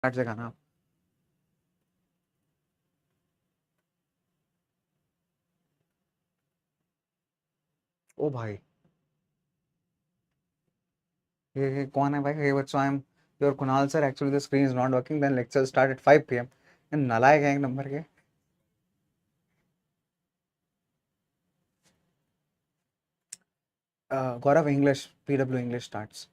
Start से गाना। ओ भाई, ये कौन है भाई? ये बच्चों, I am your Kunal sir, actually the screen is not working, then lecture start at 5 PM। नालायक है एक नंबर के। Gaurav, English, PW English starts.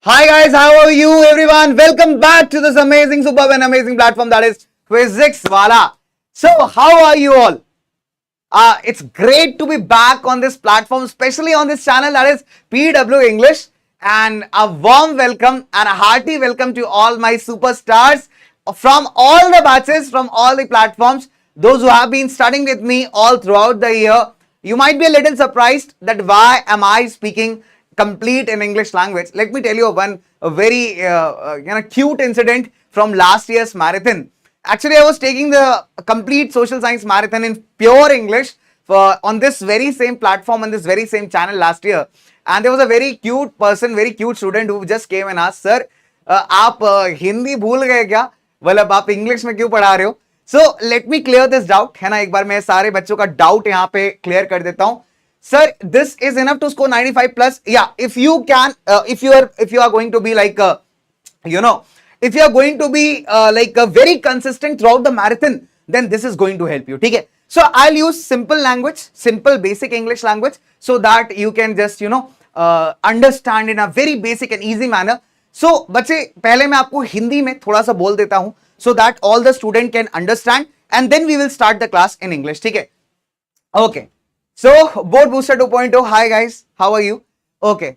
Hi guys, how are you everyone? Welcome back to this amazing, superb and amazing platform that is Physics Wallah. So, how are you all? It's great to be back on this platform, especially on this channel that is PW English. And a warm welcome and a hearty welcome to all my superstars from all the batches, from all the platforms, those who have been studying with me all throughout the year. You might be a little surprised that why am I speaking complete in English language. Let me tell you a very cute incident from last year's marathon. Actually, I was taking the complete social science marathon in pure English on this very same platform, on this very same channel last year. And there was a very cute person, very cute student who just came and asked, sir, आप हिंदी भूल गए क्या? मतलब आप English में क्यों पढ़ा रहे हो? So let me clear this doubt, है ना? एक बार मैं सारे बच्चों का डाउट यहाँ पे क्लियर कर देता हूँ. Sir, this is enough to score 95 plus. Yeah, if you can, if you are going to be like, if you are going to be very consistent throughout the marathon, then this is going to help you. Okay? So I'll use simple language, simple basic English language, so that you can just understand in a very basic and easy manner. So बच्चे, पहले मैं आपको हिंदी में थोड़ा सा बोल देता हूं, so that all the student can understand, and then we will start the class in English. ठीक है? Okay. So, Board Booster 2.0, hi guys, how are you? Okay.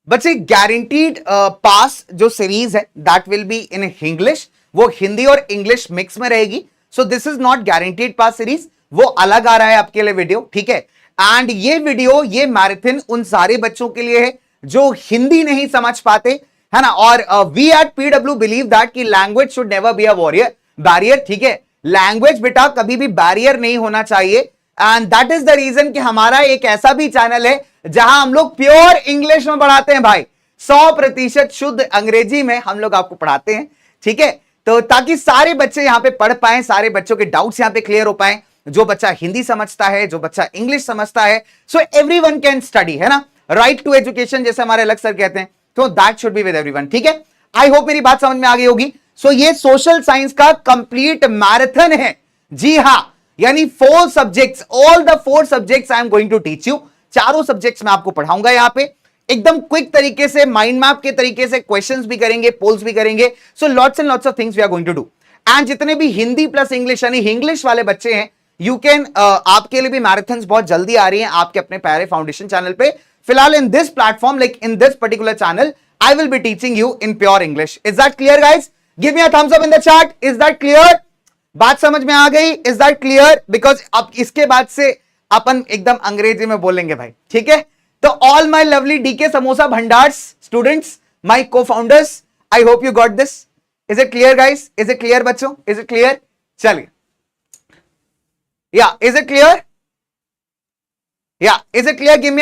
बच्चे, guaranteed pass जो series है, that will be in English. वो हिंदी और English mix में रहेगी. So, this is not guaranteed pass series. वो अलग आ रहा है आपके लिए वीडियो, ठीक है? एंड ये वीडियो, ये मैराथन उन सारे बच्चों के लिए है जो हिंदी नहीं समझ पाते, है ना? और we at PW believe that कि language should never be a barrier, ठीक है? लैंग्वेज बेटा कभी भी बैरियर नहीं होना चाहिए. And that is the reason कि हमारा एक ऐसा भी चैनल है जहां हम लोग प्योर इंग्लिश में पढ़ाते हैं भाई. 100% शुद्ध अंग्रेजी में हम लोग आपको पढ़ाते हैं, ठीक है? तो ताकि सारे बच्चे यहां पे पढ़ पाए, सारे बच्चों के डाउट्स यहां पे क्लियर हो पाए. जो बच्चा हिंदी समझता है, जो बच्चा इंग्लिश समझता है, सो एवरीवन कैन स्टडी, है ना? राइट टू एजुकेशन जैसे हमारे अलग सर कहते हैं, तो that should be with everyone, ठीक है? आई होप मेरी बात समझ में आ गई होगी. सो ये सोशल साइंस का कंप्लीट मैराथन है. जी हां, यानी 4 subjects, all the 4 subjects I am going to teach you. चारों सब्जेक्ट्स में आपको पढ़ाऊंगा यहां पे एकदम क्विक तरीके से, माइंड मैप के तरीके से. क्वेश्चंस भी करेंगे, पोल्स भी करेंगे. So lots and lots of things we are going to do. And जितने भी हिंदी प्लस इंग्लिश यानी इंग्लिश वाले बच्चे हैं, यू कैन, आपके लिए भी मैराथन्स बहुत जल्दी आ रही हैं आपके अपने प्यारे फाउंडेशन चैनल पे. फिलहाल in this platform, like in this particular channel, I will be teaching you in pure English. Is that clear guys? Give me a thumbs up in the chat. Is that clear? बात समझ में आ गई? Is that clear? Because अब इसके बाद से अपन एकदम अंग्रेजी में बोलेंगे भाई, ठीक है? तो all my lovely DK samosa Bhandars students, my co-founders, I hope you got this. Is it clear guys? Is it clear बच्चों? Is it clear? चलिए, या इज इट क्लियर? या is it clear? Give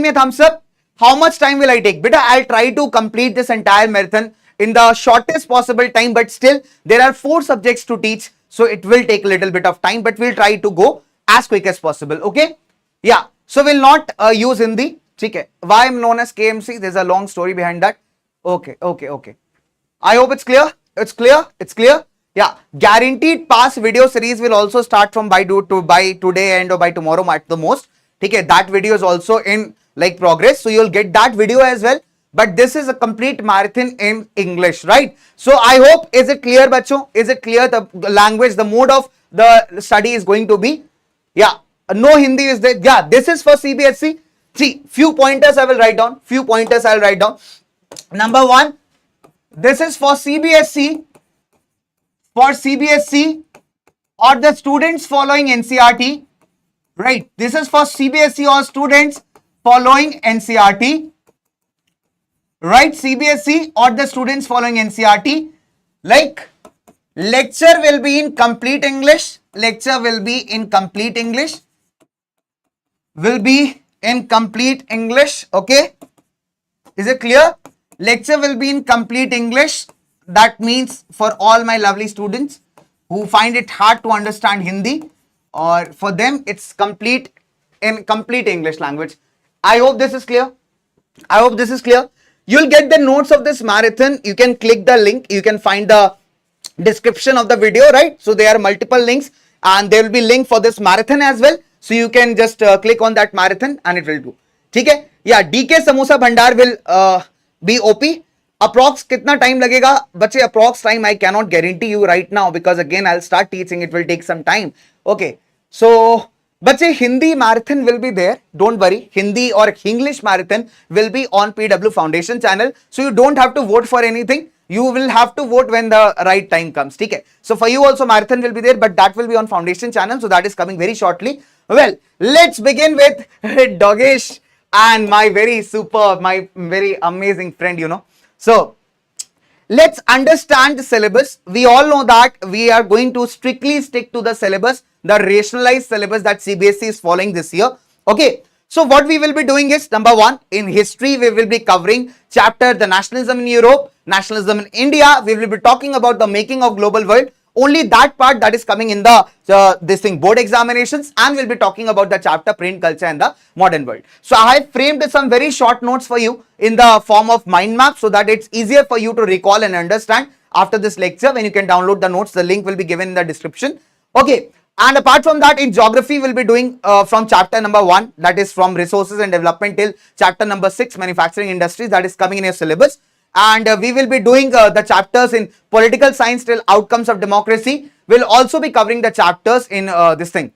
me a thumbs up. How much time will I take? बेटा, I try to complete this entire marathon in the shortest possible time, but still there are 4 subjects to teach, so it will take a little bit of time, but we'll try to go as quick as possible. Okay? Yeah, so we'll not use Hindi. Okay? Why I'm known as KMC? There's a long story behind that. Okay. I hope it's clear. It's clear. Yeah, guaranteed pass video series will also start from by today end or by tomorrow at the most. Okay? That video is also in like progress, so you'll get that video as well. But this is a complete marathon in English, right? So I hope, is it clear, bachcho? Is it clear? The language, the mode of the study is going to be, yeah, no Hindi is there. Yeah, this is for CBSE. See, few pointers I will write down. Number 1, this is for CBSE. For CBSE or the students following NCERT, right? This is for CBSE or students following NCERT. Right, CBSE or the students following NCERT, like lecture will be in complete English. Okay? Is it clear? Lecture will be in complete English. That means for all my lovely students who find it hard to understand Hindi, or for them it's complete in complete English language. I hope this is clear. I hope this is clear. You'll get the notes of this marathon. You can click the link. You can find the description of the video, right? So there are multiple links and there will be link for this marathon as well. So you can just click on that marathon and it will do. Okay? Yeah, DK Samosa Bhandar will be OP. Approx कितना time लगेगा बच्चे? Approx time I cannot guarantee you right now because again I'll start teaching. It will take some time. Okay. So बच्चे Hindi marathon will be there. Don't worry. Hindi or English marathon will be on PW Foundation channel. So you don't have to vote for anything. You will have to vote when the right time comes. Okay. So for you also marathon will be there, but that will be on Foundation channel. So that is coming very shortly. Well, let's begin with Dogesh and my very super, my very amazing friend, you know. So let's understand the syllabus. We all know that we are going to strictly stick to the syllabus, the rationalized syllabus that CBSE is following this year. Okay. So what we will be doing is, number one, in history, we will be covering chapter the nationalism in Europe, nationalism in India. We will be talking about the making of global world. Only that part that is coming in the this thing board examinations, and we'll be talking about the chapter print culture and the modern world. So I have framed some very short notes for you in the form of mind map so that it's easier for you to recall and understand after this lecture. When you can download the notes, the link will be given in the description. Okay. And apart from that, in geography, we'll be doing from chapter number 1, that is from resources and development, till chapter number 6, manufacturing industries, that is coming in your syllabus. And we will be doing the chapters in political science till outcomes of democracy. We'll also be covering the chapters in this thing,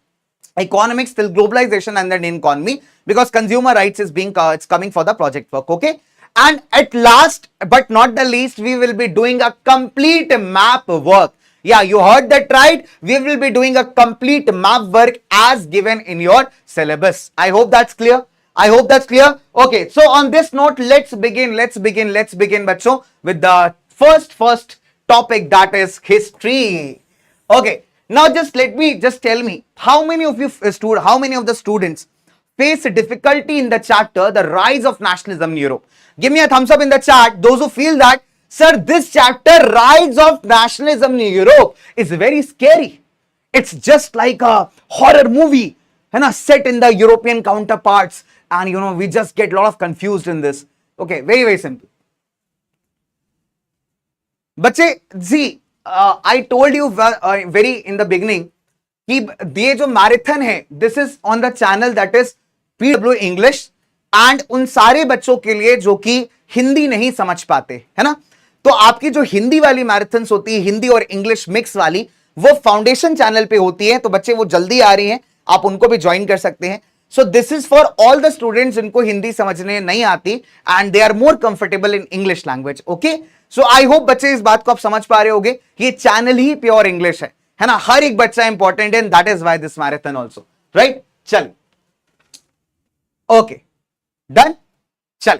economics till globalization and then in economy, because consumer rights is being it's coming for the project work. Okay. And at last but not the least, we will be doing a complete map work. Yeah, you heard that right. We will be doing a complete map work as given in your syllabus. I hope that's clear. I hope that's clear. Okay, so on this note, let's begin, bachcho, with the first topic, that is history. Okay, now tell me, how many of the students face difficulty in the chapter, the rise of nationalism in Europe? Give me a thumbs up in the chat, those who feel that, sir, this chapter, rise of nationalism in Europe, is very scary. It's just like a horror movie, set in the European counterparts. And you know, we just get a lot of confused in this. Okay, very, very simple. Bache, see, I told you very in the beginning, कि ये जो marathon है, this is on the channel that is PW English, and उन सारे बच्चों के लिए जो कि हिंदी नहीं समझ पाते, है ना? तो आपकी जो हिंदी वाली मैराथन्स होती है, हिंदी और इंग्लिश मिक्स वाली, वो फाउंडेशन चैनल पे होती है. तो बच्चे वो जल्दी आ रही हैं, आप उनको भी ज्वाइन कर सकते हैं. So this is for all the students जिनको हिंदी समझने नहीं आती and they are more comfortable in English language. Okay, so I hope बच्चे इस बात को आप समझ पा रहे होगे. ये चैनल ही प्योर इंग्लिश है ना? हर एक बच्चा इंपॉर्टेंट है, that is why this marathon also, right? चल, ओके, डन. चल,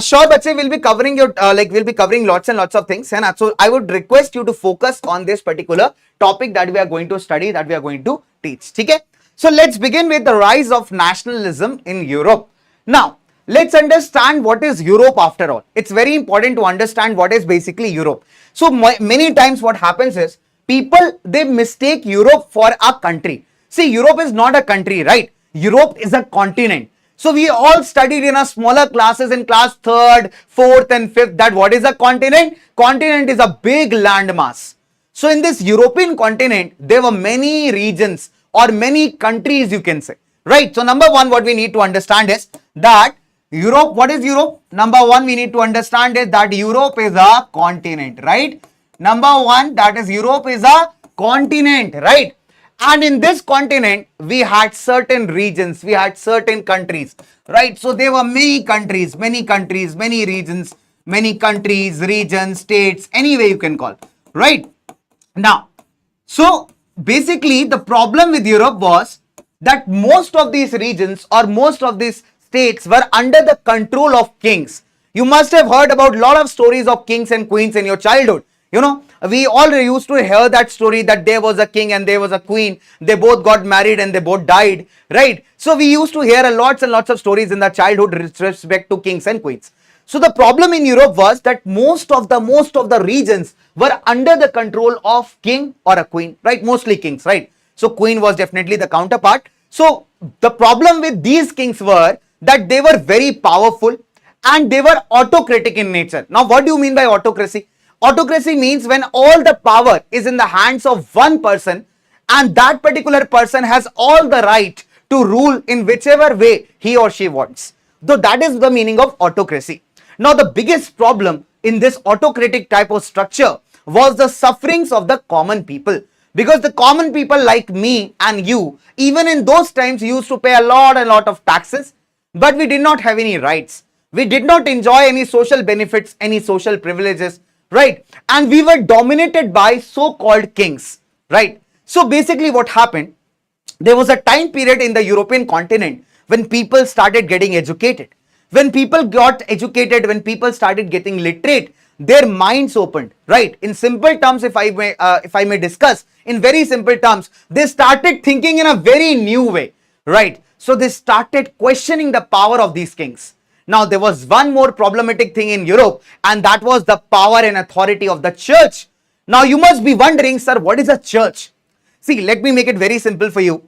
sure, बच्चे, will be covering your we'll be covering lots and lots of things, है ना? So I would request you to focus on this particular topic that we are going to study, that we are going to teach. ठीक है? So let's begin with the rise of nationalism in Europe. Now, let's understand what is Europe after all. It's very important to understand what is basically Europe. So many times what happens is people, they mistake Europe for a country. See, Europe is not a country, right? Europe is a continent. So we all studied in our smaller classes in class 3rd, 4th and 5th that what is a continent? Continent is a big landmass. So in this European continent, there were many regions or many countries, you can say, right? So number one, what we need to understand is that Europe, what is Europe? Number one, we need to understand is that Europe is a continent, right? Number one, that is Europe is a continent, right? And in this continent, we had certain regions, we had certain countries, right? So there were many countries, many regions, many countries, regions, states, any way you can call, right? Now, so basically the problem with Europe was that most of these regions or most of these states were under the control of kings. You must have heard about a lot of stories of kings and queens in your childhood. You know, we all used to hear that story that there was a king and there was a queen. They both got married and they both died, right? So we used to hear lots and lots of stories in the childhood with respect to kings and queens. So the problem in Europe was that most of the regions were under the control of king or a queen, right? Mostly kings, right? So queen was definitely the counterpart. So the problem with these kings were that they were very powerful and they were autocratic in nature. Now, what do you mean by autocracy? Autocracy means when all the power is in the hands of one person and that particular person has all the right to rule in whichever way he or she wants. So that is the meaning of autocracy. Now, the biggest problem in this autocratic type of structure was the sufferings of the common people. Because the common people like me and you, even in those times, used to pay a lot of taxes, but we did not have any rights. We did not enjoy any social benefits, any social privileges, right? And we were dominated by so-called kings, right? So basically what happened, there was a time period in the European continent when people started getting educated. When people got educated, when people started getting literate, their minds opened, right? In simple terms, if I may discuss, in very simple terms, they started thinking in a very new way, right? So they started questioning the power of these kings. Now, there was one more problematic thing in Europe, and that was the power and authority of the church. Now, you must be wondering, sir, what is a church? See, let me make it very simple for you.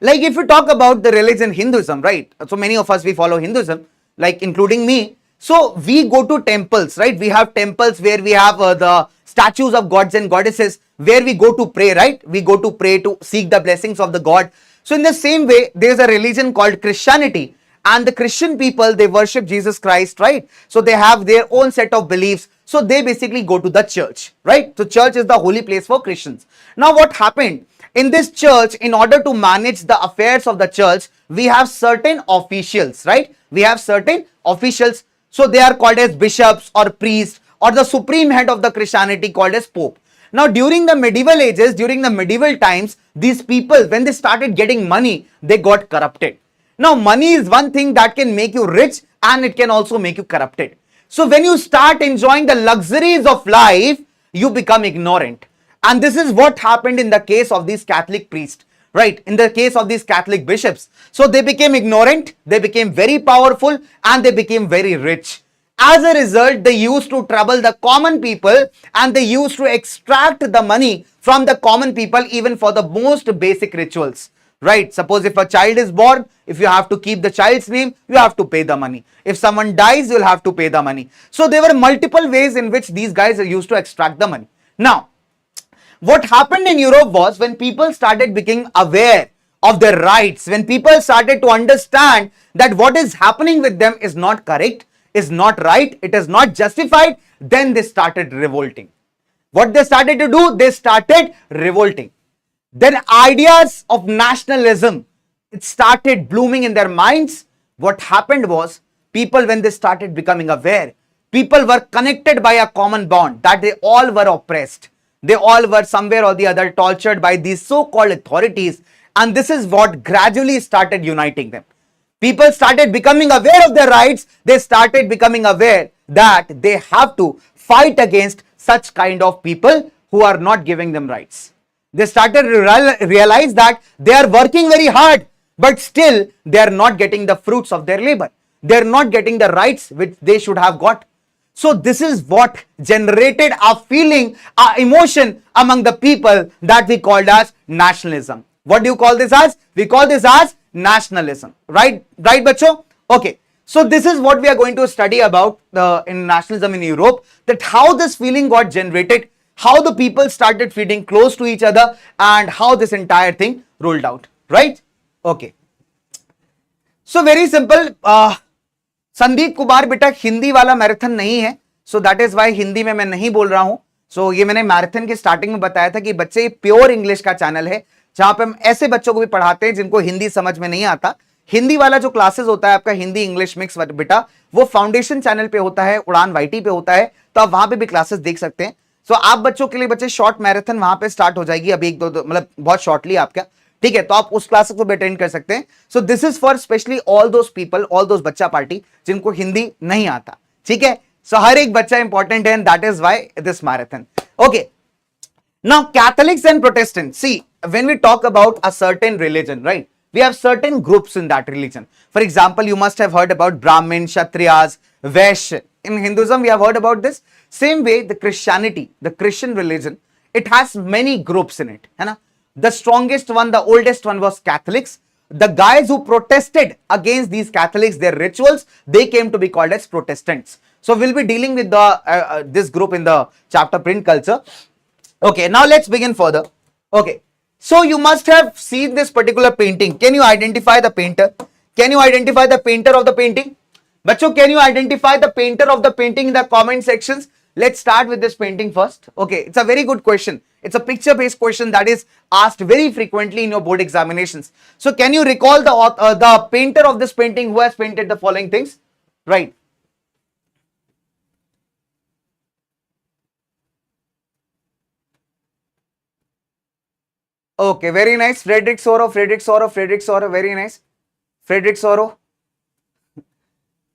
Like if you talk about the religion Hinduism, right? So many of us, we follow Hinduism, like including me. So we go to temples, right? We have temples where we have the statues of gods and goddesses where we go to pray, right? We go to pray to seek the blessings of the God. So in the same way, there's a religion called Christianity. And the Christian people, they worship Jesus Christ, right? So they have their own set of beliefs. So they basically go to the church, right? So church is the holy place for Christians. Now what happened? In this church, in order to manage the affairs of the church, we have certain officials, right? We have certain officials. So they are called as bishops or priests or the supreme head of the Christianity called as Pope. Now during the medieval ages, during the medieval times, these people, when they started getting money, they got corrupted. Now, money is one thing that can make you rich and it can also make you corrupted. So, when you start enjoying the luxuries of life, you become ignorant. And this is what happened in the case of these Catholic priests, right? In the case of these Catholic bishops. So, they became ignorant, they became very powerful, and they became very rich. As a result, they used to trouble the common people and they used to extract the money from the common people even for the most basic rituals. Right? Suppose if a child is born, if you have to keep the child's name, you have to pay the money. If someone dies, you'll have to pay the money. So there were multiple ways in which these guys used to extract the money. Now, what happened in Europe was when people started becoming aware of their rights, when people started to understand that what is happening with them is not correct, is not right, it is not justified, then they started revolting. What they started to do? They started revolting. Then ideas of nationalism, it started blooming in their minds. What happened was, people, when they started becoming aware, people were connected by a common bond that they all were oppressed. They all were somewhere or the other tortured by these so-called authorities, and this is what gradually started uniting them. People started becoming aware of their rights. They started becoming aware that they have to fight against such kind of people who are not giving them rights. They started to realize that they are working very hard, but still they are not getting the fruits of their labor. They are not getting the rights which they should have got. So this is what generated a feeling, a emotion among the people that we called as nationalism. What do you call this as? We call this as nationalism. Right, bacho? Okay. So this is what we are going to study about in nationalism in Europe, that how this feeling got generated, how the people started feeling close to each other, and how this entire thing rolled out, right? Okay. So very simple. Sandeep Kumar बेटा हिंदी वाला marathon नहीं है, so that is why Hindi में मैं नहीं बोल रहा हूं. सो ये मैंने मैराथन के स्टार्टिंग में बताया था कि बच्चे ये प्योर इंग्लिश का चैनल है जहां पे हम ऐसे बच्चों को भी पढ़ाते हैं जिनको हिंदी समझ में नहीं आता. हिंदी वाला जो क्लासेस होता है आपका हिंदी इंग्लिश मिक्स बेटा, वो फाउंडेशन चैनल पे होता है, उड़ान वाईटी पे होता है, तो आप वहां पे भी क्लासेस देख सकते हैं. सो आप बच्चों के लिए बच्चे शॉर्ट मैराथन वहां पे स्टार्ट हो जाएगी अभी एक दो मतलब बहुत शॉर्टली आपका, ठीक है, तो आप उस क्लासेस को भी अटेंड कर सकते हैं. So this is for specially all those people, all those बच्चा पार्टी जिनको हिंदी नहीं आता, ठीक है. सो हर एक बच्चा इंपॉर्टेंट है, that is why this marathon. Okay. Now, Catholics and Protestants, see, when we talk about a certain religion, right, we have certain groups in that religion. For example, you must have heard about Brahmin, Kshatriyas, Vaishya. In Hinduism, we have heard about this. Same way, the Christianity, the Christian religion, it has many groups in it. Hai na? The strongest one, the oldest one was Catholics. The guys who protested against these Catholics, their rituals, they came to be called as Protestants. So we'll be dealing with the this group in the chapter Print Culture. Okay, now let's begin further. Okay, so you must have seen this particular painting. Can you identify the painter? Can you identify the painter of the painting? Bachcho, can you identify the painter of the painting in the comment sections? Let's start with this painting first. Okay, it's a very good question. It's a picture-based question that is asked very frequently in your board examinations. So can you recall the painter of this painting who has painted the following things? Right. Okay, very nice. Frederick Soro, very nice. Frederick Soro.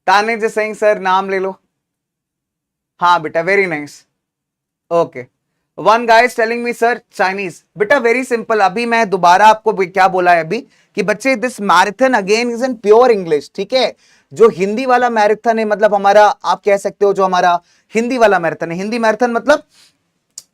Tanij is saying, sir, naam le lo. हाँ बेटा, very nice. Okay. One guy is telling me, sir, Chinese. बेटा very simple. अभी मैं दोबारा आपको क्या बोला है अभी कि बच्चे this marathon again is in pure English. ठीक है, जो हिंदी वाला मैराथन है, मतलब हमारा आप कह सकते हो जो हमारा हिंदी वाला मैराथन है, हिंदी मैराथन मतलब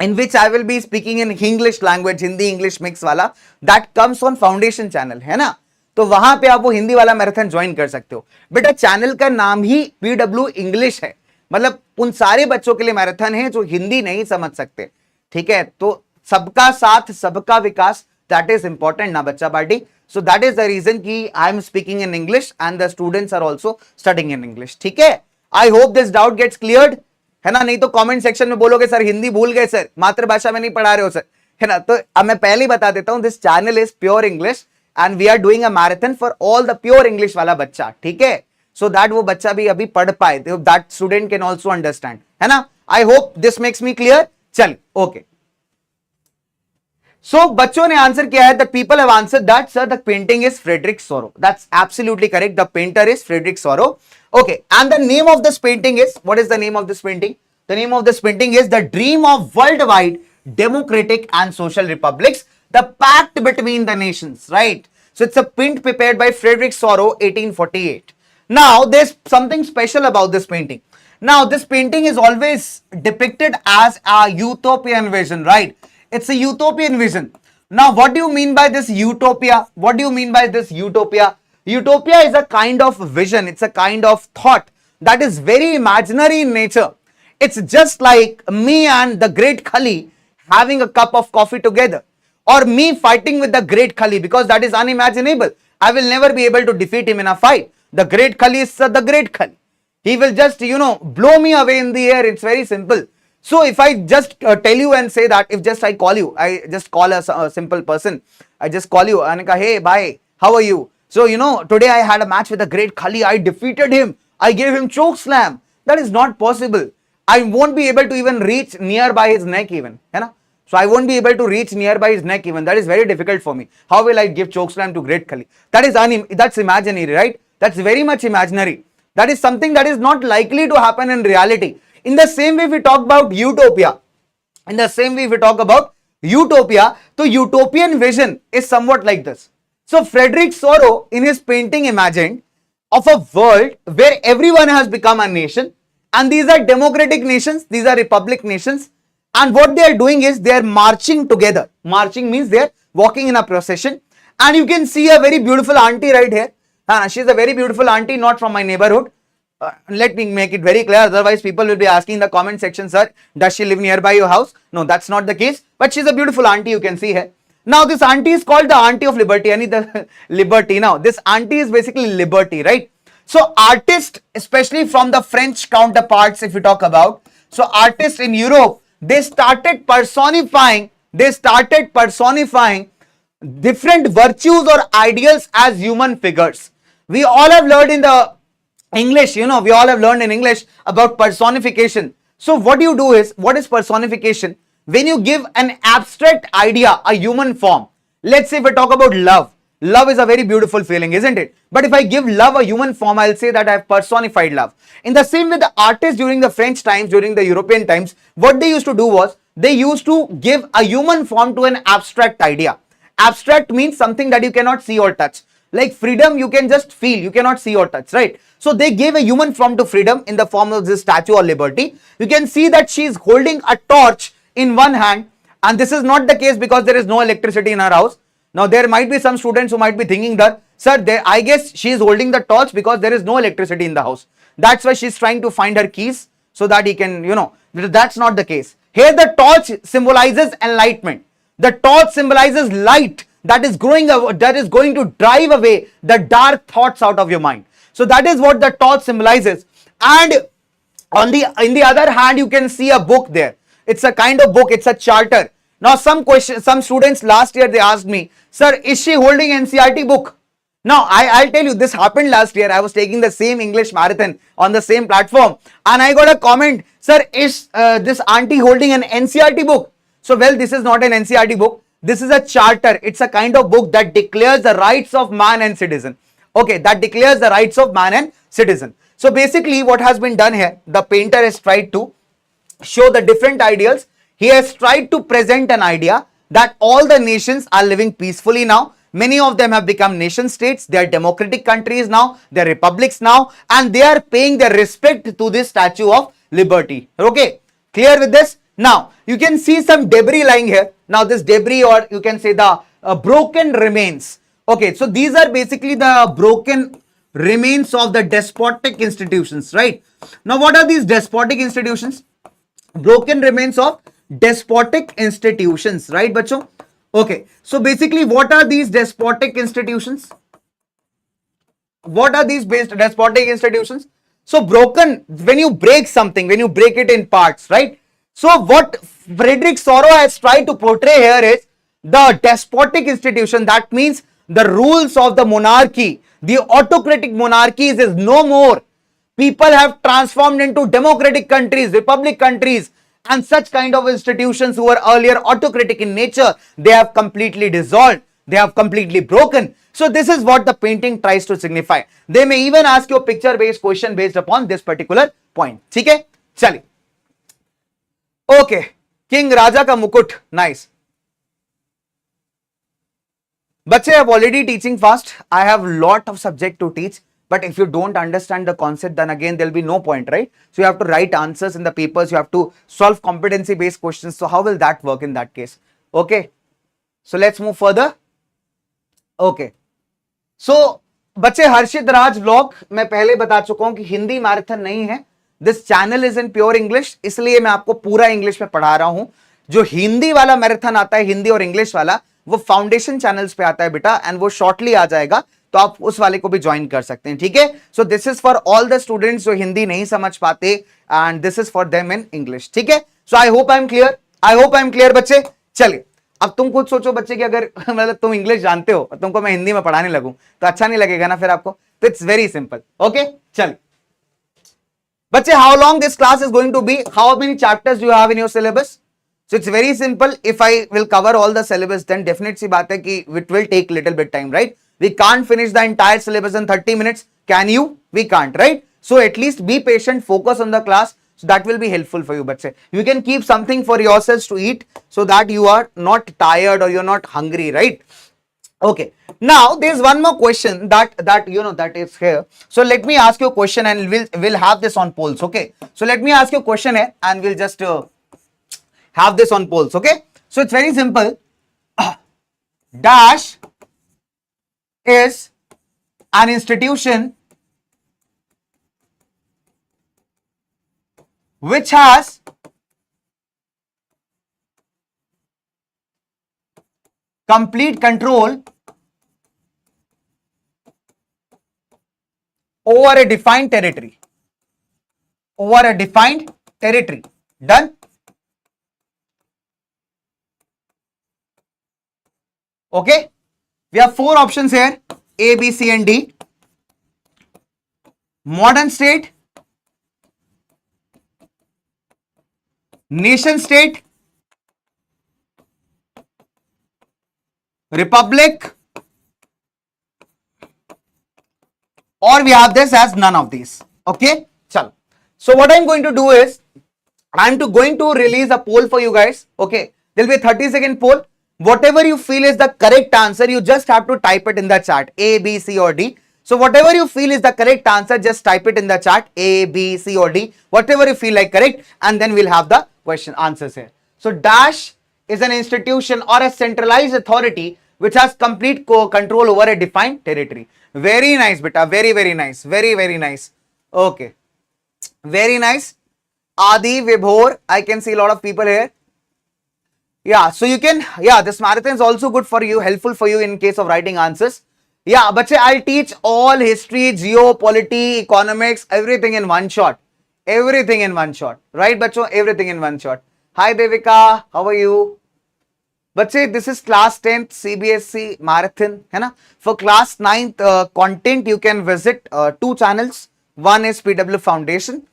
in which I will be speaking in English language, Hindi English mix वाला, that comes on Foundation channel, है ना? तो वहां पे आप वो हिंदी वाला मैराथन ज्वाइन कर सकते हो. बेटा चैनल का नाम ही PW इंग्लिश है, मतलब उन सारे बच्चों के लिए मैराथन है जो हिंदी नहीं समझ सकते. ठीक है, तो सबका साथ सबका विकास, दैट इज इंपॉर्टेंट ना बच्चा party. So that is the reason कि I am speaking in English and the students are also studying in English. ठीक है, I hope this doubt gets cleared, है ना? नहीं तो कमेंट सेक्शन में बोलोगे सर हिंदी भूल गए, सर मातृभाषा में नहीं पढ़ा रहे हो सर, है ना? तो अब मैं पहले ही बता देता हूं, this channel is pure English and we are doing a marathon for all the pure English वाला बच्चा. ठीक है, सो दैट वो बच्चा भी अभी पढ़ पाए, that student can also understand, है ना? I hope this makes me clear. चल ओके, सो बच्चों ने आंसर किया है, the people have answered that sir the painting is Frederic Sorrieu. That's absolutely correct, the painter is Frederic Sorrieu. Okay, and the name of this painting is, what is the name of this painting? The name of this painting is The Dream of Worldwide Democratic and Social Republics, the Pact Between the Nations, right? So it's a print prepared by Frederick Soro, 1848. Now there's something special about this painting. Now this painting is always depicted as a utopian vision, right? It's a utopian vision. Now what do you mean by this utopia? What do you mean by this utopia? Utopia is a kind of vision, it's a kind of thought that is very imaginary in nature. It's just like me and the great Khali having a cup of coffee together, or me fighting with the great Khali, because that is unimaginable. I will never be able to defeat him in a fight. The great Khali is the great Khali. He will just, blow me away in the air. It's very simple. So if I just tell you and say that, if just I call you, I just call a simple person, I just call you and hey, bye, how are you? So, today I had a match with the great Khali. I defeated him. I gave him choke slam. That is not possible. I won't be able to even reach nearby his neck even, है ना? So I won't be able to reach nearby his neck even. That is very difficult for me. How will I give choke slam to great Khali? That's imaginary, right? That's very much imaginary. That is something that is not likely to happen in reality. In the same way we talk about utopia. So utopian vision is somewhat like this. So Frederick Soro in his painting imagined of a world where everyone has become a nation. And these are democratic nations, these are republic nations, and what they are doing is they are marching together. Marching means they are walking in a procession, and you can see a very beautiful auntie right here. She is a very beautiful auntie, not from my neighborhood. Let me make it very clear, otherwise people will be asking in the comment section, sir, does she live nearby your house? No, that's not the case, but she is a beautiful auntie, you can see here. Now this auntie is called the auntie of liberty, and the liberty. Now this auntie is basically liberty, right? So artists, especially from the French counterparts, if you talk about, so artists in Europe, they started personifying different virtues or ideals as human figures. We all have learned in the English, we all have learned in English about personification. So what you do is, what is personification? When you give an abstract idea a human form. Let's say if we talk about love. Love is a very beautiful feeling, isn't it? But if I give love a human form, I'll say that I have personified love. In the same way, the artists during the French times, during the European times, what they used to do was, they used to give a human form to an abstract idea. Abstract means something that you cannot see or touch. Like freedom, you can just feel, you cannot see or touch, right? So they gave a human form to freedom in the form of this Statue of Liberty. You can see that she is holding a torch in one hand, and this is not the case because there is no electricity in her house. Now there might be some students who might be thinking that, sir, I guess she is holding the torch because there is no electricity in the house. That's why she's trying to find her keys so that he can, that's not the case. Here the torch symbolizes enlightenment. The torch symbolizes light that is going to drive away the dark thoughts out of your mind. So that is what the torch symbolizes. And in the other hand, you can see a book there. It's a kind of book, it's a charter. Now some students last year, they asked me, sir, is she holding NCERT book? Now I'll tell you, this happened last year. I was taking the same English marathon on the same platform, and I got a comment, sir, is this auntie holding an NCERT book? So well, this is not an NCERT book. This is a charter. It's a kind of book that declares the rights of man and citizen. Okay, that declares the rights of man and citizen. So basically what has been done here, the painter has tried to show the different ideals. He has tried to present an idea that all the nations are living peacefully now. Many of them have become nation states. They are democratic countries now. They are republics now, and they are paying their respect to this Statue of Liberty. Okay, clear with this? Now you can see some debris lying here. Now this debris, or you can say the broken remains. Okay, so these are basically the broken remains of the despotic institutions, right? Now what are these despotic institutions? Broken remains of despotic institutions, right, bacho? Okay, so basically what are these despotic institutions? What are these despotic institutions? So broken, when you break something, when you break it in parts, right? So what Frederick Sorrow has tried to portray here is the despotic institution. That means the rules of the monarchy, the autocratic monarchies is no more. People have transformed into democratic countries, republic countries, and such kind of institutions who were earlier autocratic in nature, they have completely dissolved. They have completely broken. So this is what the painting tries to signify. They may even ask you a picture based question based upon this particular point. Okay? Chali. Okay. King Raja ka mukut. Nice. Bache, I have already teaching fast. I have lot of subject to teach. But if you don't understand the concept, then again, there'll be no point, right? So you have to write answers in the papers. You have to solve competency based questions. So how will that work in that case? Okay. So let's move further. Okay. So बच्चे हर्षित राज vlog मैं पहले बता चुका हूं कि Hindi marathon नहीं है. This channel is in pure English, इसलिए मैं आपको पूरा इंग्लिश में पढ़ा रहा हूं. जो हिंदी वाला मैराथन आता है, हिंदी और इंग्लिश वाला, वो फाउंडेशन चैनल्स पे आता है बेटा, एंड वो शॉर्टली आ जाएगा, तो आप उस वाले को भी ज्वाइन कर सकते हैं. ठीक है. So this is for all the students जो हिंदी नहीं समझ पाते, and this is for them in English. ठीक है. So I hope I am clear. I hope I am clear बच्चे. चलिए अब तुम खुद सोचो बच्चे कि अगर मतलब तुम इंग्लिश जानते हो और तुमको मैं हिंदी में पढ़ाने लगूं तो अच्छा नहीं लगेगा ना फिर आपको. तो इट्स वेरी सिंपल. ओके. चल बच्चे, how long this class is going to be, how many chapters you have in your syllabus? So it's very simple. If I will cover all the syllabus, then definitely सी बात है कि it will take little bit time, right? We can't finish the entire syllabus in 30 minutes. Can you? We can't, right? So at least be patient, focus on the class. So that will be helpful for you, बच्चे. You can keep something for yourselves to eat so that you are not tired or you're not hungry, right? Okay. Now there's one more question that you know that is here. So let me ask you a question and we'll have this on polls. Okay. So let me ask you a question here and we'll just have this on polls. Okay. So it's very simple. Dash is an institution which has complete control over a defined territory. Over a defined territory. Done? Okay. We have four options here. A, B, C and D. Modern state, nation state, republic, or we have this as none of these. Okay. Chalo. So what I'm going to do is I'm going to release a poll for you guys. Okay, there'll be a 30-second poll. Whatever you feel is the correct answer, you just have to type it in the chat, A, B, C or D. So whatever you feel is the correct answer, just type it in the chat, A, B, C or D, whatever you feel like correct, and then we'll have the question answers here. So dash is an institution or a centralized authority which has complete control over a defined territory. Very nice, beta. Very, very nice. Very, very nice. Okay. Very nice. Adi, Vibhor, I can see a lot of people here. Yeah, so you can, yeah, this marathon is also good for you, helpful for you in case of writing answers. Yeah, but I'll teach all history, geopolity, economics, everything in one shot. Everything in one shot. Right, bacho? Everything in one shot. Hi, Devika. How are you? Bache, this is class 10th CBSE marathon. है ना? For class 9th content, you can visit two channels. One is PW Foundation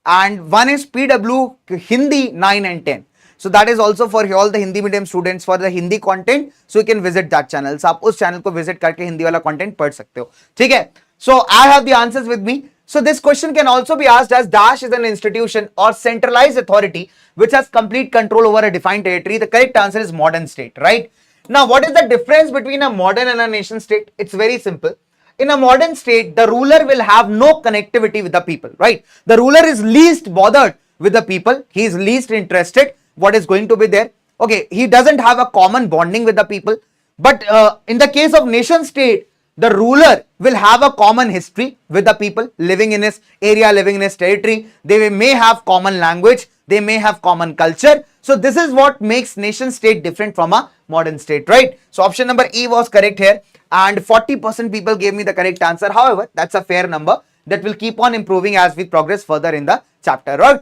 and one is PW Hindi 9 and 10. So that is also for all the Hindi medium students for the Hindi content. So you can visit that channel. So आप उस channel को visit करके हिंदी वाला content पढ़ सकते हो. ठीक है? So I have the answers with me. So this question can also be asked as dash is an institution or centralized authority which has complete control over a defined territory. The correct answer is modern state, right? Now, what is the difference between a modern and a nation state? It's very simple. In a modern state, the ruler will have no connectivity with the people, right? The ruler is least bothered with the people. He is least interested what is going to be there. Okay, he doesn't have a common bonding with the people. But in the case of nation state, the ruler will have a common history with the people living in his area, living in his territory. They may have common language. They may have common culture. So this is what makes nation state different from a modern state, right? So option number E was correct here. And 40% people gave me the correct answer. However, that's a fair number that will keep on improving as we progress further in the chapter, right?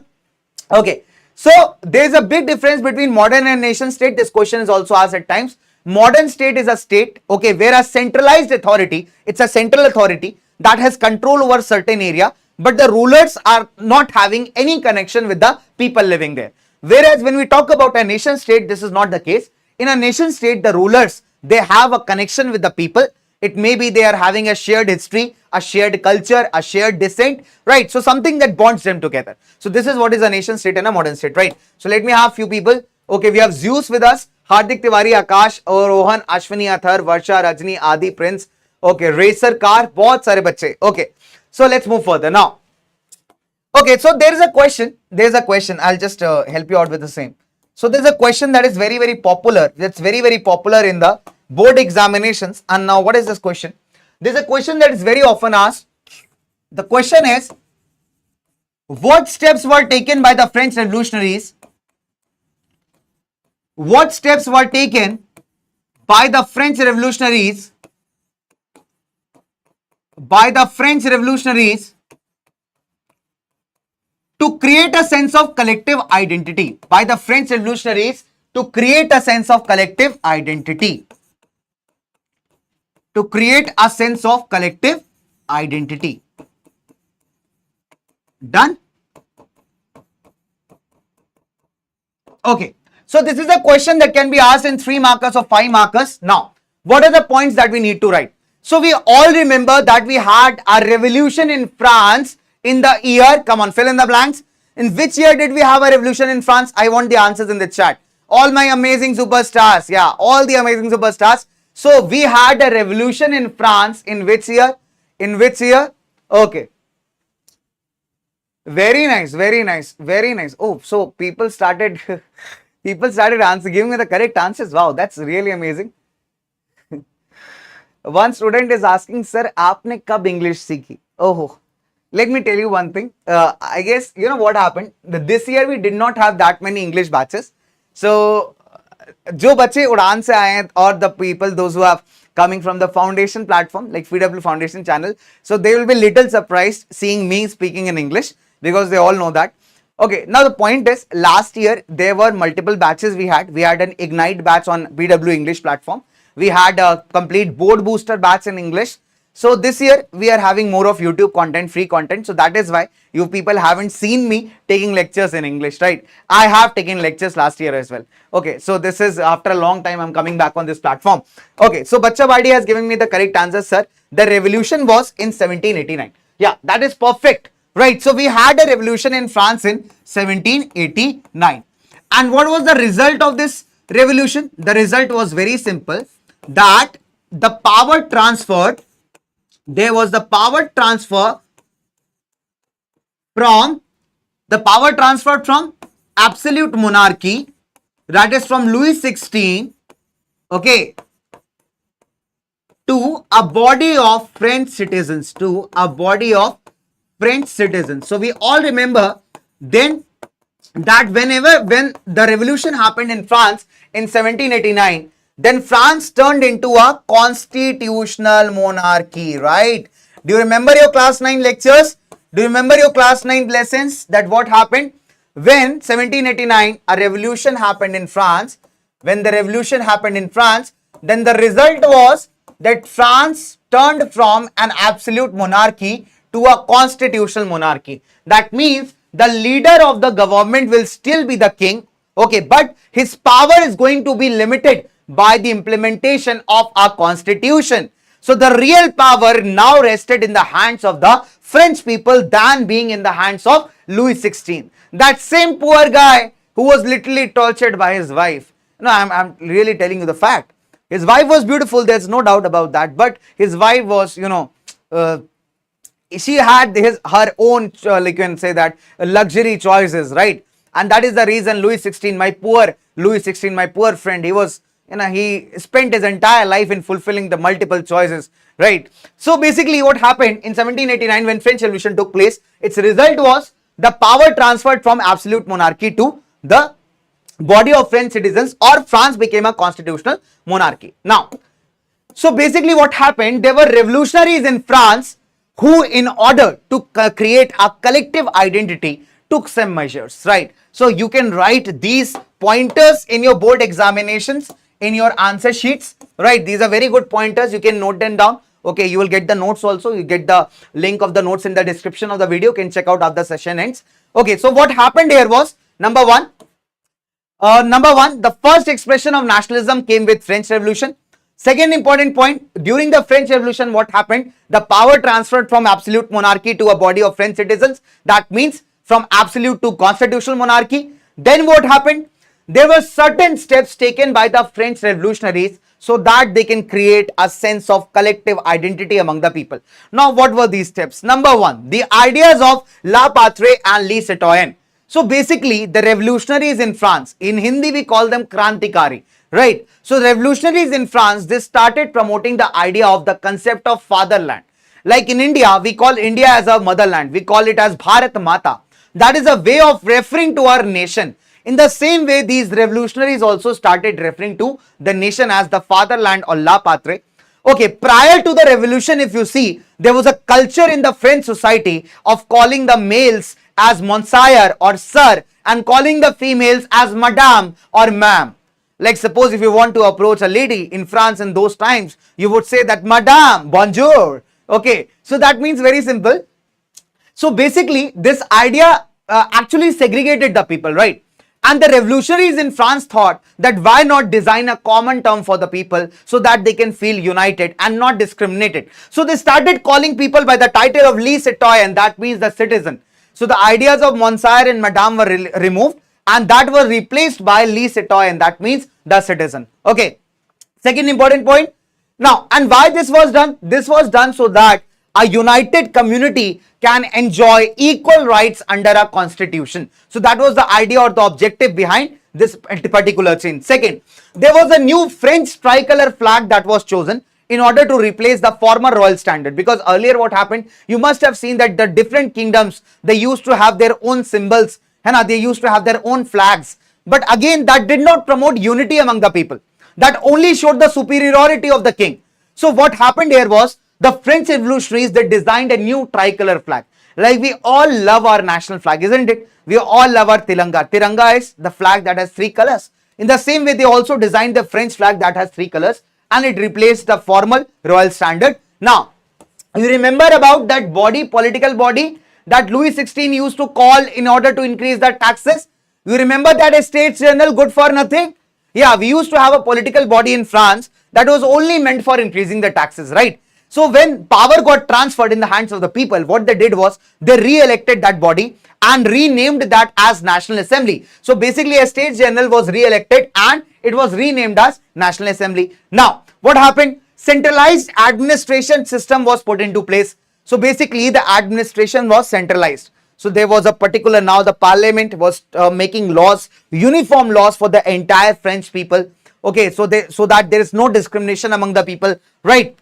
Okay. So there's a big difference between modern and nation state. This question is also asked at times. Modern state is a state, okay, whereas centralized authority, it's a central authority that has control over certain area, but the rulers are not having any connection with the people living there. Whereas when we talk about a nation state, this is not the case. In a nation state, the rulers, they have a connection with the people. It may be they are having a shared history, a shared culture, a shared descent, right? So something that bonds them together. So this is what is a nation state and a modern state, right? So let me have few people. Okay, we have Zeus with us. Hardik Tiwari, Akash, Rohan, Ashwini, Athar, Varsha, Rajni, Adi, Prince. Okay, Racer Car, बहुत सारे बच्चे. Okay, so let's move further now. Okay, so there is a question. There's a question. I'll just help you out with the same. So there's a question that is very, very popular. That's very, very popular in the board examinations. And now what is this question? There's a question that is very often asked. The question is, what steps were taken by the French revolutionaries? What steps were taken by the French revolutionaries to create a sense of collective identity? By the French revolutionaries to create a sense of collective identity. To create a sense of collective identity. Done? Okay. So this is a question that can be asked in 3 markers or 5 markers. Now, what are the points that we need to write? So we all remember that we had a revolution in France in the year, come on, fill in the blanks. In which year did we have a revolution in France? I want the answers in the chat. All my amazing superstars. Yeah, all the amazing superstars. So we had a revolution in France in which year? In which year? Okay. Very nice, very nice, very nice. Oh, so people started giving me the correct answers. Wow, that's really amazing. One student is asking, sir, आपने कब English सीखी? Oh, let me tell you one thing. I guess, you know what happened? This year we did not have that many English batches. So, जो बच्चे उड़ान से आए हैं or the people, those who have coming from the foundation platform, like PW Foundation channel, so they will be little surprised seeing me speaking in English because they all know that. Okay, now the point is, last year there were multiple batches we had. We had an Ignite batch on PW English platform. We had a complete board booster batch in English. So this year we are having more of YouTube content, free content. So that is why you people haven't seen me taking lectures in English, right? I have taken lectures last year as well. Okay, so this is after a long time I'm coming back on this platform. Okay, so Bacha Badi has given me the correct answer, sir. The revolution was in 1789. Yeah, that is perfect. right? So we had a revolution in France in 1789. And what was the result of this revolution? The result was very simple, that the power transferred, there was the power transfer from absolute monarchy, that is from Louis XVI, okay, to a body of French citizens, So we all remember then that when the revolution happened in France in 1789, then France turned into a constitutional monarchy, right? Do you remember your class 9 lectures? Do you remember your class 9 lessons, that what happened when 1789 a revolution happened in France? When the revolution happened in France, then the result was that France turned from an absolute monarchy to a constitutional monarchy. That means the leader of the government will still be the king, okay, but his power is going to be limited by the implementation of our constitution. So the real power now rested in the hands of the French people than being in the hands of Louis XVI. That same poor guy who was literally tortured by his wife. No, I'm really telling you the fact. His wife was beautiful, there's no doubt about that, but his wife was, she had her own, like you can say that, luxury choices, right? And that is the reason Louis XVI, my poor friend, he was, he spent his entire life in fulfilling the multiple choices, right? So basically what happened in 1789 when French Revolution took place, its result was the power transferred from absolute monarchy to the body of French citizens, or France became a constitutional monarchy. Now, so basically what happened, there were revolutionaries in France who, in order to create a collective identity, took some measures, right? So you can write these pointers in your board examinations, in your answer sheets, right? These are very good pointers, you can note them down. Okay, you will get the notes also, you get the link of the notes in the description of the video, you can check out after the session ends. Okay, so what happened here was, number one, the first expression of nationalism came with French Revolution. Second important point, during the French Revolution, what happened? The power transferred from absolute monarchy to a body of French citizens. That means from absolute to constitutional monarchy. Then what happened? There were certain steps taken by the French revolutionaries so that they can create a sense of collective identity among the people. Now, what were these steps? Number one, the ideas of La Patrie and Le Citoyen. So basically, the revolutionaries in France, in Hindi we call them Krantikari, right? So revolutionaries in France, they started promoting the idea of the concept of fatherland. Like in India, we call India as a motherland. We call it as Bharat Mata. That is a way of referring to our nation. In the same way, these revolutionaries also started referring to the nation as the fatherland or La Patrie. Okay, prior to the revolution, if you see, there was a culture in the French society of calling the males as Monsieur or Sir and calling the females as Madame or Ma'am. Like suppose if you want to approach a lady in France in those times, you would say that Madame, Bonjour. Okay, so that means very simple. So basically, this idea actually segregated the people, right? And the revolutionaries in France thought that why not design a common term for the people so that they can feel united and not discriminated. So they started calling people by the title of Le Citoyen, that means the citizen. So the ideas of Monsieur and Madame were removed and that was replaced by Le Citoyen, that means the citizen. Okay, second important point. Now, and why this was done? This was done so that a united community can enjoy equal rights under a constitution. So that was the idea or the objective behind this particular change. Second, there was a new French tricolor flag that was chosen in order to replace the former royal standard, because earlier what happened, you must have seen that the different kingdoms, they used to have their own symbols and they used to have their own flags, but again that did not promote unity among the people, that only showed the superiority of the king. So what happened here was, the French revolutionaries, they designed a new tricolor flag. Like we all love our national flag, isn't it? We all love our Tiranga. Tiranga is the flag that has three colors. In the same way, they also designed the French flag that has three colors and it replaced the formal royal standard. Now, you remember about that body, political body that Louis XVI used to call in order to increase the taxes? You remember that a States General good for nothing? Yeah, we used to have a political body in France that was only meant for increasing the taxes, right? So when power got transferred in the hands of the people, what they did was they re-elected that body and renamed that as National Assembly. So basically a States General was re-elected and it was renamed as National Assembly. Now what happened? Centralized administration system was put into place. So basically the administration was centralized. So there was a particular, now the parliament was making laws, uniform laws for the entire French people. Okay, so that there is no discrimination among the people, right?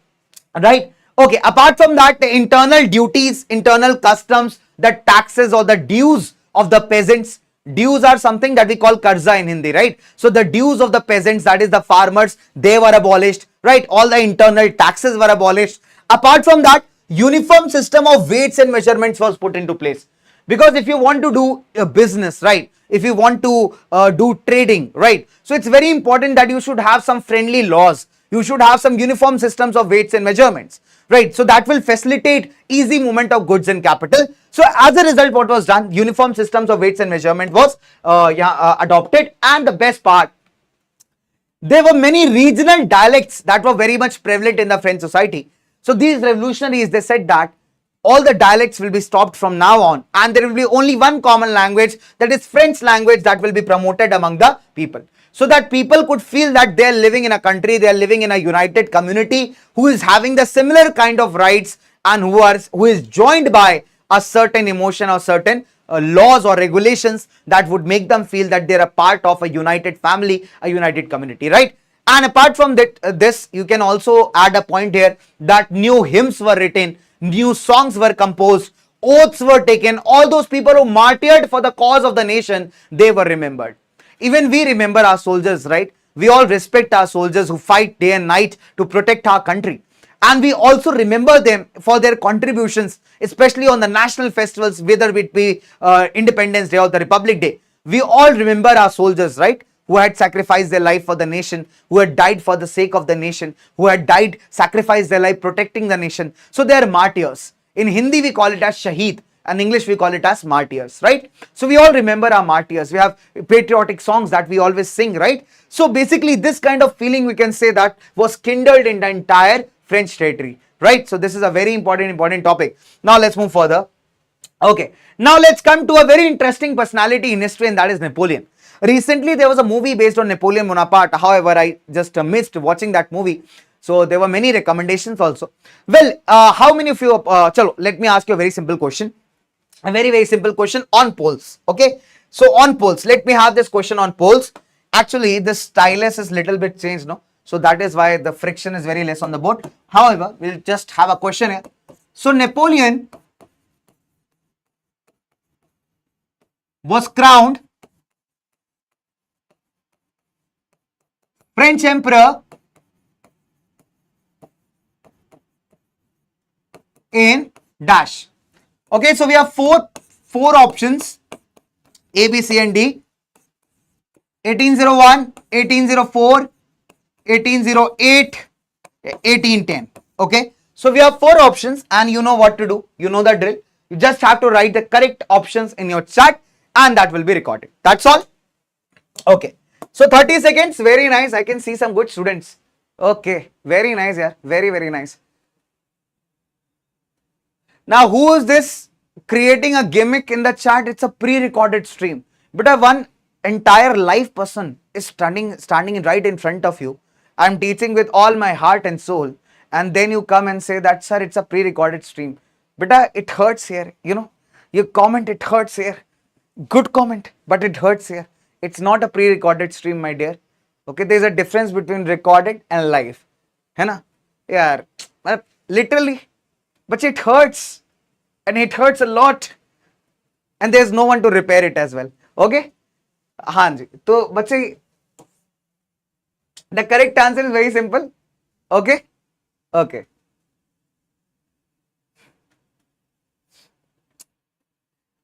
Right. Okay, apart from that, the internal duties, internal customs, the taxes or the dues of the peasants. Dues are something that we call karza in Hindi, right? So the dues of the peasants, that is the farmers, they were abolished, right? All the internal taxes were abolished. Apart from that, uniform system of weights and measurements was put into place. Because if you want to do a business, right, if you want to do trading, right, so it's very important that you should have some friendly laws. You should have some uniform systems of weights and measurements, right? So that will facilitate easy movement of goods and capital. So as a result, what was done? Uniform systems of weights and measurement was adopted. And the best part, there were many regional dialects that were very much prevalent in the French society. So these revolutionaries, they said that all the dialects will be stopped from now on and there will be only one common language, that is French language, that will be promoted among the people. So that people could feel that they are living in a country, they are living in a united community who is having the similar kind of rights and who is joined by a certain emotion or certain laws or regulations that would make them feel that they are a part of a united family, a united community, right? And apart from that, this, you can also add a point here that new hymns were written, new songs were composed, oaths were taken. All those people who martyred for the cause of the nation, they were remembered. Even we remember our soldiers, right? We all respect our soldiers who fight day and night to protect our country. And we also remember them for their contributions, especially on the national festivals, whether it be Independence Day or the Republic Day. We all remember our soldiers, right? Who had sacrificed their life for the nation, who had died for the sake of the nation, who had died, sacrificed their life protecting the nation. So they are martyrs. In Hindi, we call it as shaheed. And English, we call it as martyrs, right? So we all remember our martyrs. We have patriotic songs that we always sing, right? So basically this kind of feeling, we can say, that was kindled in the entire French territory, right? So this is a very important topic. Now let's move further. Okay, now let's come to a very interesting personality in history, and that is Napoleon. Recently there was a movie based on Napoleon Bonaparte. However, I just missed watching that movie. So there were many recommendations also. Well, how many of you, chalo, let me ask you a very simple question. A very simple question on polls. Okay, so on polls, let me have this question on polls. Actually, the stylus is little bit changed, no? So that is why the friction is very less on the board. However, we'll just have a question here. So Napoleon was crowned French Emperor in dash. Okay, so we have four options, A, B, C and D. 1801, 1804, 1808, 1810. Okay, so we have four options and you know what to do. You know the drill. You just have to write the correct options in your chat and that will be recorded. That's all. Okay, so 30 seconds. Very nice. I can see some good students. Okay, very nice. Yeah, very nice. Now, who is this creating a gimmick in the chat? It's a pre-recorded stream. But one entire live person is standing right in front of you. I'm teaching with all my heart and soul. And then you come and say that, sir, it's a pre-recorded stream. But it hurts here. You know, you comment, it hurts here. Good comment, but it hurts here. It's not a pre-recorded stream, my dear. Okay, there's a difference between recorded and live. Hai na? Yeah, literally. But it hurts. And it hurts a lot. And there's no one to repair it as well. Okay? हाँ जी. तो बच्चे, the correct answer is very simple. Okay? Okay.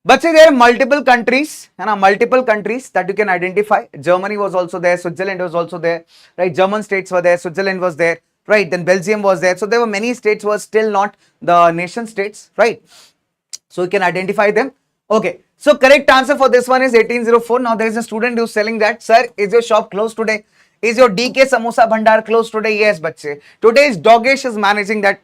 But see, there are multiple countries that you can identify. Germany was also there, Switzerland was also there, right? German states were there, Switzerland was there, right? Then Belgium was there. So there were many states were still not the nation states, right? So you can identify them. Okay. So correct answer for this one is 1804. Now there is a student who's selling that, sir, is your shop closed today? Is your DK Samosa Bhandar closed today? Yes, bache. Today's Dogesh is managing that,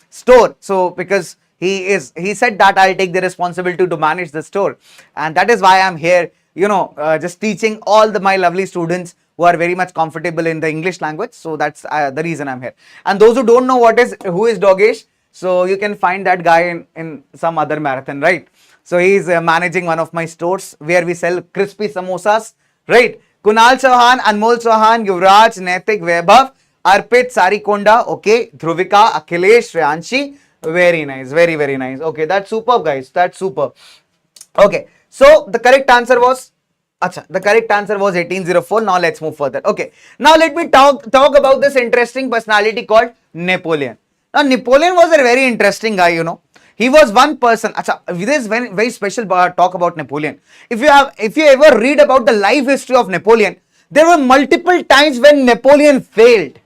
store. So because he said that I'll take the responsibility to manage the store, and that is why I'm here, just teaching all my lovely students who are very much comfortable in the English language. So that's the reason I'm here. And those who don't know who is Dogesh, so you can find that guy in some other marathon, right? So he's managing one of my stores where we sell crispy samosas, right? Kunal Chauhan, Anmol Chauhan, Yuvraj, Naitik, Vaibhav, Arpit, Sarikonda, okay, Dhruvika, Akhilesh, Shreyanshi, very nice, very, very nice. Okay, that's superb, guys, that's superb. Okay, so the correct answer was, the correct answer was 1804. Now let's move further. Okay, now let me talk about this interesting personality called Napoleon. Now Napoleon was a very interesting guy, He was one person. This is very, very special talk about Napoleon. If you ever read about the life history of Napoleon, there were multiple times when Napoleon failed.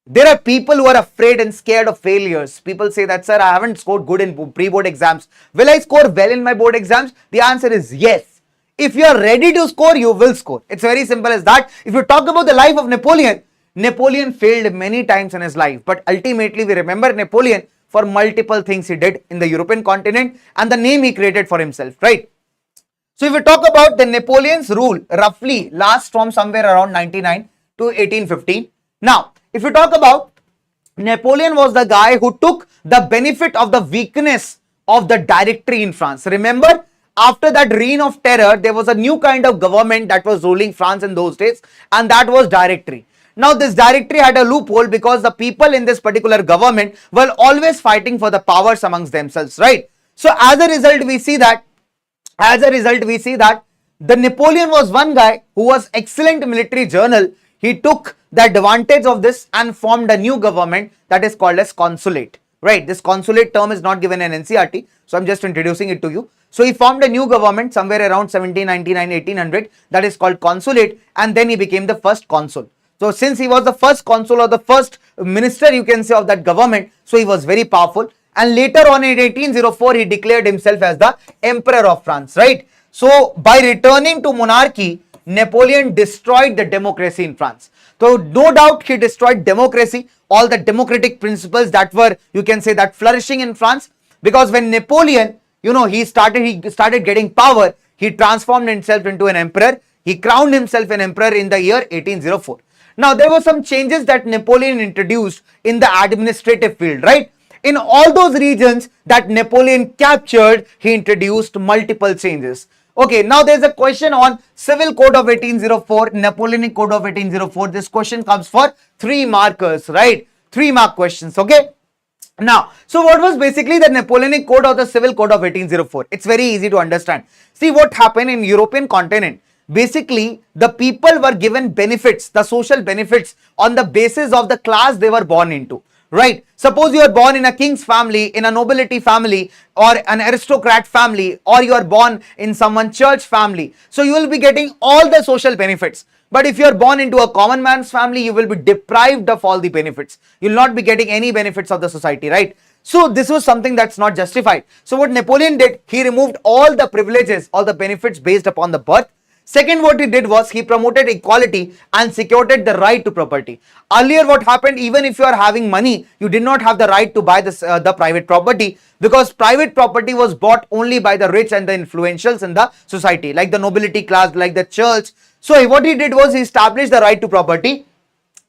There are people who are afraid and scared of failures. People say that, sir, I haven't scored good in pre-board exams. Will I score well in my board exams? The answer is yes. If you are ready to score, you will score. It's very simple as that. If you talk about the life of Napoleon, Napoleon failed many times in his life, but ultimately we remember Napoleon for multiple things he did in the European continent and the name he created for himself, right? So if we talk about the Napoleon's rule, roughly lasts from somewhere around 99 to 1815. Now, if you talk about Napoleon was the guy who took the benefit of the weakness of the Directory in France. Remember, after that reign of terror, there was a new kind of government that was ruling France in those days, and that was Directory. Now, this Directory had a loophole because the people in this particular government were always fighting for the powers amongst themselves, right? So, as a result, we see that the Napoleon was one guy who was excellent military general. He took the advantage of this and formed a new government that is called as consulate, right? This consulate term is not given in NCERT, so I'm just introducing it to you. So he formed a new government somewhere around 1799, 1800 that is called consulate, and then he became the first consul. So since he was the first consul or the first minister, you can say, of that government, so he was very powerful. And later on in 1804, he declared himself as the Emperor of France, right? So by returning to monarchy, Napoleon destroyed the democracy in France. So no doubt he destroyed democracy, all the democratic principles that were, you can say, that flourishing in France. Because when Napoleon, he started getting power, he transformed himself into an emperor. He crowned himself an emperor in the year 1804. Now, there were some changes that Napoleon introduced in the administrative field, right? In all those regions that Napoleon captured, he introduced multiple changes. Okay, now there's a question on Civil Code of 1804, Napoleonic Code of 1804. This question comes for 3 markers, right? 3 mark questions, okay? Now, so what was basically the Napoleonic Code or the Civil Code of 1804? It's very easy to understand. See what happened in European continent. Basically, the people were given benefits, the social benefits on the basis of the class they were born into, right? Suppose you are born in a king's family, in a nobility family, or an aristocrat family, or you are born in someone church family. So you will be getting all the social benefits. But if you are born into a common man's family, you will be deprived of all the benefits. You will not be getting any benefits of the society, right? So this was something that's not justified. So what Napoleon did, he removed all the privileges, all the benefits based upon the birth. Second, what he did was he promoted equality and secured the right to property. Earlier, what happened, even if you are having money, you did not have the right to buy the private property, because private property was bought only by the rich and the influentials in the society, like the nobility class, like the church. So what he did was he established the right to property.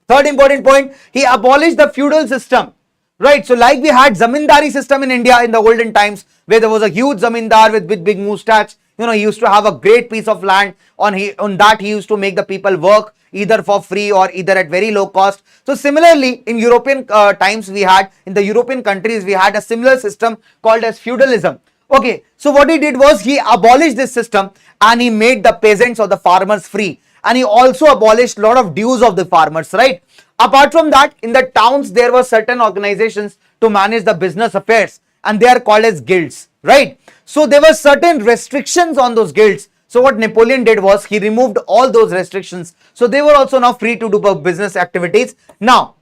Third important point, he abolished the feudal system. Right, so like we had zamindari system in India in the olden times, where there was a huge zamindar with big moustache. He used to have a great piece of land. On that he used to make the people work either for free or either at very low cost. So similarly, in European times, in the European countries, we had a similar system called as feudalism. Okay, so what he did was he abolished this system and he made the peasants or the farmers free. And he also abolished a lot of dues of the farmers, right? Apart from that, in the towns, there were certain organizations to manage the business affairs, and they are called as guilds, right? So there were certain restrictions on those guilds. So what Napoleon did was he removed all those restrictions. So they were also now free to do business activities. Now,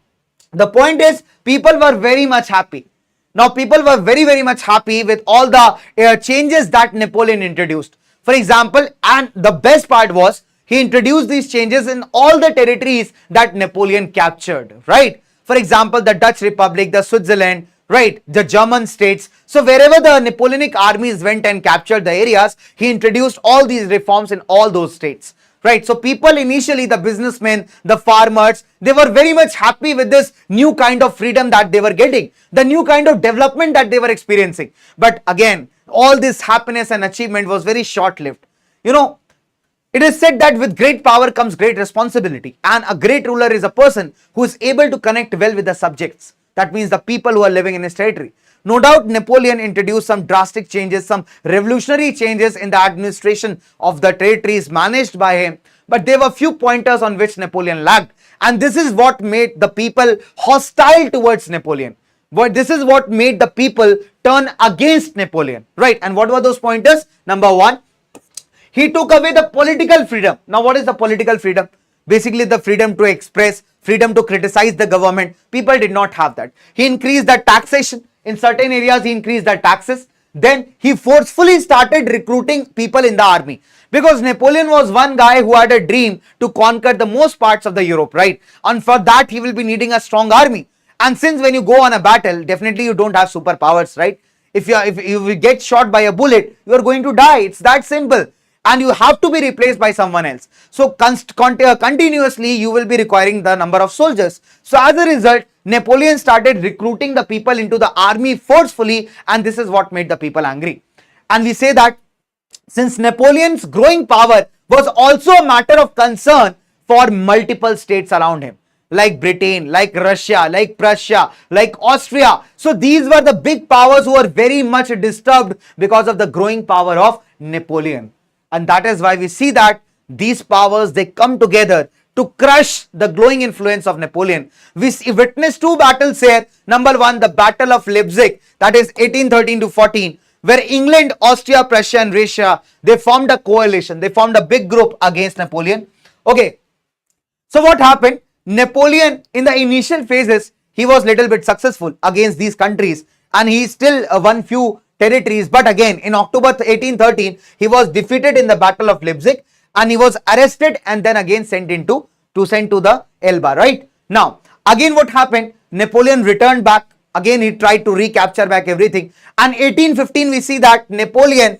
the point is, people were very much happy. Now, people were very, very much happy with all the changes that Napoleon introduced. For example, and the best part was, he introduced these changes in all the territories that Napoleon captured, right? For example, the Dutch Republic, the Switzerland, right, the German states. So wherever the Napoleonic armies went and captured the areas, he introduced all these reforms in all those states, right? So people initially, the businessmen, the farmers, they were very much happy with this new kind of freedom that they were getting, the new kind of development that they were experiencing. But again, all this happiness and achievement was very short lived. You know, it is said that with great power comes great responsibility, and a great ruler is a person who is able to connect well with the subjects. That means the people who are living in his territory. No doubt Napoleon introduced some drastic changes, some revolutionary changes in the administration of the territories managed by him, but there were few pointers on which Napoleon lagged, and this is what made the people hostile towards Napoleon. But this is what made the people turn against Napoleon, right? And what were those pointers? Number one, he took away the political freedom. Now, what is the political freedom? Basically, the freedom to express, freedom to criticize the government. People did not have that. He increased the taxation. In certain areas, he increased the taxes. Then he forcefully started recruiting people in the army. Because Napoleon was one guy who had a dream to conquer the most parts of the Europe, right? And for that, he will be needing a strong army. And since when you go on a battle, definitely you don't have superpowers, right? If you get shot by a bullet, you are going to die. It's that simple. And you have to be replaced by someone else. So continuously you will be requiring the number of soldiers. So as a result, Napoleon started recruiting the people into the army forcefully, and this is what made the people angry. And we say that since Napoleon's growing power was also a matter of concern for multiple states around him, like Britain, like Russia, like Prussia, like Austria. So these were the big powers who were very much disturbed because of the growing power of Napoleon. And that is why we see that these powers, they come together to crush the glowing influence of Napoleon. We witnessed two battles here. Number one, the Battle of Leipzig, that is 1813 to 14, where England, Austria, Prussia and Russia, they formed a coalition. They formed a big group against Napoleon. Okay. So what happened? Napoleon, in the initial phases, he was little bit successful against these countries, and he still won few territories. But again, in October 1813, he was defeated in the Battle of Leipzig, and he was arrested and then again sent to the Elbe, right? Now, again what happened? Napoleon returned back. Again, he tried to recapture back everything. And 1815, we see that Napoleon,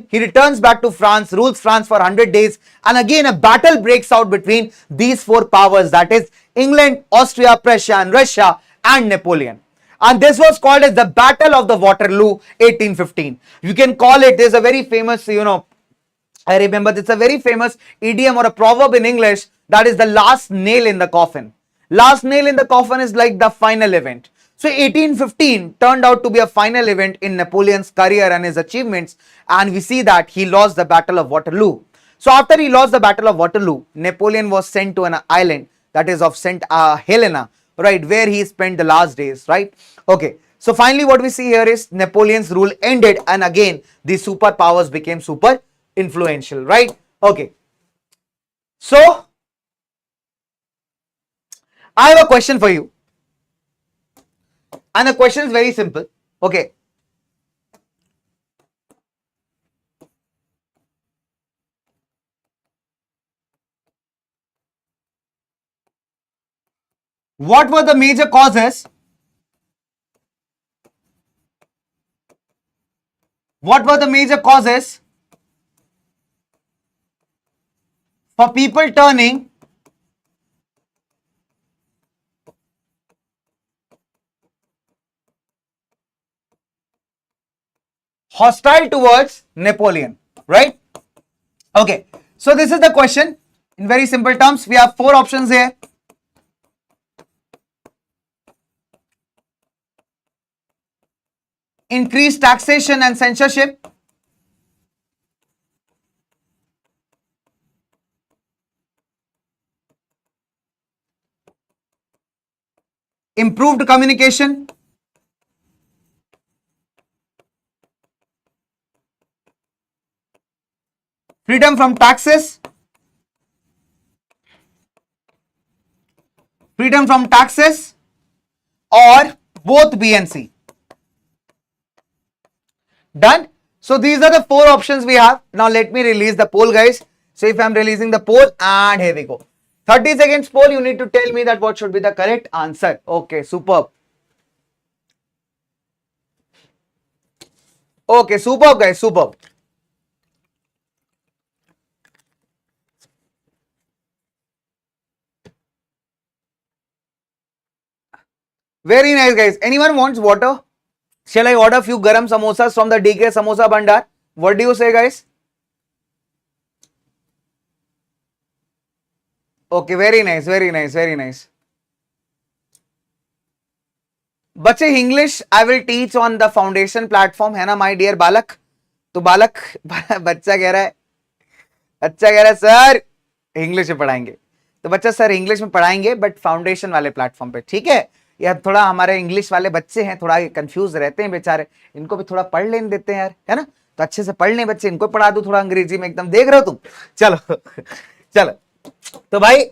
he returns back to France, rules France for 100 days. And again, a battle breaks out between these four powers, that is England, Austria, Prussia and Russia and Napoleon. And this was called as the Battle of the Waterloo, 1815. You can call it, there's a very famous, I remember it's a very famous idiom or a proverb in English, that is the last nail in the coffin. Last nail in the coffin is like the final event. So 1815 turned out to be a final event in Napoleon's career and his achievements, and we see that he lost the Battle of Waterloo. So after he lost the Battle of Waterloo, Napoleon was sent to an island, that is of St. Helena, right, where he spent the last days, right? Okay, so finally what we see here is Napoleon's rule ended, and again these superpowers became super influential, right? Okay, so I have a question for you, and the question is very simple. Okay, what were the major causes? What were the major causes for people turning hostile towards Napoleon, right? Okay, so this is the question in very simple terms. We have four options here. Increased taxation and censorship, improved communication, freedom from taxes, or both B and C. Done. So these are the four options we have. Now let me release the poll, guys. So if I'm releasing the poll, and here we go. 30 seconds poll, you need to tell me that what should be the correct answer. Okay, superb. Okay, superb guys, superb. Very nice guys. Anyone wants water? Shall I order few garam samosas from the DK Samosa Bandar? What do you say guys? Okay, very nice, very nice, very nice. बच्चे English I will teach on the foundation platform है ना my dear बालक. तो बालक बच्चा कह रहा है, अच्छा कह रहा है सर इंग्लिश में पढ़ाएंगे. तो बच्चा सर इंग्लिश में पढ़ाएंगे बट फाउंडेशन वाले प्लेटफॉर्म पे, ठीक है. यार थोड़ा हमारे इंग्लिश वाले बच्चे हैं, थोड़ा कंफ्यूज रहते हैं बेचारे, इनको भी थोड़ा पढ़ लेने देते हैं यार, है ना. तो अच्छे से पढ़ लें बच्चे, इनको पढ़ा दो थोड़ा अंग्रेजी में, एकदम देख रहे हो तुम. चलो चलो तो भाई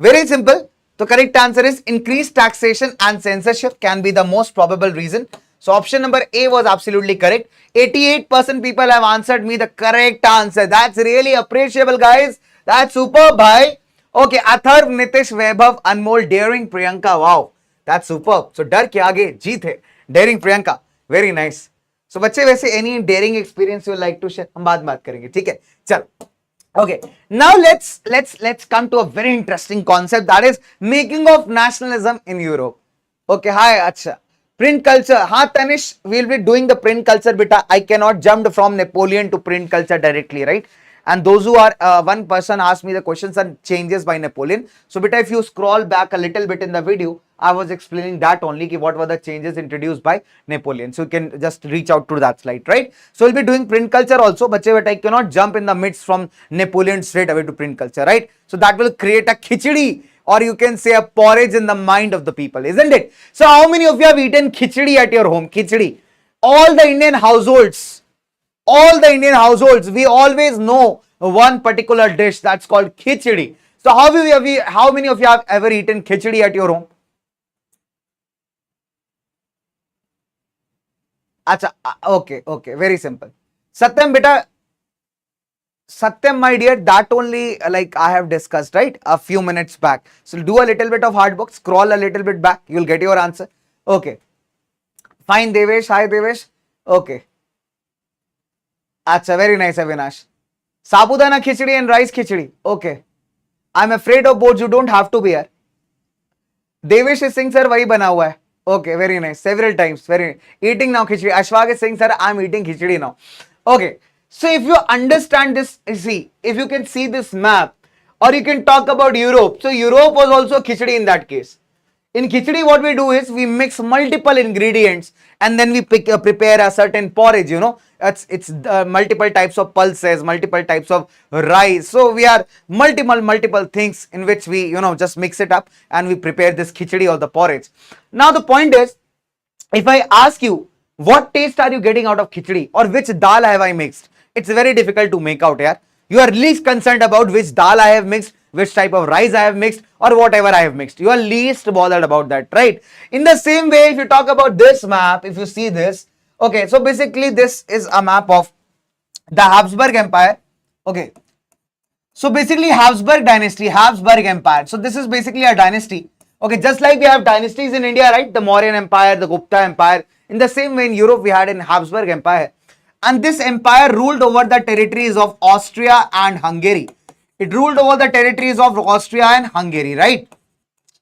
very simple. The correct answer is increased taxation and censorship can be the most probable reason. So option number A was absolutely correct. 88% people have answered me the correct answer. That's really appreciable guys. That's superb bhai. Okay, Atharv, Nitish, Vaibhav, Anmol, Daring, Priyanka. Wow, that's superb. So डर के आगे जीत है. Daring Priyanka. Very nice. So बच्चे वैसे any daring experience you would like to share? हम बाद में बात करेंगे, ठीक है. चलो. Okay, now let's come to a very interesting concept, that is making of nationalism in Europe. Okay, hi, acha. Print culture. Ha, Tanish, we'll be doing the print culture beta. I cannot jump from Napoleon to print culture directly, right? And those who are, one person asked me the questions and changes by Napoleon. So beta, if you scroll back a little bit in the video, I was explaining that only, ki what were the changes introduced by Napoleon. So you can just reach out to that slide, right? So we'll be doing print culture also, but I cannot jump in the midst from Napoleon straight away to print culture, right? So that will create a khichdi, or you can say a porridge in the mind of the people, isn't it? So how many of you have eaten khichdi at your home? Khichdi. All the Indian households, we always know one particular dish that's called khichdi. So how many of you have ever eaten khichdi at your home? Acha, okay, very simple. Satyam beta, Satyam my dear, that only like I have discussed, right, a few minutes back. So do a little bit of hard work, scroll a little bit back, you'll get your answer. Okay, fine. Devesh, hi Devesh. Okay, acha, very nice Avinash. Sabudana khichdi and rice khichdi. Okay, I'm afraid of both, you don't have to be here. Devesh is saying sir wahi bana hua hai. Okay, very nice. Several times. Very eating now khichdi. Ashwag is saying, sir, I'm eating khichdi now. Okay. So if you understand this, see, if you can see this map, or you can talk about Europe. So Europe was also khichdi in that case. In khichdi, what we do is we mix multiple ingredients and then we prepare a certain porridge, you know. It's multiple types of pulses, multiple types of rice. So we are multiple things in which we, you know, just mix it up and we prepare this khichdi or the porridge. Now the point is, if I ask you, what taste are you getting out of khichdi, or which dal have I mixed? It's very difficult to make out here. You are least concerned about which dal I have mixed, which type of rice I have mixed, or whatever I have mixed. You are least bothered about that, right? In the same way, if you talk about this map, if you see this, okay, so basically this is a map of the Habsburg Empire. Okay, so basically Habsburg dynasty, Habsburg Empire. So this is basically a dynasty. Okay, just like we have dynasties in India, right? The Mauryan Empire, the Gupta Empire. In the same way in Europe, we had an Habsburg Empire. And this empire ruled over the territories of Austria and Hungary. It ruled over the territories of Austria and Hungary, right?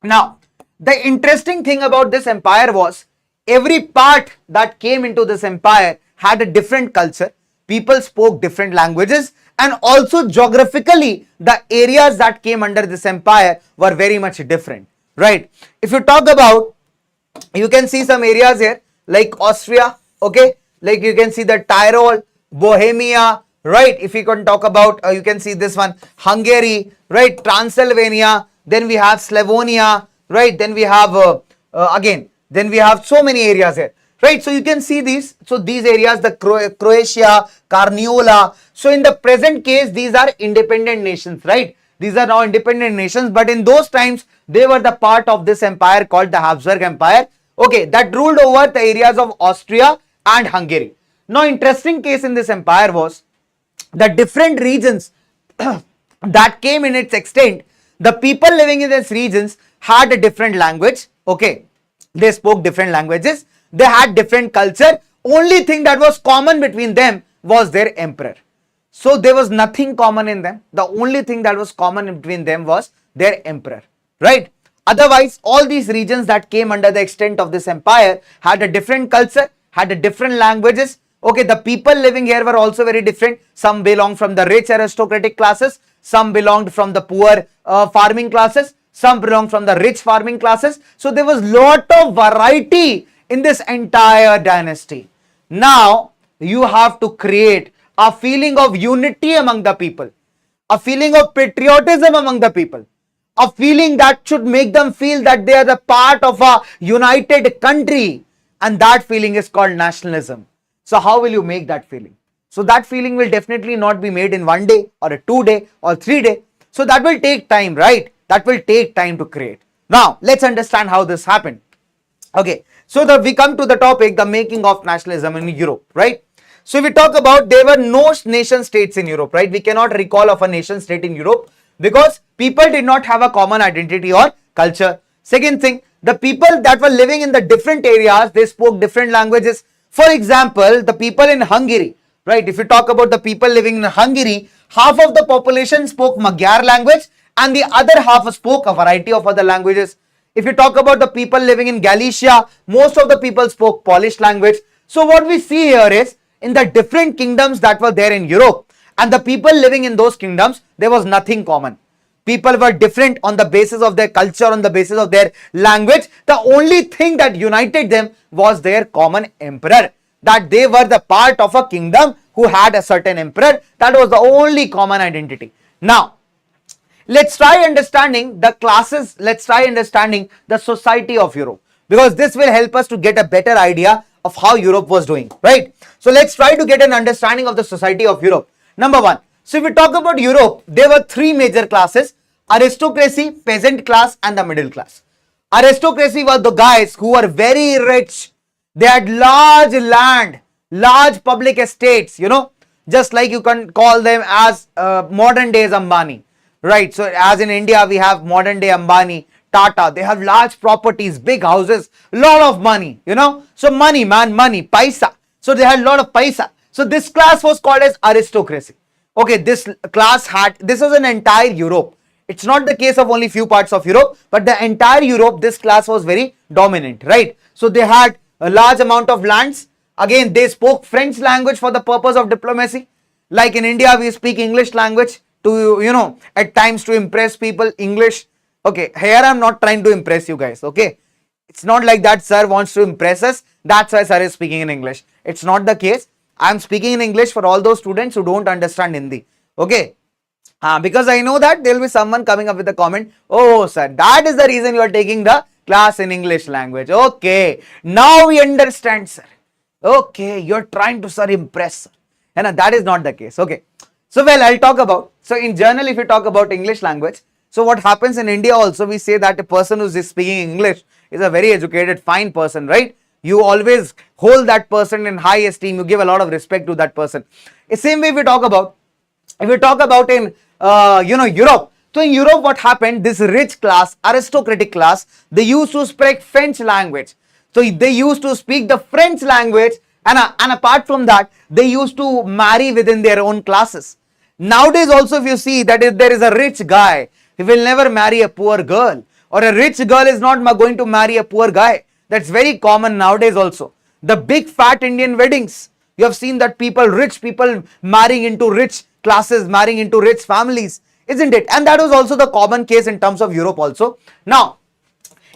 Now, the interesting thing about this empire was every part that came into this empire had a different culture. People spoke different languages, and also geographically, the areas that came under this empire were very much different, right? If you talk about, you can see some areas here like Austria, okay? Like you can see the Tyrol, Bohemia, right? If you can talk about, you can see this one, Hungary, right? Transylvania, then we have Slavonia, right? Then we have, then we have so many areas here, right? So you can see these. So these areas, the Croatia, Carniola. So in the present case, these are independent nations, right? These are now independent nations, but in those times, they were the part of this empire called the Habsburg Empire, okay, that ruled over the areas of Austria and Hungary. Now, interesting case in this empire was the different regions that came in its extent, the people living in these regions had a different language. Okay, they spoke different languages, they had different culture. Only thing that was common between them was their emperor. So there was nothing common in them. The only thing that was common between them was their emperor, right? Otherwise, all these regions that came under the extent of this empire had a different culture, had a different languages. Okay, the people living here were also very different. Some belonged from the rich aristocratic classes, some belonged from the poor farming classes, some belonged from the rich farming classes. So there was lot of variety in this entire dynasty. Now you have to create a feeling of unity among the people, a feeling of patriotism among the people, a feeling that should make them feel that they are the part of a united country, and that feeling is called nationalism. So how will you make that feeling? So that feeling will definitely not be made in 1 day or a 2 day or 3 day. So that will take time, right? That will take time to create. Now let's understand how this happened. Okay, so we come to the topic, the making of nationalism in Europe, right? So if we talk about, there were no nation states in Europe, right? We cannot recall of a nation state in Europe because people did not have a common identity or culture. Second thing, the people that were living in the different areas, they spoke different languages. For example, the people in Hungary, right? If you talk about the people living in Hungary, half of the population spoke Magyar language and the other half spoke a variety of other languages. If you talk about the people living in Galicia, most of the people spoke Polish language. So what we see here is, in the different kingdoms that were there in Europe, and the people living in those kingdoms, there was nothing common. People were different on the basis of their culture, on the basis of their language. The only thing that united them was their common emperor, that they were the part of a kingdom who had a certain emperor. That was the only common identity. Now let's try understanding the classes, let's try understanding the society of Europe, because this will help us to get a better idea of how Europe was doing, right? So let's try to get an understanding of the society of Europe. Number one, so if we talk about Europe, there were three major classes: aristocracy, peasant class, and the middle class. Aristocracy were the guys who were very rich. They had large land, large public estates, just like you can call them as modern days Ambani, right? So as in India, we have modern day Ambani, Tata. They have large properties, big houses, lot of money, So money, man, money, paisa. So they had a lot of paisa. So this class was called as aristocracy. Okay, this was an entire Europe. It's not the case of only few parts of Europe, but the entire Europe, this class was very dominant, right? So they had a large amount of lands. Again, they spoke French language for the purpose of diplomacy. Like in India, we speak English language to, at times to impress people, English. Okay, here I'm not trying to impress you guys, okay? It's not like that sir wants to impress us, that's why sir is speaking in English. It's not the case. I'm speaking in English for all those students who don't understand Hindi, okay? Because I know that there will be someone coming up with a comment, oh sir, that is the reason you are taking the class in English language. Okay, now we understand sir. Okay, you're trying to sir impress sir. And that is not the case, okay? So well, I'll talk about, so in general, if you talk about English language, so what happens in India also, we say that a person who is speaking English is a very educated, fine person, right? You always hold that person in high esteem. You give a lot of respect to that person. The same way if we talk about in Europe. So in Europe, what happened? This rich class, aristocratic class, they used to speak French language. So they used to speak the French language, and apart from that, they used to marry within their own classes. Nowadays also, if you see that if there is a rich guy, he will never marry a poor girl, or a rich girl is not going to marry a poor guy. That's very common nowadays also. The big fat Indian weddings, you have seen that rich people marrying into rich classes, marrying into rich families, isn't it? And that was also the common case in terms of Europe also. Now,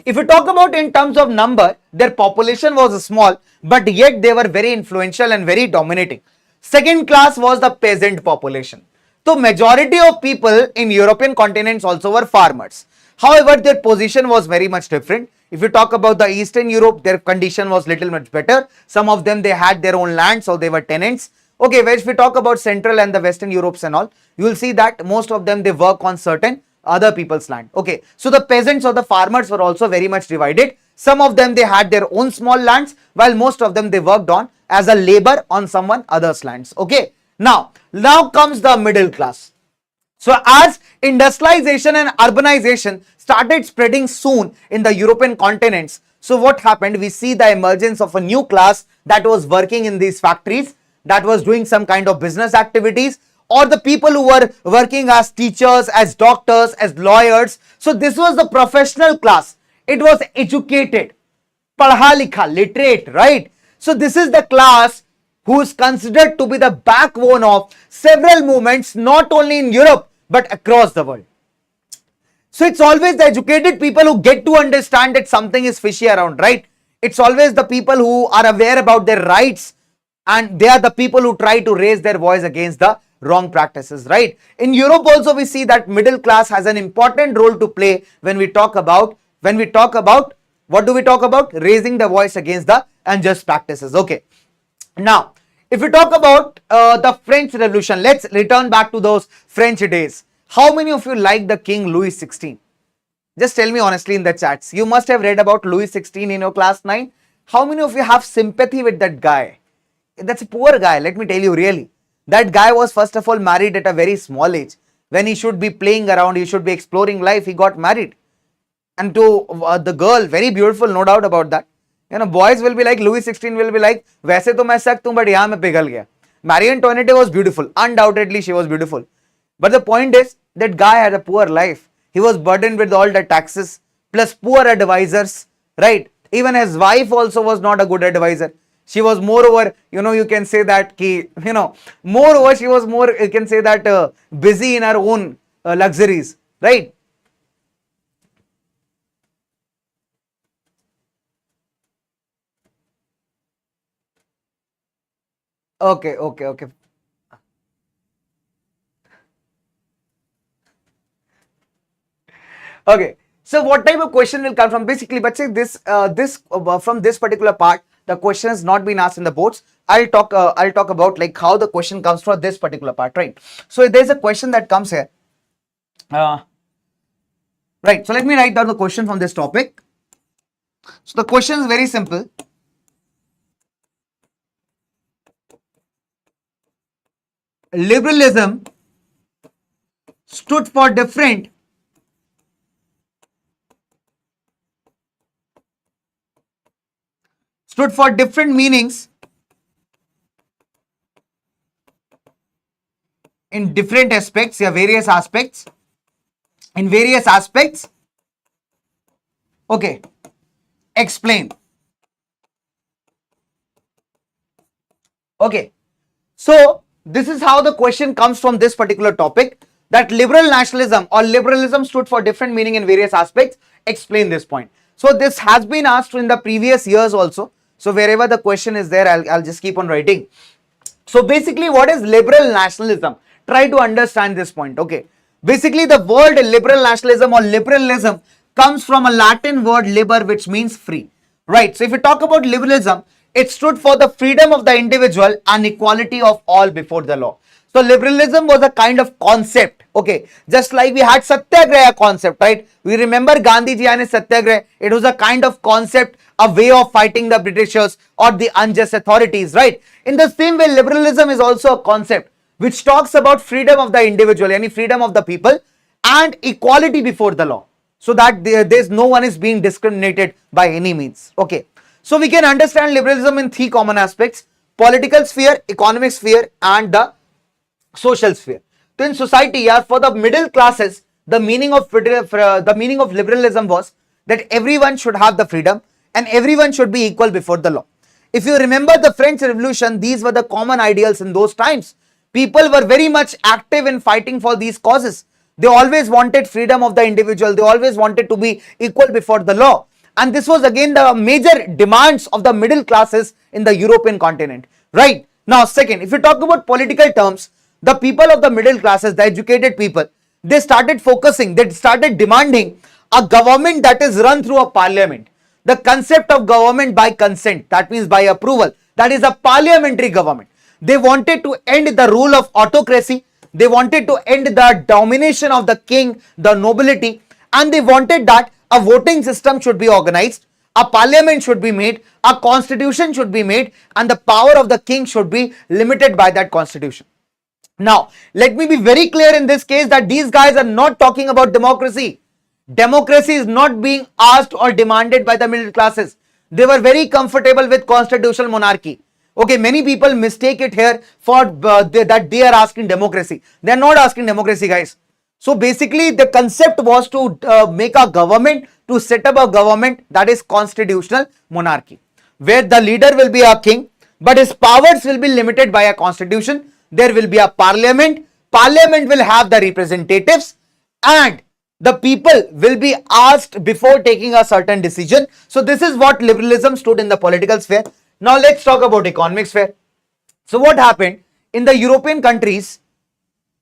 if you talk about in terms of number, their population was small, but yet they were very influential and very dominating. Second class was the peasant population. So majority of people in European continents also were farmers. However, their position was very much different. If you talk about the Eastern Europe, their condition was little much better. Some of them, they had their own land, so they were tenants. Okay, if we talk about Central and the Western Europes and all, you will see that most of them, they work on certain other people's land. Okay, so the peasants or the farmers were also very much divided. Some of them, they had their own small lands, while most of them, they worked on as a labor on someone other's lands. Okay, now comes the middle class. So as industrialization and urbanization started spreading soon in the European continents, so what happened? We see the emergence of a new class that was working in these factories, that was doing some kind of business activities, or the people who were working as teachers, as doctors, as lawyers. So this was the professional class. It was educated, padha likha, literate, right? So this is the class who is considered to be the backbone of several movements, not only in Europe but across the world. So it's always the educated people who get to understand that something is fishy around, right? It's always the people who are aware about their rights, and they are the people who try to raise their voice against the wrong practices, right? In Europe also we see that middle class has an important role to play when we talk about what do we talk about? Raising the voice against the unjust practices. Okay. Now, if we talk about the French Revolution, let's return back to those French days. How many of you like the King Louis XVI? Just tell me honestly in the chats. You must have read about Louis XVI in your class 9. How many of you have sympathy with that guy? That's a poor guy, let me tell you really. That guy was first of all married at a very small age. When he should be playing around, he should be exploring life, he got married. And to the girl, very beautiful, no doubt about that. You know, boys will be like, Louis XVI will be like, वैसे तो मैं सख्त हूँ, but यहाँ मैं पिघल गया. Marie Antoinette was beautiful. Undoubtedly, she was beautiful. But the point is, that guy had a poor life. He was burdened with all the taxes, plus poor advisors, right? Even his wife also was not a good advisor. She was moreover, you can say that, moreover, she was more, you can say that, busy in her own luxuries, right? Okay, okay, okay. Okay. So what type of question will come from? Basically, but say from this particular part, the question has not been asked in the boards. I'll talk about like how the question comes from this particular part, right? So there's a question that comes here. Right. So let me write down the question from this topic. So the question is very simple. Liberalism stood for different meanings in different aspects, yeah, various aspects. In various aspects. Okay. Explain. Okay. So this is how the question comes from this particular topic, that liberal nationalism or liberalism stood for different meaning in various aspects. Explain this point. So this has been asked in the previous years also. So wherever the question is there, I'll just keep on writing. So basically, what is liberal nationalism? Try to understand this point. Okay. Basically, the word liberal nationalism or liberalism comes from a Latin word liber, which means free. Right. So if we talk about liberalism, it stood for the freedom of the individual and equality of all before the law. So liberalism was a kind of concept. Okay. Just like we had satyagraha concept, right? We remember Gandhi ji and satyagraha. It was a kind of concept, a way of fighting the Britishers or the unjust authorities, right? In the same way, liberalism is also a concept which talks about freedom of the individual, any freedom of the people, and equality before the law, so that there's no one is being discriminated by any means. Okay. So we can understand liberalism in three common aspects: political sphere, economic sphere, and the social sphere. So in society, yeah, for the middle classes, the meaning of liberalism was that everyone should have the freedom and everyone should be equal before the law. If you remember the French Revolution, these were the common ideals in those times. People were very much active in fighting for these causes. They always wanted freedom of the individual. They always wanted to be equal before the law. And this was again the major demands of the middle classes in the European continent. Right. Now, second, if you talk about political terms, the people of the middle classes, the educated people, they started focusing, they started demanding a government that is run through a parliament. The concept of government by consent, that means by approval, that is a parliamentary government. They wanted to end the rule of autocracy. They wanted to end the domination of the king, the nobility, and they wanted that a voting system should be organized, a parliament should be made, a constitution should be made, and the power of the king should be limited by that constitution. Now, let me be very clear in this case that these guys are not talking about democracy. Democracy is not being asked or demanded by the middle classes. They were very comfortable with constitutional monarchy. Okay, many people mistake it here for that they are asking democracy. They are not asking democracy, guys. So basically, the concept was to make a government, to set up a government that is constitutional monarchy, where the leader will be a king, but his powers will be limited by a constitution. There will be a parliament. Parliament will have the representatives, and the people will be asked before taking a certain decision. So this is what liberalism stood in the political sphere. Now let's talk about economic sphere. So what happened in the European countries?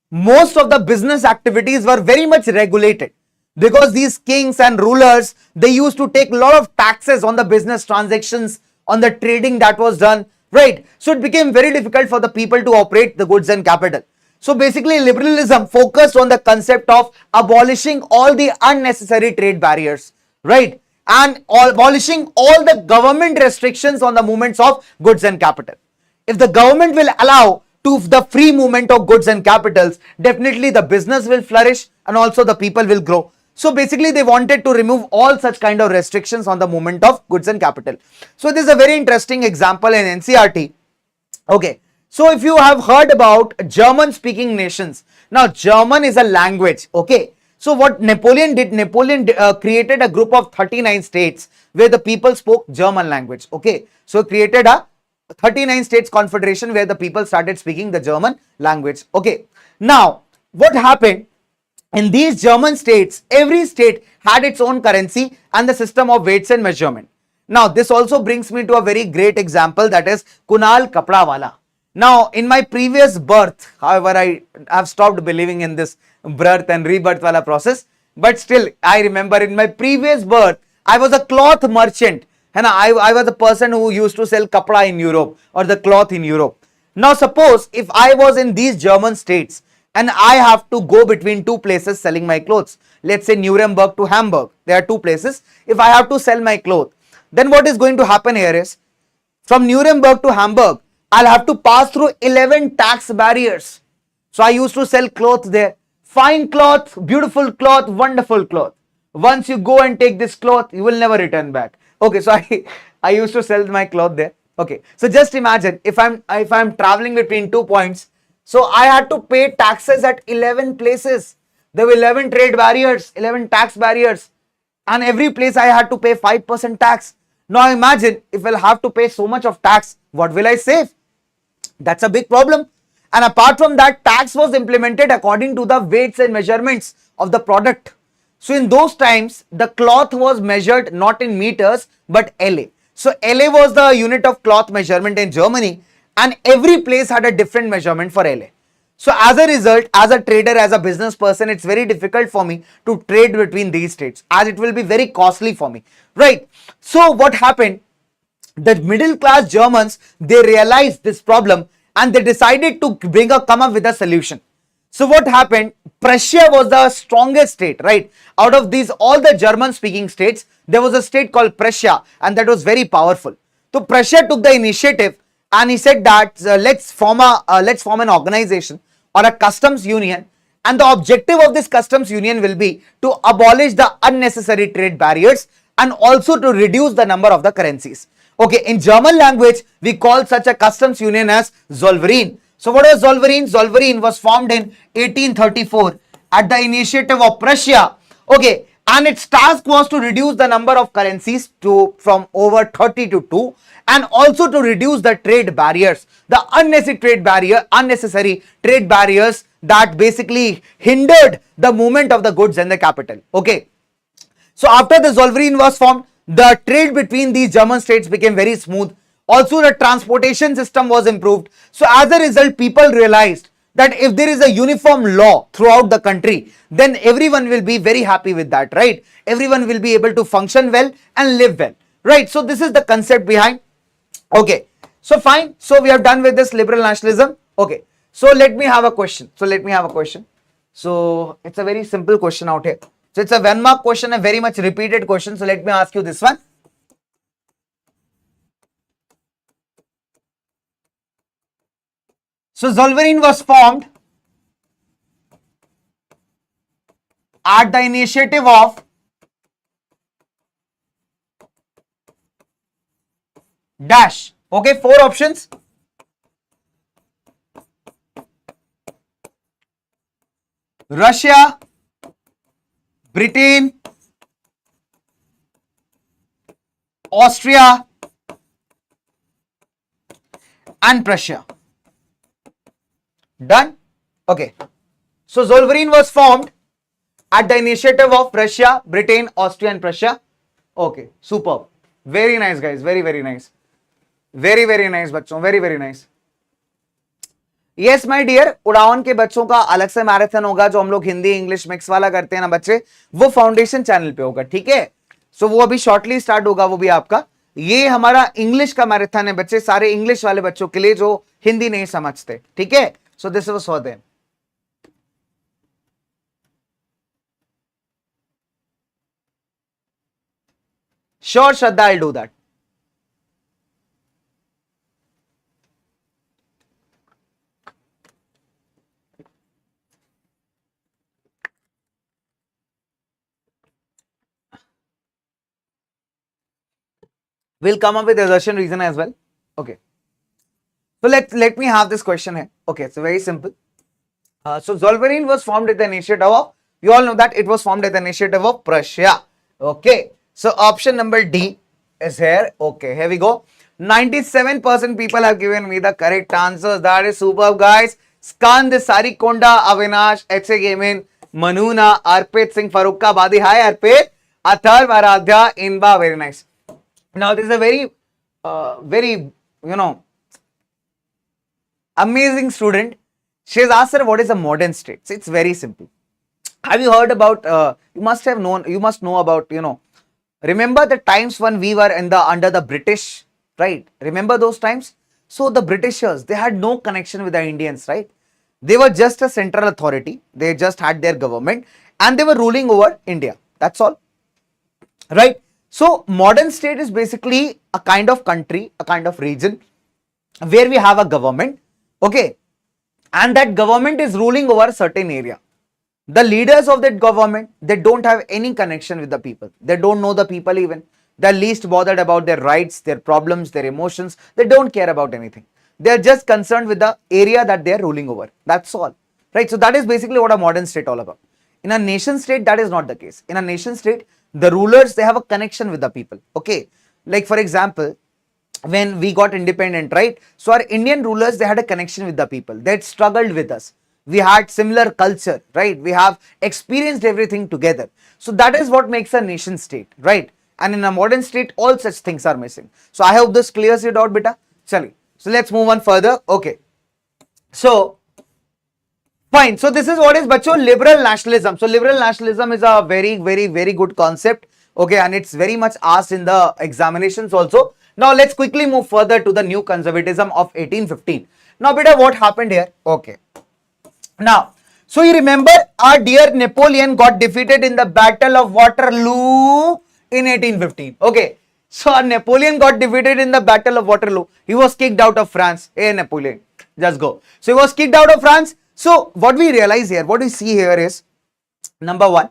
Most of the business activities were very much regulated, because these kings and rulers, they used to take a lot of taxes on the business transactions, on the trading that was done, right? So it became very difficult for the people to operate the goods and capital. So basically, liberalism focused on the concept of abolishing all the unnecessary trade barriers, right? And abolishing all the government restrictions on the movements of goods and capital. If the government will allow to the free movement of goods and capitals, definitely the business will flourish and also the people will grow. So basically, they wanted to remove all such kind of restrictions on the movement of goods and capital. So this is a very interesting example in NCERT. Okay, so if you have heard about German speaking nations, now German is a language. Okay, so what Napoleon did, Napoleon created a group of 39 states where the people spoke German language. Okay, so created a 39 states confederation where the people started speaking the German language. Okay, now what happened in these German states? Every state had its own currency and the system of weights and measurement. Now this also brings me to a very great example, that is Kunal Kaprawala. Now in my previous birth, however, I have stopped believing in this birth and rebirth wala process, but still I remember in my previous birth I was a cloth merchant. And I was a person who used to sell kapra in Europe, or the cloth in Europe. Now suppose if I was in these German states and I have to go between two places selling my clothes, let's say Nuremberg to Hamburg, there are two places. If I have to sell my clothes, then what is going to happen here is, from Nuremberg to Hamburg, I'll have to pass through 11 tax barriers. So I used to sell clothes there. Fine cloth, beautiful cloth, wonderful cloth. Once you go and take this cloth, you will never return back. Okay, so I used to sell my cloth there. Okay, so just imagine if I'm traveling between 2 points, so I had to pay taxes at 11 places. There were 11 trade barriers, 11 tax barriers, and every place I had to pay 5% tax. Now imagine if I'll have to pay so much of tax, what will I save? That's a big problem. And apart from that, tax was implemented according to the weights and measurements of the product. So in those times, the cloth was measured not in meters but LA. So LA was the unit of cloth measurement in Germany, and every place had a different measurement for LA. So as a result, as a trader, as a business person, it's very difficult for me to trade between these states, as it will be very costly for me, right? So what happened? The middle class Germans, they realized this problem and they decided to come up with a solution. So what happened? Prussia was the strongest state, right? Out of these, all the German speaking states, there was a state called Prussia, and that was very powerful. So Prussia took the initiative and he said that let's form an organization or a customs union, and the objective of this customs union will be to abolish the unnecessary trade barriers and also to reduce the number of the currencies. Okay, in German language, we call such a customs union as Zollverein. So what was Zollverein? Zollverein was formed in 1834 at the initiative of Prussia. Okay, and its task was to reduce the number of currencies from over 30 to 2, and also to reduce the trade barriers, the unnecessary trade barriers that basically hindered the movement of the goods and the capital. Okay, so after the Zollverein was formed, the trade between these German states became very smooth. Also, the transportation system was improved. So as a result, people realized that if there is a uniform law throughout the country, then everyone will be very happy with that, right? Everyone will be able to function well and live well, right? So this is the concept behind. Okay, so fine. So we are done with this liberal nationalism. Okay, so let me have a question. So it's a very simple question out here. So it's a 1 mark question, a very much repeated question. So let me ask you this one. So Zollverein was formed at the initiative of dash. Okay, 4 options. Russia, Britain, Austria, and Prussia. Done? Okay. So Zollverein was formed at the initiative of Russia, Britain, Austria, and Prussia. Okay, superb. Very nice, guys. Very, very nice. Very, very nice, बच्चों. Very, very nice. Yes my dear, Udaan के बच्चों का अलग से marathon होगा जो हम लोग हिंदी इंग्लिश मिक्स वाला करते हैं ना बच्चे, वो फाउंडेशन चैनल पे होगा, ठीक है। सो वो अभी शॉर्टली स्टार्ट होगा, वो भी आपका। ये हमारा इंग्लिश का मैराथन है बच्चे, सारे इंग्लिश वाले बच्चों के लिए जो हिंदी नहीं समझते, ठीक है। So this was for them. Sure Shraddha, I do that. We'll come up with a Russian reason as well. Okay. So let me have this question here. Okay, it's very simple. So Zollverein was formed at the initiative of, you all know that it was formed at the initiative of Prussia. Okay. So option number D is here. Okay, here we go. 97% people have given me the correct answers. That is superb, guys. Skand, Sarikonda, Avinash, H.A. Gamin, Manuna, Arpit Singh, Farooqa Badi. Hi Arpit. Atharv, Aradhya, Inba. Very nice. Now this is a very, amazing student. She has asked her what is a modern state. So it's very simple. Have you heard about, you must know about, remember the times when we were under the British, right? Remember those times? So the Britishers, they had no connection with the Indians, right? They were just a central authority. They just had their government and they were ruling over India. That's all, right? So modern state is basically a kind of country, a kind of region where we have a government, okay, and that government is ruling over a certain area. The leaders of that government, they don't have any connection with the people. They don't know the people even. They're least bothered about their rights, their problems, their emotions. They don't care about anything. They're just concerned with the area that they're ruling over. That's all, right? So that is basically what a modern state all about. In a nation state, that is not the case. In a nation state, the rulers, they have a connection with the people, okay. Like for example, when we got independent, right? So our Indian rulers, they had a connection with the people. They had struggled with us. We had similar culture, right? We have experienced everything together. So that is what makes a nation state, right? And in a modern state, all such things are missing. So I hope this clears it out, beta. Chali. So let's move on further. Okay. So fine. So this is what is bacho liberal nationalism. So liberal nationalism is a very good concept. Okay, and it's very much asked in the examinations also. Now let's quickly move further to the new conservatism of 1815. Now beta, what happened here? Okay. Now, so you remember our dear Napoleon got defeated in the Battle of Waterloo in 1815. Okay. So our Napoleon got defeated in the Battle of Waterloo. He was kicked out of France. Hey Napoleon, just go. So he was kicked out of France. So what we realize here, what we see here is, number one,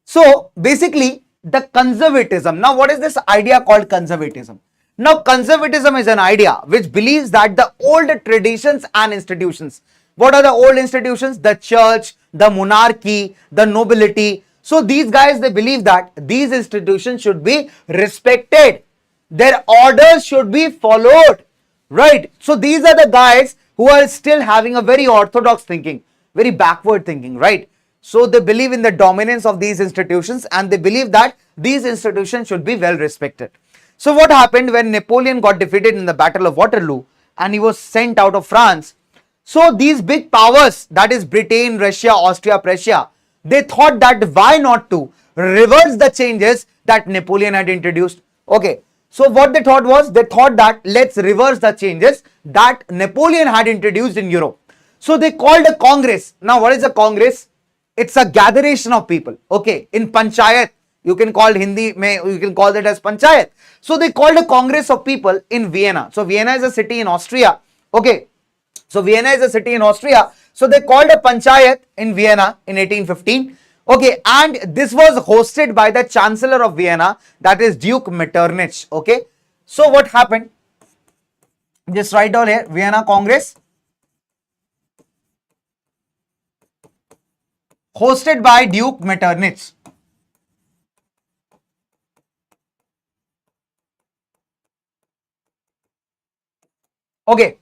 so basically the conservatism. Now what is this idea called conservatism? Now conservatism is an idea which believes that the old traditions and institutions, what are the old institutions? The church, the monarchy, the nobility. So these guys, they believe that these institutions should be respected. Their orders should be followed, right? So these are the guys who are still having a very orthodox thinking, very backward thinking, right? So they believe in the dominance of these institutions and they believe that these institutions should be well respected. So what happened when Napoleon got defeated in the Battle of Waterloo and he was sent out of France? So these big powers, that is Britain, Russia, Austria, Prussia, they thought that why not to reverse the changes that Napoleon had introduced. Okay. So what they thought was, they thought that let's reverse the changes that Napoleon had introduced in Europe. So they called a congress. Now what is a congress? It's a gatheration of people. Okay. In panchayat, you can call Hindi, you can call it as panchayat. So they called a congress of people in Vienna. So Vienna is a city in Austria. Okay. So Vienna is a city in Austria. So they called a panchayat in Vienna in 1815. Okay, and this was hosted by the Chancellor of Vienna, that is Duke Metternich. Okay, so what happened? Just write down here, Vienna Congress, hosted by Duke Metternich. Okay,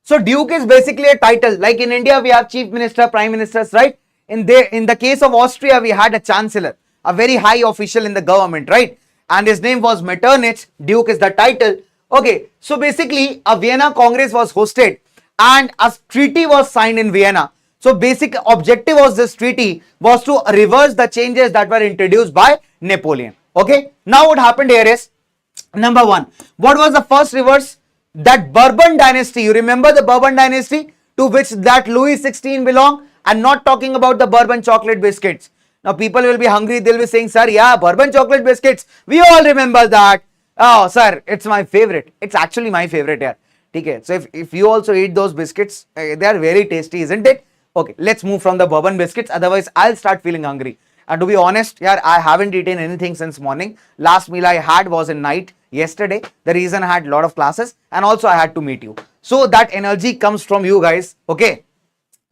so Duke is basically a title. Like in India, we have Chief Minister, Prime Ministers, right? In the case of Austria, we had a Chancellor, a very high official in the government, right? And his name was Metternich. Duke is the title. Okay, so basically, a Vienna Congress was hosted and a treaty was signed in Vienna. So basic objective of this treaty was to reverse the changes that were introduced by Napoleon. Okay, now what happened here is, number one, what was the first reverse? That Bourbon dynasty, you remember the Bourbon dynasty to which that Louis XVI belonged? I'm not talking about the Bourbon chocolate biscuits. Now people will be hungry, they'll be saying, sir, yeah, Bourbon chocolate biscuits, we all remember that. Oh, sir, it's my favorite. It's actually my favorite here. Okay, so if you also eat those biscuits, they are very tasty, isn't it? Okay, let's move from the Bourbon biscuits, otherwise I'll start feeling hungry. And to be honest, yeah, I haven't eaten anything since morning. Last meal I had was in night yesterday. The reason I had a lot of classes and also I had to meet you. So that energy comes from you guys. Okay.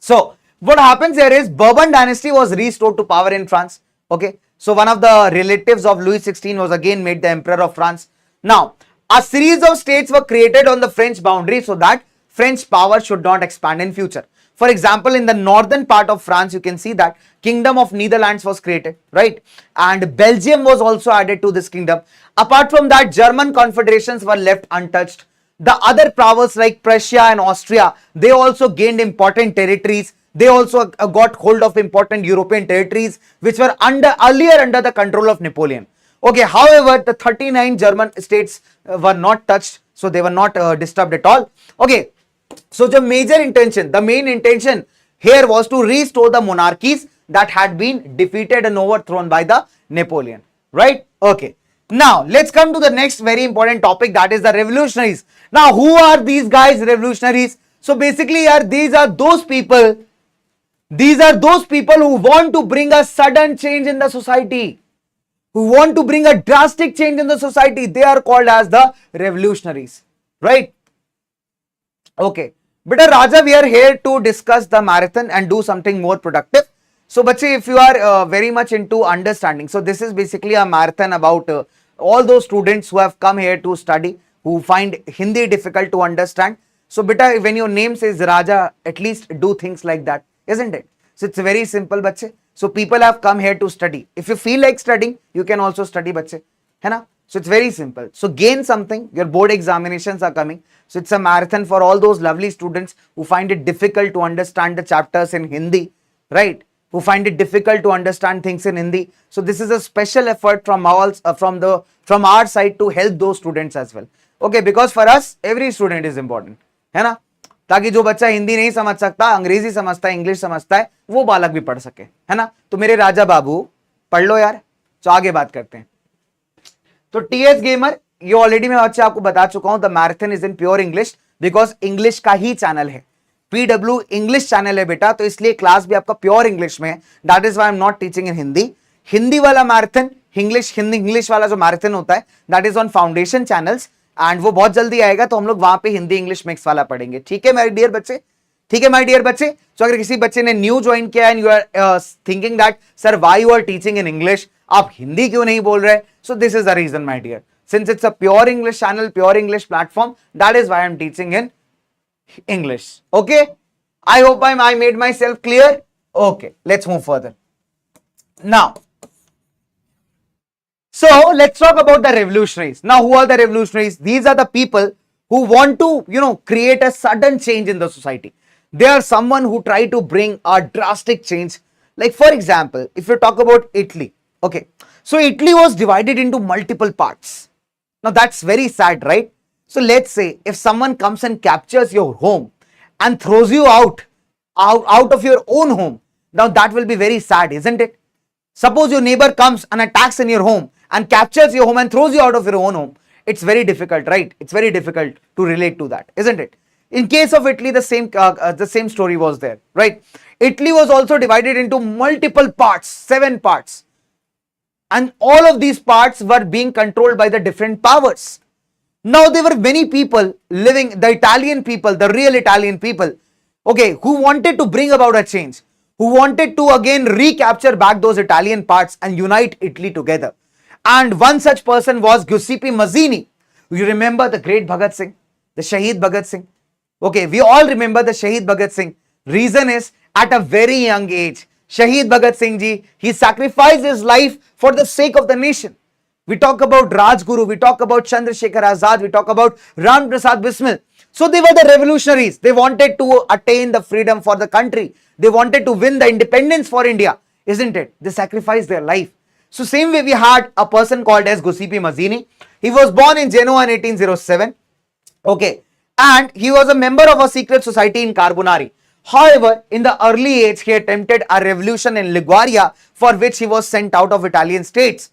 So what happens here is Bourbon dynasty was restored to power in France. Okay. So one of the relatives of Louis XVI was again made the emperor of France. Now, a series of states were created on the French boundary so that French power should not expand in future. For example, in the northern part of France, you can see that Kingdom of Netherlands was created, right? And Belgium was also added to this kingdom. Apart from that, German confederations were left untouched. The other powers like Prussia and Austria, they also gained important territories. They also got hold of important European territories which were earlier under the control of Napoleon. Okay, however, the 39 German states were not touched, so they were not disturbed at all. Okay, so the main intention here was to restore the monarchies that had been defeated and overthrown by the Napoleon, right? Okay. Now, let's come to the next very important topic, that is the revolutionaries. Now, who are these guys, revolutionaries? So basically, these are those people who want to bring a sudden change in the society, who want to bring a drastic change in the society. They are called as the revolutionaries, right? Okay, Beta Raja, we are here to discuss the marathon and do something more productive. So, bache, if you are very much into understanding, so this is basically a marathon about all those students who have come here to study, who find Hindi difficult to understand. So, beta, when your name says Raja, at least do things like that, isn't it? So, it's very simple, bache. So, people have come here to study. If you feel like studying, you can also study, bache. Hai na? So, it's very simple. So, gain something. Your board examinations are coming. So, it's a marathon for all those lovely students who find it difficult to understand the chapters in Hindi, right? Who find it difficult to understand things in Hindi. So, this is a special effort from our side to help those students as well. Okay, because for us, every student is important, है ना? ताकि जो बच्चा हिंदी नहीं समझ सकता, अंग्रेजी समझता है, इंग्लिश समझता है, वो बालक भी पढ़ सके, है ना? तो मेरे राजा बाबू पढ़ लो यार. तो आगे बात करते हैं. तो टीएस गेमर, ये ऑलरेडी मैं बच्चे आपको बता चुका हूं, the marathon is in pure English because English का ही चैनल है. पीडब्ल्यू इंग्लिश चैनल है बेटा, तो इसलिए क्लास भी आपका प्योर इंग्लिश में है. That is why I am not teaching in Hindi. Hindi वाला मैराथन, इंग्लिश वाला जो मैराथन होता है, that is on foundation channels and वो बहुत जल्दी आएगा. तो हम लोग वहां पे हिंदी इंग्लिश मिक्स वाला पढ़ेंगे. ठीक है माय डियर बच्चे, ठीक है माय डियर बच्चे. तो अगर किसी बच्चे ने न्यू ज्वाइन किया and you are thinking that sir why you are teaching in English, आप हिंदी क्यों नहीं बोल रहे, so this is the reason my dear. Since it's a pure English channel, pure English platform, that is why I'm teaching in English. Okay, I hope I made myself clear. Okay, let's move further. Now, so let's talk about the revolutionaries. Now, who are the revolutionaries? These are the people who want to, create a sudden change in the society. They are someone who try to bring a drastic change. Like for example, if you talk about Italy, okay, so Italy was divided into multiple parts. Now that's very sad, right? So let's say if someone comes and captures your home and throws you out of your own home, now that will be very sad, isn't it? Suppose your neighbor comes and attacks in your home and captures your home and throws you out of your own home. It's very difficult, right? It's very difficult to relate to that, isn't it? In case of Italy, the same story was there, right? Italy was also divided into multiple parts, 7 parts, and all of these parts were being controlled by the different powers. Now there were many people living, the Italian people, the real Italian people, okay, who wanted to bring about a change, who wanted to again recapture back those Italian parts and unite Italy together. And one such person was Giuseppe Mazzini. You remember the great Bhagat Singh, the Shahid Bhagat Singh? Okay, we all remember the Shahid Bhagat Singh. Reason is, at a very young age, Shahid Bhagat Singh ji, he sacrificed his life for the sake of the nation. We talk about Rajguru, we talk about Chandrasekhar Azad, we talk about Ram Prasad Bismil. So they were the revolutionaries. They wanted to attain the freedom for the country. They wanted to win the independence for India, isn't it? They sacrificed their life. So same way we had a person called as Giuseppe Mazzini. He was born in Genoa in 1807. Okay. And he was a member of a secret society in Carbonari. However, in the early age, he attempted a revolution in Liguria, for which he was sent out of Italian states.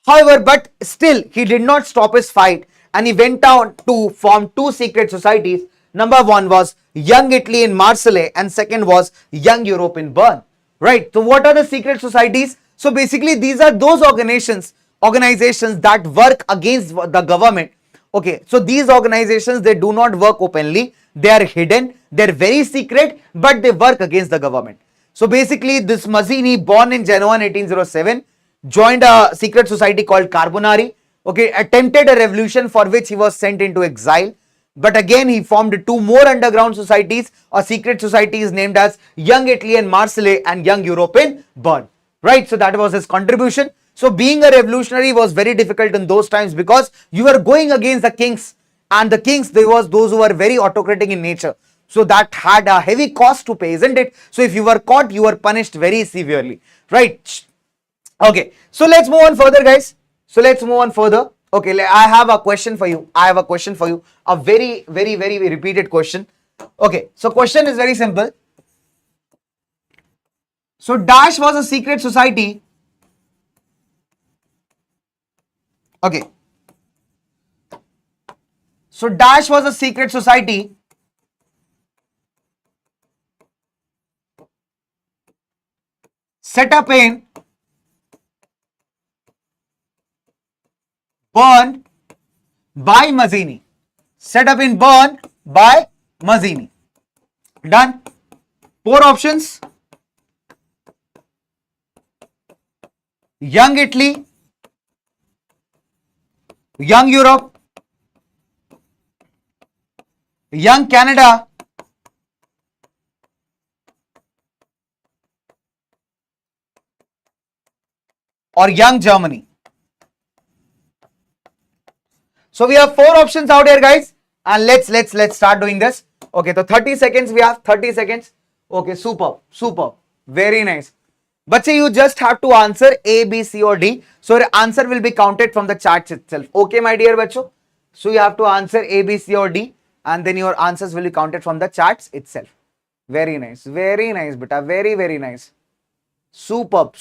However, but still, he did not stop his fight, and he went on to form 2 secret societies. Number 1 was Young Italy in Marseille, and second was Young Europe in Bern. Right? So what are the secret societies? So basically, these are those organizations that work against the government. Okay, so these organizations, they do not work openly, they are hidden, they are very secret, but they work against the government. So basically, this Mazzini, born in Genoa in 1807, joined a secret society called Carbonari, okay, attempted a revolution for which he was sent into exile. But again, he formed 2 more underground societies, or secret societies named as Young Italy in Marseille and Young Europe in Bern. Right, so that was his contribution. So being a revolutionary was very difficult in those times, because you were going against the kings, and the kings, there was those who were very autocratic in nature. So that had a heavy cost to pay, isn't it? So if you were caught, you were punished very severely, right? Okay, so let's move on further, guys. So let's move on further. Okay, I have a question for you. A very, very, very repeated question. Okay, so question is very simple. So Dash was a secret society. Okay. So Dash was a secret society set up in Bern by Mazzini. Set up in Bern by Mazzini. Done. 4 options. Young Italy, Young Europe, Young Canada, or Young Germany. So we have 4 options out here, guys, and let's start doing this. Okay, so 30 seconds, we have 30 seconds. Okay, super, very nice. But you just have to answer A, B, C or D. So your answer will be counted from the charts itself. Okay, my dear bacho. So you have to answer A, B, C or D, and then your answers will be counted from the charts itself. Very nice, beta. Very, very nice. Superb.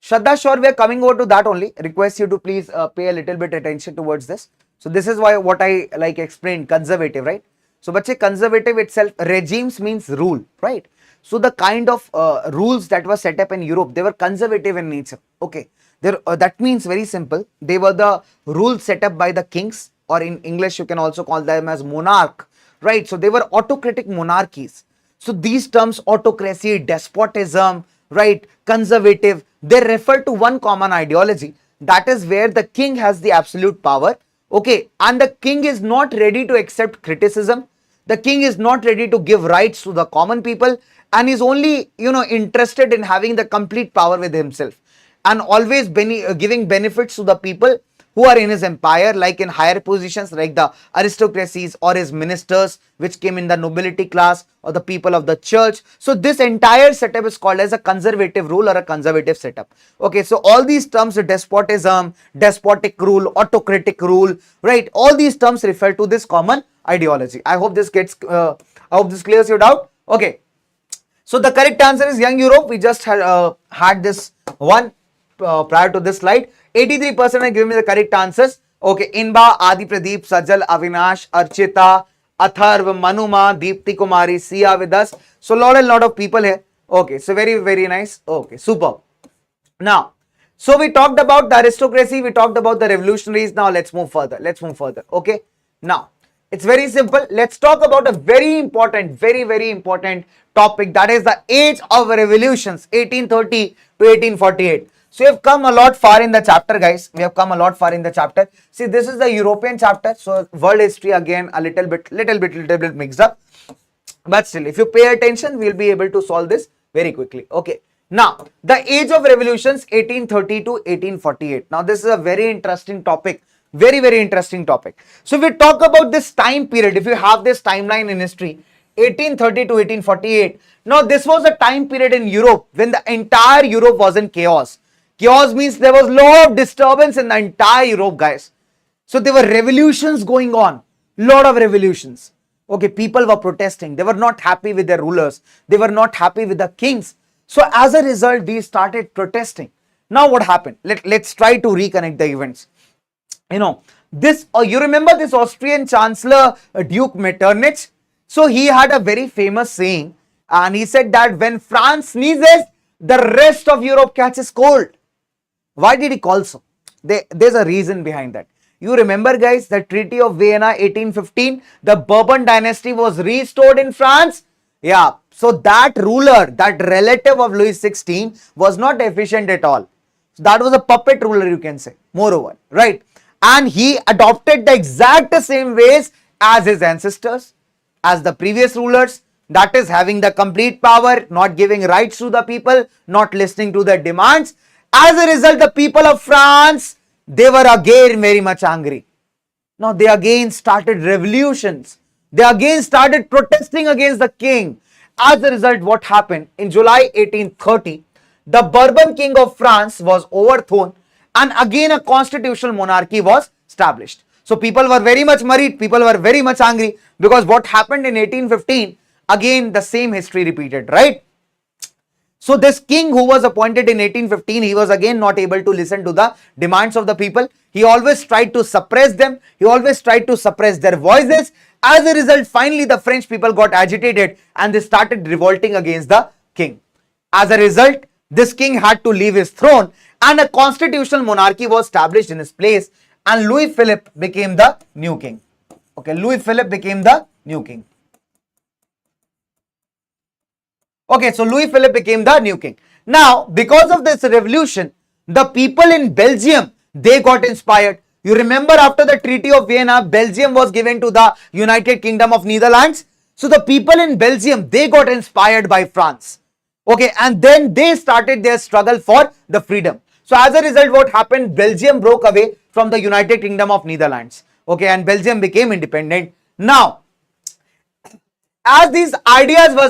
Shraddha, sure, we are coming over to that only. Request you to please pay a little bit attention towards this. So this is why what I like explained, conservative, right? So bache, conservative itself, regimes means rule, right? So the kind of rules that were set up in Europe, they were conservative in nature. Okay, that means very simple. They were the rules set up by the kings, or in English you can also call them as monarch, right? So they were autocratic monarchies. So these terms, autocracy, despotism, right, conservative, they refer to one common ideology, that is where the king has the absolute power. Okay, and the king is not ready to accept criticism. The king is not ready to give rights to the common people, and is only, interested in having the complete power with himself, and always giving benefits to the people who are in his empire, like in higher positions like the aristocracies or his ministers, which came in the nobility class or the people of the church. So this entire setup is called as a conservative rule or a conservative setup. Okay, so all these terms, despotism, despotic rule, autocratic rule, right? All these terms refer to this common ideology. I hope this clears your doubt. Okay. So the correct answer is young Europe. We just had this one prior to this slide. 83% are giving me the correct answers. Okay, Inba, Adi Pradeep, Sajal, Avinash, Archita, Atharv, Manuma, Deepti Kumari, Sia with us. So a lot of people here. Okay, so very nice. Okay, super. Now, so we talked about the aristocracy, we talked about the revolutionaries. Now let's move further. Okay. Now, it's very simple. Let's talk about a very important topic, that is the age of revolutions, 1830 to 1848. So we have come a lot far in the chapter, guys. We have come a lot far in the chapter. See, this is the European chapter. So world history again a little bit mixed up. But still, if you pay attention, we'll be able to solve this very quickly. Okay. Now, the age of revolutions, 1830 to 1848. Now, this is a very interesting topic. Very interesting topic. So, if we talk about this time period, if you have this timeline in history, 1830 to 1848. Now, this was a time period in Europe when the entire Europe was in chaos. Chaos means there was a lot of disturbance in the entire Europe, guys. So, there were revolutions going on. Lot of revolutions. Okay, people were protesting. They were not happy with their rulers. They were not happy with the kings. So as a result, they started protesting. Now what happened? Let's try to reconnect the events. You know, this, you remember this Austrian Chancellor Duke Metternich? So he had a very famous saying, and he said that when France sneezes, the rest of Europe catches cold. Why did he call so? There's a reason behind that. You remember, guys, the Treaty of Vienna 1815, the Bourbon dynasty was restored in France. Yeah, so that ruler, that relative of Louis XVI was not efficient at all. So that was a puppet ruler, you can say, moreover, right? And he adopted the exact same ways as his ancestors, as the previous rulers, that is having the complete power, not giving rights to the people, not listening to their demands. As a result, the people of France, they were again very much angry. Now they again started revolutions. They again started protesting against the king. As a result, what happened? In July 1830, the Bourbon king of France was overthrown and again a constitutional monarchy was established. So people were very much worried, people were very much angry because what happened in 1815, again the same history repeated, right? So this king who was appointed in 1815, he was again not able to listen to the demands of the people. He always tried to suppress them. He always tried to suppress their voices. As a result, finally the French people got agitated and they started revolting against the king. As a result, this king had to leave his throne and a constitutional monarchy was established in his place and Louis Philippe became the new king. Okay, Louis Philippe became the new king. Okay, so Louis Philippe became the new king. Now, because of this revolution, the people in Belgium, they got inspired. You remember after the Treaty of Vienna, Belgium was given to the United Kingdom of Netherlands. So the people in Belgium, they got inspired by France. Okay, and then they started their struggle for the freedom. So as a result, what happened? Belgium broke away from the United Kingdom of Netherlands. Okay, and Belgium became independent. Now, as these ideas were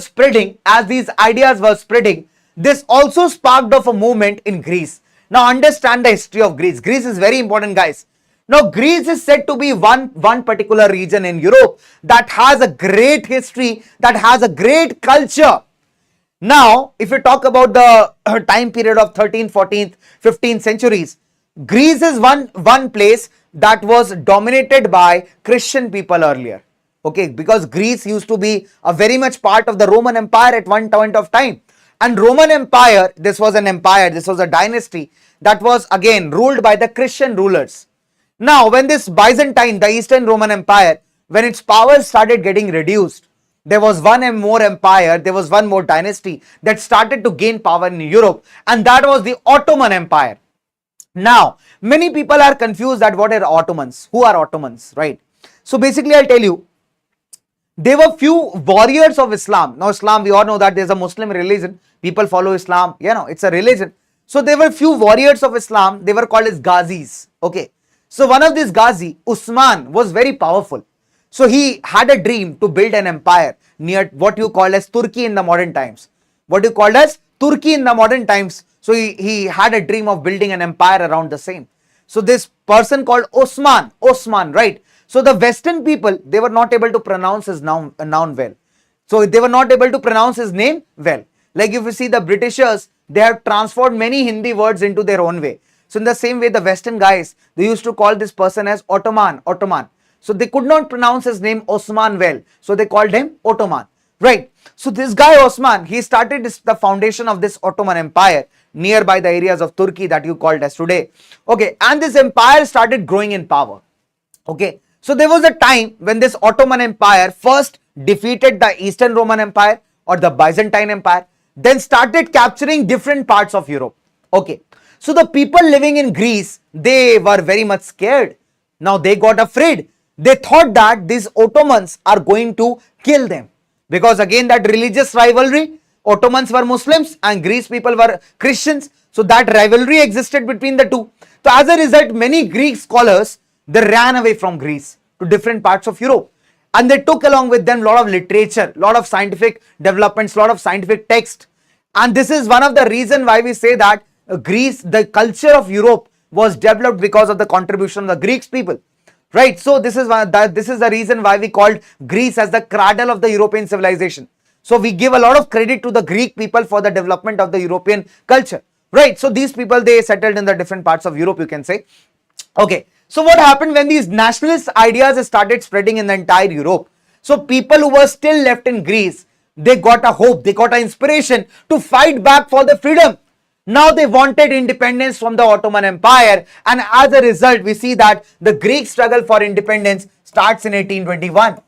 spreading, this also sparked off a movement in Greece. Now understand the history of Greece. Greece is very important, guys. Now Greece is said to be one particular region in Europe that has a great history, that has a great culture. Now, if you talk about the time period of 13th, 14th, 15th centuries, Greece is one place that was dominated by Christian people earlier. Okay, because Greece used to be a very much part of the Roman Empire at one point of time. And Roman Empire, this was an empire, this was a dynasty that was again ruled by the Christian rulers. Now, when this Byzantine, the Eastern Roman Empire, when its power started getting reduced, there was one more empire, there was one more dynasty that started to gain power in Europe, and that was the Ottoman Empire. Now, many people are confused that what are Ottomans? Who are Ottomans, right? So basically, I'll tell you, there were few warriors of Islam. Now Islam, we all know that there's a Muslim religion. People follow Islam. You know, it's a religion. So there were few warriors of Islam. They were called as Ghazis. Okay. So one of these Ghazi, Usman, was very powerful. So he had a dream to build an empire near what you call as Turkey in the modern times. What you call as Turkey in the modern times. So he had a dream of building an empire around the same. So this person called Osman, right? So the Western people, they were not able to pronounce his noun well. So they were not able to pronounce his name well. Like if you see the Britishers, they have transformed many Hindi words into their own way. So in the same way, the Western guys, they used to call this person as Ottoman. So they could not pronounce his name Osman well. So they called him Ottoman. Right. So this guy Osman, he started the foundation of this Ottoman Empire nearby the areas of Turkey that you called as today. Okay. And this empire started growing in power. Okay. So there was a time when this Ottoman Empire first defeated the Eastern Roman Empire or the Byzantine Empire, then started capturing different parts of Europe. Okay. So the people living in Greece, they were very much scared. Now they got afraid. They thought that these Ottomans are going to kill them. Because again, that religious rivalry, Ottomans were Muslims and Greece people were Christians. So that rivalry existed between the two. So as a result, many Greek scholars, they ran away from Greece to different parts of Europe. And they took along with them a lot of literature, a lot of scientific developments, a lot of scientific text. And this is one of the reasons why we say that Greece, the culture of Europe was developed because of the contribution of the Greek people. Right, so this is the reason why we called Greece as the cradle of the European civilization. So we give a lot of credit to the Greek people for the development of the European culture. Right, so these people, they settled in the different parts of Europe, you can say. Okay, so what happened when these nationalist ideas started spreading in the entire Europe? So people who were still left in Greece, they got a hope, they got an inspiration to fight back for the freedom. Now they wanted independence from the Ottoman Empire, and as a result, we see that the Greek struggle for independence starts in 1821.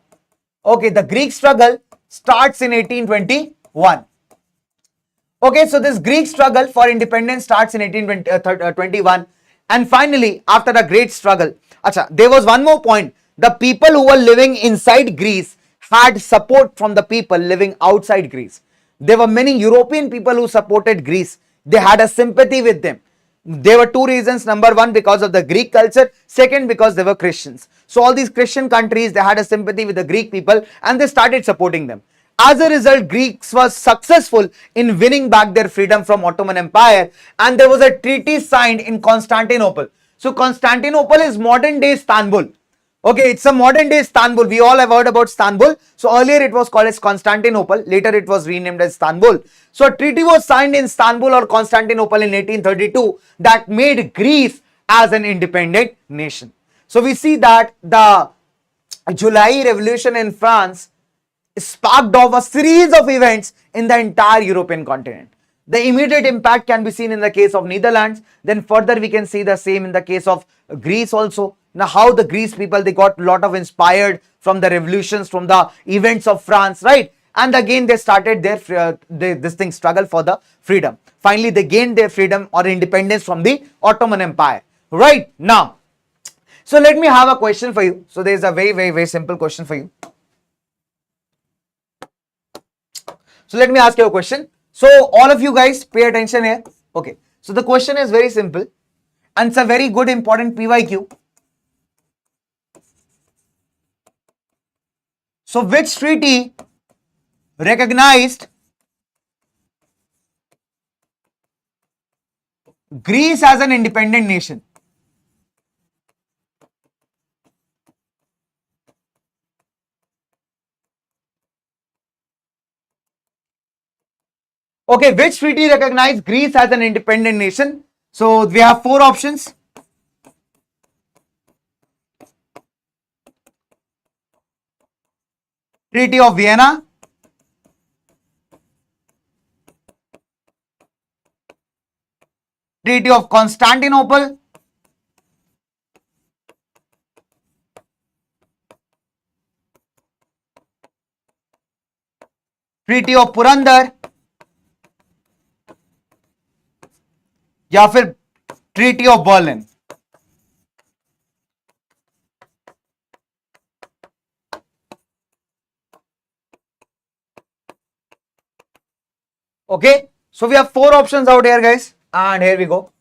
Okay, the Greek struggle starts in 1821. Okay, so this Greek struggle for independence starts in 1821, and finally, after a great struggle, there was one more point. The people who were living inside Greece had support from the people living outside Greece. There were many European people who supported Greece. They had a sympathy with them. There were two reasons. Number one, because of the Greek culture. Second, because they were Christians. So all these Christian countries, they had a sympathy with the Greek people and they started supporting them. As a result, Greeks were successful in winning back their freedom from Ottoman Empire, and there was a treaty signed in Constantinople. So Constantinople is modern day Istanbul. Okay, it's a modern day Istanbul. We all have heard about Istanbul. So earlier it was called as Constantinople. Later it was renamed as Istanbul. So a treaty was signed in Istanbul or Constantinople in 1832 that made Greece as an independent nation. So we see that the July Revolution in France sparked off a series of events in the entire European continent. The immediate impact can be seen in the case of Netherlands. Then further we can see the same in the case of Greece also. Now how the Greece people, they got a lot of inspired from the revolutions, from the events of France, right? And again they started their struggle for the freedom. Finally they gained their freedom or independence from the Ottoman Empire. Right now, so let me have a question for you. So there is a very simple question for you. So let me ask you a question. So all of you guys pay attention here. Okay. So the question is very simple and it's a very good important PYQ. So which treaty recognized Greece as an independent nation? Okay, which treaty recognized Greece as an independent nation? So we have four options. Treaty of Vienna, Treaty of Constantinople, Treaty of Purandar, या फिर treaty of Berlin. Okay, so we have four options out here, guys, and here we go.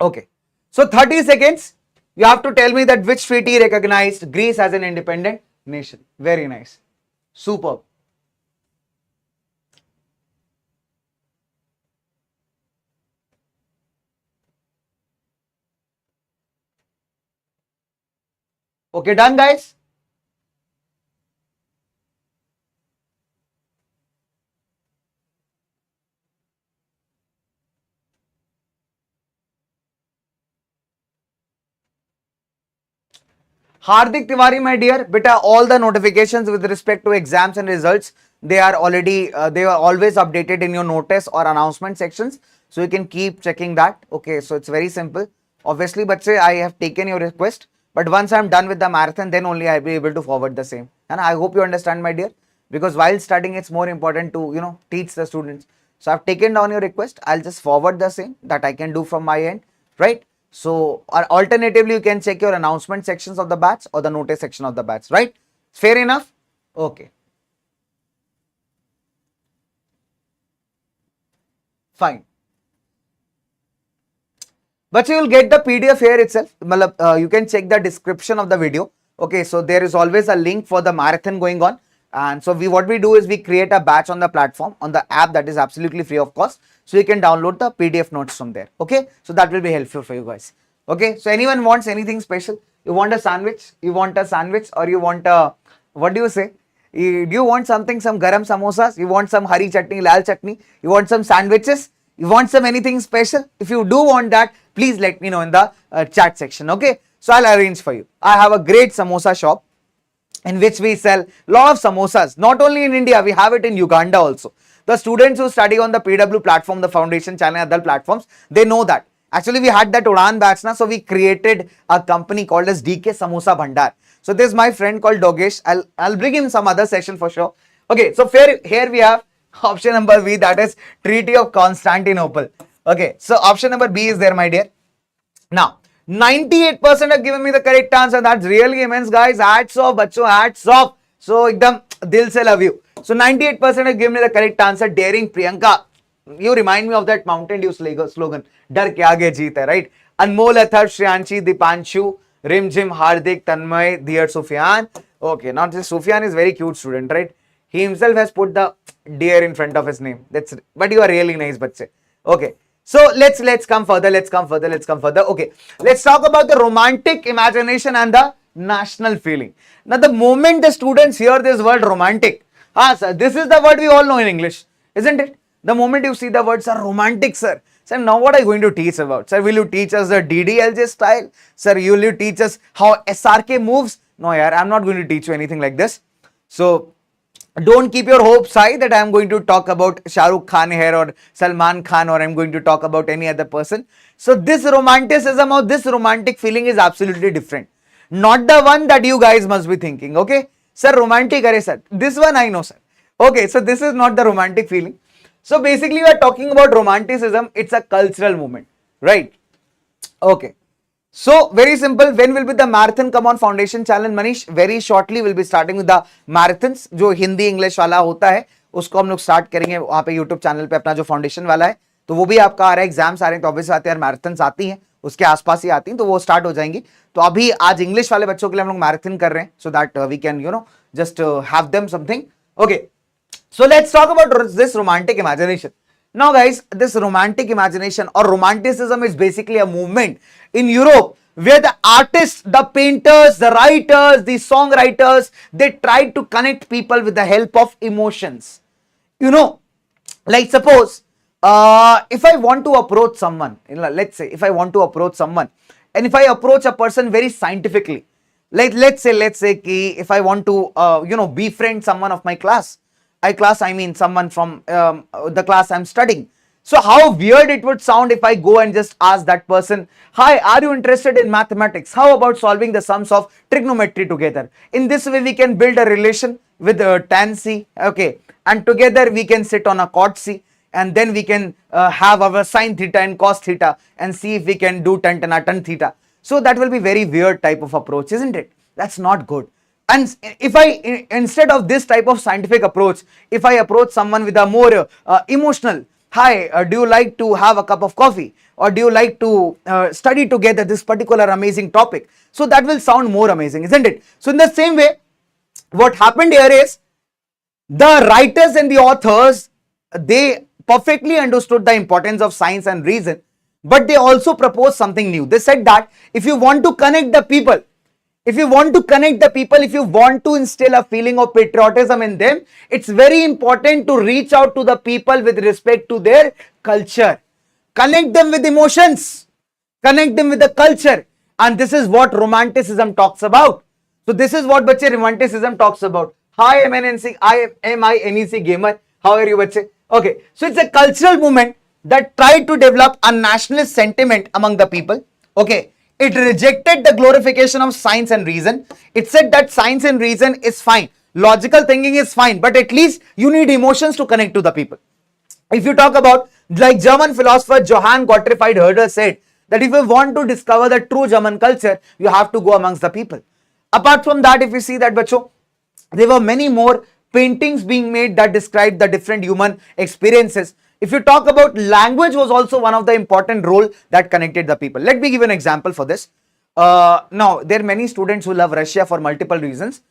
Okay, so 30 seconds. You have to tell me that which treaty recognized Greece as an independent nation. Very nice, superb. Okay, done, guys. Hardik Tiwari, my dear, beta, all the notifications with respect to exams and results, they are already, they are always updated in your notice or announcement sections. So you can keep checking that. Okay, so it's very simple. Obviously, but say I have taken your request, but once I'm done with the marathon, then only I'll be able to forward the same. And I hope you understand, my dear, because while studying, it's more important to, teach the students. So I've taken down your request. I'll just forward the same that I can do from my end, right? So, or alternatively, you can check your announcement sections of the batch or the notice section of the batch, right? Fair enough? Okay. Fine. But you will get the PDF here itself. You can check the description of the video. Okay, so there is always a link for the marathon going on. And so what we do is we create a batch on the platform, on the app that is absolutely free of cost. So you can download the PDF notes from there. Okay, so that will be helpful for you guys. Okay, so anyone wants anything special? You want a sandwich? You want a sandwich, or you want a, what do you say? Do you want something, some garam samosas? You want some hari chutney, lal chutney? You want some sandwiches? You want some anything special? If you do want that, please let me know in the chat section. Okay, so I'll arrange for you. I have a great samosa shop in which we sell lot of samosas. Not only in India, we have it in Uganda also. The students who study on the PW platform, the foundation channel, other platforms, they know that. Actually, we had that Udan batch na, so we created a company called as DK Samosa Bhandar. So this is my friend called Dogesh. I'll bring him some other session for sure. Okay, so here we have option number B, that is Treaty of Constantinople. Okay, so option number B is there, my dear. Now, 98% have given me the correct answer. That's really immense, guys. Hats off, bacho, hats off. So, ekdam dil se love you. So, 98% have given me the correct answer. Daring Priyanka. You remind me of that Mountain Dew slogan. Dar ke aage jeet hai, right? Anmol, Athar, Shriyanshi, Dipanshu, Rimjim, Hardik, Tanmay, dear Sufyan. Okay, now this Sufyan is very cute student, right? He himself has put the dear in front of his name. But you are really nice, bache. Okay. So let's come further. Okay, let's talk about the romantic imagination and the national feeling. Now, the moment the students hear this word romantic, sir, this is the word we all know in English, isn't it? The moment you see the word, sir, romantic, sir. Sir, now what are you going to teach about? Sir, will you teach us the DDLJ style? Sir, will you teach us how SRK moves? No, yaar, I'm not going to teach you anything like this. So, don't keep your hopes high that I am going to talk about Shah Rukh Khan here or Salman Khan, or I am going to talk about any other person. So this romanticism or this romantic feeling is absolutely different. Not the one that you guys must be thinking. Okay, sir, romantic, are sir. This one I know, sir. Okay, so this is not the romantic feeling. So basically we are talking about romanticism. It's a cultural movement, right? Okay. So very simple. When will be the marathon come on foundation channel, Manish? Very shortly we'll be starting with the marathons. जो Hindi English वाला होता है उसको हम लोग start करेंगे वहाँ पे यूट्यूब चैनल पे अपना जो फाउंडेशन वाला है, तो वो भी आपका आ रहा है. एग्जाम्स आ रहे हैं तो ऑब्वियस आते हैं, मैराथन्स आती हैं उसके आसपास ही आती हैं, तो वो स्टार्ट हो जाएंगी. तो अभी आज इंग्लिश वाले बच्चों के लिए हम लोग मैराथन कर रहे हैं, so that we can just have them something. Okay, so let's talk about this romantic imagination. Now guys, this romantic imagination or romanticism is basically a movement in Europe where the artists, the painters, the writers, the songwriters, they try to connect people with the help of emotions. Like suppose, if I want to approach someone, let's say if I want to approach someone and if I approach a person very scientifically, like let's say ki if I want to, befriend someone of my class, I mean someone from the class I'm studying. So how weird it would sound if I go and just ask that person, hi, are you interested in mathematics? How about solving the sums of trigonometry together? In this way, we can build a relation with tan C, okay, and together we can sit on a cot C, and then we can have our sine theta and cos theta and see if we can do tan theta. So that will be very weird type of approach, isn't it? That's not good. And if I, instead of this type of scientific approach, if I approach someone with a more emotional, hi, do you like to have a cup of coffee? Or do you like to study together this particular amazing topic? So that will sound more amazing, isn't it? So in the same way, what happened here is, the writers and the authors, they perfectly understood the importance of science and reason, but they also proposed something new. They said that if you want to connect the people, if you want to instill a feeling of patriotism in them, it's very important to reach out to the people with respect to their culture. Connect them with emotions. Connect them with the culture. And this is what romanticism talks about. So this is what bache romanticism talks about. Hi MNC, I am I NEC gamer. How are you bache? Okay, so it's a cultural movement that tried to develop a nationalist sentiment among the people. Okay, it rejected the glorification of science and reason. It said that science and reason is fine, logical thinking is fine, but at least you need emotions to connect to the people. If you talk about, like German philosopher Johann Gottfried Herder said, that if you want to discover the true German culture, you have to go amongst the people. Apart from that, if you see that, bacho, there were many more paintings being made that describe the different human experiences. If you talk about, language was also one of the important role that connected the people. Let me give an example for this. Now, there are many students who love Russia for multiple reasons.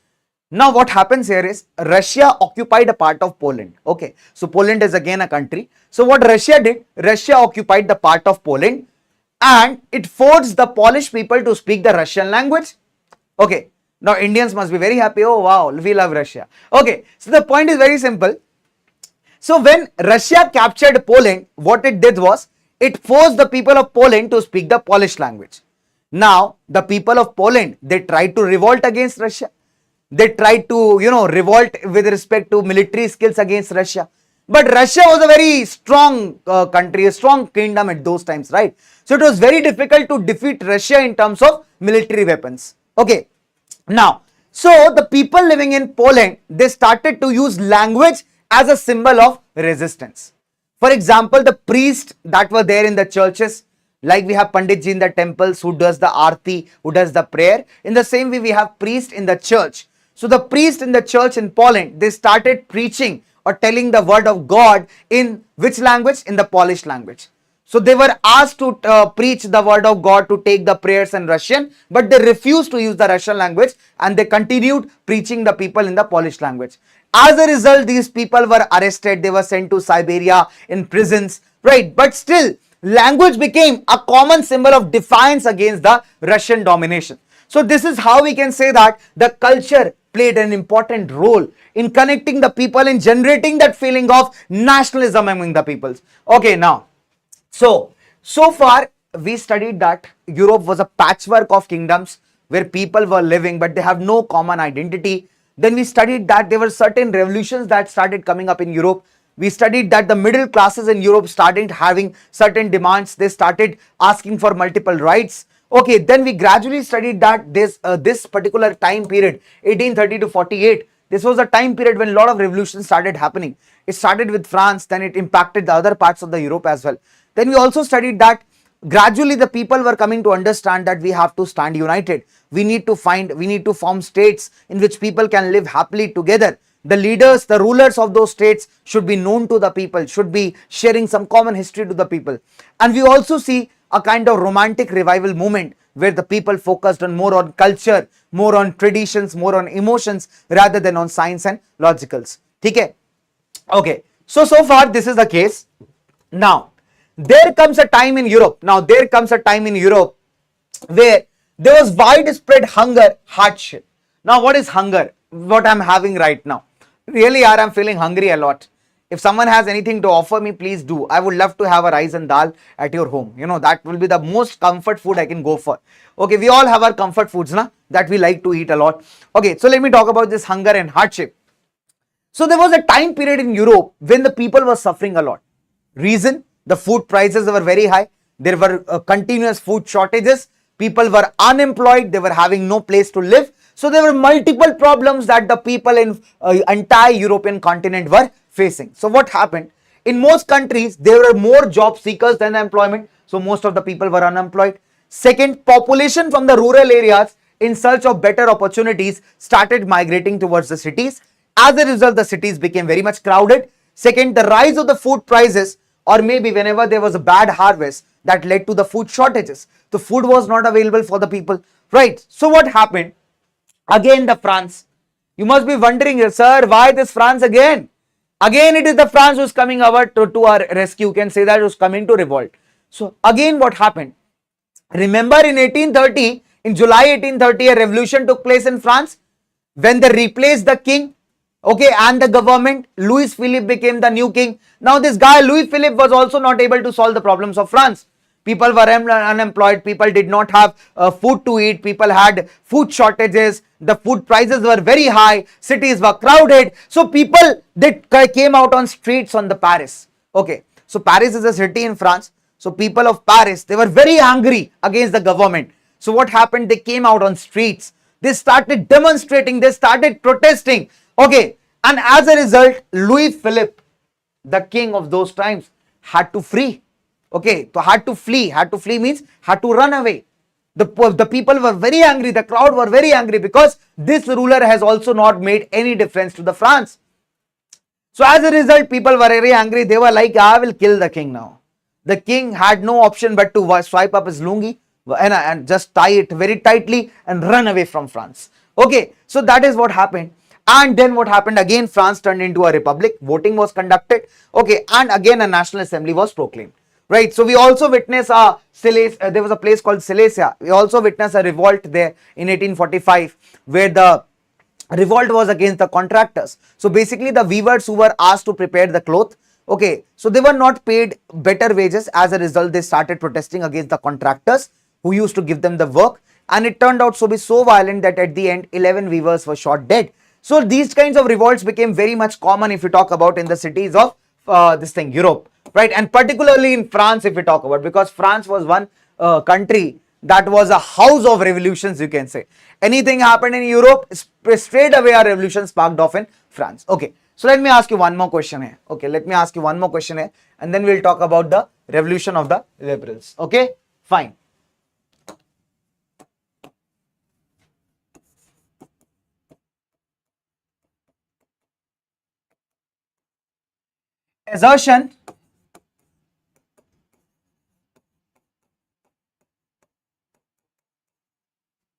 Now, what happens here is Russia occupied a part of Poland. Okay, so Poland is again a country. So what Russia did, Russia occupied the part of Poland and it forced the Polish people to speak the Russian language. Okay, now Indians must be very happy. Oh wow, we love Russia. Okay, so the point is very simple. So when Russia captured Poland, what it did was, it forced the people of Poland to speak the Polish language. Now, the people of Poland, they tried to revolt against Russia. They tried to, revolt with respect to military skills against Russia. But Russia was a very strong country, a strong kingdom at those times, right? So it was very difficult to defeat Russia in terms of military weapons. Okay. Now, so the people living in Poland, they started to use language as a symbol of resistance. For example, the priests that were there in the churches, like we have Panditji in the temples who does the arti, who does the prayer. In the same way, we have priests in the church. So the priest in the church in Poland, they started preaching or telling the word of God in which language? In the Polish language. So they were asked to preach the word of God, to take the prayers in Russian, but they refused to use the Russian language and they continued preaching the people in the Polish language. As a result, these people were arrested, they were sent to Siberia in prisons, right? But still, language became a common symbol of defiance against the Russian domination. So this is how we can say that the culture played an important role in connecting the people, in generating that feeling of nationalism among the peoples. Okay, now, so far we studied that Europe was a patchwork of kingdoms where people were living but they have no common identity. Then we studied that there were certain revolutions that started coming up in Europe. We studied that the middle classes in Europe started having certain demands. They started asking for multiple rights. Okay, then we gradually studied that this particular time period, 1830 to 48, this was a time period when a lot of revolutions started happening. It started with France, then it impacted the other parts of the Europe as well. Then we also studied that gradually the people were coming to understand that we have to stand united. We need to form states in which people can live happily together. The leaders, the rulers of those states should be known to the people, should be sharing some common history to the people. And we also see a kind of romantic revival movement where the people focused on more on culture, more on traditions, more on emotions rather than on science and logicals. Okay. So far this is the case. Now, there comes a time in Europe where there was widespread hunger, hardship. Now, what is hunger? What I'm having right now. Really, I'm feeling hungry a lot. If someone has anything to offer me, please do. I would love to have a rice and dal at your home. That will be the most comfort food I can go for. Okay, we all have our comfort foods that we like to eat a lot. Okay, so let me talk about this hunger and hardship. So there was a time period in Europe when the people were suffering a lot. Reason? The food prices were very high. There were continuous food shortages. People were unemployed. They were having no place to live. So there were multiple problems that the people in entire European continent were facing. So what happened? In most countries, there were more job seekers than employment. So most of the people were unemployed. Second, population from the rural areas in search of better opportunities started migrating towards the cities. As a result, the cities became very much crowded. Second, the rise of the food prices, or maybe whenever there was a bad harvest, that led to the food shortages. The food was not available for the people, right? So what happened? Again, the France. You must be wondering, sir, why this France again? Again, it is the France who's coming over to our rescue. You can say that who's coming to revolt. So again, what happened? Remember in 1830, in July 1830, a revolution took place in France when they replaced the king. Okay, and the government, Louis Philippe became the new king. Now this guy, Louis Philippe, was also not able to solve the problems of France. People were unemployed, people did not have food to eat, people had food shortages, the food prices were very high, cities were crowded, so people they came out on streets on the Paris. Okay, so Paris is a city in France, so people of Paris, they were very angry against the government. So what happened? They came out on streets, they started demonstrating, they started protesting. Okay, and as a result, Louis Philippe, the king of those times, had to flee. Okay, so had to flee means had to run away. The people were very angry, the crowd were very angry because this ruler has also not made any difference to the France. So as a result, people were very angry. They were like, I will kill the king now. The king had no option but to swipe up his lungi and just tie it very tightly and run away from France. Okay, so that is what happened. And then what happened? Again, France turned into a republic. Voting was conducted. Okay, and again a national assembly was proclaimed. Right, so we also witnessed there was a place called Silesia. We also witnessed a revolt there in 1845 where the revolt was against the contractors. So basically the weavers who were asked to prepare the cloth, okay, so they were not paid better wages. As a result, they started protesting against the contractors who used to give them the work, and it turned out to be so violent that at the end 11 weavers were shot dead. So these kinds of revolts became very much common if you talk about in the cities of Europe, right? And particularly in France, if we talk about, because France was one country that was a house of revolutions, you can say. Anything happened in Europe, straight away a revolution sparked off in France. Okay, so let me ask you one more question here. Okay, let me ask you one more question here, and then we'll talk about the revolution of the liberals. Okay, fine. Assertion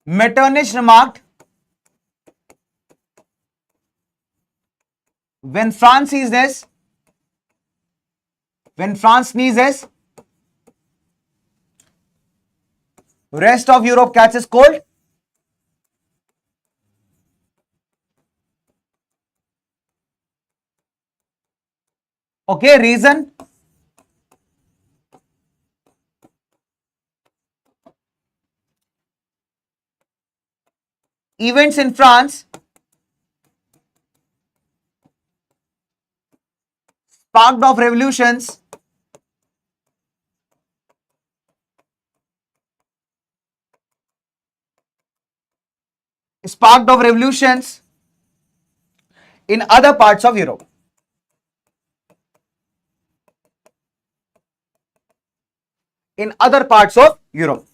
Metternich remarked, when France sneezes, rest of Europe catches cold. Okay, reason? Events in France sparked off revolutions in other parts of Europe. In other parts of Europe.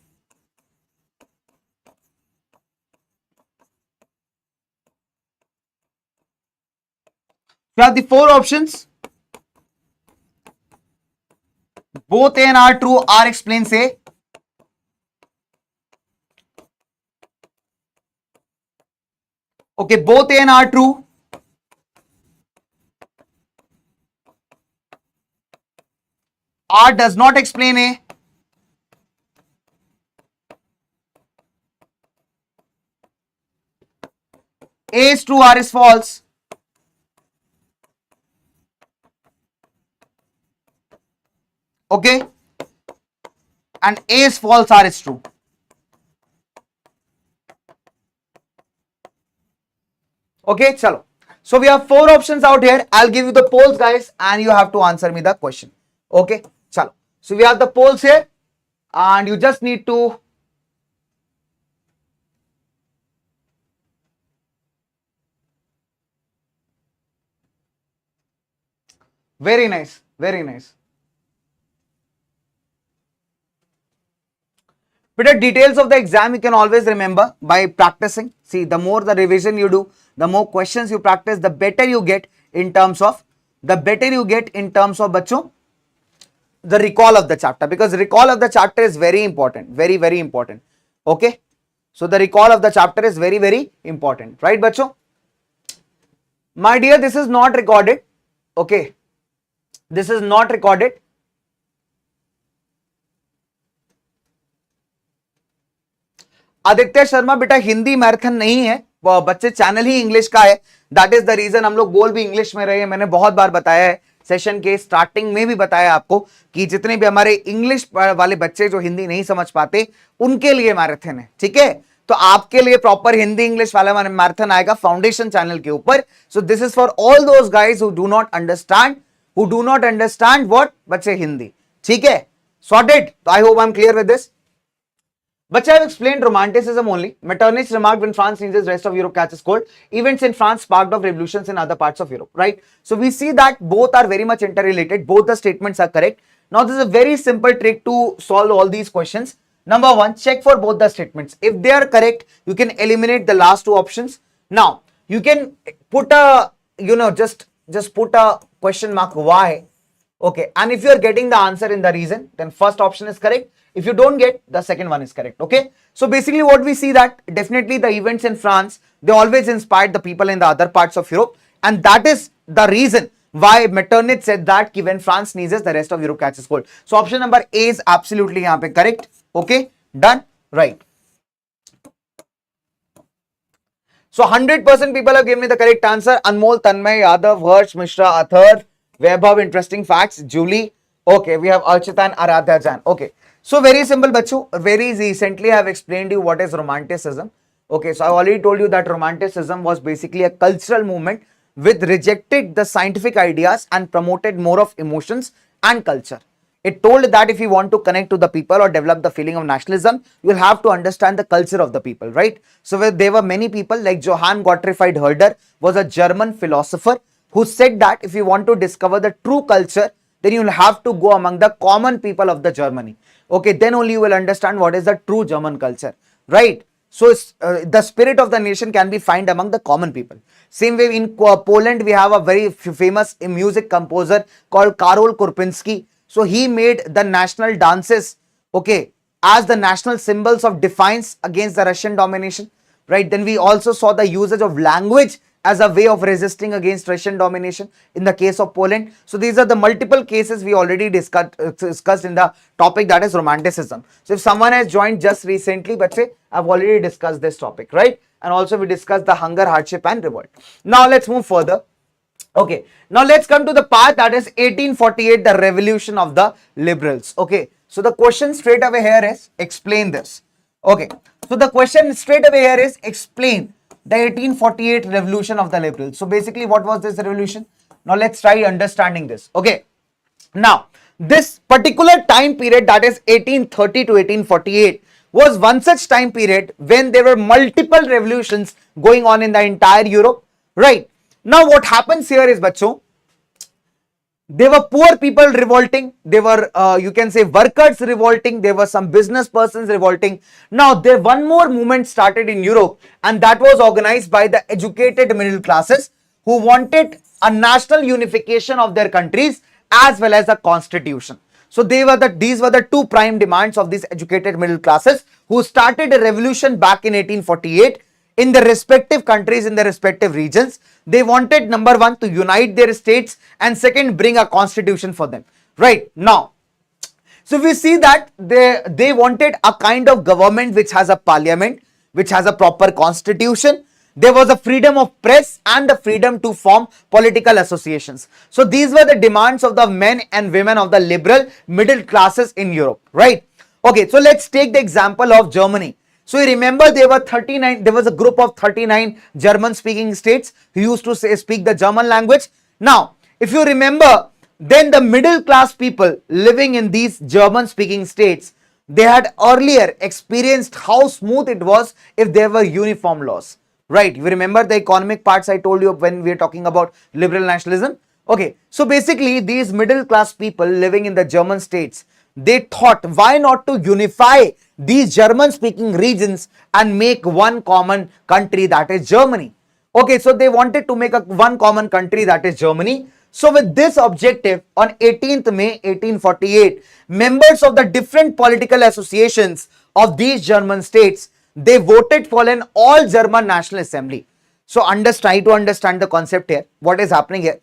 You have the four options. Both A and R true. R explains A. Okay, both A and R true. R does not explain A. A is true, R is false. Okay, and A is false, R is true. Okay, chalo. So we have four options out here. I'll give you the polls, guys, and you have to answer me the question. Okay, chalo. So we have the polls here, and you just need to very nice, very nice. But the details of the exam you can always remember by practicing. See, the more the revision you do, the more questions you practice, the better you get in terms of bachcho, the recall of the chapter, because recall of the chapter is very important, very, very important. Okay, so the recall of the chapter is very, very important, right, bachcho? My dear, this is not recorded. Okay, this is not recorded. Aditya Sharma, बेटा Hindi marathon नहीं है, बच्चे channel ही English का है, that is the reason हम लोग बोल भी इंग्लिश में रहे हैं. मैंने बहुत बार बताया है सेशन के स्टार्टिंग में भी बताया आपको कि जितने भी हमारे इंग्लिश वाले बच्चे जो हिंदी नहीं समझ पाते उनके लिए मैराथन है, ठीक है। तो आपके लिए प्रॉपर हिंदी इंग्लिश वाला मैराथन आएगा फाउंडेशन चैनल के ऊपर। सो this is for all those guys who do not understand what बच्चे हिंदी, ठीक है, सॉर्टेड। तो आई hope I am clear with this. But I have explained romanticism only. Metternich remarked when France sneezes, rest of Europe catches cold. Events in France sparked off revolutions in other parts of Europe, right? So we see that both are very much interrelated. Both the statements are correct. Now this is a very simple trick to solve all these questions. Number one, check for both the statements. If they are correct, you can eliminate the last two options. Now you can put a, just put a question mark why. Okay, and if you are getting the answer in the reason, then first option is correct. If you don't get, the second one is correct. Okay, so basically what we see that definitely the events in France, they always inspired the people in the other parts of Europe, and that is the reason why Metternich said that when France sneezes, the rest of Europe catches cold. So option number A is absolutely यहाँ पे correct. Okay, done, right. So 100% people have given me the correct answer. Anmol, Tanmay, Yadav, Harsh, Mishra, Athar, Vaibhav, interesting facts, Julie. Okay, we have Archita and Aradhya Jan. Okay, so very simple, bachu. Very recently I have explained you what is romanticism. Okay, so I already told you that romanticism was basically a cultural movement which rejected the scientific ideas and promoted more of emotions and culture. It told that if you want to connect to the people or develop the feeling of nationalism, you will have to understand the culture of the people, right? So there were many people like Johann Gottfried Herder was a German philosopher who said that if you want to discover the true culture, then you will have to go among the common people of the Germany. Okay, then only you will understand what is the true German culture, right? So the spirit of the nation can be found among the common people. Same way in Poland, we have a very famous music composer called Karol Kurpinski. So he made the national dances, okay, as the national symbols of defiance against the Russian domination, right? Then we also saw the usage of language as a way of resisting against Russian domination in the case of Poland. So these are the multiple cases we already discussed in the topic, that is romanticism. So if someone has joined just recently, but say I've already discussed this topic, right? And also we discussed the hunger, hardship and revolt. Now let's move further. Okay, now let's come to the part that is 1848, the revolution of the liberals. Okay, so the question straight away here is explain this. Okay, so the question straight away here is explain the 1848 revolution of the liberals. So basically what was this revolution? Now let's try understanding this. Okay, now this particular time period, that is 1830 to 1848, was one such time period when there were multiple revolutions going on in the entire Europe, right? Now what happens here is, bacho, there were poor people revolting, there were you can say workers revolting, there were some business persons revolting. Now there one more movement started in Europe, and that was organized by the educated middle classes who wanted a national unification of their countries as well as a constitution. So these were the two prime demands of these educated middle classes who started a revolution back in 1848 in the respective countries, in the respective regions. They wanted, number one, to unite their states, and second, bring a constitution for them, right? Now, so we see that they wanted a kind of government which has a parliament, which has a proper constitution. There was a freedom of press and the freedom to form political associations. So these were the demands of the men and women of the liberal middle classes in Europe, right? Okay, so let's take the example of Germany. So you remember there was a group of 39 German speaking states who used to speak the German language. Now, if you remember, then the middle class people living in these German speaking states, they had earlier experienced how smooth it was if there were uniform laws, right? You remember the economic parts I told you when we were talking about liberal nationalism. Okay, so basically these middle class people living in the German states, they thought, why not to unify these German speaking regions and make one common country, that is Germany. Okay, so they wanted to make one common country, that is Germany. So with this objective, on 18th May 1848, members of the different political associations of these German states, they voted for an all German National Assembly. So try to understand the concept here. What is happening here?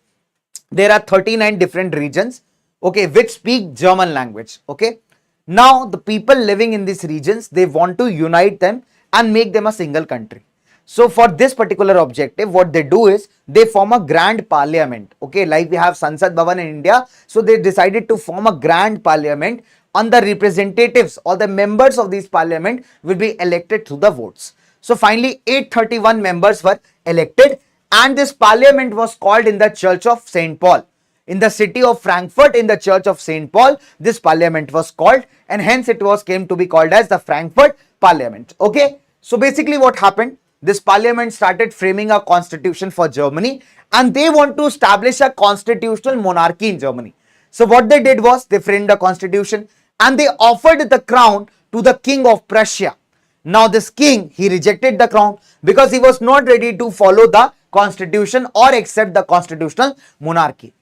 There are 39 different regions, okay, which speak German language. Okay, now the people living in these regions, they want to unite them and make them a single country. So for this particular objective, what they do is they form a grand parliament. Okay, like we have Sansad Bhavan in India. So they decided to form a grand parliament, and the representatives or the members of this parliament will be elected through the votes. So finally 831 members were elected, and this parliament was called in the church of St. Paul. In the city of Frankfurt, in the church of St. Paul, this parliament was called, and hence it was came to be called as the Frankfurt Parliament. Okay, so basically what happened, this parliament started framing a constitution for Germany, and they want to establish a constitutional monarchy in Germany. So what they did was they framed a constitution and they offered the crown to the king of Prussia. Now this king, he rejected the crown because he was not ready to follow the constitution or accept the constitutional monarchy.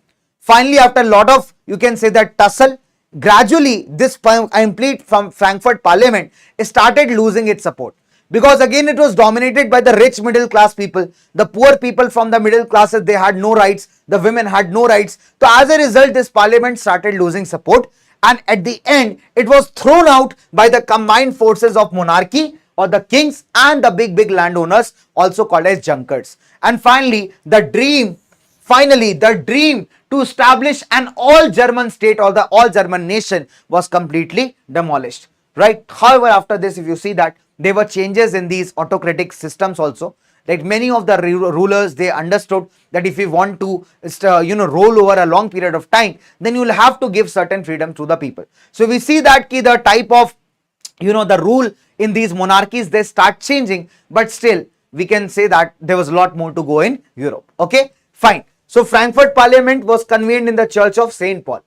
Finally, after a lot of, you can say that tussle, gradually this complete from Frankfurt Parliament started losing its support, because again it was dominated by the rich middle class people. The poor people from the middle classes, they had no rights, the women had no rights. So as a result, this parliament started losing support, and at the end it was thrown out by the combined forces of monarchy or the kings and the big landowners, also called as Junkers. And finally the dream to establish an all German state or the all German nation was completely demolished, right? However, after this, if you see that there were changes in these autocratic systems also, like many of the rulers, they understood that if you want to roll over a long period of time, then you will have to give certain freedom to the people. So we see that the type of the rule in these monarchies, they start changing, but still we can say that there was a lot more to go in Europe. Okay, fine. So Frankfurt Parliament was convened in the church of St. Paul.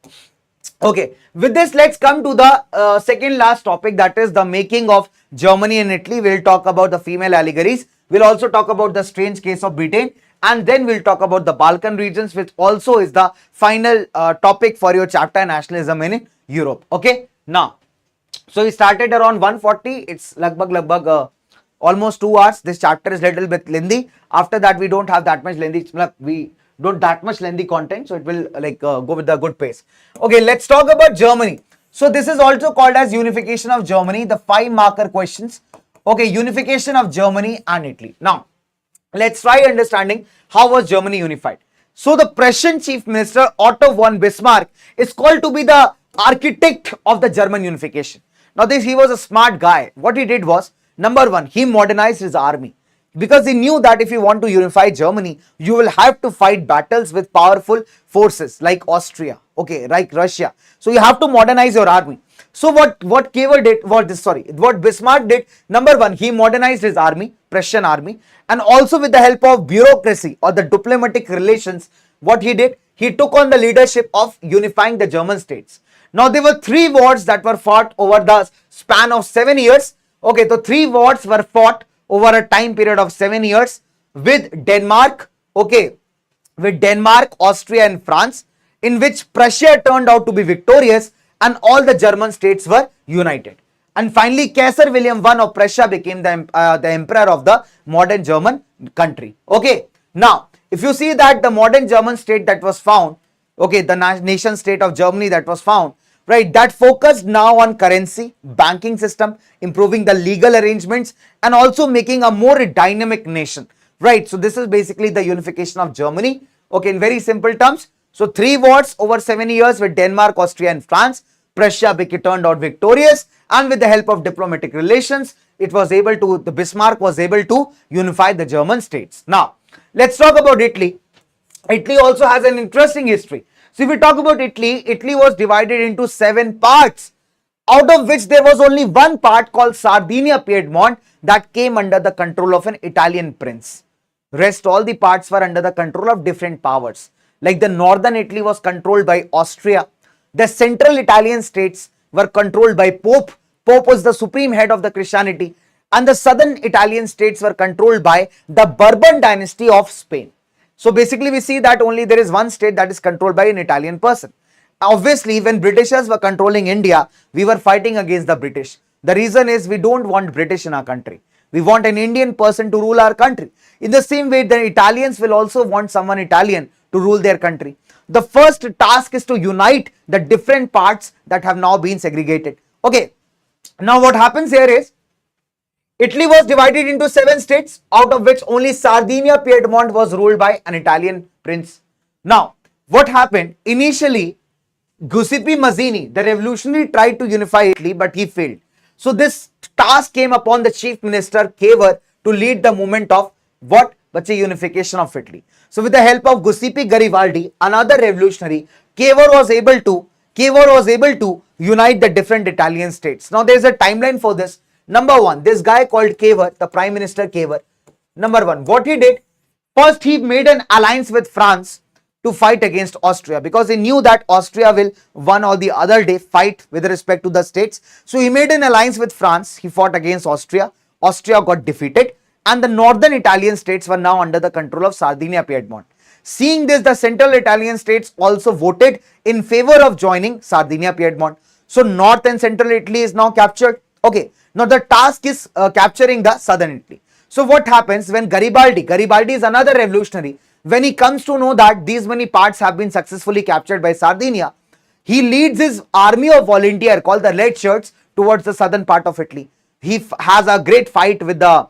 Okay, with this, let's come to the second last topic, that is the making of Germany and Italy. We'll talk about the female allegories. We'll also talk about the strange case of Britain, and then we'll talk about the Balkan regions, which also is the final topic for your chapter nationalism in Europe. Okay, now, so we started around 140. It's lagbag almost 2 hours. This chapter is little bit lengthy. After that, we don't have that much lengthy content, so it will go with the good pace. Okay, let's talk about Germany. So this is also called as unification of Germany, the 5 marker questions. Okay, unification of Germany and Italy. Now let's try understanding how was Germany unified. So the Prussian chief minister Otto von Bismarck is called to be the architect of the German unification. Now he was a smart guy. What he did was, number one, he modernized his army, because he knew that if you want to unify Germany, you will have to fight battles with powerful forces like Austria, okay, like Russia. So you have to modernize your army. So what Bismarck did, number one, he modernized his army, Prussian army, and also with the help of bureaucracy or the diplomatic relations, what he did, he took on the leadership of unifying the German states. Now there were 3 wars that were fought over the span of 7 years. Okay, so 3 wars were fought over a time period of 7 years with Denmark, okay, with Denmark, Austria and France, in which Prussia turned out to be victorious and all the German states were united. And finally, Kaiser William I of Prussia became the emperor of the modern German country. Okay, now if you see that the modern German state that was found, okay, the nation state of Germany that was found, right, that focused now on currency, banking system, improving the legal arrangements, and also making a more dynamic nation, right? So this is basically the unification of Germany. Okay, in very simple terms, so 3 wars over 7 years with Denmark, Austria and France. Prussia turned out victorious, and with the help of diplomatic relations, the Bismarck was able to unify the German states. Now let's talk about Italy. Italy also has an interesting history. So if we talk about Italy, Italy was divided into 7 parts, out of which there was only one part called Sardinia Piedmont that came under the control of an Italian prince. Rest all the parts were under the control of different powers. Like the northern Italy was controlled by Austria. The central Italian states were controlled by Pope. Pope was the supreme head of the Christianity. And the southern Italian states were controlled by the Bourbon dynasty of Spain. So basically we see that only there is one state that is controlled by an Italian person. Obviously, when Britishers were controlling India, we were fighting against the British. The reason is we don't want British in our country. We want an Indian person to rule our country. In the same way, the Italians will also want someone Italian to rule their country. The first task is to unite the different parts that have now been segregated. Okay, now what happens here is, Italy was divided into 7 states, out of which only Sardinia Piedmont was ruled by an Italian prince. Now, what happened? Initially, Giuseppe Mazzini, the revolutionary, tried to unify Italy, but he failed. So this task came upon the chief minister Cavour to lead the movement of what? Bache, unification of Italy. So with the help of Giuseppe Garibaldi, another revolutionary, Cavour was able to unite the different Italian states. Now there is a timeline for this. Number one, this guy called Cavour, the Prime Minister Cavour. Number one, what he did, first he made an alliance with France to fight against Austria, because he knew that Austria will one or the other day fight with respect to the states. So he made an alliance with France. He fought against Austria. Austria got defeated, and the northern Italian states were now under the control of Sardinia Piedmont. Seeing this, the central Italian states also voted in favor of joining Sardinia Piedmont. So north and central Italy is now captured. Okay, now the task is capturing the southern Italy. So what happens when Garibaldi is another revolutionary, when he comes to know that these many parts have been successfully captured by Sardinia, he leads his army of volunteers called the Red Shirts towards the southern part of Italy. He has a great fight with the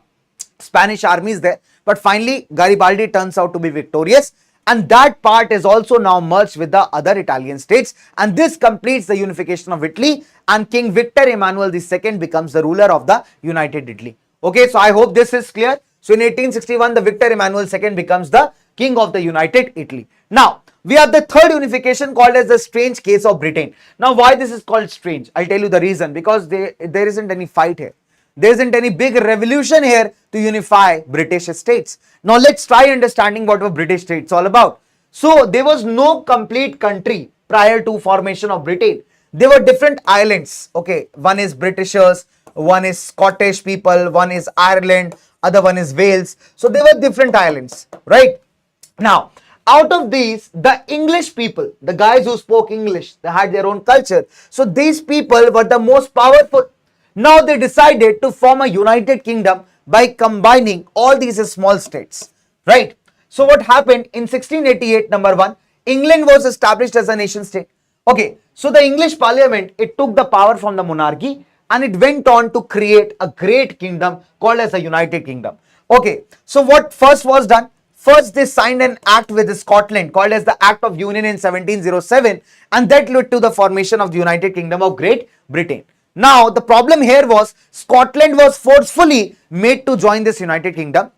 Spanish armies there, but finally Garibaldi turns out to be victorious, and that part is also now merged with the other Italian states, and this completes the unification of Italy, and King Victor Emmanuel II becomes the ruler of the United Italy. Okay, so I hope this is clear. So in 1861, the Victor Emmanuel II becomes the king of the United Italy. Now, we have the third unification called as the strange case of Britain. Now, why this is called strange? I'll tell you the reason, because there isn't any fight here. There isn't any big revolution here to unify British states. Now, let's try understanding what were British states all about. So, there was no complete country prior to formation of Britain. There were different islands. Okay, one is Britishers, one is Scottish people, one is Ireland, other one is Wales. So there were different islands, right? Now, out of these, the English people, the guys who spoke English, they had their own culture. So these people were the most powerful. Now they decided to form a united kingdom by combining all these small states, right? So what happened in 1688, number one, England was established as a nation state. Okay, so the English Parliament, it took the power from the monarchy, and it went on to create a great kingdom called as the United Kingdom. Okay, so what first was done? First, they signed an act with Scotland called as the Act of Union in 1707, and that led to the formation of the United Kingdom of Great Britain. Now, the problem here was Scotland was forcefully made to join this United Kingdom.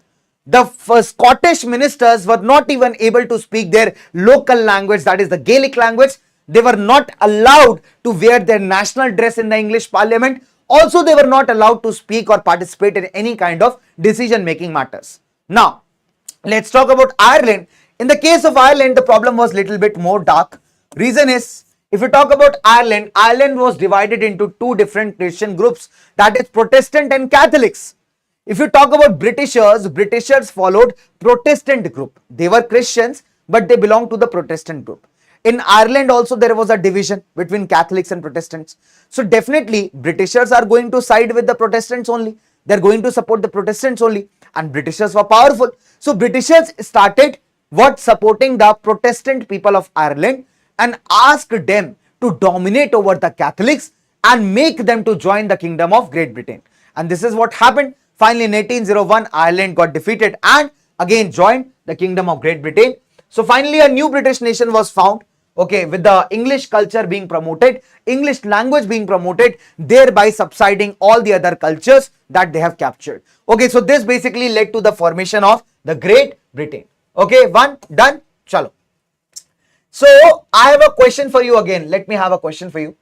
The Scottish ministers were not even able to speak their local language, that is the Gaelic language. They were not allowed to wear their national dress in the English Parliament. Also, they were not allowed to speak or participate in any kind of decision-making matters. Now, let's talk about Ireland. In the case of Ireland, the problem was little bit more dark. Reason is, if you talk about Ireland, Ireland was divided into two different Christian groups, that is Protestant and Catholics. If you talk about Britishers followed Protestant group. They were Christians, but they belonged to the Protestant group. In Ireland also there was a division between Catholics and Protestants. So definitely Britishers are going to side with the Protestants only. They're going to support the Protestants only, and Britishers were powerful. So Britishers started what? Supporting the Protestant people of Ireland and asked them to dominate over the Catholics and make them to join the Kingdom of Great Britain. And this is what happened. Finally in 1801, Ireland got defeated and again joined the Kingdom of Great Britain. So finally a new British nation was found. Okay, with the English culture being promoted, English language being promoted, thereby subsiding all the other cultures that they have captured. Okay, so this basically led to the formation of the Great Britain. Okay, one, done, chalo. So I have a question for you again. Let me have a question for you.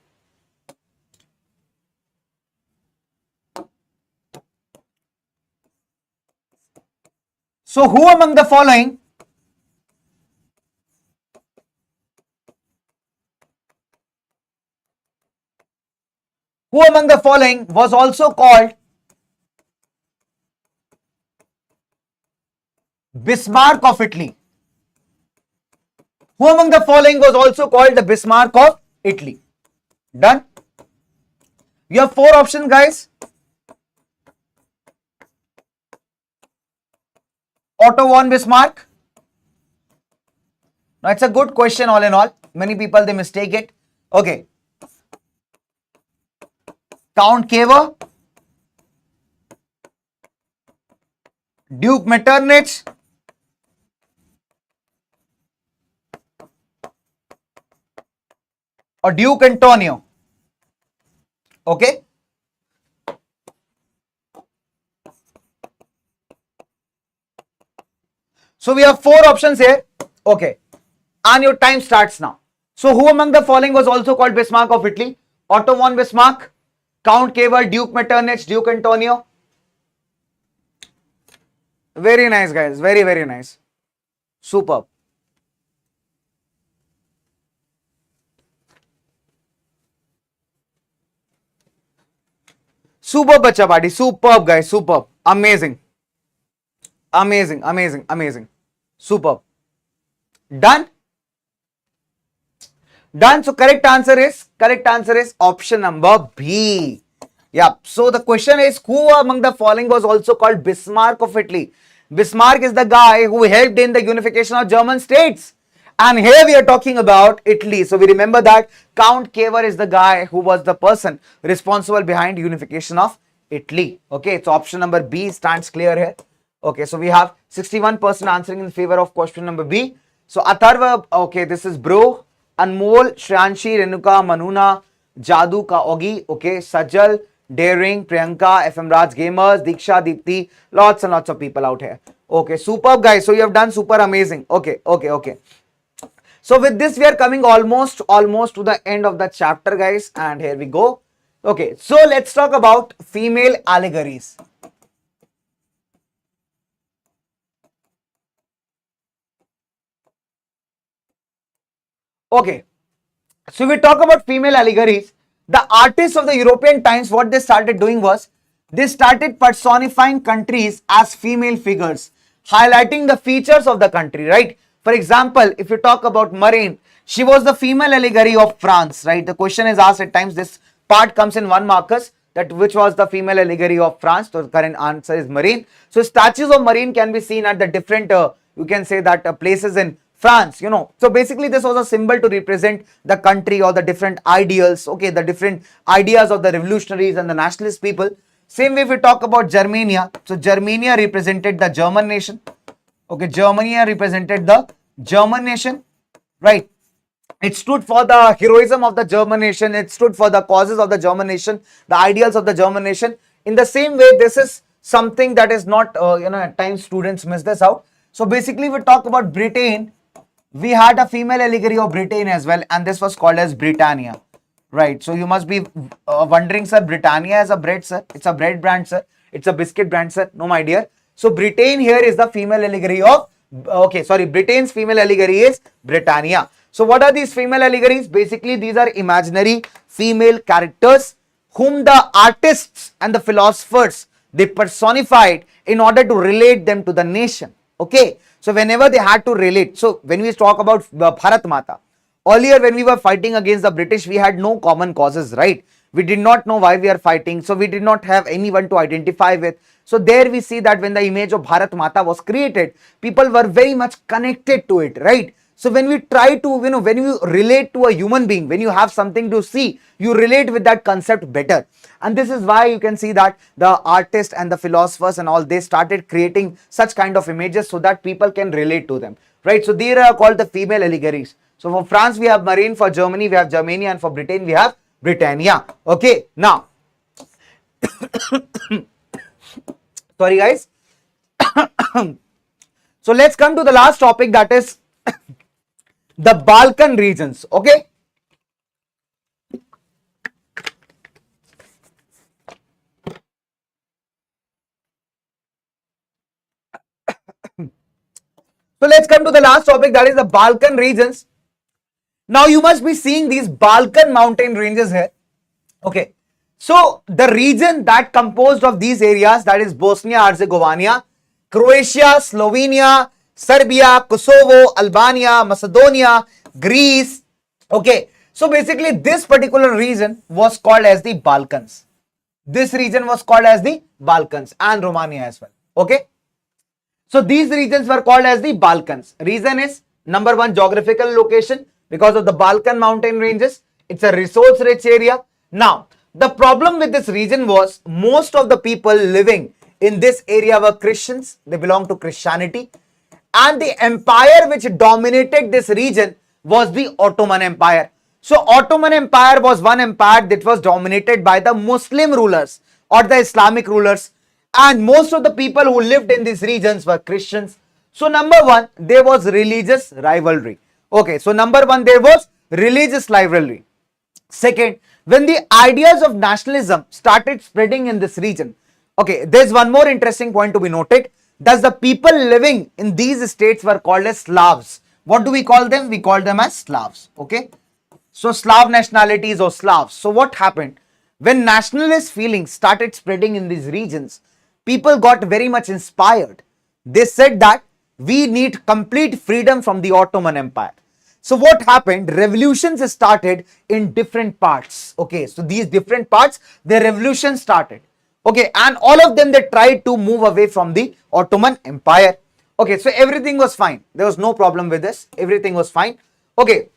So who among the following was also called Bismarck of Italy? Who among the following was also called the Bismarck of Italy? Done. You have four options, guys. Otto von Bismarck. Now it's a good question all in all. Many people, they mistake it. Okay. Count Cavour, Duke Metternich, or Duke Antonio. Okay. So we have four options here. Okay. And your time starts now. So who among the following was also called Bismarck of Italy? Otto von Bismarck, Count Kever, Duke Metternich, Duke Antonio. Very nice, guys. Very, very nice. Superb. Superb, bacha party. Superb, guys. Superb. Amazing. Amazing, amazing, amazing. Superb. Done? Done. So correct answer is option number B. Yeah. So the question is, who among the following was also called Bismarck of Italy? Bismarck is the guy who helped in the unification of German states. And here we are talking about Italy. So we remember that Count Kever is the guy who was the person responsible behind unification of Italy. Okay. So option number B stands clear here. Okay. So we have 61% answering in favor of question number B. So Atharva, okay, this is bro. Anmol, Shranshi, Renuka, Manuna, Jadu Ka Ogi, okay, Sajal, Daring, Priyanka, FM Raj Gamers, Diksha, Deepti, lots and lots of people out here. Okay, superb guys. So you have done super amazing. Okay. So with this, we are coming almost to the end of the chapter, guys. And here we go. Okay, so let's talk about female allegories. Okay, so we talk about female allegories. The artists of the European times, what they started doing was, they started personifying countries as female figures, highlighting the features of the country, right? For example, if you talk about Marine, she was the female allegory of France, right? The question is asked at times, this part comes in 1 markers, that which was the female allegory of France. So the current answer is Marine. So statues of Marine can be seen at the different, you can say that places in France, you know. So basically this was a symbol to represent the country or the different ideals, okay, the different ideas of the revolutionaries and the nationalist people. Same way if we talk about Germania, so Germania represented the German nation, okay, Germania represented the German nation, right? It stood for the heroism of the German nation, it stood for the causes of the German nation, the ideals of the German nation. In the same way, this is something that is not, you know, at times students miss this out. So basically we talk about Britain. We had a female allegory of Britain as well, and this was called as Britannia, right? So you must be wondering, sir, Britannia is a bread, sir? It's a bread brand, sir? It's a biscuit brand, sir? No, my dear. So Britain here is the female allegory of, okay, sorry, Britain's female allegory is Britannia. So what are these female allegories? Basically, these are imaginary female characters whom the artists and the philosophers, they personified in order to relate them to the nation. Okay, so whenever they had to relate, so when we talk about Bharat Mata, earlier when we were fighting against the British, we had no common causes, right? We did not know why we are fighting, so we did not have anyone to identify with. So there we see that when the image of Bharat Mata was created, people were very much connected to it, right? So when we try to, you know, when you relate to a human being, when you have something to see, you relate with that concept better. And this is why you can see that the artists and the philosophers and all, they started creating such kind of images so that people can relate to them, right? So these are called the female allegories. So for France, we have Marine, for Germany, we have Germania, and for Britain, we have Britannia. Okay, now, sorry guys. So let's come to the last topic, that is the Balkan regions. Okay, so let's come to the last topic, that is the Balkan regions. Now you must be seeing these Balkan mountain ranges here. Okay, so the region that composed of these areas, that is Bosnia Herzegovina, Croatia, Slovenia, Serbia, Kosovo, Albania, Macedonia, Greece. Okay, so basically this particular region was called as the Balkans. This region was called as the Balkans, and Romania as well. Okay, so these regions were called as the Balkans. Reason is, number one, geographical location, because of the Balkan mountain ranges. It's a resource rich area. Now, the problem with this region was most of the people living in this area were Christians. They belonged to Christianity. And the empire which dominated this region was the Ottoman Empire. So Ottoman Empire was one empire that was dominated by the Muslim rulers or the Islamic rulers, and most of the people who lived in these regions were Christians. So number one, there was religious rivalry. Okay, so number one, there was religious rivalry. Second, when the ideas of nationalism started spreading in this region, okay, there's one more interesting point to be noted. Thus, the people living in these states were called as Slavs. What do we call them? We call them as Slavs. Okay, so Slav nationalities or Slavs. So what happened? When nationalist feelings started spreading in these regions, people got very much inspired. They said that we need complete freedom from the Ottoman Empire. So what happened? Revolutions started in different parts. Okay, so these different parts, the revolution started. Okay, and all of them, they tried to move away from the Ottoman Empire. Okay, so everything was fine. There was no problem with this. Everything was fine. Okay,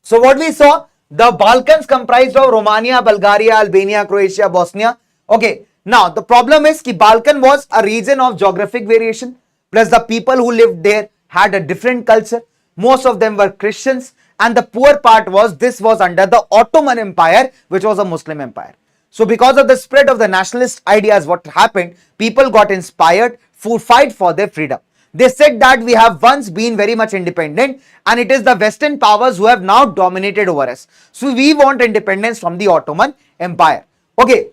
so what we saw, the Balkans comprised of Romania, Bulgaria, Albania, Croatia, Bosnia. Okay, now the problem is that Balkan was a region of geographic variation, plus the people who lived there had a different culture. Most of them were Christians, and the poor part was this was under the Ottoman Empire, which was a Muslim empire. So because of the spread of the nationalist ideas, what happened? People got inspired to fight for their freedom. They said that we have once been very much independent, and it is the Western powers who have now dominated over us. So we want independence from the Ottoman Empire. Okay,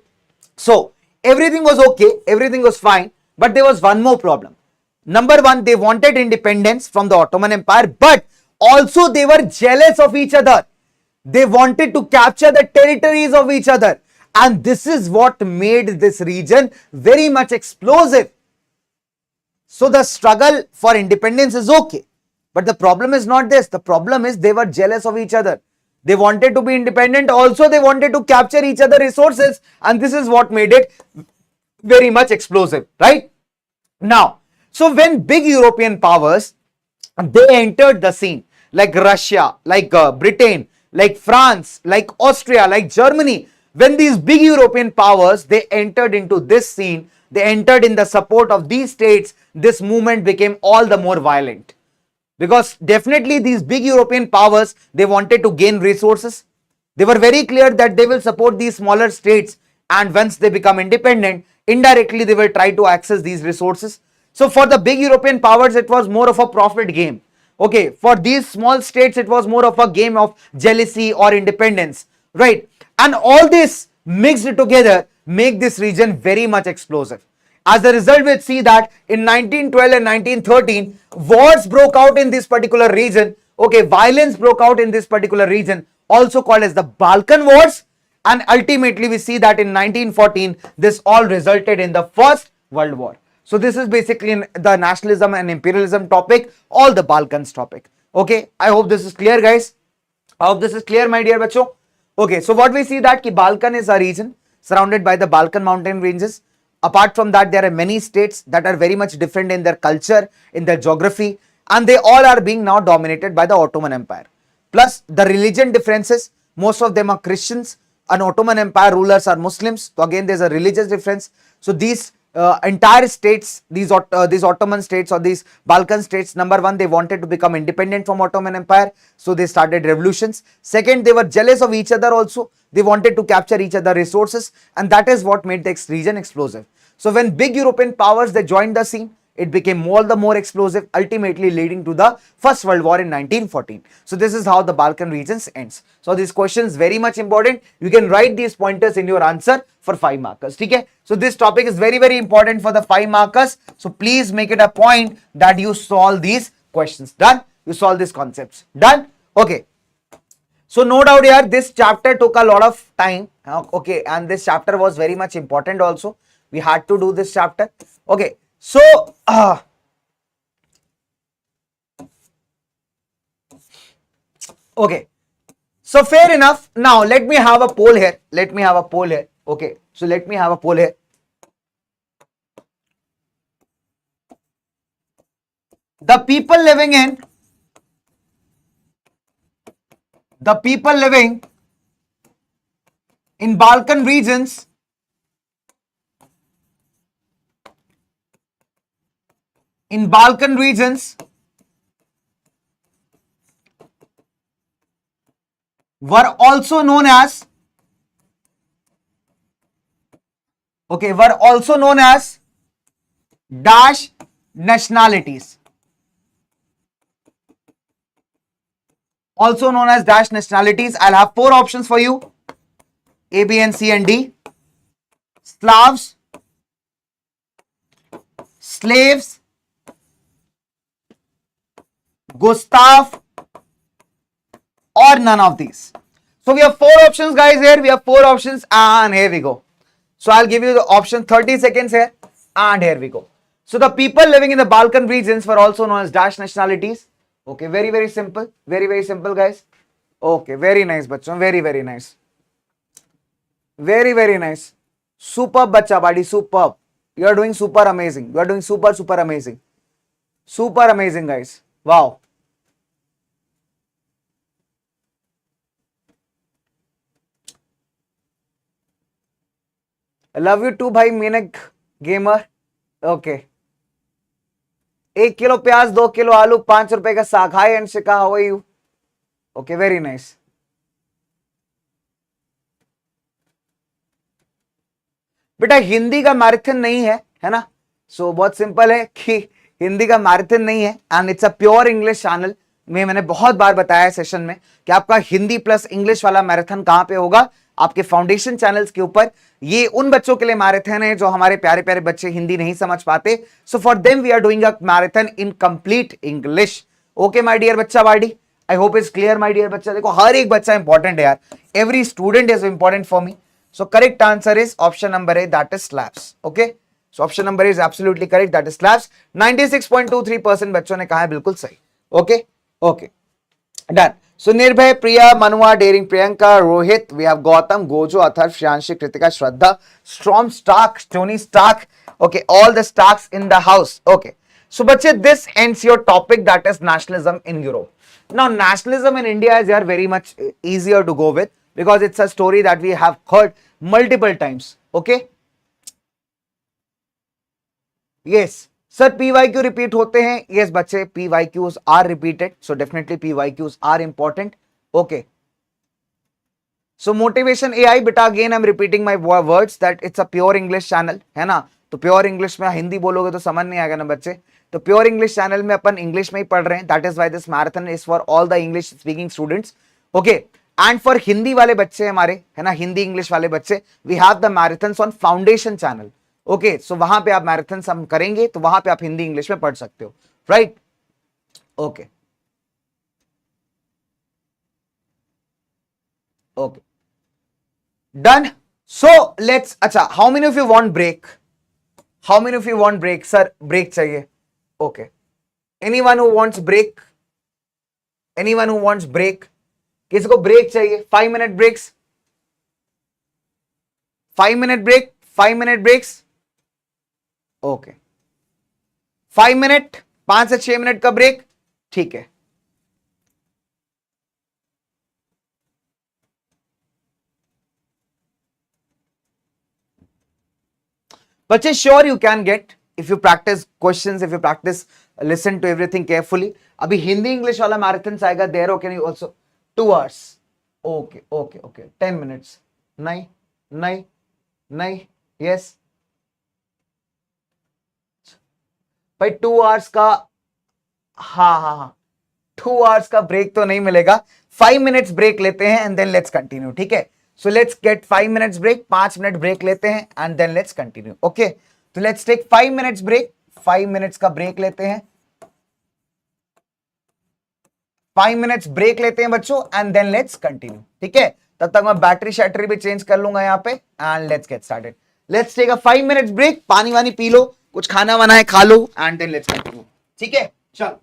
so everything was okay, everything was fine, but there was one more problem. Number one, they wanted independence from the Ottoman Empire, but also they were jealous of each other. They wanted to capture the territories of each other. And this is what made this region very much explosive. So the struggle for independence is okay. But the problem is not this. The problem is they were jealous of each other. They wanted to be independent. Also, they wanted to capture each other's resources. And this is what made it very much explosive, right? Now, so when big European powers, they entered the scene, like Russia, like Britain, like France, like Austria, like Germany, when these big European powers, they entered into this scene, they entered in the support of these states, this movement became all the more violent. Because definitely these big European powers, they wanted to gain resources. They were very clear that they will support these smaller states, and once they become independent, indirectly they will try to access these resources. So for the big European powers, it was more of a profit game. Okay, for these small states, it was more of a game of jealousy or independence, right? And all this mixed together make this region very much explosive. As a result, we see that in 1912 and 1913, wars broke out in this particular region. Okay, violence broke out in this particular region, also called as the Balkan Wars. And ultimately, we see that in 1914, this all resulted in the First World War. So this is basically the nationalism and imperialism topic, all the Balkans topic. Okay, I hope this is clear, guys. I hope this is clear, my dear bacho. Okay, so what we see that ki Balkan is a region surrounded by the Balkan mountain ranges. Apart from that, there are many states that are very much different in their culture, in their geography, and they all are being now dominated by the Ottoman Empire. Plus the religion differences, most of them are Christians, and Ottoman Empire rulers are Muslims. So again, there's a religious difference. So these entire states, these Ottoman states or these Balkan states, number one, they wanted to become independent from Ottoman Empire, so they started revolutions. Second, they were jealous of each other also. They wanted to capture each other's resources, and that is what made the region explosive. So when big European powers, they joined the scene, it became all the more explosive, ultimately leading to the First World War in 1914. So this is how the Balkan regions ends. So this question is very much important. You can write these pointers in your answer for 5 markers. Okay? So this topic is very, very important for the 5 markers. So please make it a point that you solve these questions. Done? You solve these concepts. Done? Okay. So no doubt here, this chapter took a lot of time. Okay, and this chapter was very much important also. We had to do this chapter. Okay. So, okay, so fair enough. Now, let me have a poll here. Okay, so let me have a poll here. The people living in Balkan regions in Balkan regions were also known as, okay, were also known as dash nationalities. Also known as dash nationalities. I'll have four options for you: A, B, and C and D. Slavs, slaves, Gustav, or none of these. So we have four options, guys. Here we have four options, and here we go. So I'll give you the option 30 seconds here, and here we go. So the people living in the Balkan regions were also known as dash nationalities. Okay, very simple, very simple, guys. Okay, very nice, bachon, very nice, very nice. Superb, bacha, buddy, superb. You are doing super amazing. You are doing super amazing, super amazing, guys. Wow. I love you too, भाई मीनक gamer. Okay. 1 kilo प्याज, 2 kilo आलू, 5 रुपए का साग. Hi Anshika, how are you? Okay, very nice. बेटा हिंदी का marathon नहीं है ना. सो बहुत सिंपल है कि हिंदी का मैराथन नहीं है, and it's a pure English channel. मैंने बहुत बार बताया सेशन में कि आपका हिंदी प्लस इंग्लिश वाला मैराथन कहां पे होगा, आपके फाउंडेशन चैनल्स के ऊपर. ये उन बच्चों के लिए मैराथन है जो हमारे प्यारे प्यारे बच्चे हिंदी नहीं समझ पाते. So for them we are doing a marathon in complete English. Okay my dear बच्चा बाडी, I hope is clear my dear बच्चा. देखो हर एक बच्चा इंपॉर्टेंट है यार. Every student is important for me. So correct answer is option number A, that is slabs. Okay, so option number A is absolutely correct, that is slabs. 96.23% बच्चों ने कहा है बिल्कुल सही. Okay, okay, done. So Nirbhay, Priya, Manua, daring, Priyanka, Rohit, we have Gautam, Gojo, Atharv, Shreyanshi, Kritika, Shraddha, storm, Stark, Tony Stark. Okay, all the starks in the house. Okay, so बच्चे this ends your topic, that is nationalism in Europe. Now nationalism in India is very much easier to go with because it's a story that we have heard multiple times. Okay, yes sir, PYQ repeat होते हैं. Yes बच्चे, PYQs are repeated, so definitely PYQs are important. Okay, so motivation AI, बेटा again I'm repeating my words that it's a pure English channel है ना. तो pure English में हिंदी बोलोगे तो समझ नहीं आएगा ना बच्चे. तो प्योर इंग्लिश चैनल में अपन इंग्लिश में ही पढ़ रहे हैं. That is why this marathon is for all the English speaking students. Okay, and for Hindi वाले बच्चे हमारे है ना, हिंदी इंग्लिश वाले बच्चे, we have the marathons on foundation channel. Okay, so वहां पे आप मैराथन्स हम करेंगे तो वहां पे आप हिंदी इंग्लिश में पढ़ सकते हो. Right, okay okay, done. So let's, अच्छा, how many of you want break? How many of you want break? Sir break चाहिए. Okay, anyone who wants break? Anyone who wants break? किसी को ब्रेक चाहिए? 5 minute breaks, 5 minute break, 5 minute breaks. Okay, 5 minute, 5 से 6 minute का break. ठीक है, बच्चे sure you can get if you practice questions, if you practice listen to everything carefully. अभी Hindi English वाला मैराथन आएगा देयर. ओके, नहीं also 2 hours. Okay okay okay, 10 minutes. नहीं नहीं नहीं, यस भाई 2 hours का. हाँ, 2 hours का ब्रेक तो नहीं मिलेगा. 5 minutes ब्रेक लेते हैं एंड देन लेट्स कंटिन्यू. ठीक है, so let's get 5 minutes break. 5 minute break लेते हैं and then let's continue. Okay, तो let's take 5 minutes break. 5 minutes का ब्रेक लेते हैं. 5 minutes ब्रेक लेते हैं बच्चों एंड देन लेट्स कंटिन्यू. ठीक है, तब तक मैं बैटरी शैटरी भी चेंज कर लूंगा यहाँ पे and let's get started. Let's take a 5 minutes break. पानी वानी पी लो, कुछ खाना वाना है खा लो एंड देन लेट्स कंटिन्यू. ठीक है, चलो.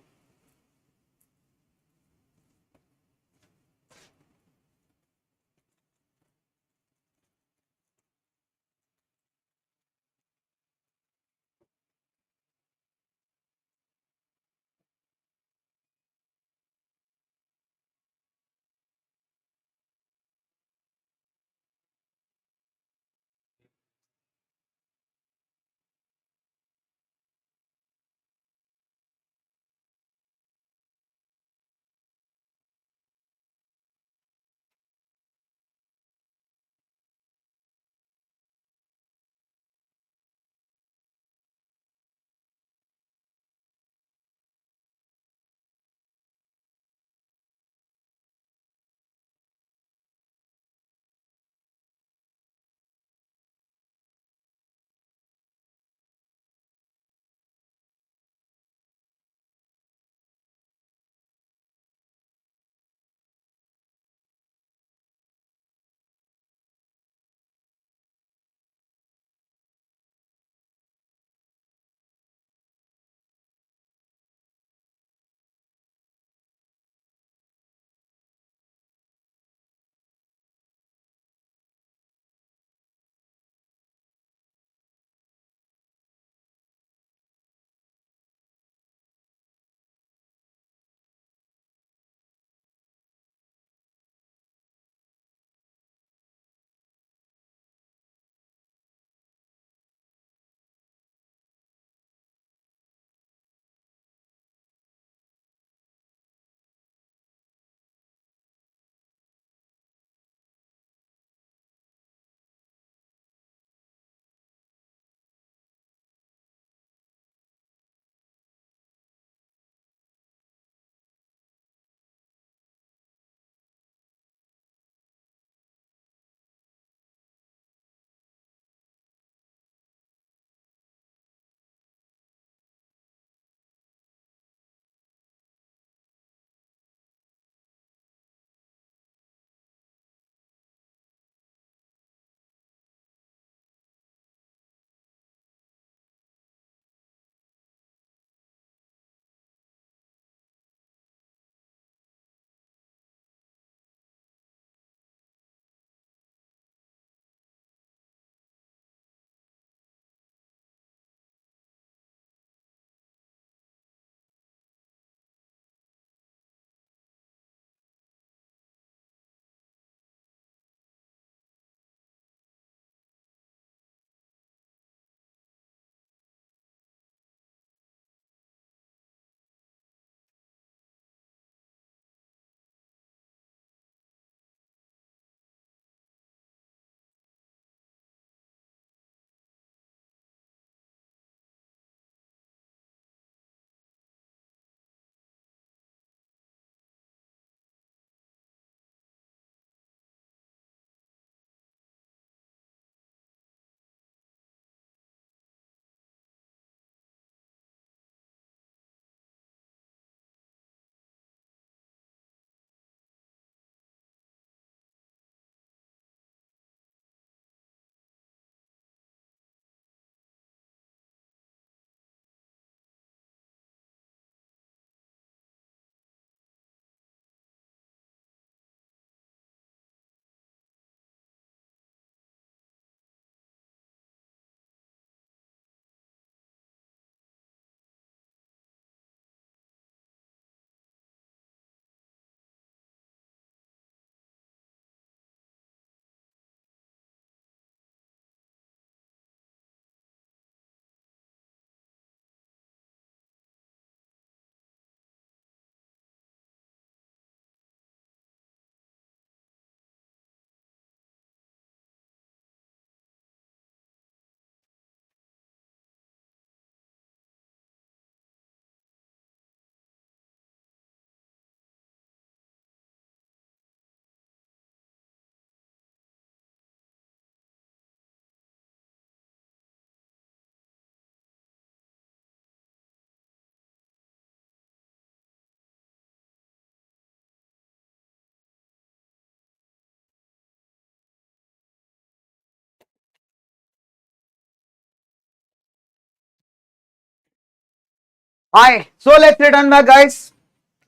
Hi, so let's return back guys.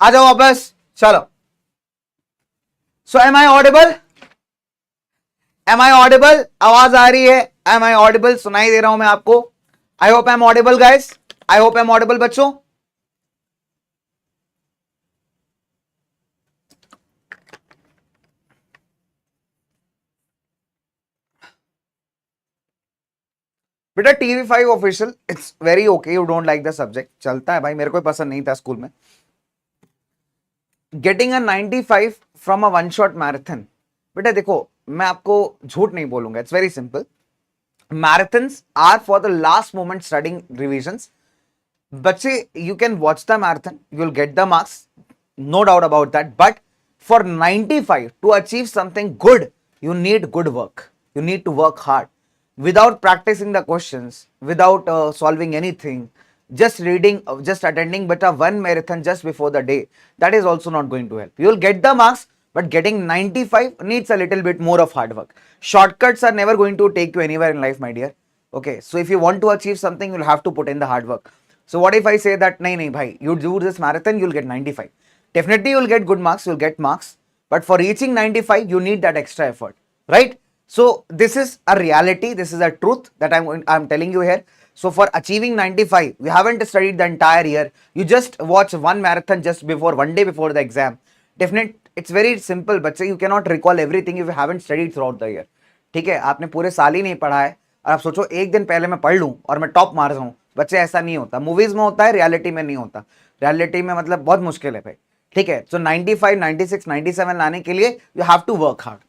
आ जाओ वापस, चलो. So am I audible? Am I audible? आवाज आ रही है? Am I audible? सुनाई दे रहा हूं मैं आपको? I hope I'm audible guys. I hope I'm audible बच्चों. बेटा TV5 official, it's very okay. You don't like the subject, चलता है भाई, मेरे को पसंद नहीं था स्कूल में. Getting a 95 from a one shot marathon. बेटा देखो, मैं आपको झूठ नहीं बोलूंगा, it's very simple. Marathons are for the last moment studying revisions. बच्चे, you can watch the marathon, you'll get the marks, no doubt about that, but for 95 to achieve something good, you need good work, you need to work hard. Without practicing the questions, without solving anything, just reading, just attending but one marathon just before the day, that is also not going to help. You'll get the marks, but getting 95 needs a little bit more of hard work. Shortcuts are never going to take you anywhere in life, my dear. Okay, so if you want to achieve something, you'll have to put in the hard work. So what if I say that, nahi bhai, you do this marathon, you'll get 95. Definitely you'll get good marks, you'll get marks. But for reaching 95, you need that extra effort, right? So this is a reality, this is a truth that I'm telling you here. So for achieving 95, you haven't studied the entire year. You just watch one marathon just before, one day before the exam. Definitely, it's very simple, but you cannot recall everything if you haven't studied throughout the year. ठीक है, आपने पूरे साल ही नहीं पढ़ा है और आप सोचो एक दिन पहले मैं पढ़ लूं और मैं टॉप मार जाऊं. बच्चे, ऐसा नहीं होता. मूवीज में होता है, रियलिटी में नहीं होता. रियलिटी में मतलब बहुत मुश्किल है भाई. ठीक है, सो 95, 96, 97 लाने के लिए you have to work hard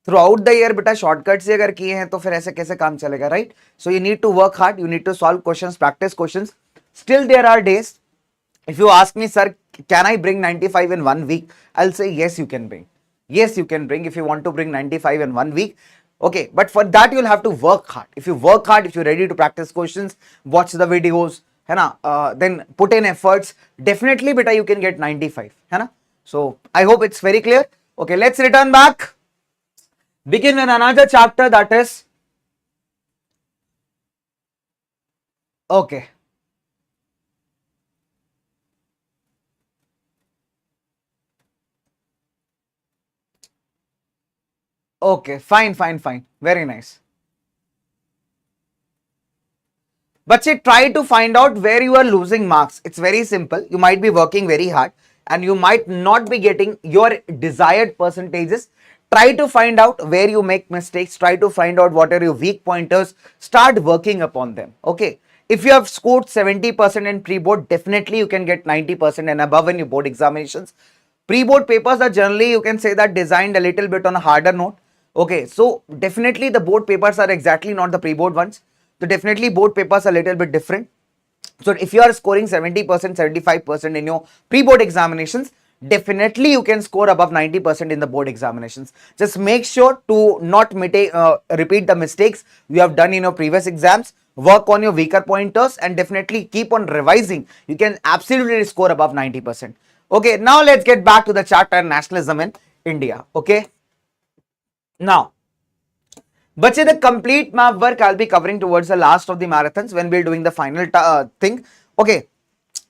throughout the year. बेटा शॉर्टकट से अगर किए हैं तो फिर ऐसे कैसे काम चलेगा, right? So you need to work hard, you need to solve questions, practice questions. Still there are days, if you ask me, sir, can I bring 95 in 1 week? I'll say yes, you can bring. Yes, you can bring if you want to bring 95 in 1 week. Okay, but for that you'll have to work hard. If you work hard, if you're ready to practice questions, watch the videos, है ना, then put in efforts, definitely beta you can get 95, है ना. So I hope it's very clear. Okay, let's return back. Begin with another chapter, that is, okay. Okay, fine, fine, fine. Very nice. But say, try to find out where you are losing marks. It's very simple. You might be working very hard and you might not be getting your desired percentages. Try to find out where you make mistakes. Try to find out what are your weak pointers. Start working upon them. Okay. If you have scored 70% in pre-board, definitely you can get 90% and above in your board examinations. Pre-board papers are generally, you can say that, designed a little bit on a harder note. Okay, so definitely the board papers are exactly not the pre-board ones. So definitely board papers are a little bit different. So if you are scoring 70%, 75% in your pre-board examinations, definitely you can score above 90% in the board examinations. Just make sure to not repeat the mistakes you have done in your previous exams. Work on your weaker pointers and definitely keep on revising. You can absolutely score above 90%. Okay, now let's get back to the chapter nationalism in India. Okay. Now, but the complete map work I'll be covering towards the last of the marathons when we're doing the final thing. Okay,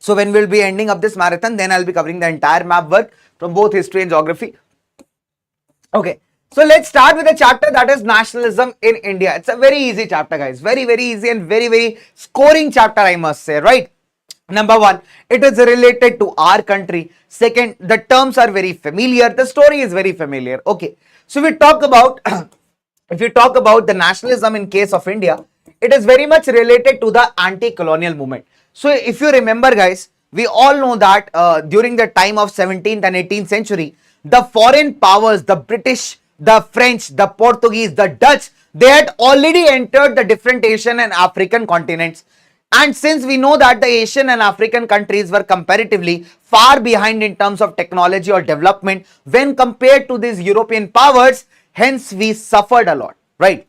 so when we'll be ending up this marathon, then I'll be covering the entire map work from both history and geography. Okay, so let's start with a chapter that is nationalism in India. It's a very easy chapter, guys. Very, very easy and very, very scoring chapter, I must say, right? Number one, it is related to our country. Second, the terms are very familiar. The story is very familiar. Okay. So we talk about, if you talk about the nationalism in case of India, it is very much related to the anti-colonial movement. So if you remember, guys, we all know that during the time of 17th and 18th century, the foreign powers, the British, the French, the Portuguese, the Dutch, they had already entered the different Asian and African continents. And since we know that the Asian and African countries were comparatively far behind in terms of technology or development when compared to these European powers, hence we suffered a lot, right?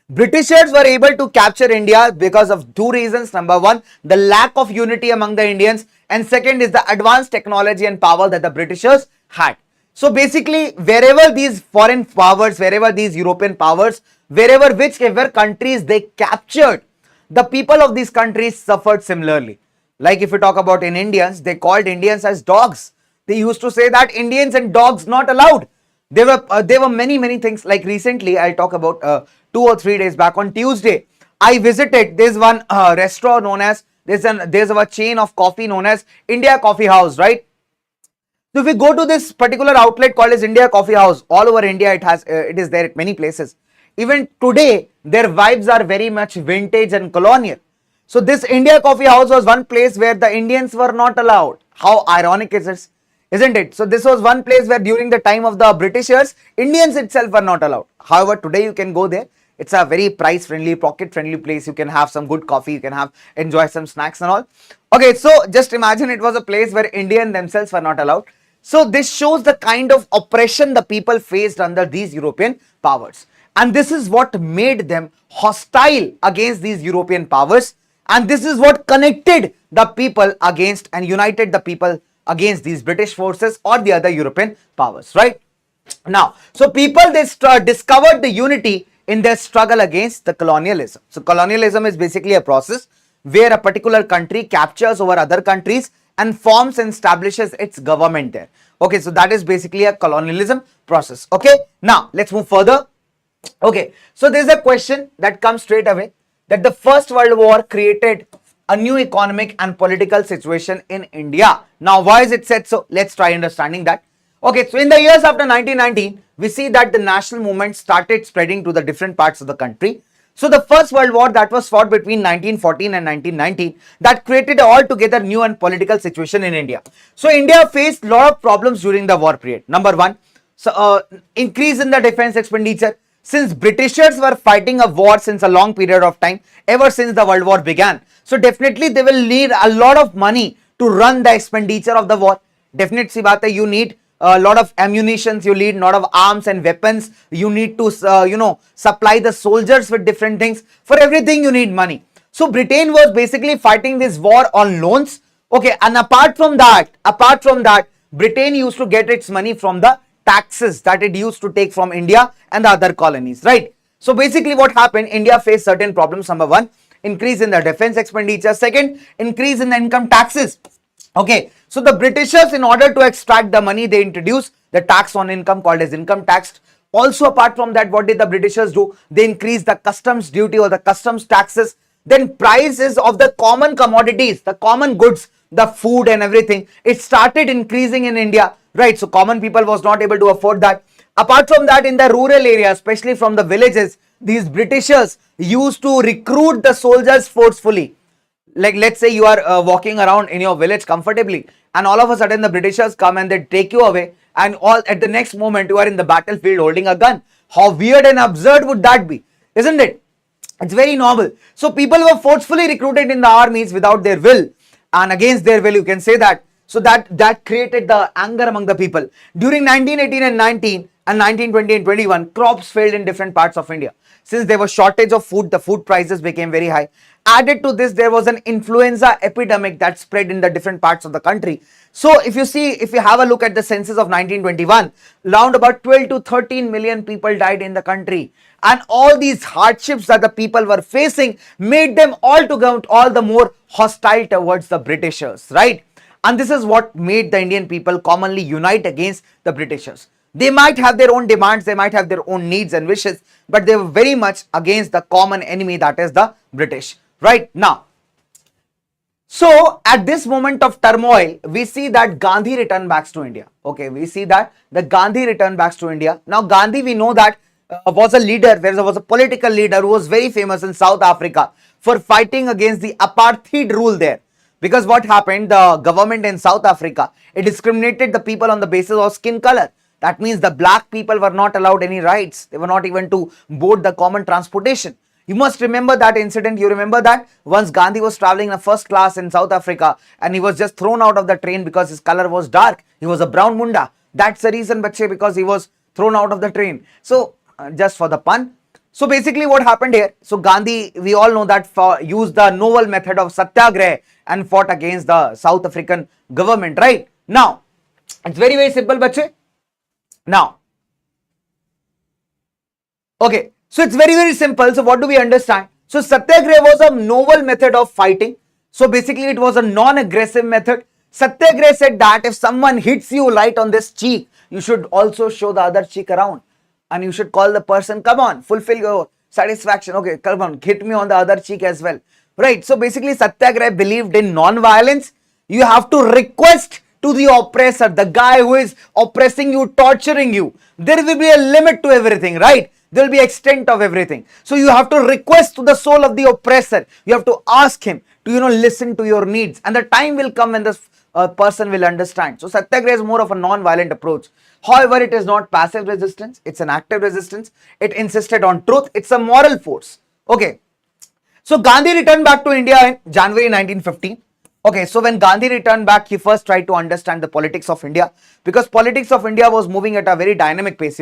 Britishers were able to capture India because of two reasons. Number one, the lack of unity among the Indians, and second is the advanced technology and power that the Britishers had. So basically, wherever these foreign powers, wherever these European powers, wherever whichever countries they captured, the people of these countries suffered similarly. Like if you talk about in Indians, they called Indians as dogs. They used to say that Indians and dogs not allowed. There were many things. Like recently, I'll talk about 2 or 3 days back on Tuesday, I visited. There's one restaurant known as there's a chain of coffee known as India Coffee House, right? So if we go to this particular outlet called as India Coffee House, all over India it is there at many places. Even today, their vibes are very much vintage and colonial. So this India Coffee House was one place where the Indians were not allowed. How ironic is this, isn't it? So this was one place where during the time of the Britishers, Indians itself were not allowed. However, today you can go there. It's a very price friendly, pocket friendly place. You can have some good coffee, you can enjoy some snacks and all. Okay, so just imagine it was a place where Indians themselves were not allowed. So this shows the kind of oppression the people faced under these European powers. And this is what made them hostile against these European powers. And this is what connected the people against and united the people against these British forces or the other European powers, right? Now, so people, they discovered the unity in their struggle against the colonialism. So colonialism is basically a process where a particular country captures over other countries and forms and establishes its government there. Okay, so that is basically a colonialism process. Okay, now let's move further. Okay, so there's a question that comes straight away, that the First World War created a new economic and political situation in India. Now, why is it said so? Let's try understanding that. Okay, so in the years after 1919, we see that the national movement started spreading to the different parts of the country. So the First World War that was fought between 1914 and 1919, that created an altogether new and political situation in India. So India faced a lot of problems during the war period. Number one, so increase in the defense expenditure. Since Britishers were fighting a war since a long period of time, ever since the World War began. So definitely they will need a lot of money to run the expenditure of the war. Definitely सी बात है, you need a lot of ammunitions, you need a lot of arms and weapons, you need to supply the soldiers with different things. For everything you need money. So Britain was basically fighting this war on loans. Okay, and apart from that, Britain used to get its money from the taxes that it used to take from India and the other colonies, right? So basically what happened, India faced certain problems. Number one, increase in the defense expenditure. Second, increase in the income taxes. Okay, so the Britishers, in order to extract the money, they introduced the tax on income called as income tax. Also, apart from that, what did the Britishers do? They increased the customs duty or the customs taxes. Then prices of the common commodities, the common goods, the food and everything, it started increasing in India, right? So common people was not able to afford that. Apart from that, in the rural areas, especially from the villages, these Britishers used to recruit the soldiers forcefully. Like let's say you are walking around in your village comfortably, and all of a sudden the Britishers come and they take you away, and all at the next moment you are in the battlefield holding a gun. How weird and absurd would that be, isn't it? It's very normal. So people were forcefully recruited in the armies without their will and against their will, you can say that. So that created the anger among the people. During 1918 and 19 and 1920 and 21, crops failed in different parts of India. Since there was shortage of food, the food prices became very high. Added to this, there was an influenza epidemic that spread in the different parts of the country. So if you have a look at the census of 1921, around about 12 to 13 million people died in the country. And all these hardships that the people were facing made them all the more hostile towards the Britishers, right? And this is what made the Indian people commonly unite against the Britishers. They might have their own demands, they might have their own needs and wishes, but they were very much against the common enemy, that is the British, right? Now, so at this moment of turmoil, we see that Gandhi returned back to India. Okay, we see that the Gandhi returned back to India. Now Gandhi, we know that was a leader, there was a political leader who was very famous in South Africa for fighting against the apartheid rule there. Because what happened, the government in South Africa, it discriminated the people on the basis of skin color. That means the black people were not allowed any rights. They were not even to board the common transportation. You must remember that incident. You remember that once Gandhi was traveling in a first class in South Africa and he was just thrown out of the train because his color was dark. He was a brown munda. That's the reason, bache, because he was thrown out of the train. So just for the pun. So basically what happened here, so Gandhi, we all know that, used the novel method of satyagraha and fought against the South African government, right? Now, it's very, very simple, bache. Now, okay, so it's very, very simple. So what do we understand? So satyagraha was a novel method of fighting So basically it was a non-aggressive method. Satyagraha said that if someone hits you right on this cheek, you should also show the other cheek around. And you should call the person, come on, fulfill your satisfaction. Okay, come on, hit me on the other cheek as well. Right, so basically Satyagraha believed in non-violence. You have to request to the oppressor, the guy who is oppressing you, torturing you. There will be a limit to everything, right? There will be extent of everything. So you have to request to the soul of the oppressor. You have to ask him to, listen to your needs. And the time will come when this person will understand. So Satyagraha is more of a non-violent approach. However, it is not passive resistance. It's an active resistance. It insisted on truth. It's a moral force. Okay. So Gandhi returned back to India in January 1915. Okay, so when Gandhi returned back, he first tried to understand the politics of India, because politics of India was moving at a very dynamic pace,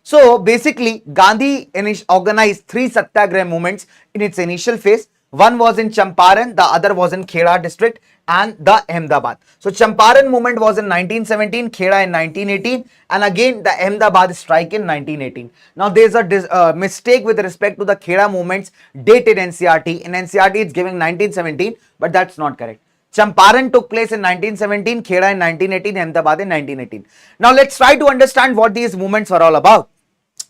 So basically, Gandhi organized 3 satyagraha movements in its initial phase. One was in Champaran, the other was in Kheda district and the Ahmedabad. So Champaran movement was in 1917, Kheda in 1918, and again the Ahmedabad strike in 1918. Now there is a mistake with respect to the Kheda movements date in NCERT. In NCERT it's giving 1917, but that's not correct. Champaran took place in 1917, Kheda in 1918, Ahmedabad in 1918. Now let's try to understand what these movements were all about.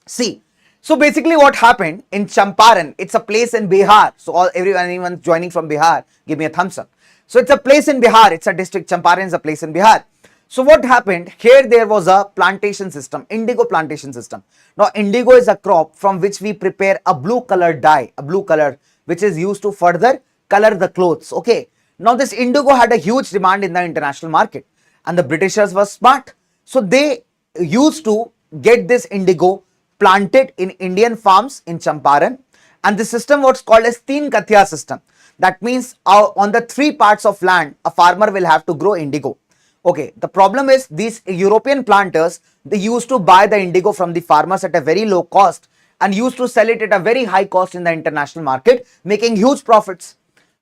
See, so basically what happened in Champaran, it's a place in Bihar. So anyone joining from Bihar, give me a thumbs up. So it's a place in Bihar, it's a district. Champaran is a place in Bihar. So what happened here, there was a plantation system, indigo plantation system. Now indigo is a crop from which we prepare a blue color dye, a blue color which is used to further color the clothes. Okay. Now this indigo had a huge demand in the international market, and the Britishers were smart. So they used to get this indigo planted in Indian farms in Champaran, and the system was called as Teen Katya system. That means on the 3 parts of land, a farmer will have to grow indigo. Okay, the problem is these European planters, they used to buy the indigo from the farmers at a very low cost and used to sell it at a very high cost in the international market, making huge profits.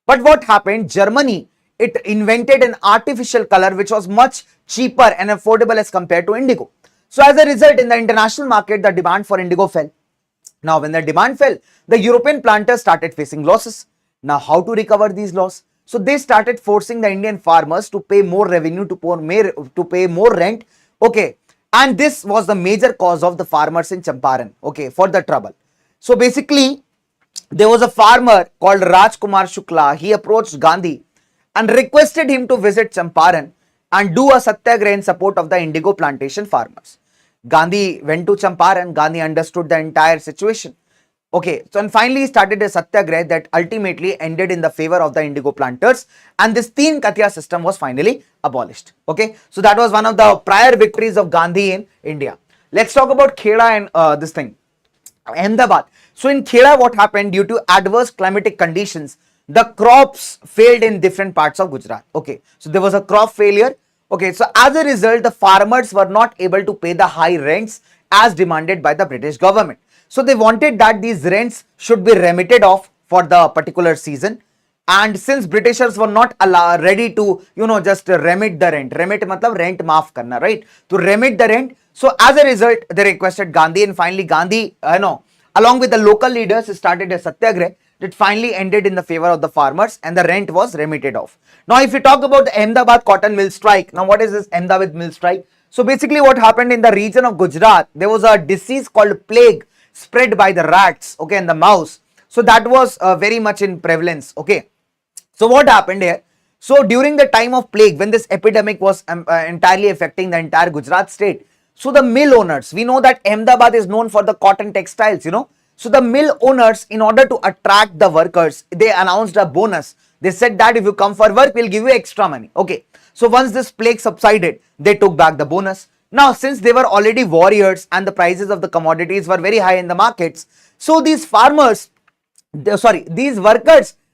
But what happened? Germany, it invented an artificial color which was much cheaper and affordable as compared to indigo. So as a result, in the international market, the demand for indigo fell. Now, when the demand fell, the European planters started facing losses. Now, how to recover these losses? So they started forcing the Indian farmers to pay more revenue, to pay more rent. Okay, and this was the major cause of the farmers in Champaran. Okay, for the trouble. So basically, there was a farmer called Rajkumar Shukla. He approached Gandhi and requested him to visit Champaran and do a satyagraha in support of the indigo plantation farmers. Gandhi went to Champaran. Gandhi understood the entire situation. Okay, so and finally he started a satyagraha that ultimately ended in the favor of the indigo planters, and this Teen Katya system was finally abolished. Okay, so that was one of the prior victories of Gandhi in India. Let's talk about Kheda and this thing, Ahmedabad. So in Kheda, what happened? Due to adverse climatic conditions, the crops failed in different parts of Gujarat. Okay, so there was a crop failure. Okay, so as a result, the farmers were not able to pay the high rents as demanded by the British government. So they wanted that these rents should be remitted off for the particular season. And since Britishers were not ready to, just remit the rent. Remit matlab rent maaf karna, right? To remit the rent. So as a result, they requested Gandhi, and finally Gandhi, along with the local leaders, started a satyagraha that finally ended in the favor of the farmers, and the rent was remitted off. Now, if we talk about the Ahmedabad cotton mill strike, now what is this Ahmedabad mill strike? So basically what happened in the region of Gujarat, there was a disease called plague spread by the rats, okay, and the mouse. So that was very much in prevalence, okay. So what happened here? So during the time of plague, when this epidemic was entirely affecting the entire Gujarat state, so the mill owners, we know that Ahmedabad is known for the cotton textiles, So the mill owners, in order to attract the workers, they announced a bonus. They said that if you come for work, we'll give you extra money. Okay. So once this plague subsided, they took back the bonus. Now, since they were already warriors and the prices of the commodities were very high in the markets, so these workers,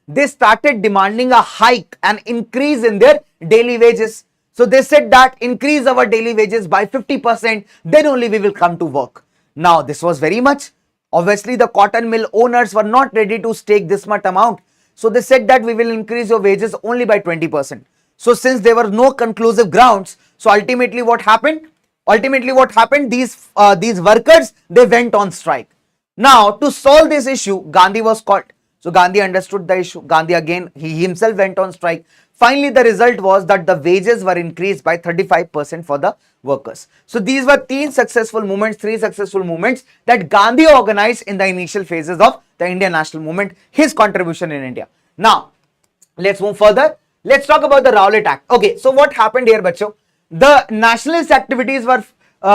they started demanding a hike, an increase in their daily wages. So they said that increase our daily wages by 50%, then only we will come to work. Now, this was very much. Obviously, the cotton mill owners were not ready to stake this much amount. So they said that we will increase your wages only by 20%. So since there were no conclusive grounds, so ultimately what happened? These workers, they went on strike. Now, to solve this issue, Gandhi was called. So Gandhi understood the issue. Gandhi again, he himself went on strike. Finally, the result was that the wages were increased by 35% for the workers. So these were three successful movements that Gandhi organized in the initial phases of the Indian national movement, his contribution in India. Now, let's move further. Let's talk about the Rowlatt Act. Okay, so what happened here, bacho? The nationalist activities were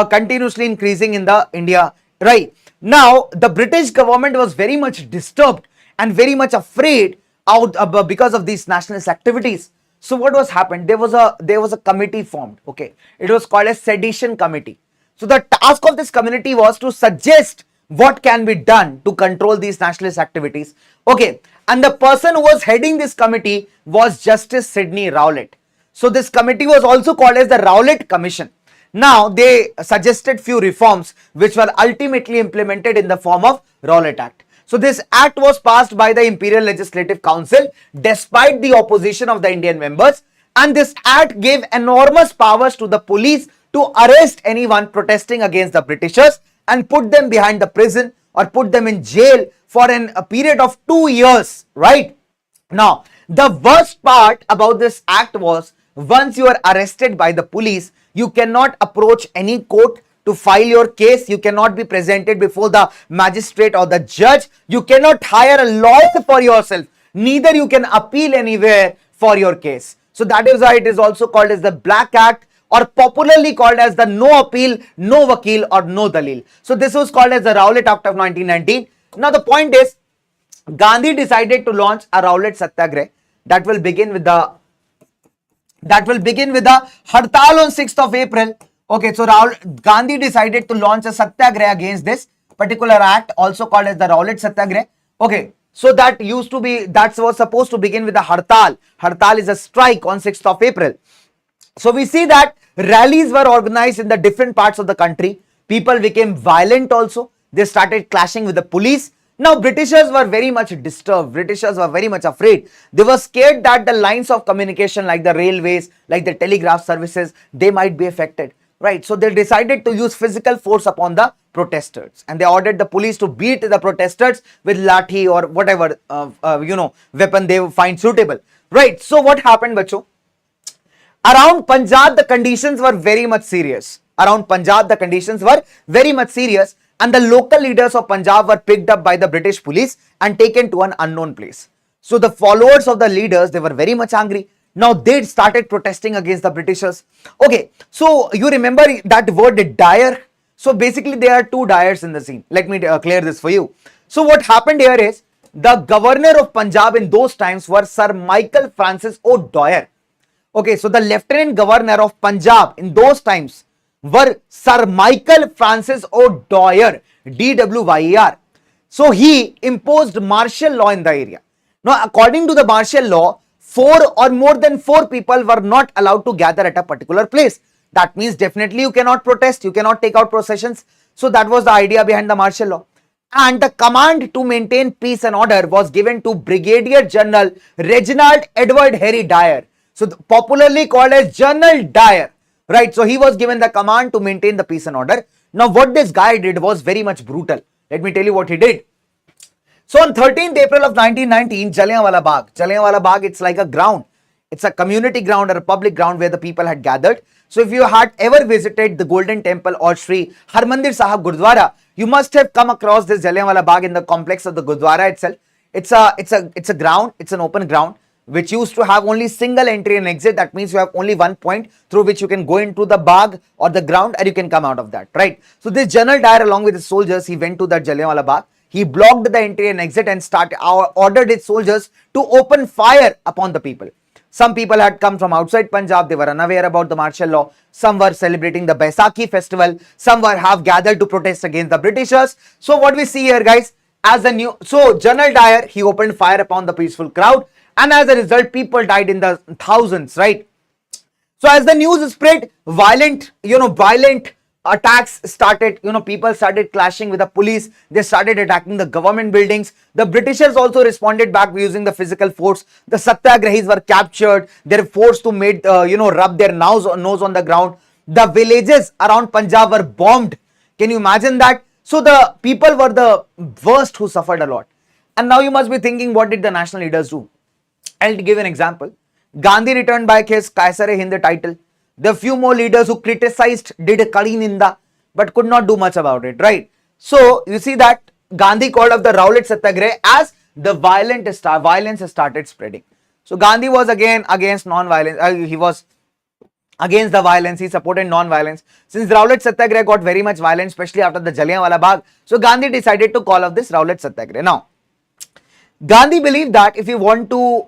continuously increasing in the India, right? Now, the British government was very much disturbed and very much afraid out because of these nationalist activities. So what was happened? There was a committee formed. Okay, it was called a sedition committee. So the task of this committee was to suggest what can be done to control these nationalist activities. Okay, and the person who was heading this committee was Justice Sidney Rowlatt. So this committee was also called as the Rowlatt Commission. Now they suggested few reforms which were ultimately implemented in the form of Rowlatt Act. So this act was passed by the Imperial Legislative Council despite the opposition of the Indian members, and this act gave enormous powers to the police to arrest anyone protesting against the Britishers and put them behind the prison or put them in jail for a period of 2 years, right? Now, the worst part about this act was once you are arrested by the police, you cannot approach any court to file your case. You cannot be presented before the magistrate or the judge. You cannot hire a lawyer for yourself. Neither you can appeal anywhere for your case. So that is why it is also called as the Black Act, or popularly called as the No Appeal, No Vakil or No Dalil. So this was called as the Rowlatt Act of 1919. Now the point is, Gandhi decided to launch a Rowlatt Satyagrah that will begin with the Hartal on 6th of April. Okay, so Gandhi decided to launch a Satyagraha against this particular act, also called as the Rowlatt Satyagraha. Okay, so that was supposed to begin with the Hartal. Hartal is a strike on 6th of April. So we see that rallies were organized in the different parts of the country. People became violent also. They started clashing with the police. Now, Britishers were very much disturbed. Britishers were very much afraid. They were scared that the lines of communication, like the railways, like the telegraph services, they might be affected, right? So they decided to use physical force upon the protesters, and they ordered the police to beat the protesters with lathi or whatever, weapon they find suitable, right? So what happened, bacho? Around Punjab, the conditions were very much serious. And the local leaders of Punjab were picked up by the British police and taken to an unknown place. So the followers of the leaders, they were very much angry. Now they started protesting against the Britishers. Okay, so you remember that word dire? So basically there are two dires in the scene. Let me clear this for you. So what happened here is, the governor of Punjab in those times were Sir Michael Francis O'Dwyer. Okay, so the lieutenant governor of Punjab in those times were Sir Michael Francis O'Dwyer, DWYER. So he imposed martial law in the area. Now, according to the martial law, 4 or more than 4 people were not allowed to gather at a particular place. That means definitely you cannot protest, you cannot take out processions. So that was the idea behind the martial law. And the command to maintain peace and order was given to Brigadier General Reginald Edward Harry Dyer. So popularly called as General Dyer, right? So he was given the command to maintain the peace and order. Now what this guy did was very much brutal. Let me tell you what he did. So on 13th April of 1919, Jallianwala Bagh, it's like a ground. It's a community ground or a public ground where the people had gathered. So if you had ever visited the Golden Temple or Sri Harmandir Sahib Gurdwara, you must have come across this Jallianwala Bagh in the complex of the Gurdwara itself. It's a ground, it's an open ground, which used to have only single entry and exit. That means you have only one point through which you can go into the Bagh or the ground and you can come out of that, right? So this General Dyer, along with his soldiers, he went to that Jallianwala Bagh. He blocked the entry and exit and ordered his soldiers to open fire upon the people. Some people had come from outside Punjab. They were unaware about the martial law. Some were celebrating the Baisakhi festival. Some have gathered to protest against the Britishers. So what we see here, guys, so General Dyer, he opened fire upon the peaceful crowd, and as a result, people died in the thousands, right? So as the news spread, violent attacks started. People started clashing with the police. They started attacking the government buildings. The Britishers also responded back using the physical force. The Satyagrahis were captured. They were forced to rub their nose on the ground. The villages around Punjab were bombed. Can you imagine that? So the people were the worst who suffered a lot. And now you must be thinking, what did the national leaders do? I'll give an example. Gandhi returned back his Kaisar-e-Hind title. There are few more leaders who criticized, did a Kari Ninda, but could not do much about it, right? So you see that Gandhi called up the Rowlatt Satyagraha as the violence started spreading. So Gandhi was again against non-violence. He was against the violence. He supported non-violence. Since Rowlatt Satyagraha got very much violent, especially after the Jallianwala Bagh, so Gandhi decided to call up this Rowlatt Satyagraha. Now, Gandhi believed that if you want to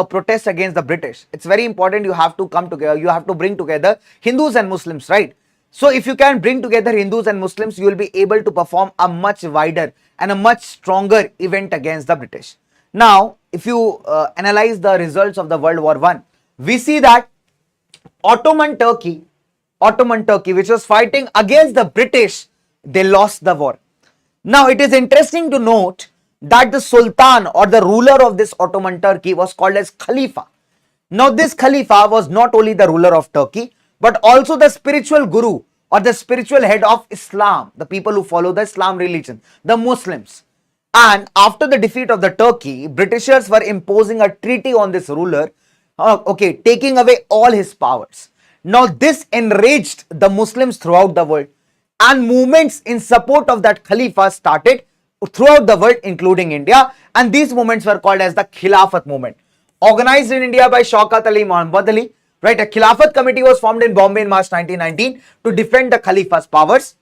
protest against the British, it's very important you have to come together, you have to bring together Hindus and Muslims, right? So if you can bring together Hindus and Muslims, you will be able to perform a much wider and a much stronger event against the British. Now, if you analyze the results of the World War I, we see that Ottoman Turkey, which was fighting against the British, they lost the war. Now, it is interesting to note that the Sultan or the ruler of this Ottoman Turkey was called as Khalifa. Now, this Khalifa was not only the ruler of Turkey, but also the spiritual guru or the spiritual head of Islam, the people who follow the Islam religion, the Muslims. And after the defeat of the Turkey, Britishers were imposing a treaty on this ruler, taking away all his powers. Now, this enraged the Muslims throughout the world, and movements in support of that Khalifa started throughout the world, including India, and these movements were called as the Khilafat movement. Organized in India by Shaukat Ali Muhammad Ali, right? A Khilafat committee was formed in Bombay in March 1919 to defend the Khalifa's powers.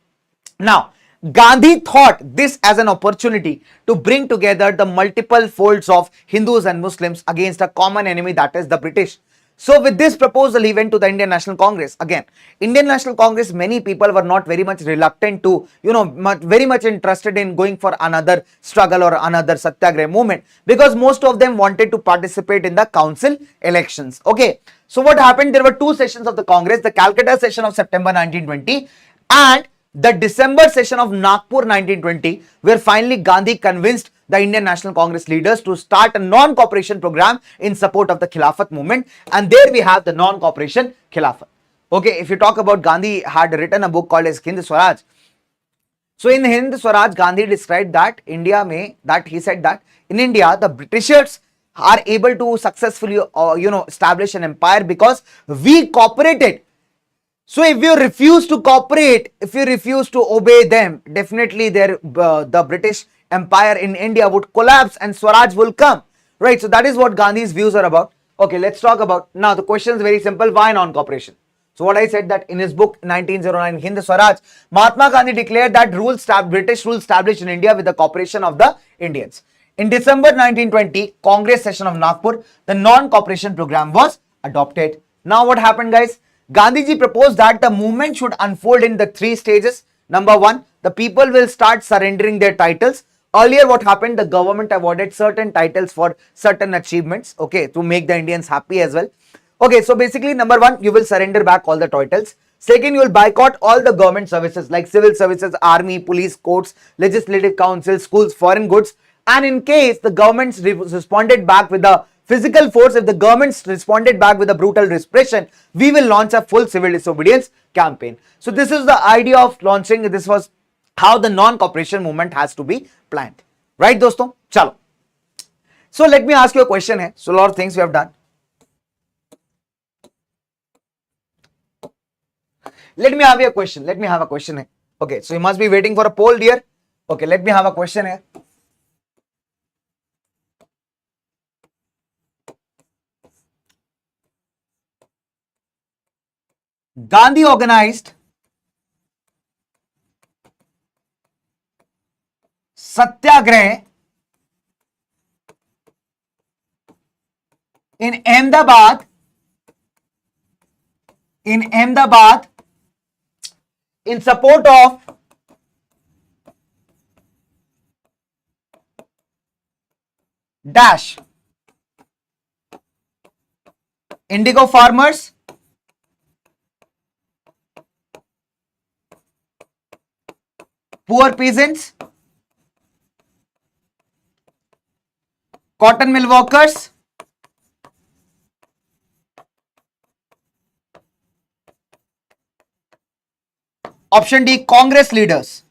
Now, Gandhi thought this as an opportunity to bring together the multiple folds of Hindus and Muslims against a common enemy, that is the British. So with this proposal, he went to the Indian National Congress. Again, Indian National Congress, many people were not very much reluctant to, very much interested in going for another struggle or another Satyagraha movement, because most of them wanted to participate in the council elections. Okay. So what happened? There were two sessions of the Congress, the Calcutta session of September 1920 and the December session of Nagpur 1920, where finally Gandhi convinced the Indian National Congress leaders to start a non-cooperation program in support of the Khilafat movement. And there we have the non-cooperation Khilafat. Okay, if you talk about, Gandhi had written a book called as Hind Swaraj. So in Hind Swaraj, Gandhi described that he said that in India, the Britishers are able to successfully, establish an empire because we cooperated. So if you refuse to cooperate, if you refuse to obey them, definitely the British Empire in India would collapse and Swaraj will come, right? So that is what Gandhi's views are about. Okay, let's talk about, now the question is very simple, why non-cooperation? So what I said, that in his book 1909 Hind Swaraj, Mahatma Gandhi declared that British rule established in India with the cooperation of the Indians. In December 1920, Congress session of Nagpur, the non-cooperation program was adopted. Now what happened, guys? Gandhiji proposed that the movement should unfold in the three stages. Number one, the people will start surrendering their titles. Earlier what happened, the government awarded certain titles for certain achievements, okay, to make the Indians happy as well. Okay, so basically number one, you will surrender back all the titles. Second, you will boycott all the government services like civil services, army, police, courts, legislative council, schools, foreign goods. And in case the governments responded back with the physical force, if the governments responded back with a brutal repression, we will launch a full civil disobedience campaign. So this is the idea of launching, this was how the non-cooperation movement has to be planned. Right, dosto? Chalo. So let me ask you a question here. So a lot of things we have done. Let me have a question. Let me have a question here. Okay, so you must be waiting for a poll, dear. Okay, let me have a question here. Gandhi organized Satyagraha in Ahmedabad in support of dash indigo farmers, poor peasants, cotton mill workers, option D, Congress leaders.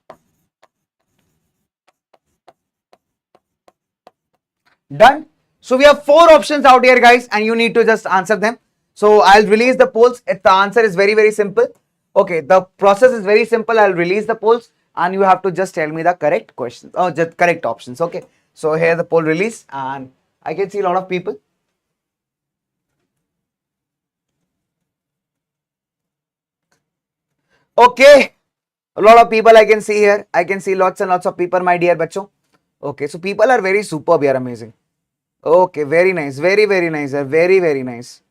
Done? So we have 4 options out here, guys, and you need to just answer them. So I'll release the polls. If the answer is very, very simple. Okay, the process is very simple. I'll release the polls and you have to just tell me the correct questions or just correct options. Okay. So here the poll release, and I can see a lot of people. Okay. A lot of people I can see here. I can see lots and lots of people, my dear bacho. Okay. So people are very superb here. Amazing. Okay. Very nice. Very, very nice. Very, very nice.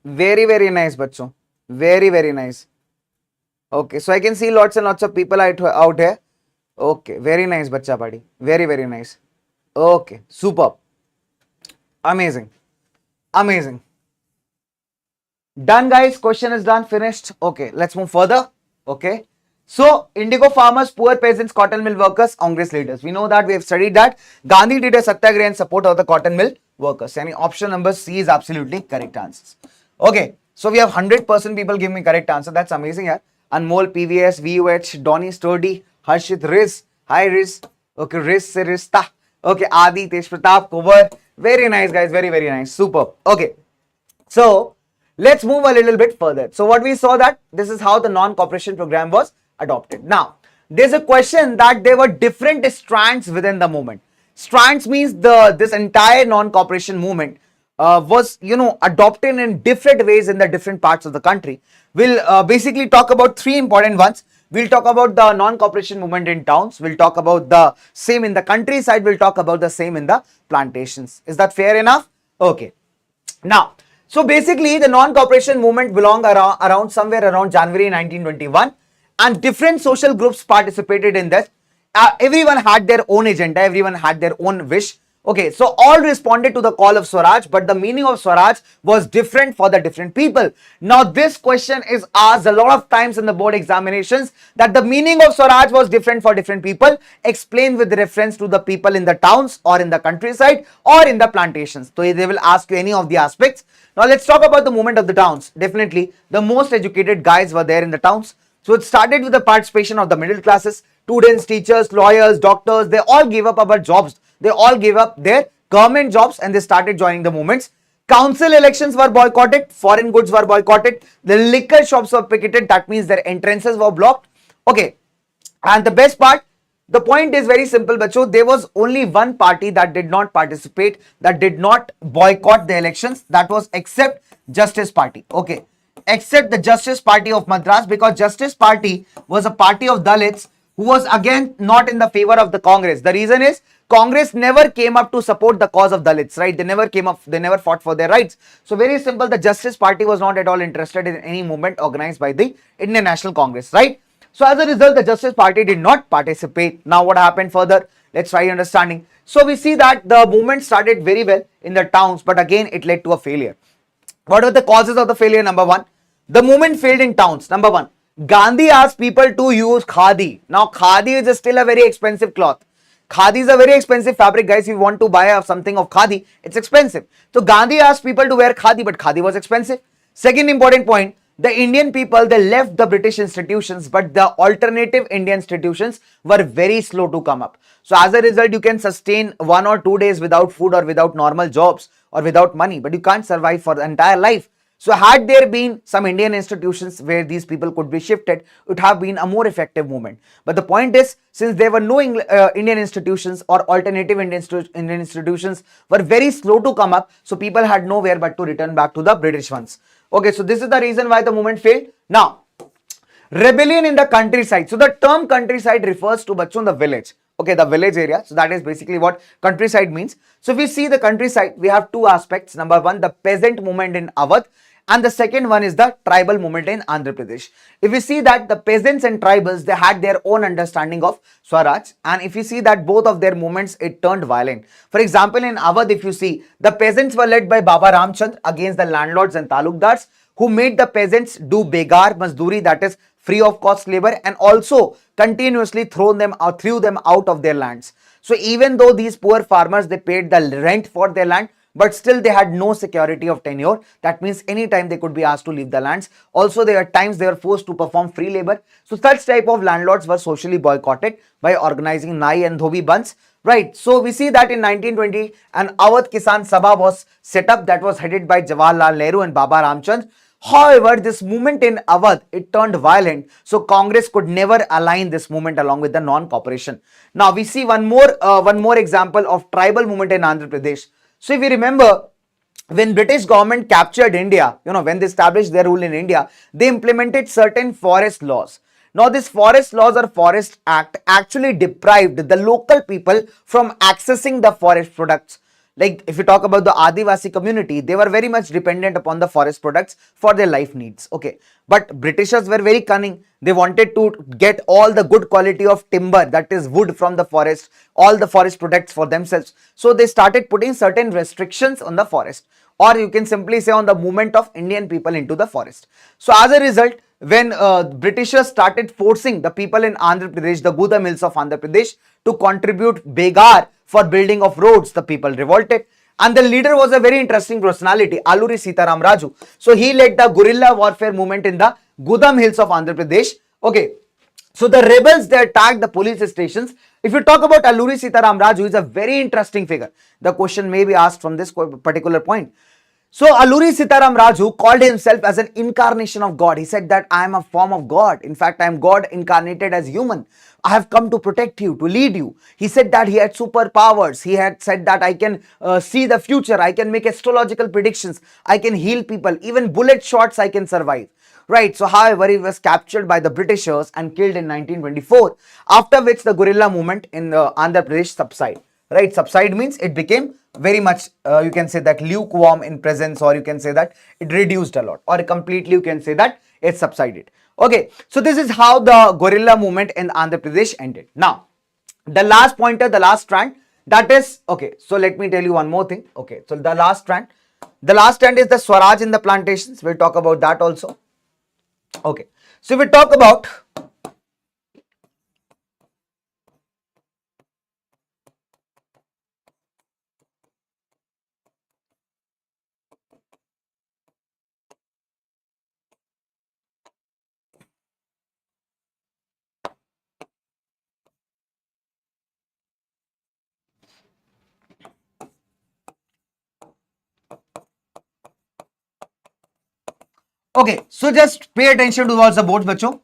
Very, very nice, bacho. Very, very nice. Okay. So I can see lots and lots of people out here. Okay. Very nice, bacha buddy. Very, very nice. Okay. Superb. Amazing. Amazing. Done, guys. Question is done. Finished. Okay. Let's move further. Okay. So, indigo farmers, poor peasants, cotton mill workers, Congress leaders. We know that we have studied that Gandhi did a satyagraha in support of the cotton mill workers. And option number C is absolutely correct answers. Okay. So, we have 100% people giving me correct answer. That's amazing, yeah. Anmol, PVS, VUH, Donny, Sturdy, Harshit, Riz. Hi, Riz. Okay. Riz, Rista. Okay. Adi, Tesh Pratap, Kovar. Very nice, guys. Very, very nice. Super. Okay. So, let's move a little bit further. So, what we saw that this is how the non-cooperation program was adopted. Now, there's a question that there were different strands within the movement. Strands means this entire non-cooperation movement was adopted in different ways in the different parts of the country. We'll basically talk about 3 important ones. We'll talk about the non-cooperation movement in towns. We'll talk about the same in the countryside. We'll talk about the same in the plantations. Is that fair enough? Okay. Now, so basically the non-cooperation movement belonged around somewhere around January 1921, and different social groups participated in this. Everyone had their own agenda, everyone had their own wish. Okay, so all responded to the call of Swaraj, but the meaning of Swaraj was different for the different people. Now, this question is asked a lot of times in the board examinations, that the meaning of Swaraj was different for different people. Explain with reference to the people in the towns or in the countryside or in the plantations. So, they will ask you any of the aspects. Now, let's talk about the movement of the towns. Definitely, the most educated guys were there in the towns. So, it started with the participation of the middle classes, students, teachers, lawyers, doctors. They all gave up our jobs. They all gave up their government jobs and they started joining the movements. Council elections were boycotted. Foreign goods were boycotted. The liquor shops were picketed. That means their entrances were blocked. Okay. And the best part, the point is very simple, bacho. There was only one party that did not participate, that did not boycott the elections. That was except Justice Party. Okay. Except the Justice Party of Madras, because Justice Party was a party of Dalits who was again not in the favor of the Congress. The reason is Congress never came up to support the cause of Dalits, right? They never came up, they never fought for their rights. So very simple, the Justice Party was not at all interested in any movement organized by the Indian National Congress, right? So as a result, the Justice Party did not participate. Now what happened further? Let's try understanding. So we see that the movement started very well in the towns, but again it led to a failure. What are the causes of the failure? Number one, the movement failed in towns. Number one, Gandhi asked people to use khadi. Now khadi is still a very expensive cloth. Khadi is a very expensive fabric, guys. If you want to buy something of khadi, it's expensive. So Gandhi asked people to wear khadi, but khadi was expensive. Second important point, the Indian people, they left the British institutions, but the alternative Indian institutions were very slow to come up. So as a result, you can sustain 1 or 2 days without food or without normal jobs or without money, but you can't survive for the entire life. So had there been some Indian institutions where these people could be shifted, it would have been a more effective movement. But the point is, since there were no Indian institutions or alternative Indian institutions were very slow to come up, so people had nowhere but to return back to the British ones. Okay, so this is the reason why the movement failed. Now, rebellion in the countryside. So the term countryside refers to bachon the village. Okay, the village area. So that is basically what countryside means. So if we see the countryside, we have 2 aspects. Number one, the peasant movement in Awadh, and the second one is the tribal movement in Andhra Pradesh. If we see that the peasants and tribals, they had their own understanding of Swaraj, and if you see that both of their movements, it turned violent. For example, in Awadh, if you see, the peasants were led by Baba Ramchand against the landlords and talukdars, who made the peasants do begar mazduri, that is free of cost labor, and also continuously threw them out of their lands. So even though these poor farmers, they paid the rent for their land, but still they had no security of tenure. That means anytime they could be asked to leave the lands. Also, there are times they were forced to perform free labor. So such type of landlords were socially boycotted by organizing Nai and Dhobi Bandhs, right? So we see that in 1920 an Awadh Kisan Sabha was set up that was headed by Jawaharlal Nehru and Baba Ramchand. However, this movement in Awadh, it turned violent, so Congress could never align this movement along with the non-cooperation. Now we see one more example of tribal movement in Andhra Pradesh. So if you remember, when British government captured India, when they established their rule in India, they implemented certain forest laws. Now this forest laws or forest act actually deprived the local people from accessing the forest products. Like if you talk about the Adivasi community, they were very much dependent upon the forest products for their life needs. Okay, but Britishers were very cunning. They wanted to get all the good quality of timber, that is wood from the forest, all the forest products for themselves. So they started putting certain restrictions on the forest, or you can simply say on the movement of Indian people into the forest. So as a result, when Britishers started forcing the people in Andhra Pradesh, the Gouda mills of Andhra Pradesh, to contribute begar for building of roads, the people revolted. And the leader was a very interesting personality, Alluri Sitaram Raju. So he led the guerrilla warfare movement in the Gudam hills of Andhra Pradesh. Okay, so the rebels, they attacked the police stations. If you talk about Alluri Sitaram Raju, he is a very interesting figure. The question may be asked from this particular point. So Alluri Sitaram Raju called himself as an incarnation of God. He said that I am a form of God. In fact, I am God incarnated as human. I have come to protect you, to lead you. He said that he had superpowers. He had said that I can see the future. I can make astrological predictions. I can heal people. Even bullet shots I can survive. Right. So however, he was captured by the Britishers and killed in 1924. After which the guerrilla movement in Andhra Pradesh subsided. Right. Subside means it became very much, you can say that lukewarm in presence, or you can say that it reduced a lot, or completely you can say that it subsided. Okay, so this is how the guerrilla movement in Andhra Pradesh ended. Now the last pointer, the last strand, that is, okay, so let me tell you one more thing. Okay, so the last strand is the Swaraj in the plantations. We'll talk about that also. Okay, so we talk about, okay, so just pay attention towards the boards, bacho.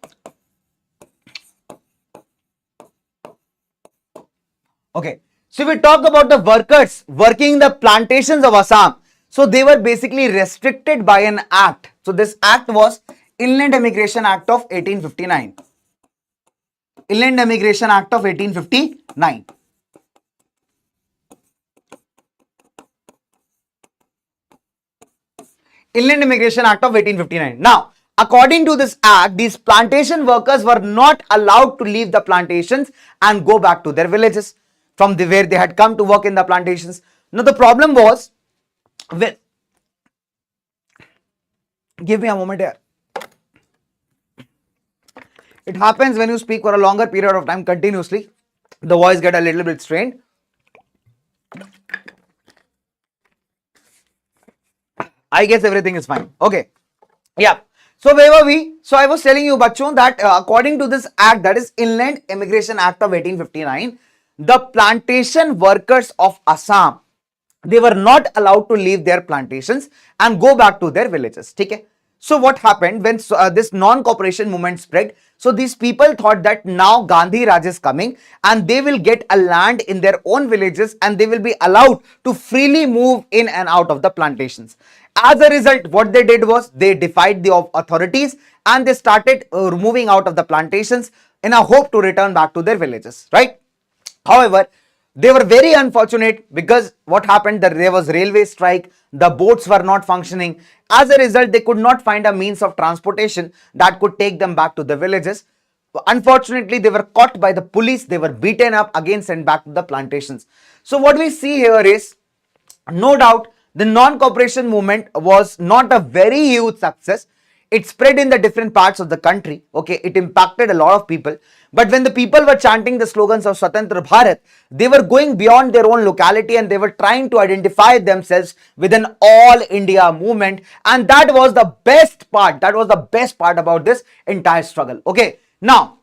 Okay, so we talk about the workers working in the plantations of Assam. So they were basically restricted by an act. So this act was Inland Immigration Act of 1859. Inland Immigration Act of 1859. Inland Immigration Act of 1859. Now, according to this act, these plantation workers were not allowed to leave the plantations and go back to their villages from where they had come to work in the plantations. Now, the problem was with, give me a moment here. It happens when you speak for a longer period of time continuously, the voice get a little bit strained. I guess everything is fine. Okay. Yeah. So where were we? So I was telling you, bachon, that according to this act, that is Inland Immigration Act of 1859, the plantation workers of Assam, they were not allowed to leave their plantations and go back to their villages. Okay? So what happened when this non-cooperation movement spread? So these people thought that now Gandhi Raj is coming and they will get a land in their own villages and they will be allowed to freely move in and out of the plantations. As a result, what they did was they defied the authorities and they started moving out of the plantations in a hope to return back to their villages, right? However, they were very unfortunate because what happened, that there was railway strike, the boats were not functioning. As a result, they could not find a means of transportation that could take them back to the villages. Unfortunately, they were caught by the police, they were beaten up, again sent back to the plantations. So what we see here is, no doubt, the non-cooperation movement was not a very huge success. It spread in the different parts of the country. Okay, it impacted a lot of people. But when the people were chanting the slogans of Swatantra Bharat, they were going beyond their own locality and they were trying to identify themselves with an all India movement. And that was the best part. That was the best part about this entire struggle. Okay, now,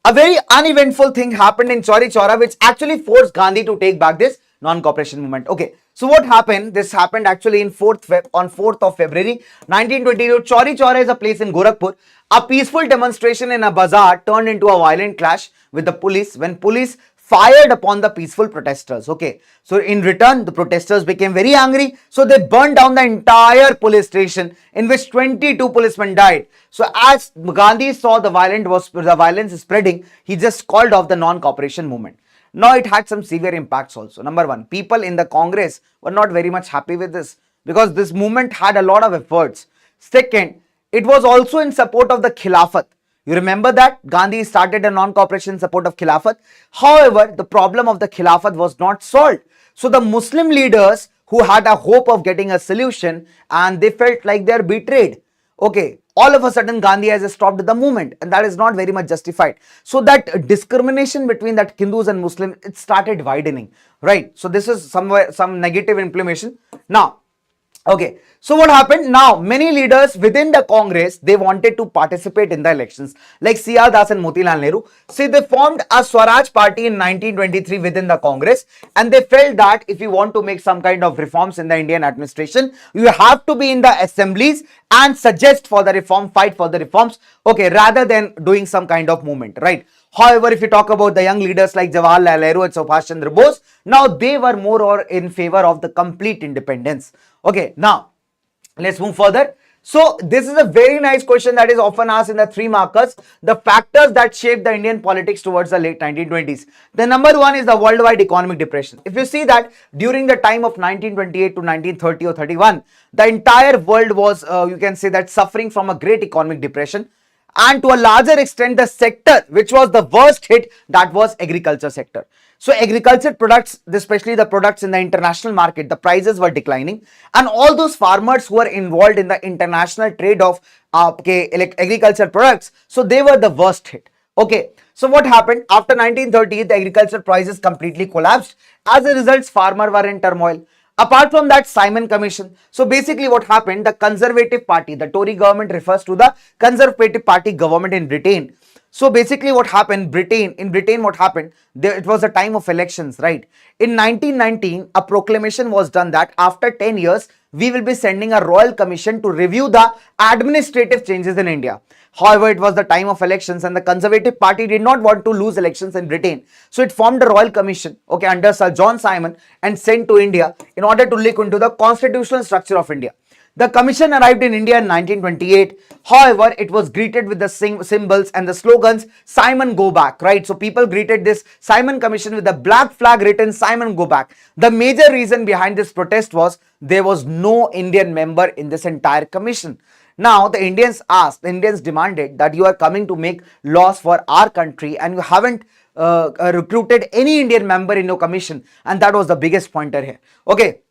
A very uneventful thing happened in Chauri Chaura, which actually forced Gandhi to take back this non-cooperation movement. Okay, so what happened? This happened actually in 4th of February 1922. Chauri Chaura is a place in Gorakhpur. A peaceful demonstration in a bazaar turned into a violent clash with the police when police fired upon the peaceful protesters. Okay, so in return, the protesters became very angry, so they burned down the entire police station, in which 22 policemen died. So as Gandhi saw the violence spreading, he just called off the non-cooperation movement. Now it had some severe impacts also. Number one, people in the Congress were not very much happy with this, because this movement had a lot of efforts. Second, it was also in support of the Khilafat. You remember that Gandhi started a non-cooperation support of Khilafat. However, the problem of the Khilafat was not solved. So the Muslim leaders who had a hope of getting a solution, and they felt like they are betrayed. Okay, all of a sudden Gandhi has stopped the movement, and that is not very much justified. So that discrimination between that Hindus and Muslims, it started widening, right? So this is somewhere some negative inflammation. Now, okay, so what happened? Now, many leaders within the Congress, they wanted to participate in the elections, like C.R. Das and Motilal Nehru. See, they formed a Swaraj party in 1923 within the Congress, and they felt that if you want to make some kind of reforms in the Indian administration, you have to be in the assemblies and suggest for the reform, fight for the reforms, okay, rather than doing some kind of movement, right? However, if you talk about the young leaders like Jawaharlal Nehru and Subhash Chandra Bose, now they were more or in favor of the complete independence. Okay, now let's move further. So this is a very nice question that is often asked in the 3 markers. The factors that shaped the Indian politics towards the late 1920s. The number one is the worldwide economic depression. If you see that during the time of 1928 to 1930 or 31, the entire world was, you can say that, suffering from a great economic depression. And to a larger extent, the sector which was the worst hit, that was agriculture sector. So agriculture products, especially the products in the international market, the prices were declining, and all those farmers who were involved in the international trade of agriculture products, so they were the worst hit. Okay, so what happened after 1930? The agriculture prices completely collapsed. As a result, farmers were in turmoil. Apart from that, Simon Commission. So basically what happened, the Conservative Party, the Tory government refers to the Conservative Party government in Britain. So basically what happened, in Britain what happened, it was a time of elections, right? In 1919, a proclamation was done that after 10 years, we will be sending a royal commission to review the administrative changes in India. However, it was the time of elections, and the Conservative Party did not want to lose elections in Britain. So it formed a royal commission, okay, under Sir John Simon, and sent to India in order to look into the constitutional structure of India. The commission arrived in India in 1928. However, it was greeted with the symbols and the slogans, Simon go back, right? So people greeted this Simon Commission with the black flag written, Simon go back. The major reason behind this protest was there was no Indian member in this entire commission. Now the Indians demanded that you are coming to make laws for our country, and you haven't recruited any Indian member in your commission, and that was the biggest pointer here. Okay.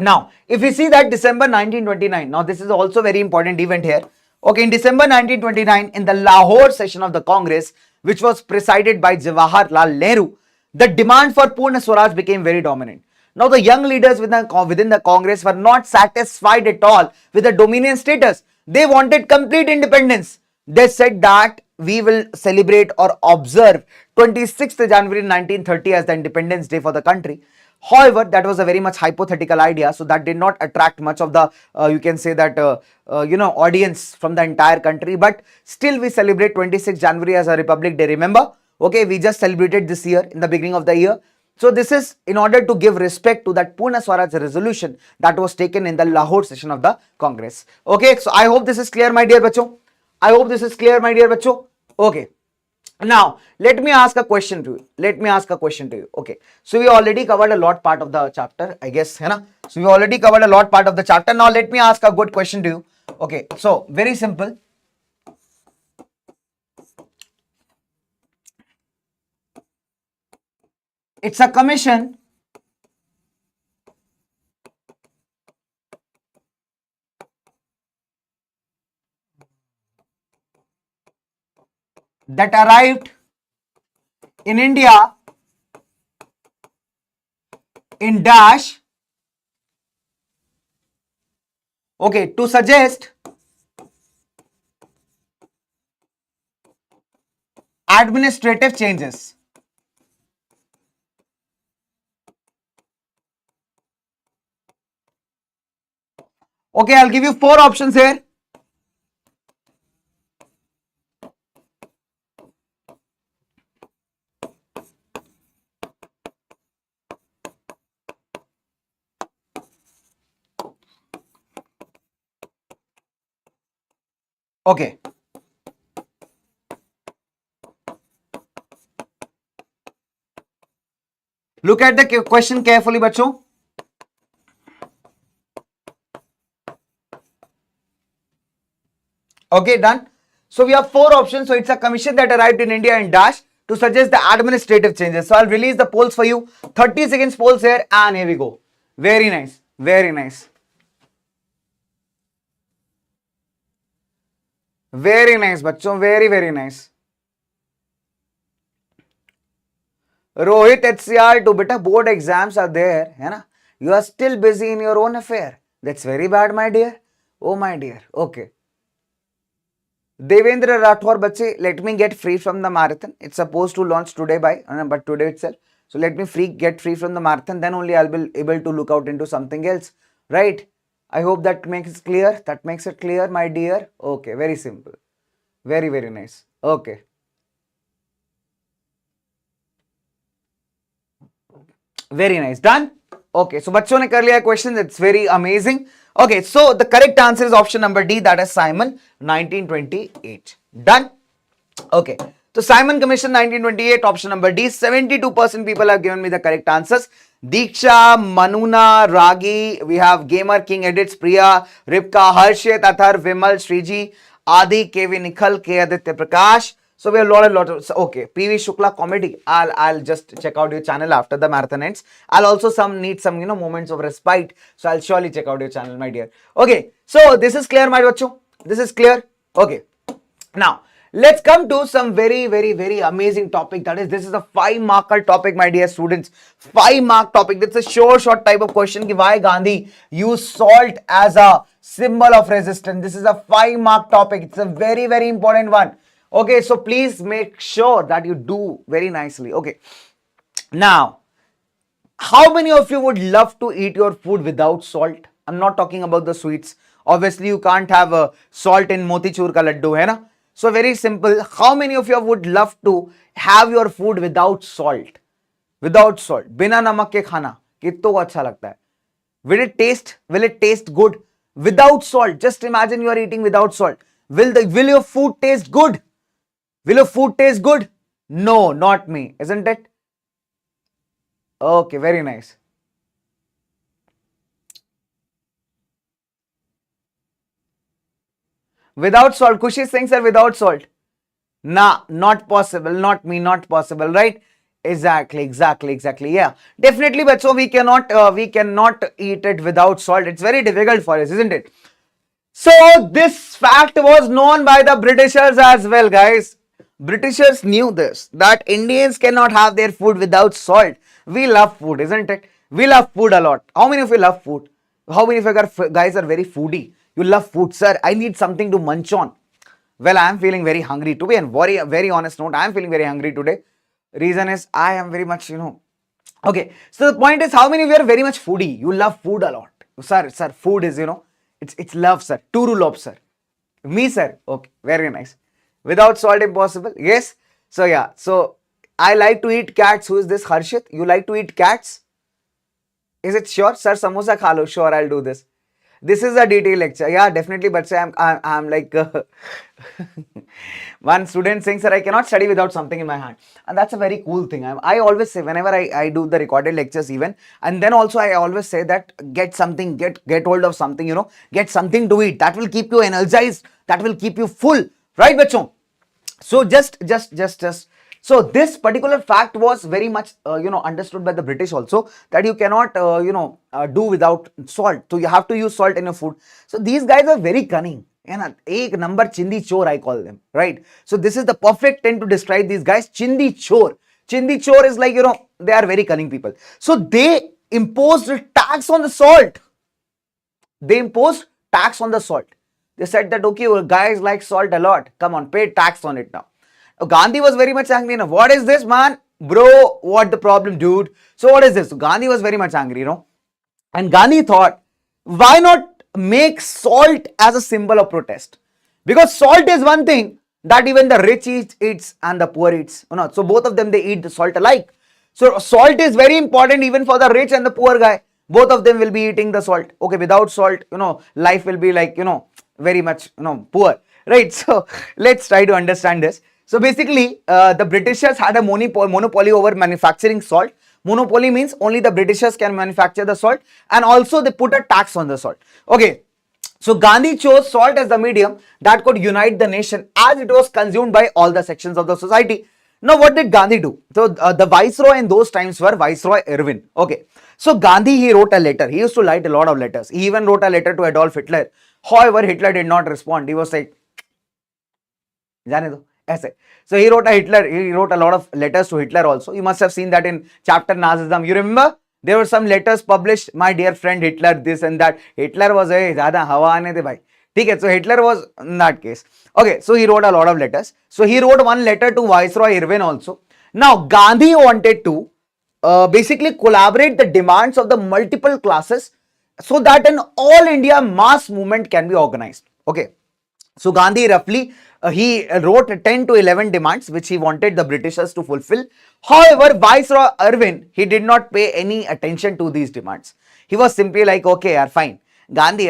Now, if we see that December 1929, now this is also very important event here. Okay, in December 1929, in the Lahore session of the Congress, which was presided by Jawaharlal Nehru, the demand for Purna Swaraj became very dominant. Now, the young leaders within the Congress were not satisfied at all with the dominion status. They wanted complete independence. They said that we will celebrate or observe 26th January 1930 as the Independence Day for the country. However, that was a very much hypothetical idea, so that did not attract much of the, you can say that, audience from the entire country. But still, we celebrate 26th January as a Republic Day. Remember? Okay, we just celebrated this year in the beginning of the year. So this is in order to give respect to that Purna Swaraj resolution that was taken in the Lahore session of the Congress. Okay, so I hope this is clear, my dear bacho. I hope this is clear, my dear bacho. Okay. Now, let me ask a question to you. Okay. So, we already covered a lot part of the chapter, I guess. Hai na? So, we already covered a lot part of the chapter. Now, let me ask a good question to you. Okay. So, very simple. It's a commission that arrived in India in dash, okay, to suggest administrative changes. Okay, I'll give you 4 options here. Okay. Look at the question carefully, bachcho. Okay, done. So we have 4 options. So it's a commission that arrived in India in dash to suggest the administrative changes. So I'll release the polls for you. 30 seconds polls here, and here we go. Very nice. Very nice. Very nice, bachcho. Very, very nice. Rohit HCR to beta, board exams are there, है ना? You are still busy in your own affair. That's very bad, my dear. Oh, my dear. Okay. Devendra Rathore, bache, let me get free from the marathon. It's supposed to launch today but today itself. So let me get free from the marathon. Then only I'll be able to look out into something else. Right? I hope that makes it clear. That makes it clear, my dear. Okay, very simple. Very, very nice. Okay. Very nice. Done? Okay. So, bachcho ne kar liya question. It's very amazing. Okay. So, the correct answer is option number D. That is Simon, 1928. Done? Okay. So, Simon Commission, 1928. Option number D. 72% people have given me the correct answers. Diksha, Manuna, Ragi. We have Gamer King Edits, Priya, Ripka, Harshit, Athar, Vimal, Shriji, Adi, KV Nikhil, K. Aditya Prakash. So we have a lot of okay. PV Shukla comedy. I'll just check out your channel after the marathon ends. I'll also need some moments of respite. So I'll surely check out your channel, my dear. Okay. So this is clear, my bacho. This is clear. Okay. Now let's come to some very, very, very amazing topic. That is, this is a 5-marker topic, my dear students. 5-mark topic. That's a short type of question. Ki why Gandhi used salt as a symbol of resistance. This is a 5-mark topic. It's a very, very important one. Okay, so please make sure that you do very nicely. Okay. Now, how many of you would love to eat your food without salt? I'm not talking about the sweets. Obviously, you can't have salt in motichur ka laddu, hai na? So, very simple. How many of you would love to have your food without salt? Without salt. Bina namak ke khana. Kitto acha lagta hai. Will it taste good? Without salt. Just imagine you are eating without salt. Will your food taste good? Will your food taste good? No, not me, isn't it? Okay, very nice. Without salt. Kushi Singh sir, without salt. Nah, not possible. Not me, not possible, right? Exactly. Yeah, definitely, but so we cannot eat it without salt. It's very difficult for us, isn't it? So this fact was known by the Britishers as well, guys. Britishers knew this, that Indians cannot have their food without salt. We love food, isn't it? We love food a lot. How many of you love food? How many of you guys are very foodie? You love food, sir. I need something to munch on. Well, I am feeling very hungry today, and very honest note, I am feeling very hungry today. Reason is I am very much, Okay, so the point is, how many of you are very much foodie? You love food a lot. Sir, food is, it's love, sir. True love, sir. Me, sir. Okay, very nice. Without salt, impossible. Yes. So, yeah. So, I like to eat cats. Who is this? Harshit? You like to eat cats? Is it sure? Sir, samosa khalo. Sure, I'll do this. This is a detailed lecture. Yeah, definitely. But say I'm like one student saying, sir, I cannot study without something in my hand. And that's a very cool thing. I always say, whenever I do the recorded lectures even, and then also I always say that get something, get hold of something, get something to eat. That will keep you energized. That will keep you full. Right, bachon? So just. So this particular fact was very much, understood by the British also, that you cannot, do without salt. So you have to use salt in your food. So these guys are very cunning. Ek number chindi chor, I call them. Right. So this is the perfect term to describe these guys. Chindi chor. Chindi chor is like, they are very cunning people. So they imposed a tax on the salt. They imposed tax on the salt. They said that, okay, well, guys like salt a lot. Come on, pay tax on it now. Gandhi was very much angry. What is this, man? Bro, what the problem, dude? So what is this? So Gandhi was very much angry, And Gandhi thought, why not make salt as a symbol of protest? Because salt is one thing that even the rich eats and the poor eats. So both of them, they eat the salt alike. So salt is very important even for the rich and the poor guy. Both of them will be eating the salt. Okay, without salt, life will be like, very much, poor. Right? So let's try to understand this. So basically, the Britishers had a monopoly over manufacturing salt. Monopoly means only the Britishers can manufacture the salt, and also they put a tax on the salt. Okay. So Gandhi chose salt as the medium that could unite the nation as it was consumed by all the sections of the society. Now what did Gandhi do? So the viceroy in those times were Viceroy Irwin. Okay. So Gandhi, he wrote a letter. He used to write a lot of letters. He even wrote a letter to Adolf Hitler. However, Hitler did not respond. He was like, Jane do. So he wrote a lot of letters to Hitler also. You must have seen that in chapter Nazism. You remember? There were some letters published, my dear friend Hitler, this and that. Hitler was a zyada hawa aane de bhai. Okay, so Hitler was in that case. Okay, so he wrote a lot of letters. So he wrote one letter to Viceroy Irwin also. Now Gandhi wanted to basically collaborate the demands of the multiple classes so that an all India mass movement can be organized. Okay. So Gandhi roughly, he wrote 10 to 11 demands which he wanted the Britishers to fulfill. However, Viceroy Irwin, he did not pay any attention to these demands. He was simply like, okay, fine. Gandhi,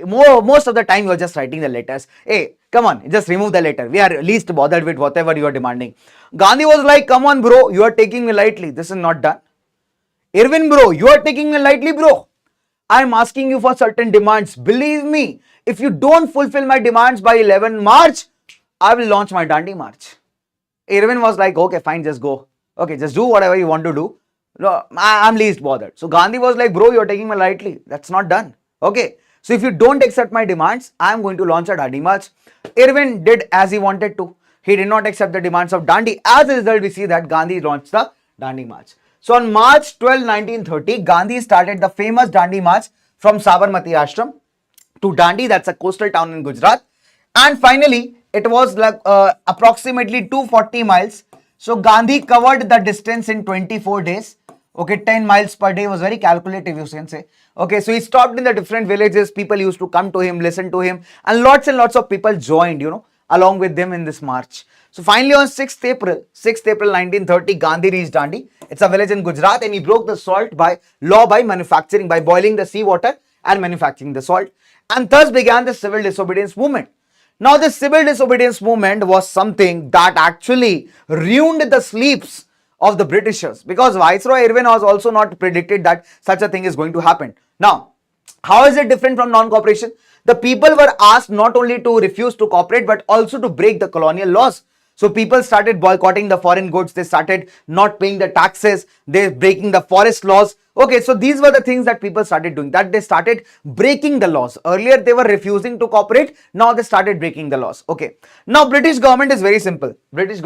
most of the time you're just writing the letters. Hey, come on, just remove the letter. We are least bothered with whatever you are demanding. Gandhi was like, come on, bro, you are taking me lightly. This is not done. Irwin, bro, you are taking me lightly, bro. I am asking you for certain demands. Believe me, if you don't fulfill my demands by 11 March, I will launch my Dandi March. Irwin was like, okay, fine, just go. Okay, just do whatever you want to do. No, I'm least bothered. So Gandhi was like, bro, you're taking me lightly. That's not done. Okay. So if you don't accept my demands, I'm going to launch a Dandi March. Irwin did as he wanted to. He did not accept the demands of Dandi. As a result, we see that Gandhi launched the Dandi March. So on March 12, 1930, Gandhi started the famous Dandi March from Sabarmati Ashram to Dandi, that's a coastal town in Gujarat. And finally, it was like approximately 240 miles. So Gandhi covered the distance in 24 days. Okay, 10 miles per day was very calculative, you can say. Okay, so he stopped in the different villages. People used to come to him, listen to him, and lots of people joined, along with them in this march. So finally on 6th April 1930, Gandhi reached Dandi. It's a village in Gujarat, and he broke the salt by law by manufacturing, by boiling the seawater and manufacturing the salt. And thus began the civil disobedience movement. Now the civil disobedience movement was something that actually ruined the sleeps of the Britishers, because Viceroy Irwin was also not predicted that such a thing is going to happen. Now, how is it different from non-cooperation? The people were asked not only to refuse to cooperate but also to break the colonial laws. So people started boycotting the foreign goods, they started not paying the taxes, they breaking the forest laws. Okay, so these were the things that people started doing, that they started breaking the laws. Earlier they were refusing to cooperate, now they started breaking the laws. Okay, now British government is very simple. Okay, British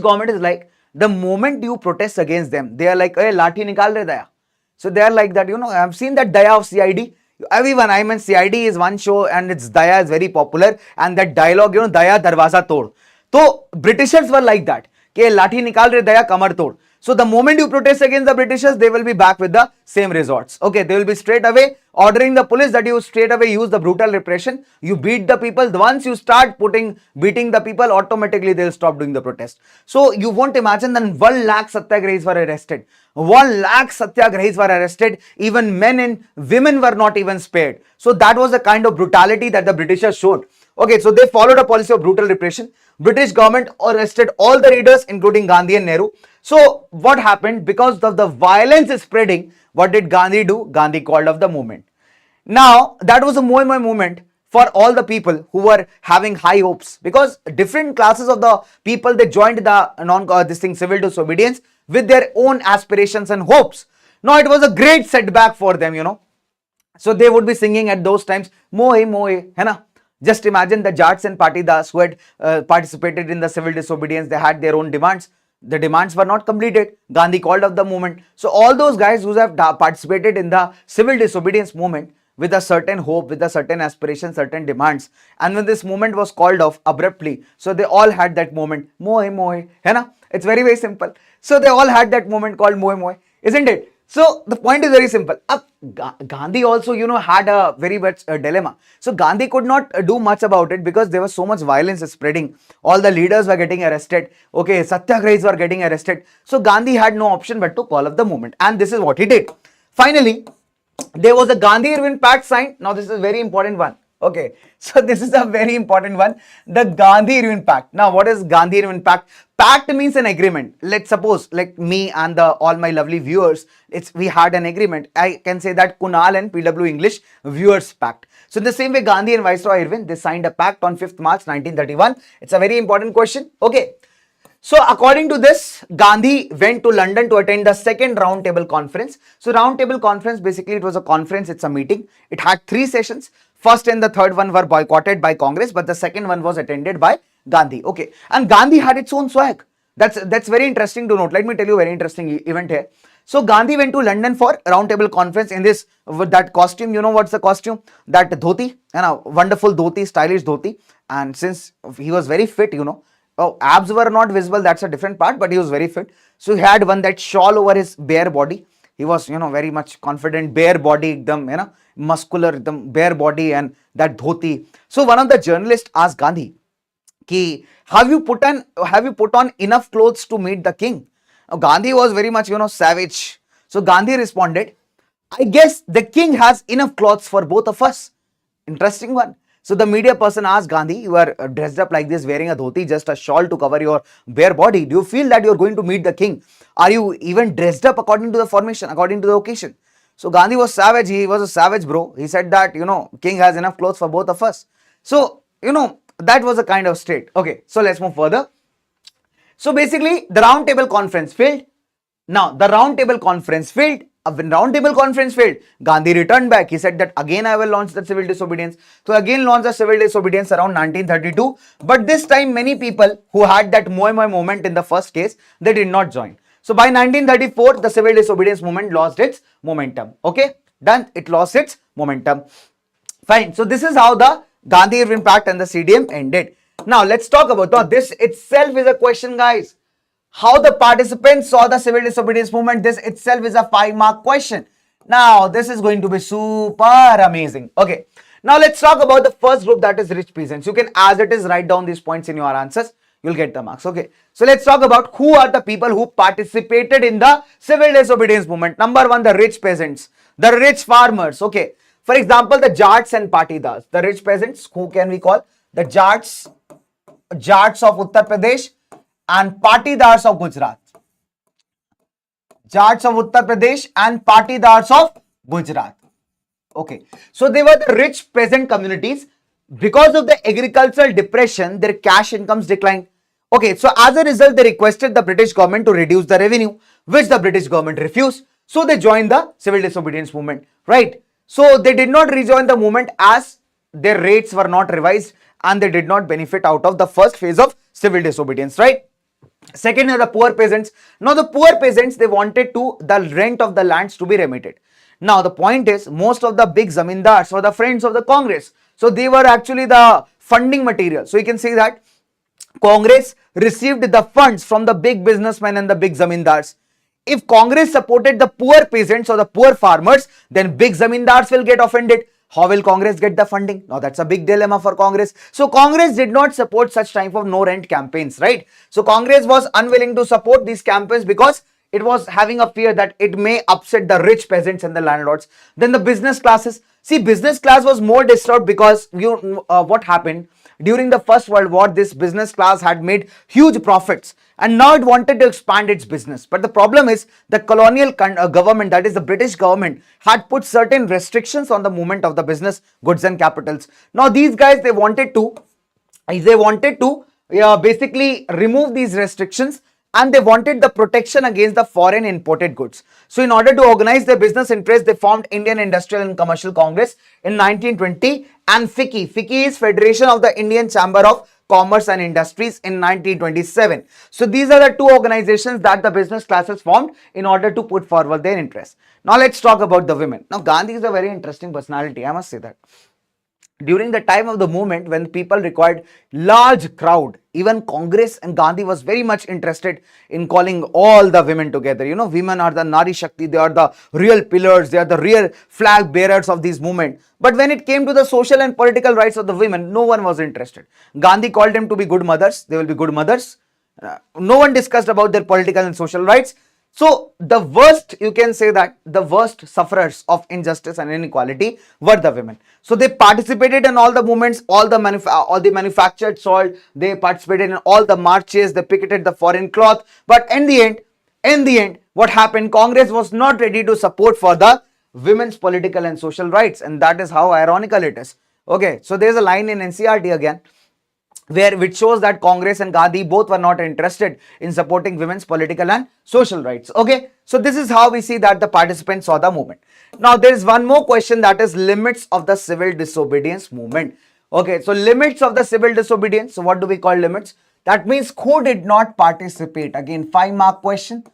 government is like, the moment you protest against them, they are like, hey, lathi nikal re daya. So they are like that, I've seen that Daya of CID. Everyone, I mean, CID is one show and its Daya is very popular, and that dialogue, Daya darwaza tod. So Britishers were like that, ke lathi nikal re daya kamar tod. So the moment you protest against the Britishers, they will be back with the same resorts. Okay, they will be straight away ordering the police that you straight away use the brutal repression. You beat the people. Once you start beating the people, automatically they will stop doing the protest. So you won't imagine that 1 lakh satyagrahis were arrested. 1 lakh satyagrahis were arrested. Even men and women were not even spared. So that was the kind of brutality that the Britishers showed. Okay, so they followed a policy of brutal repression. British government arrested all the leaders, including Gandhi and Nehru. So what happened? Because of the violence spreading, what did Gandhi do? Gandhi called off the movement. Now that was a Moi movement for all the people who were having high hopes, because different classes of the people, they joined the civil disobedience with their own aspirations and hopes. Now it was a great setback for them, So they would be singing at those times, Moe, Moe, hai na? Just imagine the Jats and Patidas who had participated in the civil disobedience. They had their own demands. The demands were not completed. Gandhi called off the movement. So all those guys who have participated in the civil disobedience movement, with a certain hope, with a certain aspiration, certain demands. And when this movement was called off abruptly, so they all had that moment, mohe mohe, hai na? It's very, very simple. So they all had that moment called mohe mohe, isn't it? So the point is very simple. Gandhi also, had a very much dilemma. So Gandhi could not do much about it because there was so much violence spreading. All the leaders were getting arrested. Okay, satyagrahis were getting arrested. So Gandhi had no option but to call up the movement. And this is what he did. Finally, there was a Gandhi-Irwin Pact signed. Now this is a very important one. Okay, so this is a very important one. The Gandhi-Irwin Pact. Now what is Gandhi-Irwin Pact? Pact means an agreement. Let's suppose like me and all my lovely viewers, we had an agreement. I can say that Kunal and PW English viewers pact. So in the same way, Gandhi and Viceroy Irwin, they signed a pact on 5th March 1931. It's a very important question. Okay. So according to this, Gandhi went to London to attend the second round table conference. So round table conference, basically it was a conference, it's a meeting. It had 3 sessions. First and the third one were boycotted by Congress, but the second one was attended by Gandhi. Okay. And Gandhi had its own swag. That's very interesting to note. Let me tell you a very interesting event here. So Gandhi went to London for a round table conference in this, with that costume. You know what's the costume? That dhoti, and a wonderful dhoti, stylish dhoti. And since he was very fit, abs were not visible, that's a different part, but he was very fit. So he had that shawl over his bare body. He was, very much confident, bare body, muscular, bare body, and that dhoti. So one of the journalists asked Gandhi, have you put on enough clothes to meet the king? Now, Gandhi was very much, savage. So Gandhi responded, I guess the king has enough clothes for both of us. Interesting one. So the media person asked Gandhi, you are dressed up like this, wearing a dhoti, just a shawl to cover your bare body. Do you feel that you are going to meet the king? Are you even dressed up according to the formation, according to the occasion? So Gandhi was savage. He was a savage, bro. He said that, king has enough clothes for both of us. So, that was a kind of state. Okay, so let's move further. So basically, the round table conference failed. Now, the round table conference failed. When round table conference failed, Gandhi returned back. He said that again I will launch the civil disobedience. So again launched the civil disobedience around 1932. But this time many people who had that Moi Moi movement in the first case, they did not join. So by 1934, the civil disobedience movement lost its momentum. Okay, done. It lost its momentum. Fine. So this is how the Gandhi-Irwin Pact and the CDM ended. Now let's talk about this itself is a question, guys. How the participants saw the civil disobedience movement, this itself is a 5-mark question. Now, this is going to be super amazing. Okay. Now, let's talk about the first group, that is rich peasants. You can, as it is, write down these points in your answers. You'll get the marks. Okay. So, let's talk about who are the people who participated in the civil disobedience movement. Number 1, the rich peasants, the rich farmers. Okay. For example, the Jats and Patidars. The rich peasants, who can we call? The Jats of Uttar Pradesh and Patidars of Gujarat. Jats of Uttar Pradesh and Patidars of Gujarat. Okay. So they were the rich peasant communities. Because of the agricultural depression, their cash incomes declined. Okay. So as a result, they requested the British government to reduce the revenue, which the British government refused. So they joined the civil disobedience movement. Right. So they did not rejoin the movement as their rates were not revised and they did not benefit out of the first phase of civil disobedience. Right. Second are the poor peasants. Now the poor peasants, they wanted the rent of the lands to be remitted. Now the point is, most of the big zamindars were the friends of the Congress. So they were actually the funding material. So you can see that Congress received the funds from the big businessmen and the big zamindars. If Congress supported the poor peasants or the poor farmers, then big zamindars will get offended. How will Congress get the funding? Now that's a big dilemma for Congress. So Congress did not support such type of no rent campaigns, right? So Congress was unwilling to support these campaigns because it was having a fear that it may upset the rich peasants and the landlords. Then the business classes. See, business class was more disturbed because what happened? During the First World War, this business class had made huge profits and now it wanted to expand its business. But the problem is the colonial government, that is the British government, had put certain restrictions on the movement of the business, goods and capitals. Now these guys, they wanted to basically remove these restrictions and they wanted the protection against the foreign imported goods. So in order to organize their business interests, they formed Indian Industrial and Commercial Congress in 1920 and FICCI. FICCI is Federation of the Indian Chamber of Commerce and Industries in 1927. So these are the two organizations that the business classes formed in order to put forward their interests. Now let's talk about the women. Now Gandhi is a very interesting personality, I must say that. During the time of the movement, when people required large crowd, even Congress and Gandhi was very much interested in calling all the women together. You know, women are the Nari Shakti, they are the real pillars, they are the real flag bearers of this movement. But when it came to the social and political rights of the women, no one was interested. Gandhi called them to be good mothers, they will be good mothers. No one discussed about their political and social rights. So the worst, you can say that the worst sufferers of injustice and inequality were the women. So they participated in all the movements, all the manufactured salt, they participated in all the marches, they picketed the foreign cloth. But in the end, what happened? Congress was not ready to support for the women's political and social rights, and that is how ironical it is. Okay, so there's a line in NCRT again, which shows that Congress and Gandhi both were not interested in supporting women's political and social rights. Okay, so this is how we see that the participants saw the movement. Now there is one more question, that is limits of the civil disobedience movement. Okay, so limits of the civil disobedience. So what do we call limits? That means who did not participate. Again, 5-mark question.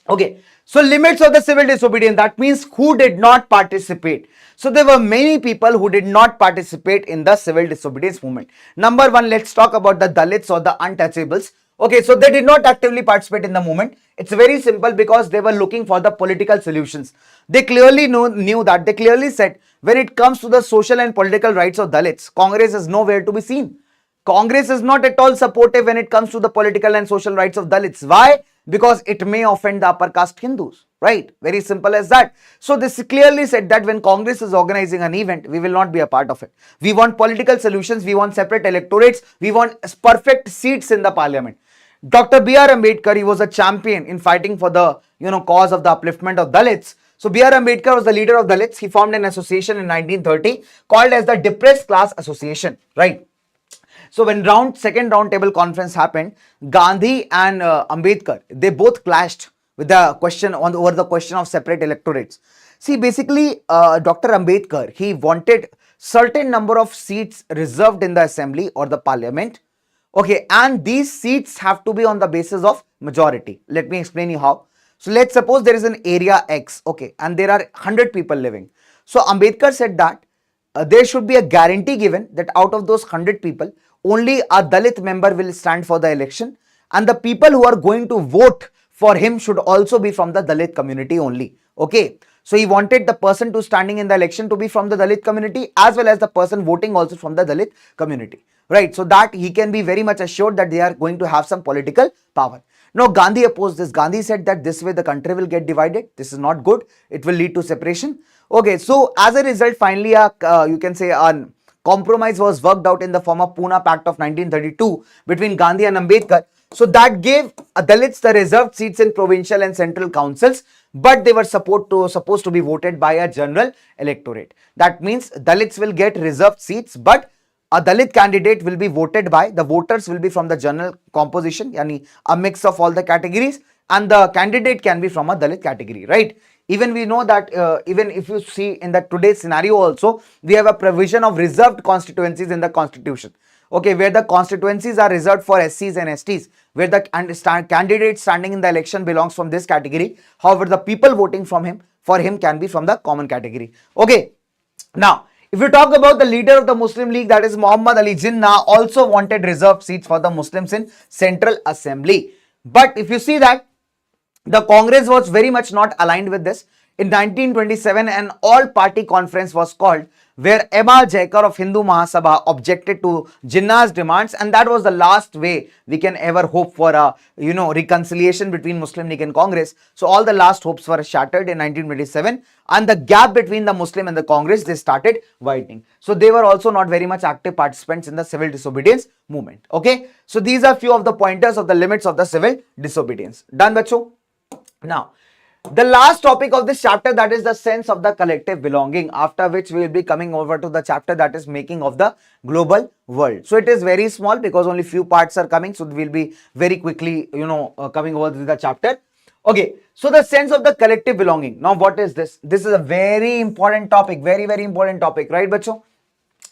Okay, so limits of the civil disobedience, that means who did not participate. So there were many people who did not participate in the civil disobedience movement. Number one, let's talk about the Dalits or the untouchables. Okay, so they did not actively participate in the movement. It's very simple, because they were looking for the political solutions. They clearly knew that, they clearly said, when it comes to the social and political rights of Dalits, Congress is nowhere to be seen. Congress is not at all supportive when it comes to the political and social rights of Dalits. Why? Because it may offend the upper caste Hindus, right? Very simple as that. So this clearly said that when Congress is organizing an event, we will not be a part of it. We want political solutions, we want separate electorates, we want perfect seats in the parliament. Dr. B.R. Ambedkar, he was a champion in fighting for the cause of the upliftment of Dalits. So B.R. Ambedkar was the leader of Dalits. He formed an association in 1930 called as the Depressed Class Association, right? So when second round table conference happened, Gandhi and Ambedkar, they both clashed with the question over the question of separate electorates. See, basically, Dr. Ambedkar, he wanted certain number of seats reserved in the assembly or the parliament. Okay, and these seats have to be on the basis of majority. Let me explain you how. So let's suppose there is an area X, okay, and there are 100 people living. So Ambedkar said that there should be a guarantee given that out of those 100 people, only a Dalit member will stand for the election, and the people who are going to vote for him should also be from the Dalit community only. Okay, so he wanted the person to standing in the election to be from the Dalit community, as well as the person voting also from the Dalit community, right? So that he can be very much assured that they are going to have some political power. Now Gandhi opposed this. Gandhi said that this way the country will get divided. This is not good. It will lead to separation. Okay, so as a result, finally you can say a compromise was worked out in the form of Pune Pact of 1932 between Gandhi and Ambedkar. So that gave Dalits the reserved seats in provincial and central councils, but they were supposed to be voted by a general electorate. That means Dalits will get reserved seats, but a Dalit candidate will be voted by, the voters will be from the general composition, yani a mix of all the categories, and the candidate can be from a Dalit category, right? Even we know that even if you see in the today's scenario also, we have a provision of reserved constituencies in the constitution. Okay, where the constituencies are reserved for SCs and STs, where the candidate standing in the election belongs from this category. However, the people voting for him can be from the common category. Okay, now if you talk about the leader of the Muslim League, that is Muhammad Ali Jinnah, also wanted reserved seats for the Muslims in Central Assembly. But if you see that the Congress was very much not aligned with this. In 1927, an all-party conference was called, where M.R. Jaikar of Hindu Mahasabha objected to Jinnah's demands, and that was the last way we can ever hope for a reconciliation between Muslim League and Congress. So all the last hopes were shattered in 1927, and the gap between the Muslim and the Congress, they started widening. So they were also not very much active participants in the civil disobedience movement. Okay, so these are few of the pointers of the limits of the civil disobedience. Done, bacho? Now, the last topic of this chapter, that is the sense of the collective belonging, after which we will be coming over to the chapter that is making of the global world. So it is very small because only few parts are coming, so we will be very quickly coming over to the chapter. Okay, so the sense of the collective belonging. Now what is this? This is a very important topic, very important topic, right bacho?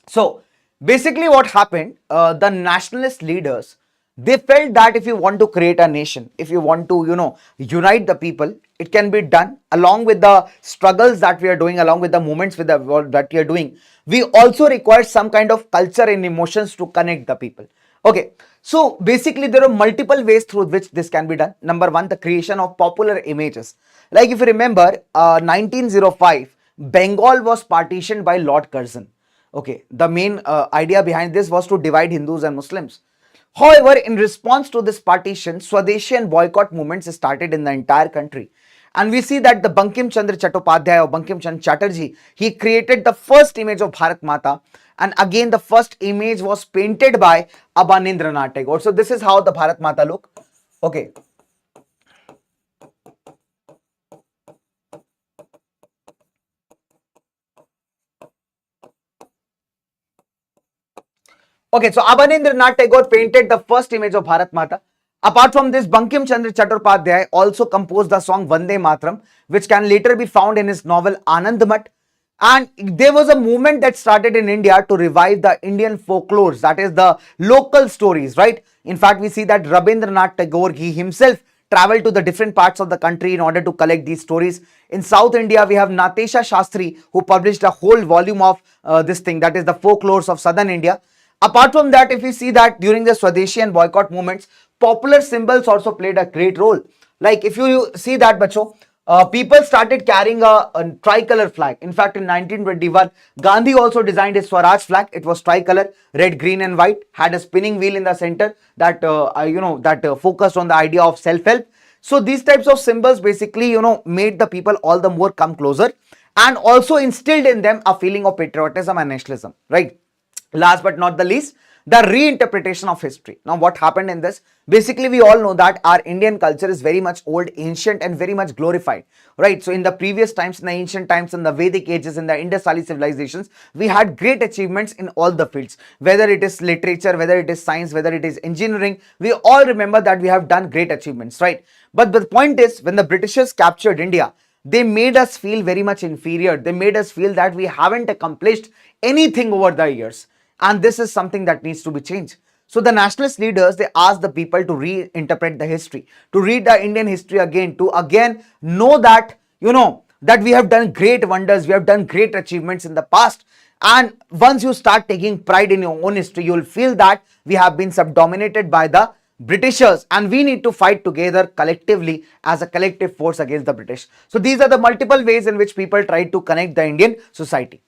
So basically what happened, the nationalist leaders, they felt that if you want to create a nation, if you want to, unite the people, it can be done along with the struggles that we are doing, along with the movements with that we are doing. We also require some kind of culture and emotions to connect the people. Okay, so basically there are multiple ways through which this can be done. Number one, the creation of popular images. Like if you remember, 1905, Bengal was partitioned by Lord Curzon. Okay, the main idea behind this was to divide Hindus and Muslims. However, in response to this partition, Swadeshi and boycott movements started in the entire country. And we see that the Bankim Chandra Chattopadhyay or Bankim Chandra Chatterjee, he created the first image of Bharat Mata. And again, the first image was painted by Abanindranath Tagore. So this is how the Bharat Mata look. Okay. Okay, so Abanindranath Tagore painted the first image of Bharat Mata. Apart from this, Bankim Chandra Chattopadhyay also composed the song Vande Mataram, which can later be found in his novel Anandmat. And there was a movement that started in India to revive the Indian folklores, that is the local stories, right? In fact, we see that Rabindranath Tagore, he himself traveled to the different parts of the country in order to collect these stories. In South India, we have Natesha Shastri, who published a whole volume of this thing, that is the folklores of Southern India. Apart from that, if you see that during the Swadeshi and boycott movements, popular symbols also played a great role. Like if you see that, bacho, people started carrying a tricolor flag. In fact, in 1921, Gandhi also designed a Swaraj flag. It was tricolor, red, green, and white. Had a spinning wheel in the center that focused on the idea of self-help. So these types of symbols basically made the people all the more come closer, and also instilled in them a feeling of patriotism and nationalism. Right. Last but not the least, the reinterpretation of history. Now, what happened in this? Basically, we all know that our Indian culture is very much old, ancient, and very much glorified, right? So, in the previous times, in the ancient times, in the Vedic ages, in the Indus Valley civilizations, we had great achievements in all the fields, whether it is literature, whether it is science, whether it is engineering. We all remember that we have done great achievements, right? But the point is, when the Britishers captured India, they made us feel very much inferior. They made us feel that we haven't accomplished anything over the years. And this is something that needs to be changed. So the nationalist leaders, they asked the people to reinterpret the history, to read the Indian history again, to again know that, that we have done great wonders, we have done great achievements in the past. And once you start taking pride in your own history, you will feel that we have been subdominated by the Britishers, and we need to fight together collectively as a collective force against the British. So these are the multiple ways in which people try to connect the Indian society.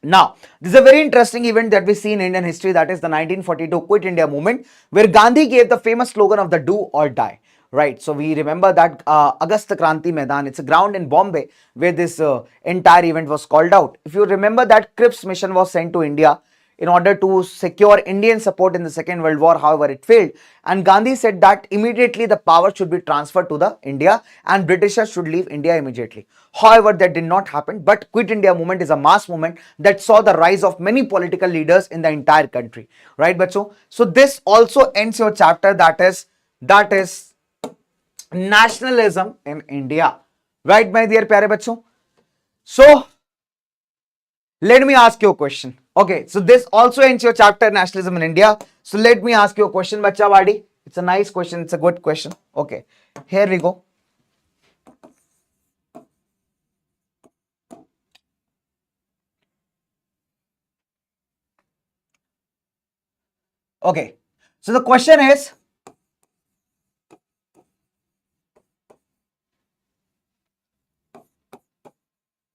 Now, this is a very interesting event that we see in Indian history, that is the 1942 Quit India movement, where Gandhi gave the famous slogan of the do or die. Right, so we remember that Agast Kranti Maidan, it's a ground in Bombay where this entire event was called out. If you remember that Cripps mission was sent to India in order to secure Indian support in the Second World War. However, it failed, and Gandhi said that immediately the power should be transferred to the India and Britishers should leave India immediately. However, that did not happen, but Quit India movement is a mass movement that saw the rise of many political leaders in the entire country. Right, bacho? So this also ends your chapter, that is nationalism in India. Right, my dear pyare bachcho? So let me ask you a question. Okay, so this also ends your chapter nationalism in India. So let me ask you a question, Bacha Wadi. It's a nice question. It's a good question. Okay, here we go. Okay, so the question is,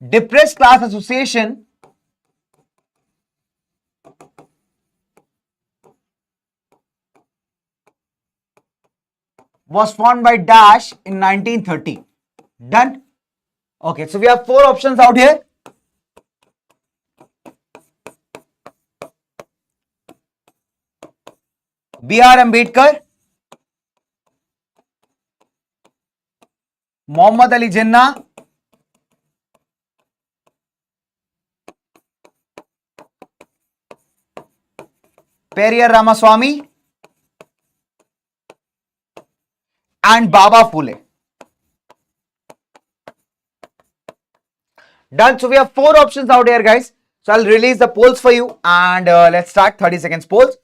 depressed class association was formed by Dash in 1930. Done? Okay, so we have four options out here. B.R. Ambedkar, Muhammad Ali Jinnah, Periyar Ramaswamy, and Baba Phule. Done. So we have four options out here, guys. So I'll release the polls for you, and let's start 30 seconds polls.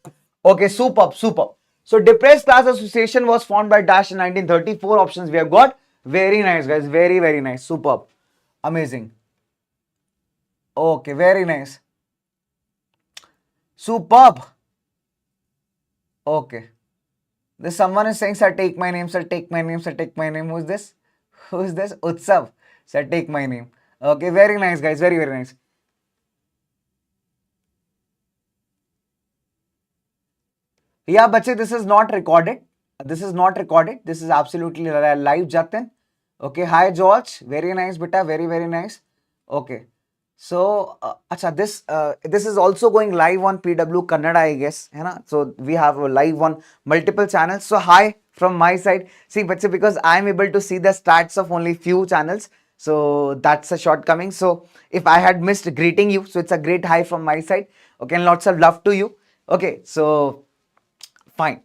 Okay, superb, superb. So Depressed Class Association was formed by Dash in 1934. Options we have got. Very nice, guys. Very, very nice. Superb. Amazing. Okay, very nice. Superb. Okay. This someone is saying, sir, take my name, sir, take my name, sir, take my name. Who is this? Who is this? Utsav. Sir, take my name. Okay, very nice, guys. Very, very nice. Yeah, bache, this is not recorded. This is not recorded. This is absolutely live, Jatin. Okay, hi, George. Very nice, beta. Very, very nice. Okay. So, acha, this is also going live on PW Kannada, I guess. है ना? So, we have a live on multiple channels. So, hi from my side. See, bache, because I am able to see the stats of only few channels. So, that's a shortcoming. So, if I had missed greeting you, so it's a great hi from my side. Okay, and lots of love to you. Okay, so fine.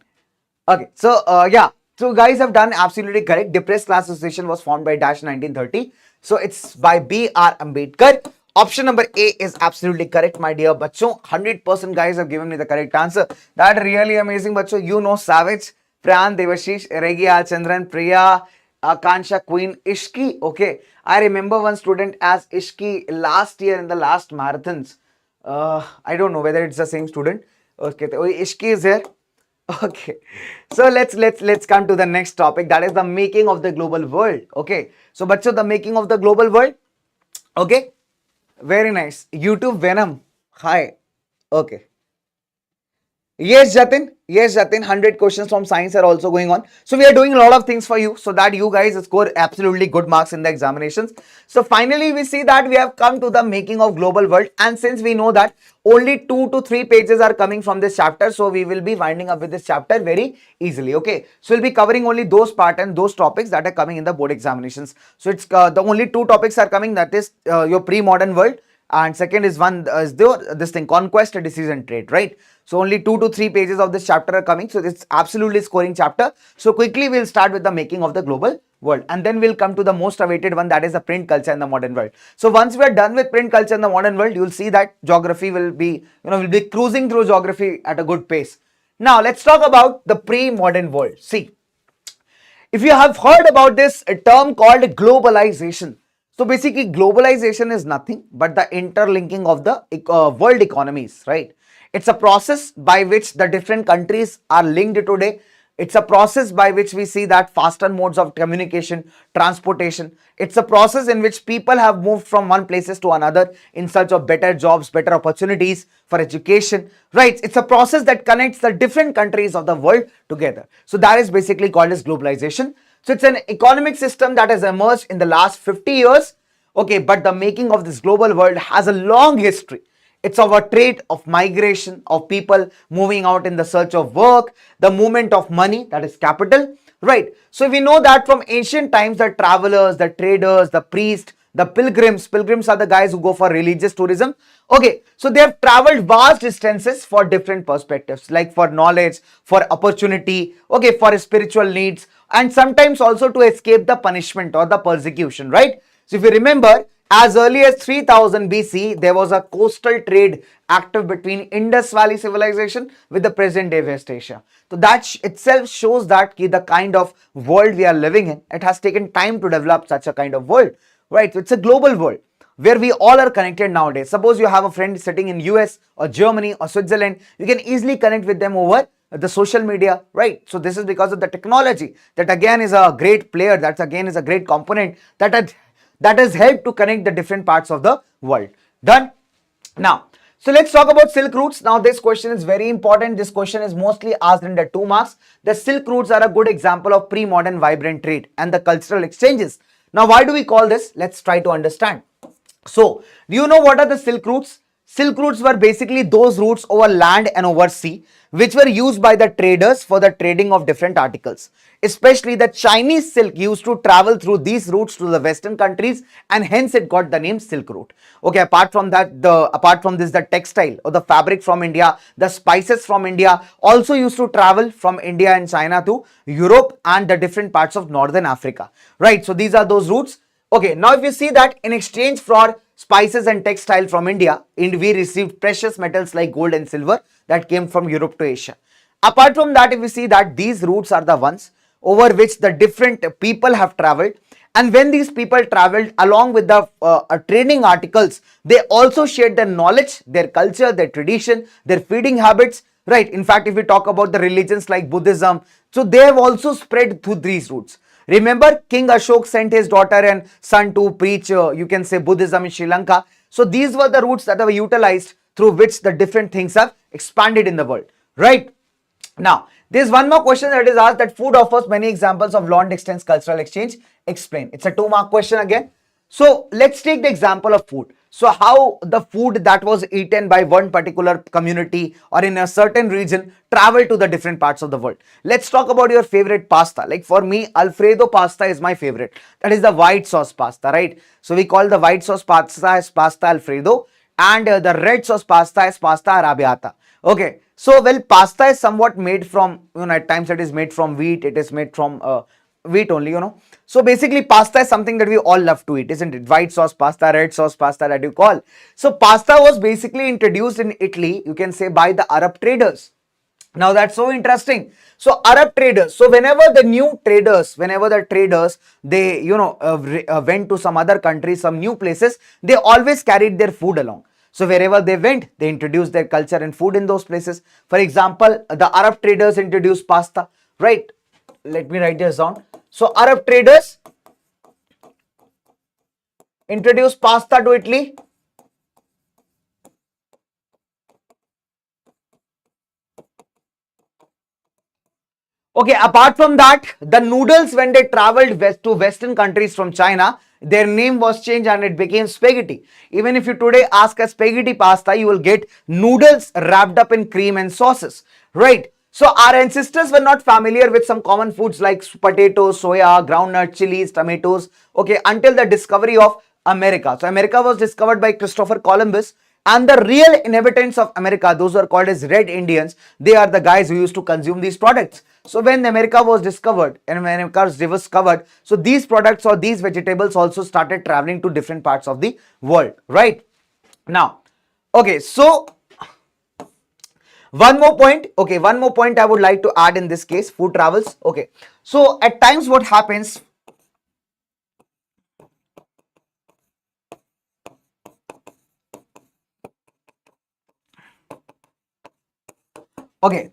Okay, so yeah, so guys have done absolutely correct. Depressed Class Association was formed by Dash 1930. So it's by B.R. Ambedkar. Option number A is absolutely correct, my dear bachcho. 100% guys have given me the correct answer. That really amazing, bachcho. You know Savage, Pran, Devashish, Regi Chandran, Priya, Akansha, Queen, Ishki. Okay, I remember one student as Ishki last year in the last marathons. I don't know whether it's the same student. Okay, Ishki is here. Okay, so let's come to the next topic, that is the making of the global world. Okay, so bachcho, the making of the global world. Okay, very nice. YouTube Venom, hi. Okay. Yes, Jatin. Yes, Jatin. 100 questions from science are also going on. So we are doing a lot of things for you so that you guys score absolutely good marks in the examinations. So finally, we see that we have come to the making of global world. And since we know that only 2 to 3 pages are coming from this chapter, so we will be winding up with this chapter very easily. Okay. So we'll be covering only those part and those topics that are coming in the board examinations. So it's the only 2 topics are coming, that is your pre-modern world. And second is this thing, conquest, decision, trade, right? So only 2 to 3 pages of this chapter are coming. So it's absolutely scoring chapter. So quickly we'll start with the making of the global world, and then we'll come to the most awaited one, that is the print culture in the modern world. So once we are done with print culture in the modern world, you'll see that geography will be, we'll be cruising through geography at a good pace. Now let's talk about the pre-modern world. See, if you have heard about this term called globalization. So basically globalization is nothing but the interlinking of the world economies, right? It's a process by which the different countries are linked today. It's a process by which we see that faster modes of communication, transportation. It's a process in which people have moved from one places to another in search of better jobs, better opportunities for education, right? It's a process that connects the different countries of the world together. So that is basically called as globalization. So it's an economic system that has emerged in the last 50 years. Okay, but the making of this global world has a long history. It's of a trait of migration, of people moving out in the search of work, the movement of money, that is capital, right? So we know that from ancient times, the travelers, the traders, the priests, the pilgrims are the guys who go for religious tourism. Okay, so they have traveled vast distances for different perspectives, like for knowledge, for opportunity, okay, for spiritual needs, and sometimes also to escape the punishment or the persecution, right? So if you remember, as early as 3000 BC, there was a coastal trade active between Indus Valley civilization with the present day West Asia. So that itself shows that the kind of world we are living in, it has taken time to develop such a kind of world, right? So it's a global world where we all are connected nowadays. Suppose you have a friend sitting in US or Germany or Switzerland, you can easily connect with them over the social media, right? So this is because of the technology. That again is a great player, that again is a great component that has helped to connect the different parts of the world. Done? Now, so let's talk about Silk routes. Now this question is very important. This question is mostly asked in the 2 marks. The Silk routes are a good example of pre-modern vibrant trade and the cultural exchanges. Now why do we call this? Let's try to understand. So, do you know what are the Silk routes? Silk routes were basically those routes over land and over sea which were used by the traders for the trading of different articles. Especially the Chinese silk used to travel through these routes to the western countries, and hence it got the name Silk Route. Okay, apart from this, the textile or the fabric from India, the spices from India also used to travel from India and China to Europe and the different parts of northern Africa. Right, so these are those routes. Okay, now if you see that in exchange for spices and textile from India, and we received precious metals like gold and silver that came from Europe to Asia. Apart from that, if we see that these routes are the ones over which the different people have traveled, and when these people traveled along with the trading articles, they also shared their knowledge, their culture, their tradition, their feeding habits, right? In fact, if we talk about the religions like Buddhism, so they have also spread through these routes. Remember, King Ashok sent his daughter and son to preach, you can say, Buddhism in Sri Lanka. So these were the routes that were utilized through which the different things have expanded in the world, right? Now, there's one more question that is asked, that food offers many examples of long distance cultural exchange. Explain. It's a 2-mark question again. So let's take the example of food. So how the food that was eaten by one particular community or in a certain region traveled to the different parts of the world. Let's talk about your favorite pasta. Like for me, Alfredo pasta is my favorite. That is the white sauce pasta, right? So we call the white sauce pasta as pasta Alfredo, and the red sauce pasta as pasta arrabbiata. Okay, so well, pasta is somewhat made from, at times it is made from wheat, it is made from wheat only, So basically pasta is something that we all love to eat, isn't it? White sauce pasta, red sauce pasta that you call. So pasta was basically introduced in Italy, you can say, by the Arab traders. Now that's so interesting. So Arab traders, so whenever the traders, they, went to some other countries, some new places, they always carried their food along. So wherever they went, they introduced their culture and food in those places. For example, the Arab traders introduced pasta, right? Let me write this down. So Arab traders introduced pasta to Italy. Okay, apart from that, the noodles, when they traveled to Western countries from China, their name was changed and it became spaghetti. Even if you today ask a spaghetti pasta, you will get noodles wrapped up in cream and sauces, right? So our ancestors were not familiar with some common foods like potatoes, soya, groundnut, chilies, tomatoes, okay, until the discovery of America. So America was discovered by Christopher Columbus, and the real inhabitants of America, those who are called as Red Indians, they are the guys who used to consume these products. So when America was discovered and when America was discovered, so these products or these vegetables also started traveling to different parts of the world, right? Now, okay, so one more point I would like to add in this case, food travels. Okay, so at times what happens, okay,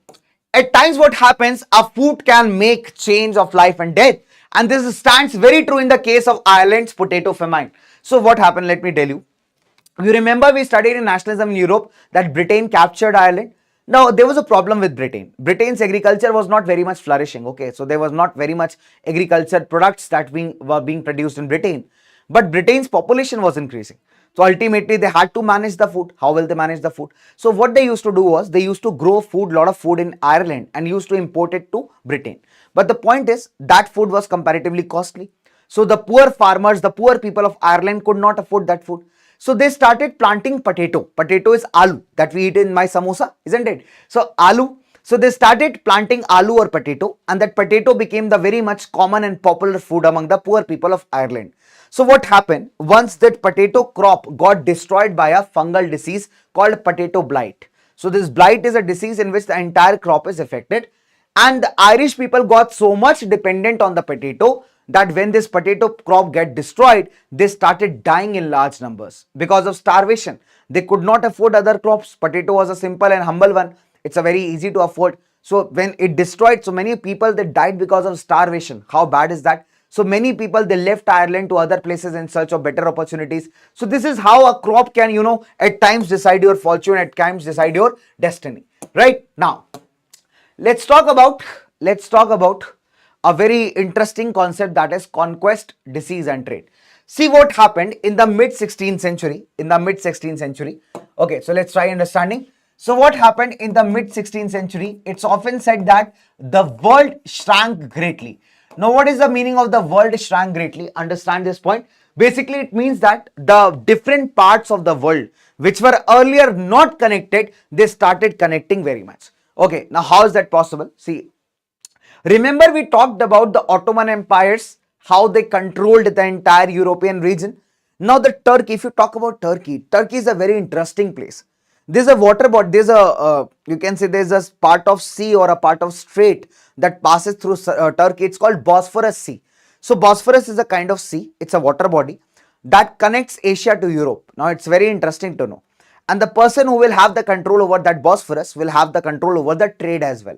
at times what happens, a food can make change of life and death, and this stands very true in the case of Ireland's potato famine. So what happened, let me tell you. You remember we studied in nationalism in Europe that Britain captured Ireland. Now there was a problem with Britain. Britain's agriculture was not very much flourishing. Okay, so there was not very much agriculture products that were being produced in Britain, but Britain's population was increasing. So ultimately they had to manage the food. How will they manage the food? So what they used to do was they used to grow food, lot of food in Ireland, and used to import it to Britain. But the point is that food was comparatively costly. So the poor farmers, the poor people of Ireland could not afford that food. So they started planting potato. Potato is aloo that we eat in my samosa, isn't it? So aloo. So they started planting aloo or potato, and that potato became the very much common and popular food among the poor people of Ireland. So what happened, once that potato crop got destroyed by a fungal disease called potato blight. So this blight is a disease in which the entire crop is affected, and the Irish people got so much dependent on the potato that when this potato crop get destroyed, they started dying in large numbers because of starvation. They could not afford other crops. Potato was a simple and humble one. It's a very easy to afford. So when it destroyed, so many people, they died because of starvation. How bad is that? So many people, they left Ireland to other places in search of better opportunities. So this is how a crop can, at times decide your fortune, at times decide your destiny. Right now, let's talk about a very interesting concept, that is conquest, disease and trade. See what happened in the mid 16th century. Okay, so let's try understanding. So what happened in the mid 16th century? It's often said that the world shrank greatly. Now what is the meaning of the world shrank greatly? Understand this point. Basically it means that the different parts of the world which were earlier not connected, they started connecting very much. Okay, now how is that possible? See, remember we talked about the Ottoman empires, how they controlled the entire European region. Now the Turkey, if you talk about Turkey, Turkey is a very interesting place. There's a water body, there's a, you can say there's a part of sea or a part of strait that passes through Turkey. It's called Bosphorus Sea. So Bosphorus is a kind of sea, it's a water body that connects Asia to Europe. Now it's very interesting to know. And the person who will have the control over that Bosphorus will have the control over the trade as well.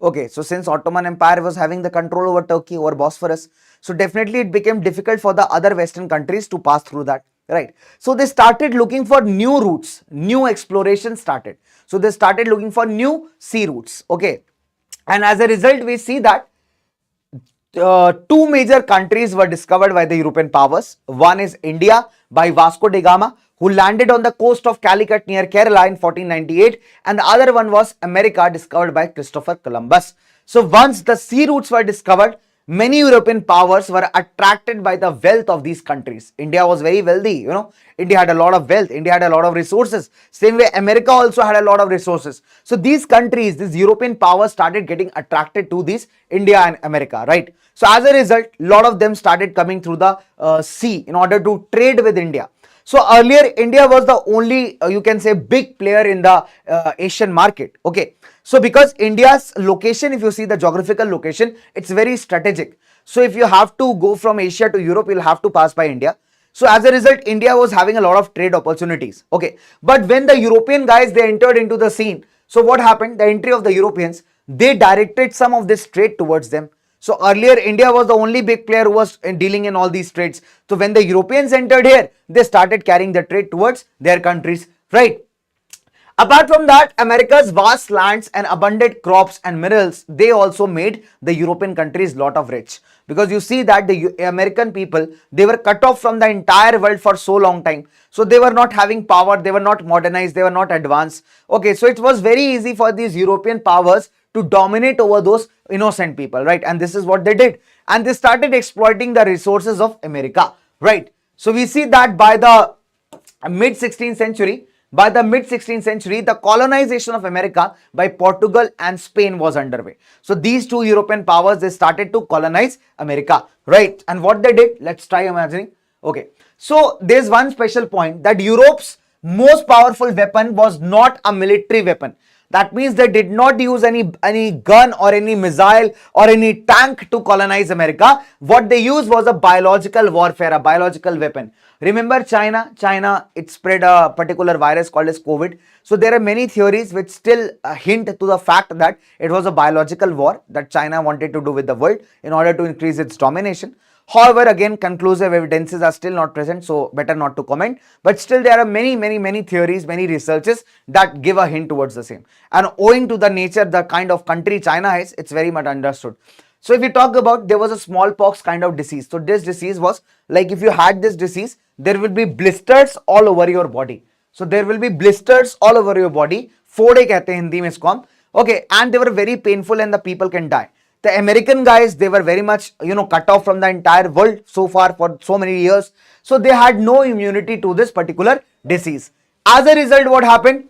Okay, so since Ottoman Empire was having the control over Turkey, over Bosphorus, so definitely it became difficult for the other Western countries to pass through that, right? So they started looking for new routes, new exploration started. So they started looking for new sea routes, okay? And as a result, we see that two major countries were discovered by the European powers. One is India by Vasco da Gama, who landed on the coast of Calicut near Kerala in 1498, and the other one was America, discovered by Christopher Columbus. So once the sea routes were discovered, many European powers were attracted by the wealth of these countries. India was very wealthy, India had a lot of wealth, India had a lot of resources. Same way, America also had a lot of resources. So these countries, these European powers started getting attracted to these India and America, right? So as a result, a lot of them started coming through the sea in order to trade with India. So earlier, India was the only, you can say, big player in the Asian market. Okay. So because India's location, if you see the geographical location, it's very strategic. So if you have to go from Asia to Europe, you'll have to pass by India. So as a result, India was having a lot of trade opportunities. Okay. But when the European guys, they entered into the scene. So what happened? The entry of the Europeans, they directed some of this trade towards them. So earlier, India was the only big player who was dealing in all these trades. So when the Europeans entered here, they started carrying the trade towards their countries, right? Apart from that, America's vast lands and abundant crops and minerals, they also made the European countries lot of rich. Because you see that the American people, they were cut off from the entire world for so long time. So they were not having power, they were not modernized, they were not advanced. Okay, so it was very easy for these European powers to dominate over those innocent people, right? And this is what they did. And they started exploiting the resources of America, right? So we see that by the mid 16th century, the colonization of America by Portugal and Spain was underway. So these two European powers, they started to colonize America, right? And what they did, let's try imagining. Okay, so there's one special point, that Europe's most powerful weapon was not a military weapon. That means they did not use any gun or any missile or any tank to colonize America. What they used was a biological warfare, a biological weapon. Remember China, it spread a particular virus called as COVID. So there are many theories which still hint to the fact that it was a biological war that China wanted to do with the world in order to increase its domination. However, again, conclusive evidences are still not present, so better not to comment. But still, there are many theories, many researches that give a hint towards the same. And owing to the nature, the kind of country China is, it's very much understood. So if we talk about, there was a smallpox kind of disease. So this disease was like, if you had this disease, there will be blisters all over your body. So there will be blisters all over your body. फोड़े कहते हैं हिंदी में इसको हम. Okay, and they were very painful and the people can die. The American guys, they were very much, cut off from the entire world so far for so many years. So they had no immunity to this particular disease. As a result, what happened?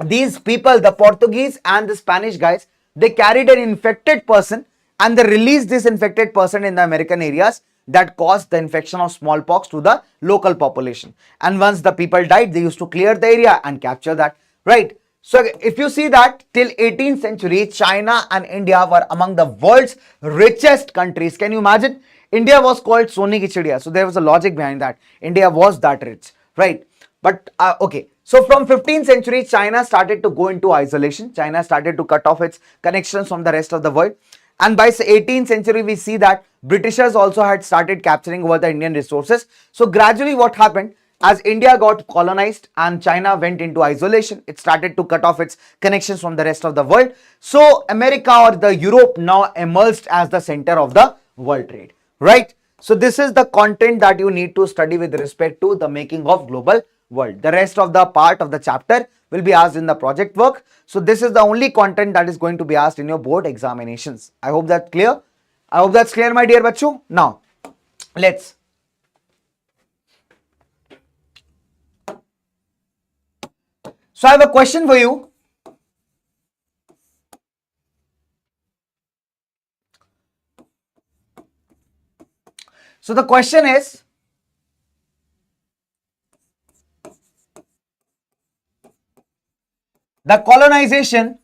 These people, the Portuguese and the Spanish guys, they carried an infected person and they released this infected person in the American areas that caused the infection of smallpox to the local population. And once the people died, they used to clear the area and capture that, right? So if you see that till 18th century, China and India were among the world's richest countries. Can you imagine? India was called Soni ki Chidiya. So there was a logic behind that. India was that rich, right? But okay. So from 15th century, China started to go into isolation. China started to cut off its connections from the rest of the world. And by 18th century, we see that Britishers also had started capturing over the Indian resources. So gradually what happened? As India got colonized and China went into isolation, it started to cut off its connections from the rest of the world. So America or the Europe now emerged as the center of the world trade, right? So this is the content that you need to study with respect to the making of global world. The rest of the part of the chapter will be asked in the project work. So this is the only content that is going to be asked in your board examinations. I hope that's clear. I hope that's clear, my dear bachu. Now, let's. So I have a question for you. So the question is, The colonization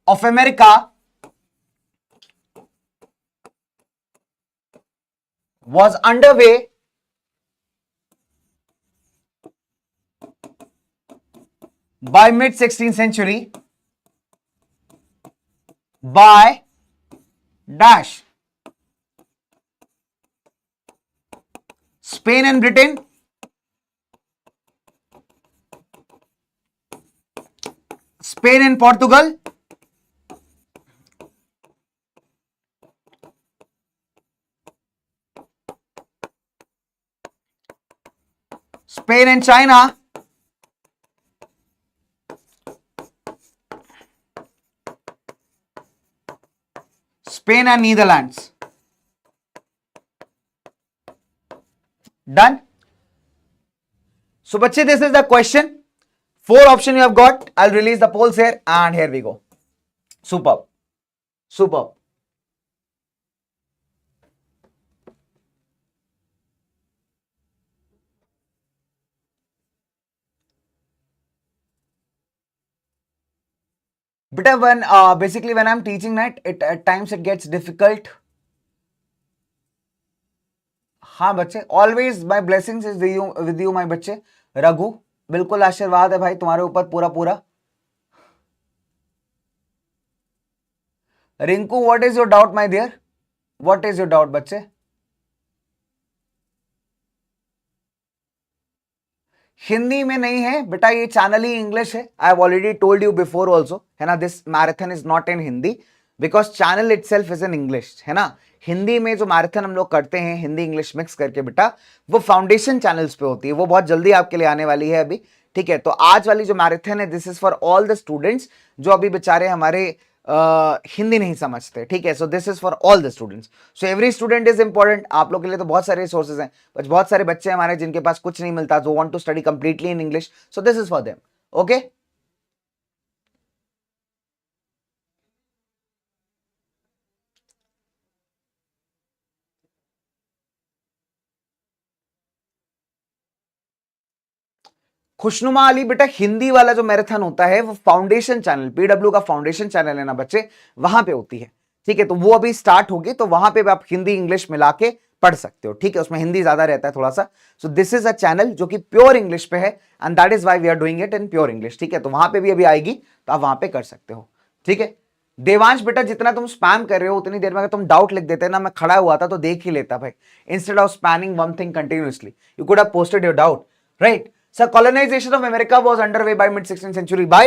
of America was underway by mid 16th century by dash Spain and Britain, Spain and Portugal, Spain and China, Spain and Netherlands. Done. So, bache, this is the question. 4 options you have got. I'll release the polls here, and here we go. Superb. Superb. But when basically when I'm teaching that, it at times it gets difficult. हाँ बच्चे, always my blessings is with you माई बच्चे. रघु, बिल्कुल आशीर्वाद है भाई तुम्हारे ऊपर पूरा पूरा. Rinku, what is your doubt my dear? What is your doubt बच्चे? हिंदी में नहीं है बेटा, ये चैनल ही इंग्लिश है. I have already told you before also, है ना. This marathon is not in Hindi because channel itself is in English, है ना. हिंदी में जो मैराथन हम लोग करते हैं हिंदी इंग्लिश मिक्स करके बेटा, वो फाउंडेशन चैनल्स पे होती है. वो बहुत जल्दी आपके लिए आने वाली है अभी, ठीक है. तो आज वाली जो मैराथन है, this is for all the students जो अभी बेचारे हमारे हिंदी नहीं समझते, ठीक है. So this is for all the students. So every student is important. आप लोग के लिए तो बहुत सारे रिसोर्सेज हैं, बट बहुत सारे बच्चे हमारे जिनके पास कुछ नहीं मिलता, जो want to study completely in English. So this is for them. Okay. Khushnuma Ali बेटा, हिंदी वाला जो मैराथन होता है वो फाउंडेशन चैनल, पीडब्ल्यू का फाउंडेशन चैनल है ना बच्चे, वहां पे होती है, ठीक है. तो वो अभी स्टार्ट होगी, तो वहां पे आप हिंदी इंग्लिश मिला के पढ़ सकते हो, ठीक है. उसमें हिंदी ज्यादा रहता है थोड़ा सा. So this is a channel जो कि प्योर इंग्लिश पे है, and that is why we are doing it in pure English, ठीक है. तो वहां पे भी अभी आएगी, तो आप वहां पे कर सकते हो, ठीक है. देवांश बेटा, जितना तुम स्पैम कर रहे हो उतनी देर में अगर तुम डाउट लिख देते ना, मैं खड़ा हुआ था तो देख ही लेता भाई. Instead of spanning one thing continuously, you could have posted your doubt, right. So colonization of America was underway by mid 16th century by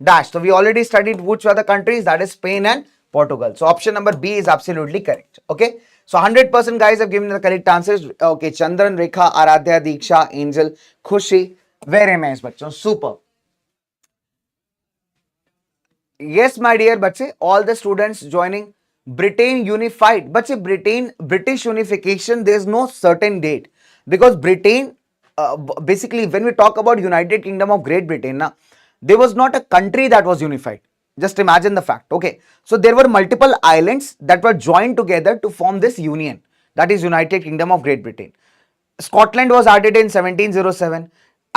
dash. So we already studied which were the countries, that is Spain and Portugal. So option number B is absolutely correct. Okay. So 100% guys have given the correct answers. Okay. Chandran, Rekha, Aradhya, Diksha, Angel, Khushi. Very nice bachcho. Super. Yes my dear bachche, all the students joining. Britain unified. Bachche, British unification, there is no certain date because Britain, basically when we talk about United Kingdom of Great Britain, there was not a country that was unified. Just imagine the fact. Okay, so there were multiple islands that were joined together to form this union, that is United Kingdom of Great Britain. Scotland was added in 1707.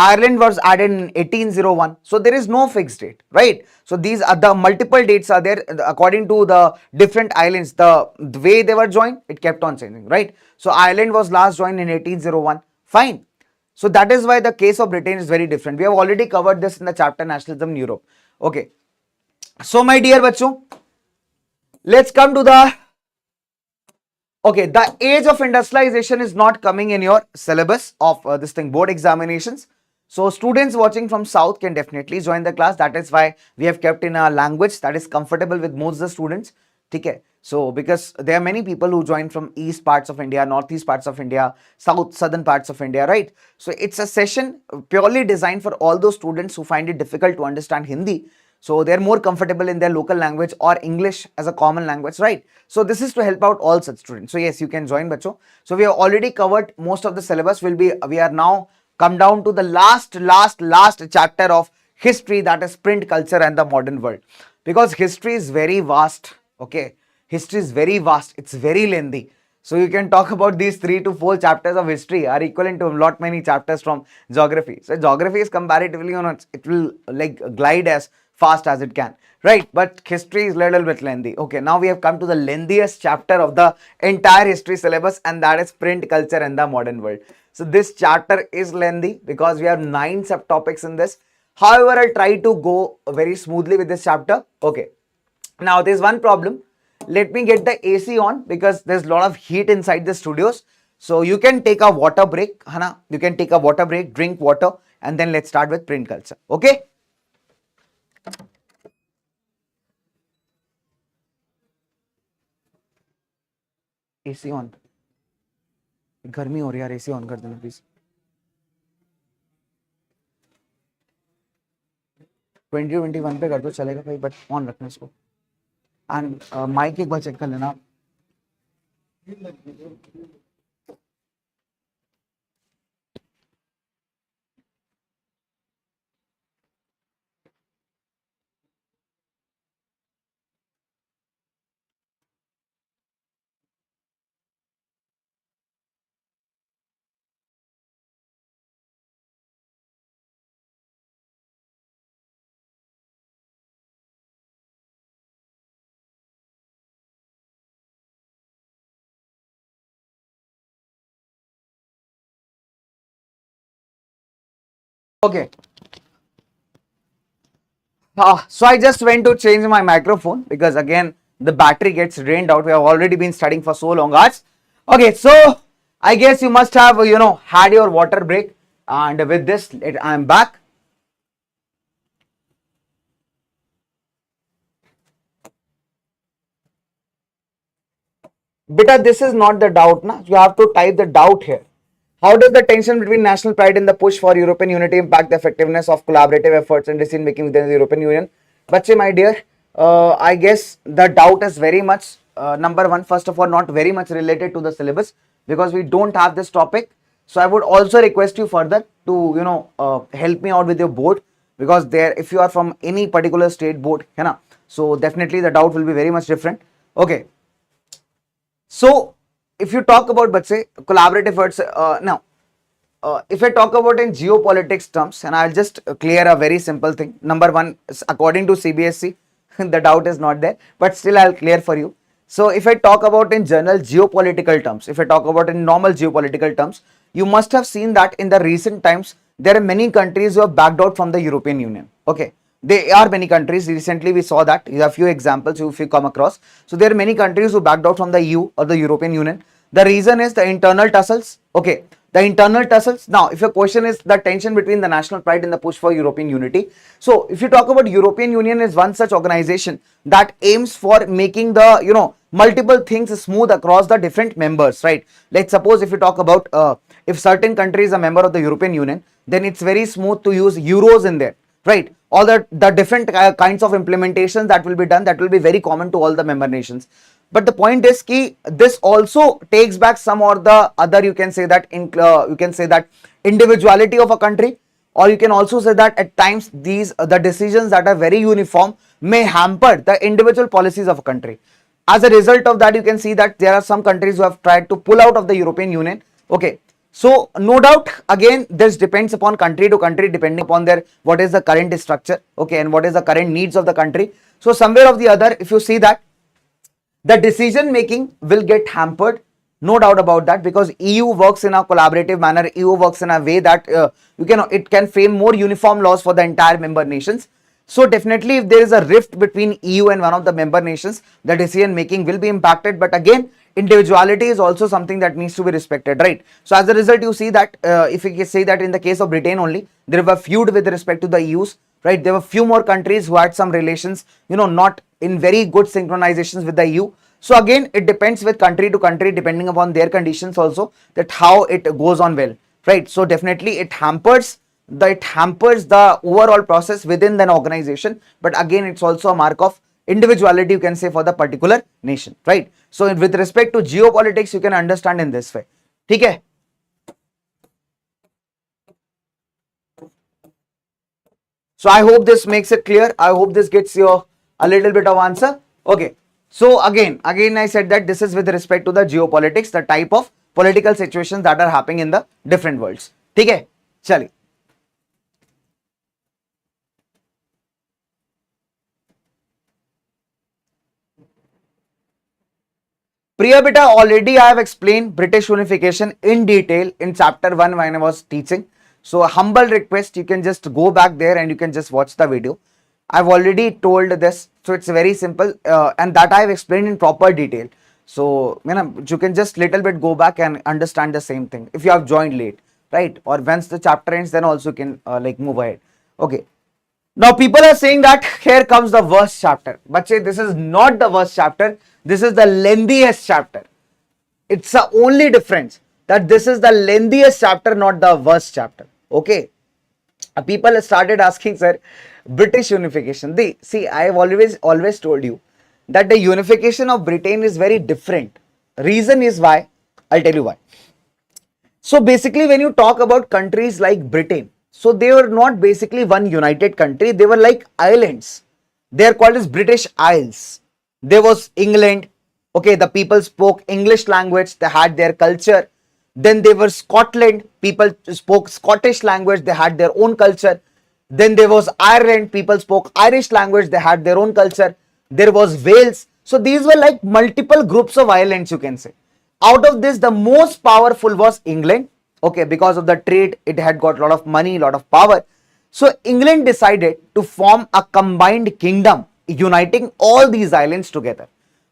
Ireland was added in 1801. So there is no fixed date, right? So these are the multiple dates are there according to the different islands. The way they were joined, it kept on changing, right? So Ireland was last joined in 1801. Fine. So that is why the case of Britain is very different. We have already covered this in the chapter Nationalism in Europe. Okay. So my dear bachcho, let's come to the, okay, the age of industrialization is not coming in your syllabus of this thing, board examinations. So students watching from south can definitely join the class. That is why we have kept in a language that is comfortable with most of the students. Okay. So because there are many people who join from east parts of India, northeast parts of India, southern parts of India, right? So it's a session purely designed for all those students who find it difficult to understand Hindi. So they're more comfortable in their local language or English as a common language, right? So this is to help out all such students. So yes, you can join bacho. So we have already covered most of the syllabus. We are now come down to the last chapter of history, that is print culture and the modern world. Because history is very vast, okay? History is very vast, it's very lengthy. So you can talk about these 3 to 4 chapters of history are equivalent to a lot many chapters from geography. So geography is comparatively, it will like glide as fast as it can, right? But history is little bit lengthy. Okay, now we have come to the lengthiest chapter of the entire history syllabus, and that is print culture and the modern world. So this chapter is lengthy because we have 9 subtopics in this. However, I'll try to go very smoothly with this chapter. Okay, now there's one problem. Let me get the AC on because there's a lot of heat inside the studios. So you can take a water break, Hana. You can take a water break, drink water, and then let's start with print culture. Okay? AC on. गर्मी हो रही है यार, AC on कर देना please. 2021 पे कर दो चलेगा भाई, बट ऑन रखना इसको. एंड माइक एक बार चेक कर लेना. Okay. So I just went to change my microphone because again the battery gets drained out. We have already been studying for so long hours. Okay, so I guess you must have had your water break, and with this I am back. Beta, this is not the doubt, na? You have to type the doubt here. How does the tension between national pride and the push for European unity impact the effectiveness of collaborative efforts and decision making within the European Union? Bache, my dear, I guess the doubt is very much, number one, first of all, not very much related to the syllabus because we don't have this topic. So I would also request you further to, help me out with your board because there, if you are from any particular state board, so definitely the doubt will be very much different. Okay. So, if you talk about, let's say, collaborative efforts, now, if I talk about in geopolitics terms, and I'll just clear a very simple thing. Number one, according to CBSC, the doubt is not there, but still I'll clear for you. So, if I talk about in general geopolitical terms, if I talk about in normal geopolitical terms, you must have seen that in the recent times, there are many countries who have backed out from the European Union. Okay. There are many countries. Recently, we saw that. There are a few examples if you come across. So, there are many countries who backed out from the EU or the European Union. The reason is the internal tussles. Okay. The internal tussles. Now, if your question is the tension between the national pride and the push for European unity. So, if you talk about European Union is one such organization that aims for making the, multiple things smooth across the different members, right? Let's suppose if you talk about if certain country is a member of the European Union, then it's very smooth to use euros in there, right? All the different kinds of implementations that will be done, that will be very common to all the member nations. But the point is ki this also takes back some or the other, you can say that individuality of a country, or you can also say that at times these the decisions that are very uniform may hamper the individual policies of a country. As a result of that, you can see that there are some countries who have tried to pull out of the European Union. Okay, so no doubt again this depends upon country to country depending upon their what is the current structure, okay, and what is the current needs of the country. So somewhere or the other, if you see that the decision making will get hampered, no doubt about that, because EU works in a collaborative manner. EU works in a way that it can frame more uniform laws for the entire member nations. So definitely if there is a rift between EU and one of the member nations, the decision making will be impacted. But again, individuality is also something that needs to be respected, right? So as a result, you see that if we say that in the case of Britain only, there were feud with respect to the EU's, right? There were few more countries who had some relations, not in very good synchronizations with the EU. So again, it depends with country to country depending upon their conditions also, that how it goes on well, right? So definitely it hampers the overall process within an organization, but again it's also a mark of individuality, you can say, for the particular nation, right? So with respect to geopolitics, you can understand in this way. Okay. So I hope this makes it clear. I hope this gets you a little bit of answer. Okay. So again I said that this is with respect to the geopolitics, the type of political situations that are happening in the different worlds. ठीक है, चलिए. Priya beta, already I have explained British unification in detail in chapter 1 when I was teaching. So a humble request, you can just go back there and you can just watch the video. I've already told this, so it's very simple and that I've explained in proper detail. So you can just little bit go back and understand the same thing if you have joined late, right? Or once the chapter ends, then also you can like move ahead. Okay. Now people are saying that here comes the worst chapter. But say this is not the worst chapter. This is the lengthiest chapter. It's the only difference that this is the lengthiest chapter, not the worst chapter. Okay. People started asking, sir, British unification. See, I have always told you that the unification of Britain is very different. Reason is why. I'll tell you why. So basically, when you talk about countries like Britain, so they were not basically one united country. They were like islands. They are called as British Isles. There was England. Okay, the people spoke English language. They had their culture. Then there was Scotland. People spoke Scottish language. They had their own culture. Then there was Ireland. People spoke Irish language. They had their own culture. There was Wales. So these were like multiple groups of islands, you can say. Out of this, the most powerful was England. Okay, because of the trade, it had got a lot of money, a lot of power. So England decided to form a combined kingdom, uniting all these islands together.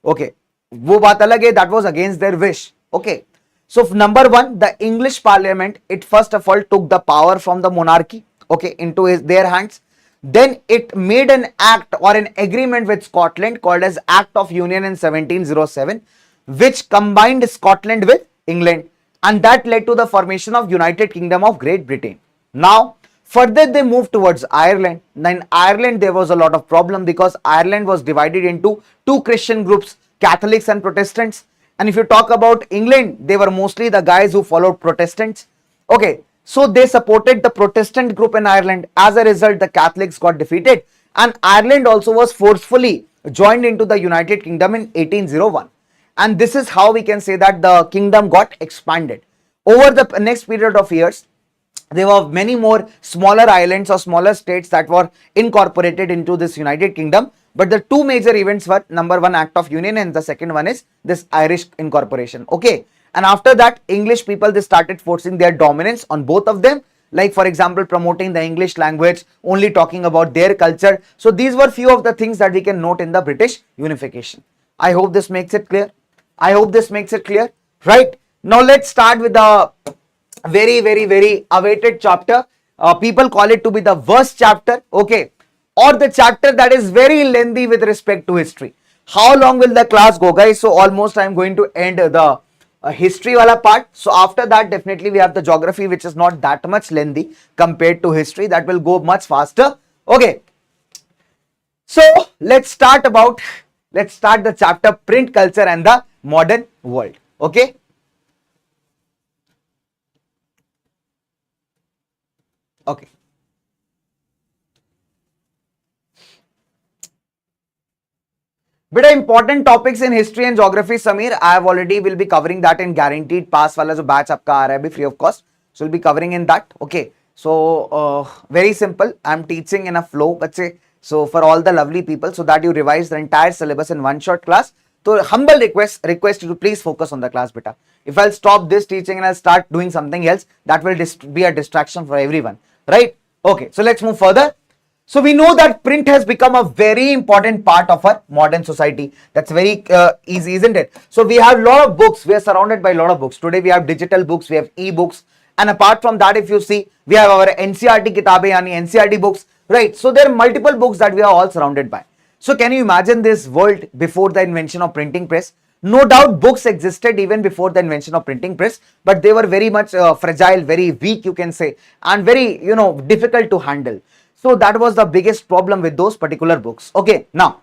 Okay, wo baat alag hai, that was against their wish. Okay, so number one, the English Parliament, it first of all took the power from the monarchy, okay, into their hands. Then it made an act or an agreement with Scotland called as Act of Union in 1707, which combined Scotland with England, and that led to the formation of United Kingdom of Great Britain. Now, further they moved towards Ireland. In Ireland, there was a lot of problem because Ireland was divided into two Christian groups, Catholics and Protestants. And if you talk about England, they were mostly the guys who followed Protestants. Okay, so they supported the Protestant group in Ireland. As a result, the Catholics got defeated, and Ireland also was forcefully joined into the United Kingdom in 1801. And this is how we can say that the kingdom got expanded. Over the next period of years, there were many more smaller islands or smaller states that were incorporated into this United Kingdom. But the two major events were, number one, Act of Union, and the second one is this Irish incorporation. Okay. And after that, English people, they started forcing their dominance on both of them. Like, for example, promoting the English language, only talking about their culture. So these were few of the things that we can note in the British unification. I hope this makes it clear. I hope this makes it clear. Right. Now let's start with the very awaited chapter. People call it to be the worst chapter. Okay. Or the chapter that is very lengthy with respect to history. How long will the class go, guys? So almost I'm going to end the history wala part. So after that, definitely we have the geography, which is not that much lengthy compared to history. That will go much faster. Okay. So let's start the chapter print culture and the modern world. Okay. Okay. But important topics in history and geography, Samir, I have already will be covering that in guaranteed pass wala jo batch aapka aa raha hai free of cost. So we'll be covering in that. Okay. So very simple. I'm teaching in a flow, bache. So for all the lovely people, so that you revise the entire syllabus in one short class. So humble request you to please focus on the class, beta. If I'll stop this teaching and I'll start doing something else, that will be a distraction for everyone, right? Okay. So let's move further. So we know that print has become a very important part of our modern society. That's very easy, isn't it? So we have a lot of books. We are surrounded by a lot of books. Today we have digital books, we have e-books. And apart from that, if you see, we have our NCRT kitabe, yani NCRT books, right? So there are multiple books that we are all surrounded by. So can you imagine this world before the invention of printing press? No doubt books existed even before the invention of printing press, but they were very much fragile, very weak, you can say, and very, difficult to handle. So that was the biggest problem with those particular books. Okay, now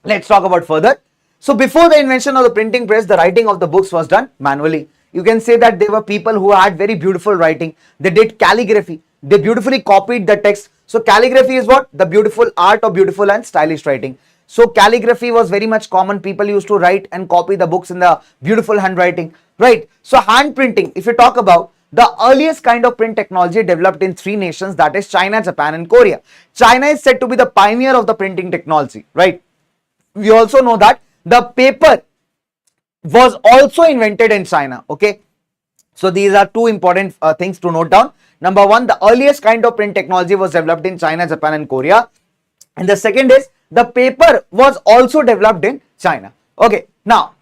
let's talk about further. So before the invention of the printing press, the writing of the books was done manually. You can say that there were people who had very beautiful writing. They did calligraphy. They beautifully copied the text. So calligraphy is what? The beautiful art of beautiful and stylish writing. So calligraphy was very much common. People used to write and copy the books in the beautiful handwriting, right? So hand printing, if you talk about the earliest kind of print technology developed in three nations, that is China, Japan and Korea. China is said to be the pioneer of the printing technology, right? We also know that the paper was also invented in China, okay? So these are two important things to note down. Number one, the earliest kind of print technology was developed in China, Japan and Korea. And the second is the paper was also developed in China. Okay, now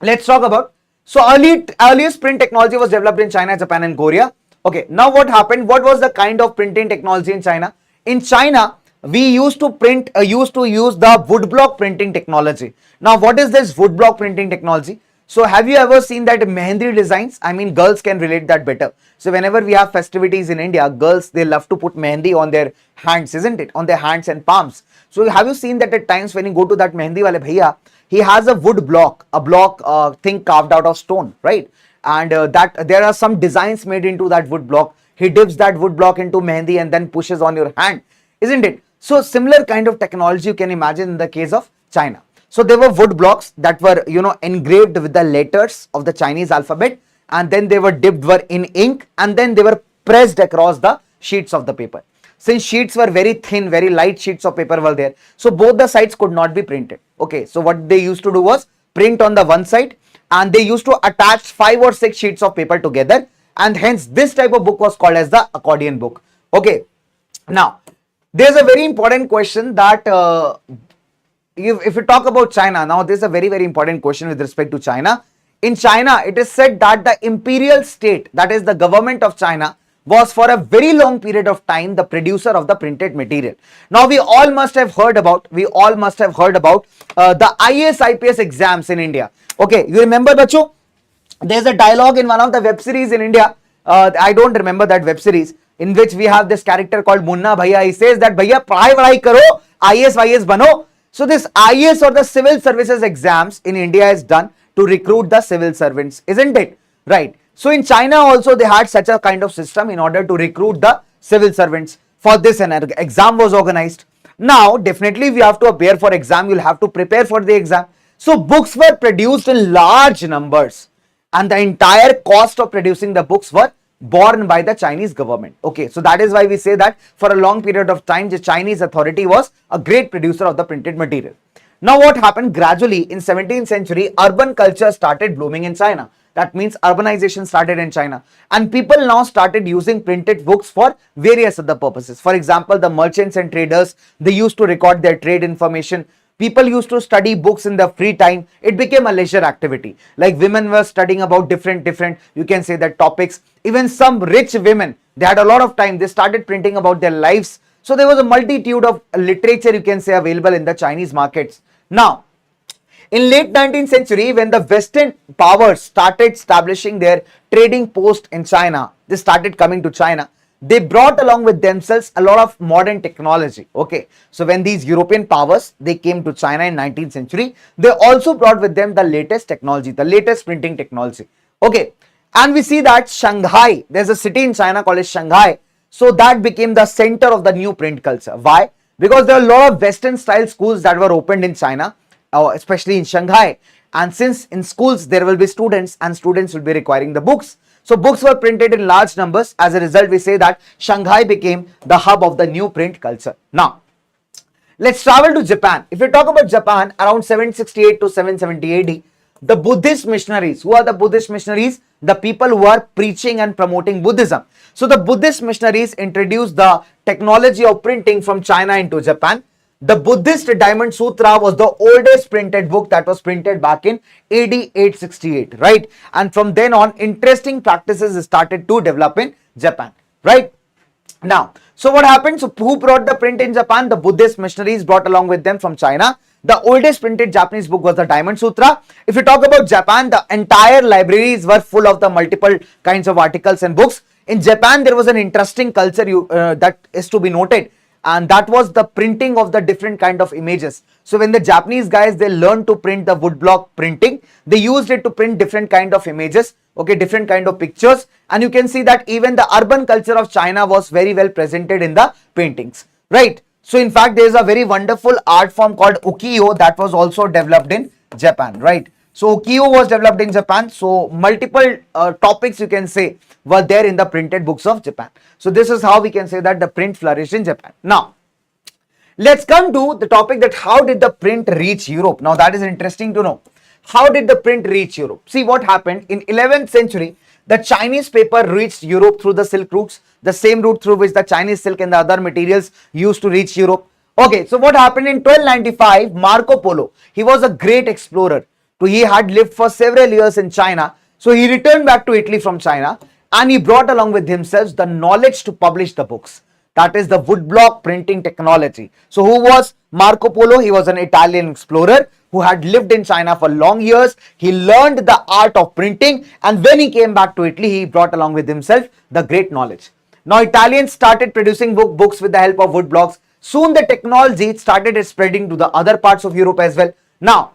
let's talk about, so earliest print technology was developed in China, Japan and Korea. Okay, now what happened? What was the kind of printing technology in China? In China, we used to use the woodblock printing technology. Now what is this woodblock printing technology? So have you ever seen that mehendi designs? I mean, girls can relate that better. So whenever we have festivities in India, girls, they love to put mehendi on their hands, isn't it? On their hands and palms. So have you seen that at times when you go to that mehendi wale bhaiya, he has a wood block, thing carved out of stone, right? And that there are some designs made into that wood block. He dips that wood block into mehendi and then pushes on your hand, isn't it? So similar kind of technology you can imagine in the case of China. So there were wood blocks that were, engraved with the letters of the Chinese alphabet, and then they were dipped in ink, and then they were pressed across the sheets of the paper. Since sheets were very thin, very light sheets of paper were there, so both the sides could not be printed. Okay, so what they used to do was print on the one side, and they used to attach 5 or 6 sheets of paper together, and hence this type of book was called as the accordion book. Okay, now there's a very important question that if you talk about China, now this is a very, very important question with respect to China. In China, it is said that the imperial state, that is the government of China, was for a very long period of time the producer of the printed material. Now we all must have heard about the IAS IPS exams in India. Okay, you remember, bacho? There's a dialogue in one of the web series in India. I don't remember that web series, in which we have this character called Munna Bhaiya. He says that Bhaiya padhai karo, IAS bano. So this IAS or the civil services exams in India is done to recruit the civil servants, isn't it? Right. So in China also they had such a kind of system in order to recruit the civil servants. For this an exam was organized. Now definitely if you have to appear for exam, you'll have to prepare for the exam. So books were produced in large numbers, and the entire cost of producing the books were borne by the Chinese government. Okay, so that is why we say that for a long period of time the Chinese authority was a great producer of the printed material. Now what happened? Gradually in 17th century, urban culture started blooming in China. That means urbanization started in China, and people now started using printed books for various other purposes. For example, the merchants and traders, they used to record their trade information. People used to study books in their free time. It became a leisure activity. Like women were studying about different, you can say that topics. Even some rich women, they had a lot of time. They started printing about their lives. So there was a multitude of literature, you can say, available in the Chinese markets. Now, in late 19th century, when the Western powers started establishing their trading post in China, they started coming to China. They brought along with themselves a lot of modern technology. Okay, so when these European powers, they came to China in 19th century, they also brought with them the latest technology, the latest printing technology. Okay, and we see that Shanghai, there's a city in China called as Shanghai. So that became the center of the new print culture. Why? Because there are a lot of Western style schools that were opened in China, especially in Shanghai. And since in schools there will be students, and students will be requiring the books, so books were printed in large numbers. As a result, we say that Shanghai became the hub of the new print culture. Now, let's travel to Japan. If we talk about Japan, around 768 to 770 AD, the Buddhist missionaries. Who are the Buddhist missionaries? The people who are preaching and promoting Buddhism. So the Buddhist missionaries introduced the technology of printing from China into Japan. The Buddhist Diamond Sutra was the oldest printed book that was printed back in AD 868, right? And from then on, interesting practices started to develop in Japan, right? Now, so what happened? So who brought the print in Japan? The Buddhist missionaries brought along with them from China. The oldest printed Japanese book was the Diamond Sutra. If you talk about Japan, the entire libraries were full of the multiple kinds of articles and books. In Japan, there was an interesting culture that is to be noted, and that was the printing of the different kind of images. So when the Japanese guys, they learned to print the woodblock printing, they used it to print different kind of images, okay, different kind of pictures. And you can see that even the urban culture of China was very well presented in the paintings, right? So in fact, there is a very wonderful art form called ukiyo that was also developed in Japan, right? So ukiyo was developed in Japan. So multiple topics you can say were there in the printed books of Japan. So this is how we can say that the print flourished in Japan. Now, let's come to the topic that how did the print reach Europe? Now that is interesting to know. How did the print reach Europe? See what happened in 11th century. The Chinese paper reached Europe through the silk routes, the same route through which the Chinese silk and the other materials used to reach Europe. Okay, so what happened in 1295? Marco Polo, he was a great explorer. So he had lived for several years in China. So he returned back to Italy from China and he brought along with himself the knowledge to publish the books. That is the woodblock printing technology. So who was Marco Polo? He was an Italian explorer who had lived in China for long years. He learned the art of printing, and when he came back to Italy, he brought along with himself the great knowledge. Now Italians started producing books with the help of woodblocks. Soon the technology started spreading to the other parts of Europe as well. Now,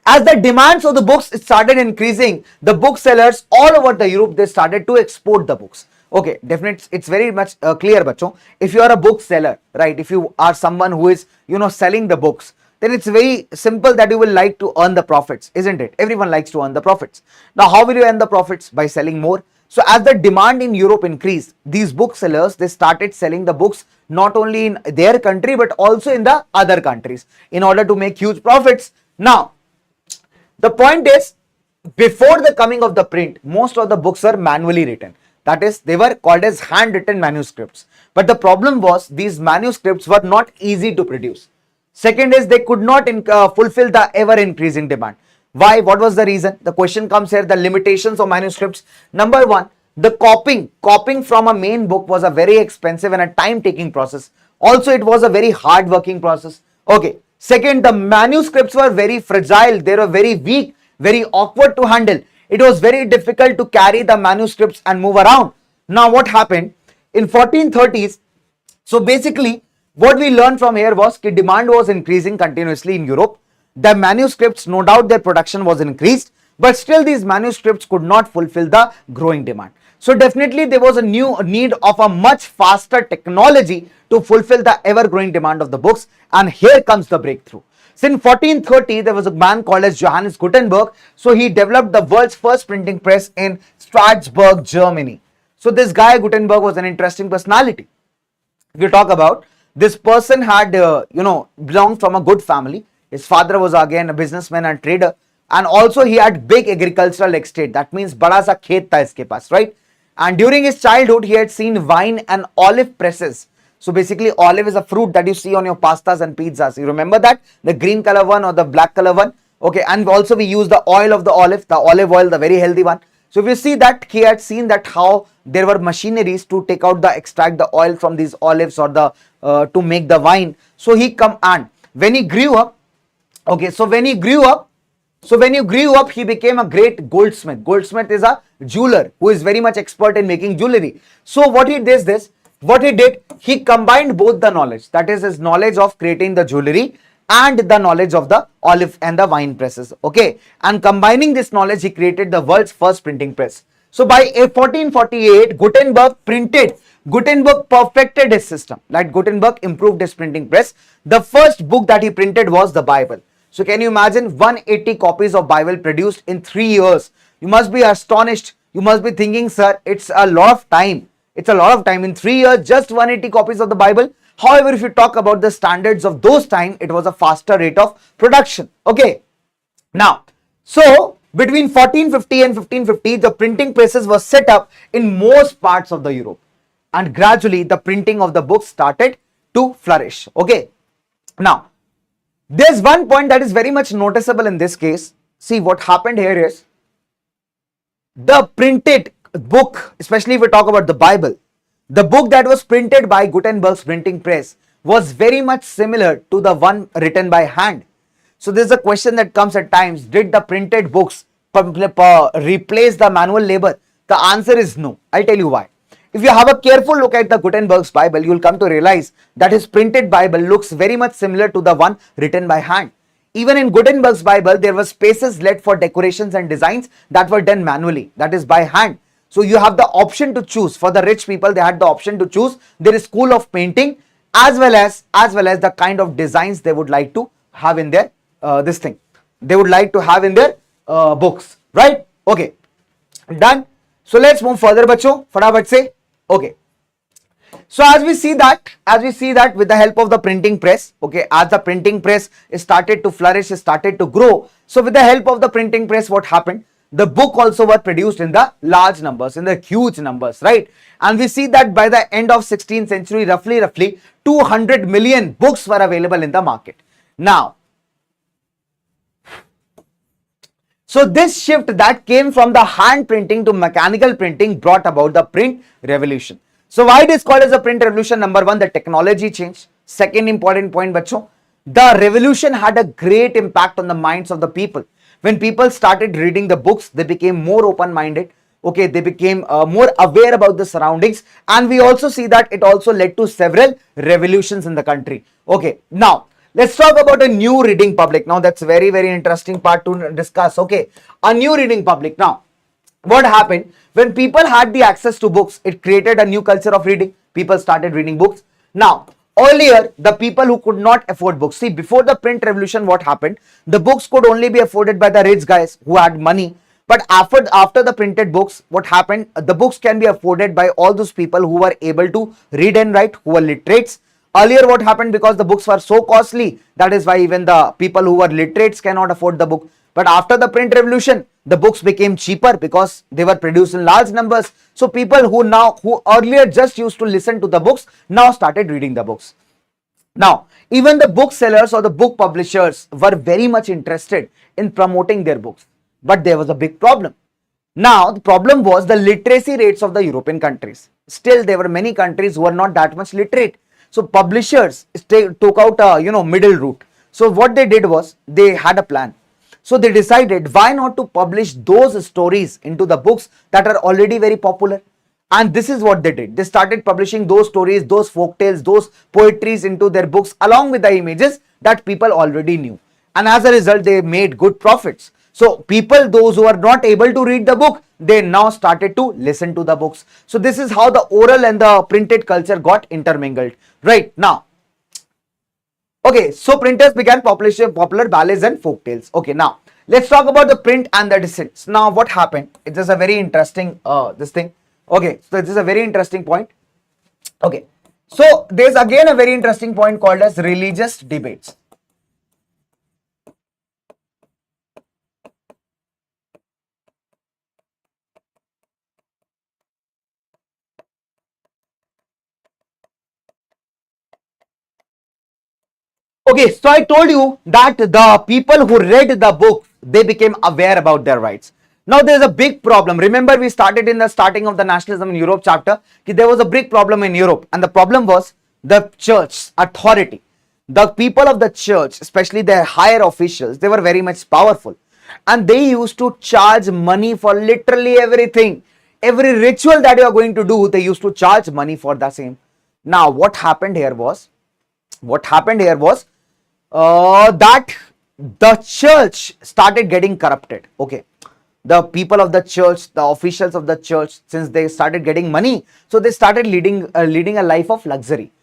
as the demands of the books started increasing, the booksellers all over the Europe, they started to export the books. Okay, definitely, it's very much clear, bacho. If you are a bookseller, right, if you are someone who is, selling the books, then it's very simple that you will like to earn the profits, isn't it? Everyone likes to earn the profits. Now, how will you earn the profits? By selling more. So, as the demand in Europe increased, these booksellers, they started selling the books not only in their country, but also in the other countries in order to make huge profits. Now, the point is, before the coming of the print, most of the books were manually written. That is, they were called as handwritten manuscripts. But the problem was these manuscripts were not easy to produce. Second is they could not fulfill the ever increasing demand. Why? What was the reason? The question comes here, the limitations of manuscripts. Number one, the copying from a main book was a very expensive and a time taking process. Also, it was a very hard working process. Okay. Second, the manuscripts were very fragile. They were very weak, very awkward to handle. It was very difficult to carry the manuscripts and move around. Now what happened in 1430s? So basically what we learned from here was that demand was increasing continuously in Europe. The manuscripts, no doubt their production was increased, but still these manuscripts could not fulfill the growing demand. So definitely there was a new need of a much faster technology to fulfill the ever growing demand of the books, and here comes the breakthrough. Since 1430, there was a man called as Johannes Gutenberg. So he developed the world's first printing press in Strasbourg, Germany. So this guy Gutenberg was an interesting personality. If you talk about, this person had, belonged from a good family. His father was again a businessman and trader. And also he had big agricultural estate. That means bada sa khet tha iske paas, right? And during his childhood, he had seen wine and olive presses. So basically olive is a fruit that you see on your pastas and pizzas. You remember that? The green color one or the black color one. Okay, and also we use the oil of the olive oil, the very healthy one. So if you see that, he had seen that how there were machineries to take out extract the oil from these olives or the to make the wine. So he and when he grew up, okay, so when he grew up, he became a great goldsmith. Goldsmith is a jeweler who is very much expert in making jewelry. So what he did, he combined both the knowledge, that is his knowledge of creating the jewelry and the knowledge of the olive and the wine presses. Okay, and combining this knowledge, he created the world's first printing press. So by 1448, Gutenberg perfected his system. Like Gutenberg improved his printing press. The first book that he printed was the Bible. So can you imagine 180 copies of Bible produced in 3 years? You must be astonished. You must be thinking, sir, it's a lot of time. It's a lot of time. In 3 years, just 180 copies of the Bible. However, if you talk about the standards of those time, it was a faster rate of production. Okay. Now, so between 1450 and 1550, the printing presses were set up in most parts of the Europe. And gradually, the printing of the books started to flourish. Okay. Now, there's one point that is very much noticeable in this case. See, what happened here is the printed book, especially if we talk about the Bible, the book that was printed by Gutenberg's printing press was very much similar to the one written by hand. So there's a question that comes at times, did the printed books replace the manual labor? The answer is no. I'll tell you why. If you have a careful look at the Gutenberg's Bible, you will come to realize that his printed Bible looks very much similar to the one written by hand. Even in Gutenberg's Bible, there were spaces left for decorations and designs that were done manually, that is by hand. So you have the option to choose. For the rich people, they had the option to choose their school of painting as well as the kind of designs they would like to have in their this thing they would like to have in their books, right? Okay, done. So let's move further बच्चों फटाफट से. Okay, so as we see that with the help of the printing press, okay, as the printing press started to flourish, started to grow, so with the help of the printing press, what happened? The book also were produced in the large numbers, in the huge numbers, right? And we see that by the end of 16th century, roughly 200 million books were available in the market. Now, so this shift that came from the hand printing to mechanical printing brought about the print revolution. So why it is called as a print revolution? Number one, the technology changed. Second important point, bachcho, the revolution had a great impact on the minds of the people. When people started reading the books, they became more open-minded. Okay, they became more aware about the surroundings, and we also see that it also led to several revolutions in the country. Okay, now let's talk about a new reading public. Now that's very, very interesting part to discuss. Okay, a new reading public. Now, what happened when people had the access to books? It created a new culture of reading. People started reading books. Now, earlier, the people who could not afford books. See, before the print revolution, what happened? The books could only be afforded by the rich guys who had money. But after the printed books, what happened? The books can be afforded by all those people who were able to read and write, who were literates. Earlier, what happened? Because the books were so costly, that is why even the people who were literates cannot afford the book. But after the print revolution, the books became cheaper because they were produced in large numbers. So people who earlier just used to listen to the books, now started reading the books. Now, even the booksellers or the book publishers were very much interested in promoting their books. But there was a big problem. Now, the problem was the literacy rates of the European countries. Still, there were many countries who were not that much literate. So publishers took out a middle route. So what they did was they had a plan. So they decided, why not to publish those stories into the books that are already very popular? And this is what they did. They started publishing those stories, those folk tales, those poetries into their books along with the images that people already knew. And as a result, they made good profits. So people, those who are not able to read the book, they now started to listen to the books. So this is how the oral and the printed culture got intermingled. Right now, okay, so printers began publishing popular ballads and folk tales. Okay, now let's talk about the print and the descents. Now, what happened? It is a very interesting this thing. Okay, so this is a very interesting point. Okay, so there's again a very interesting point called as religious debates. Okay, so I told you that the people who read the book, they became aware about their rights. Now there's a big problem. Remember, we started in the starting of the nationalism in Europe chapter. There was a big problem in Europe, and the problem was the church authority. The people of the church, especially their higher officials, they were very much powerful, and they used to charge money for literally everything. Every ritual that you are going to do, they used to charge money for the same. Now what happened here was that the church started getting corrupted. Okay, the people of the church, the officials of the church, since they started getting money, so they started leading a life of luxury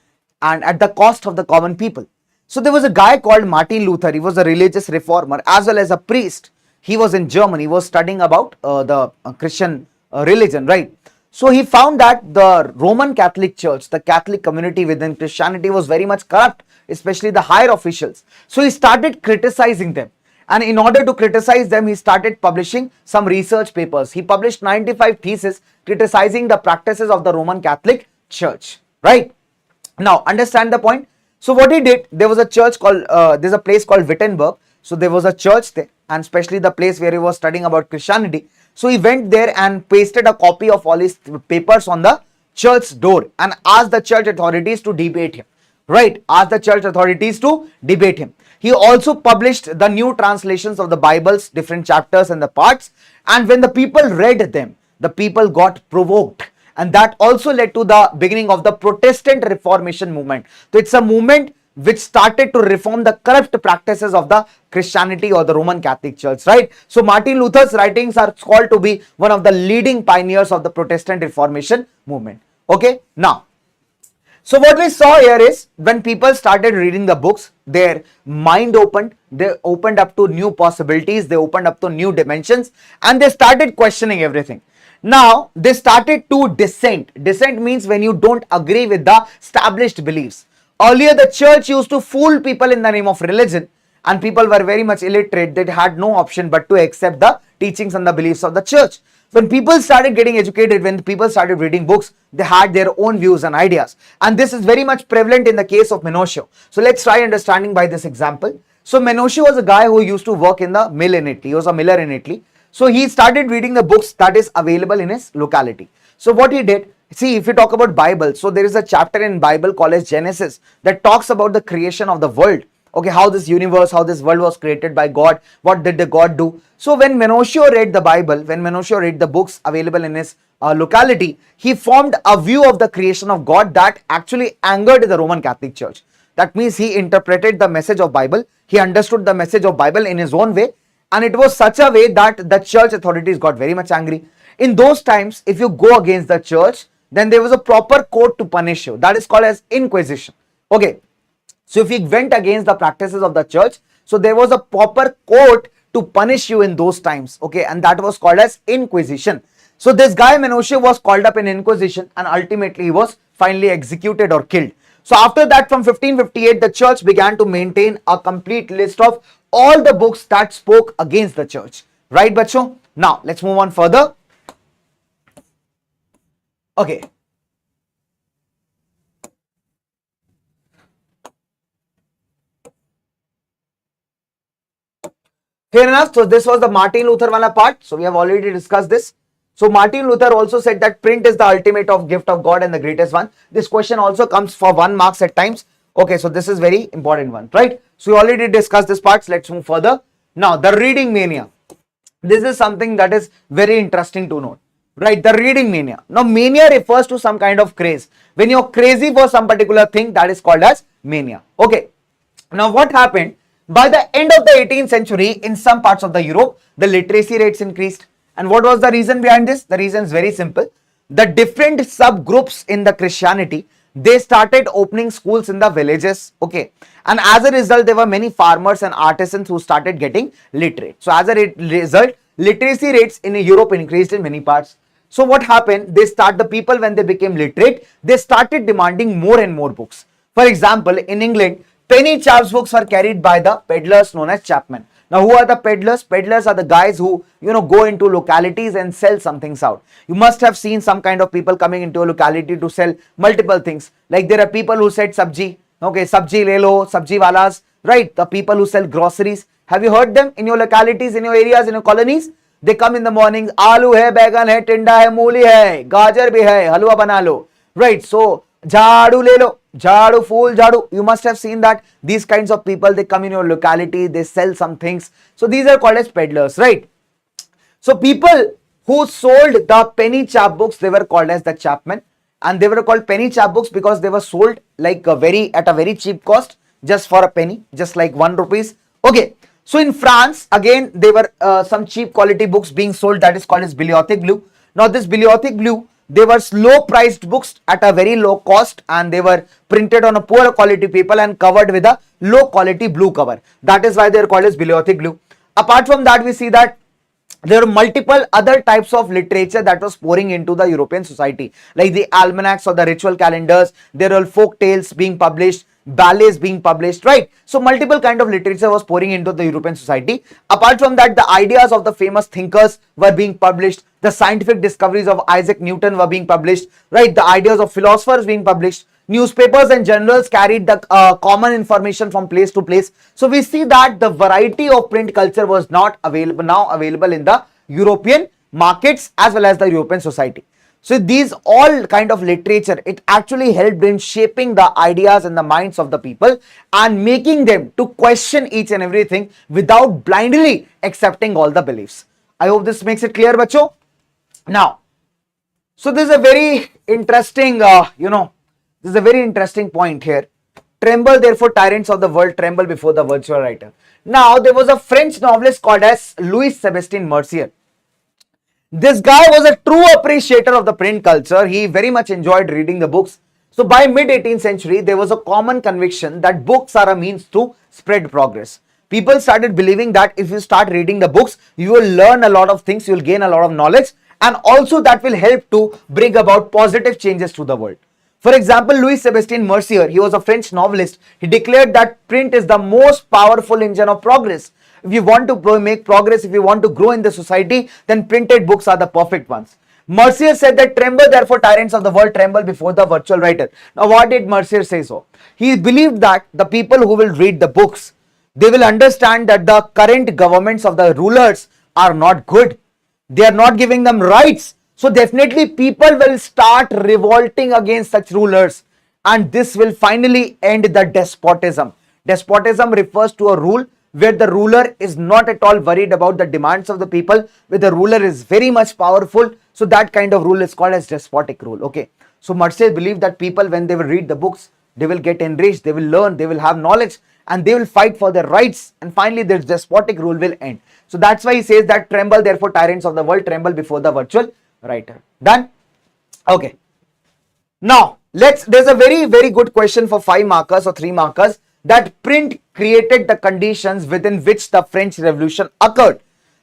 and at the cost of the common people. So there was a guy called Martin Luther. He was a religious reformer as well as a priest. He was in Germany. He was studying about the Christian religion, right? So he found that the Roman Catholic Church, the Catholic community within Christianity, was very much corrupt, especially the higher officials. So he started criticizing them. And in order to criticize them, he started publishing some research papers. He published 95 theses criticizing the practices of the Roman Catholic Church, right? Now, understand the point. So what he did, there was a church called, there's a place called Wittenberg. So there was a church there, and especially the place where he was studying about Christianity. So he went there and pasted a copy of all his papers on the church door and asked the church authorities to debate him. Right, asked the church authorities to debate him. He also published the new translations of the Bible's different chapters and the parts. And when the people read them, the people got provoked. And that also led to the beginning of the Protestant Reformation movement. So it's a movement which started to reform the corrupt practices of the Christianity or the Roman Catholic Church, right? So Martin Luther's writings are called to be one of the leading pioneers of the Protestant Reformation movement. Okay, now So what we saw here is when people started reading the books, their mind opened, they opened up to new possibilities, they opened up to new dimensions, and they started questioning everything. Now they started to dissent. Dissent means when you don't agree with the established beliefs. Earlier the church used to fool people in the name of religion, and people were very much illiterate. They had no option but to accept the teachings and the beliefs of the church. When people started getting educated, when people started reading books, they had their own views and ideas. And this is very much prevalent in the case of Menoscio. So let's try understanding by this example. So Menoscio was a guy who used to work in the mill in Italy. He was a miller in Italy. So he started reading the books that is available in his locality. So what he did, see, if you talk about Bible, so there is a chapter in Bible called as Genesis that talks about the creation of the world. Okay, how this universe, how this world was created by God, what did the God do? So when Menoscio read the Bible, when Menoscio read the books available in his locality, he formed a view of the creation of God that actually angered the Roman Catholic Church. That means he interpreted the message of Bible, he understood the message of Bible in his own way, and it was such a way that the church authorities got very much angry. In those times, if you go against the church, then there was a proper court to punish you. That is called as inquisition. Okay. So if you went against the practices of the church, so there was a proper court to punish you in those times, okay, and that was called as inquisition. So this guy Menoscio was called up in inquisition, and ultimately he was finally executed or killed. So after that, from 1558, the church began to maintain a complete list of all the books that spoke against the church. Right, bacho? Now let's move on further. Okay. Fair enough. So this was the Martin Luther wala part. So we have already discussed this. So Martin Luther also said that print is the ultimate of gift of God and the greatest one. This question also comes for 1 marks at times. Okay, so this is very important one, right? So we already discussed this part. So let's move further. Now the reading mania. This is something that is very interesting to note, right? The reading mania. Now mania refers to some kind of craze. When you're crazy for some particular thing, that is called as mania. Okay. Now what happened? By the end of the 18th century, in some parts of the Europe, the literacy rates increased. And what was the reason behind this? The reason is very simple. The different subgroups in the Christianity, they started opening schools in the villages, okay. And as a result, there were many farmers and artisans who started getting literate. So as a result, literacy rates in Europe increased in many parts. So what happened? The people, when they became literate, they started demanding more and more books. For example, in England, penny chaps books were carried by the peddlers known as chapmen. Now, who are the peddlers? Peddlers are the guys who, go into localities and sell some things out. You must have seen some kind of people coming into a locality to sell multiple things. Like there are people who said sabji, okay, sabji le lo, sabji walas, right? The people who sell groceries. Have you heard them in your localities, in your areas, in your colonies? They come in the morning, aloo hai, baigan hai, tinda hai, mooli hai, gajar bhi hai, halwa bana lo, right? So, jhadu le lo. Jhadu, fool, jhadu. You must have seen that. These kinds of people, they come in your locality, they sell some things. So these are called as peddlers, right? So people who sold the penny chap books, they were called as the chapmen. And they were called penny chap books because they were sold like at a very cheap cost, just for a penny, just like 1 rupees. Okay. So in France, again, there were some cheap quality books being sold, that is called as bibliothèque bleue. Now this bibliothèque bleue, they were low priced books at a very low cost, and they were printed on a poor quality paper and covered with a low quality blue cover. That is why they are called as bibliothèque bleue. Apart from that, we see that there are multiple other types of literature that was pouring into the European society, like the almanacs or the ritual calendars. There are folk tales being published, ballets being published, right? So multiple kind of literature was pouring into the European society. Apart from that, the ideas of the famous thinkers were being published. The scientific discoveries of Isaac Newton were being published, right? The ideas of philosophers being published. Newspapers and journals carried the common information from place to place. So we see that the variety of print culture was not available now available in the European markets as well as the European society. So these all kind of literature, it actually helped in shaping the ideas and the minds of the people and making them to question each and everything without blindly accepting all the beliefs. I hope this makes it clear, bacho. Now, so this is a very interesting, this is a very interesting point here. Tremble, therefore, tyrants of the world, tremble before the virtual writer. Now, there was a French novelist called as Louis Sebastien Mercier. This guy was a true appreciator of the print culture. He very much enjoyed reading the books. So by mid 18th century, there was a common conviction that books are a means to spread progress. People started believing that if you start reading the books, you will learn a lot of things, you will gain a lot of knowledge, and also that will help to bring about positive changes to the world. For example, Louis Sebastien Mercier, he was a French novelist. He declared that print is the most powerful engine of progress. If you want to make progress, if you want to grow in the society, then printed books are the perfect ones. Mercier said that tremble therefore tyrants of the world, tremble before the virtual writer. Now what did Mercier say so? He believed that the people who will read the books, they will understand that the current governments of the rulers are not good. They are not giving them rights. So definitely people will start revolting against such rulers, and this will finally end the despotism. Despotism refers to a rule where the ruler is not at all worried about the demands of the people, where the ruler is very much powerful. So that kind of rule is called as despotic rule. Okay. So Mercier believed that people, when they will read the books, they will get enriched, they will learn, they will have knowledge, and they will fight for their rights, and finally this despotic rule will end. So that's why he says that tremble therefore tyrants of the world, tremble before the virtual writer. Done? Okay. Now there's a very good question for 5 markers or 3 markers, that print created the conditions within which the French Revolution occurred.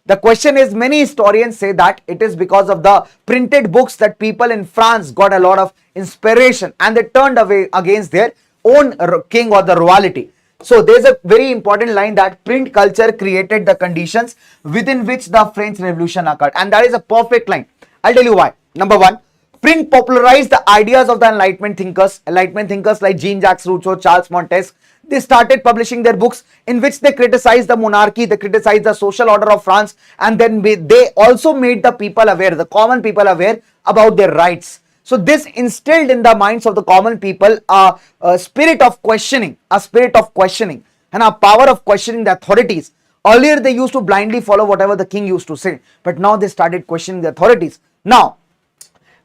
The question is, many historians say that it is because of the printed books that people in France got a lot of inspiration and they turned away against their own king or the royalty. So there's a very important line that print culture created the conditions within which the French Revolution occurred, and that is a perfect line. I'll tell you why. Number one, print popularized the ideas of the Enlightenment thinkers. Enlightenment thinkers like Jean-Jacques Rousseau, Charles Montesquieu, they started publishing their books in which they criticized the monarchy, they criticized the social order of France, and then they also made the people aware, the common people aware about their rights. So this instilled in the minds of the common people a spirit of questioning, and a power of questioning the authorities. Earlier they used to blindly follow whatever the king used to say, but now they started questioning the authorities. Now,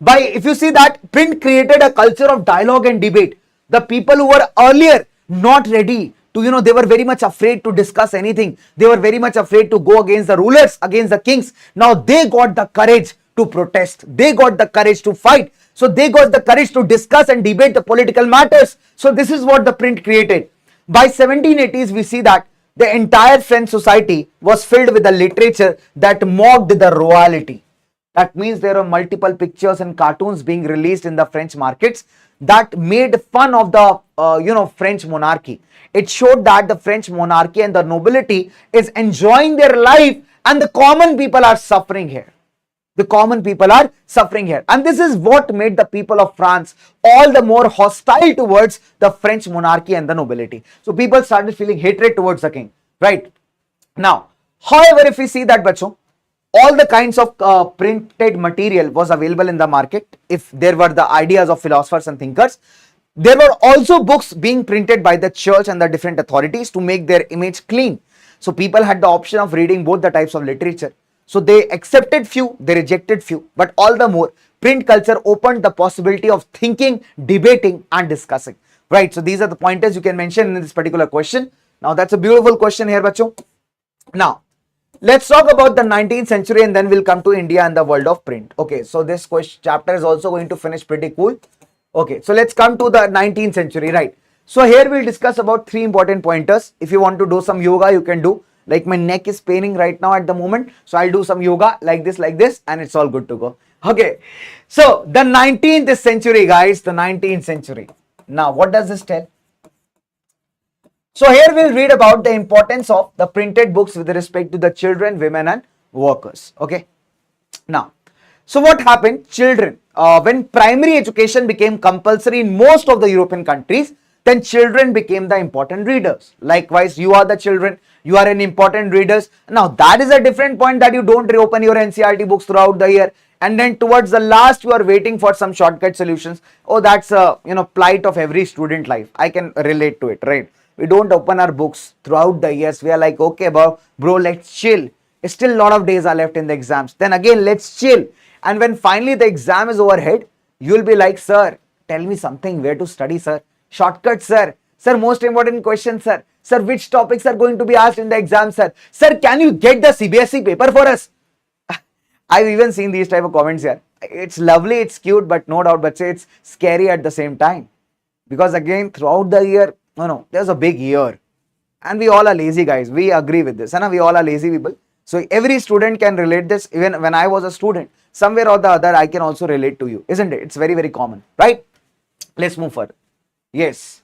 if you see that print created a culture of dialogue and debate, the people who were earlier not ready to, they were very much afraid to discuss anything, they were very much afraid to go against the rulers, against the kings. Now they got the courage to protest, they got the courage to fight, so they got the courage to discuss and debate the political matters. So this is what the print created. By 1780s, we see that the entire French society was filled with the literature that mocked the royalty. That means there are multiple pictures and cartoons being released in the French markets that made fun of the French monarchy. It showed that the French monarchy and the nobility is enjoying their life, and the common people are suffering here. The common people are suffering here, and this is what made the people of France all the more hostile towards the French monarchy and the nobility. So people started feeling hatred towards the king, right? Now, however, if we see that, bacho, all the kinds of printed material was available in the market. If there were the ideas of philosophers and thinkers, there were also books being printed by the church and the different authorities to make their image clean. So people had the option of reading both the types of literature. So they accepted few, they rejected few, but all the more print culture opened the possibility of thinking, debating and discussing, right? So these are the pointers you can mention in this particular question. Now that's a beautiful question here, bacho. Now let's talk about the 19th century and then we'll come to India and the world of print. Okay, so this chapter is also going to finish pretty cool. Okay, so let's come to the 19th century, right? So here we'll discuss about 3 important pointers. If you want to do some yoga, you can do. Like my neck is paining right now at the moment, so I'll do some yoga like this, and it's all good to go. Okay, so the 19th century, guys, the 19th century. Now, what does this tell? So here we'll read about the importance of the printed books with respect to the children, women and workers. Okay. Now, so what happened? Children, when primary education became compulsory in most of the European countries, then children became the important readers. Likewise, you are the children, you are an important readers. Now that is a different point, that you don't reopen your NCERT books throughout the year, and then towards the last you are waiting for some shortcut solutions. Oh, that's a plight of every student life. I can relate to it, right? We don't open our books throughout the years. We are like, okay, bro, let's chill. Still a lot of days are left in the exams. Then again, let's chill. And when finally the exam is overhead, you'll be like, sir, tell me something, where to study, sir? Shortcut, sir. Sir, most important question, sir. Sir, which topics are going to be asked in the exam, sir? Sir, can you get the CBSE paper for us? I've even seen these type of comments here. It's lovely, it's cute, but no doubt, but say it's scary at the same time. because again throughout the year, there's a big year and we all are lazy guys. We agree with this, and we all are lazy people. So every student can relate this. Even when I was a student, somewhere or the other, I can also relate to you, isn't it? It's very, very common, right? Let's move further. Yes.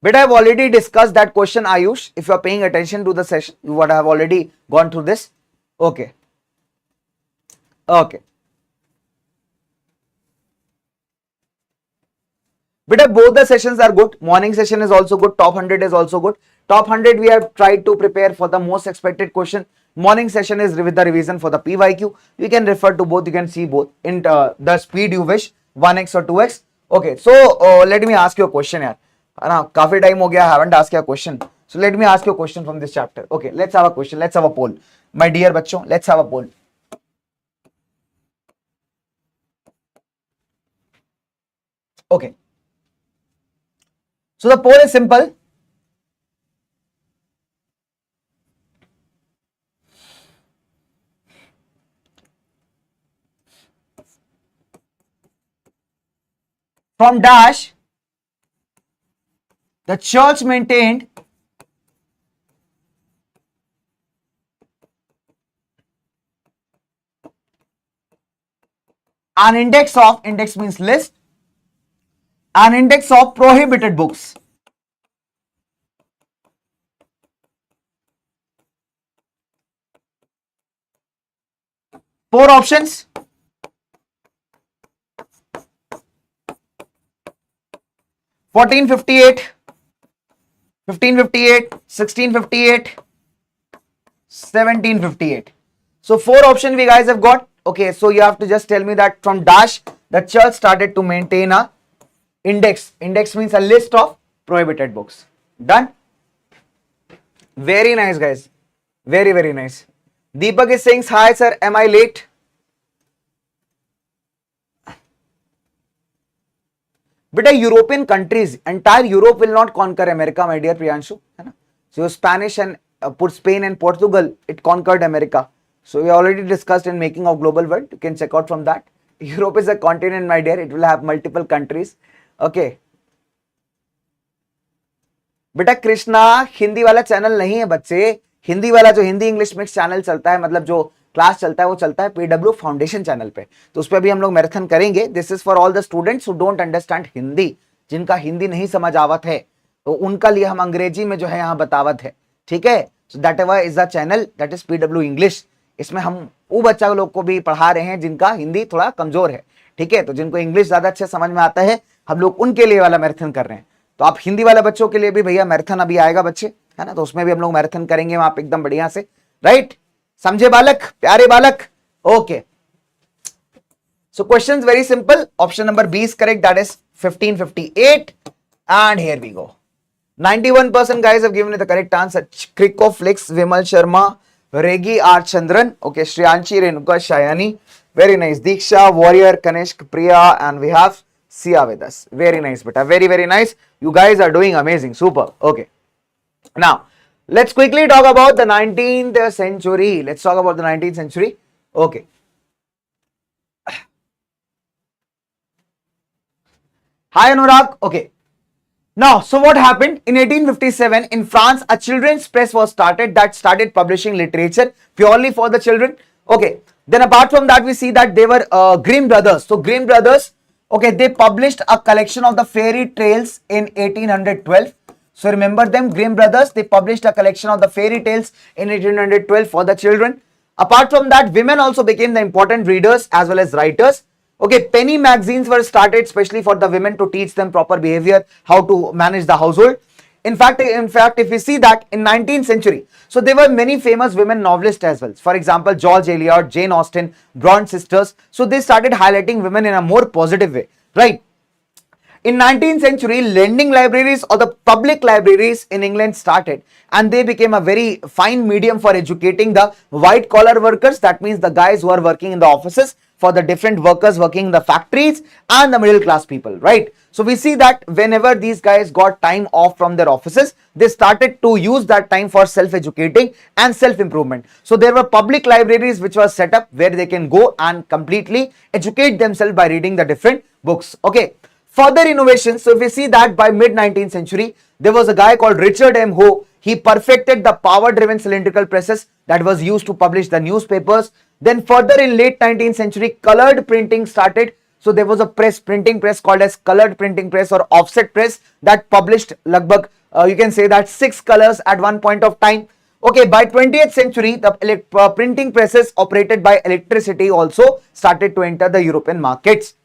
But I've already discussed that question, Ayush. If you are paying attention to the session, you would have already gone through this. Okay. Okay. But both the sessions are good. Morning session is also good. Top 100 is also good. Top 100 we have tried to prepare for the most expected question. Morning session is with the revision for the PYQ. You can refer to both. You can see both in the speed you wish, 1x or 2x. Okay, so let me ask you a question here. Kafi time ho gaya, I haven't asked you a question. So let me ask you a question from this chapter. Okay, let's have a question. Let's have a poll. My dear bachcho, let's have a poll. Okay. So the poll is simple. From dash, the church maintained an index of, index means list, an index of prohibited books. Four options. 1458, 1558, 1658, 1758. So four options we guys have got. Okay, so you have to just tell me that from dash, the church started to maintain a index. Index means a list of prohibited books. Done? Very nice, guys. Very, very nice. Deepak is saying, hi sir, am I late? But European countries, entire Europe will not conquer America, my dear Priyanshu. So Spanish and put Spain and Portugal, it conquered America. So we already discussed in Making of Global World. You can check out from that. Europe is a continent, my dear. It will have multiple countries. Okay. बेटा कृष्णा हिंदी वाला channel नहीं है बच्चे. हिंदी वाला जो Hindi English mix channel चलता है, मतलब जो क्लास चलता है वो चलता है पीडब्ल्यू फाउंडेशन चैनल पे. तो उस पर भी हम लोग मैराथन करेंगे. This is for all the students who don't understand Hindi, जिनका हिंदी नहीं समझ आवत है, तो उनका लिए हम अंग्रेजी में जो है यहाँ बतावत है. ठीक है. So that is the channel that is PW English. इसमें हम वो बच्चा लोग को भी पढ़ा रहे हैं जिनका हिंदी थोड़ा कमजोर है. ठीक है. तो जिनको इंग्लिश ज्यादा अच्छे समझ में आता है, हम लोग उनके लिए वाला मैराथन कर रहे हैं. तो आप हिंदी वाले बच्चों के लिए भी भैया मैराथन अभी आएगा बच्चे, है ना. तो उसमें भी हम लोग मैराथन करेंगे वहां पे एकदम बढ़िया से. राइट. समझे बालक, प्यारे बालक. Okay. So questions very simple. Option number B is correct. That is 1558. And here we go. 91% guys have given it the correct answer. Kriko Flix, Vimal Sharma, Regi R. Chandran. Okay, Shriyanshi, Renuka, Shayani. Very nice. Diksha, Warrior, Kanishk, Priya, and we have Sia with us. Very nice, beta. Very, very nice. You guys are doing amazing. Super. Okay. Now, let's quickly talk about the 19th century. Let's talk about the 19th century. Okay. Hi Anurag. Okay. Now, so what happened? In 1857, in France, a children's press was started that started publishing literature purely for the children. Okay. Then apart from that, we see that they were Grimm brothers. So Grimm brothers, okay, they published a collection of the fairy tales in 1812. So remember them, Grimm brothers, they published a collection of the fairy tales in 1812 for the children. Apart from that, women also became the important readers as well as writers. Okay, penny magazines were started especially for the women to teach them proper behavior, how to manage the household. In fact, if we see that in 19th century, so there were many famous women novelists as well. For example, George Eliot, Jane Austen, Bronte sisters. So they started highlighting women in a more positive way, right? In 19th century, lending libraries or the public libraries in England started, and they became a very fine medium for educating the white collar workers. That means the guys who are working in the offices, for the different workers working in the factories, and the middle class people, right? So we see that whenever these guys got time off from their offices, they started to use that time for self-educating and self-improvement. So there were public libraries which were set up where they can go and completely educate themselves by reading the different books. Okay. Further innovations. So if we see that by mid 19th century, there was a guy called Richard M. Hoe. He perfected the power-driven cylindrical presses that was used to publish the newspapers. Then further in late 19th century, colored printing started. So there was a printing press called as colored printing press or offset press that published lagbhag, you can say that 6 colors at one point of time. Okay, by 20th century, the printing presses operated by electricity also started to enter the European markets.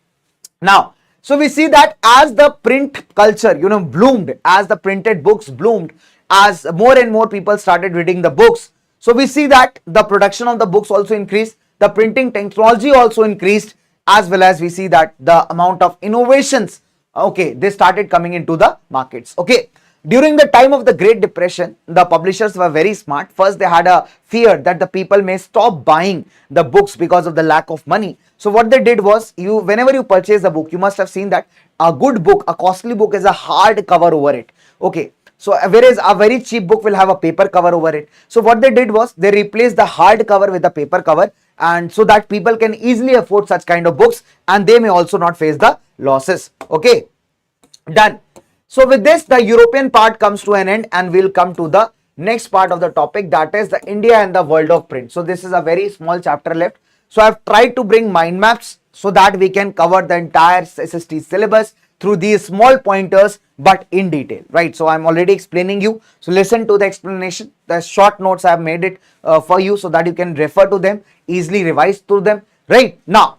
Now, so we see that as the print culture, bloomed, as the printed books bloomed, as more and more people started reading the books. So we see that the production of the books also increased, the printing technology also increased, as well as we see that the amount of innovations, okay, they started coming into the markets. Okay. During the time of the Great Depression, the publishers were very smart. First, they had a fear that the people may stop buying the books because of the lack of money. So what they did was, whenever you purchase a book, you must have seen that a good book, a costly book, is a hard cover over it. Okay. So whereas a very cheap book will have a paper cover over it. So what they did was they replaced the hard cover with a paper cover, and so that people can easily afford such kind of books and they may also not face the losses. Okay. Done. So with this, the European part comes to an end and we'll come to the next part of the topic, that is the India and the world of print. So this is a very small chapter left. So I've tried to bring mind maps so that we can cover the entire SST syllabus through these small pointers but in detail, right? So I'm already explaining you. So listen to the explanation. The short notes I have made it for you so that you can refer to them, easily revise through them, right? Now,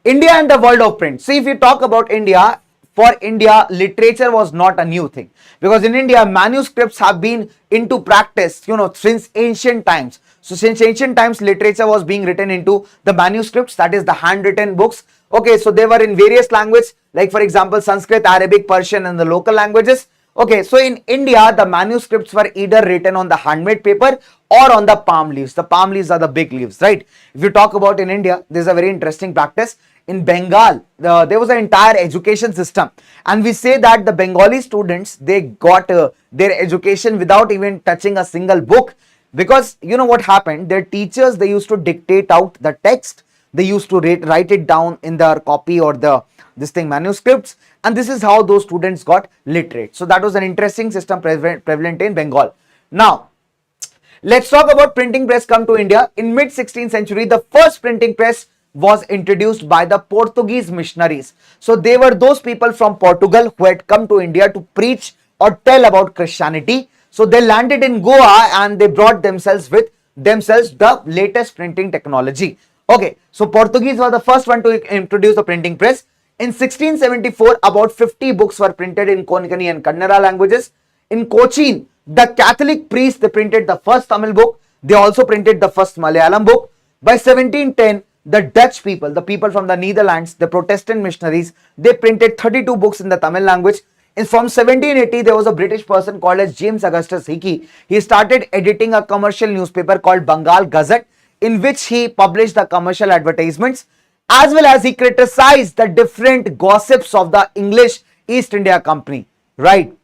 India and the world of print. See, if you talk about India, for India, literature was not a new thing, because in India, manuscripts have been into practice, since ancient times. So since ancient times, literature was being written into the manuscripts, that is the handwritten books. Okay, so they were in various languages, like for example, Sanskrit, Arabic, Persian, and the local languages. Okay, so in India, the manuscripts were either written on the handmade paper or on the palm leaves. The palm leaves are the big leaves, right? If you talk about in India, there's a very interesting practice. In Bengal, there was an entire education system, and we say that the Bengali students, they got their education without even touching a single book, because what happened, their teachers, they used to dictate out the text, they used to write it down in their copy or manuscripts, and this is how those students got literate. So that was an interesting system prevalent in Bengal. Now, let's talk about printing press come to India. In mid 16th century, the first printing press was introduced by the Portuguese missionaries. So they were those people from Portugal who had come to India to preach or tell about Christianity. So they landed in Goa and they brought themselves the latest printing technology. Okay, so Portuguese were the first one to introduce the printing press. In 1674, about 50 books were printed in Konkani and Kannada languages. In Cochin, the Catholic priests, they printed the first Tamil book. They also printed the first Malayalam book. By 1710, the Dutch people, the people from the Netherlands, the Protestant missionaries, they printed 32 books in the Tamil language. And from 1780, there was a British person called as James Augustus Hickey. He started editing a commercial newspaper called Bengal Gazette, in which he published the commercial advertisements, as well as he criticized the different gossips of the English East India Company, right?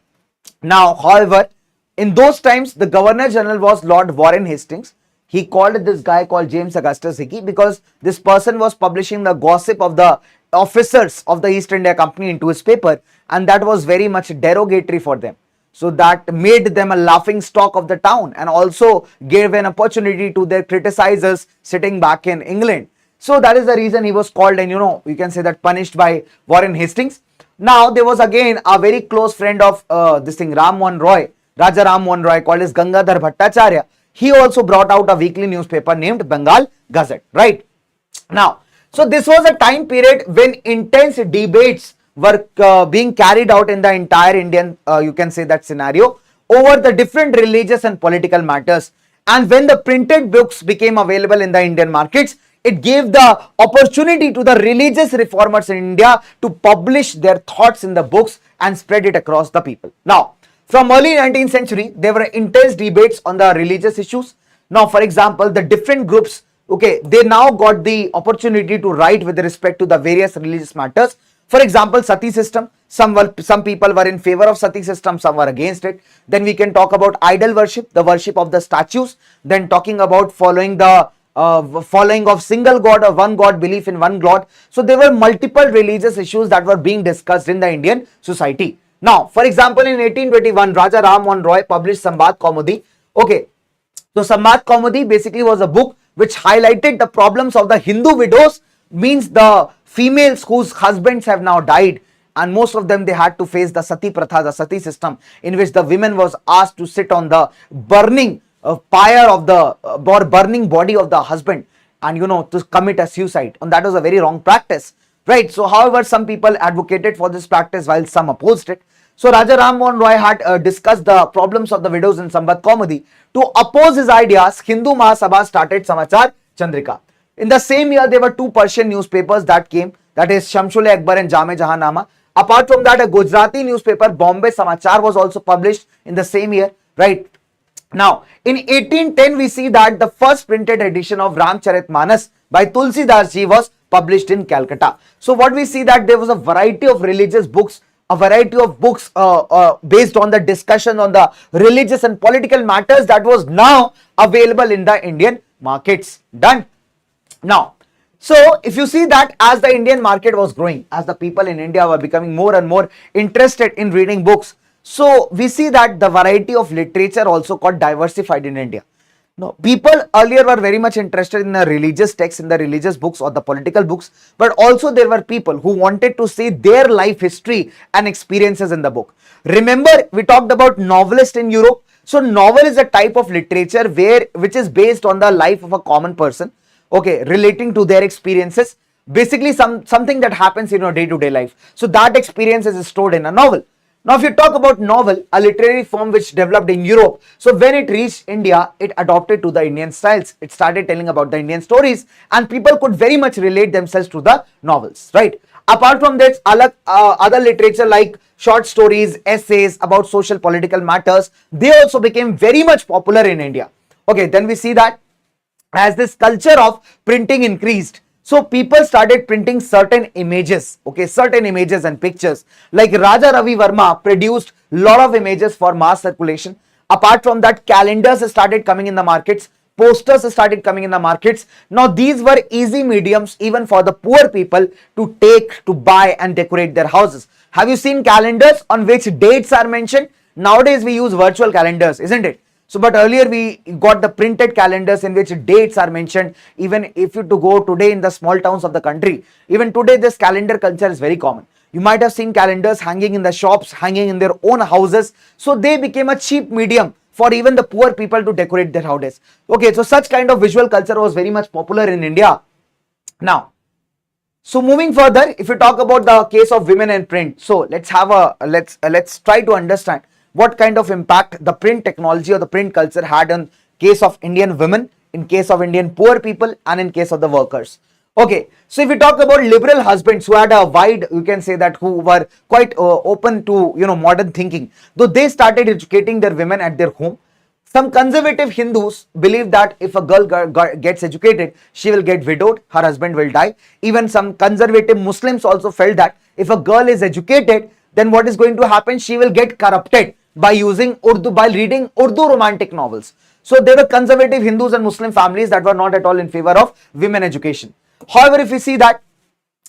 Now, however, in those times, the Governor General was Lord Warren Hastings. He called this guy called James Augustus Hickey because this person was publishing the gossip of the officers of the East India Company into his paper, and that was very much derogatory for them. So that made them a laughing stock of the town and also gave an opportunity to their criticizers sitting back in England. So that is the reason he was called, and you can say that punished by Warren Hastings. Now there was again a very close friend of Ram Mohan Roy, Raja Ram Mohan Roy, called as Gangadhar Bhattacharya. He also brought out a weekly newspaper named Bengal Gazette, right? Now, so this was a time period when intense debates were being carried out in the entire Indian, you can say that scenario, over the different religious and political matters. And when the printed books became available in the Indian markets, it gave the opportunity to the religious reformers in India to publish their thoughts in the books and spread it across the people. Now, from early 19th century, there were intense debates on the religious issues. Now, for example, the different groups, okay, they now got the opportunity to write with respect to the various religious matters. For example, sati system. Some people were in favor of sati system, some were against it. Then we can talk about idol worship, the worship of the statues. Then talking about following of single god or one god, belief in one god. So there were multiple religious issues that were being discussed in the Indian society. Now, for example, in 1821, Raja Ram Mohan Roy published Samvad Kaumudi. Okay, so Samvad Kaumudi basically was a book which highlighted the problems of the Hindu widows, means the females whose husbands have now died, and most of them, they had to face the sati pratha, the sati system, in which the women was asked to sit on the burning pyre of the or burning body of the husband, and to commit a suicide, and that was a very wrong practice, right? So however, some people advocated for this practice while some opposed it. So Raja Ram Mohan Roy had discussed the problems of the widows in Samvad Kaumudi. To oppose his ideas, Hindu Mahasabha started Samachar Chandrika. In the same year, there were two Persian newspapers that came, that is Shamsul Akbar and Jame Jahanama. Apart from that, a Gujarati newspaper, Bombay Samachar, was also published in the same year, right? Now, in 1810, we see that the first printed edition of Ramcharitmanas by Tulsidas ji was published in Calcutta. So what we see that there was a variety of religious books, a variety of books based on the discussion on the religious and political matters that was now available in the Indian markets. Done. Now, so if you see that as the Indian market was growing, as the people in India were becoming more and more interested in reading books, so we see that the variety of literature also got diversified in India. Now, people earlier were very much interested in the religious texts, in the religious books or the political books, but also there were people who wanted to see their life history and experiences in the book. Remember, we talked about novelist in Europe. So novel is a type of literature which is based on the life of a common person, okay, relating to their experiences, basically something that happens in your day-to-day life. So that experience is stored in a novel. Now, if you talk about novel, a literary form which developed in Europe, so when it reached India, it adopted to the Indian styles. It started telling about the Indian stories, and people could very much relate themselves to the novels, right? Apart from this, other literature like short stories, essays about social political matters, they also became very much popular in India. Okay, then we see that as this culture of printing increased, so people started printing certain images, okay, certain images and pictures. Like Raja Ravi Verma produced lot of images for mass circulation. Apart from that, calendars started coming in the markets, posters started coming in the markets. Now these were easy mediums even for the poor people to take, to buy and decorate their houses. Have you seen calendars on which dates are mentioned? Nowadays we use virtual calendars, isn't it? So, but earlier we got the printed calendars in which dates are mentioned. Even if you to go today in the small towns of the country, even today this calendar culture is very common. You might have seen calendars hanging in the shops, hanging in their own houses. So they became a cheap medium for even the poor people to decorate their houses. Okay, so such kind of visual culture was very much popular in India. Now, so moving further, if you talk about the case of women and print, so let's try to understand what kind of impact the print technology or the print culture had in case of Indian women, in case of Indian poor people, and in case of the workers. Okay, so if we talk about liberal husbands who had a wide, you can say that who were quite open to modern thinking, though they started educating their women at their home. Some conservative Hindus believe that if a girl gets educated, she will get widowed, her husband will die. Even some conservative Muslims also felt that if a girl is educated, then what is going to happen? She will get corrupted by using Urdu, by reading Urdu romantic novels. So there were conservative Hindus and Muslim families that were not at all in favor of women education. However, if we see that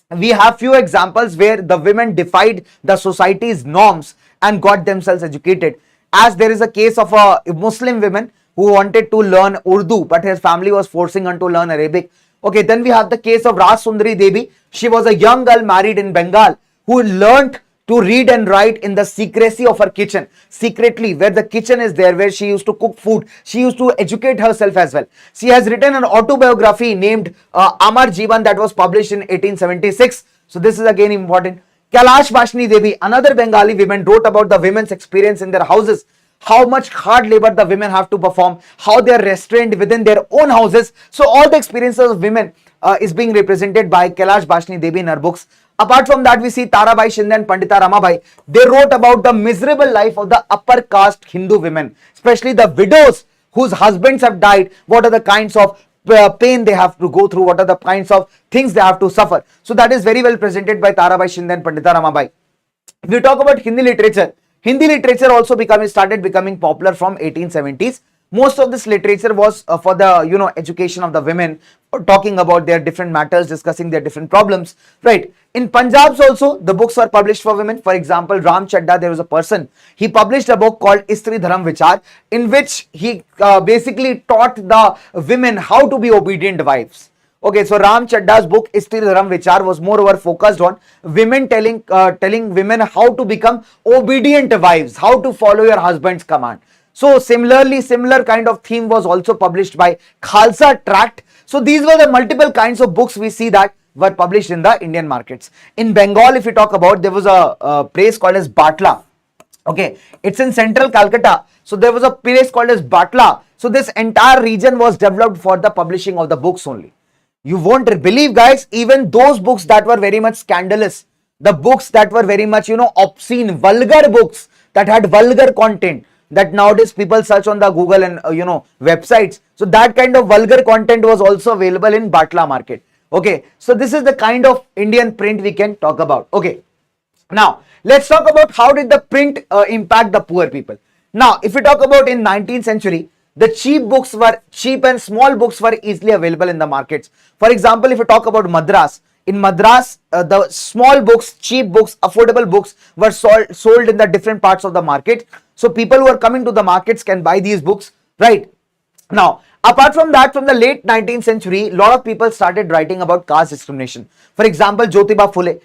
we have few examples where the women defied the society's norms and got themselves educated, as there is a case of a Muslim woman who wanted to learn Urdu, but her family was forcing her to learn Arabic. Okay, then we have the case of Raj Sundari Devi. She was a young girl married in Bengal who learnt to read and write in the secrecy of her kitchen, secretly, where the kitchen is there, where she used to cook food. She used to educate herself as well. She has written an autobiography named Amar Jeevan that was published in 1876. So this is again important. Kailash Bashni Devi, another Bengali woman, wrote about the women's experience in their houses, how much hard labor the women have to perform, how they are restrained within their own houses. So all the experiences of women is being represented by Kailash Bashni Devi in her books. Apart from that, we see Tarabai Shinde and Pandita Ramabai. They wrote about the miserable life of the upper caste Hindu women, especially the widows whose husbands have died. What are the kinds of pain they have to go through, what are the kinds of things they have to suffer. So that is very well presented by Tarabai Shinde and Pandita Ramabai. If you talk about Hindi literature also started becoming popular from 1870s. Most of this literature was for the education of the women, talking about their different matters, discussing their different problems, right? In Punjab also the books were published for women. For example, Ram Chadda, there was a person, he published a book called Istri Dharam Vichar, in which he basically taught the women how to be obedient wives. Okay, so Ram Chadda's book Istri Dharam Vichar was moreover focused on women, telling women how to become obedient wives, how to follow your husband's command. So similarly, similar kind of theme was also published by Khalsa Tract. So these were the multiple kinds of books we see that were published in the Indian markets. In Bengal, if you talk about, there was a place called as Batla. Okay, it's in central Calcutta. So there was a place called as Batla. So this entire region was developed for the publishing of the books only. You won't believe, guys, even those books that were very much scandalous, the books that were very much, obscene, vulgar books that had vulgar content, that nowadays people search on the Google and websites. So that kind of vulgar content was also available in Batla market. Okay, so this is the kind of Indian print we can talk about. Okay, now let's talk about how did the print impact the poor people. Now, if we talk about in 19th century, the cheap and small books were easily available in the markets. For example, if you talk about Madras, in Madras, the small books, cheap books, affordable books were sold in the different parts of the market. So people who are coming to the markets can buy these books, right? Now, apart from that, from the late 19th century, a lot of people started writing about caste discrimination. For example, Jyotiba Phule,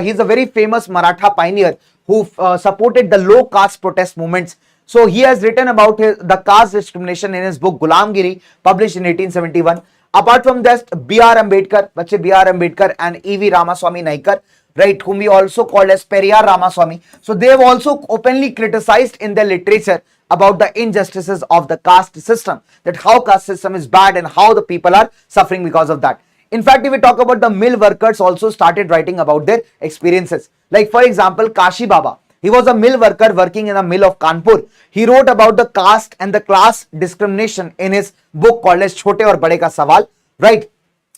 he's a very famous Maratha pioneer who supported the low caste protest movements. So he has written about the caste discrimination in his book Gulamgiri, published in 1871. Apart from that, B.R. Ambedkar and E.V. Ramaswamy Naikar, right, whom we also call as Periyar Ramaswamy. So they have also openly criticized in their literature about the injustices of the caste system, that how caste system is bad and how the people are suffering because of that. In fact, if we talk about the mill workers, also started writing about their experiences. Like for example, Kashi Baba. He was a mill worker working in a mill of Kanpur. He wrote about the caste and the class discrimination in his book called as Chote aur Bade Ka Sawal, right?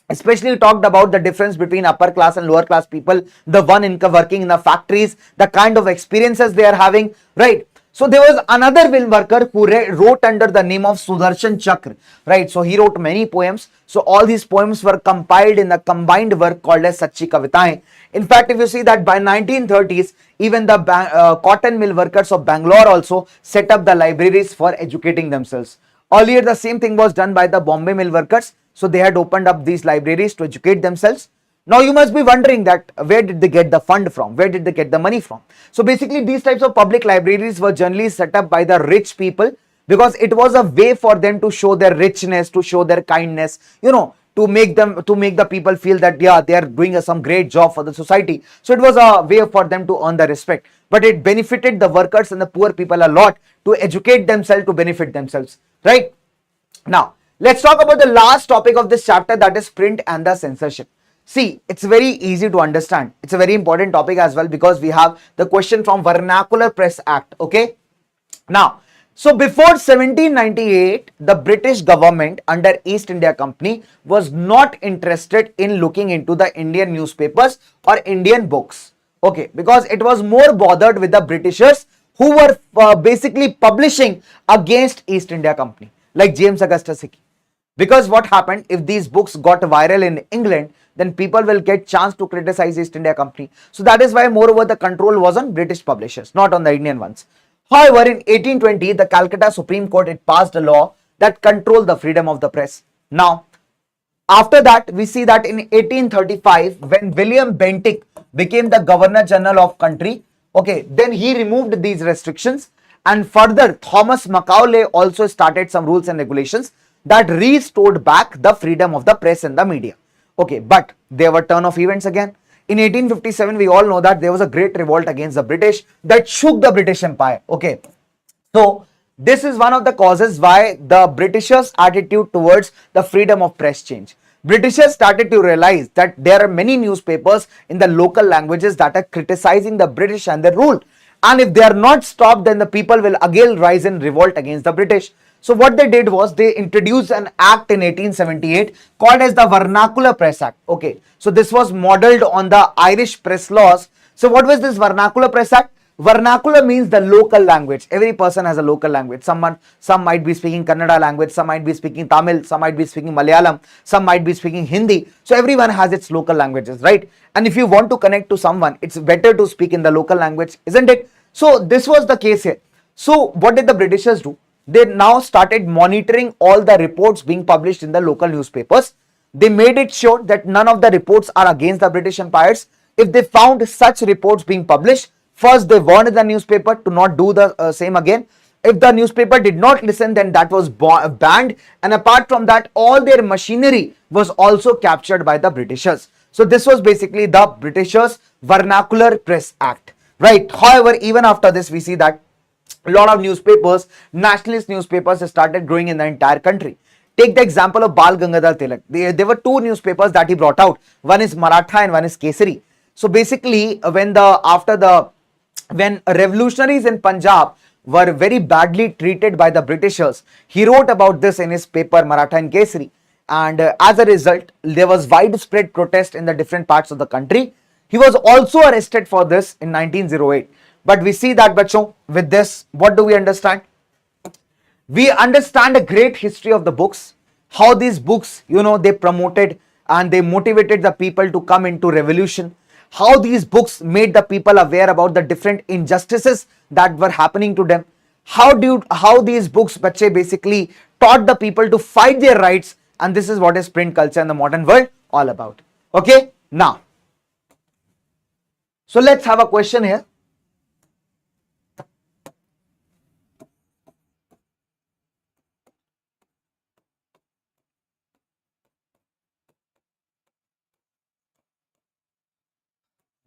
Especially talked about the difference between upper class and lower class people, the one in working in the factories, the kind of experiences they are having, right? So there was another mill worker who wrote under the name of Sudarshan Chakra, right? So he wrote many poems. So all these poems were compiled in a combined work called as Sachi Kavitaएं. In fact, if you see that by 1930s, even the cotton mill workers of Bangalore also set up the libraries for educating themselves. Earlier, the same thing was done by the Bombay mill workers. So they had opened up these libraries to educate themselves. Now you must be wondering that where did they get the fund from? Where did they get the money from? So basically these types of public libraries were generally set up by the rich people, because it was a way for them to show their richness, to show their kindness, to make the people feel that yeah, they are doing some great job for the society. So it was a way for them to earn the respect, but it benefited the workers and the poor people a lot to educate themselves, to benefit themselves, right? Now let's talk about the last topic of this chapter, that is print and the censorship. See, it's very easy to understand. It's a very important topic as well, because we have the question from Vernacular Press Act. Okay. Now, so before 1798, the British government under East India Company was not interested in looking into the Indian newspapers or Indian books. Okay, because it was more bothered with the Britishers who were basically publishing against East India Company, like James Augustus Hickey. Because what happened, if these books got viral in England, then people will get chance to criticize East India Company. So that is why moreover the control was on British publishers, not on the Indian ones. However, in 1820, the Calcutta Supreme Court, it passed a law that controlled the freedom of the press. Now, after that, we see that in 1835, when William Bentinck became the Governor General of country, okay, then he removed these restrictions, and further Thomas Macaulay also started some rules and regulations that restored back the freedom of the press and the media. Okay, but there were turn of events again. In 1857, we all know that there was a great revolt against the British that shook the British Empire. Okay, so this is one of the causes why the Britishers' attitude towards the freedom of press changed. Britishers started to realize that there are many newspapers in the local languages that are criticizing the British and their rule. And if they are not stopped, then the people will again rise in revolt against the British. So what they did was they introduced an act in 1878 called as the Vernacular Press Act. Okay, so this was modeled on the Irish press laws. So what was this Vernacular Press Act? Vernacular means the local language. Every person has a local language. Some might be speaking Kannada language, some might be speaking Tamil, some might be speaking Malayalam, some might be speaking Hindi. So everyone has its local languages, right? And if you want to connect to someone, it's better to speak in the local language, isn't it? So this was the case here. So what did the Britishers do? They now started monitoring all the reports being published in the local newspapers. They made it sure that none of the reports are against the British empires. If they found such reports being published, first they warned the newspaper to not do the same again. If the newspaper did not listen, then that was banned. And apart from that, all their machinery was also captured by the Britishers. So this was basically the Britishers' Vernacular Press Act, right? However, even after this, we see that a lot of newspapers, nationalist newspapers, started growing in the entire country. Take the example of Bal Gangadhar Tilak. There were two newspapers that he brought out. One is Maratha and one is Kesari. So basically, when revolutionaries in Punjab were very badly treated by the Britishers, he wrote about this in his paper Maratha and Kesari. And as a result, there was widespread protest in the different parts of the country. He was also arrested for this in 1908. But we see that, bachon, with this, what do we understand? We understand a great history of the books, how these books, they promoted and they motivated the people to come into revolution, how these books made the people aware about the different injustices that were happening to them, how these books, bache, basically taught the people to fight their rights, and this is what is print culture in the modern world all about. Okay, now, so let's have a question here.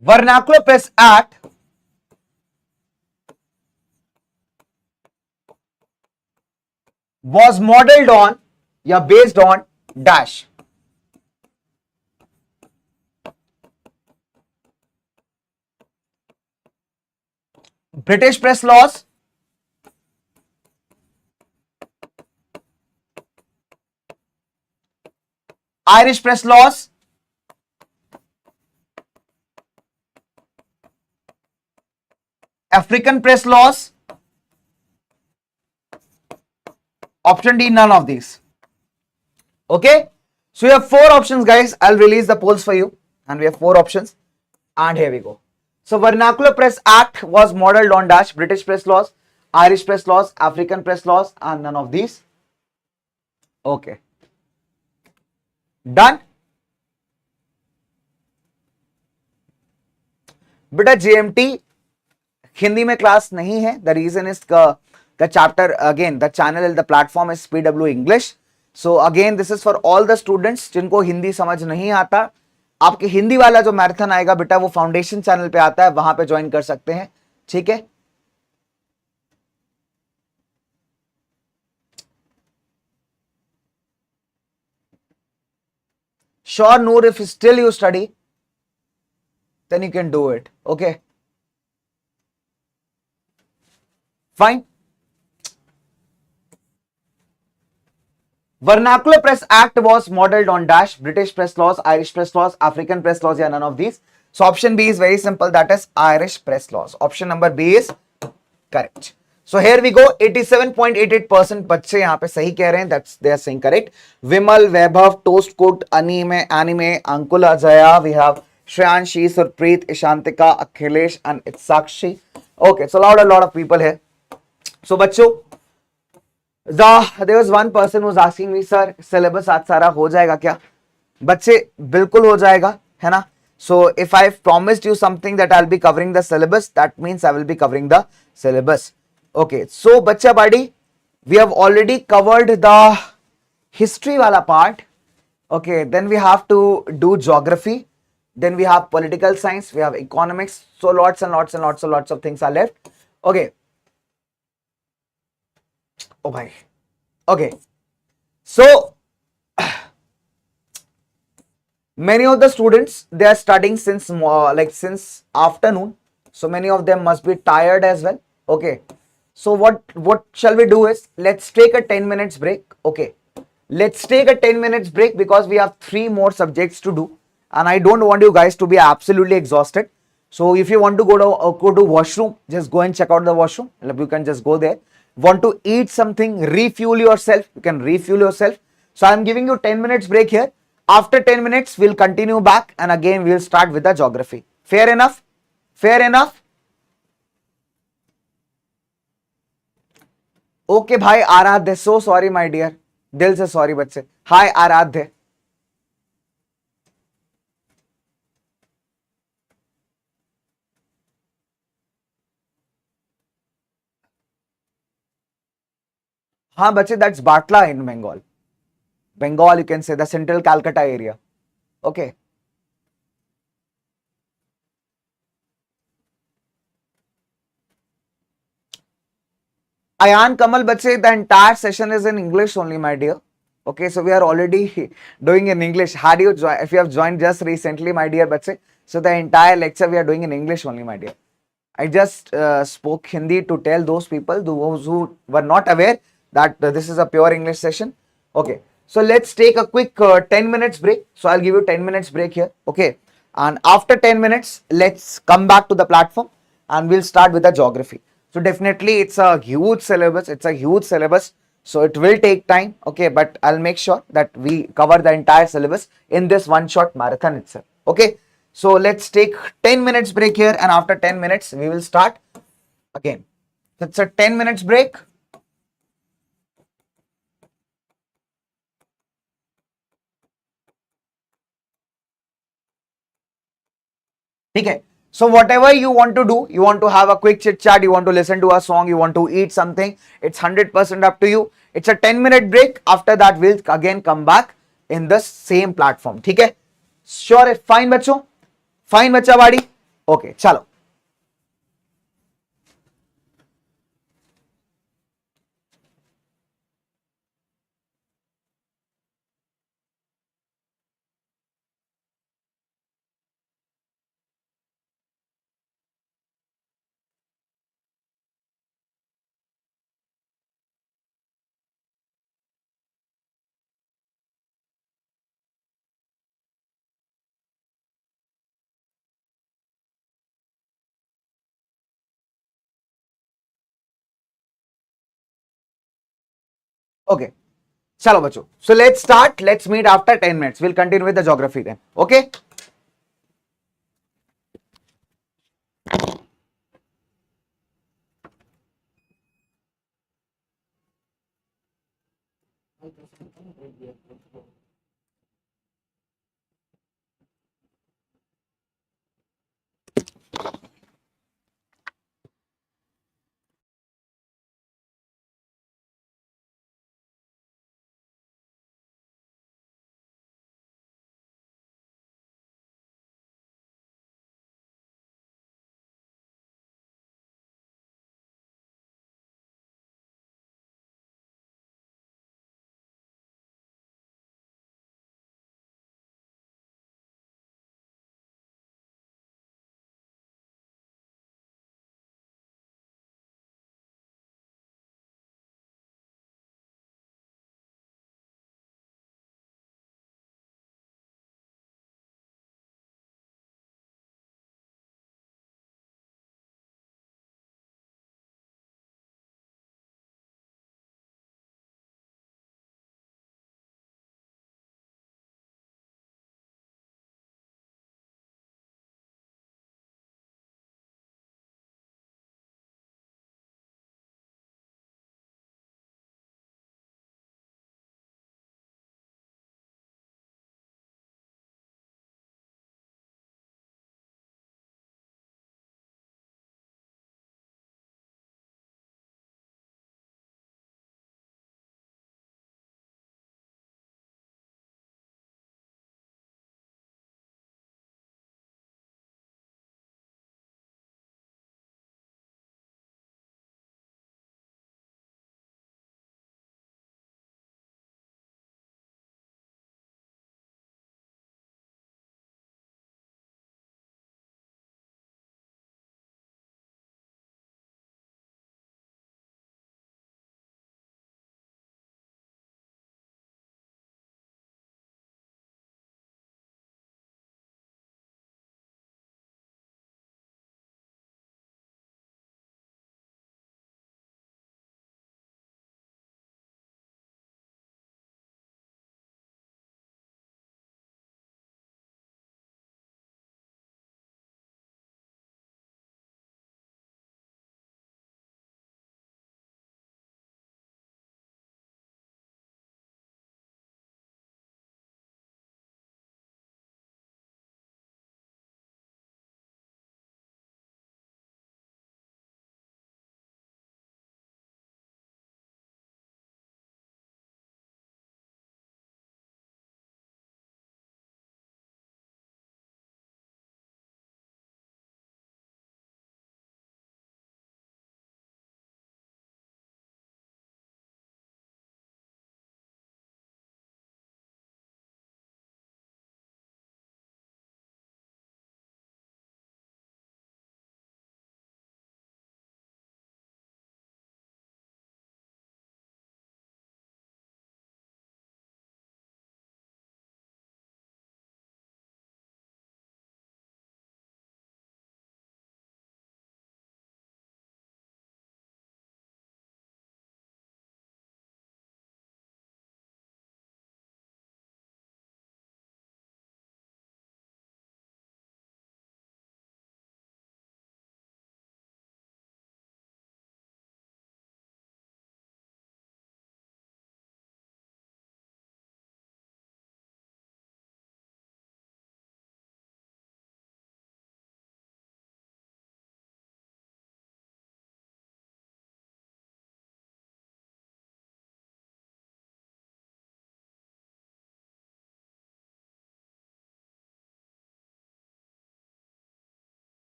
Vernacular Press Act was modeled on, based on dash. British press laws, Irish press laws, African press laws. Option D, none of these. Okay, so you have four options, guys. I'll release the polls for you, and we have four options, and here we go. So Vernacular Press Act was modeled on dash: British press laws, Irish press laws, African press laws, and none of these. Okay, done. बेटा JMT Hindi में class नहीं है. The reason is the chapter, again, the channel, the platform is PW English. So again, this is for all the students जिनको हिंदी समझ नहीं आता. आपके हिंदी वाला जो मैराथन आएगा बेटा, वो फाउंडेशन चैनल पे आता है, वहां पे ज्वाइन कर सकते हैं. ठीक है. Sure, Noor, if still you study, then you can do it. Okay, fine. Vernacular Press Act was modeled on dash: British press laws, Irish press laws, African press laws, या none of these. So option B is very simple, that is Irish press laws. Option number B is correct. So here we go. 87.88% बच्चे यहाँ पे सही कह रहे हैं. That's they are saying correct. Vimal, Vaibhav, Toast Coat, Anime, Ankul, Ajaya. We have Shreyanshi, Surpreet, Ishantika, Akhilesh, and Itsakshi. Okay, so a lot of people here. So बच्चों, there was one person who was asking me, sir, syllabus आज सारा हो जाएगा क्या? बच्चे बिल्कुल हो जाएगा, है ना? So if I've promised you something that I'll be covering the syllabus, that means I will be covering the syllabus. Okay, so बच्चा buddy, we have already covered the history wala part. Okay, then we have to do geography. Then we have political science. We have economics. So lots of things are left. Okay. Oh my. Okay. So many of the students, they are studying since since afternoon. So many of them must be tired as well. Okay. So what shall we do is, let's take a 10 minutes break. Okay, let's take a 10 minutes break because we have three more subjects to do, and I don't want you guys to be absolutely exhausted. So if you want to go to washroom, just go and check out the washroom. You can just go there. Want to eat something, refuel yourself, you can refuel yourself. So I'm giving you 10 minutes break here. After 10 minutes we'll continue back, and again we'll start with the geography. Fair enough? Fair enough? Okay भाई आराध्य, so sorry my dear, दिल से sorry बच्चे. हाय आराध्य. हाँ बच्चे, that's Batla in Bengal. Bengal, you can say the central Calcutta area. Okay. Ayan Kamal Bache, the entire session is in English only, my dear. Okay, so we are already doing in English. Had you if you have joined just recently, my dear Bache, so the entire lecture we are doing in English only, my dear. I just spoke Hindi to tell those people, those who were not aware that this is a pure English session. Okay, so let's take a quick 10 minutes break. So I'll give you 10 minutes break here. Okay, and after 10 minutes, let's come back to the platform and we'll start with the geography. So definitely it's a huge syllabus. It's a huge syllabus. So it will take time. Okay, but I'll make sure that we cover the entire syllabus in this one shot marathon itself. Okay. So let's take 10 minutes break here, and after 10 minutes we will start again. It's a 10 minutes break. Okay. So whatever you want to do, you want to have a quick chit chat, you want to listen to a song, you want to eat something, it's 100% up to you. It's a 10-minute break. After that we'll again come back in the same platform. Okay. Sure. Fine बच्चों. Fine बच्चा बाड़ी. Okay. चलो. Okay. चलो बच्चों. So let's start. Let's meet after 10 minutes. We'll continue with the geography then. Okay.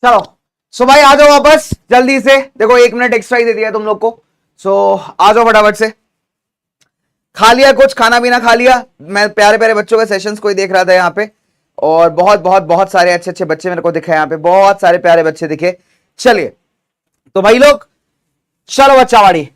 चलो सो भाई आ जाओ वापस जल्दी से, देखो 1 मिनट एक्स्ट्रा ही दे दिया तुम लोग को। सो आ जाओ फटाफट से। खा लिया कुछ, खाना पीना खा लिया? मैं प्यारे प्यारे बच्चों के सेशंस को ही देख रहा था यहाँ पे, और बहुत बहुत बहुत सारे अच्छे अच्छे बच्चे मेरे को दिखे यहाँ पे, बहुत सारे प्यारे बच्चे दिखे। चलिए तो भाई लोग, चलो बच्चावाड़ी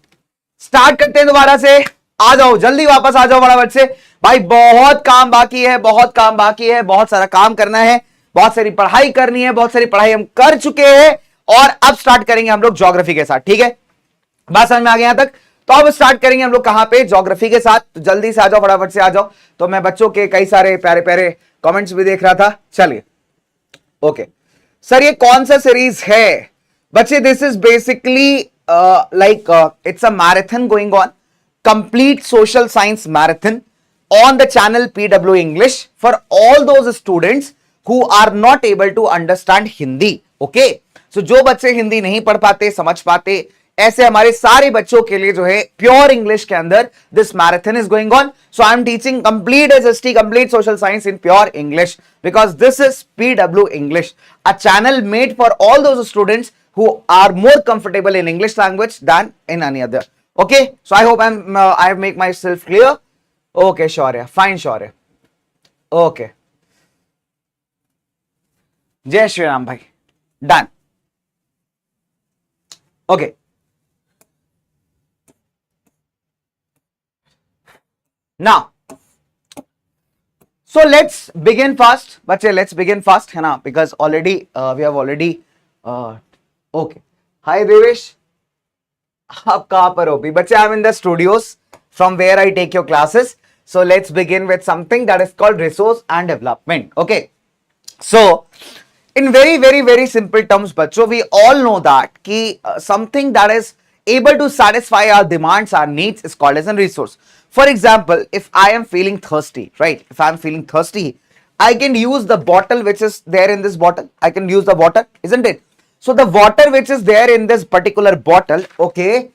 स्टार्ट करते हैं दोबारा से। आ जाओ जल्दी वापस आ जाओ फटाफट से भाई, बहुत काम बाकी है, बहुत काम बाकी है, बहुत सारा काम करना है, बहुत सारी पढ़ाई करनी है, बहुत सारी पढ़ाई हम कर चुके हैं, और अब स्टार्ट करेंगे हम लोग ज्योग्राफी के साथ। ठीक है, बात समझ में आ गया यहां तक? तो अब स्टार्ट करेंगे हम लोग कहां पे? ज्योग्राफी के साथ। तो जल्दी से आ जाओ, फटाफट से आ जाओ। तो मैं बच्चों के कई सारे प्यारे प्यारे कमेंट्स भी देख रहा था। चलिए ओके सर, ये कौन सा सीरीज है बच्चे? This is basically like it's a marathon going on, complete social science marathon on the channel PW English for all those students who are not able to understand Hindi. Okay, so जो बच्चे हिंदी नहीं पढ़ पाते, समझ पाते, ऐसे हमारे सारे बच्चों के लिए जो है प्योर इंग्लिश के अंदर this marathon is going on. So I am teaching complete SST, complete social science in pure English because this is PW English, a channel made for all those students who are more comfortable in English language than in any other. Okay, so I hope I have make myself clear. Okay Shaurya, fine Shaurya, okay Jai Shri Ram भाई, done. Okay now so let's begin fast बच्चे, let's begin fast है ना, because already we have already okay. Hi Devesh, आप कहां पर हो भी बच्चे? I am in the studios from where I take your classes. So let's begin with something that is called resource and development. Okay, so in very simple terms bachcho, we all know that ki something that is able to satisfy our demands, our needs is called as a resource. For example, if I am feeling thirsty, right, if I am feeling thirsty, I can use the bottle which is there in this bottle. I can use the water, isn't it? So the water which is there in this particular bottle, okay,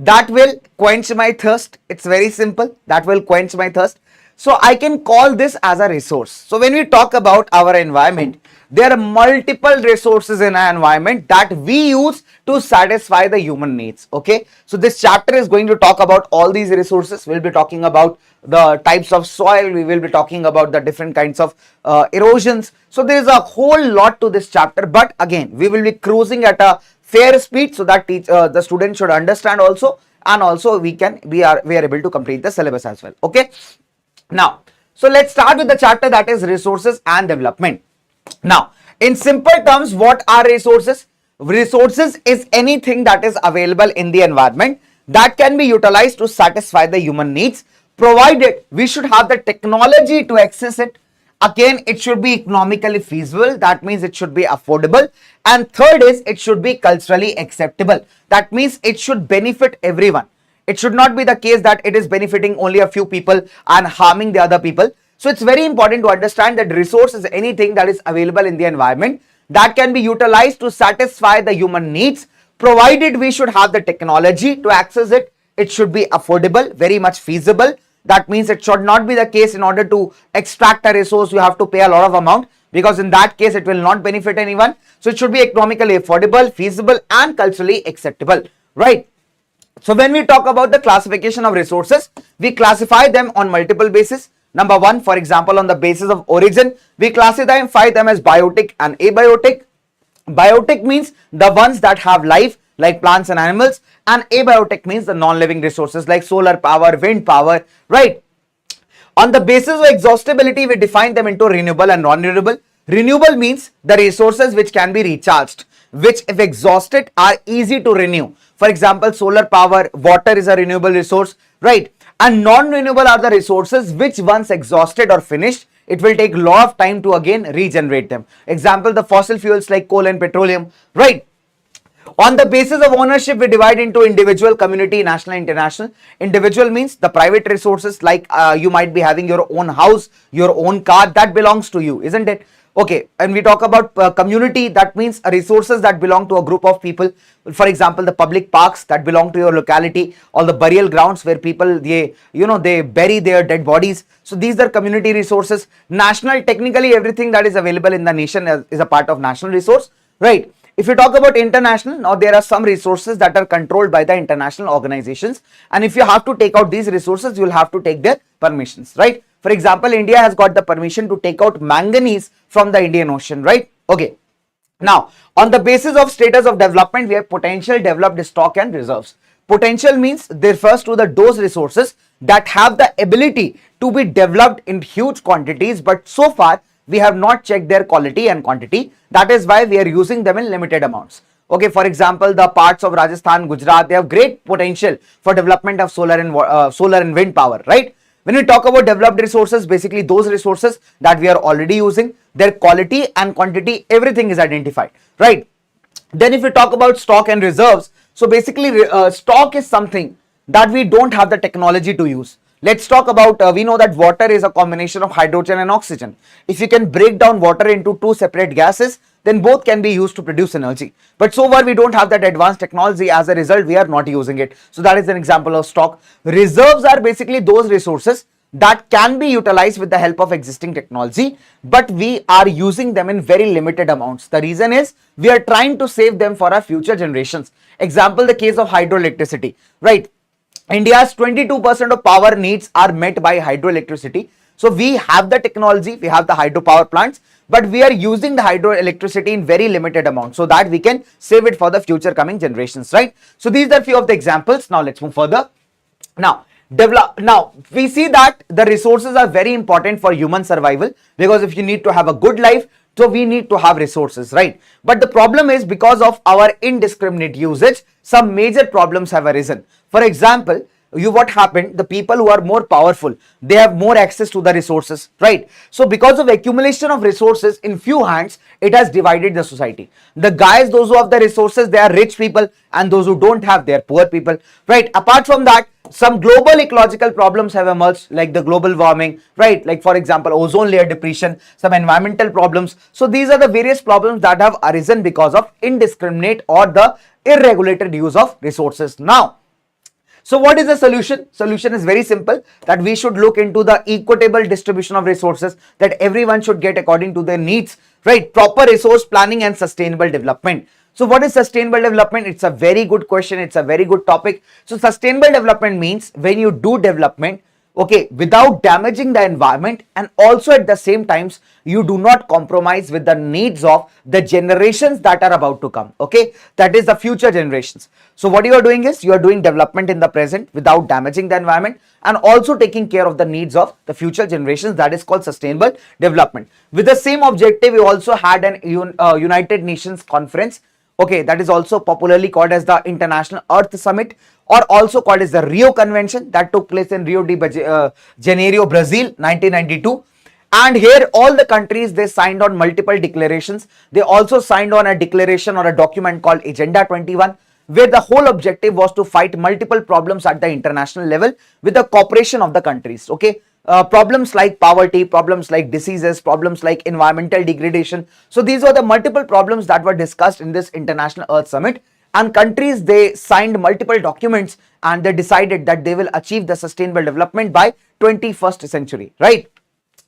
that will quench my thirst. It's very simple, that will quench my thirst. So I can call this as a resource. So when we talk about our environment, there are multiple resources in our environment that we use to satisfy the human needs. Okay, so this chapter is going to talk about all these resources. We'll be talking about the types of soil, we will be talking about the different kinds of erosions. So there is a whole lot to this chapter, but again we will be cruising at a fair speed so that the student should understand also, and also we are able to complete the syllabus as well. Okay, now so let's start with the chapter that is resources and development. Now in simple terms, what are resources? Resources is anything that is available in the environment that can be utilized to satisfy the human needs, provided we should have the technology to access it. Again, it should be economically feasible, that means it should be affordable, and third is it should be culturally acceptable, that means it should benefit everyone. It should not be the case that it is benefiting only a few people and harming the other people. So it's very important to understand that resource is anything that is available in the environment that can be utilized to satisfy the human needs, provided we should have the technology to access it. It should be affordable, very much feasible. That means it should not be the case in order to extract a resource you have to pay a lot of amount, because in that case it will not benefit anyone. So it should be economically affordable, feasible, and culturally acceptable, right? So when we talk about the classification of resources, we classify them on multiple bases. Number one, for example, on the basis of origin, we classify them as biotic and abiotic. Biotic means the ones that have life, like plants and animals, and abiotic means the non-living resources like solar power, wind power, right? On the basis of exhaustibility, we define them into renewable and non-renewable. Renewable means the resources which can be recharged, which if exhausted are easy to renew. For example, solar power, water is a renewable resource, right? And non-renewable are the resources which once exhausted or finished, it will take a lot of time to again regenerate them. Example, the fossil fuels like coal and petroleum, right? On the basis of ownership, we divide into individual, community, national, international. Individual means the private resources, like you might be having your own house, your own car, that belongs to you, isn't it? Okay, and we talk about community, that means resources that belong to a group of people. For example, the public parks that belong to your locality, or the burial grounds where people, they bury their dead bodies. So these are community resources. National, technically everything that is available in the nation is a part of national resource, right? If you talk about international, now there are some resources that are controlled by the international organizations, and if you have to take out these resources, you will have to take their permissions, right? For example, India has got the permission to take out manganese from the Indian Ocean, right? Okay. Now, on the basis of status of development, we have potential, developed, stock and reserves. Potential means they refers to those resources that have the ability to be developed in huge quantities, but so far we have not checked their quality and quantity. That is why we are using them in limited amounts. Okay, for example, the parts of Rajasthan, Gujarat, they have great potential for development of solar and wind power, right? When we talk about developed resources, basically those resources that we are already using, their quality and quantity, everything is identified, right? Then if we talk about stock and reserves, so basically stock is something that we don't have the technology to use. Let's talk about, we know that water is a combination of hydrogen and oxygen. If you can break down water into two separate gases, then both can be used to produce energy. But so far we don't have that advanced technology. As a result, we are not using it. So that is an example of stock. Reserves are basically those resources that can be utilized with the help of existing technology, but we are using them in very limited amounts. The reason is we are trying to save them for our future generations. Example, the case of hydroelectricity, right? India's 22% of power needs are met by hydroelectricity. So we have the technology, we have the hydropower plants, but we are using the hydroelectricity in very limited amount so that we can save it for the future coming generations, right? So these are few of the examples. Now let's move further. Now we see that the resources are very important for human survival, because if you need to have a good life, so we need to have resources, right? But the problem is, because of our indiscriminate usage, some major problems have arisen. For example, what happened, the people who are more powerful, they have more access to the resources, right? So because of accumulation of resources in few hands, it has divided the society. The guys, those who have the resources, they are rich people, and those who don't have, they are poor people, right? Apart from that, some global ecological problems have emerged, like the global warming, right? Like for example, ozone layer depletion, some environmental problems. So these are the various problems that have arisen because of indiscriminate or the irregulated use of resources. Now, so what is the solution? Solution is very simple, that we should look into the equitable distribution of resources, that everyone should get according to their needs, right? Proper resource planning and sustainable development. So what is sustainable development? It's a very good question. It's a very good topic. So sustainable development means when you do development, okay, without damaging the environment, and also at the same times, you do not compromise with the needs of the generations that are about to come, okay? That is the future generations. So what you are doing is, you are doing development in the present without damaging the environment, and also taking care of the needs of the future generations. That is called sustainable development. With the same objective, we also had an United Nations conference, okay, that is also popularly called as the International Earth Summit, or also called as the Rio Convention, that took place in Rio de Janeiro, Brazil, 1992. And here all the countries, they signed on multiple declarations. They also signed on a declaration or a document called Agenda 21, where the whole objective was to fight multiple problems at the international level with the cooperation of the countries, okay? Problems like poverty, problems like diseases, problems like environmental degradation. So these were the multiple problems that were discussed in this International Earth Summit, and countries, they signed multiple documents, and they decided that they will achieve the sustainable development by 21st century, right?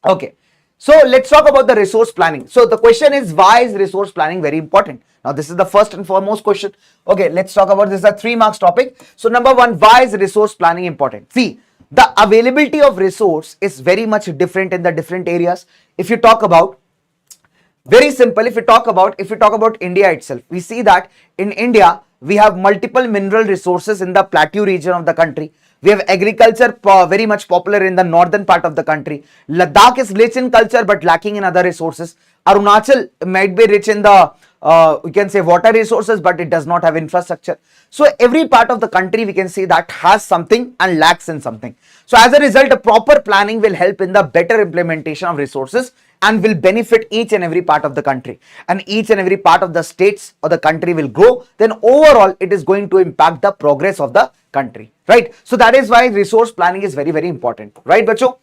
Okay, so let's talk about the resource planning. So the question is, why is resource planning very important? Now this is the first and foremost question. Okay, let's talk about this, is a 3 marks topic. So number one, why is resource planning important? See, the availability of resource is very much different in the different areas. If you talk about, very simple, if you talk about India itself, we see that in India, we have multiple mineral resources in the plateau region of the country. We have agriculture very much popular in the northern part of the country. Ladakh is rich in culture but lacking in other resources. Arunachal might be rich in the we can say water resources, but it does not have infrastructure. So every part of the country, we can see that has something and lacks in something. So as a result, a proper planning will help in the better implementation of resources and will benefit each and every part of the country, and each and every part of the states or the country will grow. Then overall, it is going to impact the progress of the country, right? So that is why resource planning is very, very important, right, bacho?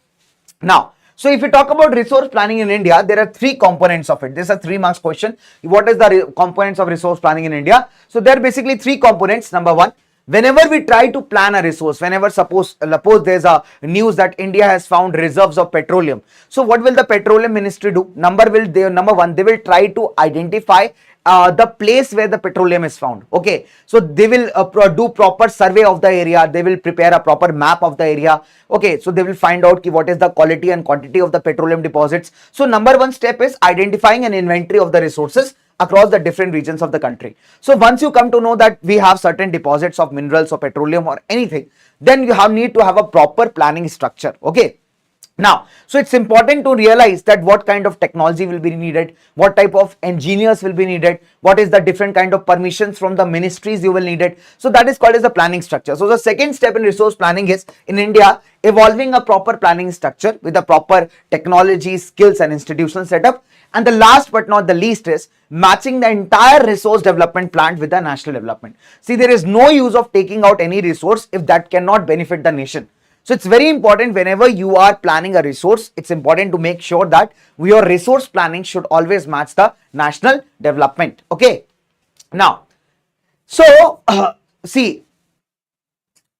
Now, so if you talk about resource planning in India, there are 3 components of it. This is a 3 marks question. What is the components of resource planning in India? So there are basically 3 components. Number one, whenever we try to plan a resource, whenever suppose there's a news that India has found reserves of petroleum, so what will the petroleum ministry do? Number one, they will try to identify the place where the petroleum is found. Okay, so they will do proper survey of the area, they will prepare a proper map of the area. Okay, so they will find out what is the quality and quantity of the petroleum deposits. So number one step is identifying an inventory of the resources across the different regions of the country. So once you come to know that we have certain deposits of minerals or petroleum or anything, then you need to have a proper planning structure. Okay, now, so it's important to realize that what kind of technology will be needed, what type of engineers will be needed, what is the different kind of permissions from the ministries you will need it. So that is called as the planning structure. So the second step in resource planning is, in India, evolving a proper planning structure with the proper technology, skills and institutional setup. And the last but not the least is matching the entire resource development plan with the national development. See, there is no use of taking out any resource if that cannot benefit the nation. So it's very important whenever you are planning a resource, it's important to make sure that your resource planning should always match the national development. Okay. Now, so see,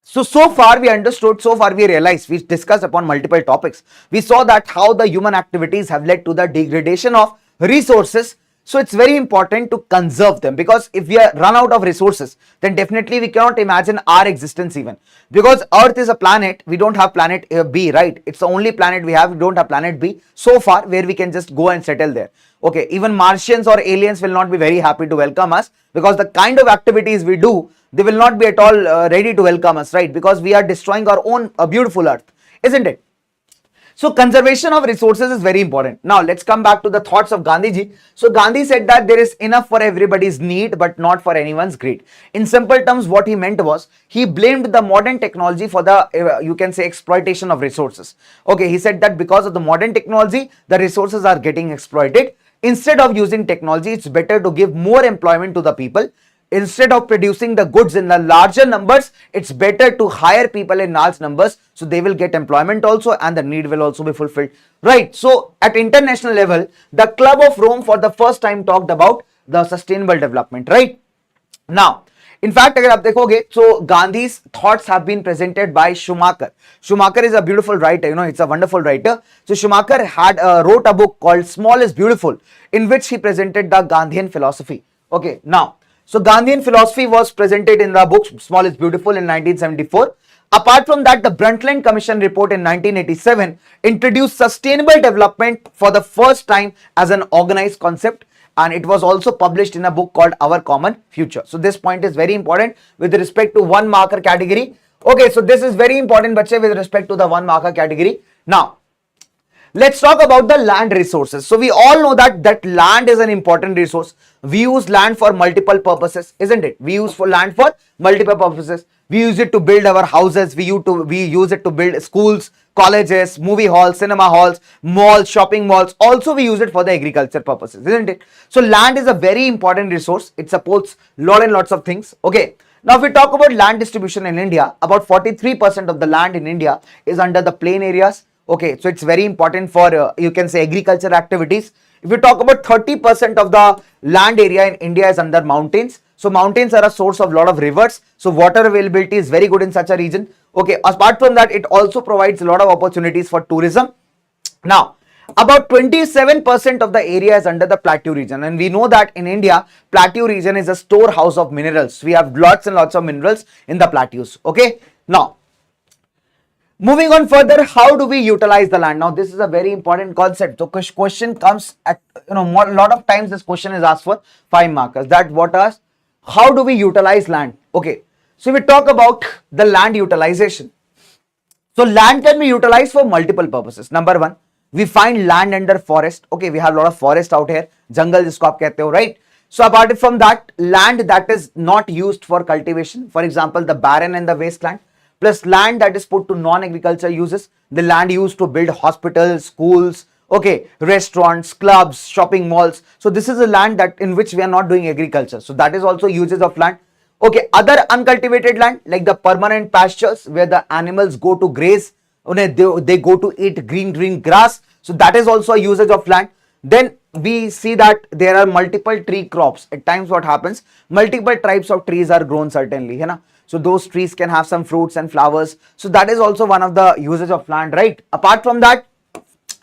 so far we understood, so far we realized, we discussed upon multiple topics. We saw that how the human activities have led to the degradation of resources. So it's very important to conserve them, because if we run out of resources, then definitely we cannot imagine our existence even. Because Earth is a planet, we don't have planet B, right? It's the only planet we have, we don't have planet B so far where we can just go and settle there. Okay, even Martians or aliens will not be very happy to welcome us, because the kind of activities we do, they will not be at all ready to welcome us, right? Because we are destroying our own beautiful Earth, isn't it? So conservation of resources is very important. Now let's come back to the thoughts of Gandhiji. So Gandhi said that there is enough for everybody's need but not for anyone's greed. In simple terms, what he meant was, he blamed the modern technology for the you can say exploitation of resources. Okay, he said that because of the modern technology, the resources are getting exploited. Instead of using technology, it's better to give more employment to the people. Instead of producing the goods in the larger numbers, it's better to hire people in large numbers, so they will get employment also and the need will also be fulfilled, right? So at international level, the Club of Rome for the first time talked about the sustainable development, right? Now, in fact, agar aap dekhoge, so Gandhi's thoughts have been presented by Schumacher. Schumacher is a beautiful writer, it's a wonderful writer. So Schumacher had wrote a book called Small is Beautiful, in which he presented the Gandhian philosophy. Okay, now, so Gandhian philosophy was presented in the book Small is Beautiful in 1974. Apart from that, the Brundtland Commission report in 1987 introduced sustainable development for the first time as an organized concept, and it was also published in a book called Our Common Future. So this point is very important with respect to one marker category. Okay, so this is very important, bache, with respect to the one marker category. Now, let's talk about the land resources. So we all know that land is an important resource. We use land for multiple purposes, isn't it? We use land for multiple purposes. We use it to build our houses. We use it to build schools, colleges, movie halls, cinema halls, malls, shopping malls. Also, we use it for the agriculture purposes, isn't it? So land is a very important resource. It supports lot and lots of things. Okay. Now, if we talk about land distribution in India, about 43% of the land in India is under the plain areas. Okay, so it's very important for you can say agriculture activities. If you talk about 30% of the land area in India is under mountains. So mountains are a source of lot of rivers. So water availability is very good in such a region. Okay, apart from that, it also provides a lot of opportunities for tourism. Now, about 27% of the area is under the plateau region, and we know that in India, plateau region is a storehouse of minerals. We have lots and lots of minerals in the plateaus. Okay, now, moving on further, how do we utilize the land? Now, this is a very important concept. So, question comes at, a lot of times this question is asked for 5 markers. That what are, how do we utilize land? Okay, so we talk about the land utilization. So, land can be utilized for multiple purposes. Number one, we find land under forest. Okay, we have a lot of forest out here. Jungle jisko aap kehte ho, right? So, apart from that, land that is not used for cultivation, for example, the barren and the wasteland, plus land that is put to non-agriculture uses, the land used to build hospitals, schools, okay, restaurants, clubs, shopping malls. So this is a land that in which we are not doing agriculture. So that is also uses of land. Okay, other uncultivated land like the permanent pastures where the animals go to graze, they go to eat green grass. So that is also a usage of land. Then we see that there are multiple tree crops. At times what happens, multiple types of trees are grown certainly, So those trees can have some fruits and flowers. So that is also one of the uses of land, right? Apart from that,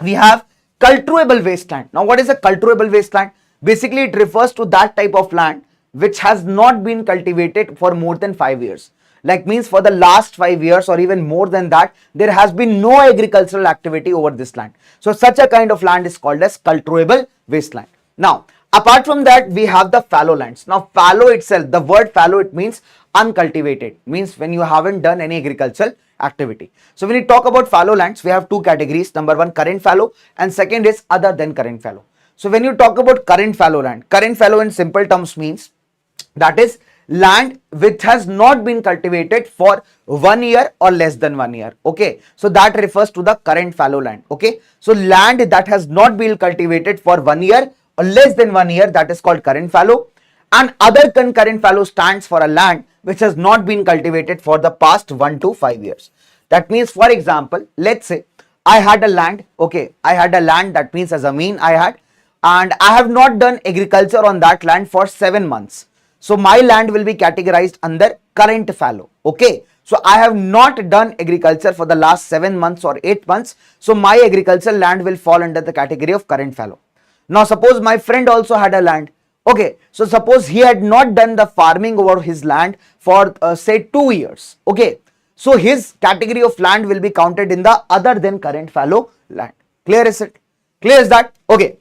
we have cultivable wasteland. Now what is a cultivable wasteland? Basically it refers to that type of land which has not been cultivated for more than 5 years. Like means for the last 5 years or even more than that, there has been no agricultural activity over this land. So such a kind of land is called as cultivable wasteland. Now apart from that, we have the fallow lands. Now fallow itself, the word fallow, it means uncultivated, means when you haven't done any agricultural activity. So when we talk about fallow lands, we have two categories. Number one, current fallow, and second is other than current fallow. So when you talk about current fallow land, current fallow in simple terms means that is land which has not been cultivated for 1 year or less than 1 year. Okay, so that refers to the current fallow land. Okay, so land that has not been cultivated for 1 year or less than 1 year, that is called current fallow. And other concurrent fallow stands for a land which has not been cultivated for the past 1 to 5 years. That means, for example, let's say I had a land, okay, I had a land, that means as a mean I had, and I have not done agriculture on that land for 7 months. So my land will be categorized under current fallow. Okay, so I have not done agriculture for the last 7 months or 8 months. So my agricultural land will fall under the category of current fallow. Now suppose my friend also had a land. Okay, so suppose he had not done the farming over his land for say 2 years. Okay, so his category of land will be counted in the other than current fallow land. Clear is it? Clear is that? Okay.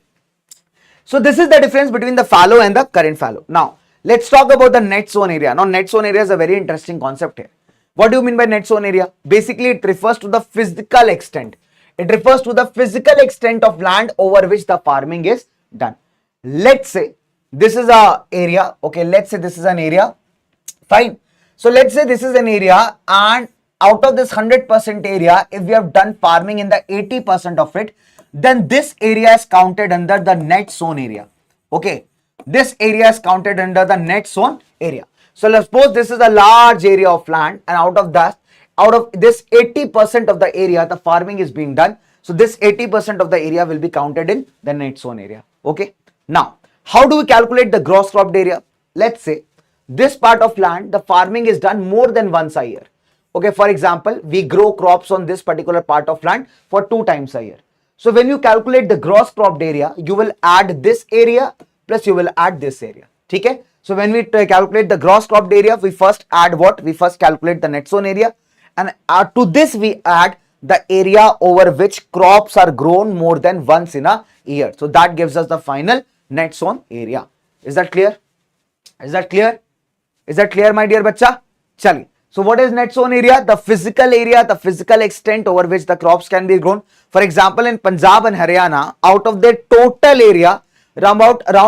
So this is the difference between the fallow and the current fallow. Now let's talk about the net zone area. Now net zone area is a very interesting concept here. What do you mean by net zone area? Basically it refers to the physical extent. It refers to the physical extent of land over which the farming is done. Let's say this is a area. Okay, let's say this is an area. Fine. So let's say this is an area, and out of this 100% area, if we have done farming in the 80% of it, then this area is counted under the net zone area. Okay, this area is counted under the net zone area. So let's suppose this is a large area of land, and out of this 80% of the area, the farming is being done. So this 80% of the area will be counted in the net zone area. Okay. Now, how do we calculate the gross cropped area? Let's say this part of land, the farming is done more than once a year. Okay, for example, we grow crops on this particular part of land for 2 times a year. So when you calculate the gross cropped area, you will add this area plus you will add this area. Okay? So when we calculate the gross cropped area, we first add what? We first calculate the net zone area, and to this we add the area over which crops are grown more than once in a year. So that gives us the final net zone area. Is that clear? Is that clear? Is that clear, my dear bacha? Chali. So what is net zone area? The physical area, the physical extent over which the crops can be grown. For example, in Punjab and Haryana, out of their total area, round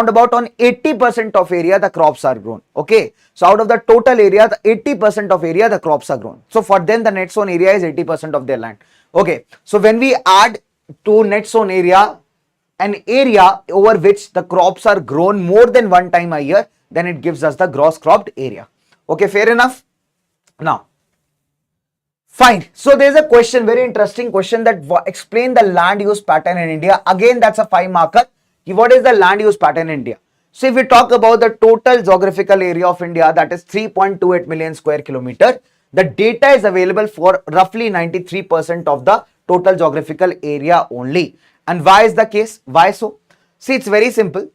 about on 80% of area the crops are grown. Okay, so out of the total area, the 80% of area the crops are grown. So for them the net zone area is 80% of their land. Okay, so when we add to net zone area an area over which the crops are grown more than one time a year, then it gives us the gross cropped area. Okay, fair enough. Now fine, so there is a question, very interesting question, that explain the land use pattern in India. Again, that's a 5 marker. What is the land use pattern in India? So if we talk about the total geographical area of India, that is 3.28 million square kilometer, the data is available for roughly 93% of the total geographical area only. And why is the case? Why so? See, it's very simple.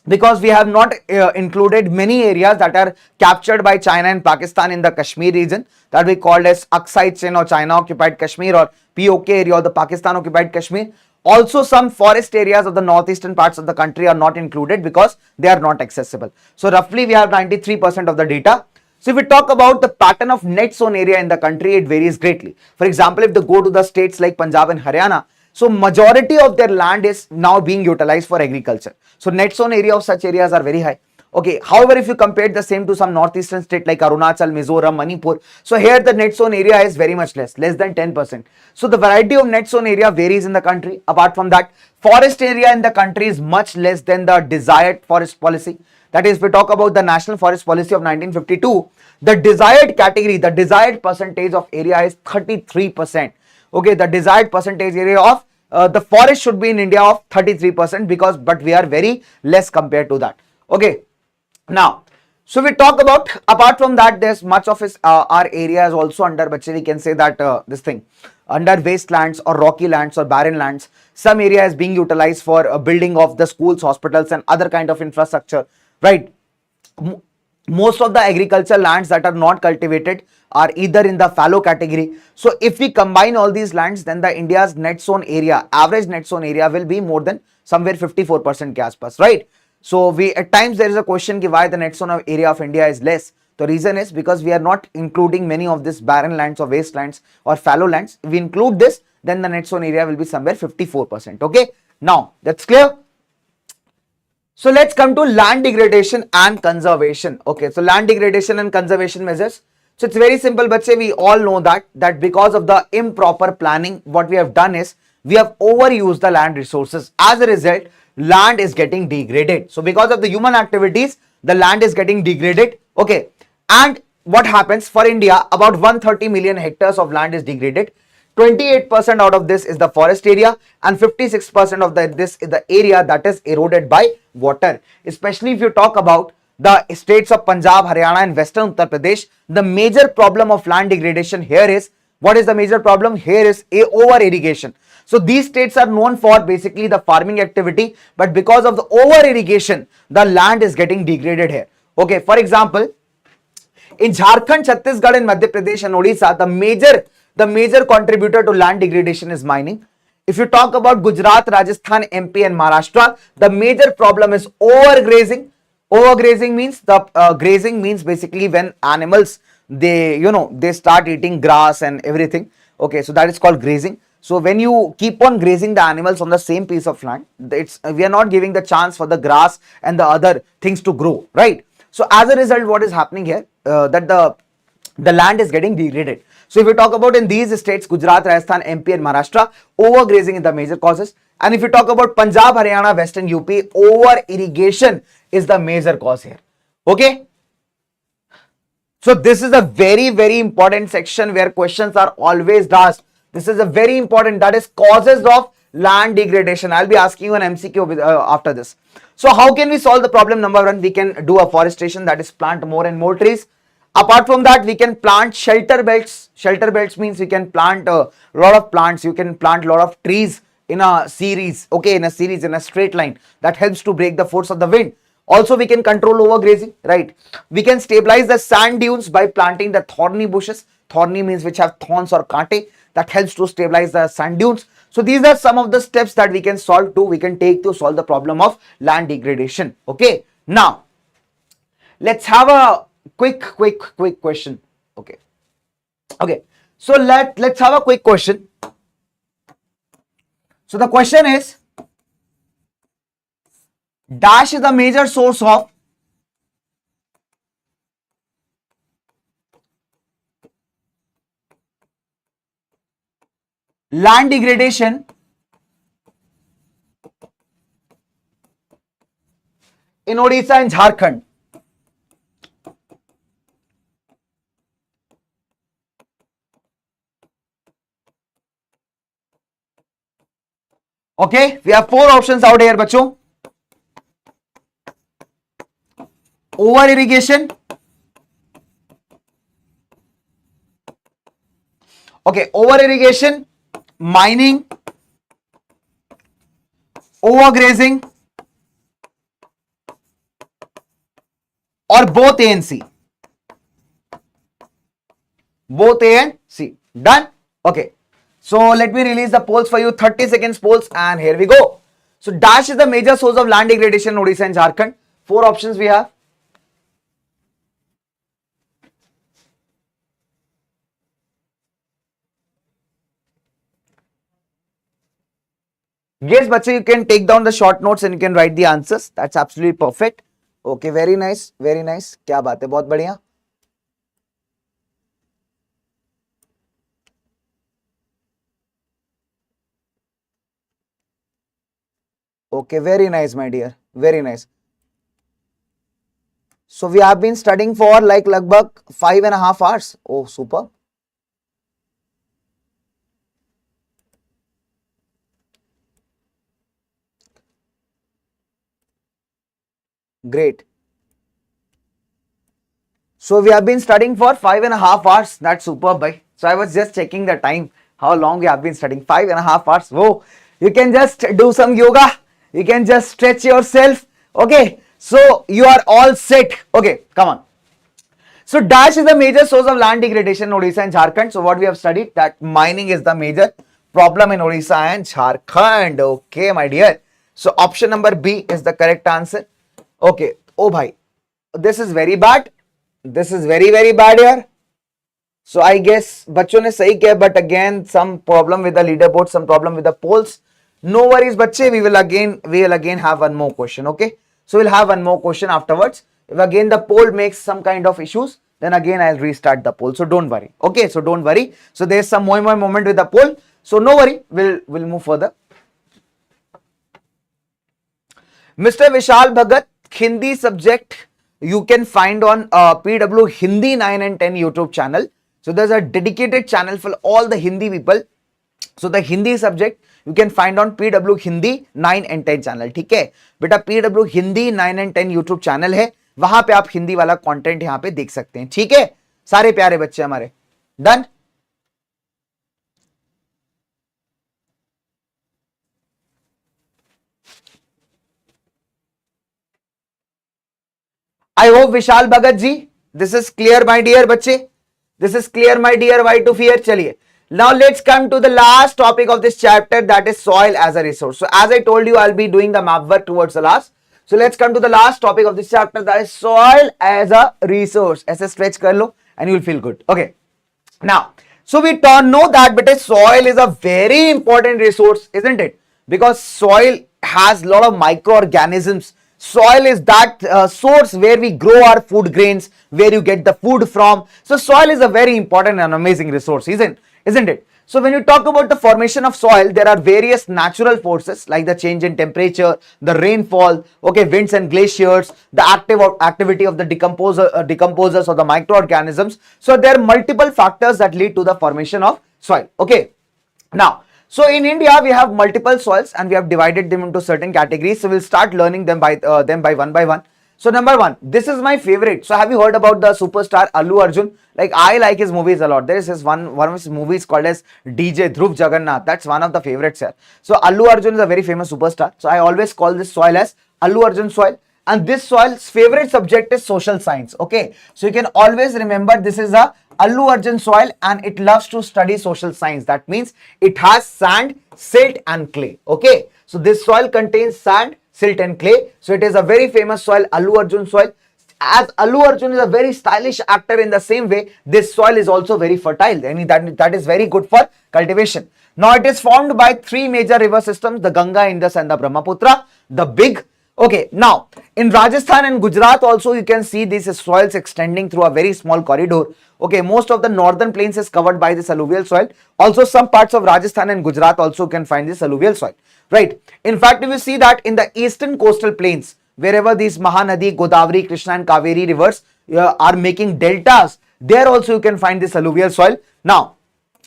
Because we have not included many areas that are captured by China and Pakistan in the Kashmir region, that we called as Aksai Chin or China occupied Kashmir, or POK area or the Pakistan occupied Kashmir. Also some forest areas of the northeastern parts of the country are not included because they are not accessible. So roughly we have 93% of the data. So if we talk about the pattern of net zone area in the country, it varies greatly. For example, if they go to the states like Punjab and Haryana, so majority of their land is now being utilized for agriculture. So net zone area of such areas are very high. Okay, however, if you compare the same to some northeastern state like Arunachal, Mizoram, Manipur, so here the net zone area is very much less than 10%. So the variety of net zone area varies in the country. Apart from that, forest area in the country is much less than the desired forest policy. That is, if we talk about the National Forest Policy of 1952, the desired category, the desired percentage of area is 33%. Okay, the desired percentage area of the forest should be in India of 33% but we are very less compared to that. Okay, now So we talk about, apart from that, there's much of our area is also under, but we can say that this thing, under wastelands or rocky lands or barren lands. Some area is being utilized for building of the schools, hospitals and other kind of infrastructure, right? Most of the agricultural lands that are not cultivated are either in the fallow category. So if we combine all these lands, then the India's net sown area, average net sown area will be more than somewhere 54% के आसपास, right? So we, at times there is a question ki why the net sown area of India is less. The reason is because we are not including many of these barren lands or wastelands or fallow lands. If we include this, then the net sown area will be somewhere 54%. Okay, now that's clear. So let's come to land degradation and conservation. Okay, so land degradation and conservation measures. So it's very simple, bache. We all know that because of the improper planning, what we have done is we have overused the land resources. As a result, land is getting degraded. So because of the human activities, the land is getting degraded. Okay, and what happens for India? About 130 million hectares of land is degraded. 28% out of this is the forest area, and 56% of this is the area that is eroded by water. Especially if you talk about the states of Punjab, Haryana and Western Uttar Pradesh, the major problem of land degradation here is, what is the major problem here is over irrigation. So these states are known for basically the farming activity, but because of the over irrigation, the land is getting degraded here. Okay, for example, in Jharkhand, Chhattisgarh and Madhya Pradesh and Odisha, the major contributor to land degradation is mining. If you talk about Gujarat, Rajasthan, MP and Maharashtra, the major problem is overgrazing. Overgrazing means grazing means basically when animals, they start eating grass and everything. Okay, so that is called grazing. So when you keep on grazing the animals on the same piece of land, we are not giving the chance for the grass and the other things to grow, right? So as a result, what is happening here, that the land is getting degraded. So if we talk about in these states, Gujarat, Rajasthan, MP and Maharashtra, overgrazing is the major causes. And if you talk about Punjab, Haryana, Western UP, over irrigation is the major cause here. Okay. So this is a very, very important section where questions are always asked. This is a very important, that is causes of land degradation. I'll be asking you an MCQ after this. So how can we solve the problem? Number one, we can do afforestation, that is plant more and more trees. Apart from that, we can plant shelter belts. Shelter belts means we can plant a lot of plants. You can plant a lot of trees in a series, okay, in a straight line. That helps to break the force of the wind. Also, we can control overgrazing, right? We can stabilize the sand dunes by planting the thorny bushes. Thorny means which have thorns or kante. That helps to stabilize the sand dunes. So these are some of the steps that we can take to solve the problem of land degradation. Okay. Now, let's have a quick question. Okay. Okay. So let's have a quick question. So the question is, dash is the major source of land degradation in Odisha and Jharkhand. Okay, we have four options out here, bachcho. Over irrigation. Okay, over irrigation, mining, overgrazing, or both A and C. Both A and C. Done? Okay. So let me release the polls for you. 30 seconds polls, and here we go. So dash is the major source of land degradation in Odisha and Jharkhand. Four options we have. Yes, bache, you can take down the short notes and you can write the answers. That's absolutely perfect. Okay, very nice, very nice. क्या बात है, बहुत बढ़िया. Okay, very nice, my dear. Very nice. So we have been studying for like lagbhag 5.5 hours. Oh, super. Great. So we have been studying for 5.5 hours. That's superb, bhai. So I was just checking the time, how long we have been studying. 5.5 hours. Whoa, you can just do some yoga. You can just stretch yourself. Okay, so you are all set. Okay, come on. So dash is the major source of land degradation in Odisha and Jharkhand. So what we have studied, that mining is the major problem in Odisha and Jharkhand. Okay, my dear. So option number B is the correct answer. Okay. Oh bhai, this is very bad. This is very very bad here. So I guess बच्चों ने सही किया, but again some problem with the leaderboard, some problem with the polls. No worries, बच्चे. We will again have one more question. Okay. So we'll have one more question afterwards. If again the poll makes some kind of issues, then again I'll restart the poll. So don't worry. Okay. So don't worry. So there's some more moment with the poll. So no worry. We'll move further. Mr. Vishal Bhagat, Hindi subject you can find on PW Hindi 9 and 10 YouTube channel. So there's a dedicated channel for all the Hindi people. So the Hindi subject you can find on PW Hindi 9 and 10 channel. ठीक है बेटा, PW Hindi 9 and 10 YouTube channel है, वहां पे आप हिंदी वाला content यहाँ पे देख सकते हैं. ठीक है सारे प्यारे बच्चे हमारे. Done. I hope Vishal Bhagat ji, this is clear my dear बच्चे. This is clear my dear. Why to fear? चलिए. Now let's come to the last topic of this chapter, that is soil as a resource. So as I told you, I'll be doing the map work towards the last. So let's come to the last topic of this chapter, that is soil as a resource. ऐसे stretch कर लो and you will feel good. Okay. Now, so we know that but soil is a very important resource, isn't it? Because soil has a lot of microorganisms. Soil is that source where we grow our food grains, where you get the food from. So soil is a very important and amazing resource, isn't it? So when you talk about the formation of soil, there are various natural forces like the change in temperature, the rainfall, okay, winds and glaciers, the activity of the decomposers or the microorganisms. So there are multiple factors that lead to the formation of soil. Okay. Now, so in India, we have multiple soils and we have divided them into certain categories. So we'll start learning them by one by one. So number one, this is my favorite. So have you heard about the superstar Allu Arjun? Like I like his movies a lot. There is his one of his movies called as DJ Dhruv Jagannath. That's one of the favorites here. So Allu Arjun is a very famous superstar. So I always call this soil as Allu Arjun soil. And this soil's favorite subject is social science. Okay. So you can always remember this is a Allu Arjun soil and it loves to study social science. That means it has sand, silt and clay. Okay. So this soil contains sand, silt and clay. So it is a very famous soil, Allu Arjun soil. As Allu Arjun is a very stylish actor, in the same way, this soil is also very fertile. I mean, that is very good for cultivation. Now it is formed by three major river systems, the Ganga, Indus and the Brahmaputra, the big. Okay, now in Rajasthan and Gujarat also you can see these soils extending through a very small corridor. Okay, most of the northern plains is covered by this alluvial soil. Also some parts of Rajasthan and Gujarat also can find this alluvial soil. Right. In fact, if you see that in the eastern coastal plains, wherever these Mahanadi, Godavari, Krishna and Kaveri rivers are making deltas, there also you can find this alluvial soil. Now,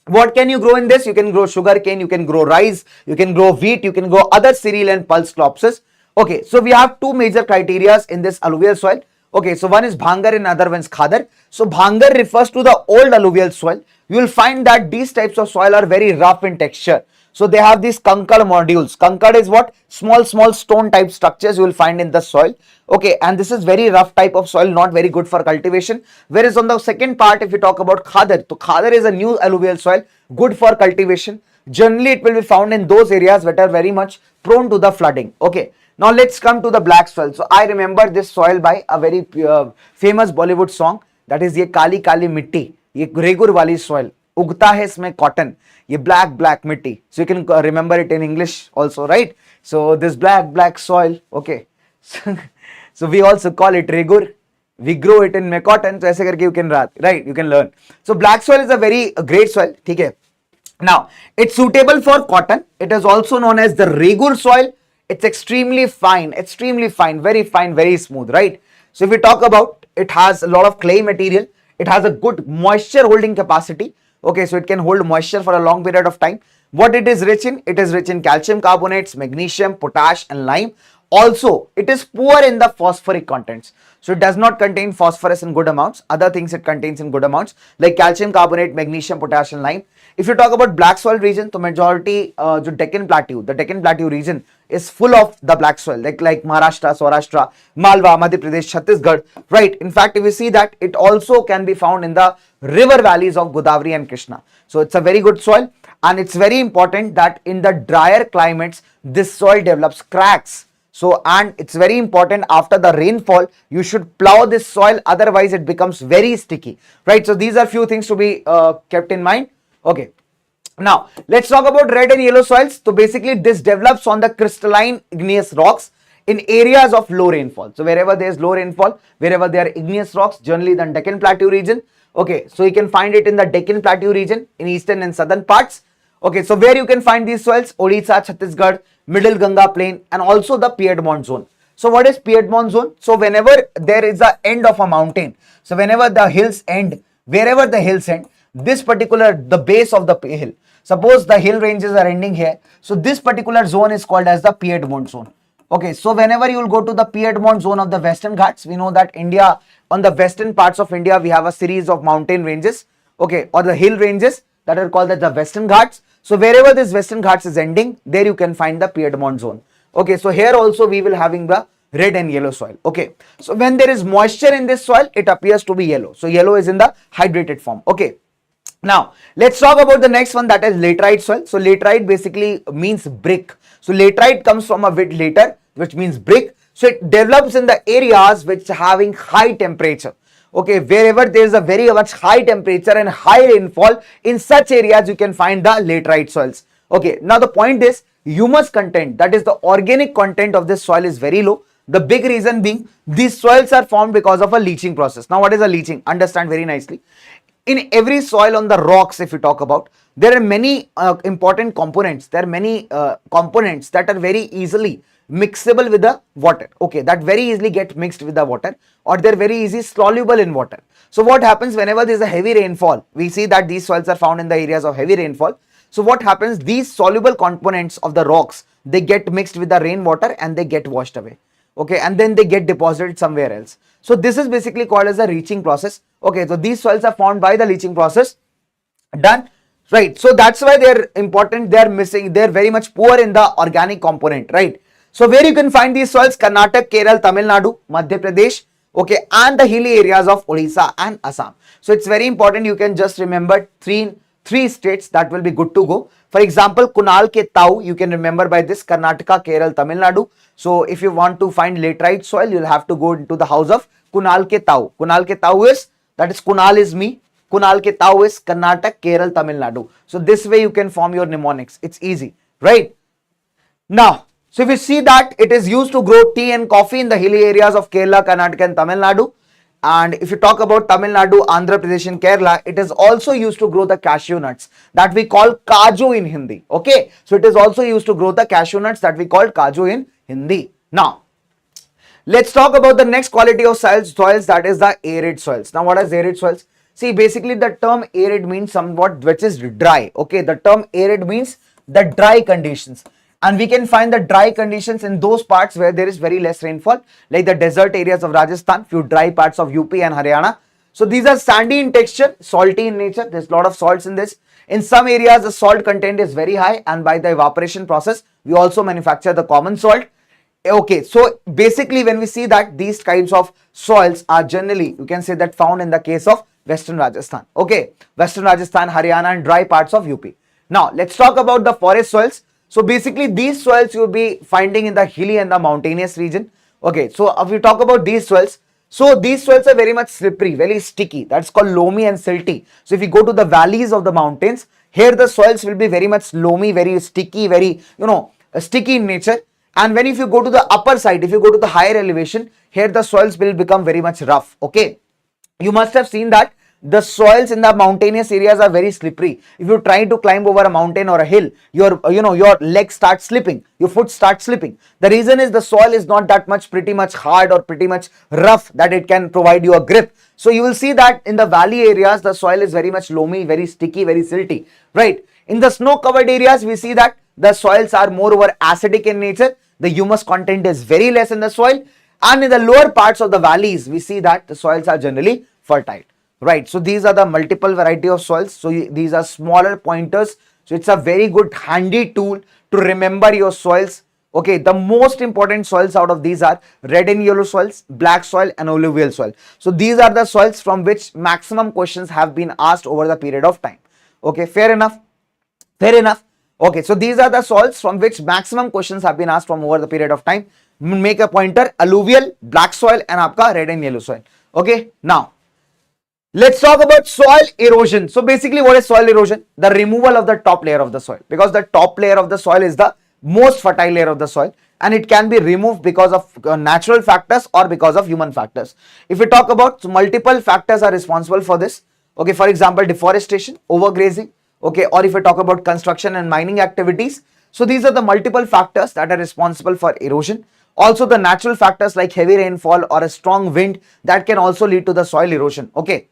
what can you grow in this? You can grow sugar cane, you can grow rice, you can grow wheat, you can grow other cereal and pulse crops. Okay, so we have two major criteria in this alluvial soil. Okay, so one is Bhangar and other one is Khadar. So Bhangar refers to the old alluvial soil. You will find that these types of soil are very rough in texture. So they have these kankad modules. Kankad is what? Small stone type structures you will find in the soil. Okay, and this is very rough type of soil, not very good for cultivation. Whereas on the second part, if you talk about Khadar, so Khadar is a new alluvial soil, good for cultivation. Generally, it will be found in those areas that are very much prone to the flooding. Okay. Now let's come to the black soil. So I remember this soil by a very famous Bollywood song, that is ये काली काली मिट्टी, ये रेगुर वाली soil, उगता है इसमें cotton, ये black मिट्टी. So you can remember it in English also, right? So this black soil, okay. So we also call it regur. We grow it in cotton. So ऐसे करके you can right, you can learn. So black soil is a very great soil. ठीक है. Now it's suitable for cotton. It is also known as the regur soil. It's extremely fine, very smooth, right? So if we talk about, it has a lot of clay material. It has a good moisture holding capacity. Okay, so it can hold moisture for a long period of time. What it is rich in? It is rich in calcium carbonates, magnesium, potash and lime. Also, it is poor in the phosphoric contents. So it does not contain phosphorus in good amounts. Other things it contains in good amounts like calcium carbonate, magnesium, potassium, lime. If you talk about black soil region, the majority, the Deccan Plateau region is full of the black soil, like Maharashtra, Saurashtra, Malwa, Madhya Pradesh, Chhattisgarh, right? In fact, if you see that, it also can be found in the river valleys of Godavari and Krishna. So it's a very good soil, and it's very important that in the drier climates, this soil develops cracks. So, and it's very important after the rainfall, you should plow this soil, otherwise it becomes very sticky, right? So these are few things to be kept in mind. Okay. Now, let's talk about red and yellow soils. So basically this develops on the crystalline igneous rocks in areas of low rainfall. So wherever there is low rainfall, wherever there are igneous rocks, generally the Deccan Plateau region. Okay, so you can find it in the Deccan Plateau region in eastern and southern parts. Okay, so where you can find these soils? Odisha, Chhattisgarh, Middle Ganga Plain, and also the Piedmont zone. So what is Piedmont zone? So whenever there is a end of a mountain, so whenever the hills end, wherever the hills end, this particular, the base of the hill, suppose the hill ranges are ending here, so this particular zone is called as the Piedmont zone. Okay, so whenever you will go to the Piedmont zone of the Western Ghats, we know that India, on the western parts of India, we have a series of mountain ranges, okay, or the hill ranges that are called as the Western Ghats. So wherever this Western Ghats is ending, there you can find the Piedmont zone. Okay, so here also we will having the red and yellow soil. Okay, so when there is moisture in this soil, it appears to be yellow. So yellow is in the hydrated form. Okay. Now, let's talk about the next one, that is laterite soil. So laterite basically means brick. So laterite comes from a word later, which means brick. So it develops in the areas which are having high temperature. Okay, wherever there is a very much high temperature and high rainfall, in such areas you can find the laterite soils. Okay, now the point is humus content, that is the organic content of this soil, is very low. The big reason being these soils are formed because of a leaching process. Now what is a leaching? Understand very nicely. In every soil on the rocks, if you talk about, there are many important components. There are many components that are very easily mixable with the water. Okay, that very easily get mixed with the water, or they're very easy soluble in water. So what happens whenever there's a heavy rainfall? We see that these soils are found in the areas of heavy rainfall. So what happens? These soluble components of the rocks, they get mixed with the rainwater and they get washed away. Okay, and then they get deposited somewhere else. So this is basically called as a leaching process. Okay, so these soils are formed by the leaching process. Done, right? So that's why they're important. They're missing. They're very much poor in the organic component, right? So where you can find these soils? Karnataka, Kerala, Tamil Nadu, Madhya Pradesh. Okay, and the hilly areas of Odisha and Assam. So it's very important. You can just remember three states that will be good to go. For example, Kunal ke Tau, you can remember by this: Karnataka, Kerala, Tamil Nadu. So if you want to find laterite soil, you'll have to go into the house of Kunal ke Tau. Kunal ke Tau is, that is Kunal is me. Kunal ke Tau is Karnataka, Kerala, Tamil Nadu. So this way you can form your mnemonics. It's easy, right? Now, so if you see that it is used to grow tea and coffee in the hilly areas of Kerala, Karnataka and Tamil Nadu. And if you talk about Tamil Nadu, Andhra Pradesh and Kerala, it is also used to grow the cashew nuts that we call kaju in Hindi. Okay, so it is also used to grow the cashew nuts that we call kaju in Hindi. Now, let's talk about the next quality of soils, that is the arid soils. Now, what is arid soils? See, basically the term arid means somewhat which is dry. Okay, the term arid means the dry conditions. And we can find the dry conditions in those parts where there is very less rainfall, like the desert areas of Rajasthan, few dry parts of UP and Haryana. So these are sandy in texture, salty in nature. There's a lot of salts in this. In some areas, the salt content is very high, and by the evaporation process, we also manufacture the common salt. Okay, so basically when we see that these kinds of soils are generally, you can say that found in the case of Western Rajasthan. Okay, Western Rajasthan, Haryana and dry parts of UP. Now, let's talk about the forest soils. So basically these soils you'll be finding in the hilly and the mountainous region. Okay, so if we talk about these soils, so these soils are very much slippery, very sticky. That's called loamy and silty. So if you go to the valleys of the mountains, here the soils will be very much loamy, very sticky, very, sticky in nature. And when if you go to the upper side, if you go to the higher elevation, here the soils will become very much rough. Okay, you must have seen that the soils in the mountainous areas are very slippery. If you try to climb over a mountain or a hill, your legs start slipping, your foot starts slipping. The reason is the soil is not that much pretty much hard or pretty much rough that it can provide you a grip. So you will see that in the valley areas, the soil is very much loamy, very sticky, very silty, right? In the snow covered areas, we see that the soils are more over acidic in nature. the humus content is very less in the soil, and in the lower parts of the valleys we see that the soils are generally fertile, right? So these are the multiple variety of soils. So these are smaller pointers, so it's a very good handy tool to remember your soils. Okay, the most important soils out of these are red and yellow soils, black soil, and alluvial soil. So these are the soils from which maximum questions have been asked over the period of time. Okay, fair enough. Fair enough. Okay, so these are the soils from which maximum questions have been asked from over the period of time. Make a pointer: alluvial, black soil, and आपका red and yellow soil. Okay, now let's talk about soil erosion. So basically, what is soil erosion? The removal of the top layer of the soil, because the top layer of the soil is the most fertile layer of the soil, and it can be removed because of natural factors or because of human factors. If we talk about, so multiple factors are responsible for this. Okay, for example, deforestation, overgrazing. Okay, or if we talk about construction and mining activities. So these are the multiple factors that are responsible for erosion. Also, the natural factors like heavy rainfall or a strong wind, that can also lead to the soil erosion. Okay.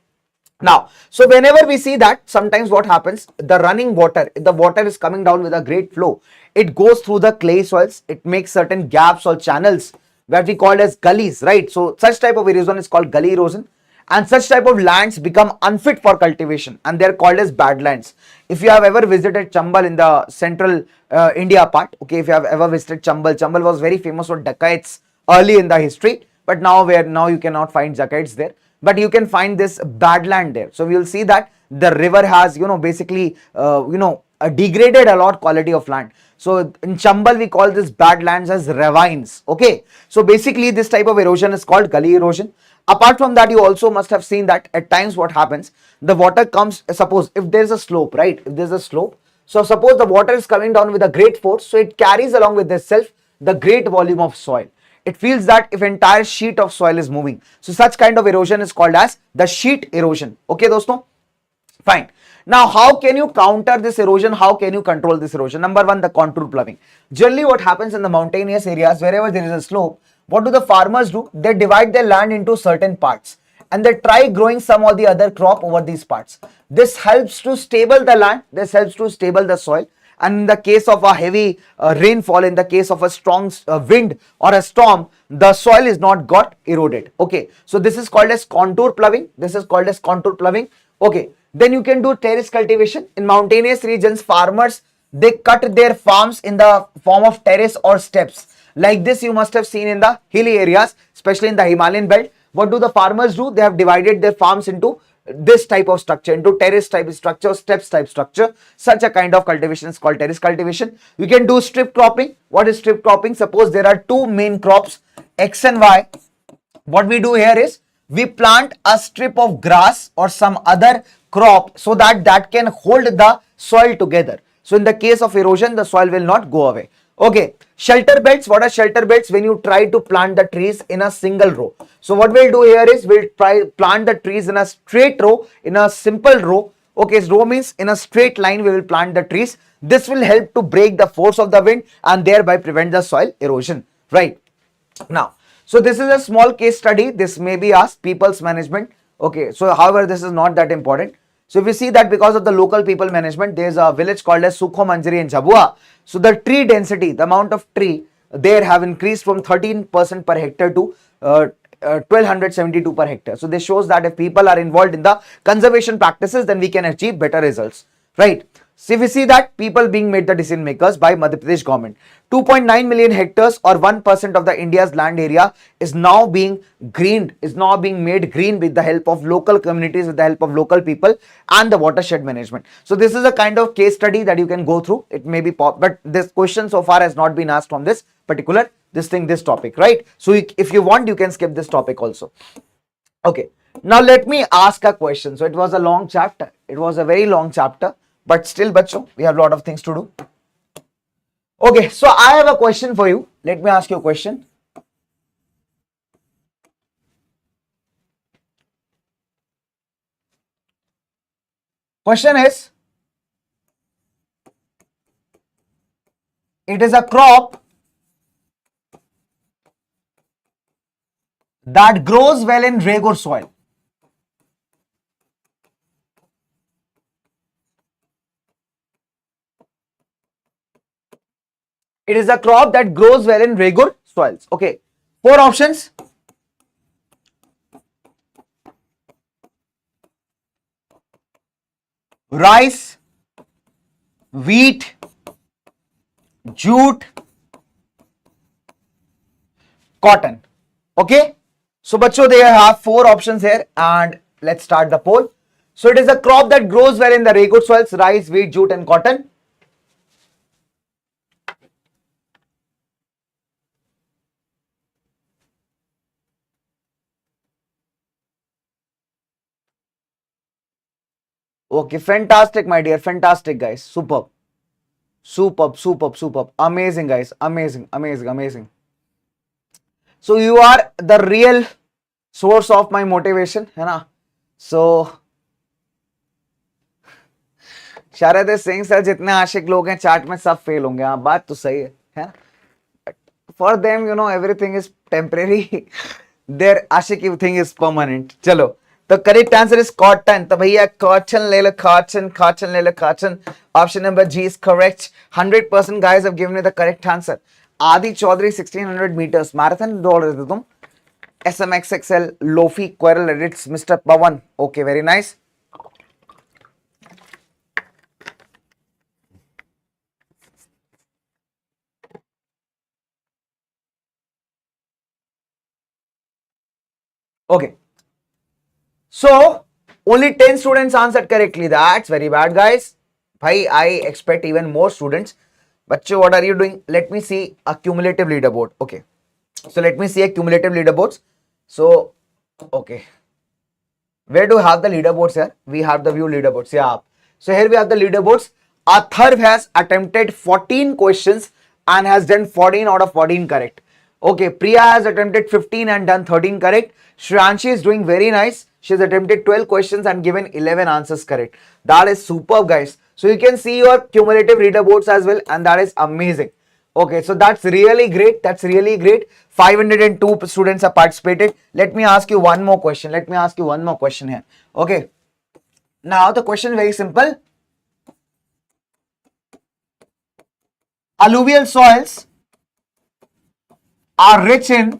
Now, so whenever we see that, sometimes what happens, the running water, the water is coming down with a great flow. It goes through the clay soils. It makes certain gaps or channels that we call as gullies, right? So such type of erosion is called gully erosion, and such type of lands become unfit for cultivation, and they are called as badlands. If you have ever visited Chambal in the central India part, okay, if you have ever visited Chambal, Chambal was very famous for dacoits early in the history, but now you cannot find dacoits there, but you can find this badland there. So we will see that the river has, basically, degraded a lot quality of land. So in Chambal we call this badlands as ravines. Okay, so basically this type of erosion is called gully erosion. Apart from that, you also must have seen that at times what happens, the water comes, suppose if there is a slope, right? If there is a slope, so suppose the water is coming down with a great force, so it carries along with itself the great volume of soil. It feels that if entire sheet of soil is moving. So such kind of erosion is called as the sheet erosion. Okay, dosto? Fine. Now, how can you counter this erosion? How can you control this erosion? Number one, the contour ploughing. Generally, what happens in the mountainous areas, wherever there is a slope, what do the farmers do? They divide their land into certain parts, and they try growing some or the other crop over these parts. This helps to stable the land. This helps to stable the soil. And in the case of a heavy rainfall, in the case of a strong wind or a storm, the soil is not got eroded. Okay, so this is called as contour ploughing. This is called as contour ploughing. Okay, then you can do terrace cultivation. In mountainous regions, farmers, they cut their farms in the form of terrace or steps. Like this you must have seen in the hilly areas, especially in the Himalayan belt. What do the farmers do? They have divided their farms into this type of structure, into terrace type structure, steps type structure. Such a kind of cultivation is called terrace cultivation. You can do strip cropping. What is strip cropping? Suppose there are two main crops, X and Y. What we do here is we plant a strip of grass or some other crop so that that can hold the soil together. So in the case of erosion, the soil will not go away. Okay, shelter belts. What are shelter belts? When you try to plant the trees in a single row. So what we'll do here is we'll try plant the trees in a straight row, in a simple row. Okay, so row means in a straight line we will plant the trees. This will help to break the force of the wind and thereby prevent the soil erosion. Right. Now, so this is a small case study. This may be asked people's management. Okay, so however, this is not that important. So if you see that because of the local people management, there is a village called as Sukho Manjari in Jhabua. So the tree density, the amount of tree there have increased from 13% per hectare to 1272 per hectare. So this shows that if people are involved in the conservation practices, then we can achieve better results, right? So if we see that people being made the decision makers by Madhya Pradesh government, 2.9 million hectares or 1% of the India's land area is now being greened, is now being made green with the help of local communities, with the help of local people and the watershed management. So this is a kind of case study that you can go through. It may be but this question so far has not been asked from this particular this topic, right? So if you want, you can skip this topic also. Okay, now let me ask a question. So it was a long chapter. It was a very long chapter, but still, bacho, we have a lot of things to do. Okay, so I have a question for you. Let me ask you a question. Question is, it is a crop that grows well in regular soil. It is a crop that grows well in regular soils. Okay. 4 options. Rice, wheat, jute, cotton. Okay. So, bachcho, they have 4 options here and let's start the poll. So, it is a crop that grows well in the regular soils, rice, wheat, jute and cotton. Okay, fantastic, my dear. Fantastic, guys. Superb. Superb, superb, superb. Amazing, guys. Amazing, amazing, amazing. So, you are the real source of my motivation, है ना? So, शायद Singh sir जितने आशिक लोग हैं chart में सब fail होंगे. हाँ, बात तो सही है ना? For them, you know, everything is temporary. Their ashiki thing is permanent. चलो. The correct answer is cotton. तो भैया cotton ले लो cotton, cotton ले लो cotton. Option number G is correct. 100% guys have given me the correct answer. Adi Chaudhary 1600 meters marathon दौड़ रहे थे तुम. SMXXL Lofi Quarrel edits Mr. Pawan. Okay, very nice. Okay. So, only 10 students answered correctly. That's very bad, guys. Bhai, I expect even more students. Bachcho, what are you doing? Let me see a cumulative leaderboard. Okay. So, let me see a cumulative leaderboards. So, okay. Where do we have the leaderboards here? We have the view leaderboards. Yeah. So, here we have the leaderboards. Atharv has attempted 14 questions and has done 14 out of 14 correct. Okay. Priya has attempted 15 and done 13 correct. Shriyanshi is doing very nice. She has attempted 12 questions and given 11 answers correct. That is superb, guys. So you can see your cumulative leaderboards as well, and that is amazing. Okay, so that's really great. That's really great. 502 students have participated. Let me ask you one more question. Let me ask you one more question here. Okay. Now the question is very simple. Alluvial soils are rich in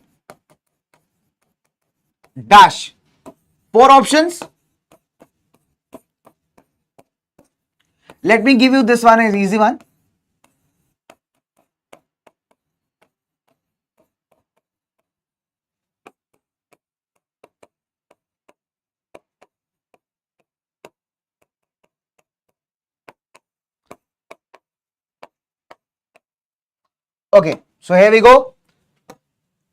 dash. 4 options. Let me give you this one, is easy one. Okay, so here we go.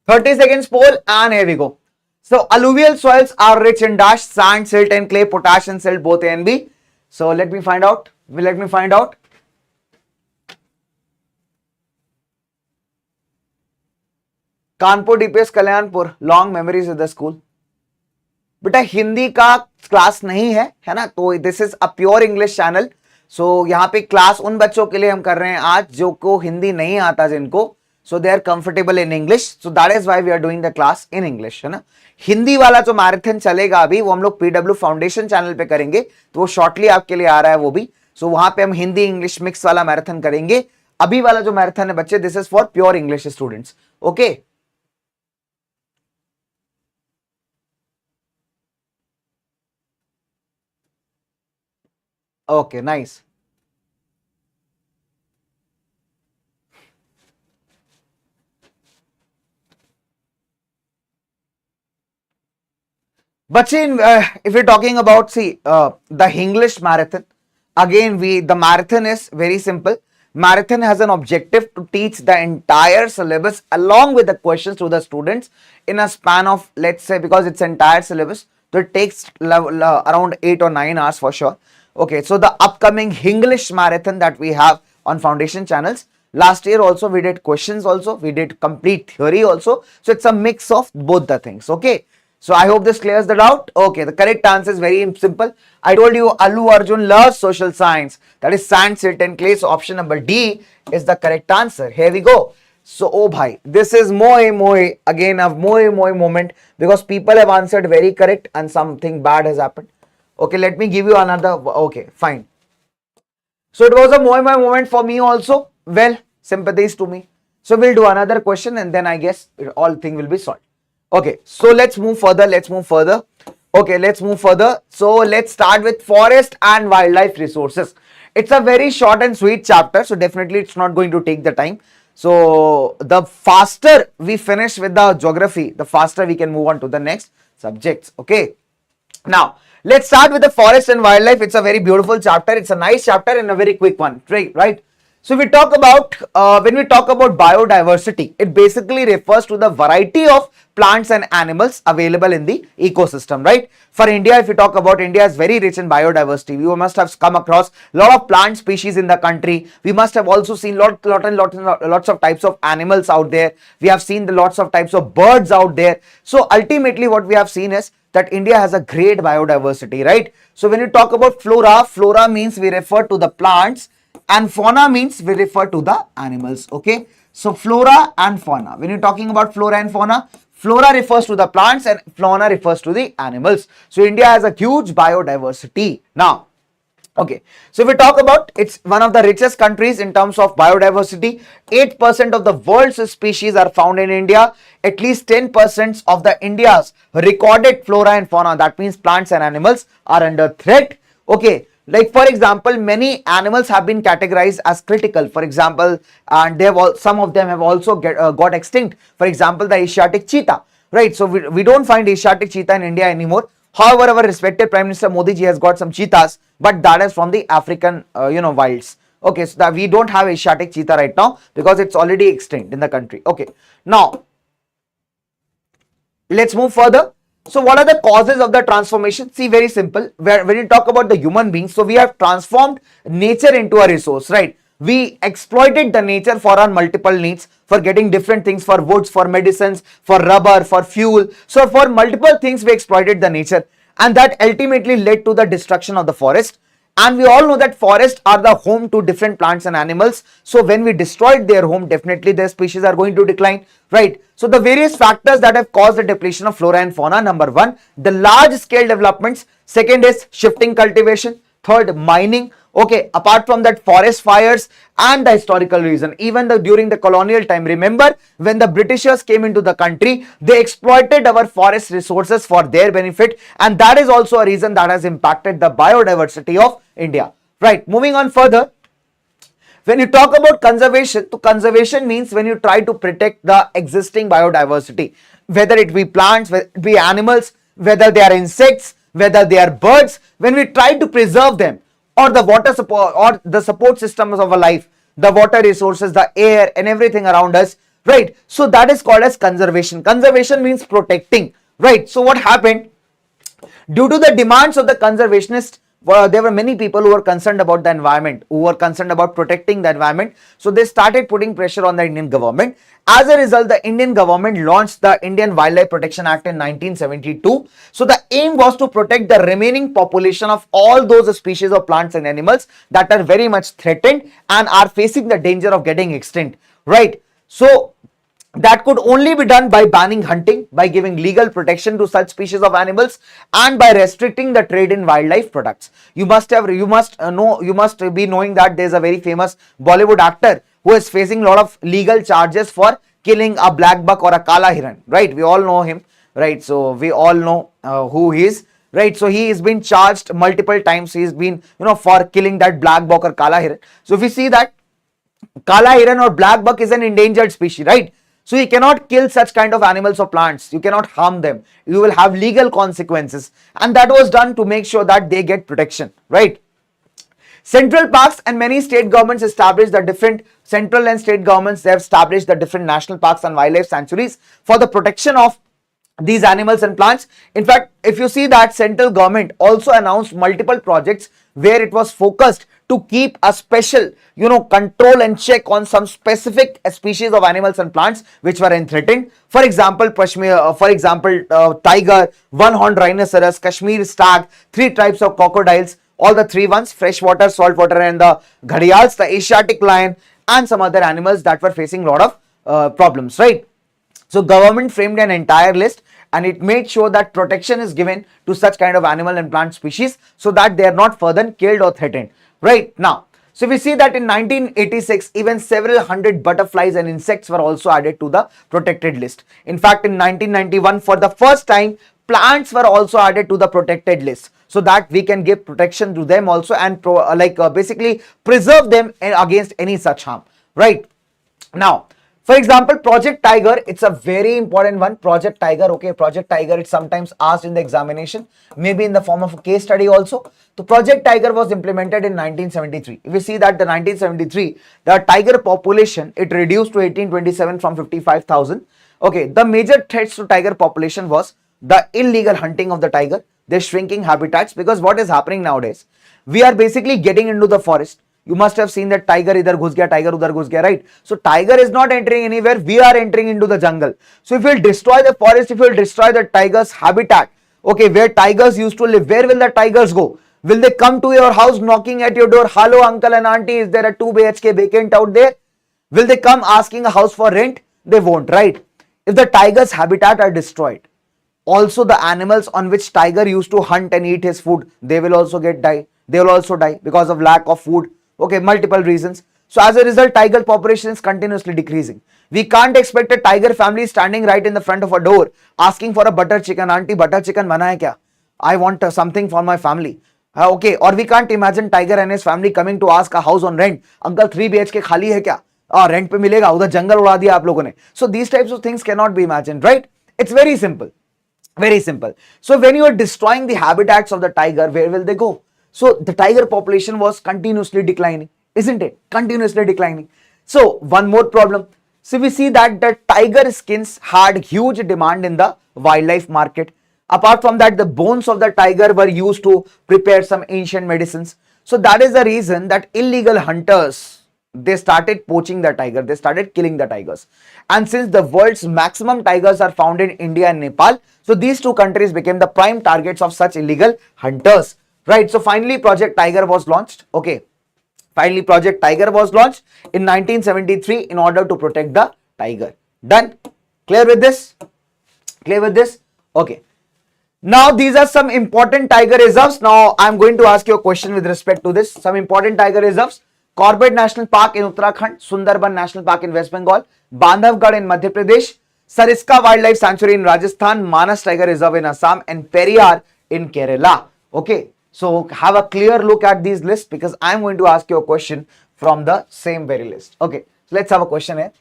30 seconds poll and here we go. So alluvial soils are rich in dash, sand, silt and clay, potash and silt, both A and B. So let me find out. Let me find out. Kanpur DPS Kalyanpur, long memories with the school. बेटा हिंदी का class नहीं है ना, तो this is a pure English channel. So यहाँ पे class उन बच्चों के लिए हम कर रहे हैं आज जो को हिंदी नहीं आता जिनको, so they are comfortable in English. So that is why we are doing the class in English, है ना. हिंदी वाला जो मैराथन चलेगा अभी वो हम लोग पीडब्ल्यू फाउंडेशन चैनल पे करेंगे, तो वो शॉर्टली आपके लिए आ रहा है वो भी. सो वहां पे हम हिंदी इंग्लिश मिक्स वाला मैराथन करेंगे. अभी वाला जो मैराथन है बच्चे, this is for pure English students. Okay, okay, nice. But see, if we're talking about, the English marathon, again, the marathon is very simple. Marathon has an objective to teach the entire syllabus along with the questions to the students in a span of, let's say, because it's entire syllabus, so it takes around 8 or 9 hours for sure. Okay, so the upcoming English marathon that we have on foundation channels, last year also we did questions also, we did complete theory also, so it's a mix of both the things. Okay, so I hope this clears the doubt. Okay, the correct answer is very simple. I told you Allu Arjun loves social science, that is sand, silt and clay. So option number D is the correct answer. Here we go. So oh bhai, this is moe again, a moe moment, because people have answered very correct and something bad has happened. Okay, let me give you another. Okay, fine. So it was a moe moment for me also. Well, sympathies to me. So we'll do another question and then I guess all thing will be solved. Okay, so let's move further. Okay, let's move further. So let's start with forest and wildlife resources. It's a very short and sweet chapter, so definitely it's not going to take the time. So the faster we finish with the geography, the faster we can move on to the next subjects. Okay, now let's start with the forest and wildlife. It's a very beautiful chapter. It's a nice chapter and a very quick one, right? So we talk about when we talk about biodiversity, it basically refers to the variety of plants and animals available in the ecosystem, right? For India, if you talk about India is very rich in biodiversity. We must have come across a lot of plant species in the country. We must have also seen lots of types of animals out there. We have seen the lots of types of birds out there. So ultimately what we have seen is that India has a great biodiversity, right? So when you talk about flora means we refer to the plants, and fauna means we refer to the animals. Okay, so flora and fauna. When you're talking about flora and fauna, flora refers to the plants and fauna refers to the animals. So India has a huge biodiversity. Now, okay, so if we talk about, it's one of the richest countries in terms of biodiversity. 8% of the world's species are found in India. At least 10% of the India's recorded flora and fauna, that means plants and animals, are under threat. Okay, like for example, many animals have been categorized as critical. For example, and some of them have also got extinct. For example, the Asiatic cheetah, right? So we don't find Asiatic cheetah in India anymore. However, our respected Prime Minister Modi ji has got some cheetahs, but that is from the African, wilds. Okay, so that we don't have Asiatic cheetah right now because it's already extinct in the country. Okay, now let's move further. So what are the causes of the transformation? See, very simple. When you talk about the human beings, so we have transformed nature into a resource, right? We exploited the nature for our multiple needs, for getting different things, for woods, for medicines, for rubber, for fuel. So for multiple things we exploited the nature, and that ultimately led to the destruction of the forest. And we all know that forests are the home to different plants and animals. So when we destroyed their home, definitely their species are going to decline, right? So the various factors that have caused the depletion of flora and fauna: number one, the large scale developments. Second is shifting cultivation. Third, mining. Okay, apart from that, forest fires and the historical reason. Even during the colonial time, remember when the Britishers came into the country, they exploited our forest resources for their benefit, and that is also a reason that has impacted the biodiversity of India. Right, moving on further. When you talk about conservation, so conservation means when you try to protect the existing biodiversity, whether it be plants, whether it be animals, whether they are insects, whether they are birds, when we try to preserve them, or the water support or the support systems of our life, the water resources, the air and everything around us, right? So that is called as conservation. Conservation means protecting, right? So what happened? Due to the demands of the conservationists, there were many people who were concerned about the environment, who were concerned about protecting the environment. So they started putting pressure on the Indian government. As a result, the Indian government launched the Indian Wildlife Protection Act in 1972. So the aim was to protect the remaining population of all those species of plants and animals that are very much threatened and are facing the danger of getting extinct, right? So that could only be done by banning hunting, by giving legal protection to such species of animals, and by restricting the trade in wildlife products. You must be knowing that there is a very famous Bollywood actor who is facing a lot of legal charges for killing a black buck or a kala hiran, right? We all know him, right? So we all know who he is, right? So he has been charged multiple times. He's been, for killing that black buck or kala hiran. So if you see that kala hiran or black buck is an endangered species, right? So you cannot kill such kind of animals or plants. You cannot harm them. You will have legal consequences. And that was done to make sure that they get protection, right? Central parks and many state governments established the different central and state governments. They have established the different national parks and wildlife sanctuaries for the protection of these animals and plants. In fact, if you see that central government also announced multiple projects where it was focused to keep a special, control and check on some specific species of animals and plants which were threatened. For example, tiger, one-horned rhinoceros, Kashmir stag, 3 types of crocodiles, all the 3 ones, freshwater, saltwater, and the gharials, the Asiatic lion, and some other animals that were facing a lot of problems, right? So government framed an entire list and it made sure that protection is given to such kind of animal and plant species so that they are not further killed or threatened, right? Now, So we see that in 1986, even several hundred butterflies and insects were also added to the protected list. In fact, in 1991, for the first time, plants were also added to the protected list, so that we can give protection to them also and basically preserve them against any such harm, right? Now, for example, Project Tiger, it's a very important one. Project Tiger, okay, Project Tiger, it's sometimes asked in the examination, maybe in the form of a case study also. So Project Tiger was implemented in 1973. If you see that the 1973, the tiger population, it reduced to 1827 from 55,000. Okay, the major threats to tiger population was the illegal hunting of the tiger, their shrinking habitats, because what is happening nowadays, we are basically getting into the forest. You must have seen that tiger idhar ghus gaya, tiger udhar ghus gaya, right? So tiger is not entering anywhere, we are entering into the jungle. So if we'll destroy the forest, if we'll destroy the tiger's habitat, okay, where tigers used to live, where will the tigers go? Will they come to your house knocking at your door? Hello uncle and auntie, is there a 2 BHK vacant out there? Will they come asking a house for rent? They won't, right? If the tiger's habitat are destroyed, also the animals on which tiger used to hunt and eat his food, they will also die. They will also die because of lack of food. Okay, multiple reasons. So as a result, tiger population is continuously decreasing. We can't expect a tiger family standing right in the front of a door asking for a butter chicken. Auntie, butter chicken bana hai kya? I want something for my family. Okay, or we can't imagine tiger and his family coming to ask a house on rent. Uncle, 3 BHK khali hai kya? Rent pe milega, udhar jungle uda diya aap logon ne. So these types of things cannot be imagined, right? It's very simple. Very simple. So when you are destroying the habitats of the tiger, where will they go? So the tiger population was continuously declining, isn't it? Continuously declining. So one more problem. So we see that the tiger skins had huge demand in the wildlife market. Apart from that, the bones of the tiger were used to prepare some ancient medicines. So that is the reason that illegal hunters, they started poaching the tiger, they started killing the tigers. And since the world's maximum tigers are found in India and Nepal, so these two countries became the prime targets of such illegal hunters. Right, so finally Project Tiger was launched. Okay, finally Project Tiger was launched in 1973 in order to protect the tiger. Done? Clear with this? Clear with this? Okay. Now these are some important tiger reserves. Now I am going to ask you a question with respect to this. Some important tiger reserves. Corbett National Park in Uttarakhand, Sundarban National Park in West Bengal, Bandhavgarh in Madhya Pradesh, Sariska Wildlife Sanctuary in Rajasthan, Manas Tiger Reserve in Assam, and Periyar in Kerala. Okay. So have a clear look at these lists, because I am going to ask you a question from the same very list. Okay, so let's have a question here.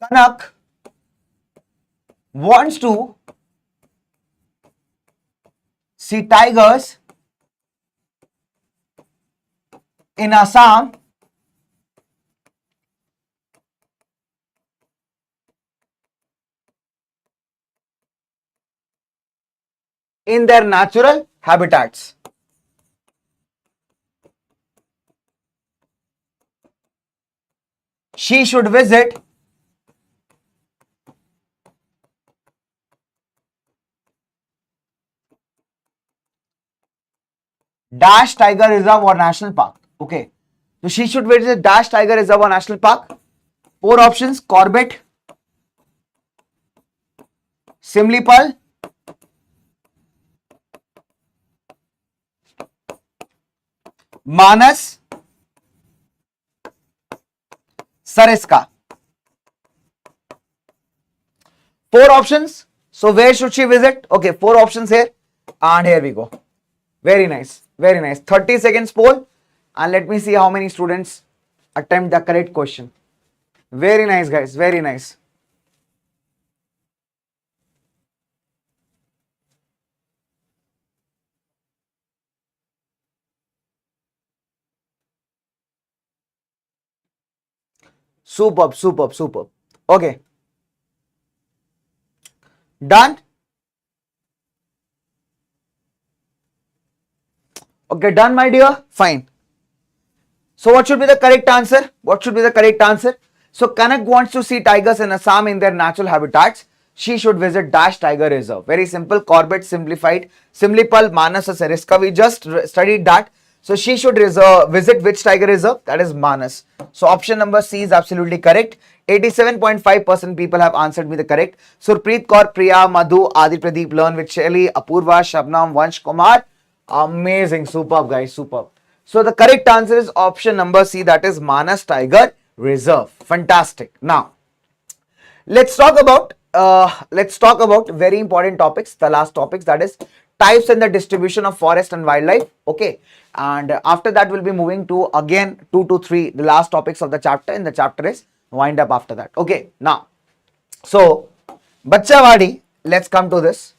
Kanak wants to see tigers in Assam in their natural habitats. She should visit Dash Tiger Reserve or National Park. Okay, so she should visit Dash Tiger Reserve or National Park. 4 options: Corbett, Simlipal, Manas, Sariska. 4 options. So where should she visit? Okay, 4 options here, and here we go. Very nice, very nice. 30 seconds poll, and let me see how many students attempt the correct question. Very nice, guys, very nice. Superb, superb, superb. Okay. Done? Okay, done, my dear? Fine. So what should be the correct answer? What should be the correct answer? So Kanak wants to see tigers in Assam in their natural habitats. She should visit Dash Tiger Reserve. Very simple. Corbett simplified. Simlipal, Manas, Sariska. We just studied that. So she should visit which tiger reserve? That is Manas. So option number C is absolutely correct. 87.5% people have answered me the correct. Surpreet Kaur, Priya, Madhu, Adi Pradeep, learn with Shelly, Apurva, Shabnam, Vansh Kumar. Amazing, superb guys, superb. So the correct answer is option number C, that is Manas Tiger Reserve. Fantastic. Now, let's talk about very important topics, the last topics, that is types and the distribution of forest and wildlife. Okay, and after that we'll be moving to again 2 to 3 the last topics of the chapter, and the chapter is wind up after that. Okay, now so Bachawadi, let's come to this.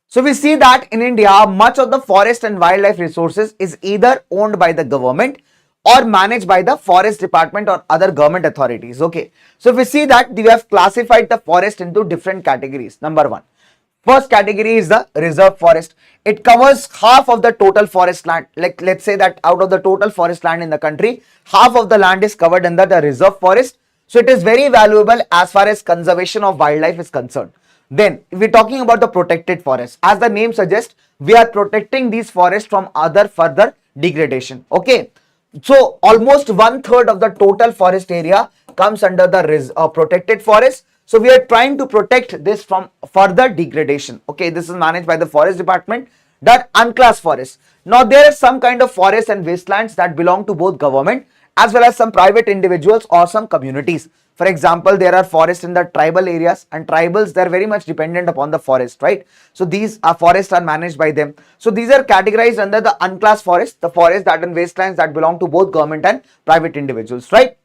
So we see that in India, much of the forest and wildlife resources is either owned by the government or managed by the forest department or other government authorities. Okay, so if we see that we have classified the forest into different categories. Number one, first category is the reserve forest. It covers half of the total forest land. Like let's say that out of the total forest land in the country, half of the land is covered under the reserve forest. So it is very valuable as far as conservation of wildlife is concerned. Then if we're talking about the protected forest, as the name suggests, we are protecting these forests from other further degradation. Okay, so almost 1/3 of the total forest area comes under the protected forest. So we are trying to protect this from further degradation. Okay, this is managed by the forest department. That unclassed forest. Now there are some kind of forests and wastelands that belong to both government as well as some private individuals or some communities. For example, there are forests in the tribal areas, and tribals, they're very much dependent upon the forest, right? So these forests are managed by them. So these are categorized under the unclassed forest, the forest that and wastelands that belong to both government and private individuals, right?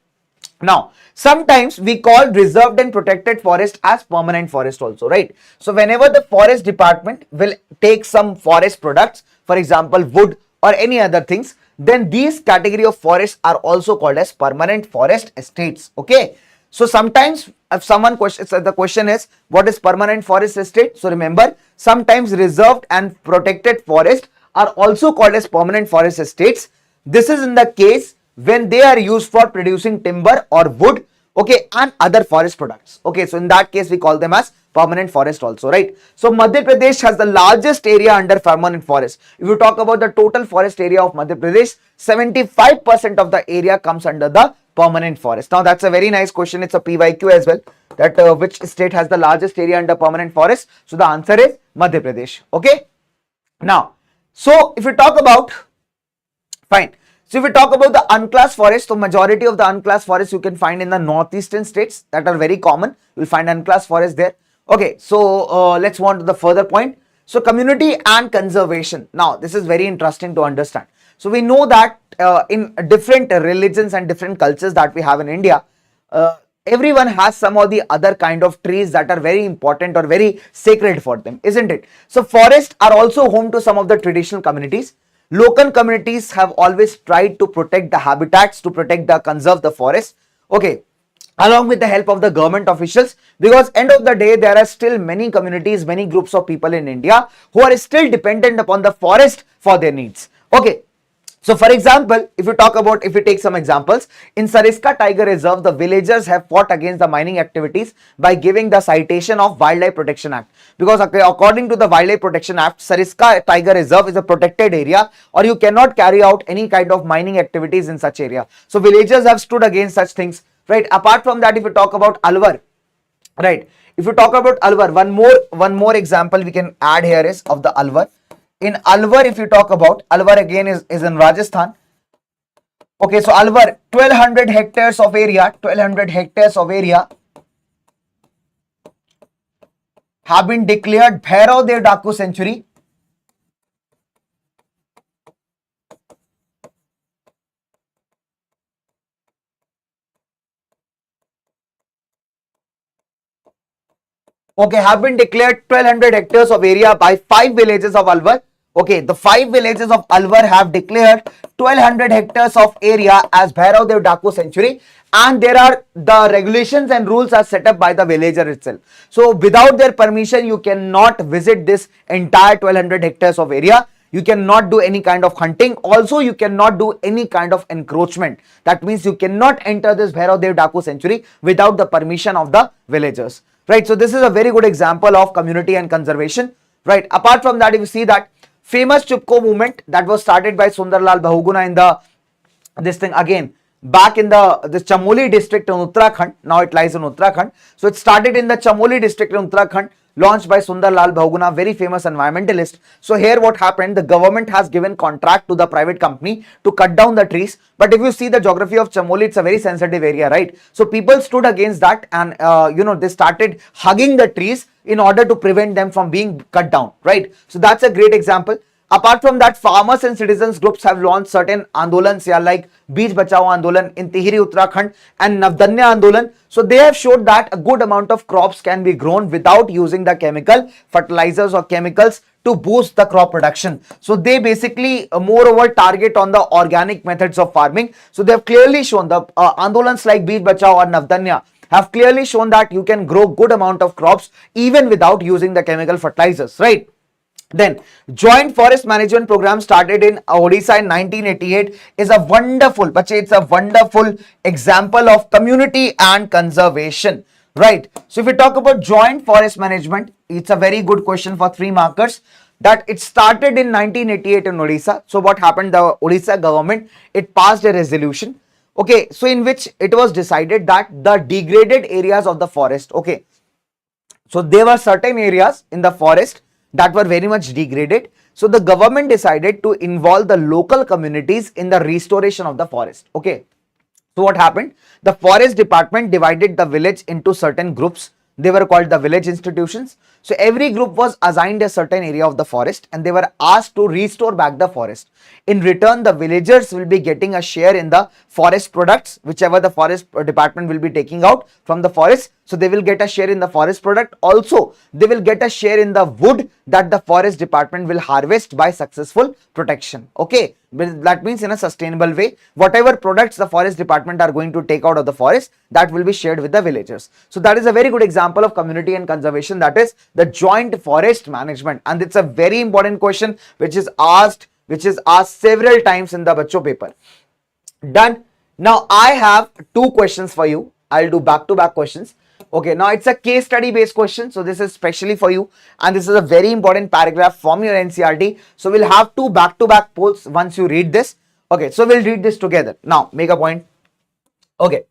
Now, sometimes we call reserved and protected forest as permanent forest also, right? So whenever the forest department will take some forest products, for example, wood or any other things, then these category of forests are also called as permanent forest estates. Okay, so sometimes if someone questions, the question is what is permanent forest estate? So remember, sometimes reserved and protected forest are also called as permanent forest estates. This is in the case when they are used for producing timber or wood, okay, and other forest products. Okay, so in that case we call them as permanent forest also, right? So Madhya Pradesh has the largest area under permanent forest. If you talk about the total forest area of Madhya Pradesh, 75% of the area comes under the permanent forest. Now that's a very nice question. It's a PYQ as well, that which state has the largest area under permanent forest? So the answer is Madhya Pradesh. Okay, now so if you talk about, fine. So if we talk about the unclassed forest, so majority of the unclassed forests you can find in the northeastern states that are very common. You'll find unclassed forest there. Okay, so let's move on to the further point. So community and conservation. Now this is very interesting to understand. So we know that in different religions and different cultures that we have in India, everyone has some or the other kind of trees that are very important or very sacred for them, isn't it? So forests are also home to some of the traditional communities. Local communities have always tried to protect the habitats, to conserve the forest, okay, along with the help of the government officials, because end of the day there are still many communities, many groups of people in India who are still dependent upon the forest for their needs. Okay, so for example, if we take some examples, in Sariska Tiger Reserve, the villagers have fought against the mining activities by giving the citation of Wildlife Protection Act. Because according to the Wildlife Protection Act, Sariska Tiger Reserve is a protected area, or you cannot carry out any kind of mining activities in such area. So villagers have stood against such things, right? Apart from that, if you talk about Alwar, right? If you talk about Alwar, one more example we can add here is of the Alwar. In Alwar, if you talk about, Alwar again is in Rajasthan. Okay, so Alwar, 1200 hectares of area have been declared Bhairav Dev Daku Sanctuary. Okay, have been declared 1200 hectares of area by 5 villages of Alwar. Okay, the 5 villages of Alwar have declared 1200 hectares of area as Bhairav Dev Daku Sanctuary, and there are the regulations and rules are set up by the villager itself. So without their permission, you cannot visit this entire 1200 hectares of area. You cannot do any kind of hunting. Also, you cannot do any kind of encroachment. That means you cannot enter this Bhairav Dev Daku Sanctuary without the permission of the villagers. Right, so this is a very good example of community and conservation. Right, apart from that, if you see that famous Chupko movement that was started by Sundarlal Bahuguna in the this thing again back in the Chamoli district in Uttarakhand. Now it lies in Uttarakhand. So it started in the Chamoli district in Uttarakhand, launched by Sundar Lal Bahuguna, very famous environmentalist. So here what happened, the government has given contract to the private company to cut down the trees. But if you see the geography of Chamoli, it's a very sensitive area, right? So people stood against that, and they started hugging the trees in order to prevent them from being cut down, right? So that's a great example. Apart from that, farmers and citizens groups have launched certain andolans, yeah, like Beej Bachao Andolan in Tihri, Uttarakhand, and Navdanya Andolan. So they have showed that a good amount of crops can be grown without using the chemical fertilizers or chemicals to boost the crop production. So they basically moreover target on the organic methods of farming. So they have clearly shown the andolans like Beej Bachao or Navdanya have clearly shown that you can grow good amount of crops even without using the chemical fertilizers, right? Then joint forest management program started in Odisha in 1988 is a wonderful, but it's a wonderful example of community and conservation, right? So if we talk about joint forest management, it's a very good question for 3 markers, that it started in 1988 in Odisha. So what happened, the Odisha government, it passed a resolution, okay, so in which it was decided that the degraded areas of the forest, okay, so there were certain areas in the forest that were very much degraded. So the government decided to involve the local communities in the restoration of the forest. Okay. So what happened? The forest department divided the village into certain groups. They were called the village institutions. So every group was assigned a certain area of the forest and they were asked to restore back the forest. In return, the villagers will be getting a share in the forest products, whichever the forest department will be taking out from the forest. So they will get a share in the forest product. Also, they will get a share in the wood that the forest department will harvest by successful protection. Okay. That means in a sustainable way, whatever products the forest department are going to take out of the forest, that will be shared with the villagers. So that is a very good example of community and conservation, that is the joint forest management. And it's a very important question which is asked several times in the Bachcho paper. Done. Now I have 2 questions for you. I'll do back-to-back questions. Okay, now it's a case study based question. So this is specially for you. And this is a very important paragraph from your NCRT. So we'll have 2 back-to-back polls once you read this. Okay, so we'll read this together. Now, make a point. Okay.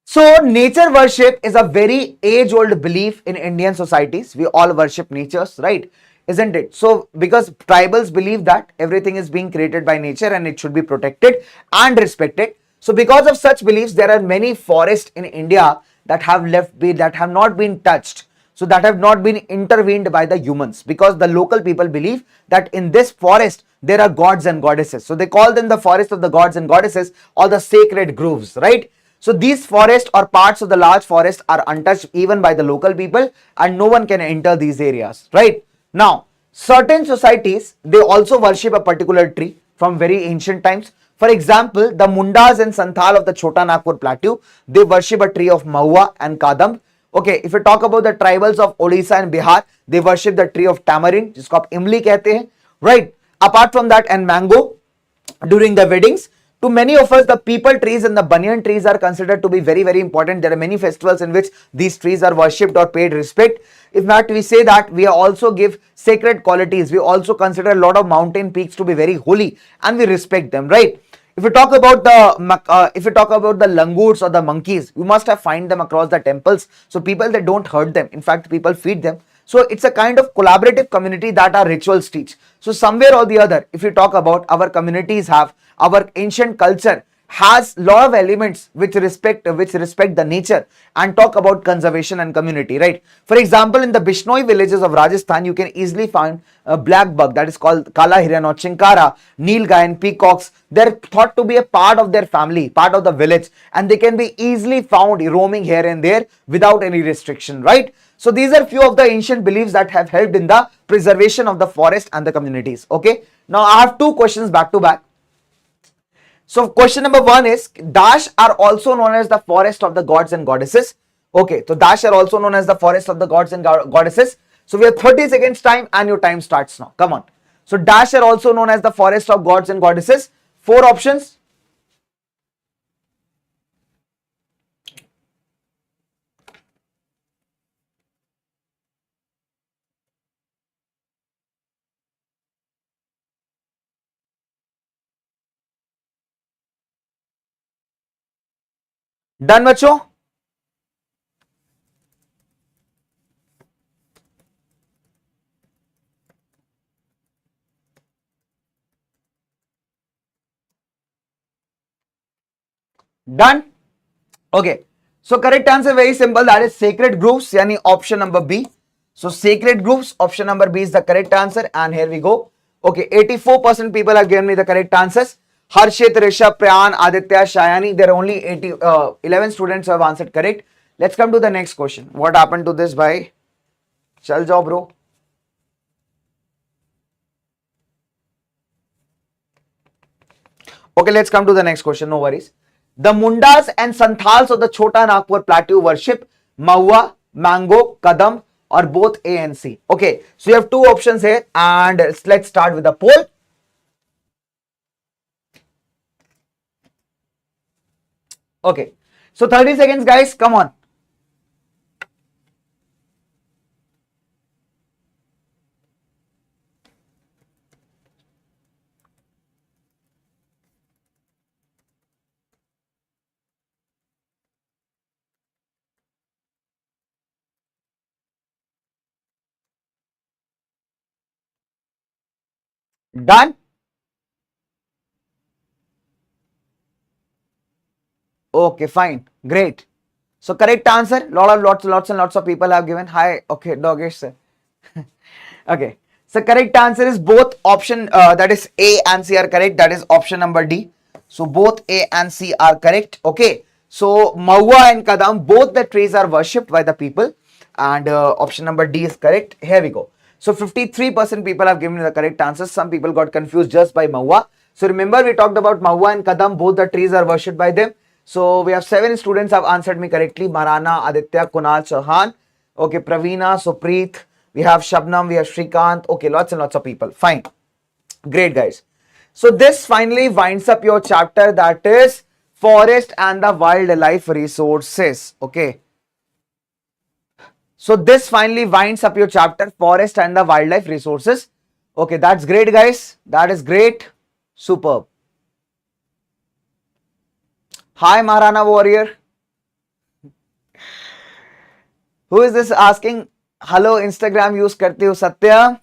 So nature worship is a very age-old belief in Indian societies. We all worship natures, right? Isn't it? So because tribals believe that everything is being created by nature and it should be protected and respected. So because of such beliefs, there are many forests in India that have that have not been touched. So that have not been intervened by the humans, because the local people believe that in this forest there are gods and goddesses. So they call them the forest of the gods and goddesses, or the sacred groves, right? So these forests or parts of the large forest are untouched even by the local people, and no one can enter these areas, right? Now, certain societies, they also worship a particular tree from very ancient times. For example, the Mundas and Santhal of the Chota Nagpur plateau, they worship a tree of Mahua and Kadam. Okay, if you talk about the tribals of Odisha and Bihar, they worship the tree of tamarind, जिसको आप इमली कहते हैं, right? Apart from that, and mango during the weddings. To many of us, the peepal trees and the banyan trees are considered to be very, very important. There are many festivals in which these trees are worshipped or paid respect. In fact, we say that we also give sacred qualities. We also consider a lot of mountain peaks to be very holy, and we respect them, right? If you talk about the langurs or the monkeys, you must have find them across the temples. So people, they don't hurt them. In fact, people feed them. So it's a kind of collaborative community that our rituals teach. So somewhere or the other, if you talk about, our communities have, our ancient culture has lot of elements which respect the nature and talk about conservation and community, right? For example, in the Bishnoi villages of Rajasthan, you can easily find a black bug that is called Kala Hiran or Chinkara, Nilgai and peacocks. They're thought to be a part of their family, part of the village, and they can be easily found roaming here and there without any restriction, right? So these are few of the ancient beliefs that have helped in the preservation of the forest and the communities. Okay. Now I have 2 questions back to back. So question number 1 is, Dash are also known as the forest of the gods and goddesses. Okay, so Dash are also known as the forest of the gods and goddesses. So we have 30 seconds time and your time starts now. Come on. So Dash are also known as the forest of gods and goddesses. 4 options. Done बच्चों? Done? Okay. So correct answer very simple. That is sacred groves, yani option number B. So sacred groves, option number B is the correct answer. And here we go. Okay, 84% people have given me the correct answers. Harshit, Rishabh, Prayan, Aditya, Shayani. There are only 11 students who have answered correct. Let's come to the next question. What happened to this by? Chal jao, bro. Okay, let's come to the next question. No worries. The Mundas and Santhals of the Chota Nagpur Plateau worship Mahua, Mango, Kadam, or both A and C. Okay, so you have two options here, and let's start with the poll. Okay, so 30 seconds, guys. Come on. Done? Okay, fine. Great. So correct answer. Lots and lots of people have given. Hi. Okay, Dogesh sir. Okay. So correct answer is both option that is A and C are correct. That is option number D. So both A and C are correct. Okay. So Mahua and Kadam, both the trees are worshipped by the people, and option number D is correct. Here we go. So 53% people have given the correct answers. Some people got confused just by Mahua. So remember we talked about Mahua and Kadam, both the trees are worshipped by them. So we have 7 students have answered me correctly. Marana, Aditya, Kunal, Chauhan. Okay, Pravina, Supreet. We have Shabnam, we have Shrikant. Okay, lots and lots of people. Fine. Great, guys. So this finally winds up your chapter, that is forest and the wildlife resources. Okay. So this finally winds up your chapter, forest and the wildlife resources. Okay, that's great, guys. That is great. Superb. Hi, Maharana Warrior. Who is this asking? Hello, Instagram use करते हो Satya?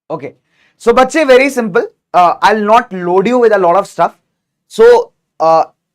Okay. So, बच्चे, very simple. I'll not load you with a lot of stuff. So,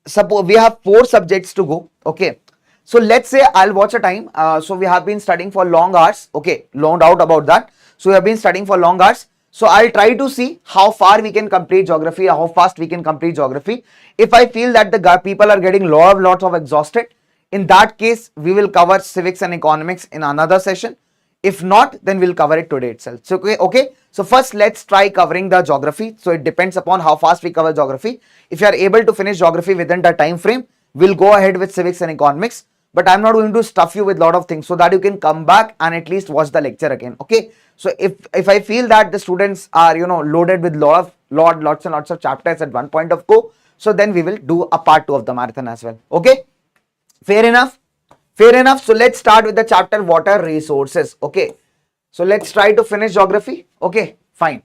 suppose we have 4 subjects to go. Okay. So, let's say I'll watch a time. So, we have been studying for long hours. Okay. No doubt about that. So, we have been studying for long hours. So, I'll try to see how far we can complete geography, how fast we can complete geography. If I feel that the people are getting lots of exhausted, in that case, we will cover civics and economics in another session. If not, then we'll cover it today itself. So, okay. So first, let's try covering the geography. So it depends upon how fast we cover geography. If you are able to finish geography within the time frame, we'll go ahead with civics and economics. But I'm not going to stuff you with a lot of things so that you can come back and at least watch the lecture again. Okay. So if I feel that the students are, loaded with lots and lots of chapters at one point of go, so then we will do a part 2 of the marathon as well. Okay. Fair enough. Fair enough. So let's start with the chapter water resources. Okay. So let's try to finish geography. Okay, fine.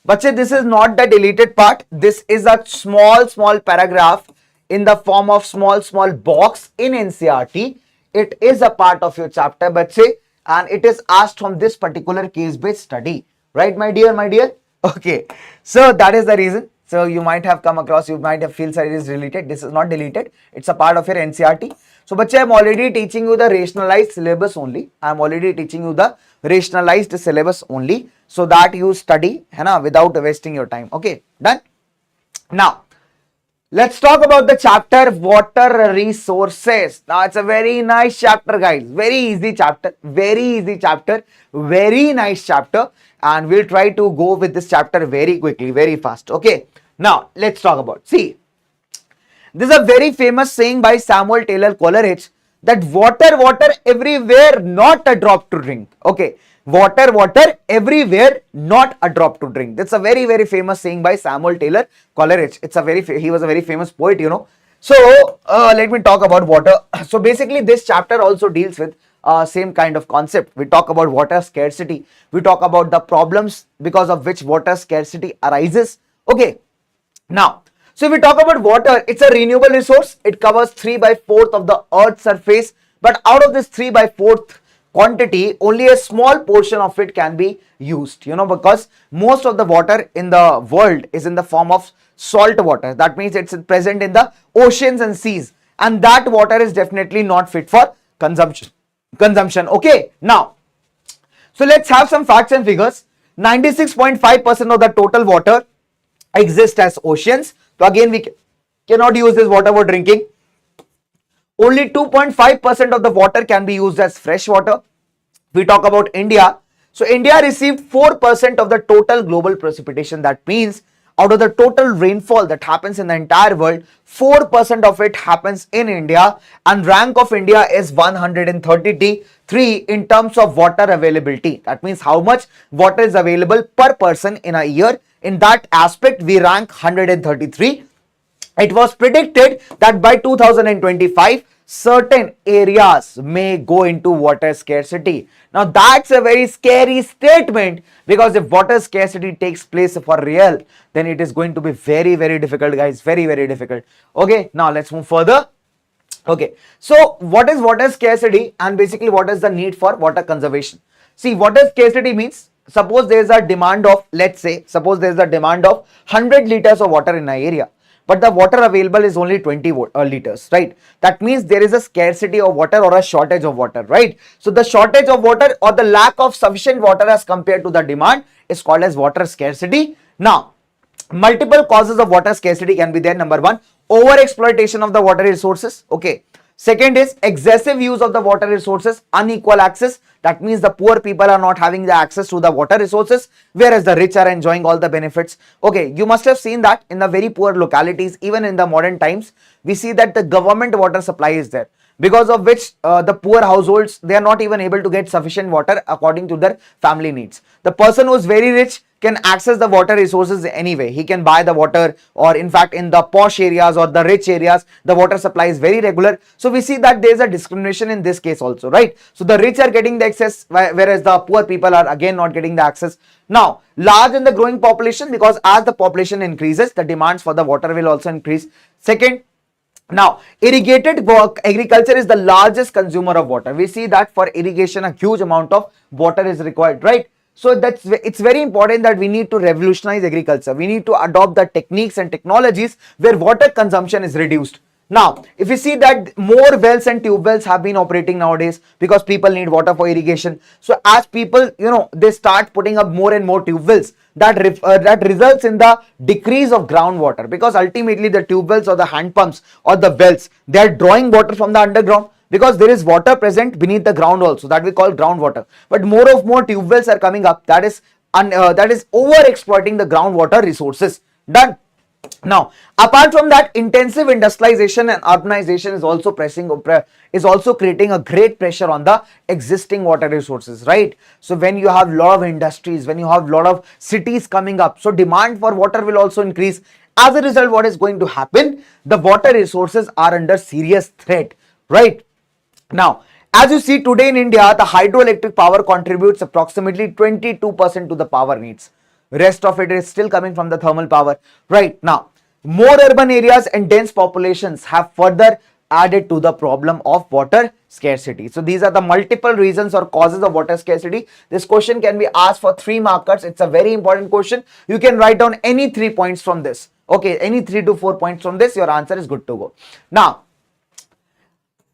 But this is not the deleted part. This is a small paragraph in the form of small box in NCERT. It is a part of your chapter, and it is asked from this particular case-based study. Right, my dear? Okay. So that is the reason. So you might have come across, you might have feel that it is deleted. This is not deleted. It's a part of your NCERT. So, I am already teaching you the rationalized syllabus only. I am already teaching you the rationalized syllabus only, so that you study without wasting your time. Okay, done? Now, let's talk about the chapter water resources. Now, it's a very nice chapter, guys. Very easy chapter. Very nice chapter. And we'll try to go with this chapter very quickly, very fast. Okay, now let's talk about, see, this is a very famous saying by Samuel Taylor Coleridge that water everywhere, not a drop to drink. Okay, water everywhere, not a drop to drink. That's a very famous saying by Samuel Taylor Coleridge. He was a very famous poet, So let me talk about water. So basically this chapter also deals with same kind of concept. We talk about water scarcity. We talk about the problems because of which water scarcity arises. Okay. Now, so if we talk about water, it's a renewable resource. It covers 3 by 4th of the earth's surface. But out of this 3 by 4th quantity, only a small portion of it can be used, because most of the water in the world is in the form of salt water. That means it's present in the oceans and seas, and that water is definitely not fit for consumption. Okay, now, so let's have some facts and figures. 96.5% of the total water exists as oceans. So again, we cannot use this water for drinking. Only 2.5% of the water can be used as fresh water. We talk about India. So India received 4% of the total global precipitation. That means out of the total rainfall that happens in the entire world, 4% of it happens in India, and rank of India is 133 in terms of water availability. That means how much water is available per person in a year. In that aspect, we rank 133. It was predicted that by 2025, certain areas may go into water scarcity. Now that's a very scary statement, because if water scarcity takes place for real, then it is going to be very, very difficult, guys. Very, very difficult. Okay, now let's move further. Okay, so what is water scarcity, and basically what is the need for water conservation? See, water scarcity means, suppose there is a demand of, let's say, suppose there is a demand of 100 liters of water in an area, but the water available is only 20 liters, right? That means there is a scarcity of water or a shortage of water, right? So the shortage of water or the lack of sufficient water as compared to the demand is called as water scarcity. Now, multiple causes of water scarcity can be there. Number one, over exploitation of the water resources. Okay. Second is excessive use of the water resources, unequal access. That means the poor people are not having the access to the water resources, whereas the rich are enjoying all the benefits. Okay, you must have seen that in the very poor localities, even in the modern times, we see that the government water supply is there, because of which the poor households, they are not even able to get sufficient water according to their family needs. The person who is very rich can access the water resources anyway. He can buy the water, or in fact in the posh areas or the rich areas, the water supply is very regular. So we see that there is a discrimination in this case also, right? So the rich are getting the access, whereas the poor people are again not getting the access. Now, large in the growing population, because as the population increases, the demands for the water will also increase. Second, now, irrigated agriculture is the largest consumer of water. We see that for irrigation, a huge amount of water is required, right? So it's very important that we need to revolutionize agriculture. We need to adopt the techniques and technologies where water consumption is reduced. Now, if you see that more wells and tube wells have been operating nowadays, because people need water for irrigation. So as people, they start putting up more and more tube wells, that results in the decrease of groundwater, because ultimately the tube wells or the hand pumps or the wells, they are drawing water from the underground, because there is water present beneath the ground also, that we call groundwater. But more tube wells are coming up, that is over exploiting the groundwater resources. Done. Now, apart from that, intensive industrialization and urbanization is also creating a great pressure on the existing water resources, right? So when you have a lot of industries, when you have a lot of cities coming up, so demand for water will also increase. As a result, what is going to happen? The water resources are under serious threat, right? Now, as you see today in India, the hydroelectric power contributes approximately 22% to the power needs. Rest of it is still coming from the thermal power. Right now, more urban areas and dense populations have further added to the problem of water scarcity. So these are the multiple reasons or causes of water scarcity. This question can be asked for 3 markers. It's a very important question. You can write down any 3 points from this. Okay, any 3 to 4 points from this, your answer is good to go. Now,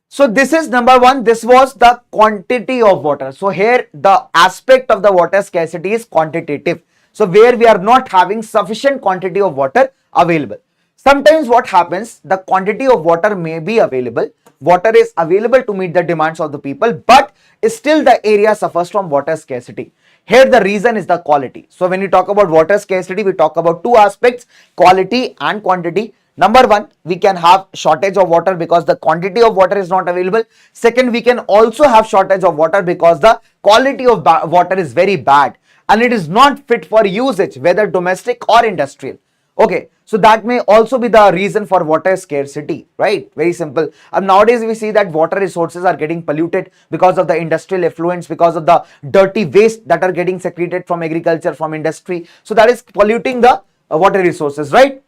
so this is number 1. This was the quantity of water. So here the aspect of the water scarcity is quantitative. So where we are not having sufficient quantity of water available. Sometimes what happens, the quantity of water may be available. Water is available to meet the demands of the people, but still the area suffers from water scarcity. Here the reason is the quality. So when we talk about water scarcity, we talk about 2 aspects, quality and quantity. Number 1, we can have shortage of water because the quantity of water is not available. Second, we can also have shortage of water because the quality of water is very bad and it is not fit for usage, whether domestic or industrial. Okay, so that may also be the reason for water scarcity, right? Very simple. And nowadays we see that water resources are getting polluted because of the industrial effluents, because of the dirty waste that are getting secreted from agriculture, from industry. So that is polluting the water resources, right?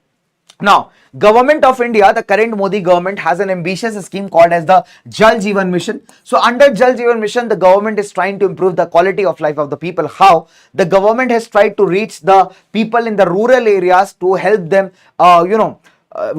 Now, Government of India, the current Modi government, has an ambitious scheme called as the Jal Jeevan Mission. So under Jal Jeevan Mission, the government is trying to improve the quality of life of the people. How? The government has tried to reach the people in the rural areas to help them,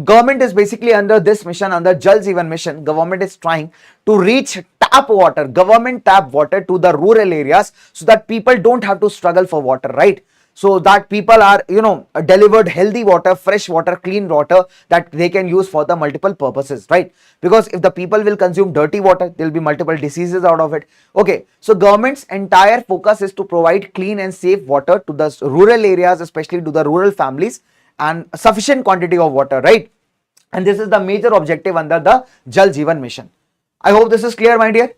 government is basically under this mission, under Jal Jeevan Mission, government is trying to reach tap water, government tap water to the rural areas so that people don't have to struggle for water, right? So that people are, delivered healthy water, fresh water, clean water that they can use for the multiple purposes, right? Because if the people will consume dirty water, there will be multiple diseases out of it. Okay, so government's entire focus is to provide clean and safe water to the rural areas, especially to the rural families, and sufficient quantity of water, right? And this is the major objective under the Jal Jeevan Mission. I hope this is clear, my dear.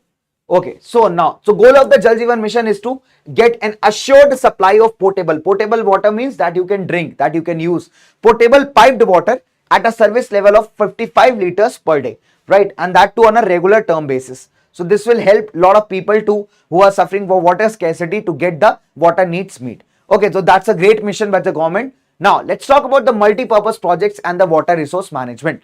Okay, so now, goal of the Jal Jeevan Mission is to get an assured supply of potable water means that you can drink, that you can use, potable piped water at a service level of 55 liters per day, right? And that too on a regular term basis. So this will help a lot of people who are suffering for water scarcity to get the water needs met. Okay, so that's a great mission by the government. Now, let's talk about the multi-purpose projects and the water resource management.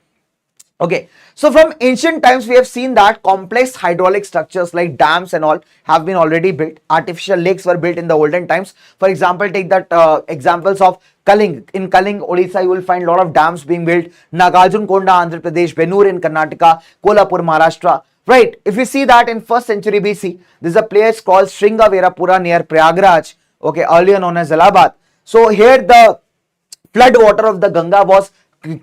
Okay, so from ancient times we have seen that complex hydraulic structures like dams and all have been already built. Artificial lakes were built in the olden times. For example, take that examples of Kaling. In Kaling, Odisha, you will find a lot of dams being built. Nagarjun Konda, Andhra Pradesh, Benur in Karnataka, Kolhapur, Maharashtra. Right, if you see that in 1st century BC, this is a place called Sringaverapura near Prayagraj, okay, earlier known as Allahabad. So here the flood water of the Ganga was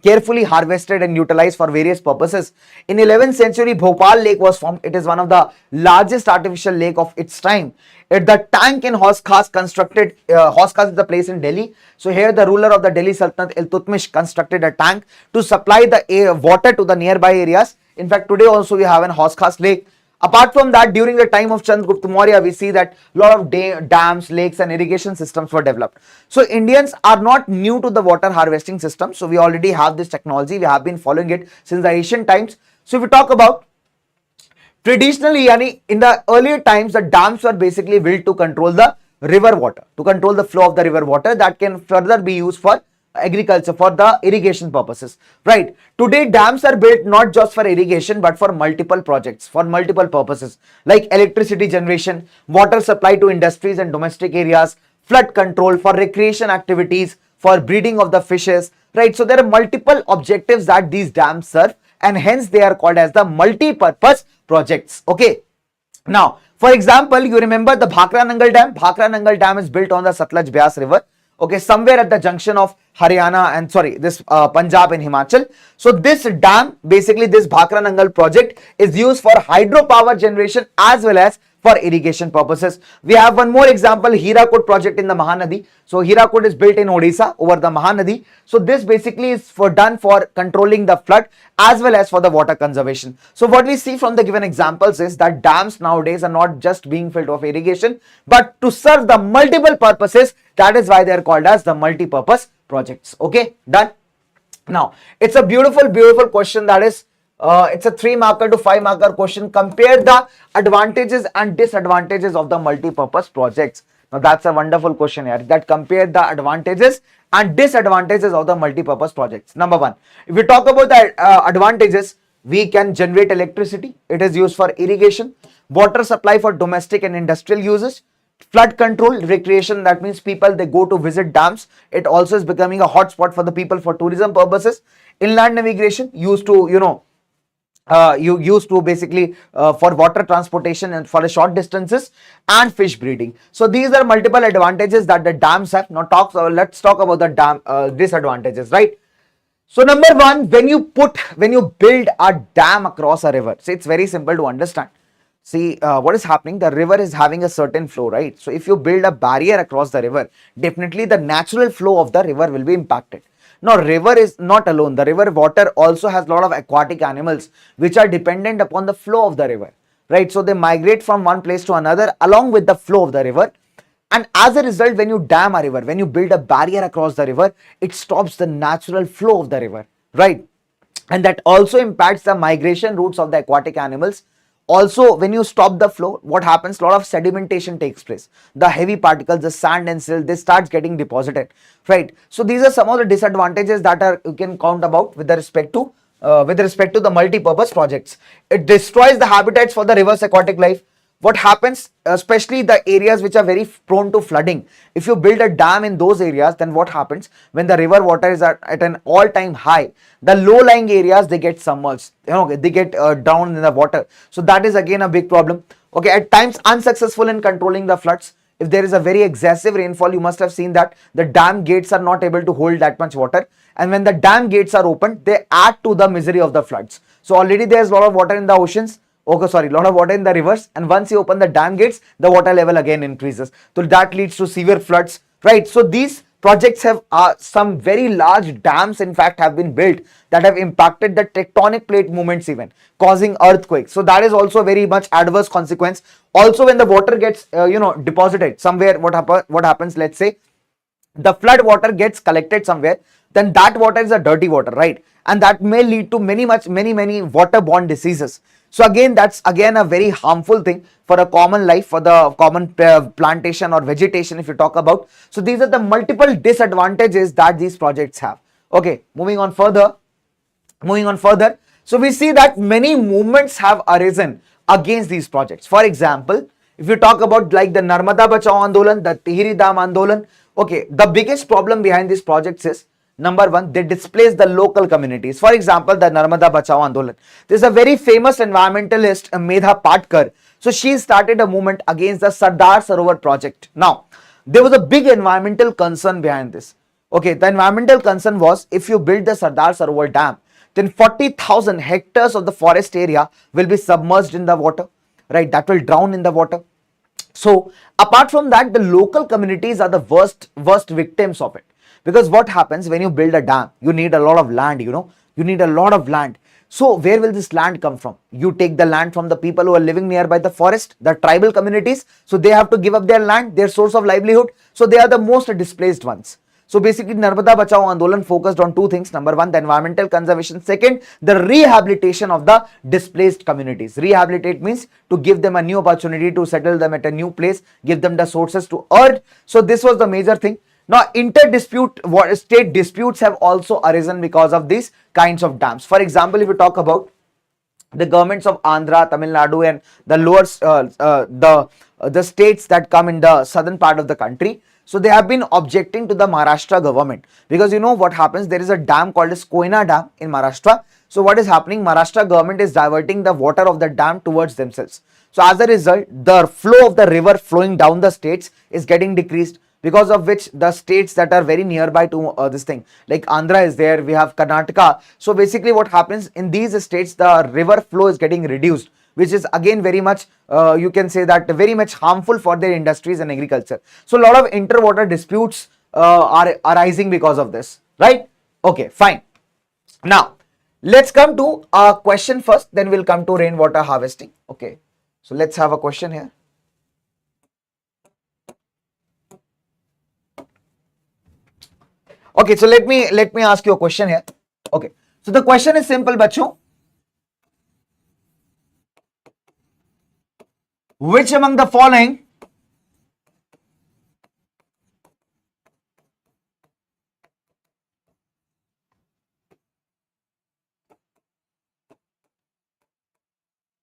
carefully harvested and utilized for various purposes. In 11th century, Bhopal Lake was formed. It is one of the largest artificial lake of its time. The tank in Hauz Khas constructed, Hauz Khas is the place in Delhi. So here the ruler of the Delhi Sultanate, Iltutmish, constructed a tank to supply the water to the nearby areas. In fact, today also we have an Hauz Khas lake. Apart from that, during the time of Chandragupta Maurya, we see that a lot of dams, lakes and irrigation systems were developed. So Indians are not new to the water harvesting system. So we already have this technology. We have been following it since the ancient times. So if we talk about traditionally, in the earlier times, the dams were basically built to control the river water, to control the flow of the river water that can further be used for agriculture, for the irrigation purposes, right? Today dams are built not just for irrigation but for multiple projects, for multiple purposes like electricity generation, water supply to industries and domestic areas, flood control, for recreation activities, for breeding of the fishes, right? So there are multiple objectives that these dams serve, and hence they are called as the multi-purpose projects. Okay, now for example, you remember the Bhakra Nangal Dam. Bhakra Nangal Dam is built on the Satluj Beas river, okay, somewhere at the junction of Haryana and Punjab and Himachal. So this dam, basically this Bhakra Nangal project, is used for hydropower generation as well as for irrigation purposes. We have one more example, Hirakud project in the Mahanadi. So Hirakud is built in Odisha over the Mahanadi. So this basically is done for controlling the flood as well as for the water conservation. So what we see from the given examples is that dams nowadays are not just being filled of irrigation but to serve the multiple purposes. That is why they are called as the multi-purpose projects. Okay, done. Now it's a beautiful question, that is it's a 3-marker to 5-marker question. Compare the advantages and disadvantages of the multi-purpose projects. Now that's a wonderful question here, that compare the advantages and disadvantages of the multi-purpose projects. Number 1, if we talk about the advantages, we can generate electricity. It is used for irrigation, water supply for domestic and industrial uses, flood control, recreation, that means people, they go to visit dams. It also is becoming a hot spot for the people for tourism purposes. Inland navigation, used to basically for water transportation and for the short distances, and fish breeding. So these are multiple advantages that the dams have. Now let's talk about the dam disadvantages, right? So number 1, when you build a dam across a river, so it's very simple to understand. See, what is happening, the river is having a certain flow, right? So if you build a barrier across the river, definitely the natural flow of the river will be impacted. Now, river is not alone. The river water also has a lot of aquatic animals which are dependent upon the flow of the river, right? So they migrate from one place to another along with the flow of the river. And as a result, when you dam a river, when you build a barrier across the river, it stops the natural flow of the river, right? And that also impacts the migration routes of the aquatic animals. Also, when you stop the flow, what happens? A lot of sedimentation takes place. The heavy particles, the sand and silt, they starts getting deposited, right? So these are some of the disadvantages that are you can count about with respect to the multi-purpose projects. It destroys the habitats for the river's aquatic life. What happens, especially the areas which are very prone to flooding, if you build a dam in those areas, then what happens when the river water is at an all-time high, the low-lying areas, they get submerged, they get down in the water. So that is again a big problem. Okay, at times unsuccessful in controlling the floods. If there is a very excessive rainfall, you must have seen that the dam gates are not able to hold that much water, and when the dam gates are opened, they add to the misery of the floods. So already there is a lot of water in the oceans. Okay, sorry, lot of water in the rivers, and once you open the dam gates, the water level again increases. So that leads to severe floods, right? So these projects have some very large dams, in fact, have been built that have impacted the tectonic plate movements, even causing earthquakes. So that is also very much adverse consequence. Also, when the water gets deposited somewhere, what happens? Let's say the flood water gets collected somewhere, then that water is a dirty water, right? And that may lead to many waterborne diseases. So again, that's again a very harmful thing for a common life, for the common plantation or vegetation, if you talk about. So these are the multiple disadvantages that these projects have. Okay, moving on further. So we see that many movements have arisen against these projects. For example, if you talk about like the Narmada Bachao Andolan, the Tihri Dam Andolan, okay, the biggest problem behind these projects is number one, they displace the local communities. For example, the Narmada Bachao Andolan. There's a very famous environmentalist, Medha Patkar. So she started a movement against the Sardar Sarovar project. Now, there was a big environmental concern behind this. Okay, the environmental concern was if you build the Sardar Sarovar Dam, then 40,000 hectares of the forest area will be submerged in the water, right? That will drown in the water. So apart from that, the local communities are the worst victims of it, because what happens when you build a dam, you need a lot of land, you need a lot of land. So where will this land come from? You take the land from the people who are living nearby the forest, the tribal communities. So they have to give up their land, their source of livelihood. So they are the most displaced ones. So basically, Narmada Bachao Andolan focused on two things. Number one, the environmental conservation. Second, the rehabilitation of the displaced communities. Rehabilitate means to give them a new opportunity to settle them at a new place, give them the sources to earn. So this was the major thing. Now, state disputes have also arisen because of these kinds of dams. For example, if you talk about the governments of Andhra, Tamil Nadu, and the lower the states that come in the southern part of the country. So they have been objecting to the Maharashtra government, because you know what happens, there is a dam called as Koina Dam in Maharashtra. So what is happening, Maharashtra government is diverting the water of the dam towards themselves. So as a result, the flow of the river flowing down the states is getting decreased, because of which the states that are very nearby to this thing, like Andhra is there, we have Karnataka. So basically what happens in these states, the river flow is getting reduced, which is again very much you can say that very much harmful for their industries and agriculture. So a lot of interwater disputes are arising because of this, right? Okay, fine. Now let's come to a question first, then we'll come to rainwater harvesting. Okay, so let's have a question here. Okay, so let me ask you a question here. Okay, so the question is simple, bacho. Which among the following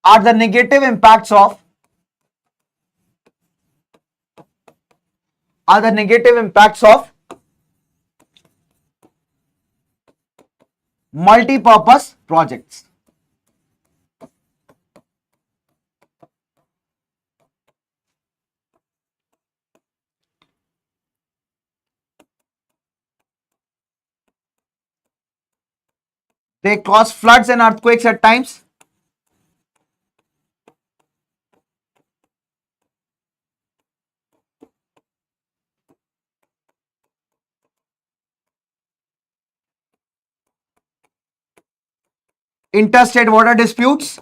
are the negative impacts of multi-purpose projects? They cause floods and earthquakes at times. Interstate water disputes.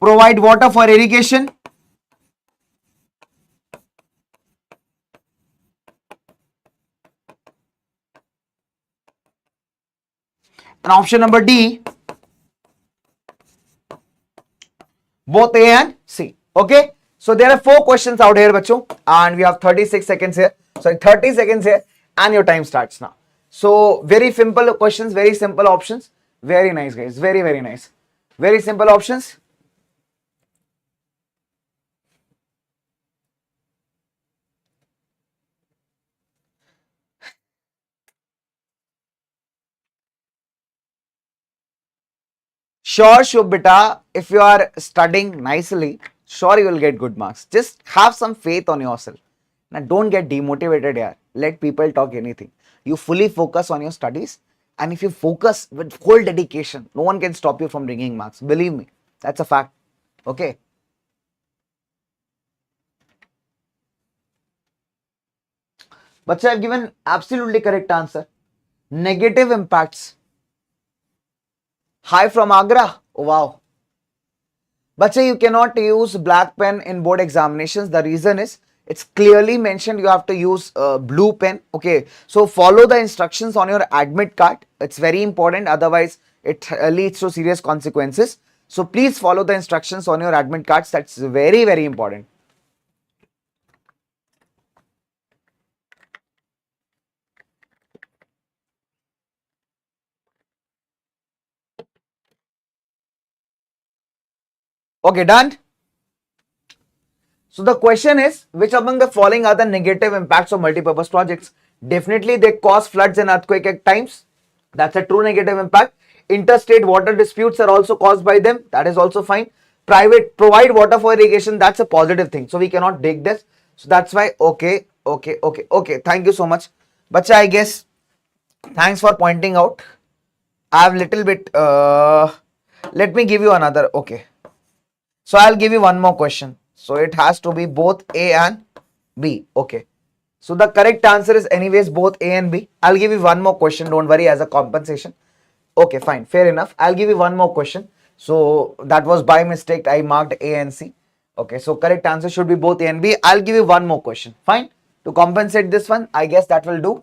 Provide water for irrigation. And option number D, both A and C. Okay. So there are 4 questions out here, bacho, and we have 36 seconds here. Sorry, 30 seconds here, and your time starts now. So very simple questions, very simple options. Very nice, guys. Very, very nice. Very simple options. Sure, beta. If you are studying nicely, sure you will get good marks. Just have some faith on yourself. Now don't get demotivated here. Let people talk anything. You fully focus on your studies, and if you focus with full dedication, no one can stop you from bringing marks. Believe me, that's a fact. Okay. But I have given absolutely correct answer. Negative impacts. Hi from Agra. Oh, wow. But you cannot use black pen in board examinations. The reason is it's clearly mentioned you have to use blue pen. Okay, so follow the instructions on your admit card. It's very important, otherwise it leads to serious consequences. So please follow the instructions on your admit cards. That's very, very important. Okay, done. So the question is, which among the following are the negative impacts of multipurpose projects? Definitely they cause floods and earthquake at times. That's a true negative impact. Interstate water disputes are also caused by them. That is also fine. Provide water for irrigation. That's a positive thing. So we cannot take this. So that's why, okay. Thank you so much. Bacha, I guess, thanks for pointing out. I have little bit, let me give you another, okay. So I'll give you one more question. So it has to be both A and B. Okay. So the correct answer is anyways both A and B. I'll give you one more question. Don't worry, as a compensation. Okay, fine. Fair enough. I'll give you one more question. So that was by mistake. I marked A and C. Okay. So correct answer should be both A and B. I'll give you one more question. Fine. To compensate this one, I guess that will do.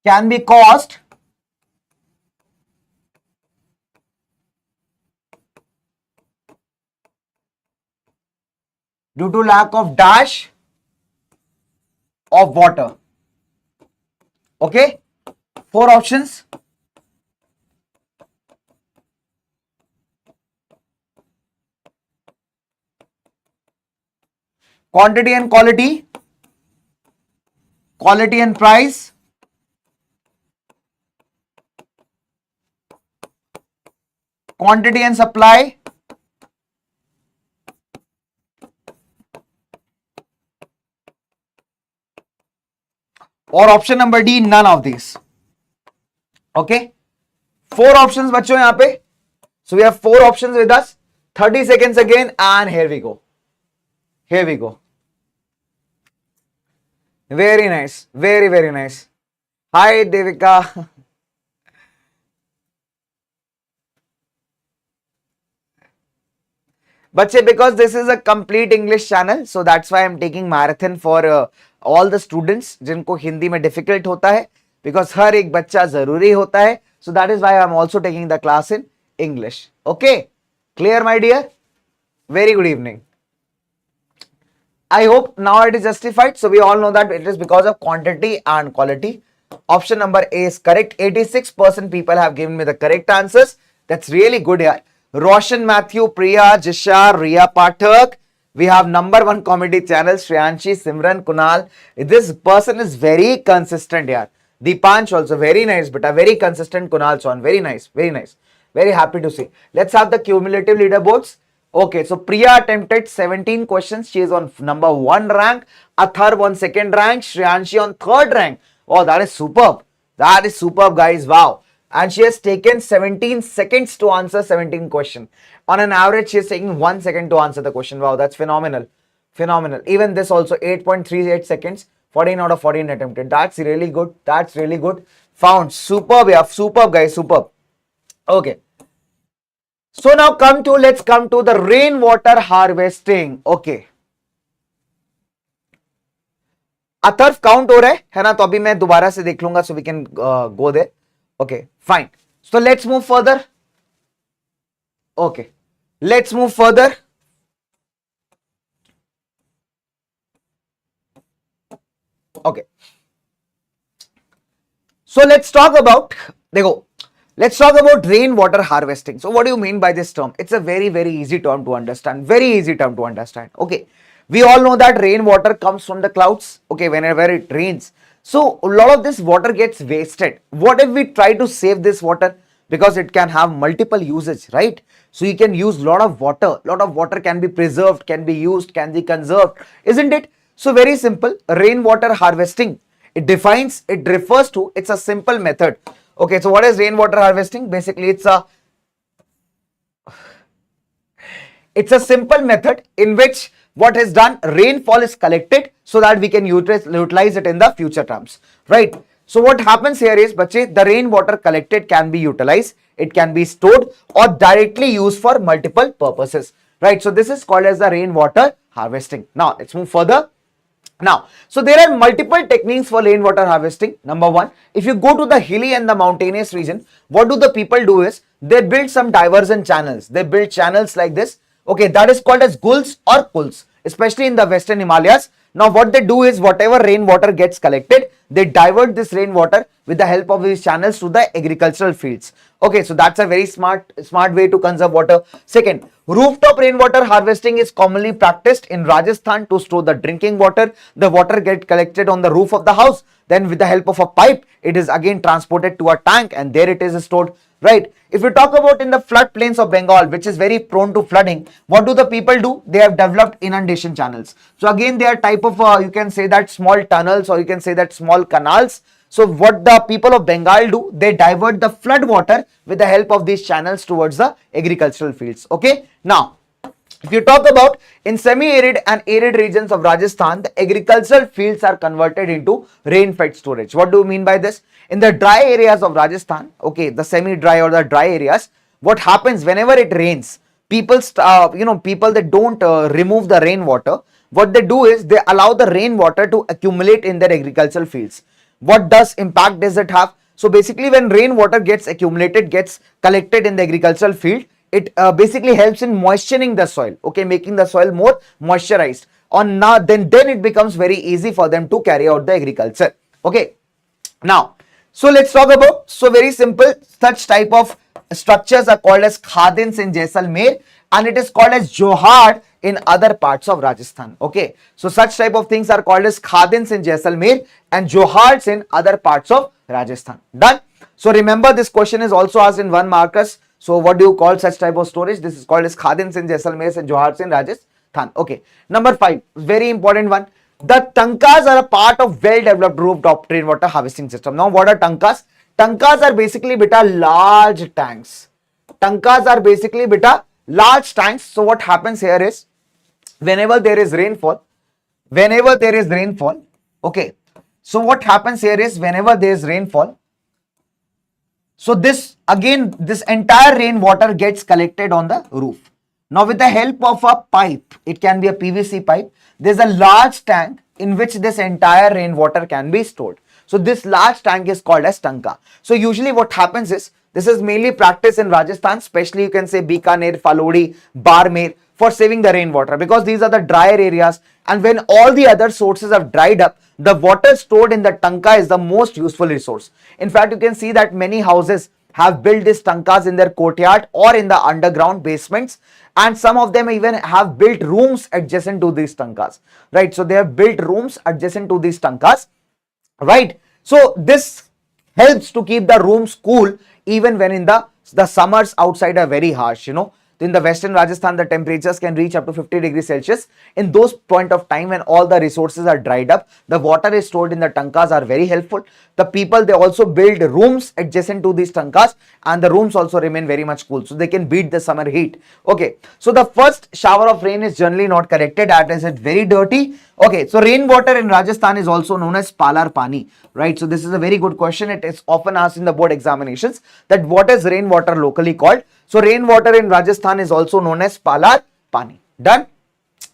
Can be caused due to lack of dash of water. Okay. 4 options. Quantity and quality. Quality and price. Quantity and supply. Or option number D, none of these. Okay. 4 options बच्चों यहाँ पे. So we have 4 options with us. 30 seconds again, and here we go. Here we go. Very nice. Very, very nice. Hi, Devika. Bache, because this is a complete English channel, so that's why I'm taking marathon for all the students जिनको हिंदी में difficult होता है, because हर एक बच्चा जरूरी होता है. So that is why I'm also taking the class in English. Okay, clear, my dear? Very good evening. I hope now it is justified. So we all know that it is because of quantity and quality. Option number A is correct. 86% people have given me the correct answers. That's really good here. Roshan, Matthew, Priya, Jishar, Riya Pathak. We have number 1 comedy channel, Shreyanshi, Simran, Kunal. This person is very consistent here. Deepansh also very nice, but a very consistent Kunal Chauhan. Very nice, very nice. Very happy to see. Let's have the cumulative leaderboards. Okay, so Priya attempted 17 questions. She is on number 1 rank. Athar on 2nd rank. Shreyanshi on 3rd rank. Oh, that is superb. That is superb, guys. Wow. And she has taken 17 seconds to answer 17 questions. On an average, she is taking 1 second to answer the question. Wow, that's phenomenal. Phenomenal. Even this also 8.38 seconds 14 out of 14 attempted. That's really good. That's really good. Found. Superb, yeah. Superb, guys. Superb. Okay. So now let's come to the rainwater harvesting. Okay. Atharva count हो रहा है ना, तो अभी मैं दोबारा से देख लूंगा, so we can go there. Okay fine. So let's move further. Okay, let's move further. Okay, so let's talk about, देखो, let's talk about rainwater harvesting. So what do you mean by this term? It's a very, very easy term to understand. Very easy term to understand. Okay. We all know that rainwater comes from the clouds. Okay. Whenever it rains. So a lot of this water gets wasted. What if we try to save this water? Because it can have multiple uses, right? So you can use a lot of water. A lot of water can be preserved, can be used, can be conserved. Isn't it? So very simple. Rainwater harvesting. It refers to, it's a simple method. Okay, so what is rainwater harvesting? Basically, it's a simple method in which what is done, rainfall is collected so that we can utilize it in the future terms, right? So what happens here is, bache, the rainwater collected can be utilized, it can be stored or directly used for multiple purposes, right? So this is called as the rainwater harvesting. Now let's move further. Now, so there are multiple techniques for rainwater harvesting. Number one, if you go to the hilly and the mountainous region, what do the people do is, they build some diversion channels. They build channels like this. Okay, that is called as gulls or pools, especially in the western Himalayas. Now, what they do is, whatever rainwater gets collected, they divert this rainwater with the help of these channels to the agricultural fields. Okay, so that's a very smart way to conserve water. Second, rooftop rainwater harvesting is commonly practiced in Rajasthan to store the drinking water. The water gets collected on the roof of the house. Then with the help of a pipe, it is again transported to a tank and there it is stored. Right. If you talk about in the floodplains of Bengal, which is very prone to flooding, what do the people do? They have developed inundation channels. So again, they are type of, you can say that small tunnels, or you can say that small canals. So what the people of Bengal do, they divert the flood water with the help of these channels towards the agricultural fields. Okay. Now, if you talk about in semi-arid and arid regions of Rajasthan, the agricultural fields are converted into rain-fed storage. What do you mean by this? In the dry areas of Rajasthan, okay, the semi-dry or the dry areas, what happens whenever it rains? People they don't remove the rainwater. What they do is, they allow the rainwater to accumulate in their agricultural fields. What does impact does it have? So basically, when rainwater gets accumulated, gets collected in the agricultural field, it basically helps in moistening the soil, okay, making the soil more moisturized. On now, then it becomes very easy for them to carry out the agriculture. Okay. Now, so let's talk about, so very simple, such type of structures are called as khadins in Jaisalmer and it is called as johad in other parts of Rajasthan. Okay. So such type of things are called as khadins in Jaisalmer and johads in other parts of Rajasthan. Done. So remember, this question is also asked in 1 markers. So what do you call such type of storage? This is called as khadins in Jaisalmer and johads in Rajasthan. Okay. Number 5, very important one. The tankas are a part of well-developed rooftop rainwater harvesting system. Now, what are tankas? Tankas are basically large tanks. Tankas are basically large tanks. So what happens here is, whenever there is rainfall, okay. So what happens here is, whenever there is rainfall, so this entire rainwater gets collected on the roof. Now with the help of a pipe, it can be a PVC pipe, there's a large tank in which this entire rainwater can be stored. So this large tank is called as tanka. So usually what happens is, this is mainly practiced in Rajasthan, especially you can say Bikaner, Falodi, Barmer, for saving the rainwater, because these are the drier areas, and when all the other sources have dried up, the water stored in the tanka is the most useful resource. In fact, you can see that many houses have built these tankas in their courtyard or in the underground basements, and some of them even have built rooms adjacent to these tankas, right? So they have built rooms adjacent to these tankas, right? So this helps to keep the rooms cool even when in the summers outside are very harsh, In the western Rajasthan, the temperatures can reach up to 50 degrees Celsius. In those point of time when all the resources are dried up, the water is stored in the tankas are very helpful. The people, they also build rooms adjacent to these tankas, and the rooms also remain very much cool, so they can beat the summer heat. Okay, so the first shower of rain is generally not corrected, as it's very dirty. Okay, so rainwater in Rajasthan is also known as palar pani, right? So this is a very good question. It is often asked in the board examinations that what is rainwater locally called. So rainwater in Rajasthan is also known as palar pani. Done?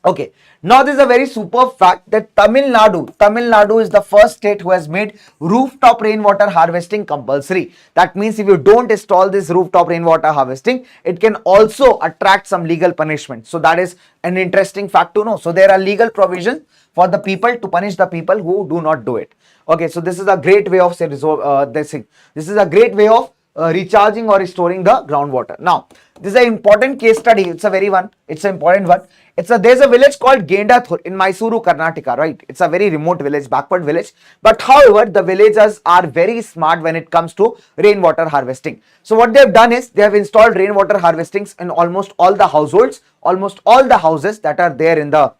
Okay, now this is a very superb fact that Tamil Nadu is the first state who has made rooftop rainwater harvesting compulsory. That means if you don't install this rooftop rainwater harvesting, it can also attract some legal punishment. So that is an interesting fact to know. So there are legal provisions for the people to punish the people who do not do it. Okay, so this is a great way of this is a great way of recharging or restoring the groundwater. Now, this is an important case study. It's an important one. There's a village called Gendathur in Mysuru, Karnataka, right? It's a very remote village, backward village. But however, the villagers are very smart when it comes to rainwater harvesting. So what they have done is they have installed rainwater harvestings in almost all the households, almost all the houses that are there in the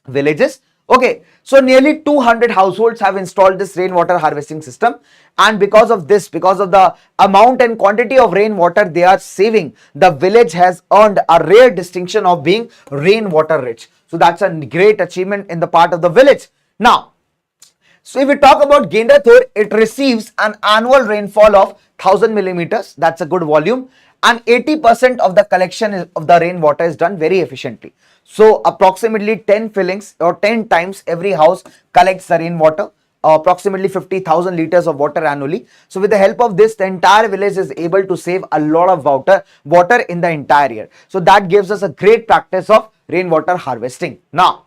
villages. Okay, so nearly 200 households have installed this rainwater harvesting system, and because of the amount and quantity of rainwater they are saving, the village has earned a rare distinction of being rainwater rich. So that's a great achievement in the part of the village. Now, so if we talk about Gendathur, it receives an annual rainfall of 1000 millimeters. That's a good volume, and 80% of the collection of the rainwater is done very efficiently. So approximately 10 fillings or 10 times every house collects the rainwater, approximately 50,000 liters of water annually. So with the help of this, the entire village is able to save a lot of water in the entire year. So that gives us a great practice of rainwater harvesting. Now,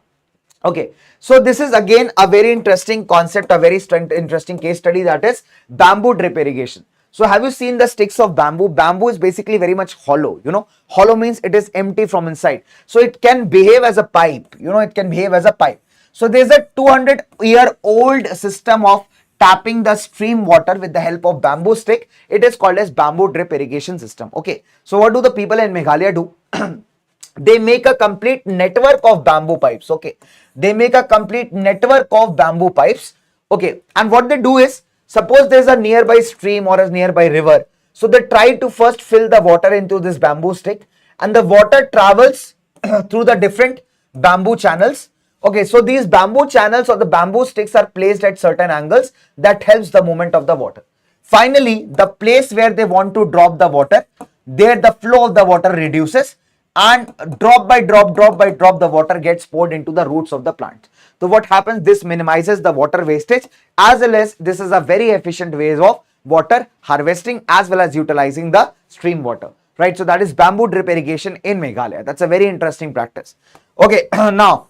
okay, so this is again a very interesting concept, a very interesting case study, that is bamboo drip irrigation. So have you seen the sticks of bamboo? Bamboo is basically very much hollow, hollow means it is empty from inside. So it can behave as a pipe, it can behave as a pipe. So there's a 200-year-old system of tapping the stream water with the help of bamboo stick. It is called as bamboo drip irrigation system. Okay, so what do the people in Meghalaya do? They make a complete network of bamboo pipes. Okay, they make a complete network of bamboo pipes. Okay, and what they do is, suppose there's a nearby stream or a nearby river, so they try to first fill the water into this bamboo stick, and the water travels through the different bamboo channels. Okay, so these bamboo channels or the bamboo sticks are placed at certain angles that helps the movement of the water. Finally, the place where they want to drop the water, there the flow of the water reduces, and drop by drop, the water gets poured into the roots of the plant. So what happens, this minimizes the water wastage, as well as this is a very efficient way of water harvesting as well as utilizing the stream water, right? So that is bamboo drip irrigation in Meghalaya. That's a very interesting practice. Okay, now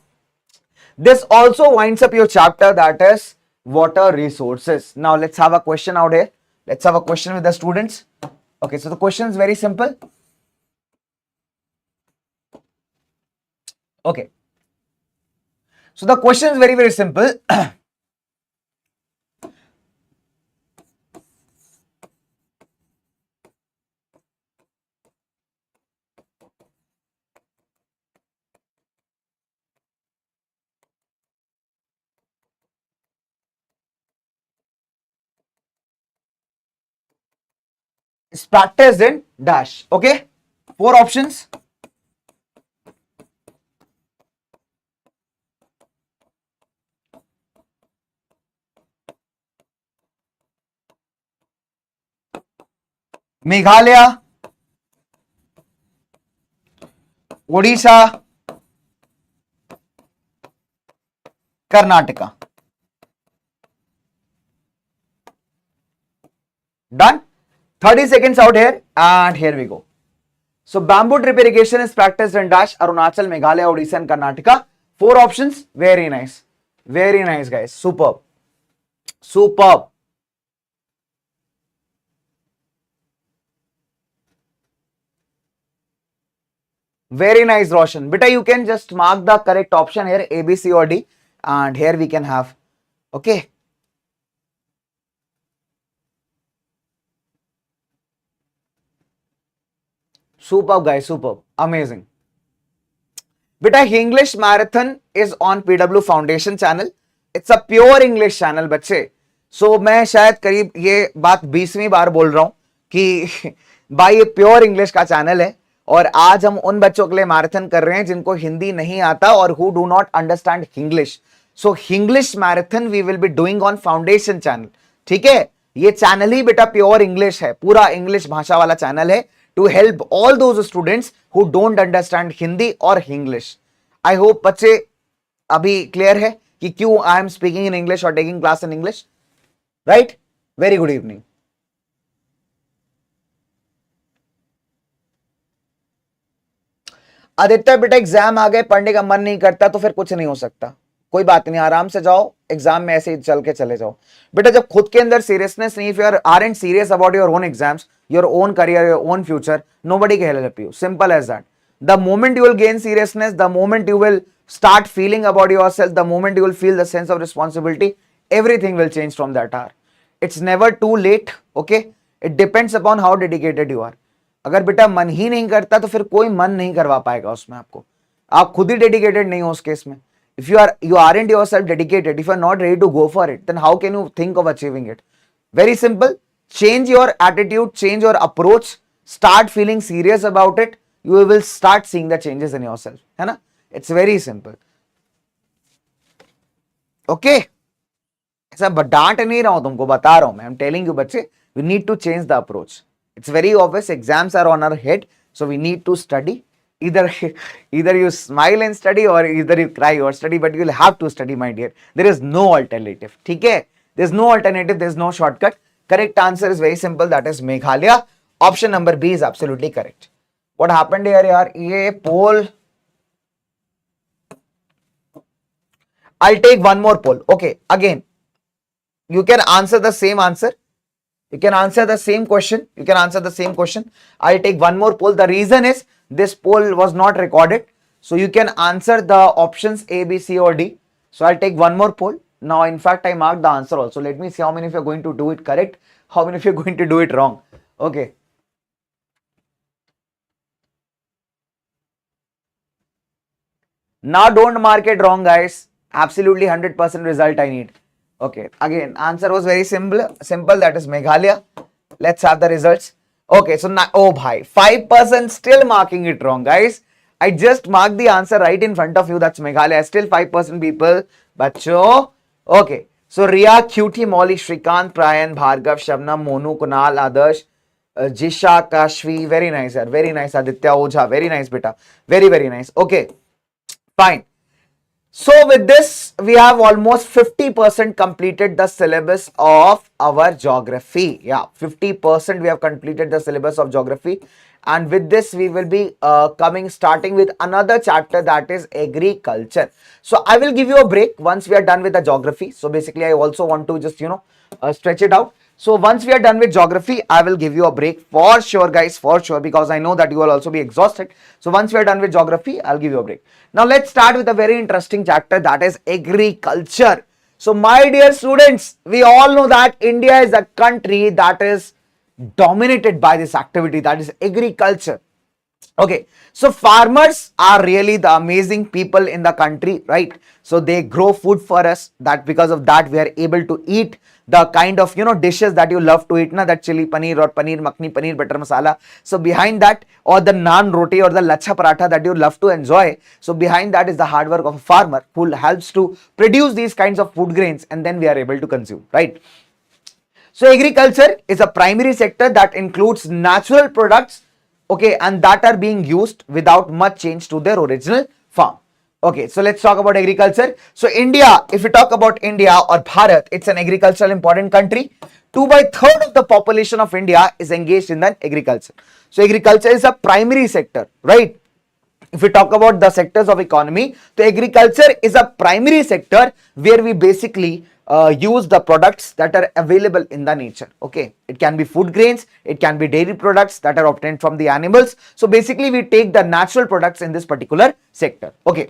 this also winds up your chapter, that is water resources. Now let's have a question out here. Let's have a question with the students. Okay, so the question is very simple. Okay, so the question is very simple. It's practiced in dash. Okay, 4 options. Meghalaya, Odisha, Karnataka. Done? 30 seconds out here, and here we go. So bamboo drip irrigation is practiced in dash, Arunachal, Meghalaya, Odisha and Karnataka. 4 options. Very nice. Very nice, guys. Superb. Superb. Very nice, Roshan. Beta, you can just mark the correct option here, A, B, C or D, and here we can have. Okay. Superb guys, superb, amazing. बेटा English marathon is on PW foundation channel. It's a pure English channel बच्चे. सो मैं शायद करीब ये बात 20वीं बार बोल रहा हूं कि भाई ये प्योर इंग्लिश का चैनल है और आज हम उन बच्चों के लिए मैराथन कर रहे हैं जिनको हिंदी नहीं आता और who do not understand English. So English marathon we will be doing on foundation channel. ठीक है, ये चैनल ही बेटा प्योर इंग्लिश है, पूरा इंग्लिश भाषा वाला चैनल है to help all those students who don't understand Hindi और इंग्लिश. आई होप बच्चे अभी क्लियर है कि क्यों I am speaking in English और taking class in English. Right, very good evening. Aditya बेटा एग्जाम आ गए, पढ़ने का मन नहीं करता तो फिर कुछ नहीं हो सकता. कोई बात नहीं, आराम से जाओ, एग्जाम में ऐसे ही चल के चले जाओ. बेटा जब खुद के अंदर सीरियसनेस नहीं, if you aren't serious about your own exams, your own career, your own future, nobody can help you. Simple as that. The moment you will gain seriousness, the moment you will start feeling about yourself, the moment you will feel the sense of responsibility, everything will change from that hour. It's never too late, okay? It depends upon how dedicated you are. अगर बेटा मन ही नहीं करता तो फिर कोई मन नहीं करवा पाएगा उसमें आपको. आप खुद ही डेडिकेटेड नहीं हो उस केस में. If you aren't yourself dedicated, if you are not ready to go for it, then how can you think of achieving it? Very simple. Change your attitude, change your approach, start feeling serious about it. You will start seeing the changes in yourself. है ना? It's very simple. Okay? ऐसा डांट नहीं रहा हूं तुमको, बता रहा हूं मैं. I'm telling you बच्चे, we need to change the approach. It's very obvious. Exams are on our head, so we need to study. Either you smile and study, or either you cry or study, but you will have to study, my dear. There is no alternative. ठीक है? There's no alternative. There's no shortcut. Correct answer is very simple, that is Meghalaya. Option number B is absolutely correct. What happened here yaar, ye poll, I'll take one more poll. Okay, again you can answer the same answer, you can answer the same question, you can answer the same question. I'll take one more poll. The reason is this poll was not recorded, so you can answer the options A, B, C or D. So I'll take one more poll. Now, in fact, I marked the answer also. Let me see how many of you are going to do it correct, how many of you are going to do it wrong. Okay. Now, don't mark it wrong, guys. Absolutely 100% result I need. Okay. Again, answer was very simple. That is Meghalaya. Let's have the results. Okay. So now, oh bhai, 5% still marking it wrong, guys. I just marked the answer right in front of you. That's Meghalaya. Still 5% people. Bacho. Okay, so Riya, Cutie, Molly, Shrikant, Prayan, Bhargav, Shabnam, Monu, Kunal, Adarsh, Jisha, Kashvi, very nice, yaar, very nice. Aditya, Oja, very nice, beta, very, very nice. Okay, fine. So with this, we have almost 50% completed the syllabus of our geography. Yeah, 50% we have completed the syllabus of geography. And with this, we will be starting with another chapter, that is agriculture. So I will give you a break once we are done with the geography. So basically, I also want to just, stretch it out. So once we are done with geography, I will give you a break for sure, guys, for sure, because I know that you will also be exhausted. So once we are done with geography, I'll give you a break. Now let's start with a very interesting chapter, that is agriculture. So my dear students, we all know that India is a country that is dominated by this activity, that is agriculture. Okay, so farmers are really the amazing people in the country, right? So they grow food for us, that because of that we are able to eat the kind of dishes that you love to eat, na, that chili paneer or paneer makhni, paneer butter masala. So behind that, or the naan roti or the lacha paratha that you love to enjoy, so behind that is the hard work of a farmer who helps to produce these kinds of food grains, and then we are able to consume, right? So agriculture is a primary sector that includes natural products, okay, and that are being used without much change to their original form. Okay, so let's talk about agriculture. So India, if we talk about India or Bharat, it's an agricultural important country. 2/3 of the population of India is engaged in the agriculture. So agriculture is a primary sector, right? If we talk about the sectors of economy, so agriculture is a primary sector where we basically use the products that are available in the nature. Okay, it can be food grains, it can be dairy products that are obtained from the animals. So basically we take the natural products in this particular sector. Okay,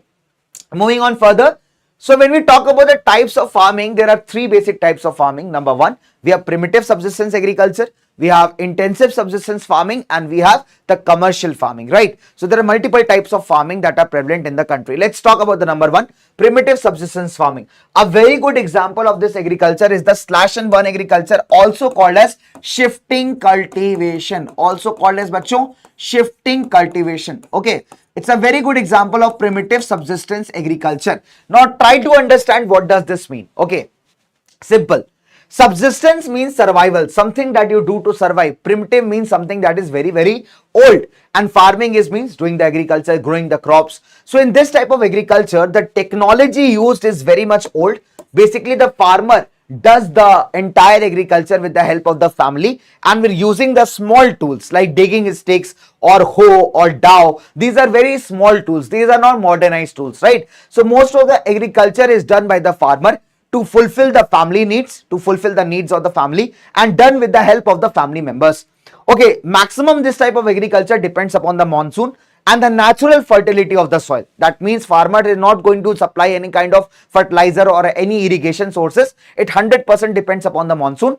moving on further. So when we talk about the types of farming, there are three basic types of farming. Number one, we have primitive subsistence agriculture, we have intensive subsistence farming, and we have the commercial farming, right? So there are multiple types of farming that are prevalent in the country. Let's talk about the number one, primitive subsistence farming. A very good example of this agriculture is the slash and burn agriculture, also called as shifting cultivation, also called as bachcho shifting cultivation. Okay, it's a very good example of primitive subsistence agriculture. Now try to understand what does this mean. Okay, simple. Subsistence means survival, something that you do to survive. Primitive means something that is very, very old. And farming is means doing the agriculture, growing the crops. So in this type of agriculture, the technology used is very much old. Basically, the farmer does the entire agriculture with the help of the family, and we're using the small tools like digging sticks or hoe or dowel. These are very small tools. These are not modernized tools, right? So most of the agriculture is done by the farmer to fulfill the family needs, to fulfill the needs of the family, and done with the help of the family members. Okay, maximum this type of agriculture depends upon the monsoon and the natural fertility of the soil. That means farmer is not going to supply any kind of fertilizer or any irrigation sources. It 100% depends upon the monsoon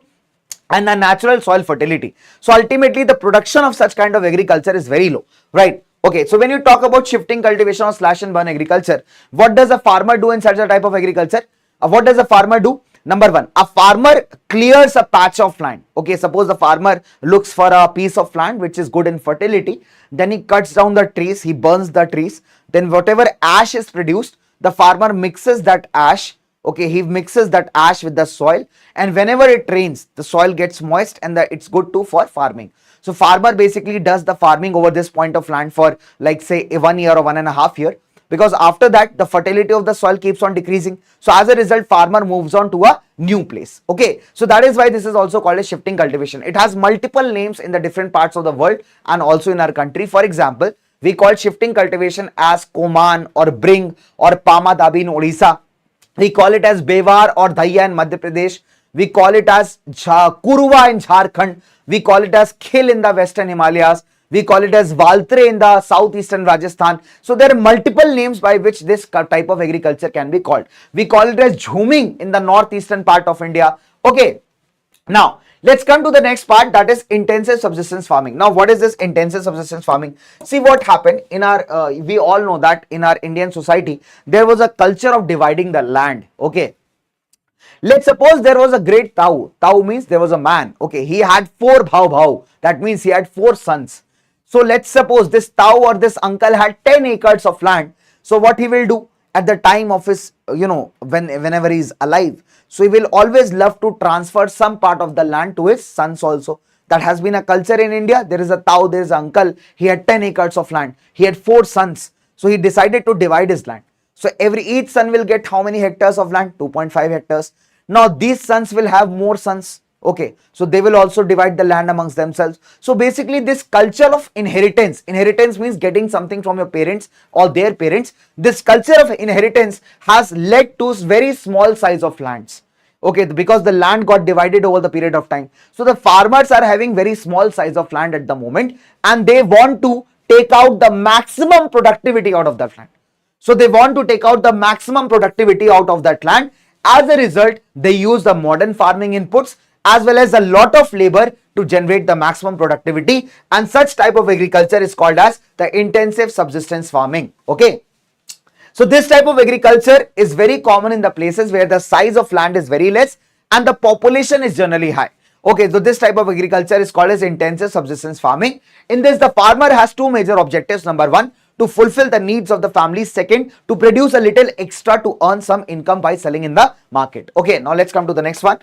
and the natural soil fertility. So ultimately the production of such kind of agriculture is very low, right? Okay, so when you talk about shifting cultivation or slash and burn agriculture, what does a farmer do in such a type of agriculture? What does a farmer do? Number one, a farmer clears a patch of land. Okay, suppose the farmer looks for a piece of land which is good in fertility. Then he cuts down the trees, he burns the trees. Then whatever ash is produced, the farmer mixes that ash. Okay, he mixes that ash with the soil, and whenever it rains, the soil gets moist, and it's good too for farming. So farmer basically does the farming over this point of land for like say 1 year or 1.5 years. Because after that the fertility of the soil keeps on decreasing. So as a result, farmer moves on to a new place. Okay, so that is why this is also called a shifting cultivation. It has multiple names in the different parts of the world and also in our country. For example, we call shifting cultivation as Koman or Bring or Pamadabi in Odisha. We call it as Bewar or Dhaiya in Madhya Pradesh. We call it as Kurwa in Jharkhand. We call it as Khil in the Western Himalayas. We call it as Valtre in the southeastern Rajasthan. So there are multiple names by which this type of agriculture can be called. We call it as Jhuming in the northeastern part of India. Okay, now let's come to the next part, that is intensive subsistence farming. Now what is this intensive subsistence farming? See what happened in our, we all know that in our Indian society, there was a culture of dividing the land. Okay. Let's suppose there was a great Tau. Tau means there was a man. Okay, he had 4 bhau. That means he had 4 sons. So let's suppose this Tau or this uncle had 10 acres of land. So what he will do at the time of his, whenever he is alive, so he will always love to transfer some part of the land to his sons also. That has been a culture in India. There is a Tau, there is an uncle. He had 10 acres of land. He had 4 sons. So he decided to divide his land. So each son will get how many hectares of land? 2.5 hectares. Now these sons will have more sons. Okay, so they will also divide the land amongst themselves. So basically this culture of inheritance means getting something from your parents or their parents. This culture of inheritance has led to very small size of lands. Okay, because the land got divided over the period of time. So the farmers are having very small size of land at the moment, and they want to take out the maximum productivity out of that land. So they want to take out the maximum productivity out of that land. As a result, they use the modern farming inputs as well as a lot of labor to generate the maximum productivity, and such type of agriculture is called as the intensive subsistence farming. Okay, so this type of agriculture is very common in the places where the size of land is very less and the population is generally high. Okay, so this type of agriculture is called as intensive subsistence farming. In this, the farmer has 2 major objectives. Number 1, to fulfill the needs of the family. Second, to produce a little extra to earn some income by selling in the market. Okay, now let's come to the next one.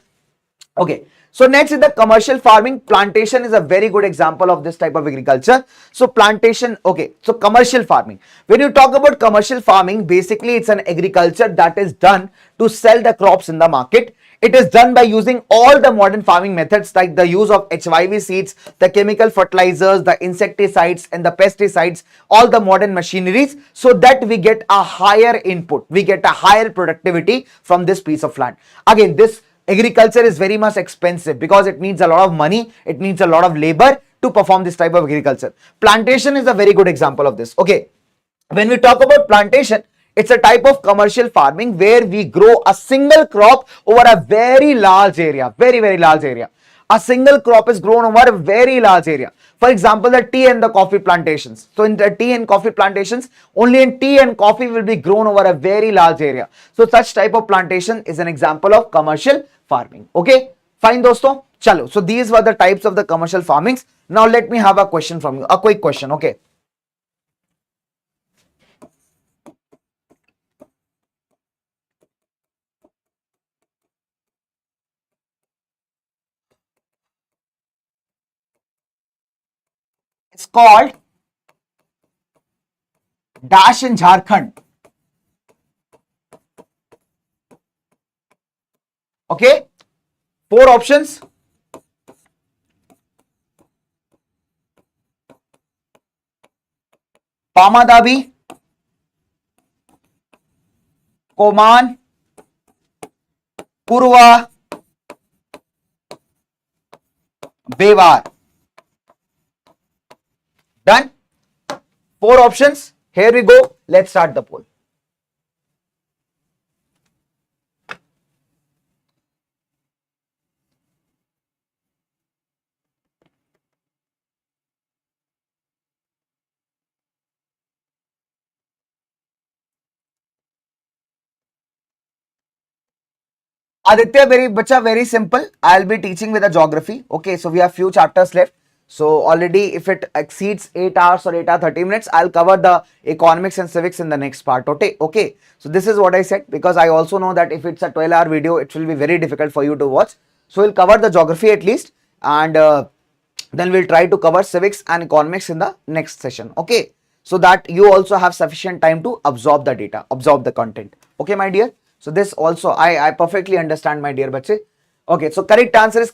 Okay, so next is the commercial farming. Plantation is a very good example of this type of agriculture. So plantation, okay, so commercial farming. When you talk about commercial farming, basically it's an agriculture that is done to sell the crops in the market. It is done by using all the modern farming methods like the use of HYV seeds, the chemical fertilizers, the insecticides and the pesticides, all the modern machineries, so that we get a higher input, we get a higher productivity from this piece of land. Again, this agriculture is very much expensive because it needs a lot of money, it needs a lot of labor to perform this type of agriculture. Plantation is a very good example of this. Okay, when we talk about plantation, it's a type of commercial farming where we grow a single crop over a very large area, very large area. A single crop is grown over a very large area. For example, the tea and the coffee plantations. So in the tea and coffee plantations, only in tea and coffee will be grown over a very large area. So such type of plantation is an example of commercial farming. Okay, fine dosto. Chalo. So these were the types of the commercial farmings. Now let me have a question from you. A quick question. Okay. It's called dash in Jharkhand. Okay. 4 options. Pamadabi, Koman, Purva, Bewar. Done? 4 options. Here we go. Let's start the poll. Aditya, very simple. I'll be teaching with a geography. Okay, so we have few chapters left. So already if it exceeds 8 hours or 8 hours 30 minutes, I'll cover the economics and civics in the next part. Okay. So this is what I said, because I also know that if it's a 12-hour video, it will be very difficult for you to watch. So we'll cover the geography at least, and then we'll try to cover civics and economics in the next session. Okay, so that you also have sufficient time to absorb the data, absorb the content. Okay, my dear. So this also I perfectly understand, my dear bache. Okay, so correct answer,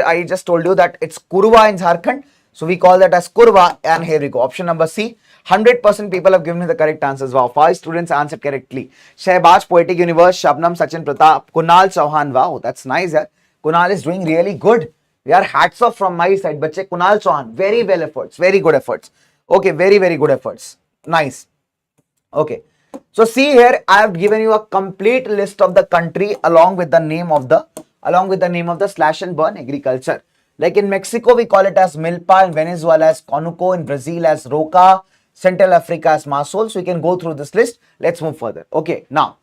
I just told you that it's Kurva in Jharkhand. So we call that as Kurva, and here we go. Option number C. 100% people have given me the correct answers. Wow, 5 students answered correctly. Shehbaz Poetic Universe, Shabnam Sachin Pratap, Kunal Chauhan. Wow, that's nice. Yeah? Kunal is doing really good. Yeah, hats off from my side. Bache, Kunal Chauhan, very well efforts, very good efforts. Okay, very good efforts. Nice. Okay. So see here, I have given you a complete list of the country along with the name of the slash and burn agriculture. Like in Mexico, we call it as milpa, in Venezuela as conuco, in Brazil as roca, Central Africa as masol. So you can go through this list. Let's move further. Okay, now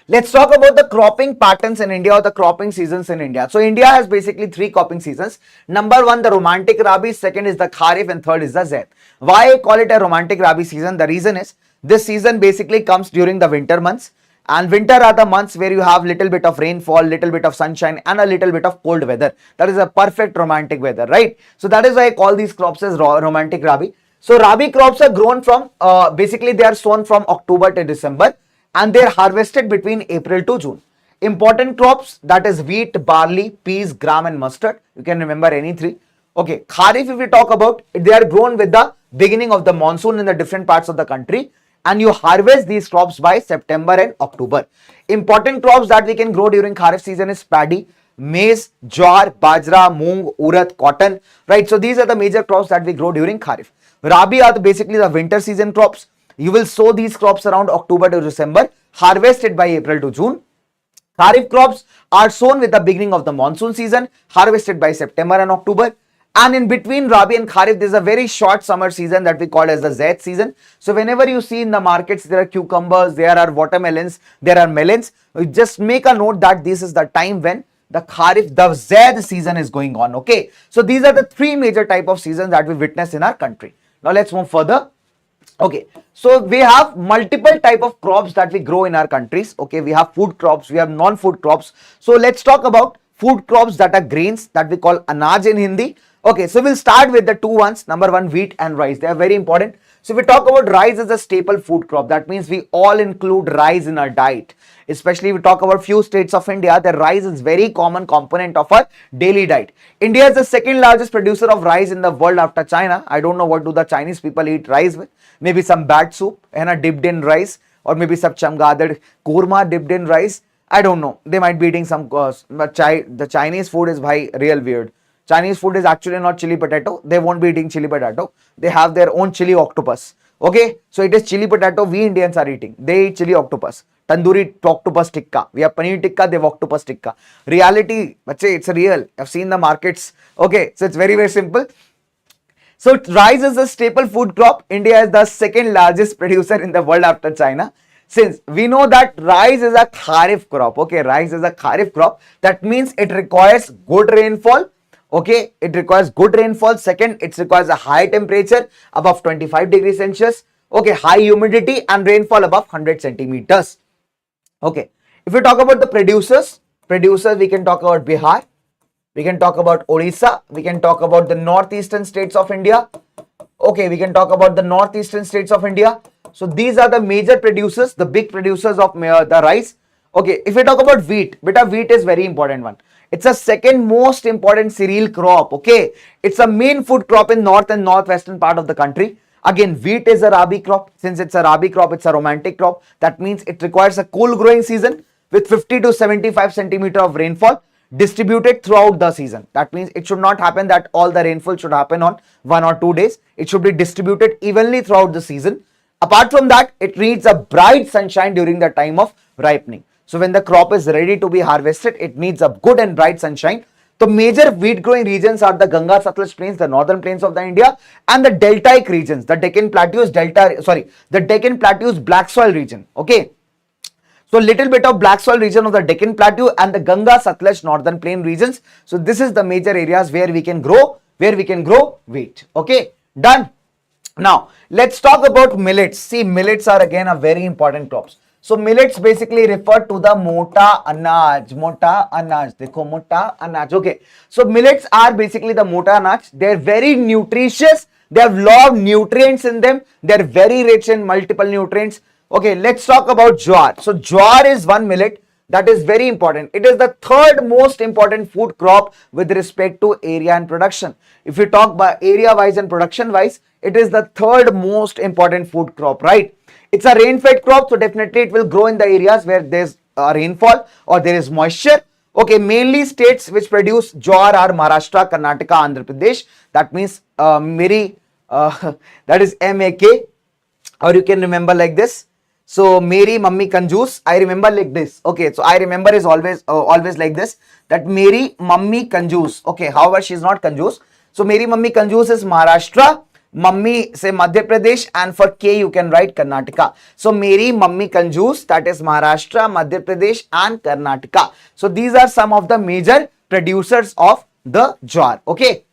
let's talk about the cropping patterns in India, or the cropping seasons in India. So India has basically 3 cropping seasons. Number 1, the romantic rabi, second is the kharif, and third is the zaid. Why I call it a romantic rabi season? The reason is this season basically comes during the winter months, and winter are the months where you have little bit of rainfall, little bit of sunshine, and a little bit of cold weather. That is a perfect romantic weather, right? So that is why I call these crops as romantic rabi. So rabi crops are grown from basically they are sown from October to December, and they are harvested between April to June. Important crops, that is wheat, barley, peas, gram, and mustard. You can remember any 3. Okay, kharif, if we talk about, they are grown with the beginning of the monsoon in the different parts of the country, and you harvest these crops by September and October. Important crops that we can grow during kharif season is paddy, maize, jowar, bajra, moong, urad, cotton, right? So these are the major crops that we grow during kharif. Rabi are basically the winter season crops. You will sow these crops around October to December, harvested by April to June. Kharif crops are sown with the beginning of the monsoon season, harvested by September and October. And in between Rabi and Kharif, there is a very short summer season that we call as the Zaid season. So whenever you see in the markets, there are cucumbers, there are watermelons, there are melons, just make a note that this is the time when the Kharif, the Zaid season is going on. Okay, so these are the 3 major type of seasons that we witness in our country. Now let's move further. Okay, so we have multiple type of crops that we grow in our countries. Okay, we have food crops, we have non-food crops. So let's talk about food crops that are grains, that we call anaj in Hindi. Okay, so we'll start with the 2 ones. Number 1, wheat and rice. They are very important. So if we talk about rice as a staple food crop, that means we all include rice in our diet. Especially if we talk about few states of India, the rice is very common component of our daily diet. India is the second largest producer of rice in the world after China. I don't know what do the Chinese people eat rice with. Maybe some bad soup and dipped in rice, or maybe some chamgaded korma dipped in rice. I don't know. They might be eating some the Chinese food is real weird. Chinese food is actually not chili potato. They won't be eating chili potato. They have their own chili octopus. Okay, so it is chili potato we Indians are eating. They eat chili octopus. tandoori octopus tikka. We have paneer tikka, they have octopus tikka. Reality, it's real. I've seen the markets. Okay, so it's very, very simple. So rice is a staple food crop. India is the second largest producer in the world after China. Since we know that rice is a kharif crop, okay, rice is a kharif crop. That means it requires good rainfall. Okay, it requires good rainfall. Second, it requires a high temperature above 25 degrees Celsius. Okay, high humidity and rainfall above 100 centimeters. Okay, if we talk about the producers, we can talk about Bihar, we can talk about Odisha, we can talk about the northeastern states of India. Okay, we can talk about the northeastern states of India. So these are the major producers, the big producers of the rice. Okay, if we talk about wheat, wheat is very important one. It's a second most important cereal crop. Okay, it's a main food crop in north and northwestern part of the country. Again, wheat is a rabi crop. Since it's a rabi crop, it's a romantic crop. That means it requires a cool growing season with 50 to 75 centimeter of rainfall distributed throughout the season. That means it should not happen that all the rainfall should happen on 1 or 2 days. It should be distributed evenly throughout the season. Apart from that, it needs a bright sunshine during the time of ripening. So when the crop is ready to be harvested, it needs a good and bright sunshine. The major wheat growing regions are the Ganga Satluj plains, the northern plains of the India, and the deltaic regions, the Deccan Plateau's black soil region. Okay. So little bit of black soil region of the Deccan Plateau and the Ganga Satluj northern plain regions. So this is the major areas where we can grow wheat. Okay, done. Now let's talk about millets. See, millets are again a very important crops. So millets basically refer to the mota anaj. Dekho mota anaj. Okay. So millets are basically the mota anaj. They're very nutritious. They have lot of nutrients in them. They're very rich in multiple nutrients. Okay, let's talk about jowar. So jowar is one millet that is very important. It is the third most important food crop with respect to area and production. If you talk by area wise and production wise, it is the third most important food crop, right? It's a rain-fed crop, so definitely it will grow in the areas where there's rainfall or there is moisture. Okay, mainly states which produce jowar are Maharashtra, Karnataka, Andhra Pradesh. That means that is MAK, or you can remember like this. So Meri Mummy Kanjoos, I remember like this. Okay, so I remember is always like this, that Meri Mummy Kanjoos. Okay, however she is not Kanjoos. So Meri Mummy Kanjoos is Maharashtra, Mummy say Madhya Pradesh, and for K you can write Karnataka. So Meri Mummy Kanjoos, that is Maharashtra, Madhya Pradesh and Karnataka. So these are some of the major producers of the jowar. Okay,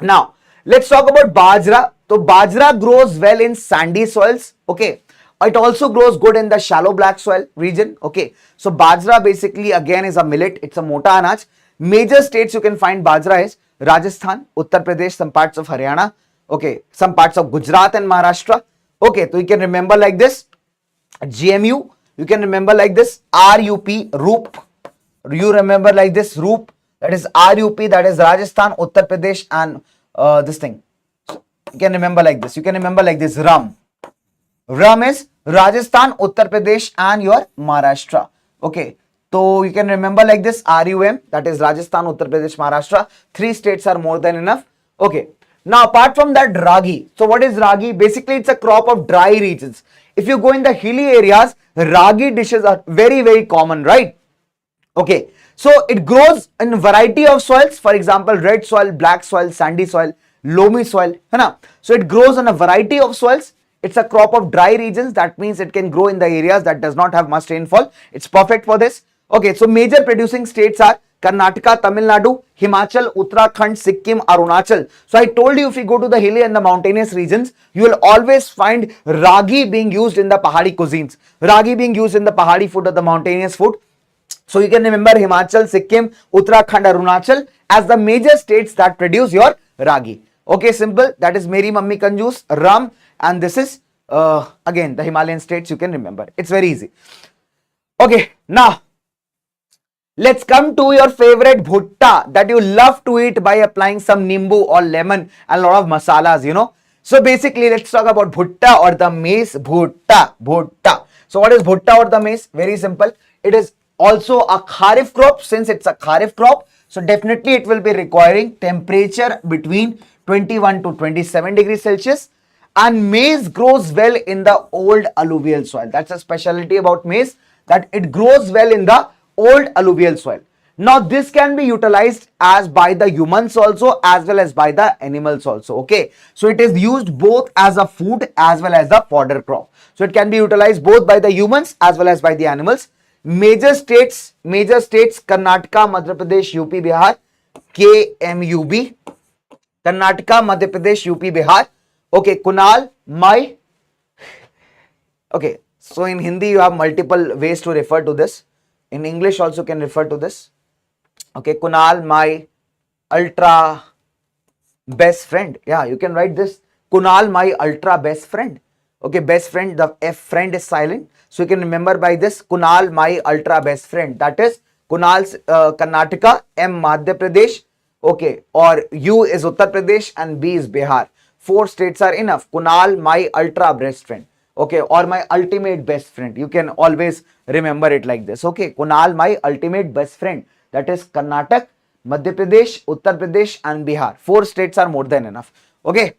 now let's talk about bajra. So bajra grows well in sandy soils. Okay, it also grows good in the shallow black soil region. Okay, so bajra basically again is a millet. It's a mota anaj. Major states you can find bajra is Rajasthan, Uttar Pradesh, some parts of Haryana. Okay, some parts of Gujarat and Maharashtra. Okay, so you can remember like this. GMU, you can remember like this. RUP, RUP. You remember like this. RUP, that is RUP, that is Rajasthan, Uttar Pradesh, and this thing. So you can remember like this. You can remember like this. RAM. RAM is Rajasthan, Uttar Pradesh, and your Maharashtra. Okay, so you can remember like this. RUM, that is Rajasthan, Uttar Pradesh, Maharashtra. 3 states are more than enough. Okay. Now, apart from that, ragi. So, what is ragi? Basically, it's a crop of dry regions. If you go in the hilly areas, ragi dishes are very, very common, right? Okay. So, it grows in a variety of soils. For example, red soil, black soil, sandy soil, loamy soil. So, it grows on a variety of soils. It's a crop of dry regions. That means it can grow in the areas that does not have much rainfall. It's perfect for this. Okay. So, major producing states are Karnataka, Tamil Nadu, Himachal, Uttarakhand, Sikkim, Arunachal. So I told you if you go to the hilly and the mountainous regions, you will always find ragi being used in the Pahadi cuisines. Ragi being used in the Pahadi food or the mountainous food. So you can remember Himachal, Sikkim, Uttarakhand, Arunachal as the major states that produce your ragi. Okay, simple. That is Meri Mummy Kanjoos, Ram, and this is again the Himalayan states you can remember. It's very easy. Okay, now let's come to your favorite bhutta that you love to eat by applying some nimbu or lemon and a lot of masalas, you know. So basically, let's talk about bhutta or the maize. Bhutta. So what is bhutta or the maize? Very simple. It is also a kharif crop. Since it's a kharif crop, so definitely it will be requiring temperature between 21 to 27 degrees Celsius. And maize grows well in the old alluvial soil. That's a specialty about maize. that it grows well in the old alluvial soil. Now this can be utilized as by the humans also as well as by the animals also. Okay, so it is used both as a food as well as the fodder crop. So it can be utilized both by the humans as well as by the animals. Major states Karnataka, Madhya Pradesh, UP, Bihar. KMUB, Karnataka, Madhya Pradesh, UP, Bihar. Okay, Kunal, my. Okay, so in Hindi you have multiple ways to refer to this. In English also can refer to this. Okay, Kunal, my ultra best friend. Yeah, you can write this. Kunal, my ultra best friend. Okay, best friend, the F friend is silent. So you can remember by this, Kunal, my ultra best friend. That is Kunal's Karnataka, M Madhya Pradesh. Okay, or U is Uttar Pradesh and B is Bihar. 4 states are enough. Kunal, my ultra best friend. Okay, or my ultimate best friend. You can always remember it like this. Okay, Kunal, my ultimate best friend. That is Karnataka, Madhya Pradesh, Uttar Pradesh and Bihar. 4 states are more than enough. Okay,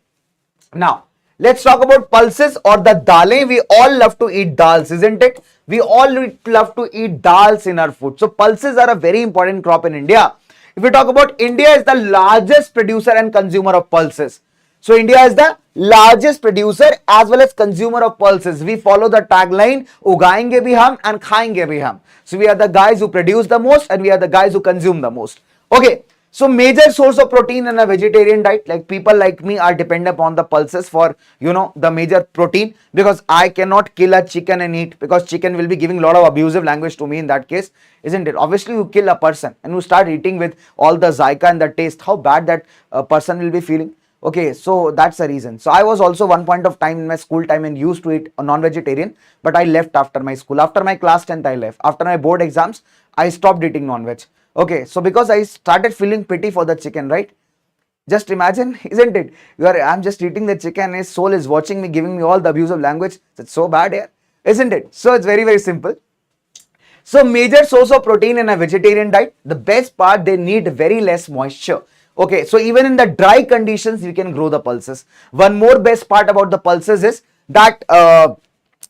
now let's talk about pulses or the dalein. We all love to eat dals, isn't it? We all love to eat dals in our food. So pulses are a very important crop in India. If we talk about India is the largest producer and consumer of pulses. So India is the largest producer as well as consumer of pulses. We follow the tagline, उगाएंगे भी हम and खाएंगे भी हम. So we are the guys who produce the most and we are the guys who consume the most. Okay. So major source of protein in a vegetarian diet, like people like me are dependent upon the pulses for, the major protein, because I cannot kill a chicken and eat, because chicken will be giving a lot of abusive language to me in that case, isn't it? Obviously you kill a person and you start eating with all the zyka and the taste, how bad that person will be feeling. Okay, so that's the reason. So I was also one point of time in my school time and used to eat a non-vegetarian, but I left after my school. After my class 10th I left. After my board exams, I stopped eating non-veg. Okay, so because I started feeling pity for the chicken, right? Just imagine, isn't it? I'm just eating the chicken, his soul is watching me, giving me all the abusive language. It's so bad here, isn't it? So it's very, very simple. So major source of protein in a vegetarian diet, the best part, they need very less moisture. Okay, so even in the dry conditions, you can grow the pulses. One more best part about the pulses is that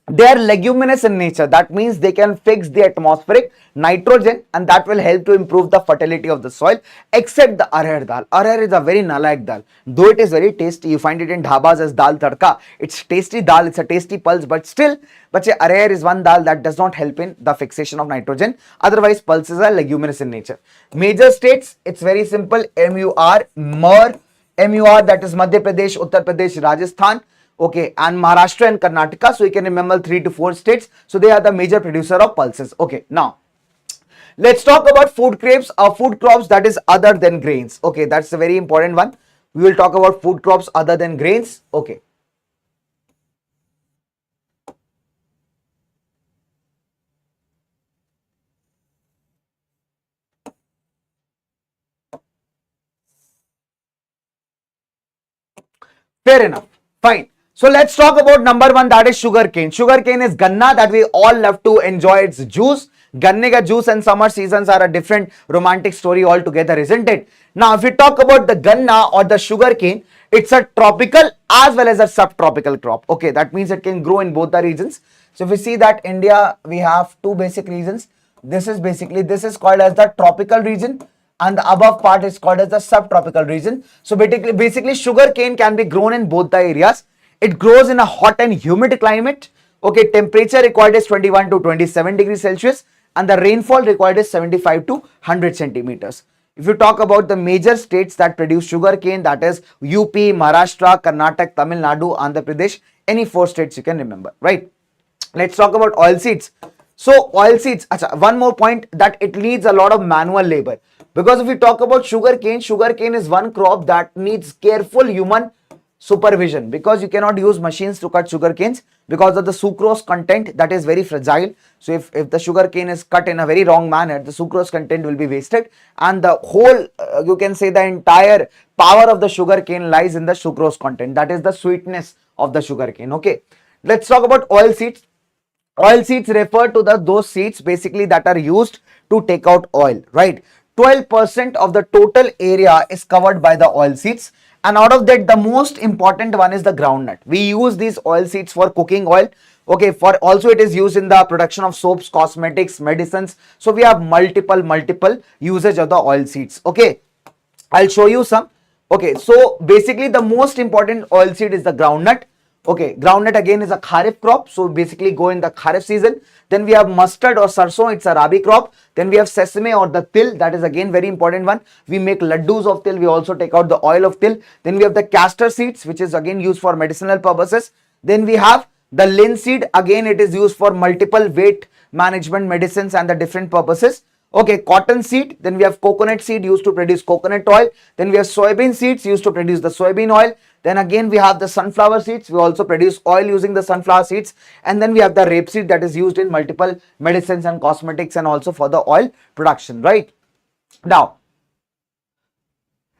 they are leguminous in nature. That means they can fix the atmospheric nitrogen and that will help to improve the fertility of the soil, except the arhar dal. Arhar is a very nalayak dal. Though it is very tasty, you find it in dhabas as dal tadka. It's tasty dal, it's a tasty pulse, but still, arhar is one dal that does not help in the fixation of nitrogen. Otherwise, pulses are leguminous in nature. Major states, it's very simple. MUR, that is Madhya Pradesh, Uttar Pradesh, Rajasthan. Okay, and Maharashtra and Karnataka. So you can remember 3 to 4 states. So they are the major producer of pulses. Okay, now let's talk about food crops that is other than grains. Okay, that's a very important one. We will talk about food crops other than grains. Okay. Fair enough. Fine. So let's talk about number 1, that is sugarcane. Sugarcane is ganna that we all love to enjoy its juice. Ganne ka juice and summer seasons are a different romantic story altogether, isn't it? Now, if we talk about the ganna or the sugarcane, it's a tropical as well as a subtropical crop. Okay, that means it can grow in both the regions. So if we see that India, we have 2 basic regions. This is called as the tropical region, and the above part is called as the subtropical region. So basically sugarcane can be grown in both the areas. It grows in a hot and humid climate. Okay, temperature required is 21 to 27 degrees Celsius and the rainfall required is 75 to 100 centimeters. If you talk about the major states that produce sugarcane, that is UP, Maharashtra, Karnataka, Tamil Nadu, Andhra Pradesh, any 4 states you can remember, right? Let's talk about oilseeds. So oilseeds, one more point, that it needs a lot of manual labor. Because if we talk about sugarcane is one crop that needs careful human supervision, because you cannot use machines to cut sugarcanes because of the sucrose content that is very fragile. So if the sugarcane is cut in a very wrong manner, the sucrose content will be wasted and the whole, you can say the entire power of the sugarcane lies in the sucrose content. That is the sweetness of the sugarcane. Okay, let's talk about oilseeds. Oilseeds refer to those seeds basically that are used to take out oil, right? 12% of the total area is covered by the oilseeds. And out of that, the most important one is the groundnut. We use these oil seeds for cooking oil, Okay, for also it is used in the production of soaps, cosmetics, medicines. So we have multiple usage of the oil seeds. Okay, I'll show you some. Okay, so basically the most important oil seed is the groundnut. Okay, groundnut again is a kharif crop, so basically go in the kharif season. Then we have mustard or sarson, it's a rabi crop. Then we have sesame or the til, that is again very important one. We make laddus of til, we also take out the oil of til. Then we have the castor seeds, which is again used for medicinal purposes. Then we have the linseed, again it is used for multiple weight management medicines and the different purposes. Okay, cotton seed, then we have coconut seed used to produce coconut oil, then we have soybean seeds used to produce the soybean oil, then again we have the sunflower seeds, we also produce oil using the sunflower seeds, and then we have the rapeseed that is used in multiple medicines and cosmetics and also for the oil production, right? Now,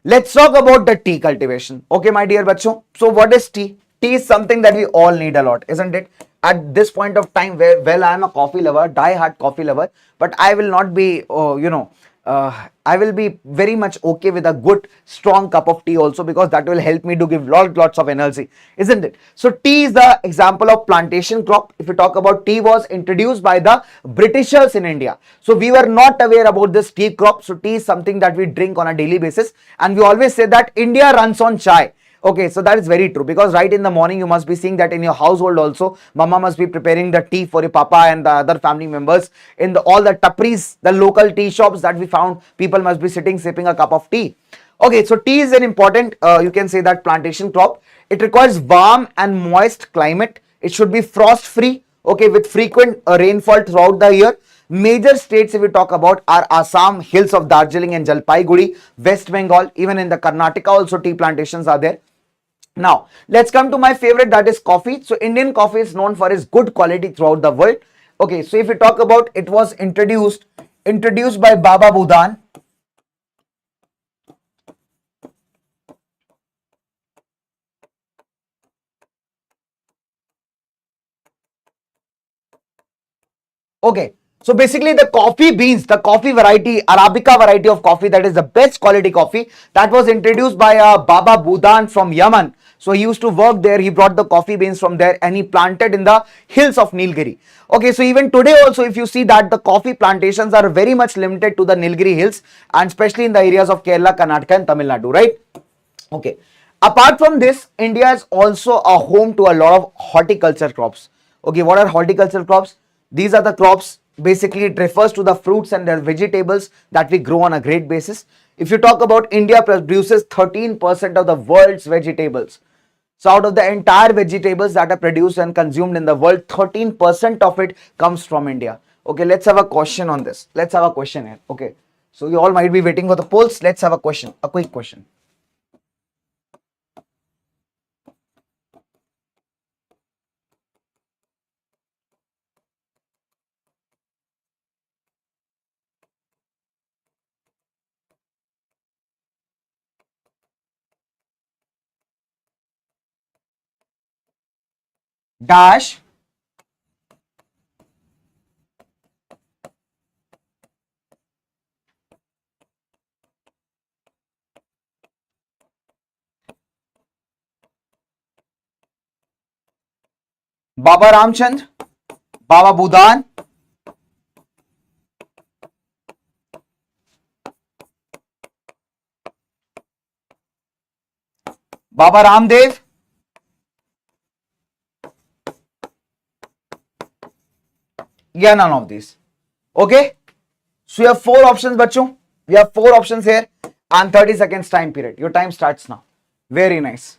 let's talk about the tea cultivation. Okay, my dear bachcho. So what is tea? Tea is something that we all need a lot, isn't it? At this point of time, where well, I am a coffee lover, die-hard coffee lover, but I will not be, I will be very much okay with a good, strong cup of tea also, because that will help me to give lots of energy, isn't it? So tea is the example of plantation crop. If you talk about, tea was introduced by the Britishers in India. So we were not aware about this tea crop. So tea is something that we drink on a daily basis, and we always say that India runs on chai. Okay, so that is very true, because right in the morning you must be seeing that in your household also, mama must be preparing the tea for your papa and the other family members. In all the tapris, the local tea shops that we found, people must be sitting sipping a cup of tea. Okay, so tea is an important, you can say that, plantation crop. It requires warm and moist climate. It should be frost free, okay, with frequent rainfall throughout the year. Major states, if we talk about, are Assam, hills of Darjeeling and Jalpaiguri, West Bengal, even in the Karnataka also tea plantations are there. Now, let's come to my favorite, that is coffee. So Indian coffee is known for its good quality throughout the world. Okay, so if we talk about, it was introduced by Baba Budan. Okay, so basically the coffee beans, the coffee variety, Arabica variety of coffee, that is the best quality coffee, that was introduced by Baba Budan from Yemen. So he used to work there, he brought the coffee beans from there and he planted in the hills of Nilgiri. Okay, so even today also, if you see that the coffee plantations are very much limited to the Nilgiri hills, and especially in the areas of Kerala, Karnataka and Tamil Nadu, right? Okay, apart from this, India is also a home to a lot of horticulture crops. Okay, what are horticultural crops? These are the crops, basically it refers to the fruits and the vegetables that we grow on a great basis. If you talk about, India produces 13% of the world's vegetables. So out of the entire vegetables that are produced and consumed in the world, 13% of it comes from India. Okay, let's have a question on this. Let's have a question here. Okay, so you all might be waiting for the polls. Let's have a question, a quick question. Dash. Baba Ramchand, Baba Budan, Baba Ramdev, yeah, none of these. Okay, so you have four options, bachcho. We have four options here and 30 seconds time period. Your time starts now. Very nice.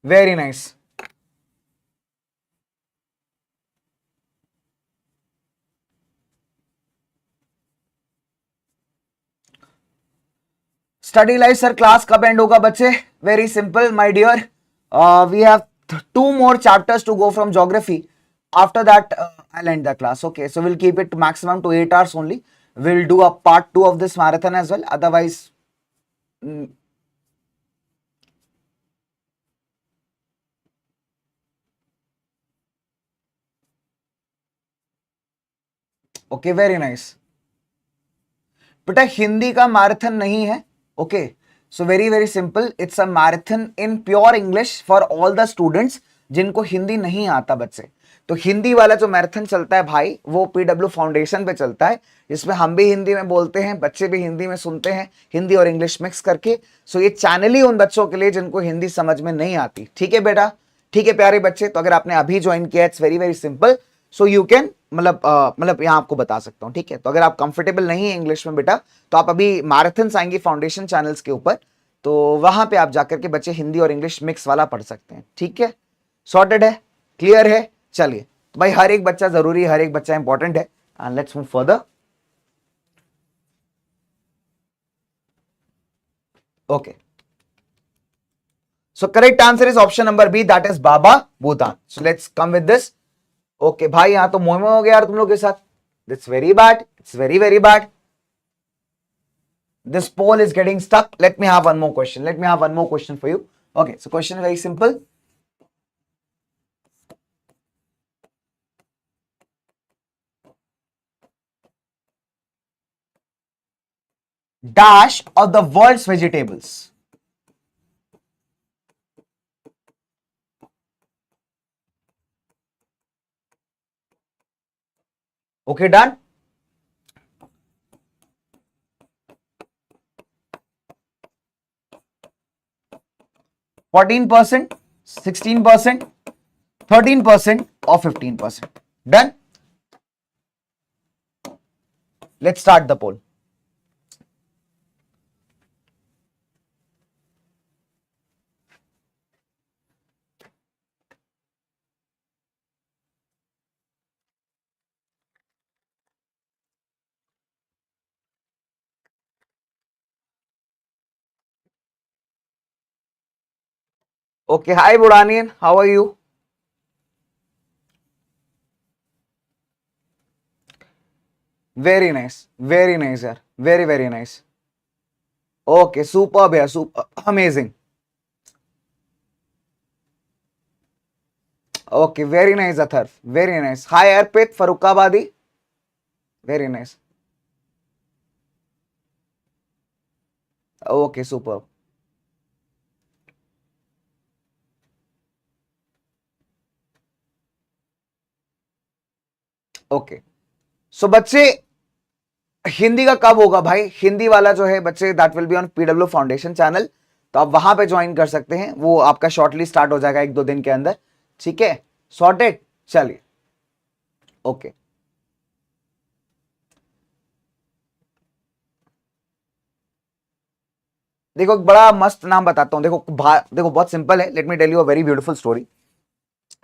Very nice. Study life, sir. Class कब end होगा बच्चे? Very simple, my dear. We have two more chapters to go from geography. After that, I'll end the class. Okay, so we'll keep it to maximum to 8 hours only. We'll do a part 2 of this marathon as well. Otherwise, okay, very nice. बेटा हिंदी का marathon नहीं है. Okay, so very simple. It's a marathon in pure English for all the students. जिनको हिंदी नहीं आता बच्चे, तो हिंदी वाला जो मैराथन चलता है भाई वो पीडब्ल्यू फाउंडेशन पे चलता है, जिसमें हम भी हिंदी में बोलते हैं, बच्चे भी हिंदी में सुनते हैं, हिंदी और इंग्लिश मिक्स करके। सो ये चैनल ही उन बच्चों के लिए जिनको हिंदी समझ में नहीं आती। ठीक है बेटा, ठीक है प्यारे बच्चे। तो अगर आपने अभी ज्वाइन किया, it's very very simple, so you can मतलब यहाँ आपको बता सकता हूँ। ठीक है, तो अगर आप कंफर्टेबल नहीं है इंग्लिश में बेटा, तो आप अभी मैराथन्स आएंगे फाउंडेशन चैनल्स के ऊपर, तो वहां पे आप जाकर के बच्चे हिंदी और इंग्लिश मिक्स वाला पढ़ सकते हैं। ठीक है, सॉर्टेड है, क्लियर है। चलिए भाई, हर एक बच्चा जरूरी है, हर एक बच्चा इंपॉर्टेंट है। And let's move further. Okay, so correct answer is option number B, that is बाबा Bhutan. So let's come with this. Okay भाई, यहां तो मोह हो गया यार तुम लोग के साथ, it's very bad, it's very very bad. This poll is getting stuck. Let me have one more question. Let me have one more question for you. Okay, so question is very simple. Dash of the world's vegetables. Okay, done? 14%, 16%, 13% or 15%. Done? Let's start the poll. Okay, hi Budanian, how are you? Very nice, sir. Very, very nice. Okay, superb, yeah, super, amazing. Okay, very nice, Athar. Very nice. Hi, Arpit, Farooqabadi. Very nice. Okay, superb. Okay, so बच्चे हिंदी का कब होगा भाई? हिंदी वाला जो है बच्चे, that will be on PW foundation channel, तो आप वहां पे ज्वाइन कर सकते हैं। वो आपका शॉर्टली स्टार्ट हो जाएगा 1-2 दिन के अंदर। ठीक है, सॉर्टेड। चलिए, ओके। देखो, एक बड़ा मस्त नाम बताता हूं। देखो देखो, बहुत सिंपल है। Let me tell you a very beautiful story.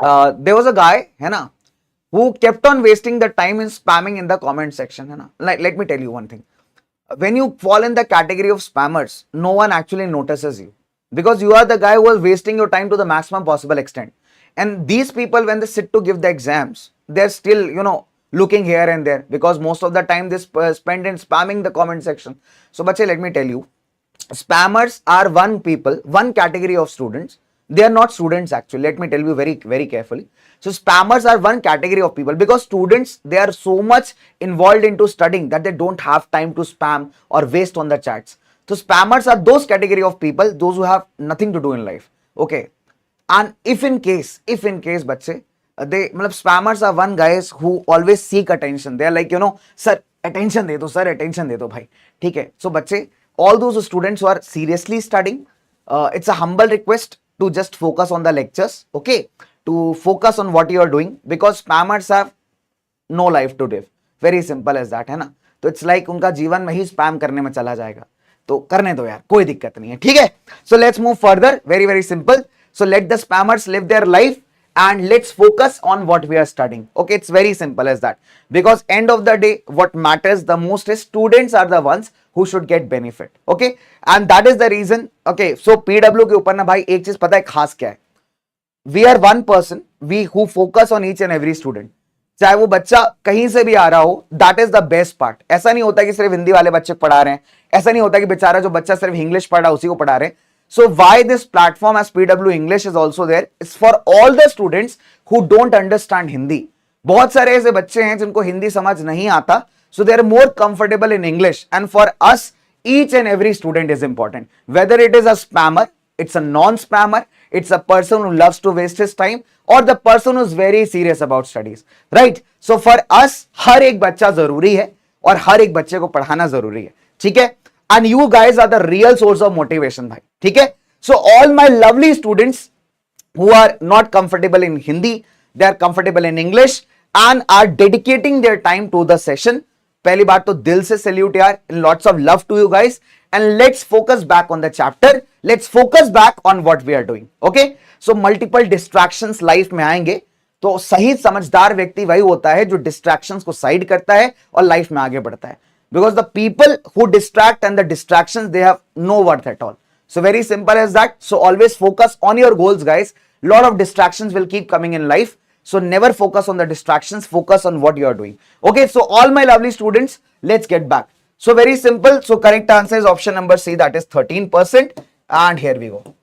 There was a guy, है ना, who kept on wasting the time in spamming in the comment section, है ना। Like, let me tell you one thing. When you fall in the category of spammers, no one actually notices you, because you are the guy who is wasting your time to the maximum possible extent. And these people, when they sit to give the exams, they're still, looking here and there, because most of the time they spend in spamming the comment section. So bache, let me tell you, spammers are one category of students. They are not students actually. Let me tell you very, very carefully. So spammers are one category of people, because students, they are so much involved into studying that they don't have time to spam or waste on the chats. So spammers are those category of people, those who have nothing to do in life. Okay. And if in case bache, they, spammers are one guys who always seek attention. They are like, sir, attention de do, sir, attention de do, bhai. ठीक है, so बच्चे, all those students who are seriously studying, it's a humble request to just focus on the lectures, okay, to focus on what you are doing, because spammers have no life to live. Very simple as that, है ना। तो it's like उनका जीवन में ही spam करने में चला जाएगा। तो करने दो यार, कोई दिक्कत नहीं है। ठीक है, so let's move further. Very, very simple. So let the spammers live their life and let's focus on what we are studying. Okay, it's very simple as that, because end of the day, what matters the most is students are the ones who should get benefit. Okay, and that is the reason. Okay, so PW के ऊपर ना भाई एक चीज पता है खास क्या है? We are one person, we who focus on each and every student. चाहे वो बच्चा कहीं से भी आ रहा हो, that is the best part. ऐसा नहीं होता कि सिर्फ हिंदी वाले बच्चे पढ़ा रहे हैं, ऐसा नहीं होता कि बेचारा जो बच्चा सिर्फ इंग्लिश पढ़ रहा है उसी को पढ़ा रहे हैं। So why this platform as PW English is also there is for all the students who don't understand Hindi. बहुत सारे ऐसे बच्चे हैं जिनको हिंदी समझ नहीं आता, so they are more comfortable in English, and for us each and every student is important, whether it is a spammer, it's a non-spammer, it's a person who loves to waste his time or the person who's very serious about studies, right? So for us, हर एक बच्चा जरूरी है और हर एक बच्चे को पढ़ाना जरूरी है, ठीक है? And you guys are the real source of motivation, भाई, ठीक है? So all my lovely students who are not comfortable in Hindi, they are comfortable in English and are dedicating their time to the session. पहली बात तो दिल से salute यार, lots of love to you guys, and let's focus back on the chapter. Let's focus back on what we are doing. Okay? So multiple distractions life में आएंगे, तो सही समझदार व्यक्ति वही होता है जो distractions को साइड करता है और लाइफ में आगे बढ़ता है. Because the people who distract and the distractions, they have no worth at all. So very simple as that. So always focus on your goals, guys. Lot of distractions will keep coming in life. So never focus on the distractions, focus on what you are doing. Okay, so all my lovely students, let's get back. So very simple. So correct answer is option number C, that is 13%. And here we go.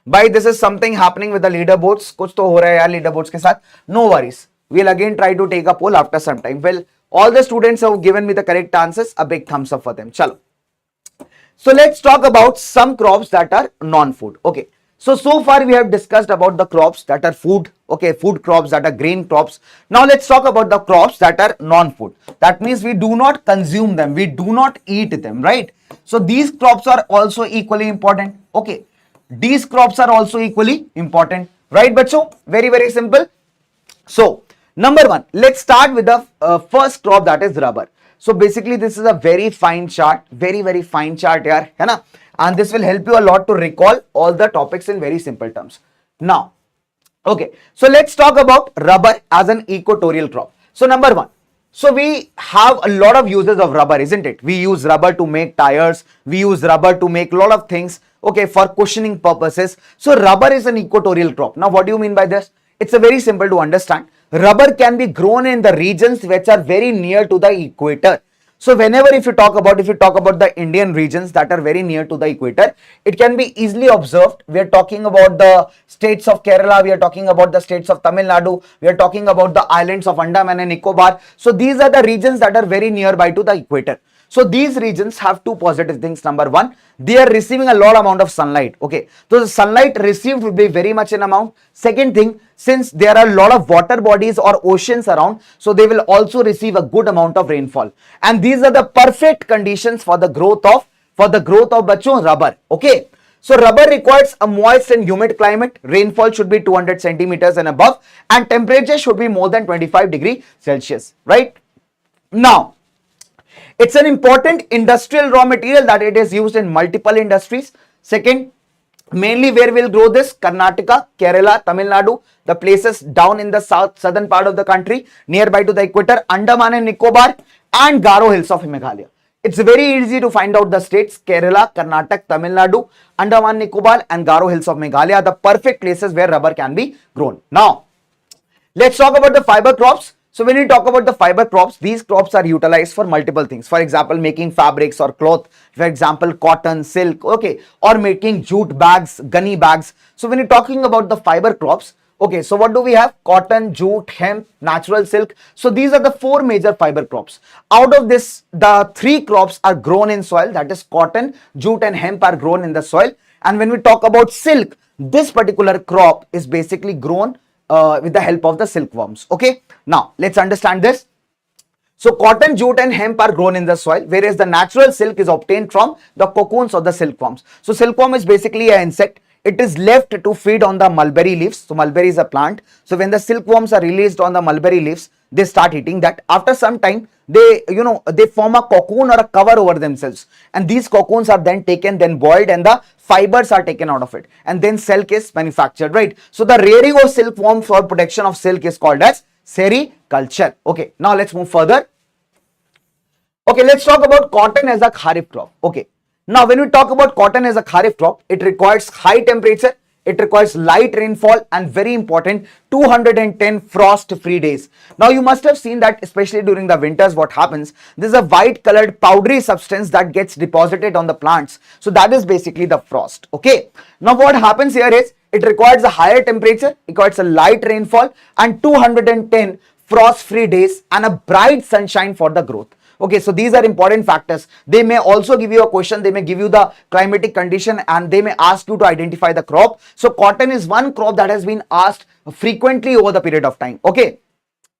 Bhai, this is something happening with the leaderboards. कुछ तो हो रहा है यार leaderboards के साथ. No worries. We'll again try to take a poll after some time. Well, all the students have given me the correct answers. A big thumbs up for them. Chalo. So let's talk about some crops that are non-food. Okay. So far we have discussed about the crops that are food, okay, food crops that are grain crops. Now let's talk about the crops that are non-food. That means we do not consume them, we do not eat them, right? So these crops are also equally important, okay. These crops are also equally important, right, bacho? Very, very simple. So number one, let's start with the first crop, that is rubber. So basically this is a very fine chart, very, very fine chart yaar, hai na? And this will help you a lot to recall all the topics in very simple terms. Now, okay, so let's talk about rubber as an equatorial crop. So number one, so we have a lot of uses of rubber, isn't it? We use rubber to make tires, we use rubber to make a lot of things, okay, for cushioning purposes. So rubber is an equatorial crop. Now what do you mean by this? It's a very simple to understand. Rubber can be grown in the regions which are very near to the equator. So whenever if you talk about the Indian regions that are very near to the equator, it can be easily observed. We are talking about the states of Kerala, we are talking about the states of Tamil Nadu, we are talking about the islands of Andaman and Nicobar. So these are the regions that are very nearby to the equator. So these regions have two positive things. Number one, they are receiving a lot amount of sunlight. Okay, so the sunlight received will be very much in amount. Second thing, since there are a lot of water bodies or oceans around, so they will also receive a good amount of rainfall. And these are the perfect conditions for the growth of bacho rubber. Okay. So rubber requires a moist and humid climate. Rainfall should be 200 centimeters and above, and temperature should be more than 25 degrees Celsius. Right now, it's an important industrial raw material that it is used in multiple industries. Second, mainly where we'll grow this? Karnataka, Kerala, Tamil Nadu, the places down in the southern part of the country, nearby to the equator, Andaman and Nicobar, and Garo Hills of Meghalaya. It's very easy to find out the states: Kerala, Karnataka, Tamil Nadu, Andaman, Nicobar, and Garo Hills of Meghalaya are the perfect places where rubber can be grown. Now, let's talk about the fiber crops. So when we talk about the fiber crops, these crops are utilized for multiple things. For example, making fabrics or cloth, for example, cotton, silk, okay, or making jute bags, gunny bags. So when you're talking about the fiber crops, okay, so what do we have? Cotton, jute, hemp, natural silk. So these are the four major fiber crops. Out of this, the three crops are grown in soil, that is cotton, jute and hemp are grown in the soil. And when we talk about silk, this particular crop is basically grown with the help of the silkworms. Okay, now let's understand this. So cotton, jute and hemp are grown in the soil, whereas the natural silk is obtained from the cocoons of the silkworms. So silkworm is basically an insect. It is left to feed on the mulberry leaves. So mulberry is a plant. So when the silkworms are released on the mulberry leaves, they start eating that. After some time, they form a cocoon or a cover over themselves, and these cocoons are then taken, then boiled, and the fibers are taken out of it, and then silk is manufactured, right? So the rearing of silkworm for production of silk is called as sericulture. Okay, now let's move further. Okay, let's talk about cotton as a kharif crop. Okay, now when we talk about cotton as a kharif crop, it requires high temperature, it requires light rainfall, and very important, 210 frost-free days. Now you must have seen that especially during the winters, what happens, there's a white colored powdery substance that gets deposited on the plants. So that is basically the frost. Okay, now what happens here is, it requires a higher temperature, it requires a light rainfall, and 210 frost-free days and a bright sunshine for the growth. Okay, so these are important factors. They may also give you a question, they may give you the climatic condition, and they may ask you to identify the crop. So cotton is one crop that has been asked frequently over the period of time. Okay,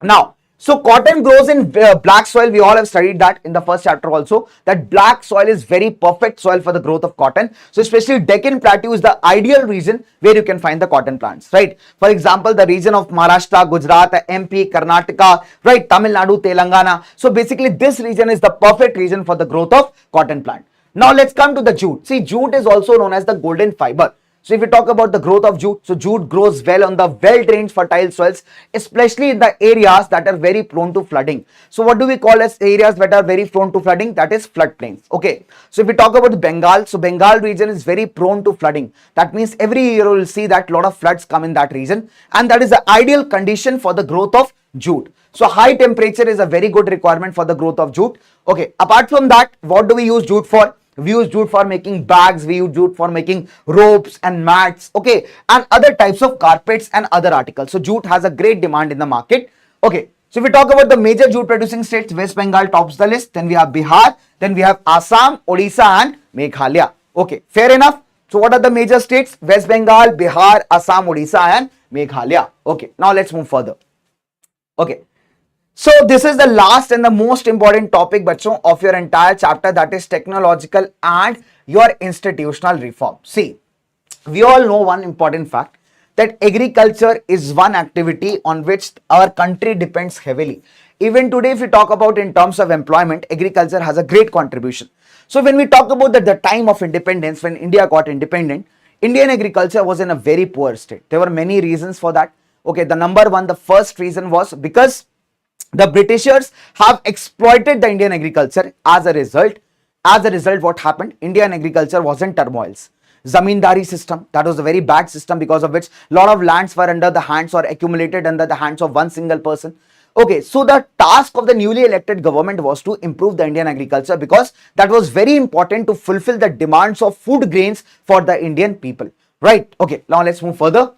now, so cotton grows in black soil. We all have studied that in the first chapter also, that black soil is very perfect soil for the growth of cotton. So especially Deccan Plateau is the ideal region where you can find the cotton plants, right? For example, the region of Maharashtra, Gujarat, MP, Karnataka, right? Tamil Nadu, Telangana. So basically this region is the perfect region for the growth of cotton plant. Now let's come to the jute. See, jute is also known as the golden fiber. So if we talk about the growth of jute, so jute grows well on the well-drained fertile soils, especially in the areas that are very prone to flooding. So what do we call as areas that are very prone to flooding? That is floodplains. Okay. So if we talk about Bengal, so Bengal region is very prone to flooding. That means every year you will see that a lot of floods come in that region, and that is the ideal condition for the growth of jute. So high temperature is a very good requirement for the growth of jute. Okay. Apart from that, what do we use jute for? We use jute for making bags, we use jute for making ropes and mats, okay, and other types of carpets and other articles. So jute has a great demand in the market. Okay, so if we talk about the major jute producing states, West Bengal tops the list, then we have Bihar, then we have Assam, Odisha and Meghalaya. Okay, fair enough. So what are the major states? West Bengal, Bihar, Assam, Odisha and Meghalaya. Okay, now let's move further. Okay. So this is the last and the most important topic, bachon, of your entire chapter, that is technological and your institutional reform. See, we all know one important fact, that agriculture is one activity on which our country depends heavily. Even today, if we talk about in terms of employment, agriculture has a great contribution. So when we talk about the time of independence, when India got independent, Indian agriculture was in a very poor state. There were many reasons for that. Okay, the number one, the first reason was because the Britishers have exploited the Indian agriculture. As a result, what happened? Indian agriculture was in turmoils. Zamindari system, that was a very bad system, because of which a lot of lands were under the hands or accumulated under the hands of one single person. Okay, so the task of the newly elected government was to improve the Indian agriculture, because that was very important to fulfill the demands of food grains for the Indian people, right? Okay, now let's move further.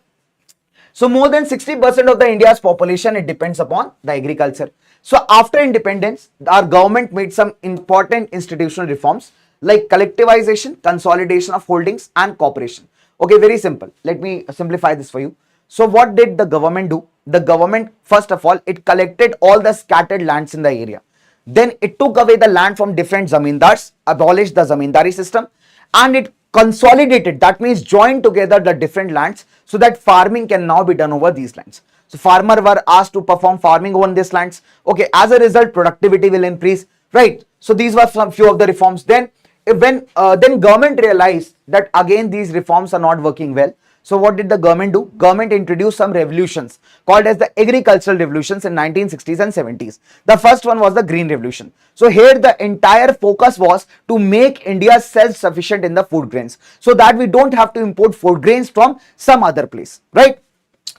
So more than 60% of the India's population, it depends upon the agriculture. So after independence, our government made some important institutional reforms like collectivization, consolidation of holdings and cooperation. Okay, very simple. Let me simplify this for you. So what did the government do? The government, first of all, it collected all the scattered lands in the area. Then it took away the land from different zamindars, abolished the zamindari system, and it consolidated, that means joined together the different lands, so that farming can now be done over these lands. So farmers were asked to perform farming on these lands. Okay, as a result, productivity will increase, right? So these were some few of the reforms. Then when government realized that again these reforms are not working well, so what did the government do? Government introduced some revolutions called as the agricultural revolutions in 1960s and 70s. The first one was the Green Revolution. So here the entire focus was to make India self-sufficient in the food grains, so that we don't have to import food grains from some other place, right?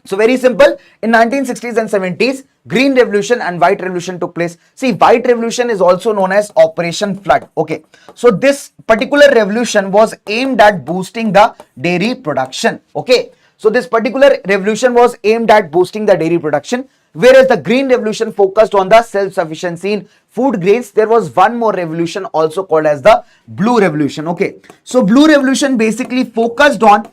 So very simple, in 1960s and 70s, Green Revolution and White Revolution took place. See, White Revolution is also known as Operation Flood. Okay, so this particular revolution was aimed at boosting the dairy production. Okay, so this particular revolution was aimed at boosting the dairy production, whereas the Green Revolution focused on the self-sufficiency in food grains. There was one more revolution also called as the Blue Revolution. Okay, so Blue Revolution basically focused on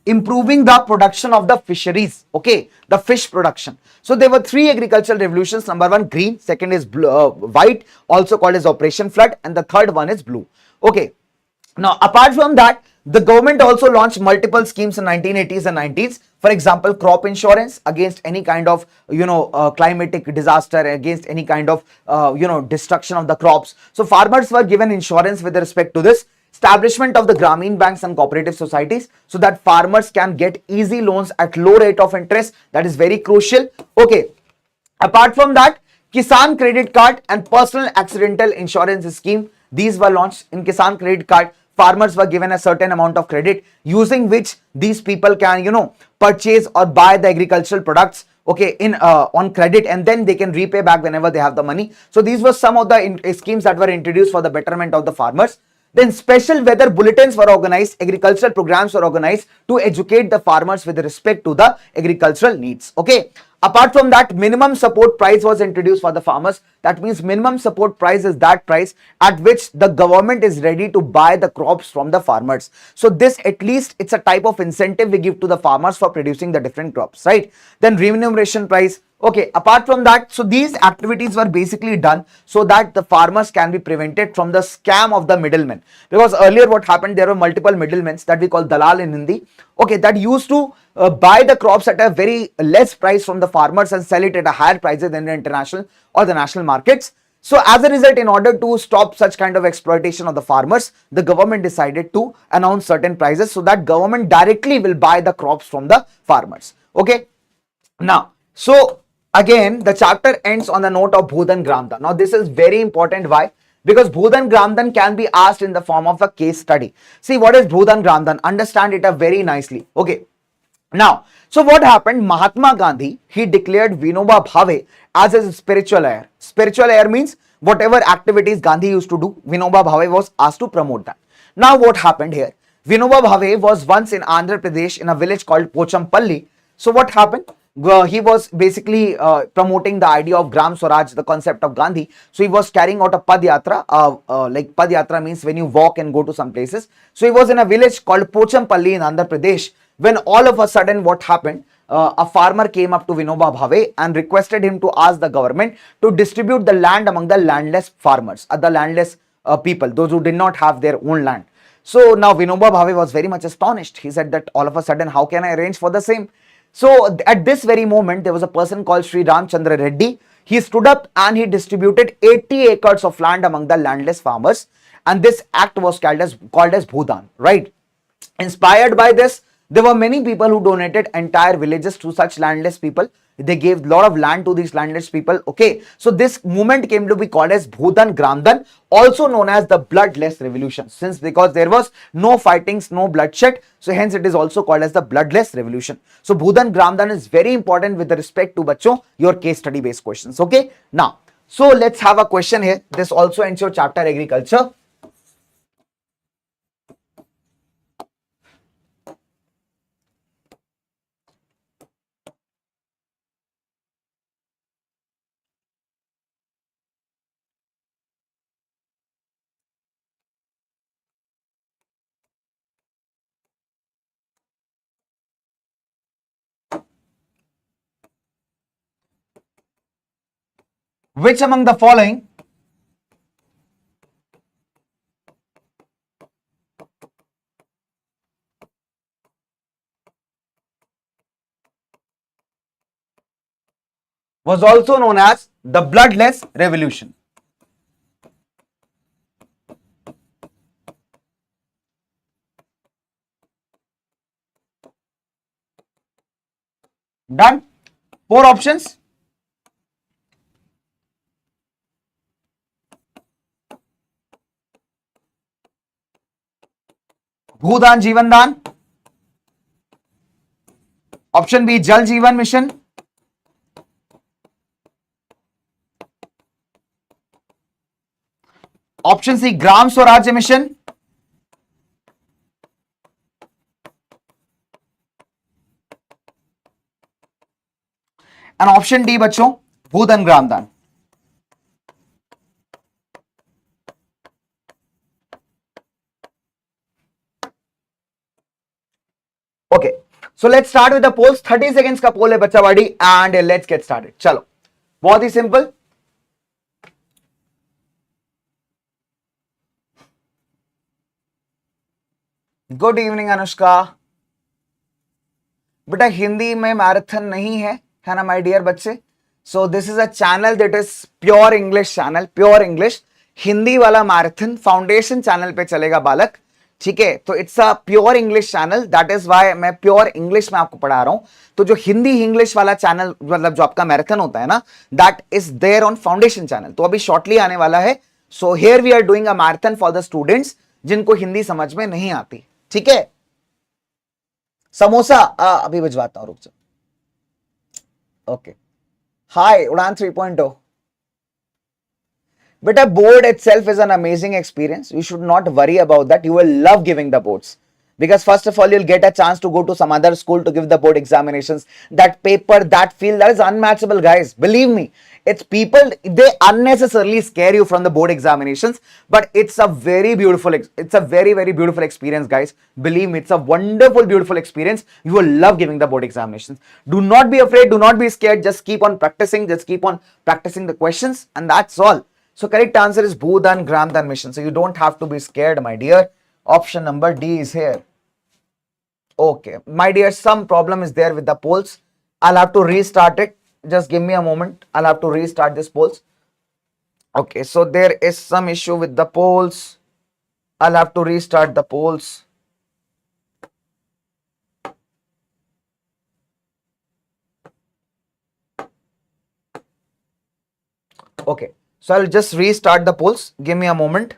improving the production of the fisheries, okay, the fish production. So there were three agricultural revolutions. Number one, green; second is white, also called as Operation Flood; and the third one is blue. Okay, now apart from that, the government also launched multiple schemes in 1980s and 90s. For example, crop insurance against any kind of climatic disaster, against any kind of destruction of the crops. So farmers were given insurance with respect to this. Establishment of the Grameen banks and cooperative societies, so that farmers can get easy loans at low rate of interest. That is very crucial. Okay, apart from that, Kisan credit card and personal accidental insurance scheme, these were launched. In Kisan credit card, farmers were given a certain amount of credit, using which these people can purchase or buy the agricultural products, okay, in on credit, and then they can repay back whenever they have the money. So these were some of the schemes that were introduced for the betterment of the farmers. Then special weather bulletins were organized, agricultural programs were organized to educate the farmers with respect to the agricultural needs. Okay. Apart from that, minimum support price was introduced for the farmers. That means minimum support price is that price at which the government is ready to buy the crops from the farmers. So this, at least it's a type of incentive we give to the farmers for producing the different crops, right? Then remuneration price. Okay, apart from that, so these activities were basically done so that the farmers can be prevented from the scam of the middlemen. Because earlier what happened, there were multiple middlemen that we call dalal in Hindi. Okay, that used to buy the crops at a very less price from the farmers and sell it at a higher price than the international or the national markets. So as a result, in order to stop such kind of exploitation of the farmers, the government decided to announce certain prices so that government directly will buy the crops from the farmers. Okay. Now, so again, the chapter ends on the note of Bhudan Gramdan. Now, this is very important. Why? Because Bhudan Gramdan can be asked in the form of a case study. See, what is Bhudan Gramdan? Understand it very nicely. Okay. Now, so what happened? Mahatma Gandhi, he declared Vinoba Bhave as his spiritual heir. Spiritual heir means whatever activities Gandhi used to do, Vinoba Bhave was asked to promote that. Now, what happened here? Vinoba Bhave was once in Andhra Pradesh in a village called Pochampalli. So what happened? He was basically promoting the idea of Gram Swaraj, the concept of Gandhi. So he was carrying out a Padyatra. Like Padyatra means when you walk and go to some places. So he was in a village called Pochampalli in Andhra Pradesh, when all of a sudden what happened? A farmer came up to Vinoba Bhave and requested him to ask the government to distribute the land among the landless farmers, the landless people, those who did not have their own land. So now Vinoba Bhave was very much astonished. He said that all of a sudden, how can I arrange for the same? So at this very moment, there was a person called Sri Ramchandra Reddy. He stood up and he distributed 80 acres of land among the landless farmers. And this act was called as Bhudan, right? Inspired by this, there were many people who donated entire villages to such landless people. They gave a lot of land to these landless people. Okay, so this movement came to be called as Bhudan Gramdan, also known as the bloodless revolution, since because there was no fightings, no bloodshed, so hence it is also called as the bloodless revolution. So Bhudan Gramdan is very important with respect to bacho, your case study based questions. Okay, now so let's have a question here. This also ends your chapter agriculture. Which among the following was also known as the bloodless revolution? Done. 4 options. भूदान जीवन दान, option B जल जीवन mission, option C ग्राम स्वराज्य mission, and option D बच्चों भूधन ग्राम दान. Okay, so let's start with the polls. 30 seconds का पोल है बच्चा बाड़ी and let's get started. चलो, बहुत ही सिंपल. Good evening Anushka. बेटा हिंदी में मैराथन नहीं है ना माय डियर बच्चे. सो this is a channel that is pure English channel, pure English. Hindi वाला मैराथन फाउंडेशन चैनल पे चलेगा बालक, ठीक है. तो it's a pure English channel, that is why मैं प्योर इंग्लिश में आपको पढ़ा रहा हूं. तो जो हिंदी इंग्लिश वाला चैनल मतलब जो आपका मैराथन होता है ना, that is there on foundation channel. तो अभी शॉर्टली आने वाला है. So here we are doing a marathon for the students जिनको हिंदी समझ में नहीं आती, ठीक है. समोसा अभी भिजवाता हूं, रुक जाओ. ओके, हाय उड़ान 3.0. But a board itself is an amazing experience. You should not worry about that. You will love giving the boards. Because first of all, you'll get a chance to go to some other school to give the board examinations. That paper, that feel, that is unmatchable, guys. Believe me, it's people, they unnecessarily scare you from the board examinations, but it's a very beautiful, it's a very, very beautiful experience, guys. Believe me, it's a wonderful, beautiful experience. You will love giving the board examinations. Do not be afraid, do not be scared. Just keep on practicing, the questions, and that's all. So correct answer is Bhudan Gramdan mission. So you don't have to be scared, my dear. Option number D is here. Okay, my dear, some problem is there with the polls. I'll have to restart it. Just give me a moment. I'll have to restart this polls. Okay, so there is some issue with the polls. I'll have to restart the polls. Okay, so I'll just restart the polls. Give me a moment.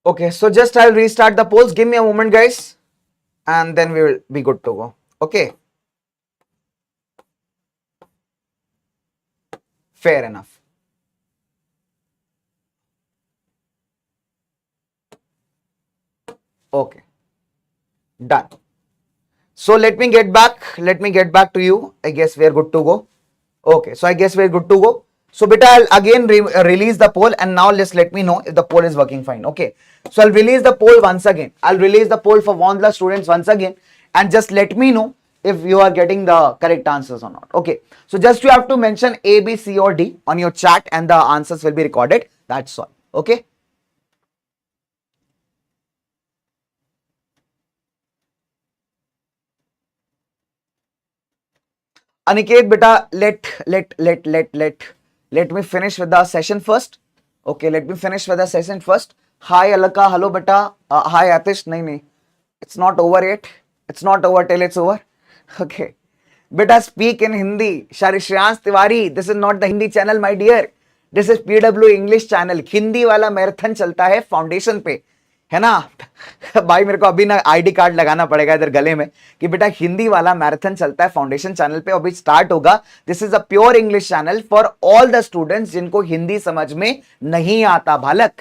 Okay, so just I'll restart the polls. Give me a moment, guys, and then we will be good to go. Okay. Fair enough. Okay. Done. So let me get back to you. I guess we're good to go. Okay, so I guess we're good to go. So beta, I'll again release the poll, and now let me know if the poll is working fine. Okay, so I'll release the poll once again. I'll release the poll for Wallah students once again, and just let me know if you are getting the correct answers or not. Okay, so just you have to mention A, B, C or D on your chat, and the answers will be recorded. That's all. Okay. Aniket, beta, let me finish with the session first. Okay, let me finish with the session first. Hi, Alaka. Hello, beta. Hi, Atish. No. It's not over yet. It's not over till it's over. Okay. Beta, speak in Hindi. Shriyans Tiwari. This is not the Hindi channel, my dear. This is PW English channel. Hindi वाला marathon चलता है foundation पे, है ना भाई. मेरे को अभी ना आईडी कार्ड लगाना पड़ेगा इधर गले में कि बेटा हिंदी वाला मैराथन चलता है फाउंडेशन चैनल पे, अभी स्टार्ट होगा. This is a pure English channel for all the students जिनको हिंदी समझ में नहीं आता. बालक,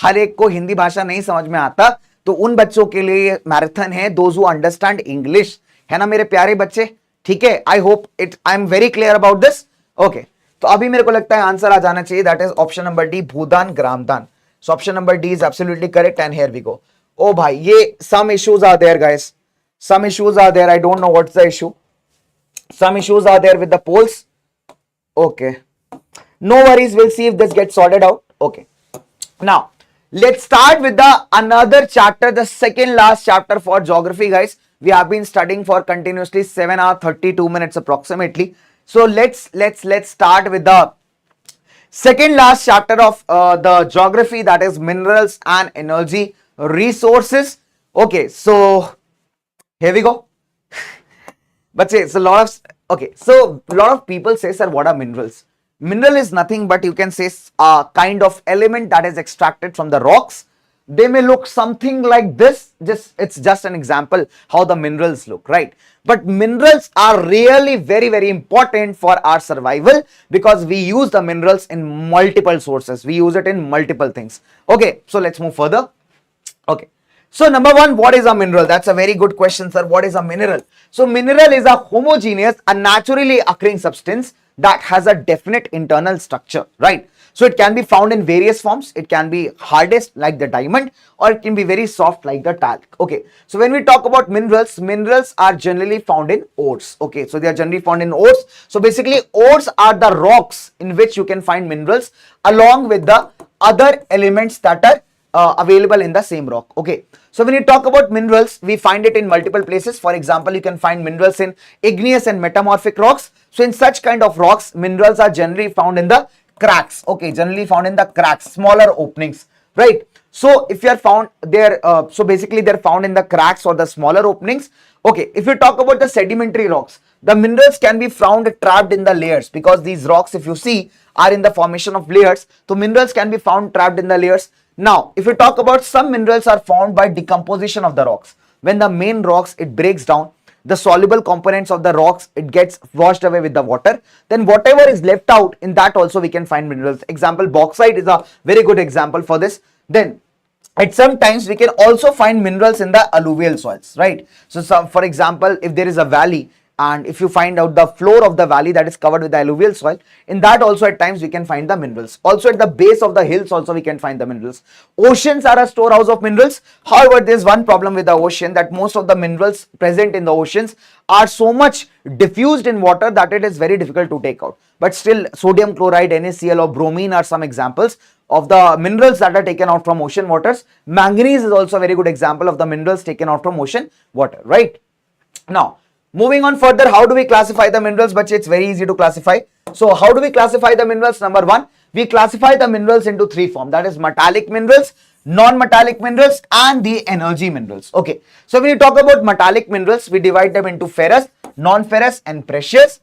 हर एक को हिंदी भाषा नहीं समझ में आता, तो उन बच्चों के लिए मैराथन है, दोज हु अंडरस्टैंड इंग्लिश, है ना मेरे प्यारे बच्चे. ठीक है, I hope it, I am very clear about this. Okay, तो अभी मेरे को लगता है आंसर आ जाना चाहिए. That is option number D, Bhoodan Gramdan. So option number D is absolutely correct, and here we go. Oh bhai, ye some issues are there, guys. Some issues are there. I don't know what's the issue. Some issues are there with the polls. Okay. No worries. We'll see if this gets sorted out. Okay. Now, let's start with the another chapter, the second last chapter for geography, guys. We have been studying for continuously 7 hours 32 minutes approximately. So let's start with the second last chapter of the geography, that is minerals and energy resources. Okay, so here we go. But say so a lot of people say, sir, what are minerals? Mineral is nothing but, you can say, a kind of element that is extracted from the rocks. They may look something like this. It's just an example how the minerals look, right? But minerals are really very, very important for our survival, because we use the minerals in multiple sources. We use it in multiple things. Okay, so let's move further. Okay, so number one, what is a mineral? That's a very good question, sir. What is a mineral? So mineral is a homogeneous, a naturally occurring substance that has a definite internal structure, right? So it can be found in various forms. It can be hardest like the diamond, or it can be very soft like the talc. Okay, so when we talk about minerals, minerals are generally found in ores. Okay, so they are generally found in ores. So basically ores are the rocks in which you can find minerals along with the other elements that are available in the same rock. Okay, so when you talk about minerals, we find it in multiple places. For example, you can find minerals in igneous and metamorphic rocks. So in such kind of rocks, minerals are generally found in the cracks. Okay, generally found in the cracks, smaller openings, right? So if you are found there, so basically they're found in the cracks or the smaller openings. Okay, if you talk about the sedimentary rocks, the minerals can be found trapped in the layers, because these rocks, if you see, are in the formation of layers. So minerals can be found trapped in the layers. Now, if we talk about some minerals are found by decomposition of the rocks. When the main rocks, it breaks down, the soluble components of the rocks, it gets washed away with the water. Then whatever is left out, in that also we can find minerals. Example, bauxite is a very good example for this. Then at some times we can also find minerals in the alluvial soils, right? So for example, if there is a valley, and if you find out the floor of the valley that is covered with the alluvial soil, in that also at times we can find the minerals. Also at the base of the hills also we can find the minerals. Oceans are a storehouse of minerals. However, there is one problem with the ocean, that most of the minerals present in the oceans are so much diffused in water that it is very difficult to take out. But still, sodium chloride, NaCl or bromine are some examples of the minerals that are taken out from ocean waters. Manganese is also a very good example of the minerals taken out from ocean water, right? Now, moving on further, how do we classify the minerals? But it's very easy to classify. So how do we classify the minerals? Number one, we classify the minerals into three forms, that is metallic minerals, non-metallic minerals and the energy minerals. Okay, so when you talk about metallic minerals, we divide them into ferrous, non-ferrous and precious.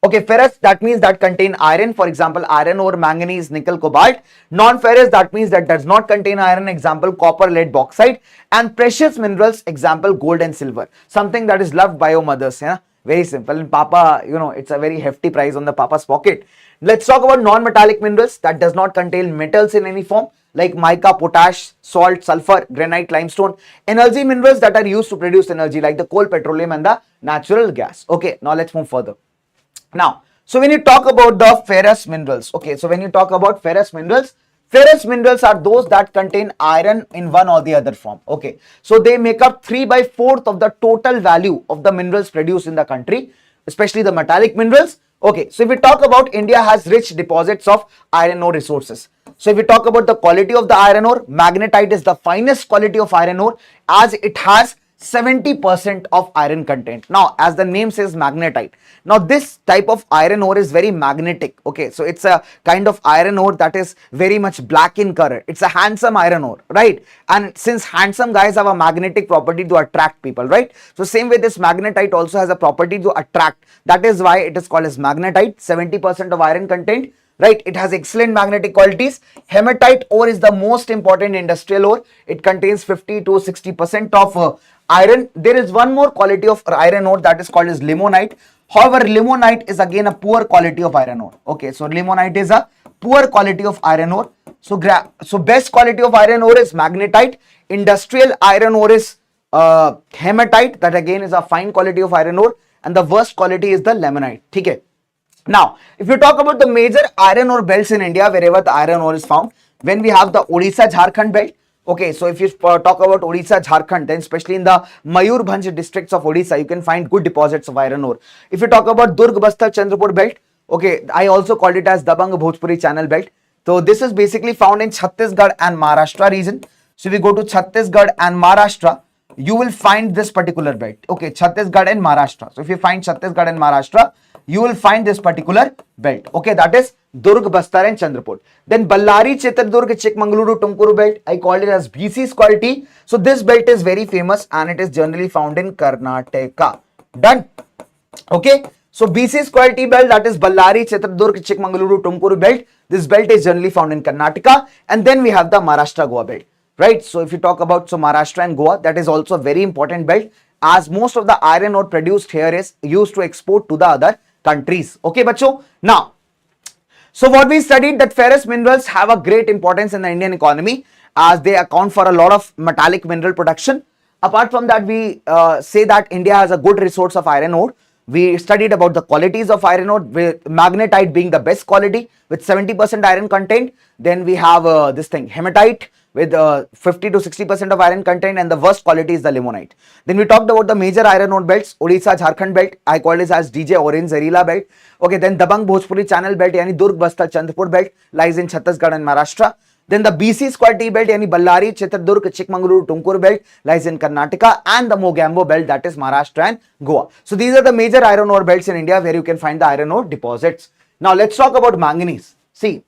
Okay, ferrous, that means that contain iron, for example iron ore, manganese, nickel, cobalt. Non-ferrous, that means that does not contain iron, example copper, lead, bauxite. And precious minerals, example gold and silver, something that is loved by your mothers. Yeah, very simple. And Papa, it's a very hefty price on the Papa's pocket. Let's talk about non-metallic minerals that does not contain metals in any form, like mica, potash, salt, sulfur, granite, limestone. Energy minerals that are used to produce energy, like the coal, petroleum and the natural gas. Okay, now let's move further. Now, so when you talk about the ferrous minerals, okay, so when you talk about ferrous minerals are those that contain iron in one or the other form. Okay, so they make up 3/4 of the total value of the minerals produced in the country, especially the metallic minerals. Okay, so if we talk about, India has rich deposits of iron ore resources. So if we talk about the quality of the iron ore, magnetite is the finest quality of iron ore, as it has 70% of iron content. Now, as the name says, magnetite. Now, this type of iron ore is very magnetic. Okay, so it's a kind of iron ore that is very much black in color. It's a handsome iron ore, right? And since handsome guys have a magnetic property to attract people, right? So same way, this magnetite also has a property to attract. That is why it is called as magnetite. 70% of iron content, right? It has excellent magnetic qualities. Hematite ore is the most important industrial ore. It contains 50 to 60% of iron. There is one more quality of iron ore that is called as limonite. However, limonite is again a poor quality of iron ore. Okay, so limonite is a poor quality of iron ore. So best quality of iron ore is magnetite. Industrial iron ore is hematite, that again is a fine quality of iron ore, and the worst quality is the limonite. Okay. Now, if you talk about the major iron ore belts in India, wherever the iron ore is found, when we have the Odisha Jharkhand belt. Okay, so if you talk about Odisha Jharkhand, then especially in the Mayurbhanj districts of Odisha, you can find good deposits of iron ore. If you talk about Durg Bastar Chandrapur belt, okay, I also called it as Dabang Bhojpuri channel belt. So this is basically found in Chhattisgarh and Maharashtra region. So if we go to Chhattisgarh and Maharashtra, you will find this particular belt. Okay, Chhattisgarh and Maharashtra. So if you find Chhattisgarh and Maharashtra, you will find this particular belt. Okay, that is Durg, Bastar and Chandrapur. Then Ballari, Chitradurg, Chikmagaluru, Tumkuru belt, I called it as BC quality. So this belt is very famous and it is generally found in Karnataka. Done. Okay, so BC quality belt, that is Ballari, Chitradurg, Chikmagaluru, Tumkuru belt. This belt is generally found in Karnataka. And then we have the Maharashtra Goa belt, right? So if you talk about Maharashtra and Goa, that is also a very important belt, as most of the iron ore produced here is used to export to the other countries. Okay, bacho. Now, so what we studied, that ferrous minerals have a great importance in the Indian economy, as they account for a lot of metallic mineral production. Apart from that, we say that India has a good resource of iron ore. We studied about the qualities of iron ore, with magnetite being the best quality with 70% iron content. Then we have this thing, hematite, with 50 to 60% of iron content, and the worst quality is the limonite. Then we talked about the major iron ore belts. Odisha Jharkhand belt, I called it as DJ Orange Zarila belt. Okay, then Dabang Bhojpuri channel belt, yani Durg Bastar Chandrapur belt, lies in Chhattisgarh and Maharashtra. Then the BC quality belt, yani Ballari, Chitradurg, Chikmagaluru, Tumkur belt, lies in Karnataka, and the Mogambo belt, that is Maharashtra and Goa. So these are the major iron ore belts in India where you can find the iron ore deposits. Now let's talk about manganese. See,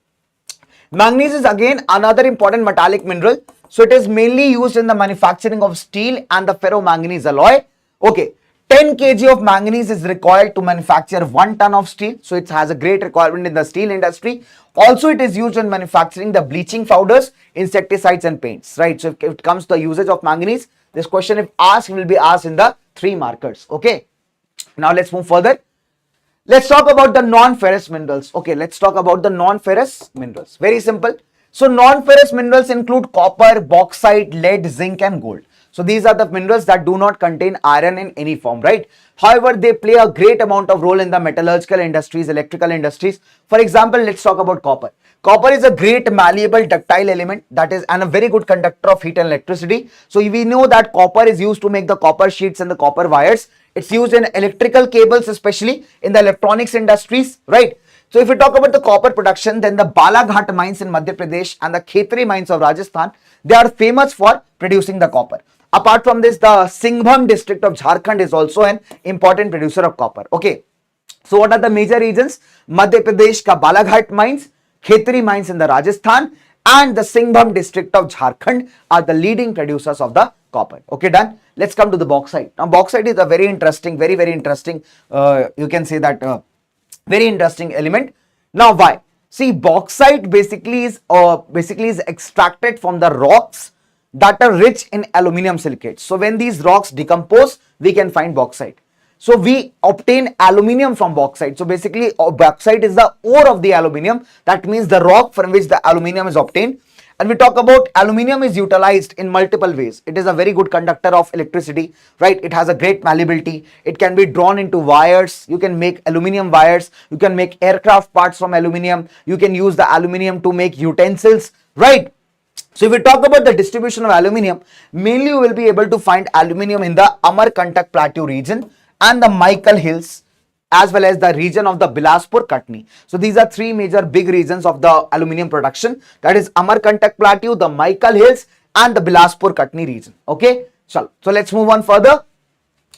manganese is again another important metallic mineral. So it is mainly used in the manufacturing of steel and the ferromanganese alloy. Okay, 10 kg of manganese is required to manufacture 1 ton of steel. So it has a great requirement in the steel industry. Also, it is used in manufacturing the bleaching powders, insecticides and paints, right? So if it comes to the usage of manganese, this question if asked will be asked in the 3 markers. Okay. Now let's move further. Let's talk about the non-ferrous minerals. Okay, let's talk about the non-ferrous minerals. Very simple. So non-ferrous minerals include copper, bauxite, lead, zinc and gold. So these are the minerals that do not contain iron in any form, right? However, they play a great amount of role in the metallurgical industries, electrical industries. For example, let's talk about copper. Copper is a great malleable ductile element that is and a very good conductor of heat and electricity. So we know that copper is used to make the copper sheets and the copper wires. It's used in electrical cables, especially in the electronics industries, right? So if we talk about the copper production, then the Balaghat mines in Madhya Pradesh and the Khetri mines of Rajasthan, they are famous for producing the copper. Apart from this, the Singhbhum district of Jharkhand is also an important producer of copper. Okay. So what are the major regions? Madhya Pradesh ka Balaghat mines, Khetri mines in the Rajasthan and the Singhbhum district of Jharkhand are the leading producers of the copper. Okay, done. Let's come to the bauxite. Now bauxite is a very interesting, very interesting, you can say that very interesting element. Now why? See, bauxite basically is extracted from the rocks that are rich in aluminum silicates. So when these rocks decompose, we can find bauxite. So we obtain aluminium from bauxite. So basically bauxite is the ore of the aluminium. That means the rock from which the aluminium is obtained. And we talk about aluminium is utilized in multiple ways. It is a very good conductor of electricity, right? It has a great malleability. It can be drawn into wires. You can make aluminium wires. You can make aircraft parts from aluminium. You can use the aluminium to make utensils, right? So if we talk about the distribution of aluminium, mainly you will be able to find aluminium in the Amarkantak Plateau region and the Michael Hills, as well as the region of the Bilaspur Katni. So these are 3 major big regions of the aluminium production, that is Amarkantak Plateau, the Michael Hills and the Bilaspur Katni region. Okay, so let's move on further.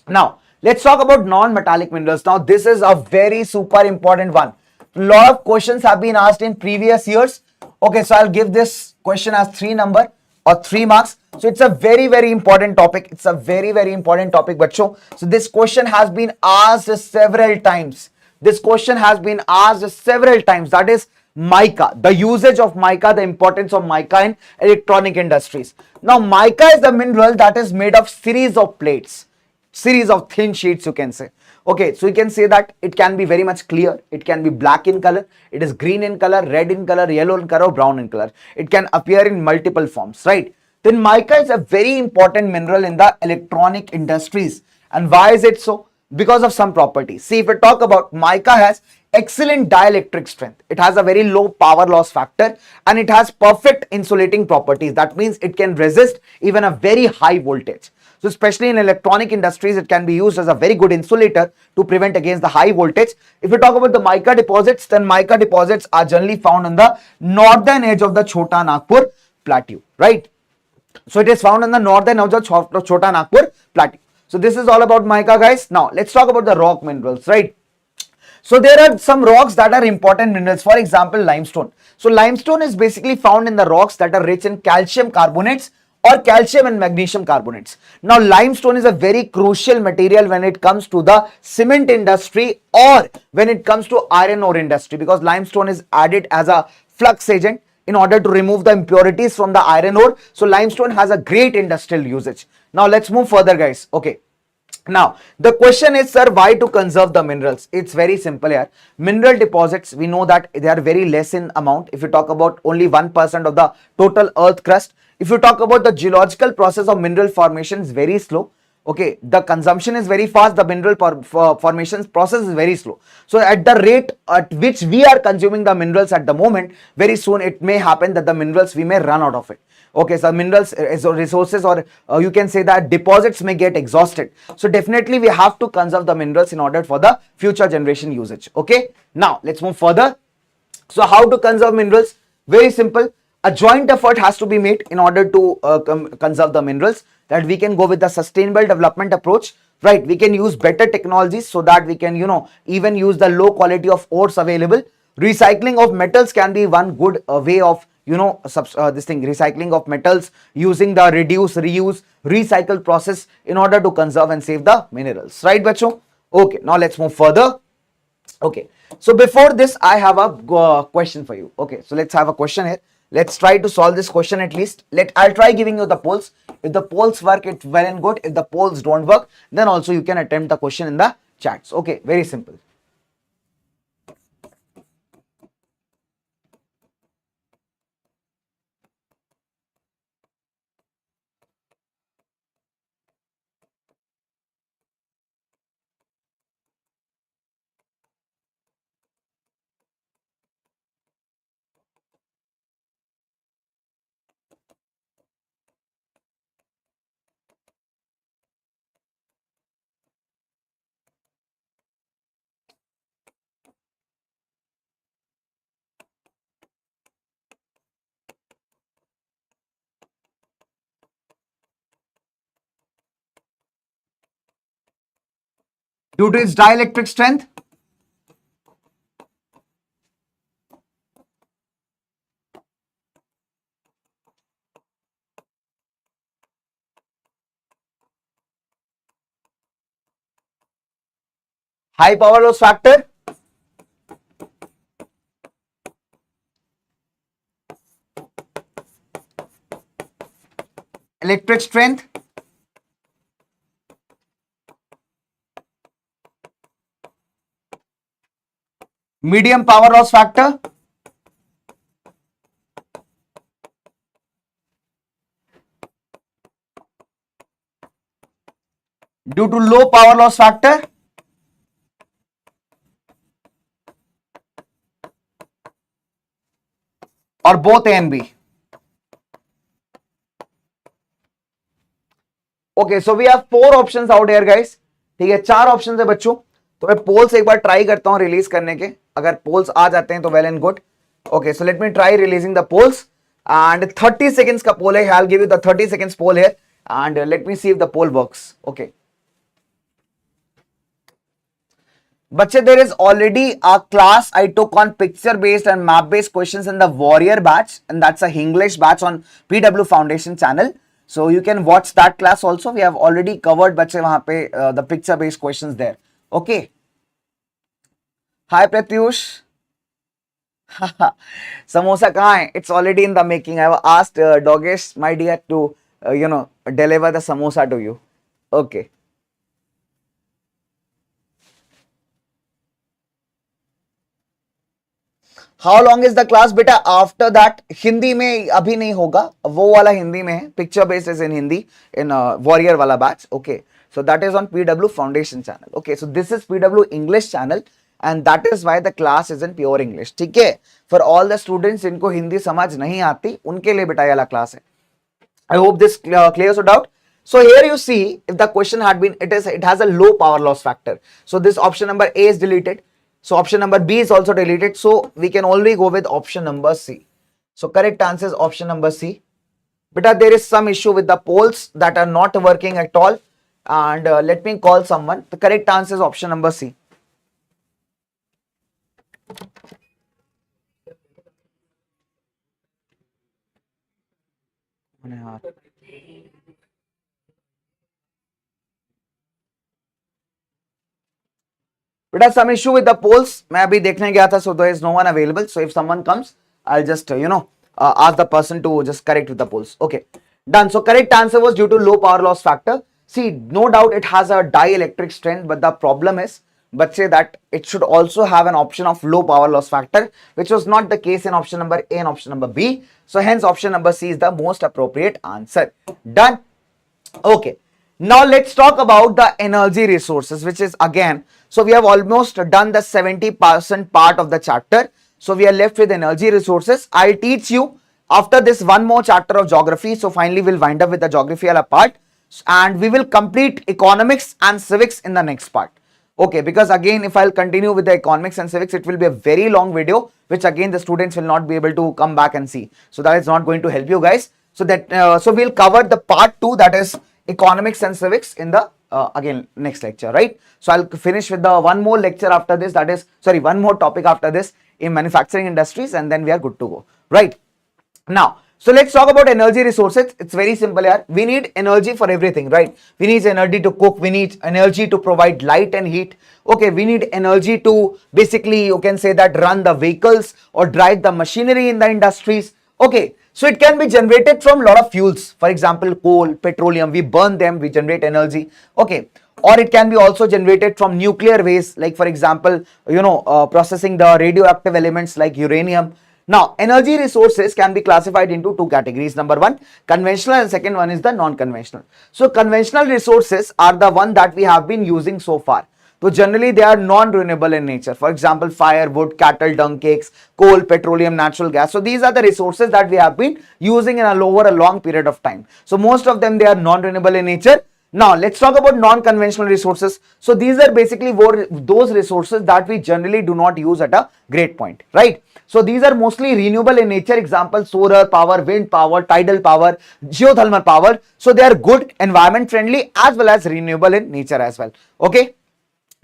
Now let's talk about non-metallic minerals. Now this is a very super important one. A lot of questions have been asked in previous years. Okay, so I'll give this question as 3 number or 3 marks. So it's a very important topic. It's a very important topic, bacho. So this question has been asked several times. This question has been asked several times. That is mica, the usage of mica, the importance of mica in electronic industries. Now mica is the mineral that is made of series of plates, series of thin sheets, you can say. Okay, so you can say that it can be very much clear. It can be black in color. It is green in color, red in color, yellow in color, brown in color. It can appear in multiple forms, right? Then mica is a very important mineral in the electronic industries. And why is it so? Because of some properties. See, if we talk about mica has excellent dielectric strength. It has a very low power loss factor and it has perfect insulating properties. That means it can resist even a very high voltage. So especially in electronic industries, it can be used as a very good insulator to prevent against the high voltage. If we talk about the mica deposits, then mica deposits are generally found on the northern edge of the Chota Nagpur Plateau, right? So it is found on the northern edge of Chota Nagpur Plateau. So this is all about mica, guys. Now let's talk about the rock minerals, right? So there are some rocks that are important minerals. For example, limestone. So limestone is basically found in the rocks that are rich in calcium carbonates or calcium and magnesium carbonates. Now limestone is a very crucial material when it comes to the cement industry or when it comes to iron ore industry, because limestone is added as a flux agent in order to remove the impurities from the iron ore. So limestone has a great industrial usage. Now let's move further, guys. Okay. Now the question is, sir, why to conserve the minerals? It's very simple here. Mineral deposits, we know that they are very less in amount. If you talk about only 1% of the total earth crust. If you talk about the geological process of mineral formation is very slow. Okay, the consumption is very fast. The mineral formation process is very slow. So at the rate at which we are consuming the minerals at the moment, very soon it may happen that the minerals we may run out of it. Okay, so minerals resources or you can say that deposits may get exhausted. So definitely we have to conserve the minerals in order for the future generation usage. Okay, now let's move further. So how to conserve minerals? Very simple. A joint effort has to be made in order to conserve the minerals. That we can go with the sustainable development approach, right? We can use better technologies so that we can, even use the low quality of ores available. Recycling of metals can be one good way of, this thing, recycling of metals using the reduce, reuse, recycle process in order to conserve and save the minerals, right bacho? Okay, now let's move further. Okay, so before this I have a question for you. Okay, so let's have a question here. Let's try to solve this question at least. I'll try giving you the polls. If the polls work, it's well and good. If the polls don't work, then also you can attempt the question in the chats. Okay, very simple. Due to its dielectric strength, high power loss factor, electric strength, medium power loss factor, due to low power loss factor, or both A and B. Okay, so we have 4 options out here guys. ठीक है, 4 option है बच्चों. तो मैं poles एक बार try करता हूं release करने के. अगर पोल्स आ जाते हैं तो well and good. Okay, so let me try releasing the polls and 30 seconds का पोल है. I'll give you the 30 seconds poll here and let me see if the poll works. Okay, बच्चे, there is already a class I took on picture based and map based questions in the warrior batch, and that's a English batch on PW Foundation channel. So you can watch that class also. We have already covered बच्चे वहां पे the picture based questions there. Okay. Hi Pratyush. Samosa कहाँ है? It's already in the making. I have asked Dogesh, my dear, to deliver the samosa to you. Okay. How long is the class? बेटा after that Hindi में अभी नहीं होगा, वो वाला हिंदी में है. Picture based is in Hindi in warrior वाला बैच. Okay, so that is on PW foundation channel. Okay, so this is PW English channel and that is why the class is in pure English. ठीक है, for all the students जिनको हिंदी समझ नहीं आती उनके लिए बेटा ये वाला क्लास है. I hope this clears your doubt. So here you see, if the question had been, it has a low power loss factor. So this option number A is deleted. So option number B is also deleted. So we can only go with option number C. So correct answer is option number C. But there is some issue with the polls that are not working at all. And let me call someone. The correct answer is option number C. But has some issue with the polls. मैं अभी देखने गया था, so there is no one available. So if someone comes, I'll just ask the person to just correct with the polls. Okay, done. So correct answer was due to low power loss factor. See, no doubt it has a dielectric strength, but the problem is, but say that it should also have an option of low power loss factor, which was not the case in option number A and option number B. So hence option number C is the most appropriate answer. Done. Okay. Now let's talk about the energy resources, which is again, so we have almost done the 70% part of the chapter. So we are left with energy resources. I'll teach you after this one more chapter of geography. So finally we'll wind up with the geography part and we will complete economics and civics in the next part. Okay, because again, if I'll continue with the economics and civics, it will be a very long video, which again the students will not be able to come back and see. So that is not going to help you guys. So that so we'll cover the part 2, that is economics and civics, in the again next lecture, right? So I'll finish with the one more lecture after this, that is, sorry, one more topic after this in manufacturing industries, and then we are good to go, right? Now, so let's talk about energy resources. It's very simple here. We need energy for everything, right? We need energy to cook. We need energy to provide light and heat. Okay, we need energy to basically, you can say that, run the vehicles or drive the machinery in the industries. Okay, so it can be generated from a lot of fuels. For example, coal, petroleum, we burn them, we generate energy. Okay, or it can be also generated from nuclear waste, like for example, processing the radioactive elements like uranium. Now, energy resources can be classified into two categories. Number one, conventional, and second one is the non-conventional. So, conventional resources are the one that we have been using so far. So, generally they are non-renewable in nature. For example, firewood, cattle dung cakes, coal, petroleum, natural gas. So, these are the resources that we have been using over a long period of time. So, most of them, they are non-renewable in nature. Now, let's talk about non-conventional resources. So, these are basically those resources that we generally do not use at a great point, right? So, these are mostly renewable in nature. Example, solar power, wind power, tidal power, geothermal power. So, they are good, environment friendly, as well as renewable in nature as well. Okay,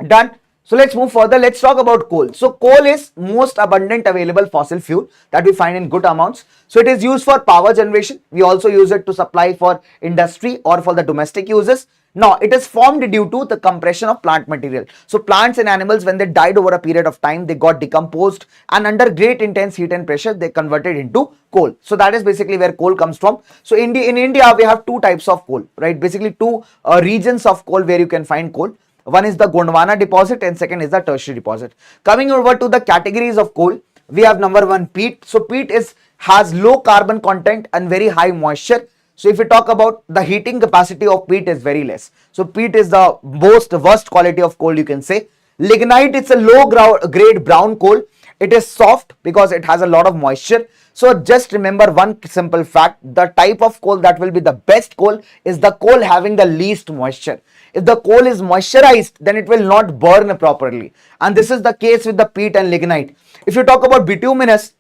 done. So let's move further. Let's talk about coal. So coal is most abundant available fossil fuel that we find in good amounts. So it is used for power generation. We also use it to supply for industry or for the domestic uses. Now it is formed due to the compression of plant material. So plants and animals, when they died over a period of time, they got decomposed, and under great intense heat and pressure, they converted into coal. So that is basically where coal comes from. So in India, we have two types of coal, right? Basically two regions of coal where you can find coal. One is the Gondwana deposit and second is the tertiary deposit. Coming over to the categories of coal, we have number one, peat. So peat has low carbon content and very high moisture. So if we talk about the heating capacity of peat is very less. So peat is the worst quality of coal, you can say. Lignite, it's a low grade brown coal. It is soft because it has a lot of moisture. So just remember one simple fact: the type of coal that will be the best coal is the coal having the least moisture. If the coal is moisturized, then it will not burn properly. And this is the case with the peat and lignite. If you talk about bituminous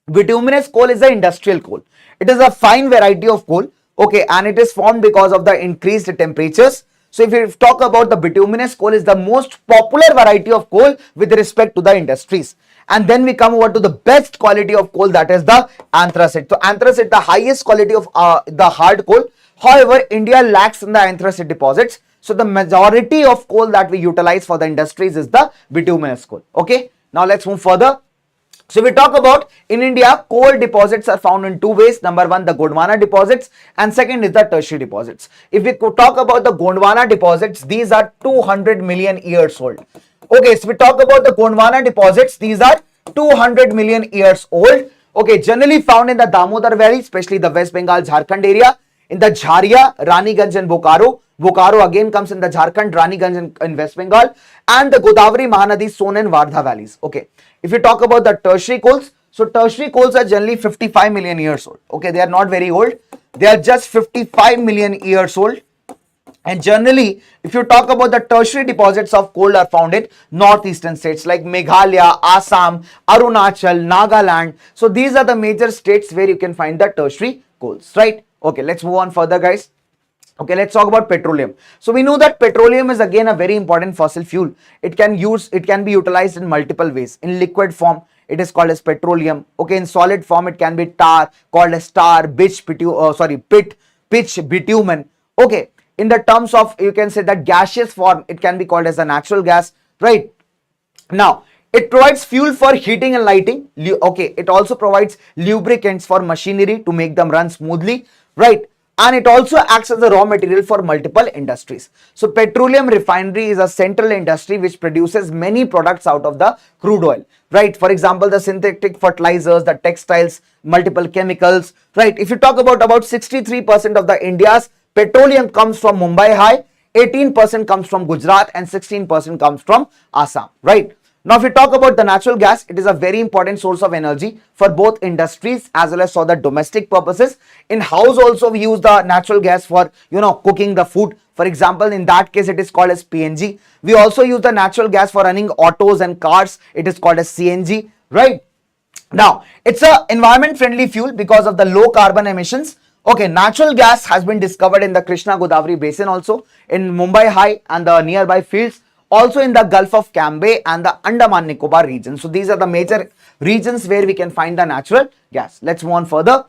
coal is the industrial coal. It is a fine variety of coal. Okay, and it is formed because of the increased temperatures. So if you talk about the bituminous coal is the most popular variety of coal with respect to the industries. And then we come over to the best quality of coal, that is the anthracite. So anthracite, the highest quality of the hard coal. However, India lacks in the anthracite deposits. So the majority of coal that we utilize for the industries is the bituminous coal. Okay, now let's move further. So we talk about in India, coal deposits are found in two ways. Number one, the Gondwana deposits, and second is the tertiary deposits. If we could talk about the Gondwana deposits, these are 200 million years old. Okay, so we talk about the Gondwana deposits, these are 200 million years old. Okay, generally found in the Damodar Valley, especially the West Bengal, Jharkhand area, in the Jharia, Raniganj and Bokaro. Bokaro again comes in the Jharkhand, Raniganj in West Bengal, and the Godavari, Mahanadi, Son and Wardha valleys. Okay, if you talk about the tertiary coals, so tertiary coals are generally 55 million years old. Okay, they are not very old. They are just 55 million years old. And generally, if you talk about the tertiary deposits of coal are found in northeastern states like Meghalaya, Assam, Arunachal, Nagaland. So these are the major states where you can find the tertiary coals, right? Okay, let's move on further, guys. Okay, let's talk about petroleum. So we know that petroleum is again a very important fossil fuel. It can be utilized in multiple ways. In liquid form, it is called as petroleum. Okay, in solid form, it can be tar, called as tar, pitch, bitumen. Okay, in the terms of, you can say that gaseous form, it can be called as a natural gas, right? Now, it provides fuel for heating and lighting. Okay, it also provides lubricants for machinery to make them run smoothly, right? And it also acts as a raw material for multiple industries. So petroleum refinery is a central industry which produces many products out of the crude oil, right? For example, the synthetic fertilizers, the textiles, multiple chemicals, right? If you talk about 63% of the India's petroleum comes from Mumbai High, 18% comes from Gujarat, and 16% comes from Assam, right? Now, if we talk about the natural gas, it is a very important source of energy for both industries as well as for the domestic purposes. In house also, we use the natural gas for, cooking the food. For example, in that case, it is called as PNG. We also use the natural gas for running autos and cars. It is called as CNG, right? Now, it's a environment friendly fuel because of the low carbon emissions. Okay, natural gas has been discovered in the Krishna Godavari basin also, in Mumbai High and the nearby fields, also in the Gulf of Cambay and the Andaman Nicobar region. So these are the major regions where we can find the natural gas. Let's move on further.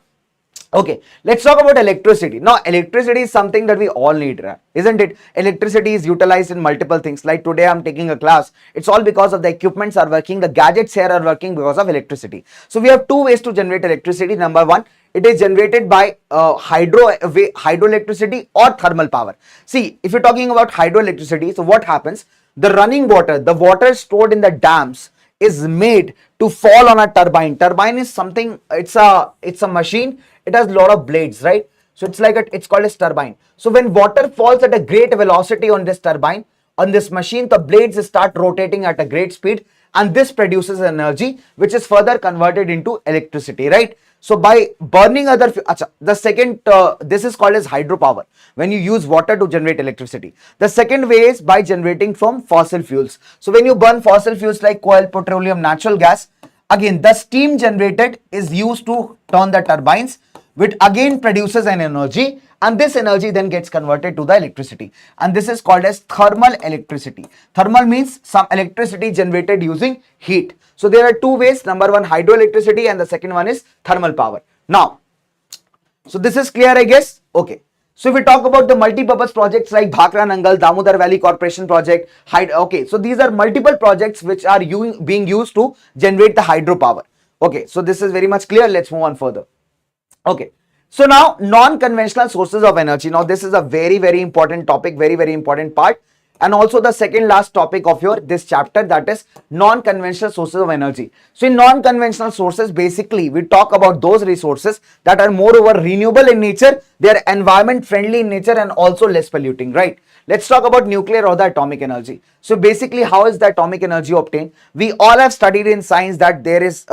Okay, let's talk about electricity. Now, electricity is something that we all need, right? Isn't it? Electricity is utilized in multiple things. Like today, I'm taking a class. It's all because of the equipments are working, the gadgets here are working because of electricity. So we have two ways to generate electricity. Number one, it is generated by hydroelectricity or thermal power. See, if you're talking about hydroelectricity, so what happens? The running water, the water stored in the dams, is made to fall on a turbine. Turbine is something, it's a machine. It has a lot of blades, right? So it's like it's called as turbine. So when water falls at a great velocity on this turbine, on this machine, the blades start rotating at a great speed, and this produces energy which is further converted into electricity, right? So by burning other, the second, this is called as hydropower, when you use water to generate electricity. The second way is by generating from fossil fuels. So when you burn fossil fuels like coal, petroleum, natural gas, again the steam generated is used to turn the turbines, which again produces an energy, and this energy then gets converted to the electricity, and this is called as thermal electricity. Thermal means some electricity generated using heat. So there are two ways. Number one, hydroelectricity, and the second one is thermal power. Now, so this is clear, I guess. Okay. So if we talk about the multi-purpose projects like Bhakra Nangal, Damodar Valley Corporation project, okay, so these are multiple projects which are being used to generate the hydropower. Okay, so this is very much clear. Let's move on further. Okay, so now non-conventional sources of energy. Now this is a very, very important topic, very, very important part, and also the second last topic of your this chapter, that is non-conventional sources of energy. So in non-conventional sources, basically we talk about those resources that are moreover renewable in nature, they are environment friendly in nature, and also less polluting, right? Let's talk about nuclear or the atomic energy. So basically, how is the atomic energy obtained? We all have studied in science that there is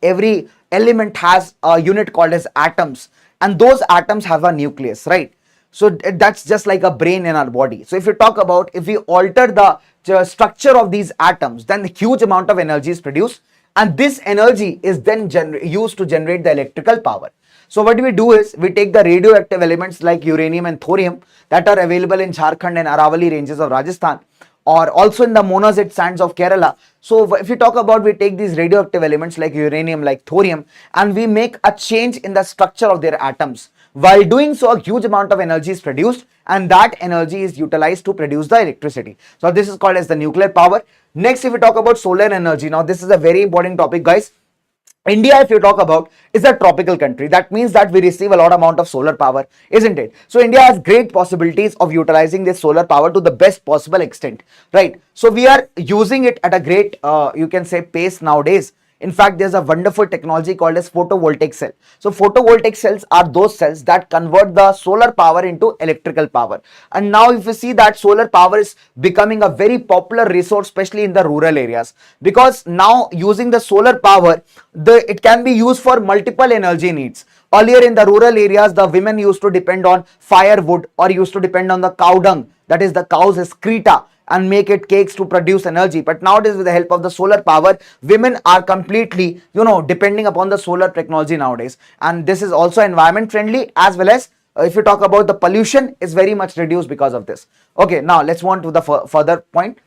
every element has a unit called as atoms, and those atoms have a nucleus, right? So that's just like a brain in our body. So if you talk about, if we alter the structure of these atoms, then a huge amount of energy is produced, and this energy is then used to generate the electrical power. So what we do is we take the radioactive elements like uranium and thorium that are available in Jharkhand and Aravalli ranges of Rajasthan, or also in the monazite sands of Kerala. So if we talk about, we take these radioactive elements like uranium, like thorium, and we make a change in the structure of their atoms. While doing so, a huge amount of energy is produced, and that energy is utilized to produce the electricity. So this is called as the nuclear power. Next, if we talk about solar energy, now this is a very important topic, guys. India, if you talk about, is a tropical country. That means that we receive a lot amount of solar power, isn't it? So India has great possibilities of utilizing this solar power to the best possible extent, right? So we are using it at a great, you can say, pace nowadays. In fact, there's a wonderful technology called as photovoltaic cell. So photovoltaic cells are those cells that convert the solar power into electrical power. And now if you see that solar power is becoming a very popular resource, especially in the rural areas, because now using the solar power, it can be used for multiple energy needs. Earlier in the rural areas, the women used to depend on firewood or used to depend on the cow dung, that is the cow's excreta, and make it cakes to produce energy. But nowadays, with the help of the solar power, women are completely, depending upon the solar technology nowadays. And this is also environment friendly, as well as if you talk about the pollution is very much reduced because of this. Okay, now let's move on to the further point.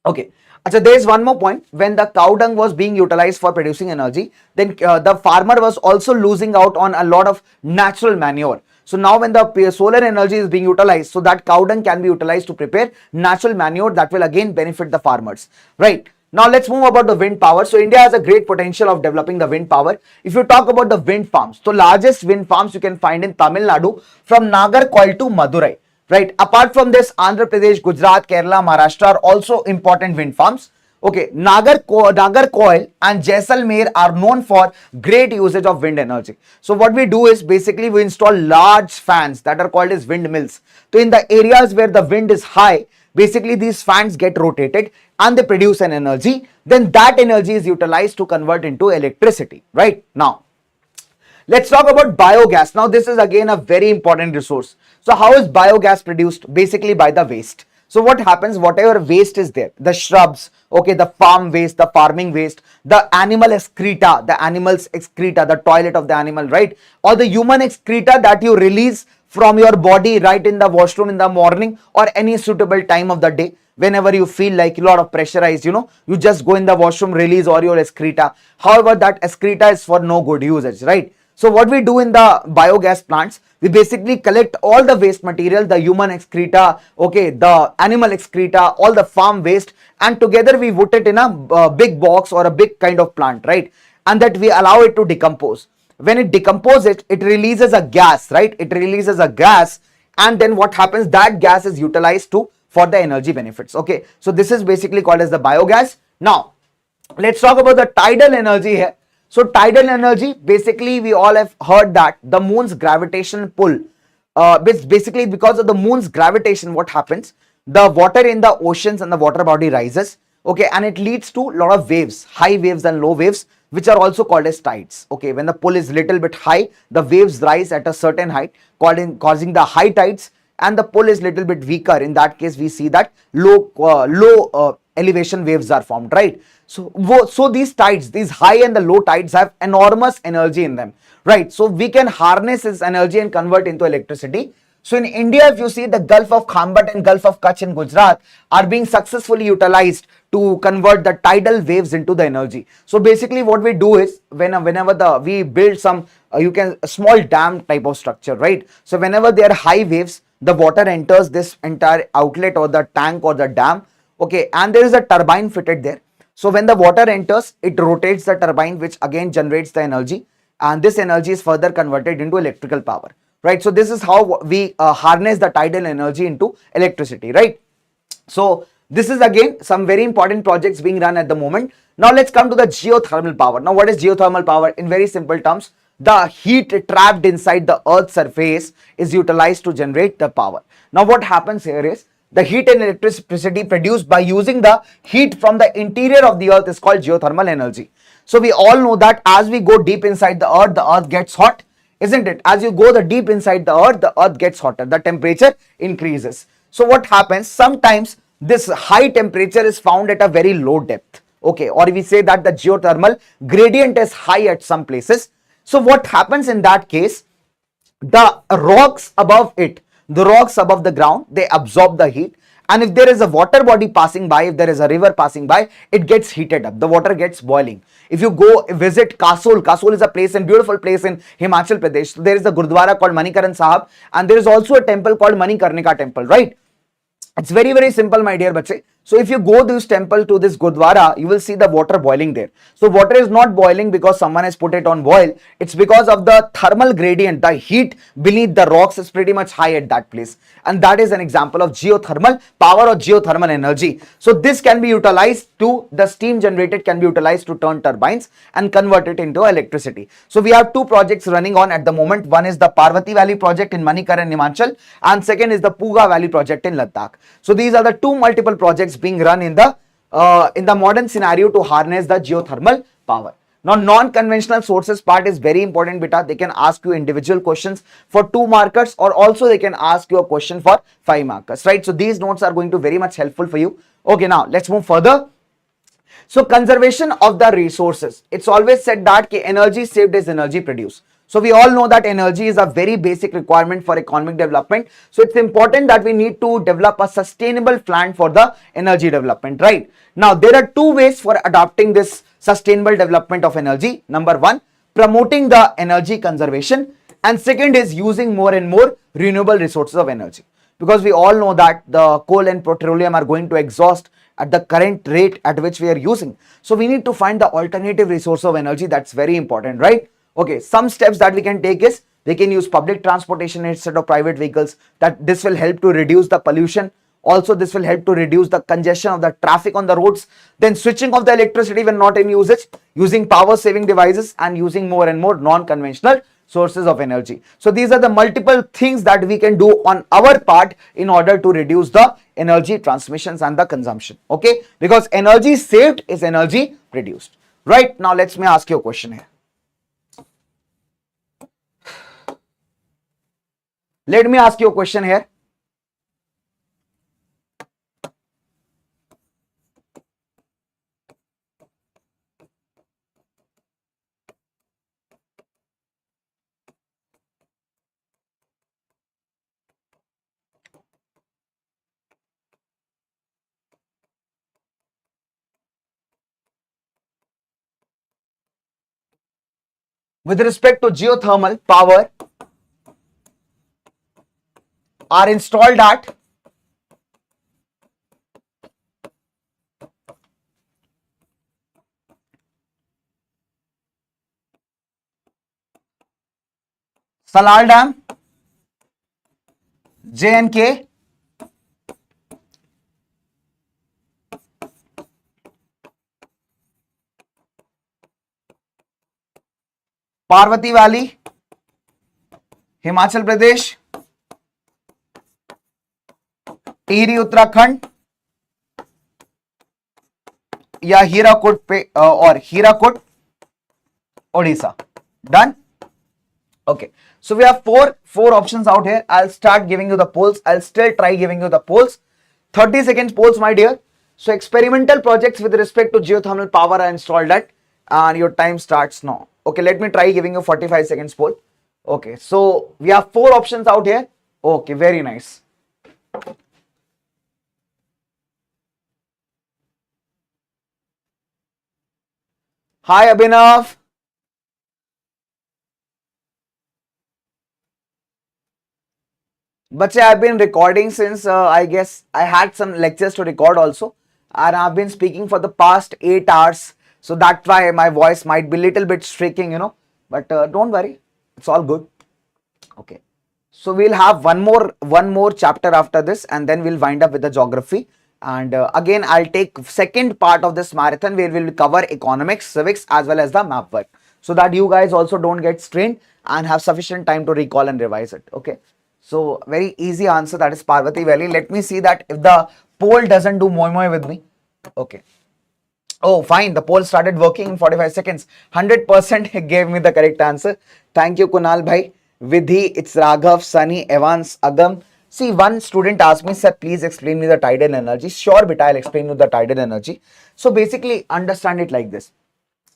Okay. So there is one more point. When the cow dung was being utilized for producing energy, then the farmer was also losing out on a lot of natural manure. So now when the solar energy is being utilized, so that cow dung can be utilized to prepare natural manure that will again benefit the farmers, right? Now let's move about the wind power. So India has a great potential of developing the wind power. If you talk about the wind farms, so largest wind farms you can find in Tamil Nadu from Nagarcoil to Madurai, right? Apart from this, Andhra Pradesh, Gujarat, Kerala, Maharashtra are also important wind farms. Okay, Nagarcoil and Jaisalmer are known for great usage of wind energy. So what we do is basically we install large fans that are called as windmills. So in the areas where the wind is high, basically these fans get rotated and they produce an energy. Then that energy is utilized to convert into electricity, right? Now, let's talk about biogas. Now this is again a very important resource. So how is biogas produced? Basically by the waste. So what happens, whatever waste is there, the shrubs, okay, the farm waste, the farming waste, the animal excreta, the animal's excreta, the toilet of the animal, right? Or the human excreta that you release from your body right in the washroom in the morning or any suitable time of the day. Whenever you feel like a lot of pressurized, you just go in the washroom, release all your excreta. However, that excreta is for no good usage, right? So what we do in the biogas plants, we basically collect all the waste material, the human excreta, okay, the animal excreta, all the farm waste, and together we put it in a big box or a big kind of plant, right? And that we allow it to decompose. When it decomposes, it releases a gas, right? It releases a gas, and then what happens? That gas is utilized to for the energy benefits. Okay, so this is basically called as the biogas. Now let's talk about the tidal energy here. So tidal energy, basically we all have heard that the moon's gravitational pull, basically because of the moon's gravitation, what happens? The water in the oceans and the water body rises, okay, and it leads to a lot of waves, high waves and low waves, which are also called as tides. Okay, when the pull is little bit high, the waves rise at a certain height, causing the high tides, and the pull is little bit weaker. In that case, we see that low elevation waves are formed, right? So these tides, these high and the low tides, have enormous energy in them, right? So we can harness this energy and convert into electricity. So in India, if you see, the Gulf of Khambat and Gulf of Kutch in Gujarat are being successfully utilized to convert the tidal waves into the energy. So basically what we do is, whenever we build some you can a small dam type of structure, right? So whenever there are high waves, the water enters this entire outlet or the tank or the dam, okay, and there is a turbine fitted there. So when the water enters, it rotates the turbine, which again generates the energy, and this energy is further converted into electrical power, right? So this is how we harness the tidal energy into electricity, right? So this is again some very important projects being run at the moment. Now let's come to the geothermal power. Now what is geothermal power? In very simple terms, the heat trapped inside the earth's surface is utilized to generate the power. Now what happens here is, the heat and electricity produced by using the heat from the interior of the earth is called geothermal energy. So we all know that as we go deep inside the earth gets hot, isn't it? As you go the deep inside the earth gets hotter, the temperature increases. So what happens? Sometimes this high temperature is found at a very low depth, okay, or we say that the geothermal gradient is high at some places. So what happens in that case? The rocks above it, the rocks above the ground, they absorb the heat, and if there is a water body passing by, if there is a river passing by, it gets heated up, the water gets boiling. If you go visit Kasol is a place, and beautiful place in Himachal Pradesh. So there is a gurdwara called Manikaran Sahab, and there is also a temple called Manikarnika temple, right? It's very, very simple, my dear bache. So if you go this temple to this Gurdwara, you will see the water boiling there. So water is not boiling because someone has put it on boil. It's because of the thermal gradient. The heat beneath the rocks is pretty much high at that place. And that is an example of geothermal power or geothermal energy. So this can be utilized to, the steam generated can be utilized to turn turbines and convert it into electricity. So we have two projects running on at the moment. One is the Parvati Valley project in Manikaran, Himachal, and second is the Puga Valley project in Ladakh. So these are the two multiple projects being run in the modern scenario to harness the geothermal power. Now non-conventional sources part is very important, beta. They can ask you individual questions for 2 markers, or also they can ask you a question for 5 markers, right? So these notes are going to very much helpful for you. Okay, now let's move further. So conservation of the resources. It's always said that energy saved is energy produced. So we all know that energy is a very basic requirement for economic development. So it's important that we need to develop a sustainable plan for the energy development, right? Now there are 2 ways for adopting this sustainable development of energy. Number 1, promoting the energy conservation, and second is using more and more renewable resources of energy, because we all know that the coal and petroleum are going to exhaust at the current rate at which we are using. So we need to find the alternative resource of energy. That's very important, right? Okay, some steps that we can take is, they can use public transportation instead of private vehicles. That this will help to reduce the pollution. Also this will help to reduce the congestion of the traffic on the roads. Then switching off the electricity when not in usage, using power saving devices, and using more and more non-conventional sources of energy. So these are the multiple things that we can do on our part in order to reduce the energy transmissions and the consumption, okay? Because energy saved is energy produced, right? Now let me ask you a question here. Let me ask you a question here. with respect to geothermal power are installed at Salar Dam, J&K, Parvati Valley, Himachal Pradesh, Tehri Uttarakhand या हीराकुड पे और Hirakud Odisha. Done? Okay. So we have four options out here. I'll start giving you the polls. I'll still try giving you the polls. 30 seconds polls, my dear. So experimental projects with respect to geothermal power are installed at, and your time starts now. Okay, let me try giving you 45 seconds poll. Okay, so we have four options out here. Okay, very nice. Hi Abhinav. But I've been recording since I guess I had some lectures to record also, and I've been speaking for the past 8 hours, so that's why my voice might be little bit streaking, but don't worry, it's all good. Okay, so we'll have one more chapter after this, and then we'll wind up with the geography. And again, I'll take second part of this marathon where we'll cover economics, civics, as well as the map work, so that you guys also don't get strained and have sufficient time to recall and revise it. Okay. So very easy answer, that is Parvati Valley. Let me see that if the poll doesn't do moi moi with me. Okay. Oh, fine. The poll started working in 45 seconds. 100% gave me the correct answer. Thank you, Kunal bhai. Vidhi, it's Raghav, Sunny, Evans, Agam. See, one student asked me, sir, please explain me the tidal energy. Sure, beta, I'll explain you the tidal energy. So basically, understand it like this.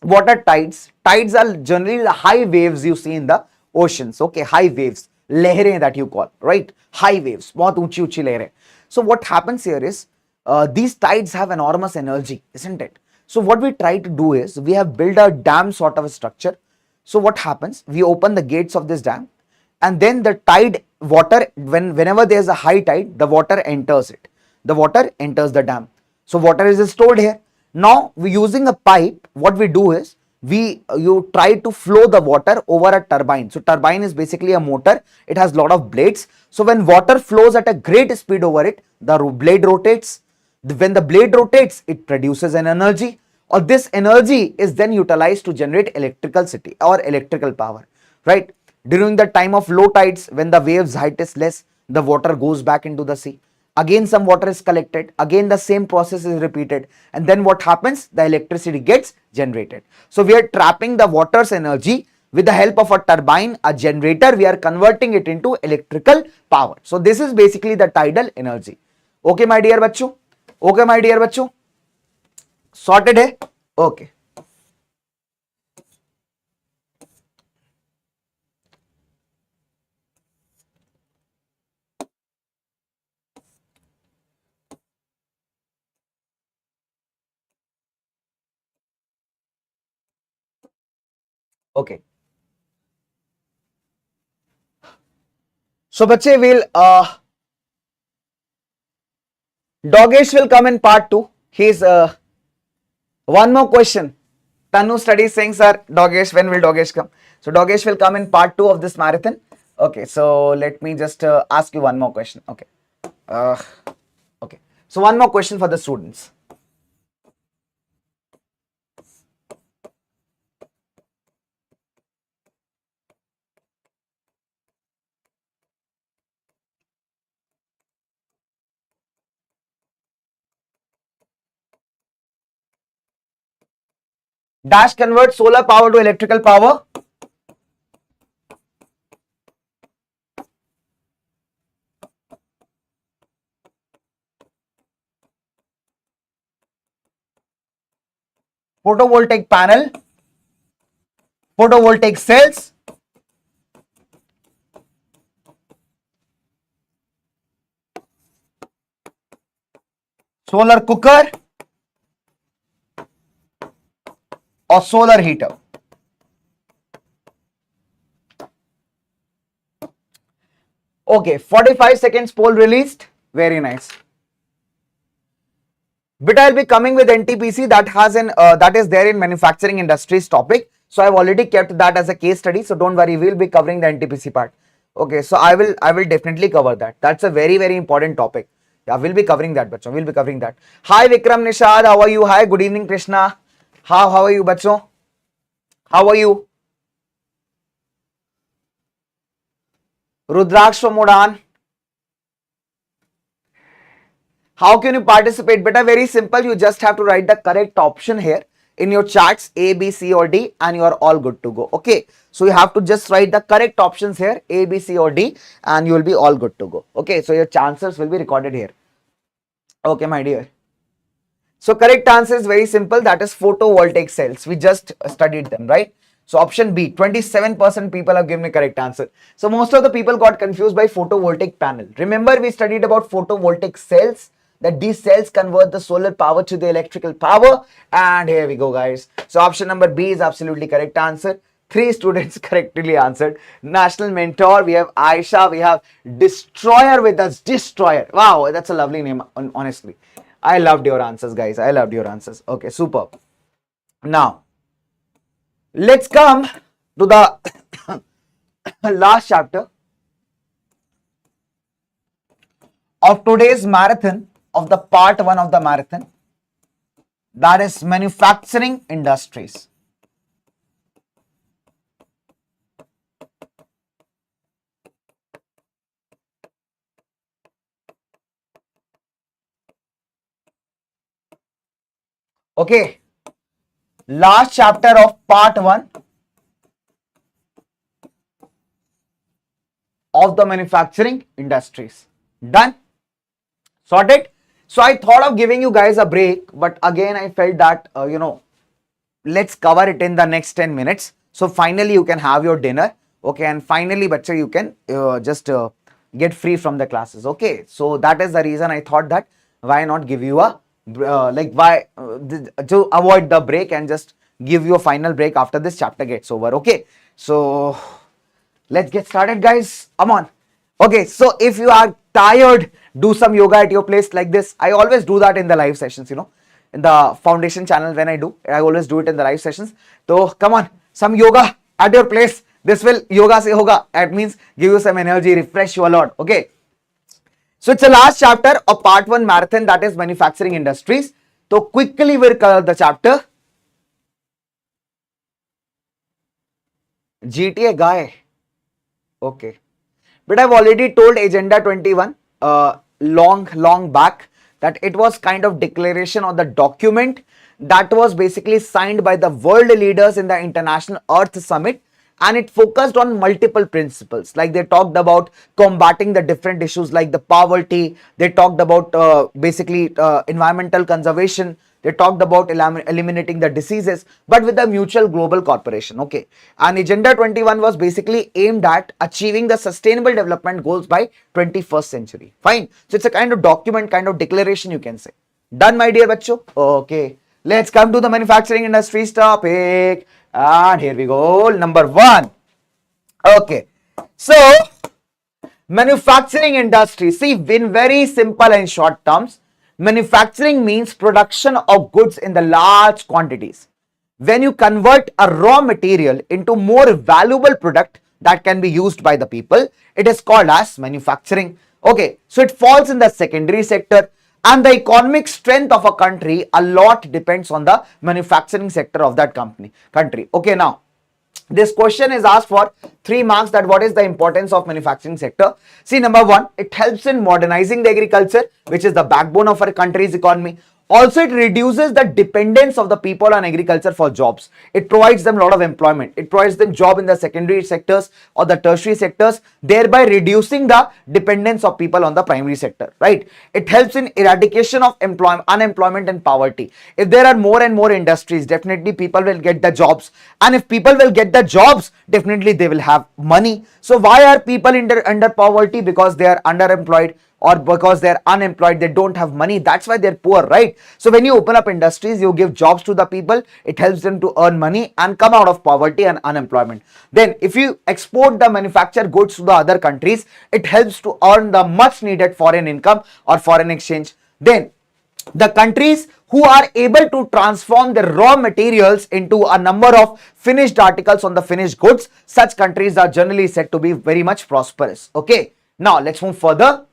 What are tides? Tides are generally the high waves you see in the oceans. Okay, high waves, lehre that you call, right? High waves, bahut unchi unchi lehre. So what happens here is these tides have enormous energy, isn't it? So what we try to do is we have built a dam sort of a structure. So what happens? We open the gates of this dam, and then the tide water, whenever there is a high tide, the water enters it. The water enters the dam. So water is stored here. Now we using a pipe, what we do is you try to flow the water over a turbine. So turbine is basically a motor. It has lot of blades. So when water flows at a great speed over it, the blade rotates. When the blade rotates, it produces an energy, or this energy is then utilized to generate electricity or electrical power, right? During the time of low tides, when the waves height is less, the water goes back into the sea. Again some water is collected, again the same process is repeated, and then what happens? The electricity gets generated. So we are trapping the water's energy with the help of a turbine, a generator. We are converting it into electrical power. So this is basically the tidal energy. Okay my dear bachcho, okay my dear bachcho, sorted hai? Okay. Okay. So bache will Dogesh will come in part 2. He's one more question. Tanu studies saying, sir, Dogesh, when will Dogesh come? So Dogesh will come in part 2 of this marathon. Okay, so let me just ask you one more question. Okay. Uh, okay. So one more question for the students. Dash convert solar power to electrical power. Photovoltaic panel, photovoltaic cells, solar cooker, or solar heater. Okay, 45 seconds poll released. Very nice. But I'll be coming with NTPC that has that is there in manufacturing industries topic. So I've already kept that as a case study. So don't worry, we'll be covering the NTPC part. Okay, so I will definitely cover that. That's a very, very important topic. Yeah, we'll be covering that, bachon. We'll be covering that. Hi Vikram Nishad, how are you? Hi, good evening Krishna. How are you, bachon? How are you? Rudraksh from Udan. How can you participate? Beta, very simple. You just have to write the correct option here in your charts A, B, C or D and you are all good to go. Okay. So you have to just write the correct options here A, B, C or D and you will be all good to go. Okay. So your chances will be recorded here. Okay, my dear. So correct answer is very simple. That is photovoltaic cells. We just studied them, right? So option B, 27% people have given me correct answer. So most of the people got confused by photovoltaic panel. Remember we studied about photovoltaic cells, that these cells convert the solar power to the electrical power. And here we go, guys. So option number B is absolutely correct answer. 3 students correctly answered. National Mentor, we have Aisha, we have Destroyer with us. Destroyer. Wow, that's a lovely name, honestly. I loved your answers, guys. I loved your answers. Okay, superb. Now, let's come to the last chapter of today's marathon, of the part 1 of the marathon. That is manufacturing industries. Okay, last chapter of part 1 of the manufacturing industries. Done? Sorted? So I thought of giving you guys a break, but again I felt that, let's cover it in the next 10 minutes. So finally you can have your dinner. Okay, and finally, bacha, you can just get free from the classes. Okay, so that is the reason I thought that why not give you a to avoid the break and just give you a final break after this chapter gets over. Okay, so let's get started, guys. Come on. Okay, so if you are tired, do some yoga at your place like this. I always do that in the live sessions, in the foundation channel. When I always do it in the live sessions. So come on, some yoga at your place. This will yoga se hoga. That means give you some energy, refresh you a lot. Okay. So it's the last chapter of part 1 marathon, that is manufacturing industries. So quickly we'll cover the chapter. GTA guy. Okay. But I've already told Agenda 21 long back that it was kind of declaration of the document that was basically signed by the world leaders in the International Earth Summit. And it focused on multiple principles, like they talked about combating the different issues like the poverty, they talked about environmental conservation, they talked about eliminating the diseases, but with the mutual global cooperation. Okay, and Agenda 21 was basically aimed at achieving the sustainable development goals by 21st century. Fine, so it's a kind of document, kind of declaration, you can say. Done, my dear bacho? Okay, let's come to the manufacturing industries topic. And here we go, number 1. Okay, so manufacturing industry, see, in very simple and short terms, manufacturing means production of goods in the large quantities. When you convert a raw material into more valuable product that can be used by the people, it is called as manufacturing. Okay, so it falls in the secondary sector. And the economic strength of a country, a lot depends on the manufacturing sector of that country. Okay, now this question is asked for 3 marks, that what is the importance of manufacturing sector. See, number 1, it helps in modernizing the agriculture, which is the backbone of our country's economy. Also, it reduces the dependence of the people on agriculture for jobs. It provides them a lot of employment. It provides them job in the secondary sectors or the tertiary sectors, thereby reducing the dependence of people on the primary sector, right? It helps in eradication of unemployment and poverty. If there are more and more industries, definitely people will get the jobs. And if people will get the jobs, definitely they will have money. So why are people under poverty? Because they are underemployed. or because they're unemployed, they don't have money, that's why they're poor, right? So when you open up industries, you give jobs to the people, it helps them to earn money and come out of poverty and unemployment. Then if you export the manufactured goods to the other countries, it helps to earn the much needed foreign income or foreign exchange. Then the countries who are able to transform the raw materials into a number of finished articles on the finished goods, such countries are generally said to be very much prosperous. Okay, now let's move further.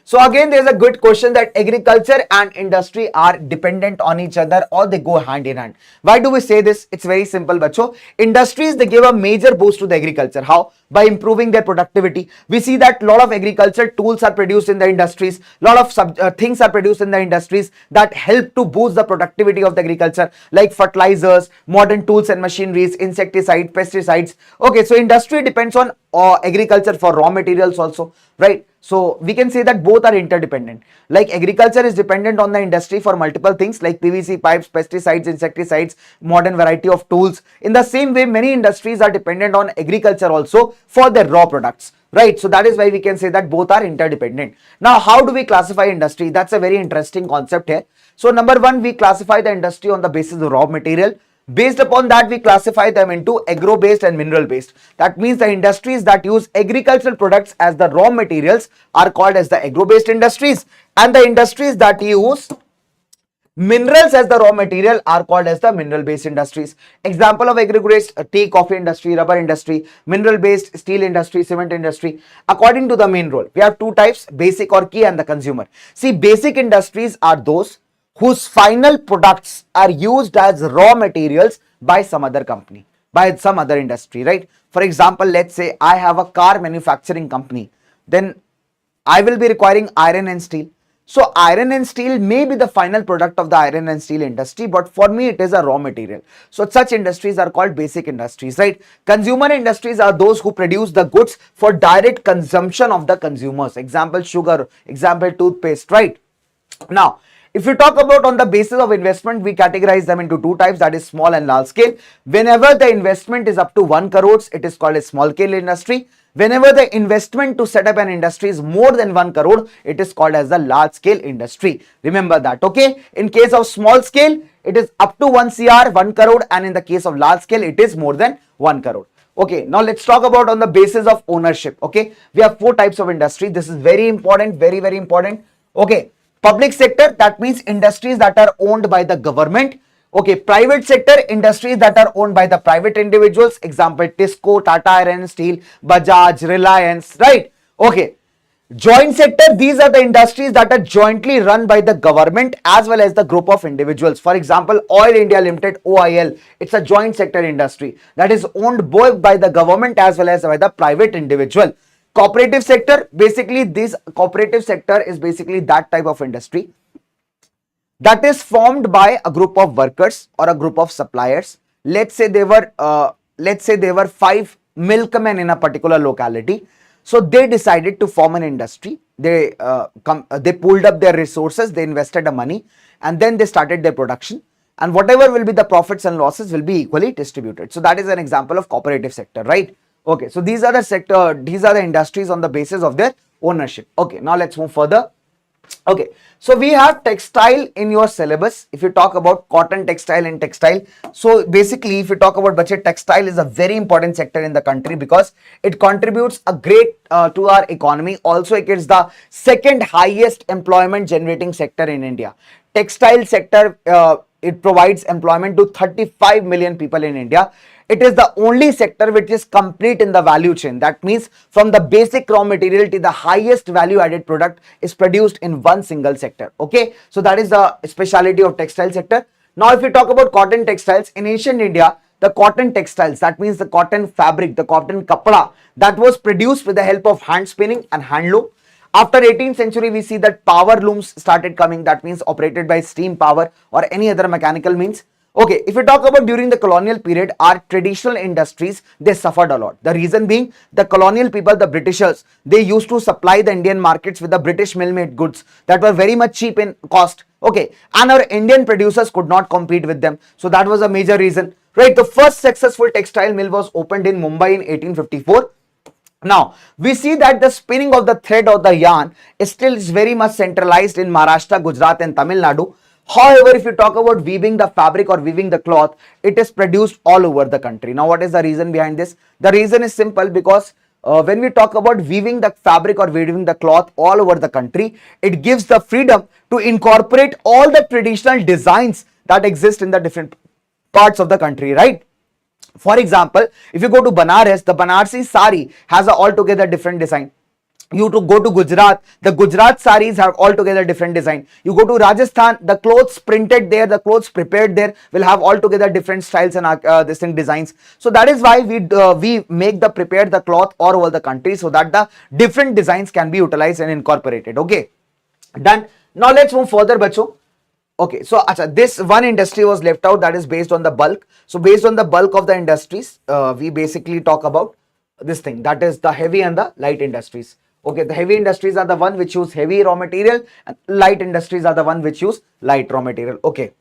So again, there's a good question that agriculture and industry are dependent on each other or they go hand in hand. Why do we say this? It's very simple, bacho. Industries, they give a major boost to the agriculture. How? By improving their productivity. We see that a lot of agriculture tools are produced in the industries, a lot of things are produced in the industries that help to boost the productivity of the agriculture, like fertilizers, modern tools and machineries, insecticides, pesticides. Okay, so industry depends on agriculture for raw materials also, right? So we can say that both are interdependent. Like agriculture is dependent on the industry for multiple things like PVC pipes, pesticides, insecticides, modern variety of tools. In the same way, many industries are dependent on agriculture also for their raw products, right? So that is why we can say that both are interdependent. Now, how do we classify industry? That's a very interesting concept here. So number one, we classify the industry on the basis of raw material. Based upon that, we classify them into agro-based and mineral-based. That means the industries that use agricultural products as the raw materials are called as the agro-based industries, and the industries that use minerals as the raw material are called as the mineral-based industries. Example of agro-based: tea, coffee industry, rubber industry; mineral-based: steel industry, cement industry. According to the main role, we have two types: basic or key and the consumer. See, basic industries are those whose final products are used as raw materials by some other company, by some other industry, right? For example, let's say I have a car manufacturing company, then I will be requiring iron and steel. So iron and steel may be the final product of the iron and steel industry, but for me it is a raw material. So such industries are called basic industries, right? Consumer industries are those who produce the goods for direct consumption of the consumers. Example, sugar, example, toothpaste, right? Now, if you talk about on the basis of investment, we categorize them into two types, that is small and large scale. Whenever the investment is up to 1 crores, it is called a small scale industry. Whenever the investment to set up an industry is more than 1 crore, it is called as the large scale industry. Remember that, okay? In case of small scale, it is up to 1 CR, 1 crore, and in the case of large scale, it is more than 1 crore. Okay, now let's talk about on the basis of ownership, okay? We have 4 types of industry. This is very important, very, very important. Okay. Public sector, that means industries that are owned by the government. Okay, private sector, industries that are owned by the private individuals. Example, Tisco, Tata Iron and Steel, Bajaj, Reliance, right? Okay, joint sector, these are the industries that are jointly run by the government as well as the group of individuals. For example, Oil India Limited, OIL, it's a joint sector industry that is owned both by the government as well as by the private individual. Cooperative sector, basically this cooperative sector is basically that type of industry that is formed by a group of workers or a group of suppliers. Let's say there were 5 milkmen in a particular locality. So they decided to form an industry. They pulled up their resources, they invested the money, and then they started their production. And whatever will be the profits and losses will be equally distributed. So that is an example of cooperative sector, right? Okay, so these are the industries on the basis of their ownership. Okay, now let's move further. Okay, so we have textile in your syllabus. If you talk about cotton, textile and textile, so basically if you talk about budget, textile is a very important sector in the country because it contributes a great to our economy. Also, it is the second highest employment generating sector in India. Textile sector, it provides employment to 35 million people in India. It is the only sector which is complete in the value chain. That means from the basic raw material to the highest value added product is produced in one single sector. Okay, so that is the speciality of textile sector. Now, if we talk about cotton textiles, in ancient India, the cotton textiles, that means the cotton fabric, the cotton kapda, that was produced with the help of hand spinning and hand loom. After 18th century, we see that power looms started coming, that means operated by steam power or any other mechanical means. Okay, if we talk about during the colonial period, our traditional industries, they suffered a lot. The reason being, the colonial people, the Britishers, they used to supply the Indian markets with the British mill-made goods that were very much cheap in cost. Okay, and our Indian producers could not compete with them. So that was a major reason, right? The first successful textile mill was opened in Mumbai in 1854. Now, we see that the spinning of the thread of the yarn is still very much centralized in Maharashtra, Gujarat and Tamil Nadu. However, if you talk about weaving the fabric or weaving the cloth, it is produced all over the country. Now, what is the reason behind this? The reason is simple, because when we talk about weaving the fabric or weaving the cloth all over the country, it gives the freedom to incorporate all the traditional designs that exist in the different parts of the country, right? For example, if you go to Banaras, the Banarsi sari has a altogether different design. You to go to Gujarat, the Gujarat saris have altogether different design. You go to Rajasthan, the clothes printed there, the clothes prepared there will have altogether different styles and distinct designs. So that is why we make the prepared the cloth all over the country, so that the different designs can be utilized and incorporated. Okay, done. Now let's move further, bacho. Okay, so this one industry was left out, that is based on the bulk. So based on the bulk of the industries, we basically talk about this thing, that is the heavy and the light industries. Okay, the heavy industries are the one which use heavy raw material, and light industries are the one which use light raw material. Okay,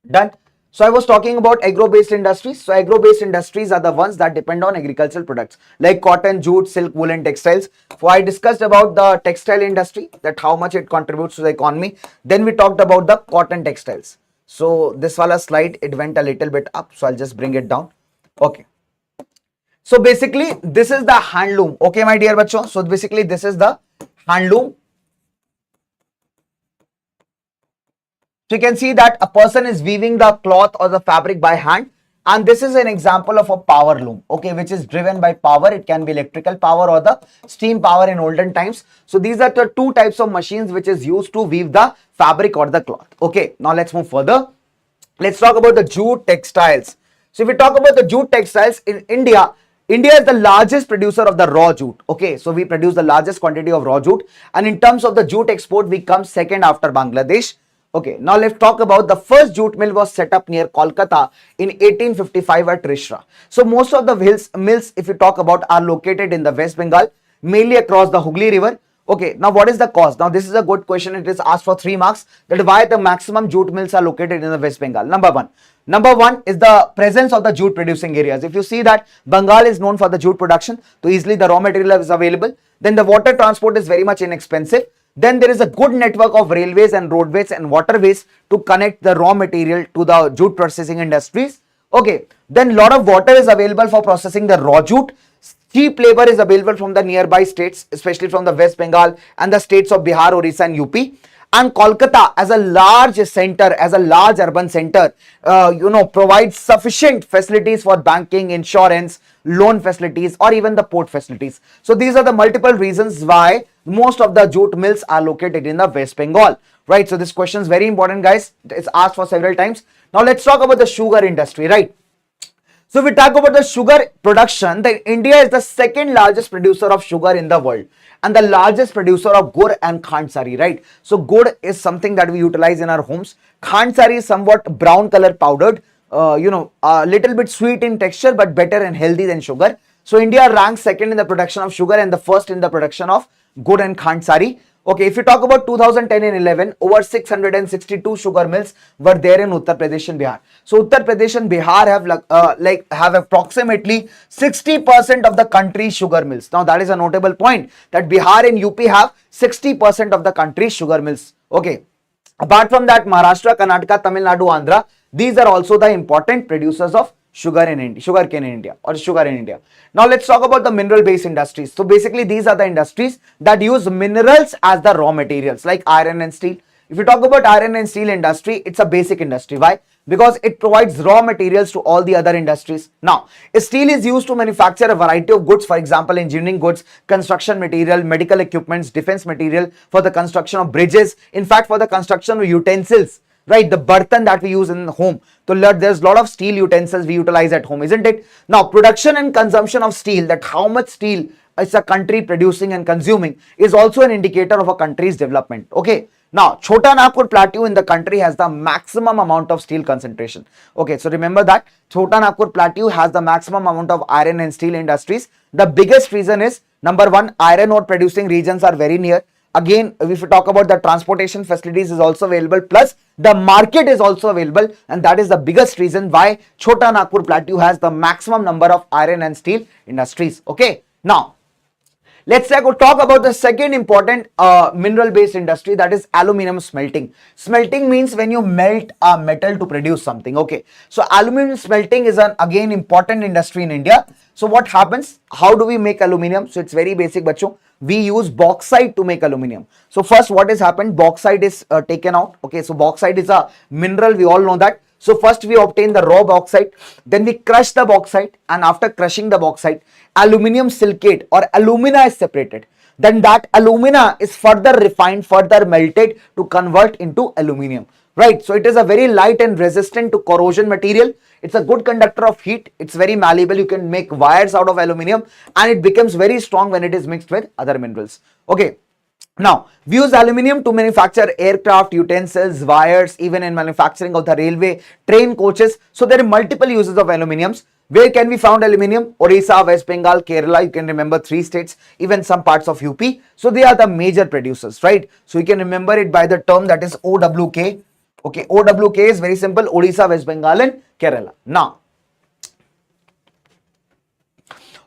done. So I was talking about agro-based industries. So agro-based industries are the ones that depend on agricultural products like cotton, jute, silk, wool and textiles. So I discussed about the textile industry, that how much it contributes to the economy. Then we talked about the cotton textiles. So this wala slide, it went a little bit up. So I'll just bring it down. Okay. So basically this is the handloom. Okay, my dear bachcho. So basically this is the handloom. So you can see that a person is weaving the cloth or the fabric by hand, and this is an example of a power loom, okay, which is driven by power. It can be electrical power or the steam power in olden times. So these are the two types of machines which is used to weave the fabric or the cloth. Okay, now let's move further. Let's talk about the jute textiles. So if we talk about the jute textiles in India, India is the largest producer of the raw jute. Okay, so we produce the largest quantity of raw jute, and in terms of the jute export, we come second after Bangladesh. Okay, now let's talk about the first jute mill was set up near Kolkata in 1855 at Rishra. So most of the mills, if you talk about, are located in the West Bengal, mainly across the Hooghly River. Okay, now what is the cause? Now this is a good question. It is asked for 3 marks, that why the maximum jute mills are located in the West Bengal. Number one is the presence of the jute producing areas. If you see that Bengal is known for the jute production, so easily the raw material is available. Then the water transport is very much inexpensive. Then there is a good network of railways and roadways and waterways to connect the raw material to the jute processing industries. Okay, then lot of water is available for processing the raw jute. Cheap labor is available from the nearby states, especially from the West Bengal and the states of Bihar, Orissa and UP. And Kolkata as a large center, as a large urban center, provides sufficient facilities for banking, insurance, loan facilities, or even the port facilities. So these are the multiple reasons why most of the jute mills are located in the West Bengal, right? So this question is very important, guys. It's asked for several times. Now let's talk about the sugar industry, right? So if we talk about the sugar production, then India is the second largest producer of sugar in the world and the largest producer of gur and khandsari, right? So gur is something that we utilize in our homes. Khandsari is somewhat brown color powdered, a little bit sweet in texture but better and healthy than sugar. So India ranks second in the production of sugar and the first in the production of gur and khandsari. Okay, if you talk about 2010 and 11, over 662 sugar mills were there in Uttar Pradesh and Bihar. So Uttar Pradesh and Bihar have approximately 60% of the country's sugar mills. Now that is a notable point, that Bihar and UP have 60% of the country's sugar mills. Okay, apart from that, Maharashtra, Karnataka, Tamil Nadu, Andhra, these are also the important producers of sugar in India, sugarcane in India, or sugar in India. Now let's talk about the mineral based industries. So basically these are the industries that use minerals as the raw materials, like iron and steel. If you talk about iron and steel industry, it's a basic industry. Why? Because it provides raw materials to all the other industries. Now, steel is used to manufacture a variety of goods, for example, engineering goods, construction material, medical equipments, defense material, for the construction of bridges, in fact, for the construction of utensils, right? The burtan that we use in the home. So there's a lot of steel utensils we utilize at home, isn't it? Now, production and consumption of steel, that how much steel is a country producing and consuming, is also an indicator of a country's development. Okay. Now, Chota Nagpur Plateau in the country has the maximum amount of steel concentration. Okay, so remember that Chota Nagpur Plateau has the maximum amount of iron and steel industries. The biggest reason is, number one, iron ore producing regions are very near. Again, if we talk about the transportation facilities is also available, plus the market is also available, and that is the biggest reason why Chota Nagpur Plateau has the maximum number of iron and steel industries. Okay, now Let's talk about the second important mineral based industry, that is aluminum smelting. Smelting means when you melt a metal to produce something. Okay, so aluminum smelting is an again important industry in India. So what happens, how do we make aluminum? So it's very basic bacho. We use bauxite to make aluminum. So first what has happened, bauxite is taken out. Okay, so bauxite is a mineral, we all know that. So first we obtain the raw bauxite, then we crush the bauxite, and after crushing the bauxite, aluminum silicate or alumina is separated. Then that alumina is further refined, further melted to convert into aluminum. Right, so it is a very light and resistant to corrosion material. It's a good conductor of heat. It's very malleable. You can make wires out of aluminum, and it becomes very strong when it is mixed with other minerals. Okay. Now, we use aluminium to manufacture aircraft, utensils, wires, even in manufacturing of the railway, train coaches. So there are multiple uses of aluminiums. Where can we found aluminium? Odisha, West Bengal, Kerala. You can remember 3 states, even some parts of UP. So they are the major producers, right? So you can remember it by the term that is OWK. Okay, OWK is very simple, Odisha, West Bengal and Kerala. Now,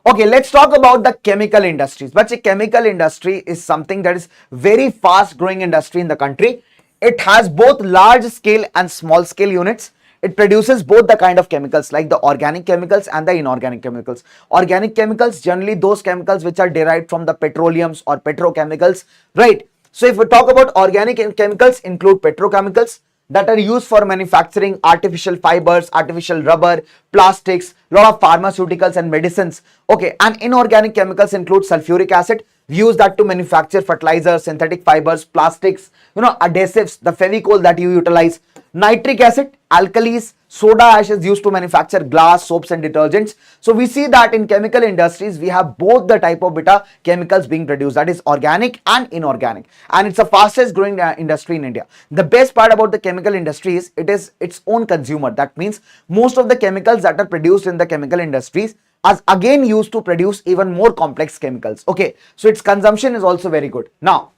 okay, let's talk about the chemical industries. But the chemical industry is something that is very fast growing industry in the country. It has both large scale and small scale units. It produces both the kind of chemicals like the organic chemicals and the inorganic chemicals. Organic chemicals, generally those chemicals which are derived from the petroleums or petrochemicals, right? So if we talk about organic chemicals, include petrochemicals that are used for manufacturing artificial fibers, artificial rubber, plastics, lot of pharmaceuticals and medicines. Okay, and inorganic chemicals include sulfuric acid. We use that to manufacture fertilizers, synthetic fibers, plastics, adhesives, the Fevicol that you utilize. Nitric acid, alkalis, soda ash is used to manufacture glass, soaps and detergents. So we see that in chemical industries, we have both the type of beta chemicals being produced, that is organic and inorganic. And it's the fastest growing industry in India. The best part about the chemical industry is it is its own consumer. That means most of the chemicals that are produced in the chemical industries are again used to produce even more complex chemicals. Okay, so its consumption is also very good. Now,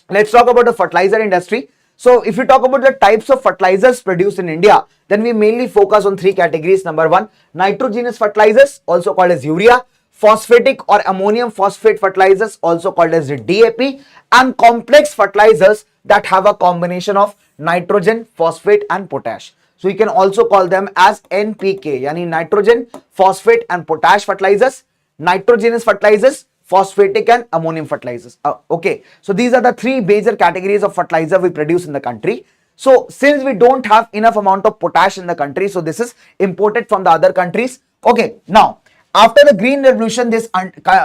let's talk about the fertilizer industry. So if you talk about the types of fertilizers produced in India, then we mainly focus on 3 categories. Number 1, nitrogenous fertilizers, also called as urea, phosphatic or ammonium phosphate fertilizers, also called as DAP, and complex fertilizers that have a combination of nitrogen, phosphate and potash. So you can also call them as NPK, yani nitrogen, phosphate and potash fertilizers, nitrogenous fertilizers, phosphatic and ammonium fertilizers. Okay, so these are the 3 major categories of fertilizer we produce in the country. So since we don't have enough amount of potash in the country, so this is imported from the other countries. Okay, now after the green revolution, this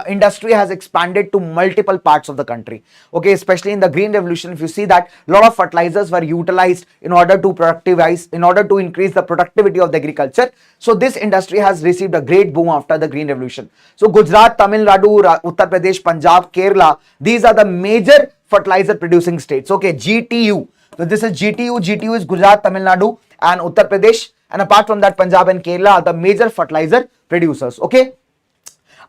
industry has expanded to multiple parts of the country. Okay, especially in the green revolution, if you see that a lot of fertilizers were utilized in order to productivize, in order to increase the productivity of the agriculture. So this industry has received a great boom after the green revolution. So Gujarat, Tamil Nadu, Uttar Pradesh, Punjab, Kerala, these are the major fertilizer producing states. Okay, GTU. So this is GTU. GTU is Gujarat, Tamil Nadu and Uttar Pradesh. And apart from that, Punjab and Kerala are the major fertilizer producers. Okay.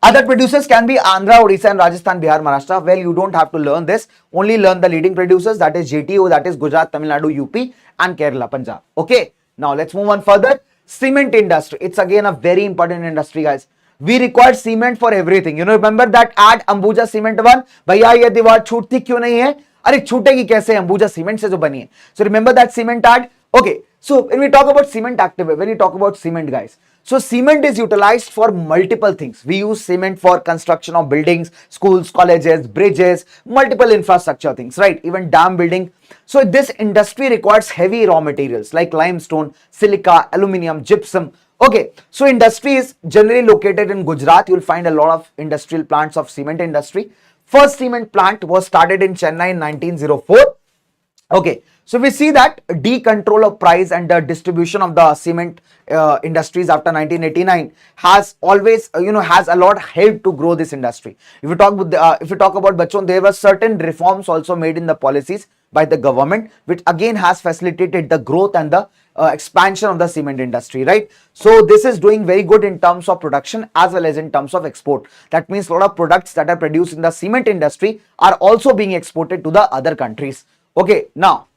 Other producers can be Andhra, Odisha and Rajasthan, Bihar, Maharashtra. Well, you don't have to learn this. Only learn the leading producers, that is GTU, that is Gujarat, Tamil Nadu, UP and Kerala, Punjab. Okay. Now let's move on further. Cement industry. It's again a very important industry, guys. We require cement for everything. You know, remember that ad Ambuja Cement one? Bhaiya ye diwar chhutti kyun nahi hai? अरे छूटेगी कैसे, Ambuja cement से जो बनी है. So remember that cement ad? Okay, so when we talk about cement active, when we talk about cement, guys, so cement is utilized for multiple things. We use cement for construction of buildings, schools, colleges, bridges, multiple infrastructure things, right? Even dam building. So this industry requires heavy raw materials like limestone, silica, aluminium, gypsum. Okay, so industry is generally located in Gujarat. You will find a lot of industrial plants of cement industry. First cement plant was started in Chennai in 1904. Okay, so we see that decontrol of price and the distribution of the cement industries after 1989 has always, has a lot helped to grow this industry. If you talk about Bachon, there were certain reforms also made in the policies by the government, which again has facilitated the growth and the expansion of the cement industry, right? So this is doing very good in terms of production as well as in terms of export. That means a lot of products that are produced in the cement industry are also being exported to the other countries. Okay, now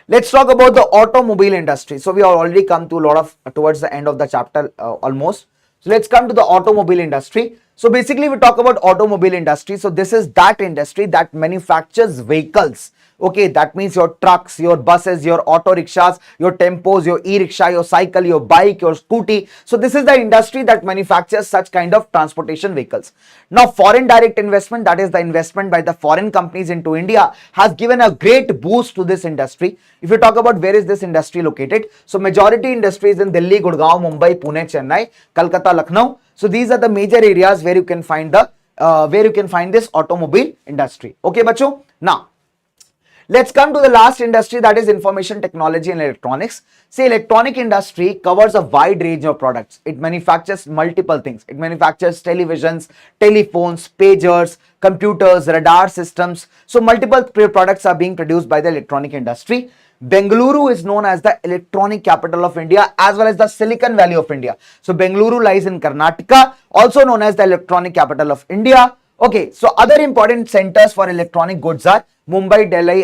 let's talk about the automobile industry. So we have already come to a lot of towards the end of the chapter almost. So let's come to the automobile industry. So basically we talk about automobile industry. So this is that industry that manufactures vehicles. Okay, that means your trucks, your buses, your auto rickshaws, your tempos, your e-rickshaw, your cycle, your bike, your scooty. So this is the industry that manufactures such kind of transportation vehicles. Now foreign direct investment, that is the investment by the foreign companies into India, has given a great boost to this industry. If you talk about where is this industry located, so majority industries in Delhi, Gurgaon, Mumbai, Pune, Chennai, Kolkata, Lucknow. So these are the major areas where you can find this automobile industry. Okay, bacho. Now let's come to the last industry, that is information technology and electronics. Say electronic industry covers a wide range of products. It manufactures multiple things. It manufactures televisions, telephones, pagers, computers, radar systems. So multiple products are being produced by the electronic industry. Bengaluru is known as the electronic capital of India as well as the Silicon Valley of India. So Bengaluru lies in Karnataka, also known as the electronic capital of India. Okay, so other important centers for electronic goods are Mumbai, Delhi,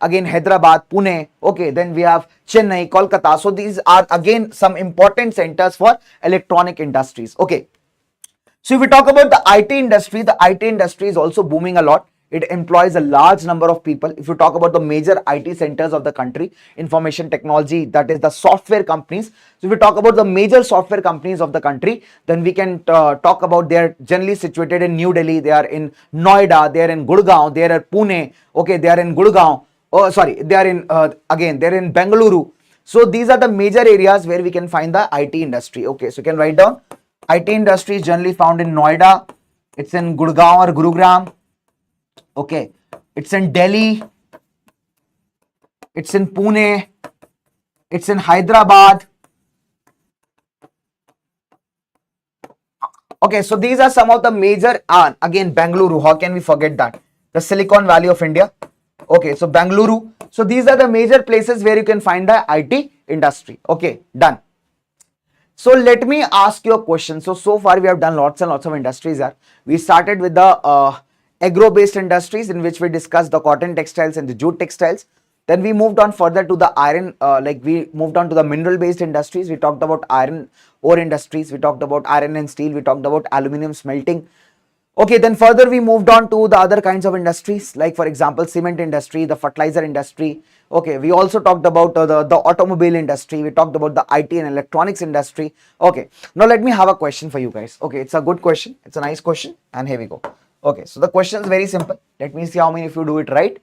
again Hyderabad, Pune. Okay, then we have Chennai, Kolkata. So these are again some important centers for electronic industries. Okay, so if we talk about the IT industry is also booming a lot. It employs a large number of people. If you talk about the major IT centers of the country, information technology, that is the software companies. So if we talk about the major software companies of the country, then we can talk about, they are generally situated in New Delhi, they are in Noida, they are in Gurgaon, they are in Pune. Okay, they are in Gurgaon. Oh, sorry, they are in they're in Bengaluru. So these are the major areas where we can find the IT industry. Okay, so you can write down IT industry is generally found in Noida. It's in Gurgaon or Gurugram. Okay, it's in Delhi, it's in Pune, it's in Hyderabad. Okay, so these are some of the major, again Bengaluru, how can we forget that? The Silicon Valley of India. Okay, so Bengaluru. So these are the major places where you can find the IT industry. Okay, done. So let me ask you a question. So far we have done lots and lots of industries here. We started with the agro-based industries, in which we discussed the cotton textiles and the jute textiles. Then we moved on further to the iron, we moved on to the mineral-based industries. We talked about iron ore industries. We talked about iron and steel. We talked about aluminum smelting. Okay, then further we moved on to the other kinds of industries, like for example, cement industry, the fertilizer industry. Okay, we also talked about the automobile industry. We talked about the IT and electronics industry. Okay, now let me have a question for you guys. Okay, it's a good question. It's a nice question. And here we go. Okay, so the question is very simple. Let me see how many of you do it right.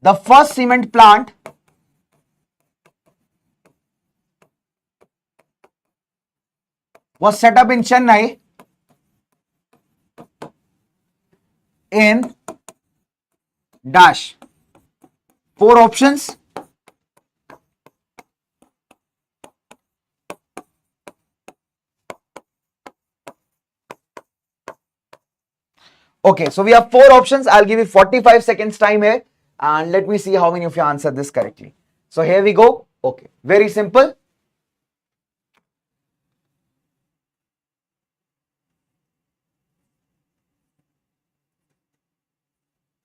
The first cement plant was set up in Chennai in dash. 4 options. Okay, so we have 4 options. I'll give you 45 seconds time here and let me see how many of you answer this correctly. So here we go. Okay, very simple.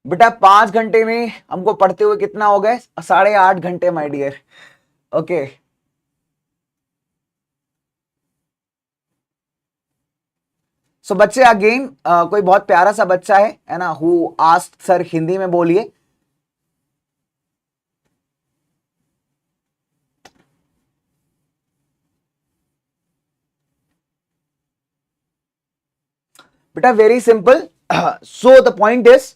बेटा 5 घंटे में हमको पढ़ते हुए कितना हो गए? 8.5 घंटे माय डियर. ओके, सो बच्चे अगेन कोई बहुत प्यारा सा बच्चा है ना, हु आस्क्ड सर हिंदी में बोलिए. बेटा very simple. So the point is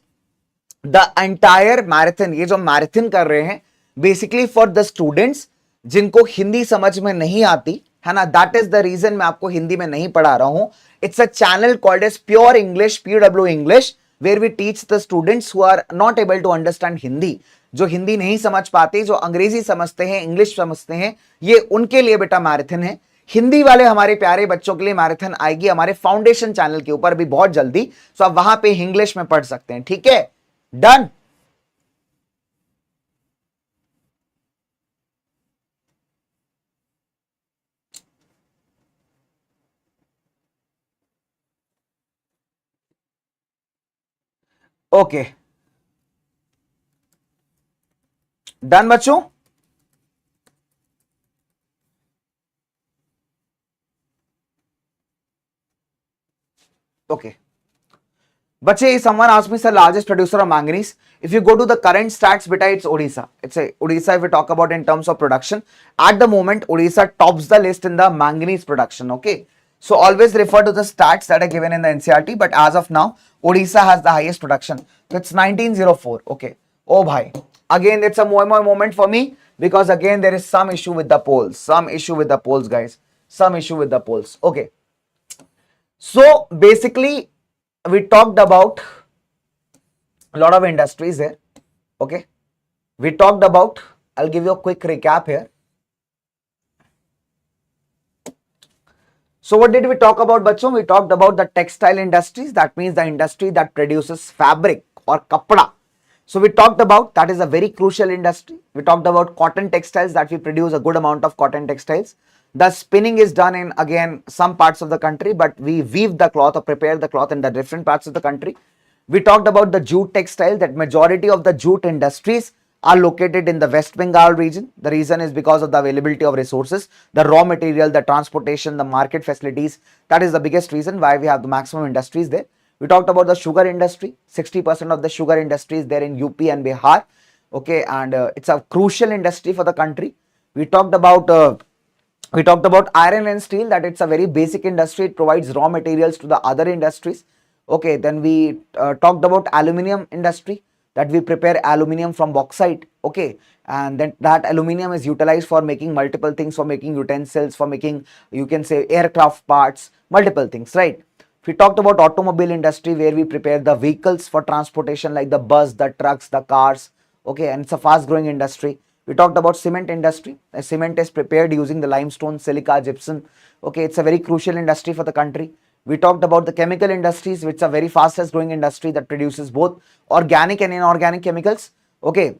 the entire marathon, ये जो मैराथन कर रहे हैं बेसिकली फॉर द स्टूडेंट्स जिनको हिंदी समझ में नहीं आती है ना. दैट इज द रीजन मैं आपको हिंदी में नहीं पढ़ा रहा हूं. It's a channel called as pure English, PW English, where we teach the students who are not able to understand Hindi. जो हिंदी नहीं समझ पाते, जो अंग्रेजी समझते हैं, इंग्लिश समझते हैं, ये उनके लिए बेटा मैराथन है. हिंदी वाले हमारे प्यारे बच्चों के लिए मैराथन आएगी हमारे फाउंडेशन चैनल के ऊपर भी बहुत जल्दी. सो आप वहां पे इंग्लिश में पढ़ सकते हैं. ठीक है, डन. ओके, डन बच्चों? Okay. Bache, someone asked me, sir, largest producer of manganese. If you go to the current stats, beta, it's Odisha. It's a Odisha if we talk about in terms of production. At the moment, Odisha tops the list in the manganese production. Okay. So always refer to the stats that are given in the NCRT. But as of now, Odisha has the highest production. So it's 1904. Okay. Oh bhai. Again, it's a moi moment for me because again there is some issue with the polls. Some issue with the polls, guys. Some issue with the polls. Okay. So basically, we talked about a lot of industries here. Okay. We talked about, I'll give you a quick recap here. So what did we talk about, bachon? We talked about the textile industries. That means the industry that produces fabric or kapda. So we talked about, that is a very crucial industry. We talked about cotton textiles, that we produce a good amount of cotton textiles. The spinning is done in, again, some parts of the country, but we weave the cloth or prepare the cloth in the different parts of the country. We talked about the jute textile, that majority of the jute industries are located in the West Bengal region. The reason is because of the availability of resources, the raw material, the transportation, the market facilities. That is the biggest reason why we have the maximum industries there. We talked about the sugar industry. 60% of the sugar industry is there in UP and Bihar. Okay, and it's a crucial industry for the country. We talked about iron and steel, that it's a very basic industry. It provides raw materials to the other industries. Okay, then we talked about aluminium industry, that we prepare aluminium from bauxite. Okay, and then that aluminium is utilized for making multiple things, for making utensils, for making, you can say, aircraft parts, multiple things, right? We talked about automobile industry, where we prepare the vehicles for transportation like the bus, the trucks, the cars. Okay, and it's a fast growing industry. We talked about cement industry. Cement is prepared using the limestone, silica, gypsum. Okay, it's a very crucial industry for the country. We talked about the chemical industries, which is a very fastest growing industry that produces both organic and inorganic chemicals. Okay,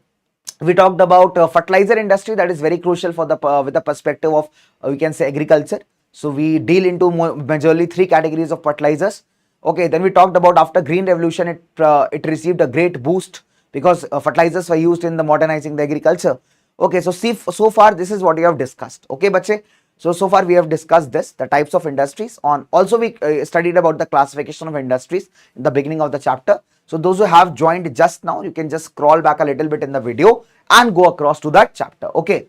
we talked about fertilizer industry, that is very crucial for the with the perspective of we can say agriculture. So we deal into majorly 3 categories of fertilizers. Okay, then we talked about after green revolution, it received a great boost because fertilizers were used in the modernizing the agriculture. Okay, so see, so far this is what we have discussed. Okay, bache. So far we have discussed this, the types of industries. On also we studied about the classification of industries in the beginning of the chapter. So those who have joined just now, you can just scroll back a little bit in the video and go across to that chapter. Okay.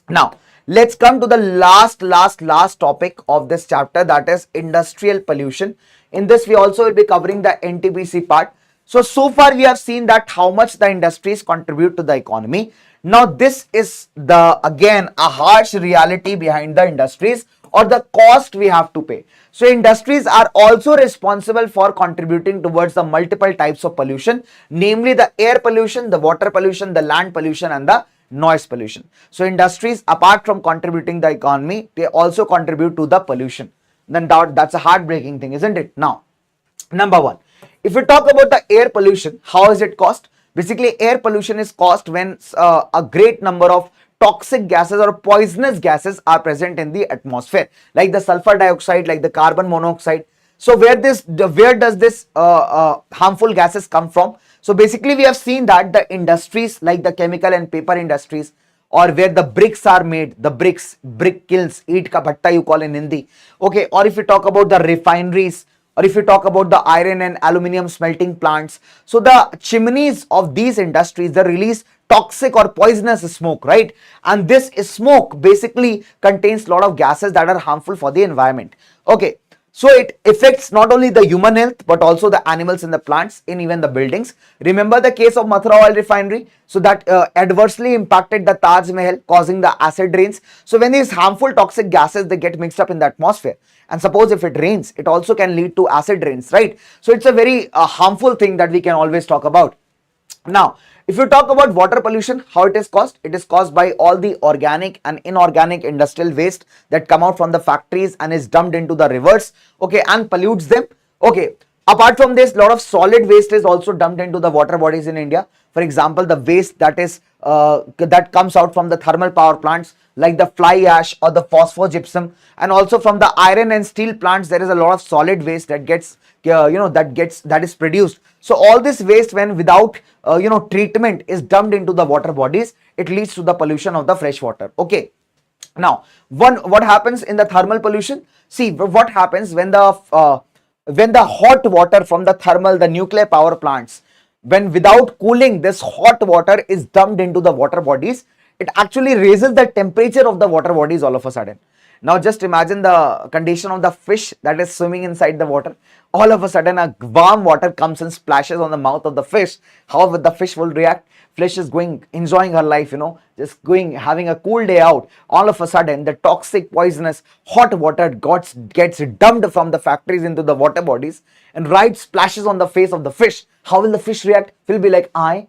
Now let's come to the last topic of this chapter, that is industrial pollution. In this we also will be covering the NTPC part. So far we have seen that how much the industries contribute to the economy. Now this is the again a harsh reality behind the industries, or the cost we have to pay. So industries are also responsible for contributing towards the multiple types of pollution, namely the air pollution, the water pollution, the land pollution and the noise pollution. So industries, apart from contributing the economy, they also contribute to the pollution. Then that's a heartbreaking thing, isn't it? Now, number one, if we talk about the air pollution, how is it caused? Basically, air pollution is caused when a great number of toxic gases or poisonous gases are present in the atmosphere, like the sulfur dioxide, like the carbon monoxide. So where does this harmful gases come from? So basically we have seen that the industries like the chemical and paper industries, or where the bricks are made, the brick kilns, eat ka bhatta you call in Hindi. Okay, or if you talk about the refineries, or if you talk about the iron and aluminium smelting plants, so the chimneys of these industries, they release toxic or poisonous smoke, right? And this smoke basically contains a lot of gases that are harmful for the environment. Okay, so it affects not only the human health but also the animals and the plants in even the buildings. Remember the case of Mathura oil refinery, so that adversely impacted the Taj Mahal, causing the acid rains. So when these harmful toxic gases, they get mixed up in the atmosphere, and suppose if it rains, it also can lead to acid rains, right? So it's a very harmful thing that we can always talk about. Now, if you talk about water pollution, how it is caused? It is caused by all the organic and inorganic industrial waste that come out from the factories and is dumped into the rivers, okay, and pollutes them. Okay, apart from this, a lot of solid waste is also dumped into the water bodies in India. For example, the waste that comes out from the thermal power plants, like the fly ash or the phosphogypsum, and also from the iron and steel plants, there is a lot of solid waste that gets that is produced. So all this waste, when without treatment, is dumped into the water bodies, it leads to the pollution of the fresh water. Okay. Now, what happens in the thermal pollution? See, what happens when the hot water from the nuclear power plants, when without cooling, this hot water is dumped into the water bodies, it actually raises the temperature of the water bodies all of a sudden. Now just imagine the condition of the fish that is swimming inside the water. All of a sudden a warm water comes and splashes on the mouth of the fish. How the fish will react? Fish is enjoying her life, just having a cool day out. All of a sudden the toxic, poisonous, hot water gets dumped from the factories into the water bodies and right splashes on the face of the fish. How will the fish react? Will be like, that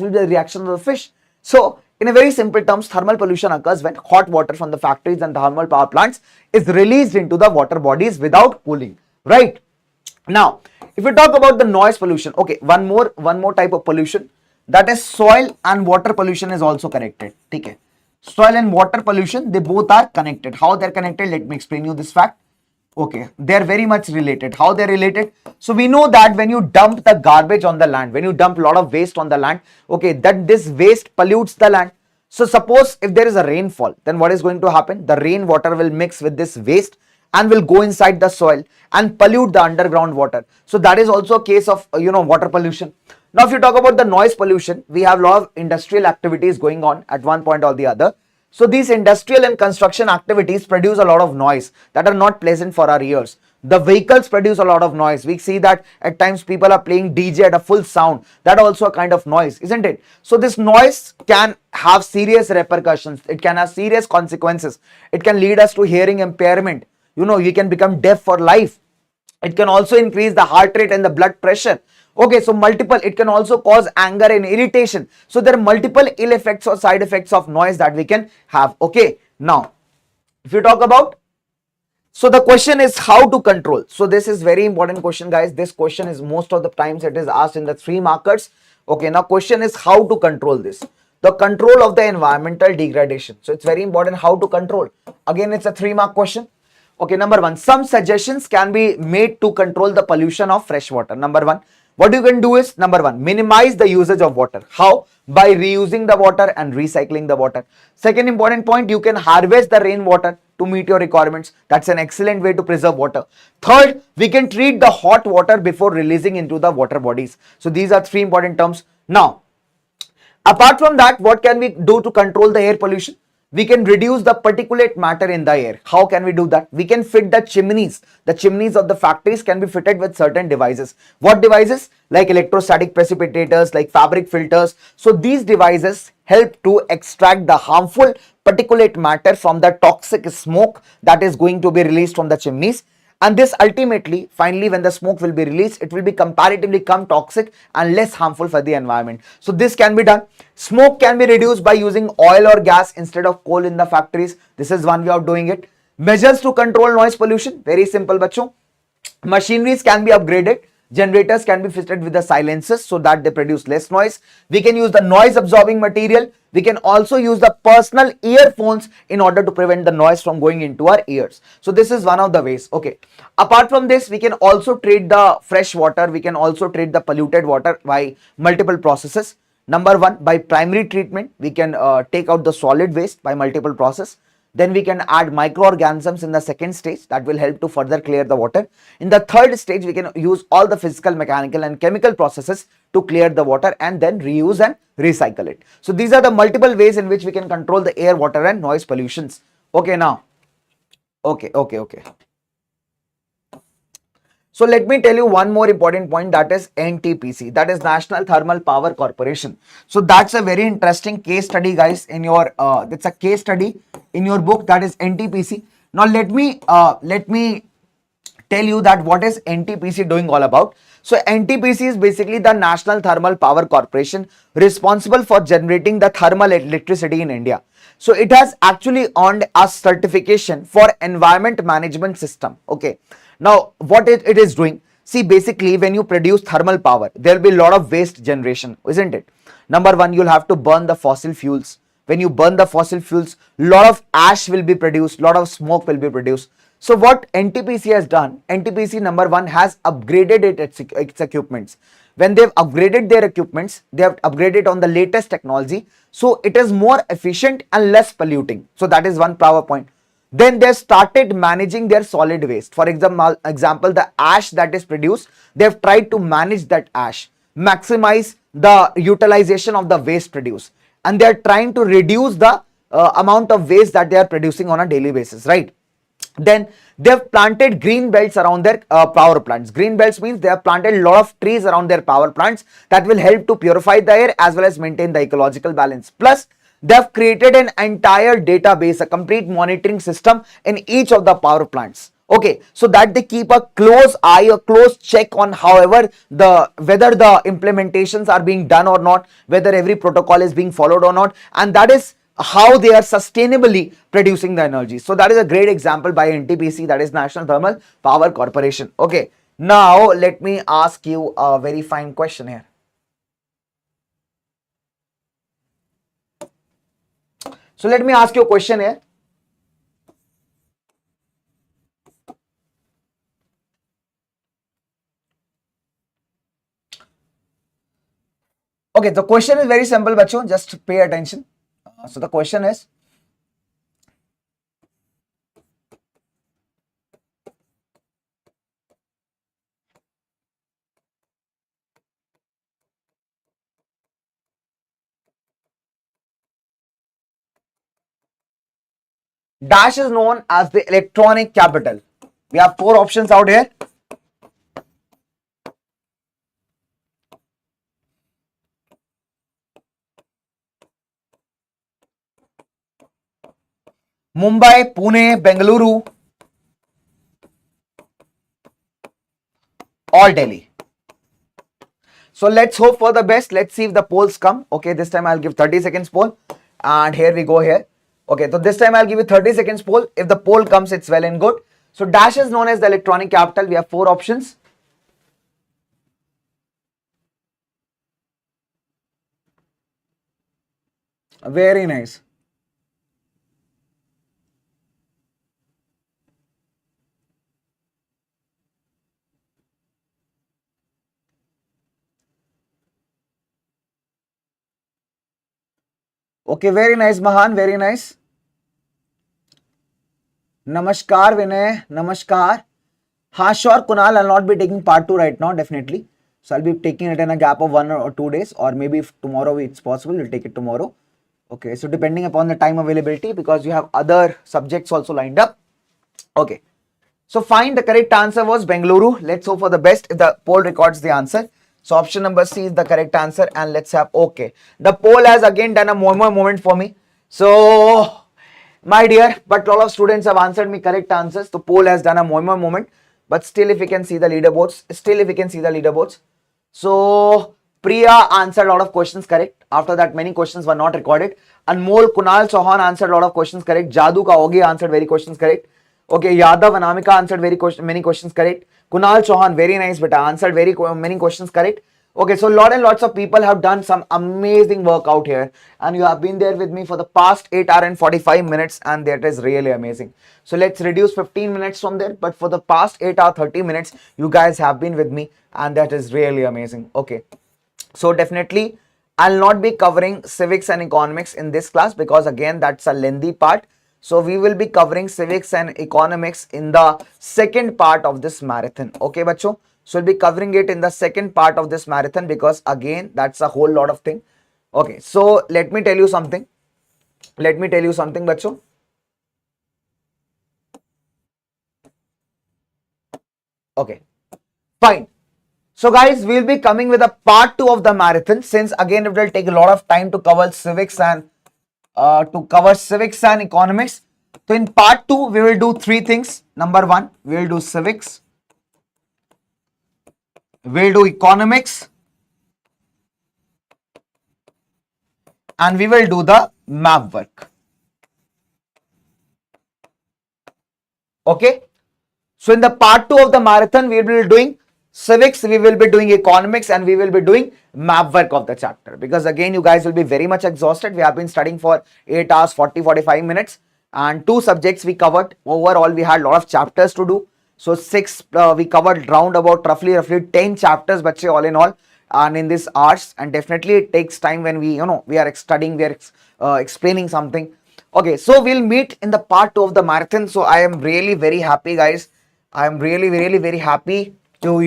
will be the reaction of the fish. So in a very simple terms, thermal pollution occurs when hot water from the factories and thermal power plants is released into the water bodies without cooling, right? Now, if we talk about the noise pollution, okay, one more type of pollution, that is soil and water pollution is also connected. Okay, soil and water pollution, they both are connected. How they're connected? Let me explain you this fact. Okay, they're very much related. How they're related? So we know that when you dump the garbage on the land, when you dump a lot of waste on the land, okay, that this waste pollutes the land. So suppose if there is a rainfall, then what is going to happen? The rainwater will mix with this waste and will go inside the soil and pollute the underground water. So that is also a case of water pollution. Now if you talk about the noise pollution, we have a lot of industrial activities going on at one point or the other. So these industrial and construction activities produce a lot of noise that are not pleasant for our ears. The vehicles produce a lot of noise. We see that at times people are playing DJ at a full sound. That also a kind of noise, isn't it? So this noise can have serious repercussions. It can have serious consequences. It can lead us to hearing impairment. You can become deaf for life. It can also increase the heart rate and the blood pressure. Okay, so it can also cause anger and irritation. So there are multiple ill effects or side effects of noise that we can have. Okay, now if you talk about, so the question is how to control. So this is very important question, guys. This question is most of the times it is asked in the 3 markers. Okay, now question is how to control this. The control of the environmental degradation. So it's very important how to control. Again, it's a 3-mark question. Okay, number 1, some suggestions can be made to control the pollution of fresh water. Number 1, what you can do is, number 1, minimize the usage of water. How? By reusing the water and recycling the water. Second important point, you can harvest the rainwater to meet your requirements. That's an excellent way to preserve water. Third, we can treat the hot water before releasing into the water bodies. So these are 3 important terms. Now, apart from that, what can we do to control the air pollution? We can reduce the particulate matter in the air. How can we do that? We can fit the chimneys. The chimneys of the factories can be fitted with certain devices. What devices? Like electrostatic precipitators, like fabric filters. So these devices help to extract the harmful particulate matter from the toxic smoke that is going to be released from the chimneys. And this ultimately, finally, when the smoke will be released, it will be comparatively toxic and less harmful for the environment. So this can be done. Smoke can be reduced by using oil or gas instead of coal in the factories. This is one way of doing it. Measures to control noise pollution. Very simple, bachcho. Machineries can be upgraded. Generators can be fitted with the silencers so that they produce less noise. We can use the noise absorbing material. We can also use the personal earphones in order to prevent the noise from going into our ears. So this is one of the ways. Okay. Apart from this, we can also treat the fresh water. We can also treat the polluted water by multiple processes. Number 1, by primary treatment, we can take out the solid waste by multiple process. Then we can add microorganisms in the second stage that will help to further clear the water. In the third stage, we can use all the physical, mechanical and chemical processes to clear the water and then reuse and recycle it. So these are the multiple ways in which we can control the air, water and noise pollutions. Okay, now. Okay. So let me tell you one more important point, that is NTPC, that is National Thermal Power Corporation. So that's a very interesting case study, guys, in your that's a case study in your book, that is NTPC. Now let me tell you that what is NTPC doing all about. So NTPC is basically the National Thermal Power Corporation responsible for generating the thermal electricity in India. So it has actually earned a certification for environment management system. Okay. Now, what it is doing? See, basically, when you produce thermal power, there will be a lot of waste generation, isn't it? Number one, you'll have to burn the fossil fuels. When you burn the fossil fuels, lot of ash will be produced, lot of smoke will be produced. So what NTPC has done, NTPC number one has upgraded its equipments. When they've upgraded their equipments, they have upgraded on the latest technology, so it is more efficient and less polluting. So that is one power point. Then they started managing their solid waste. For example, the ash that is produced, they have tried to manage that ash, maximize the utilization of the waste produced, and they are trying to reduce the amount of waste that they are producing on a daily basis, right? Then they have planted green belts around their power plants. Green belts means they have planted a lot of trees around their power plants that will help to purify the air as well as maintain the ecological balance. Plus, they have created an entire database, a complete monitoring system in each of the power plants. Okay, so that they keep a close eye, a close check on however whether the implementations are being done or not, whether every protocol is being followed or not, and that is how they are sustainably producing the energy. So that is a great example by NTPC, that is National Thermal Power Corporation. Okay, now let me ask you a very fine question here. So let me ask you a question here. Okay, the question is very simple, bachcho. Just pay attention. So the question is, Dash is known as the electronic capital. We have four options out here. Mumbai, Pune, Bengaluru, or Delhi. So let's hope for the best. Let's see if the polls come. Okay, this time I'll give 30 seconds poll. And here we go here. Okay, so this time I'll give you 30 seconds poll. If the poll comes, it's well and good. So Dash is known as the electronic capital. We have four options. Very nice. Okay, very nice, Mahan. Very nice. Namaskar, Vinay. Namaskar. Ha, sure, Kunal. I'll not be taking part 2 right now, definitely. So I'll be taking it in a gap of 1 or 2 days, or maybe if tomorrow it's possible, we'll take it tomorrow. Okay, so depending upon the time availability, because you have other subjects also lined up. Okay, so fine, the correct answer was Bengaluru. Let's hope for the best if the poll records the answer. So option number C is the correct answer, and let's have, okay. The poll has again done a moment for me. So, my dear, but a lot of students have answered me correct answers. The poll has done a moment, but still if you can see the leaderboards, so Priya answered a lot of questions correct. After that, many questions were not recorded. Anmol Kunal Chauhan answered a lot of questions correct. Jadu Kaogi answered very questions correct. Okay, Yadav Anamika answered many questions correct. Kunal Chauhan, very nice, but answered many questions correct. Okay, so lot and lots of people have done some amazing work out here, and you have been there with me for the past 8 hours and 45 minutes, and that is really amazing. So let's reduce 15 minutes from there, but for the past 8 hours 30 minutes, you guys have been with me, and that is really amazing. Okay, so definitely I'll not be covering civics and economics in this class, because again that's a lengthy part. So we will be covering civics and economics in the second part of this marathon. Okay, bacho. So we'll be covering it in the second part of this marathon, because again, that's a whole lot of thing. Okay, so let me tell you something. Bacho. Okay, fine. So guys, we'll be coming with a part 2 of the marathon, since again it will take a lot of time to cover civics and economics. So in part 2, we will do 3 things. Number 1, we will do civics. We'll do economics, and we will do the map work. Okay. So in the part 2 of the marathon, we will be doing civics, we will be doing economics, and we will be doing map work of the chapter, because again you guys will be very much exhausted. We have been studying for 8 hours 45 minutes, and 2 subjects we covered. Overall we had a lot of chapters to do, so 6 we covered round about roughly 10 chapters bache, all in all, and in this hours. And definitely it takes time when we are studying, we are explaining something. Okay, so we'll meet in the part 2 of the marathon. So I am really very happy, guys. I am really very happy to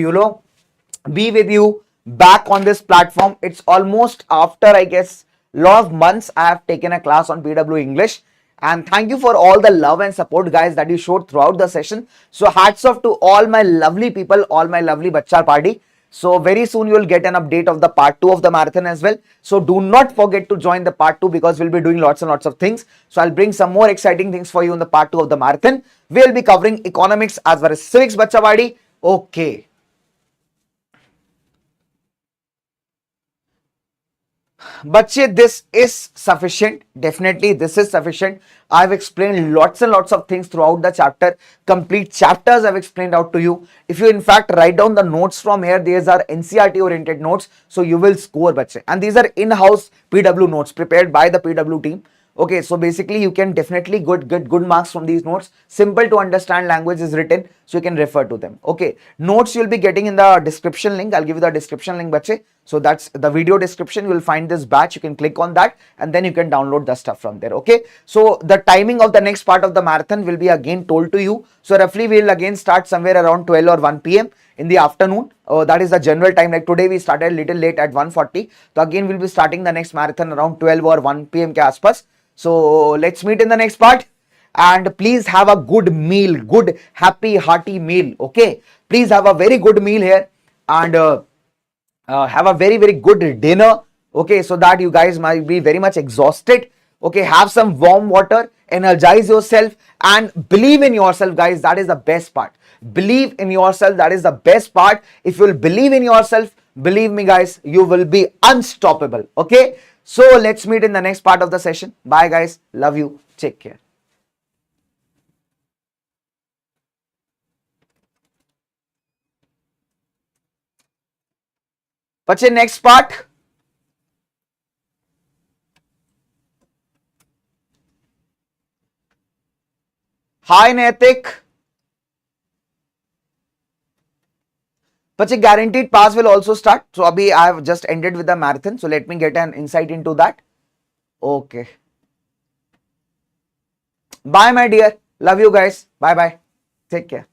be with you back on this platform. It's almost after, I guess, lot of months I have taken a class on PW English, and thank you for all the love and support, guys, that you showed throughout the session. So hats off to all my lovely people, all my lovely bachar party. So very soon you will get an update of the part 2 of the marathon as well. So do not forget to join the part 2, because we'll be doing lots and lots of things. So I'll bring some more exciting things for you in the part 2 of the marathon. We'll be covering economics as well as civics, bacha party. Okay. Bache, this is sufficient. Definitely this is sufficient. I've explained lots and lots of things throughout the chapter. Complete chapters I've explained out to you. If you in fact write down the notes from here, these are NCERT oriented notes, so you will score, bache. And these are in-house PW notes prepared by the PW team. Okay, so basically you can definitely get good marks from these notes. Simple to understand language is written, so you can refer to them. Okay, notes you'll be getting in the description link. I'll give you the description link, bache. So that's the video description. You will find this batch. You can click on that, and then you can download the stuff from there. Okay, so the timing of the next part of the marathon will be again told to you. So roughly we'll again start somewhere around 12 or 1 p.m. in the afternoon. That is the general time. Like today we started a little late at 1:40. So again we'll be starting the next marathon around 12 or 1 p.m. ke aspas. So let's meet in the next part, and please have a good meal, good happy hearty meal. Okay, please have a very good meal here, and have a very good dinner. Okay, so that you guys might be very much exhausted. Okay, have some warm water, energize yourself, and believe in yourself, guys. That is the best part. Believe in yourself. That is the best part. If you will believe in yourself, believe me, guys, you will be unstoppable. Okay, so let's meet in the next part of the session. Bye, guys. Love you. Take care. Bache, next part. Hi, Naitik. Bache, guaranteed pass will also start. So abhi I have just ended with the marathon. So let me get an insight into that. Okay. Bye, my dear. Love you guys. Bye bye. Take care.